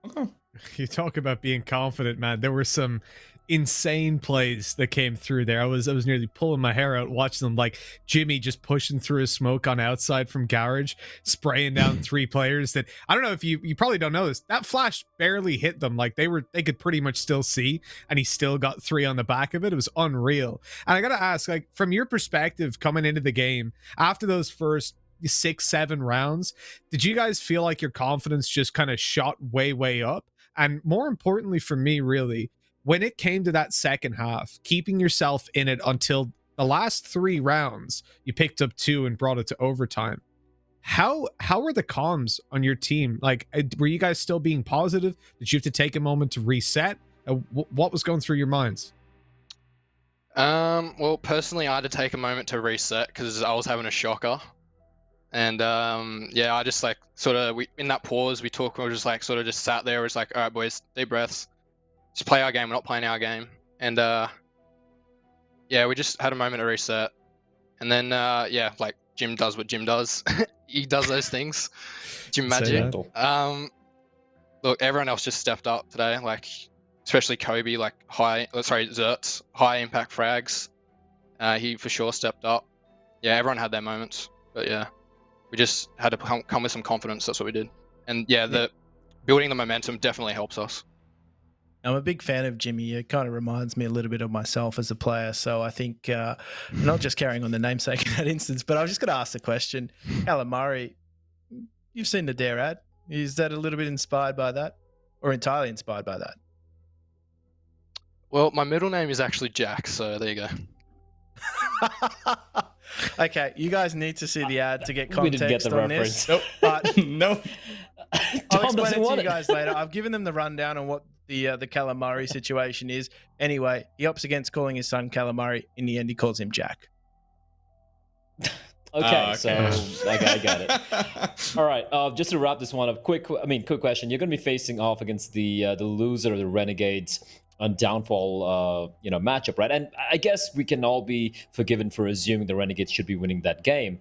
Okay. You talk about being confident, man. There were some insane plays that came through there. I was nearly pulling my hair out watching them, like Jimmy just pushing through his smoke on outside from garage, spraying down 3 players that I don't know if you probably don't know this. That flash barely hit them. Like they could pretty much still see, and he still got 3 on the back of it. It was unreal. And I gotta ask, like, from your perspective coming into the game after those first 6-7 rounds, did you guys feel like your confidence just kind of shot way up? And more importantly for me, really, when it came to that second half, keeping yourself in it until the last 3 rounds, you picked up 2 and brought it to overtime. How were the comms on your team? Like, were you guys still being positive? Did you have to take a moment to reset? What was going through your minds? Well, personally, I had to take a moment to reset because I was having a shocker. And yeah, I just like sort of in that pause we were just like sort of just sat there. It was like, all right, boys, deep breaths, just play our game. We're not playing our game. And yeah, we just had a moment to reset. And then yeah, like Jim does what Jim does. He does those things. Jim magic. Look, everyone else just stepped up today. Like especially Kobe, like Zertz, high impact frags. He for sure stepped up. Yeah, everyone had their moments. But yeah. We just had to come with some confidence. That's what we did. And yeah, the building the momentum definitely helps us. I'm a big fan of Jimmy. It kind of reminds me a little bit of myself as a player. So I think not just carrying on the namesake in that instance, but I've just got to ask the question. Calamari, you've seen the Dare ad. Is that a little bit inspired by that or entirely inspired by that? Well, my middle name is actually Jack. So there you go. Okay, you guys need to see the ad to get context we didn't get the on reference. this. But No. I'll explain it to you guys later. I've given them the rundown on what the Calamari situation is. Anyway, he opts against calling his son Calamari. In the end, he calls him Jack. Okay, so I got it. All right, just to wrap this one up, quick question. You're going to be facing off against the loser, the Renegades, on downfall, matchup, right? And I guess we can all be forgiven for assuming the Renegades should be winning that game.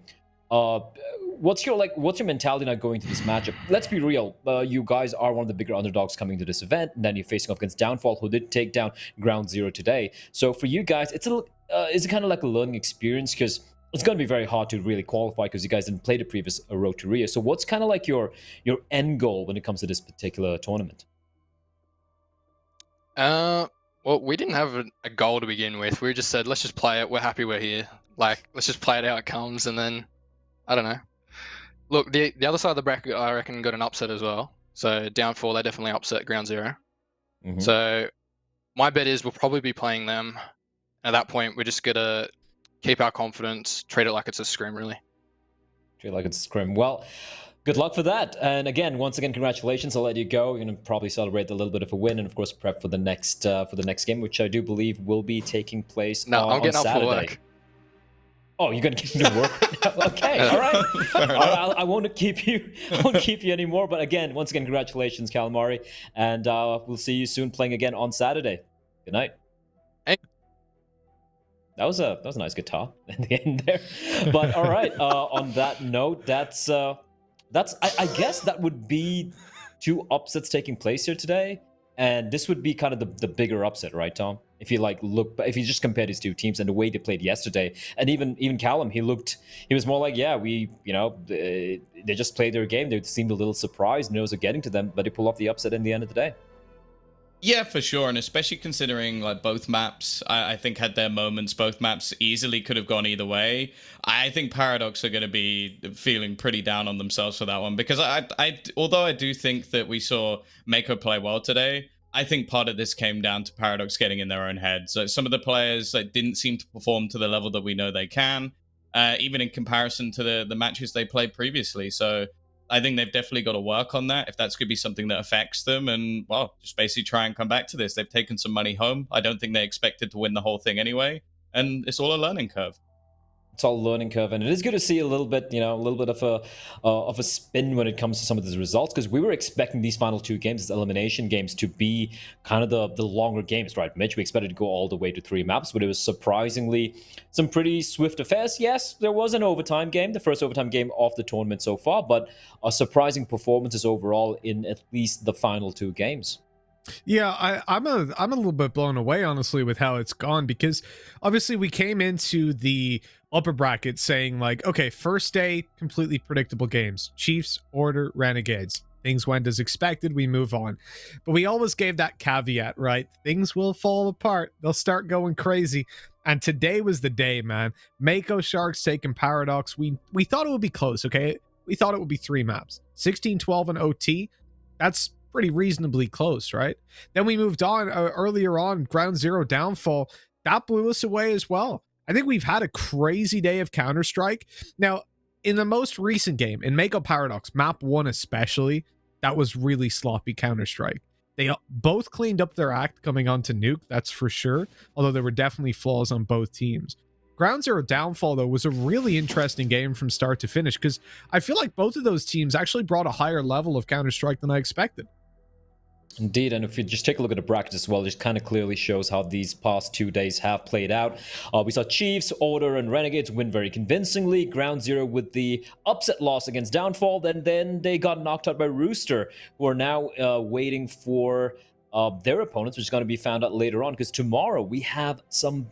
What's your mentality now going into this matchup? Let's be real. You guys are one of the bigger underdogs coming to this event, and then you're facing off against Downfall, who did take down Ground Zero today. So for you guys, is it kind of like a learning experience? Because it's going to be very hard to really qualify because you guys didn't play the previous Road to Rio. So what's kind of like your end goal when it comes to this particular tournament? Well, we didn't have a goal to begin with. We just said, let's just play it. We're happy we're here. Like, let's just play it how it comes. And then, I don't know. Look, the other side of the bracket, I reckon, got an upset as well. So Downfall, they definitely upset Ground Zero. Mm-hmm. So my bet is we'll probably be playing them. At that point, we're just going to keep our confidence, treat it like it's a scrim, really. Treat it like it's a scrim. Well, good luck for that. And again, once again, congratulations. I'll let you go. You're going to probably celebrate a little bit of a win and, of course, prep for the next game, which I do believe will be taking place on Saturday. No, I'm getting up for work. Oh, you're going to get into work? Okay, all right. I won't keep you. I won't keep you anymore. But again, once again, congratulations, Calamari. And we'll see you soon playing again on Saturday. Good night. was a nice guitar in the end there. But all right, on that note, that's I guess that would be two upsets taking place here today, and this would be kind of the bigger upset, right, Tom? If you if you just compare these two teams and the way they played yesterday, and even Callum, he was more like, yeah, they just played their game. They seemed a little surprised, nerves are getting to them, but they pull off the upset in the end of the day. Yeah, for sure, and especially considering like both maps, I think had their moments. Both maps easily could have gone either way. I think Paradox are going to be feeling pretty down on themselves for that one because although I do think that we saw Mako play well today, I think part of this came down to Paradox getting in their own head. So some of the players didn't seem to perform to the level that we know they can, even in comparison to the matches they played previously. So I think they've definitely got to work on that if that's going to be something that affects them. And, well, just basically try and come back to this. They've taken some money home. I don't think they expected to win the whole thing anyway. And it's all a learning curve. It's all a learning curve, and it is good to see a little bit of a spin when it comes to some of these results, because we were expecting these final two games, these elimination games, to be kind of the longer games, right, Mitch? We expected to go all the way to 3 maps, but it was surprisingly some pretty swift affairs. Yes, there was an overtime game, the first overtime game of the tournament so far, but a surprising performances overall in at least the final 2 games. Yeah, I'm a little bit blown away, honestly, with how it's gone, because obviously we came into the upper bracket saying like, okay, first day, completely predictable games. Chiefs, Order, Renegades. Things went as expected, we move on. But we always gave that caveat, right? Things will fall apart. They'll start going crazy. And today was the day, man. Mako Sharks taking Paradox. We thought it would be close, okay? We thought it would be 3 maps. 16-12 and OT. That's pretty reasonably close, right? Then we moved on earlier on, Ground Zero Downfall. That blew us away as well. I think we've had a crazy day of Counter-Strike. Now, in the most recent game, in Mako Paradox, map 1 especially, that was really sloppy Counter-Strike. They both cleaned up their act coming onto Nuke, that's for sure, although there were definitely flaws on both teams. Ground Zero Downfall, though, was a really interesting game from start to finish, because I feel like both of those teams actually brought a higher level of Counter-Strike than I expected. Indeed, and if you just take a look at the brackets as well, it just kind of clearly shows how these past 2 days have played out. We saw Chiefs, Order, and Renegades win very convincingly. Ground Zero with the upset loss against Downfall, then they got knocked out by Rooster, who are now waiting for their opponents, which is going to be found out later on, because tomorrow we have some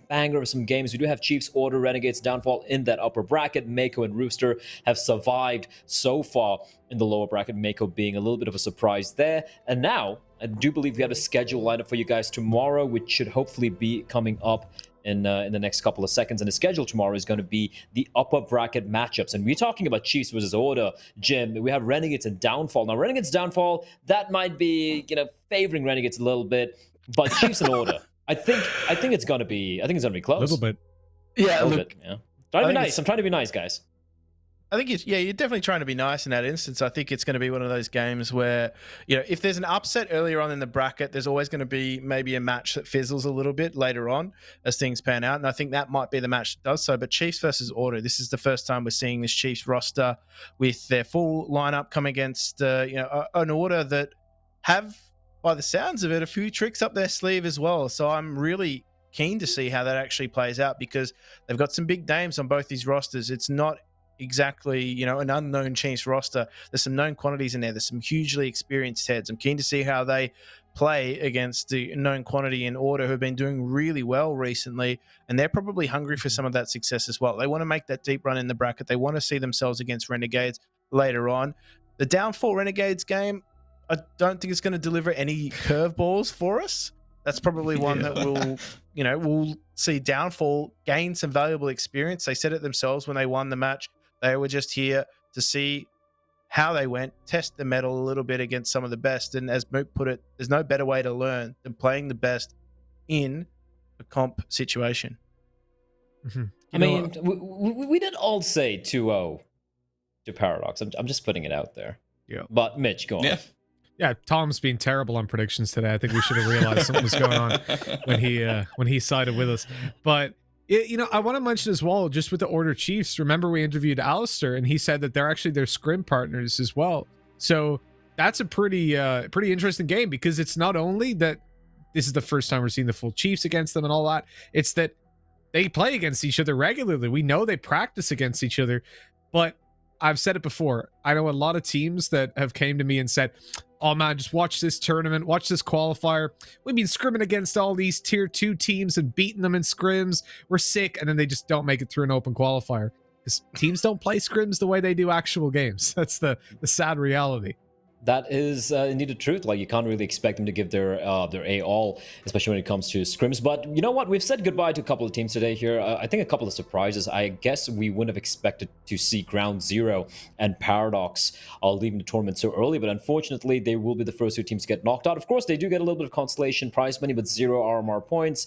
games. We do have Chiefs, Order, Renegades, Downfall in that upper bracket. Mako and Rooster have survived so far in the lower bracket, Mako being a little bit of a surprise there. And now, I do believe we have a schedule lineup for you guys tomorrow, which should hopefully be coming up in the next couple of seconds. And the schedule tomorrow is going to be the upper bracket matchups. And we're talking about Chiefs versus Order, Jim. We have Renegades and Downfall. Now, Renegades Downfall, that might be, favoring Renegades a little bit, but Chiefs and Order, I think it's going to be close. A little bit. Yeah, look. Yeah. Trying to be nice. I'm trying to be nice, guys. I think you're definitely trying to be nice in that instance. I think it's going to be one of those games where, if there's an upset earlier on in the bracket, there's always going to be maybe a match that fizzles a little bit later on as things pan out. And I think that might be the match that does so. But Chiefs versus Order, this is the first time we're seeing this Chiefs roster with their full lineup come against, an Order that have, by the sounds of it, a few tricks up their sleeve as well. So I'm really keen to see how that actually plays out, because they've got some big names on both these rosters. It's not exactly, an unknown Chiefs roster. There's some known quantities in there. There's some hugely experienced heads. I'm keen to see how they play against the known quantity in Order, who have been doing really well recently, and they're probably hungry for some of that success as well. They want to make that deep run in the bracket. They want to see themselves against Renegades later on. The Downfall Renegades game, I don't think it's going to deliver any curveballs for us. That's probably one that we'll see Downfall gain some valuable experience. They said it themselves when they won the match. They were just here to see how they went, test the mettle a little bit against some of the best. And as Mook put it, there's no better way to learn than playing the best in a comp situation. Mm-hmm. We did all say 2-0 to Paradox. I'm just putting it out there. Yeah. But Mitch, go on. Yeah, Tom's been terrible on predictions today. I think we should have realized something was going on when he sided with us. But I want to mention as well, just with the Order Chiefs, remember we interviewed Alistair, and he said that they're actually their scrim partners as well. So that's a pretty interesting game, because it's not only that this is the first time we're seeing the full Chiefs against them and all that, it's that they play against each other regularly. We know they practice against each other, but I've said it before. I know a lot of teams that have came to me and said, oh man, just watch this tournament, watch this qualifier. We've been scrimming against all these tier 2 teams and beating them in scrims. We're sick. And then they just don't make it through an open qualifier because teams don't play scrims the way they do actual games. That's the sad reality. That is indeed the truth. Like, you can't really expect them to give their A all, especially when it comes to scrims. But you know what? We've said goodbye to a couple of teams today here. I think a couple of surprises. I guess we wouldn't have expected to see Ground Zero and Paradox leaving the tournament so early, but unfortunately, they will be the first 2 teams to get knocked out. Of course, they do get a little bit of consolation prize money, but 0 RMR points.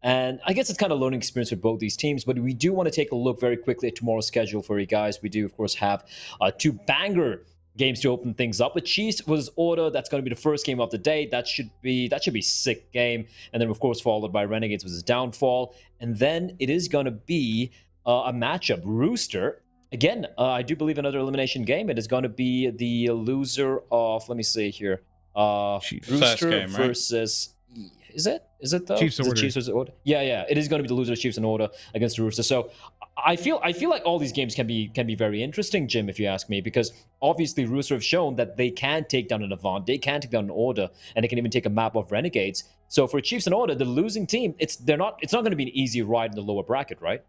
And I guess it's kind of a learning experience with both these teams. But we do want to take a look very quickly at tomorrow's schedule for you guys. We do, of course, have 2 banger games to open things up with. Chiefs versus Order. That's going to be the first game of the day. That should be sick game. And then, of course, followed by Renegades versus Downfall. And then it is going to be a matchup. Rooster. Again, I do believe another elimination game. It is going to be the loser of, let me see here. Rooster game, right? versus... Is it though? Chiefs and Is it Order. Chiefs versus Order? Yeah. It is going to be the loser of Chiefs and Order against the Rooster. So I feel like all these games can be very interesting, Jim, if you ask me, because obviously Rooster have shown that they can take down an Avant, they can take down an Order, and they can even take a map of Renegades. So for Chiefs and Order, the losing team, it's not going to be an easy ride in the lower bracket, right?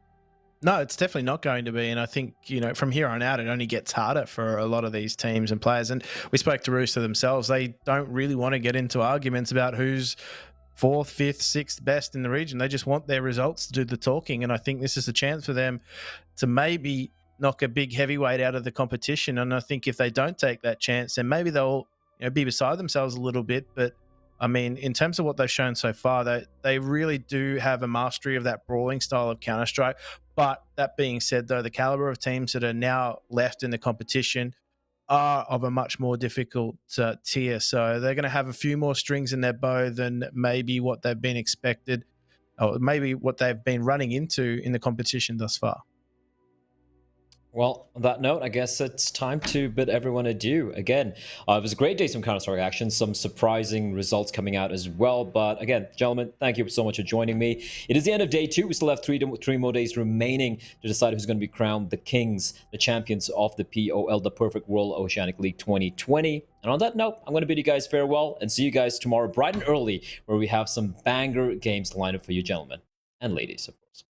No, it's definitely not going to be. And I think, from here on out, it only gets harder for a lot of these teams and players. And we spoke to Rooster themselves. They don't really want to get into arguments about who's 4th, 5th, 6th best in the region. They just want their results to do the talking. And I think this is a chance for them to maybe knock a big heavyweight out of the competition. And I think if they don't take that chance, then maybe they'll be beside themselves a little bit. But I mean, in terms of what they've shown so far, they really do have a mastery of that brawling style of Counter-Strike. But that being said, though, the caliber of teams that are now left in the competition are of a much more difficult tier. So they're going to have a few more strings in their bow than maybe what they've been expected, or maybe what they've been running into in the competition thus far. Well, on that note, I guess it's time to bid everyone adieu. Again, it was a great day, some Counter-Strike action, some surprising results coming out as well. But again, gentlemen, thank you so much for joining me. It is the end of day 2. We still have three more days remaining to decide who's going to be crowned the kings, the champions of the POL, the Perfect World Oceanic League 2020. And on that note, I'm going to bid you guys farewell and see you guys tomorrow bright and early, where we have some banger games lined up for you, gentlemen and ladies, of course.